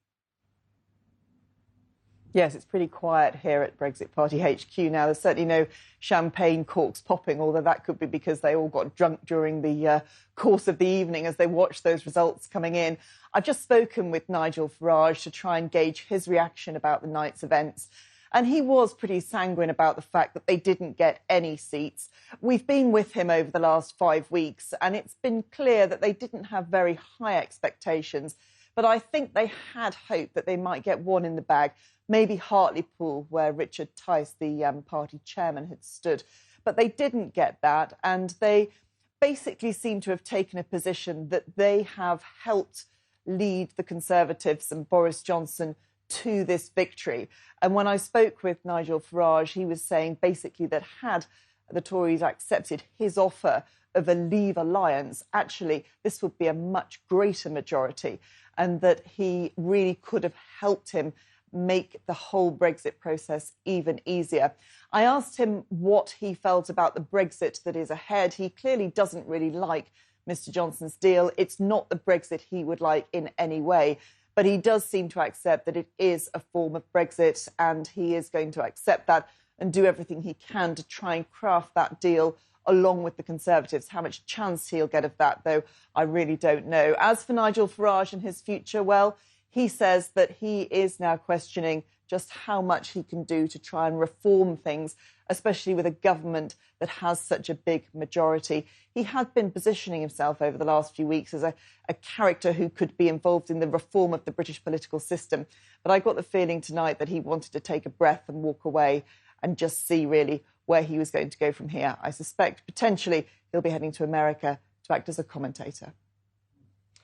Yes, it's pretty quiet here at Brexit Party HQ now. There's certainly no champagne corks popping, although that could be because they all got drunk during the course of the evening as they watched those results coming in. I've just spoken with Nigel Farage to try and gauge his reaction about the night's events. And he was pretty sanguine about the fact that they didn't get any seats. We've been with him over the last 5 weeks, and it's been clear that they didn't have very high expectations. But I think they had hoped that they might get one in the bag, maybe Hartlepool, where Richard Tice, the party chairman, had stood. But they didn't get that, and they basically seem to have taken a position that they have helped lead the Conservatives and Boris Johnson to this victory. And when I spoke with Nigel Farage, he was saying basically that had the Tories accepted his offer of a Leave alliance, actually this would be a much greater majority, and that he really could have helped him make the whole Brexit process even easier. I asked him what he felt about the Brexit that is ahead. He clearly doesn't really like Mr Johnson's deal. It's not the Brexit he would like in any way. But he does seem to accept that it is a form of Brexit, and he is going to accept that and do everything he can to try and craft that deal along with the Conservatives. How much chance he'll get of that, though, I really don't know. As for Nigel Farage and his future, well, he says that he is now questioning just how much he can do to try and reform things, especially with a government that has such a big majority. He had been positioning himself over the last few weeks as a character who could be involved in the reform of the British political system. But I got the feeling tonight that he wanted to take a breath and walk away and just see really where he was going to go from here. I suspect potentially he'll be heading to America to act as a commentator.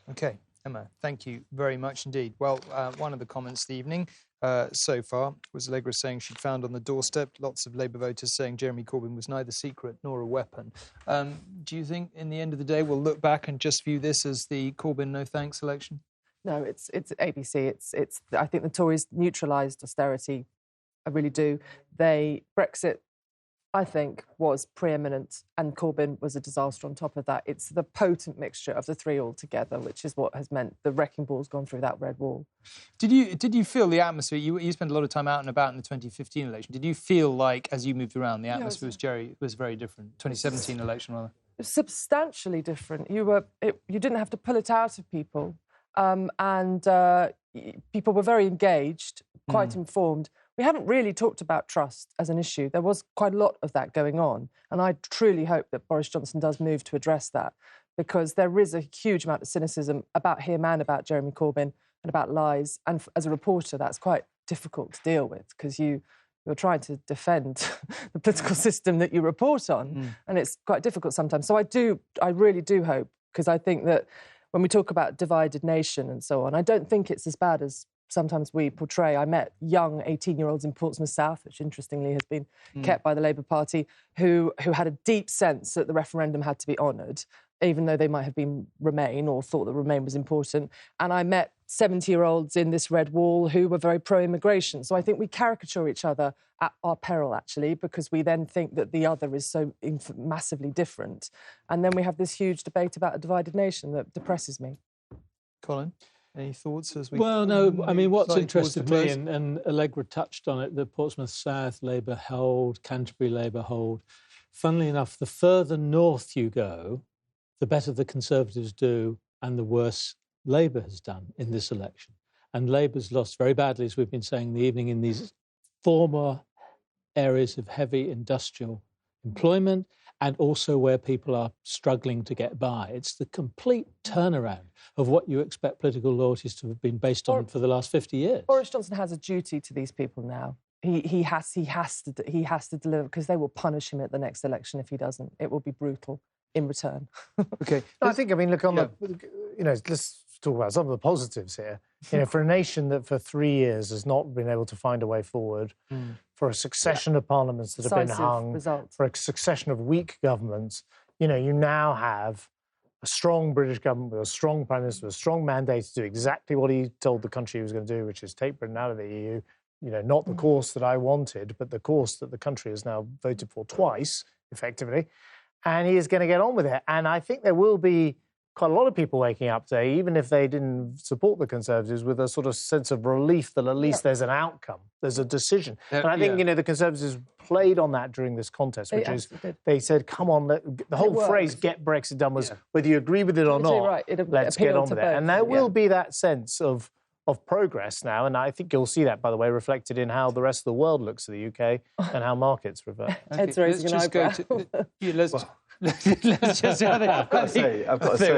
OK, Emma, thank you very much indeed. Well, one of the comments the evening so far was Allegra saying she'd found on the doorstep lots of Labour voters saying Jeremy Corbyn was neither secret nor a weapon. Do you think, in the end of the day, we'll look back and just view this as the Corbyn no thanks election? No, it's ABC. I think the Tories neutralised austerity. I really do. Brexit, I think, was preeminent, and Corbyn was a disaster on top of that. It's the potent mixture of the three altogether, which is what has meant the wrecking ball's gone through that red wall. Did you feel the atmosphere? You spent a lot of time out and about in the 2015 election. Did you feel like, as you moved around, the atmosphere was very different? 2017 election, rather. Substantially different. You didn't have to pull it out of people, and people were very engaged, quite informed. We haven't really talked about trust as an issue. There was quite a lot of that going on, and I truly hope that Boris Johnson does move to address that, because there is a huge amount of cynicism about him and about Jeremy Corbyn and about lies. And as a reporter, that's quite difficult to deal with, because you're trying to defend the political system that you report on, and it's quite difficult sometimes. So I really do hope, because I think that when we talk about divided nation and so on, I don't think it's as bad as sometimes we portray. I met young 18-year-olds in Portsmouth South, which interestingly has been kept by the Labour Party, who had a deep sense that the referendum had to be honoured, even though they might have been Remain or thought that Remain was important. And I met 70-year-olds in this red wall who were very pro-immigration. So I think we caricature each other at our peril, actually, because we then think that the other is so massively different. And then we have this huge debate about a divided nation that depresses me. Colin, any thoughts as we... Well, no, I mean, what's interested me, and Allegra touched on it, the Portsmouth South Labour hold, Canterbury Labour hold. Funnily enough, the further north you go, the better the Conservatives do and the worse Labour has done in this election. And Labour's lost very badly, as we've been saying in the evening, in these former areas of heavy industrial employment and also where people are struggling to get by. It's the complete turnaround of what you expect political loyalties to have been based on for the last 50 years. Boris Johnson has a duty to these people now. He has to deliver, because they will punish him at the next election if he doesn't. It will be brutal in return. OK. No, I think, I mean, look, on the, you know, let's talk about some of the positives here. You know, for a nation that for 3 years has not been able to find a way forward, for a succession of parliaments that have been hung, for a succession of weak governments, you know, you now have a strong British government with a strong Prime Minister, with a strong mandate to do exactly what he told the country he was going to do, which is take Britain out of the EU. You know, not the course that I wanted, but the course that the country has now voted for twice, effectively. And he is going to get on with it. And I think there will be quite a lot of people waking up today, even if they didn't support the Conservatives, with a sort of sense of relief that at least there's an outcome, there's a decision. And I think, you know, the Conservatives played on that during this contest, which is they said, come on, the whole phrase, get Brexit done, was whether you agree with it or not, let's get on with it. And there will be that sense of progress now, and I think you'll see that, by the way, reflected in how the rest of the world looks at the UK and how markets revert. Ed's raising an eyebrow. Let's just I've got to say,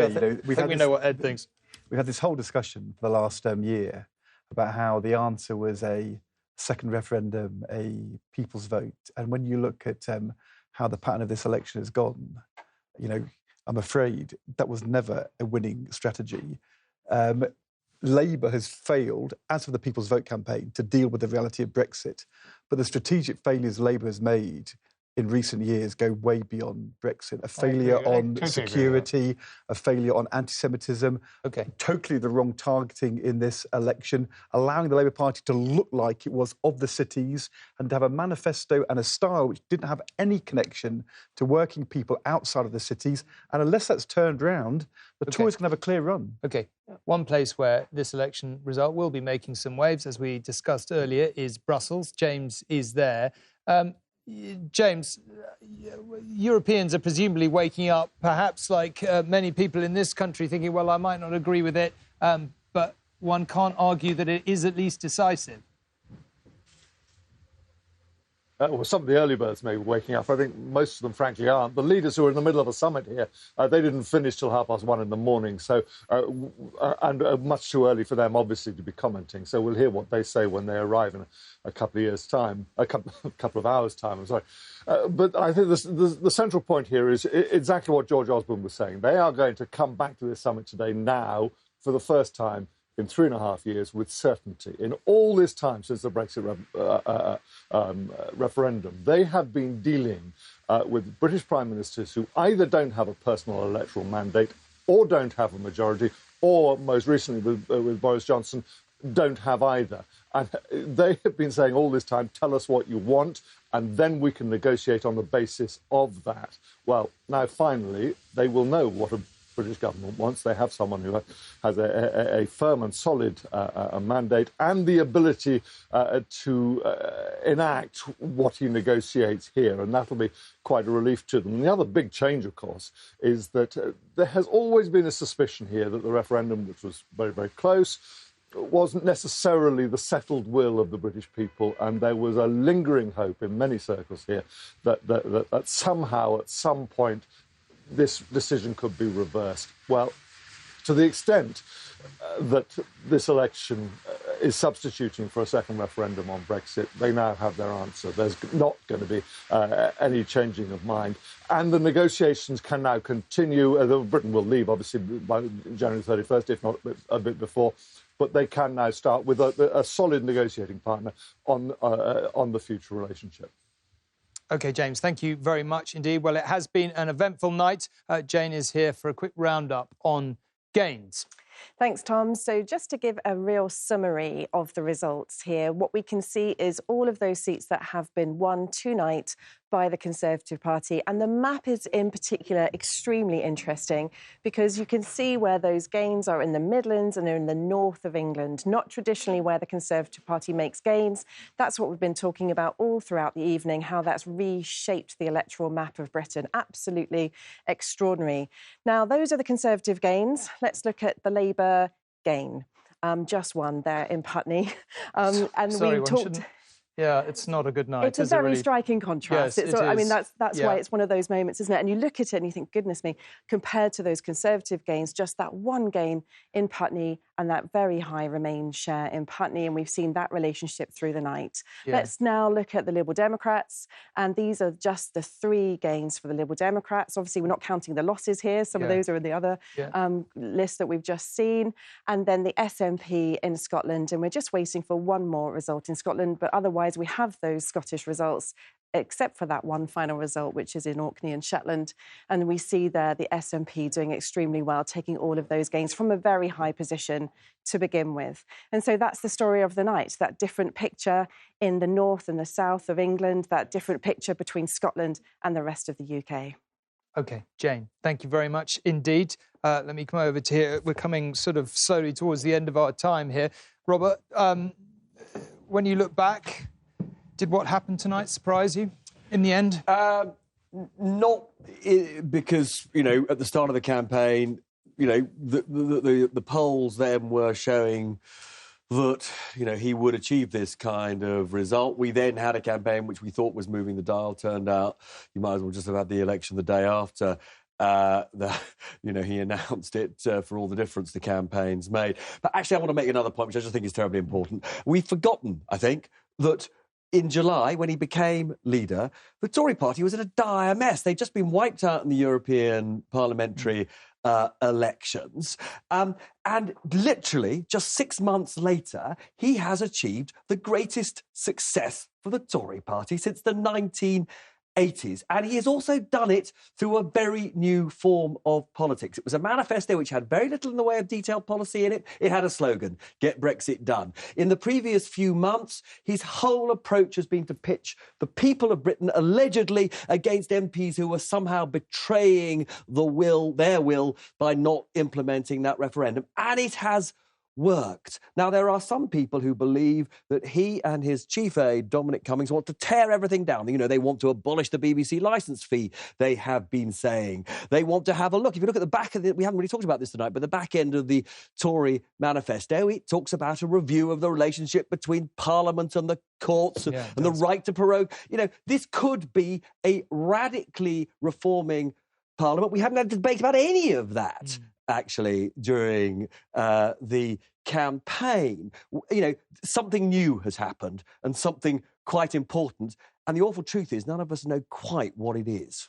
you know, we know what Ed thinks. We've had this whole discussion for the last year about how the answer was a second referendum, a people's vote, and when you look at how the pattern of this election has gone, you know, I'm afraid that was never a winning strategy. Labour has failed, as for the People's Vote campaign, to deal with the reality of Brexit. But the strategic failures Labour has made in recent years go way beyond Brexit. A failure on security, a failure on anti-Semitism, totally the wrong targeting in this election, allowing the Labour Party to look like it was of the cities and to have a manifesto and a style which didn't have any connection to working people outside of the cities. And unless that's turned round, the Tories can have a clear run. OK. One place where this election result will be making some waves, as we discussed earlier, is Brussels. James is there. James, Europeans are presumably waking up, perhaps like many people in this country, thinking, well, I might not agree with it, but one can't argue that it is at least decisive. Well, some of the early birds may be waking up. I think most of them, frankly, aren't. The leaders who are in the middle of a summit here, they didn't finish till 1:30 in the morning, so and much too early for them, obviously, to be commenting. So we'll hear what they say when they arrive in a couple of years' time, a couple of hours' time. I'm sorry. But I think the central point here is exactly what George Osborne was saying. They are going to come back to this summit today now for the first time in 3.5 years with certainty. In all this time since the Brexit referendum, they have been dealing with British Prime Ministers who either don't have a personal electoral mandate or don't have a majority, or most recently with Boris Johnson, don't have either. And they have been saying all this time, tell us what you want, and then we can negotiate on the basis of that. Well, now finally, they will know what a British government wants. They have someone who has a firm and solid mandate and the ability to enact what he negotiates here, and that'll be quite a relief to them. And the other big change, of course, is that there has always been a suspicion here that the referendum, which was very, very close, wasn't necessarily the settled will of the British people, and there was a lingering hope in many circles here that somehow, at some point, this decision could be reversed. Well, to the extent that this election is substituting for a second referendum on Brexit, they now have their answer. There's not going to be any changing of mind. And the negotiations can now continue. Britain will leave, obviously, by January 31st, if not a bit before. But they can now start with a solid negotiating partner on the future relationship. OK, James, thank you very much indeed. Well, it has been an eventful night. Jane is here for a quick roundup on gains. Thanks, Tom. So just to give a real summary of the results here, what we can see is all of those seats that have been won tonight by the Conservative Party. And the map is in particular extremely interesting because you can see where those gains are in the Midlands and they're in the north of England, not traditionally where the Conservative Party makes gains. That's what we've been talking about all throughout the evening, how that's reshaped the electoral map of Britain. Absolutely extraordinary. Now, those are the Conservative gains. Let's look at the Labour gain. Just one there in Putney. And Sorry, we talked... Yeah, it's not a good night. It's a very striking contrast. Yes, I mean, that's why it's one of those moments, isn't it? And you look at it and you think, goodness me, compared to those Conservative gains, just that one gain in Putney and that very high Remain share in Putney, and we've seen that relationship through the night. Yeah. Let's now look at the Liberal Democrats, and these are just the 3 gains for the Liberal Democrats. Obviously, we're not counting the losses here. Some of those are in the other list that we've just seen. And then the SNP in Scotland, and we're just waiting for one more result in Scotland, but otherwise we have those Scottish results, except for that one final result, which is in Orkney and Shetland. And we see there the SNP doing extremely well, taking all of those gains from a very high position to begin with. And so that's the story of the night, that different picture in the north and the south of England, that different picture between Scotland and the rest of the UK. OK, Jane, thank you very much indeed. Let me come over to here. We're coming sort of slowly towards the end of our time here. Robert, when you look back, did what happened tonight surprise you in the end? Not because, at the start of the campaign, the polls then were showing that, he would achieve this kind of result. We then had a campaign which we thought was moving the dial. Turned out you might as well just have had the election the day after. He announced it for all the difference the campaign's made. But actually, I want to make another point, which I just think is terribly important. We've forgotten, I think, that in July, when he became leader, the Tory party was in a dire mess. They'd just been wiped out in the European parliamentary elections. And literally, just 6 months later, he has achieved the greatest success for the Tory party since the 1980s. And he has also done it through a very new form of politics. It was a manifesto which had very little in the way of detailed policy in it. It had a slogan, get Brexit done. In the previous few months, his whole approach has been to pitch the people of Britain allegedly against MPs who were somehow betraying their will by not implementing that referendum. And it has worked. Now, there are some people who believe that he and his chief aide, Dominic Cummings, want to tear everything down. They want to abolish the BBC licence fee, they have been saying. They want to have a look. If you look at the back of we haven't really talked about this tonight, but the back end of the Tory manifesto, it talks about a review of the relationship between Parliament and the courts and the right to prorogue. This could be a radically reforming Parliament. We haven't had a debate about any of that. Actually, during the campaign. Something new has happened and something quite important. And the awful truth is none of us know quite what it is.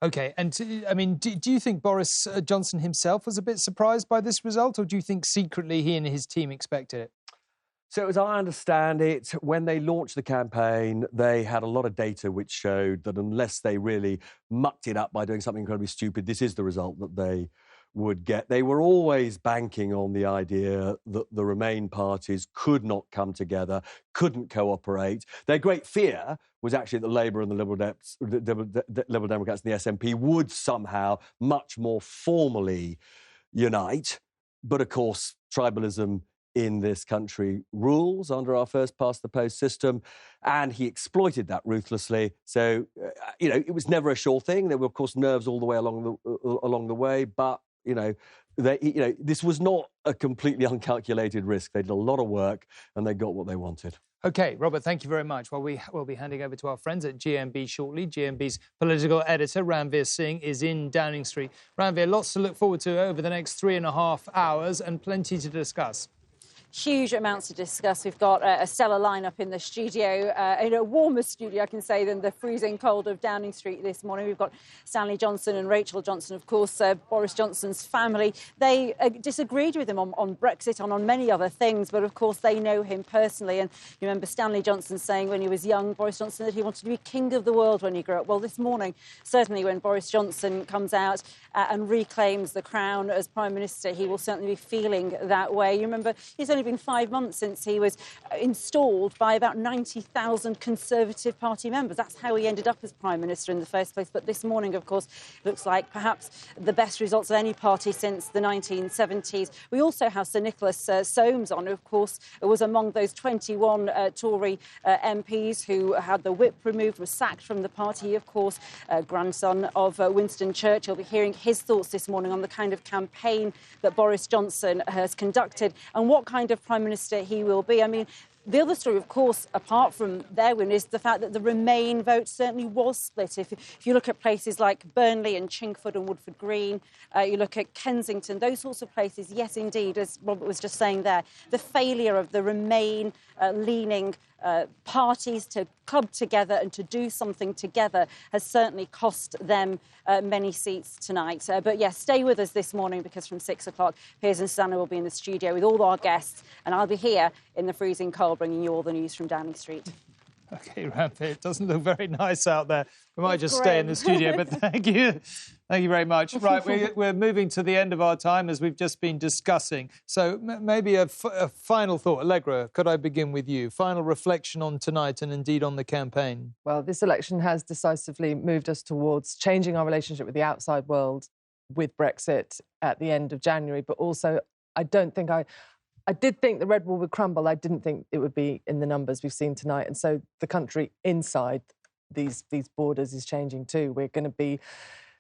OK, and do you think Boris Johnson himself was a bit surprised by this result, or do you think secretly he and his team expected it? So as I understand it, when they launched the campaign, they had a lot of data which showed that unless they really mucked it up by doing something incredibly stupid, this is the result that they would get. They were always banking on the idea that the Remain parties could not come together, couldn't cooperate. Their great fear was actually that Labour and the Liberal Democrats and the SNP would somehow much more formally unite. But of course, tribalism in this country rules under our first-past-the-post system, and he exploited that ruthlessly. So, it was never a sure thing. There were, of course, nerves all the way along the way, but This was not a completely uncalculated risk. They did a lot of work and they got what they wanted. OK, Robert, thank you very much. Well, we will be handing over to our friends at GMB shortly. GMB's political editor, Ranveer Singh, is in Downing Street. Ranveer, lots to look forward to over the next 3.5 hours and plenty to discuss. Huge amounts to discuss. We've got a stellar lineup in the studio, in a warmer studio, I can say, than the freezing cold of Downing Street this morning. We've got Stanley Johnson and Rachel Johnson, of course, Boris Johnson's family. They disagreed with him on Brexit and on many other things, but of course they know him personally. And you remember Stanley Johnson saying when he was young, Boris Johnson, that he wanted to be king of the world when he grew up. Well, this morning, certainly when Boris Johnson comes out and reclaims the crown as Prime Minister, he will certainly be feeling that way. You remember, he's only been 5 months since he was installed by about 90,000 Conservative Party members. That's how he ended up as Prime Minister in the first place. But this morning, of course, looks like perhaps the best results of any party since the 1970s. We also have Sir Nicola Sturgeon on, who, of course, was among those 21 Tory MPs who had the whip removed, was sacked from the party. Of course, grandson of Winston Churchill. We'll be hearing his thoughts this morning on the kind of campaign that Boris Johnson has conducted and what kind of Prime Minister he will be. I mean, the other story, of course, apart from their win, is the fact that the Remain vote certainly was split. If you look at places like Burnley and Chingford and Woodford Green, you look at Kensington, those sorts of places, yes, indeed, as Robert was just saying there, the failure of the Remain leaning parties to club together and to do something together has certainly cost them many seats tonight. But yes, stay with us this morning because from 6 o'clock, Piers and Susanna will be in the studio with all our guests and I'll be here in the freezing cold bringing you all the news from Downing Street. OK, Ranveer, it doesn't look very nice out there. We might just stay in the studio, but thank you. Thank you very much. Right, we're moving to the end of our time, as we've just been discussing. So maybe a final thought. Allegra, could I begin with you? Final reflection on tonight and indeed on the campaign. Well, this election has decisively moved us towards changing our relationship with the outside world with Brexit at the end of January, but also I did think the red wall would crumble. I didn't think it would be in the numbers we've seen tonight. And so the country inside these borders is changing too.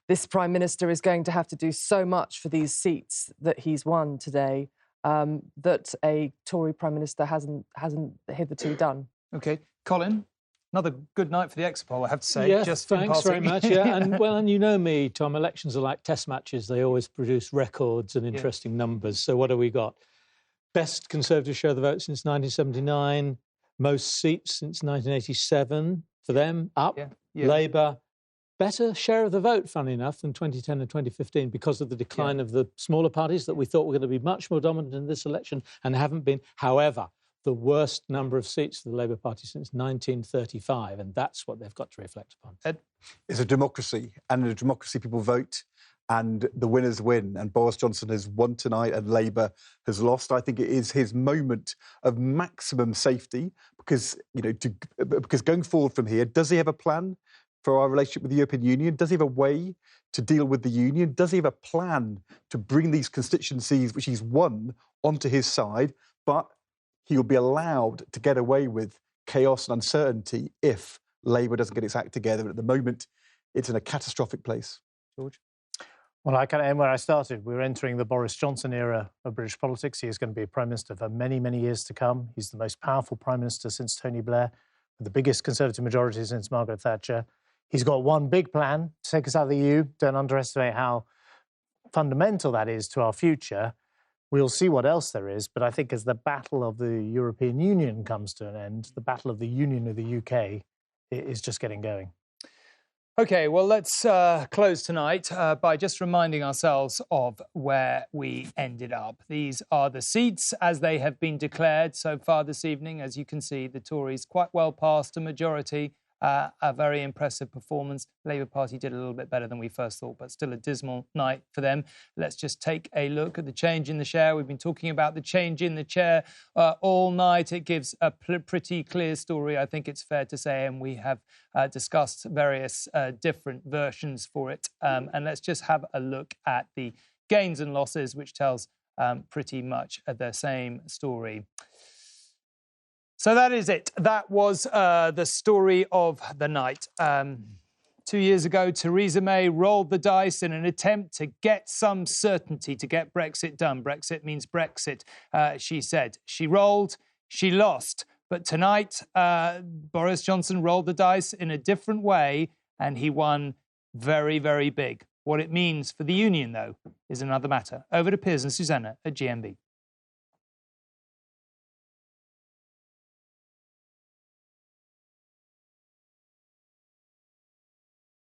This Prime Minister is going to have to do so much for these seats that he's won today that a Tory Prime Minister hasn't hitherto done. OK. Colin? Another good night for the exit poll, I have to say. Yes, thanks very much. Yeah, and you know me, Tom, elections are like test matches. They always produce records and interesting numbers. So what have we got? Best Conservative share of the vote since 1979, most seats since 1987 for them, up. Yeah. Labour, better share of the vote, funnily enough, than 2010 and 2015 because of the decline of the smaller parties that we thought were going to be much more dominant in this election and haven't been. However, the worst number of seats for the Labour Party since 1935, and that's what they've got to reflect upon. Ed? It's a democracy, and in a democracy people vote and the winners win. And Boris Johnson has won tonight and Labour has lost. I think it is his moment of maximum safety because, because going forward from here, does he have a plan for our relationship with the European Union? Does he have a way to deal with the Union? Does he have a plan to bring these constituencies, which he's won, onto his side? But he will be allowed to get away with chaos and uncertainty if Labour doesn't get its act together. And at the moment, it's in a catastrophic place. George? Well, I kind of end where I started. We're entering the Boris Johnson era of British politics. He is going to be a Prime Minister for many, many years to come. He's the most powerful Prime Minister since Tony Blair, with the biggest Conservative majority since Margaret Thatcher. He's got one big plan to take us out of the EU. Don't underestimate how fundamental that is to our future. We'll see what else there is. But I think as the battle of the European Union comes to an end, the battle of the Union of the UK is just getting going. OK, well, let's close tonight by just reminding ourselves of where we ended up. These are the seats as they have been declared so far this evening. As you can see, the Tories quite well past a majority. A very impressive performance. Labour Party did a little bit better than we first thought, but still a dismal night for them. Let's just take a look at the change in the share. We've been talking about the change in the chair all night. It gives a pretty clear story, I think it's fair to say, and we have discussed various different versions for it. And let's just have a look at the gains and losses, which tells pretty much the same story. So that is it. That was the story of the night. 2 years ago, Theresa May rolled the dice in an attempt to get some certainty to get Brexit done. Brexit means Brexit, she said. She rolled, she lost. But tonight, Boris Johnson rolled the dice in a different way, and he won very, very big. What it means for the union, though, is another matter. Over to Piers and Susanna at GMB.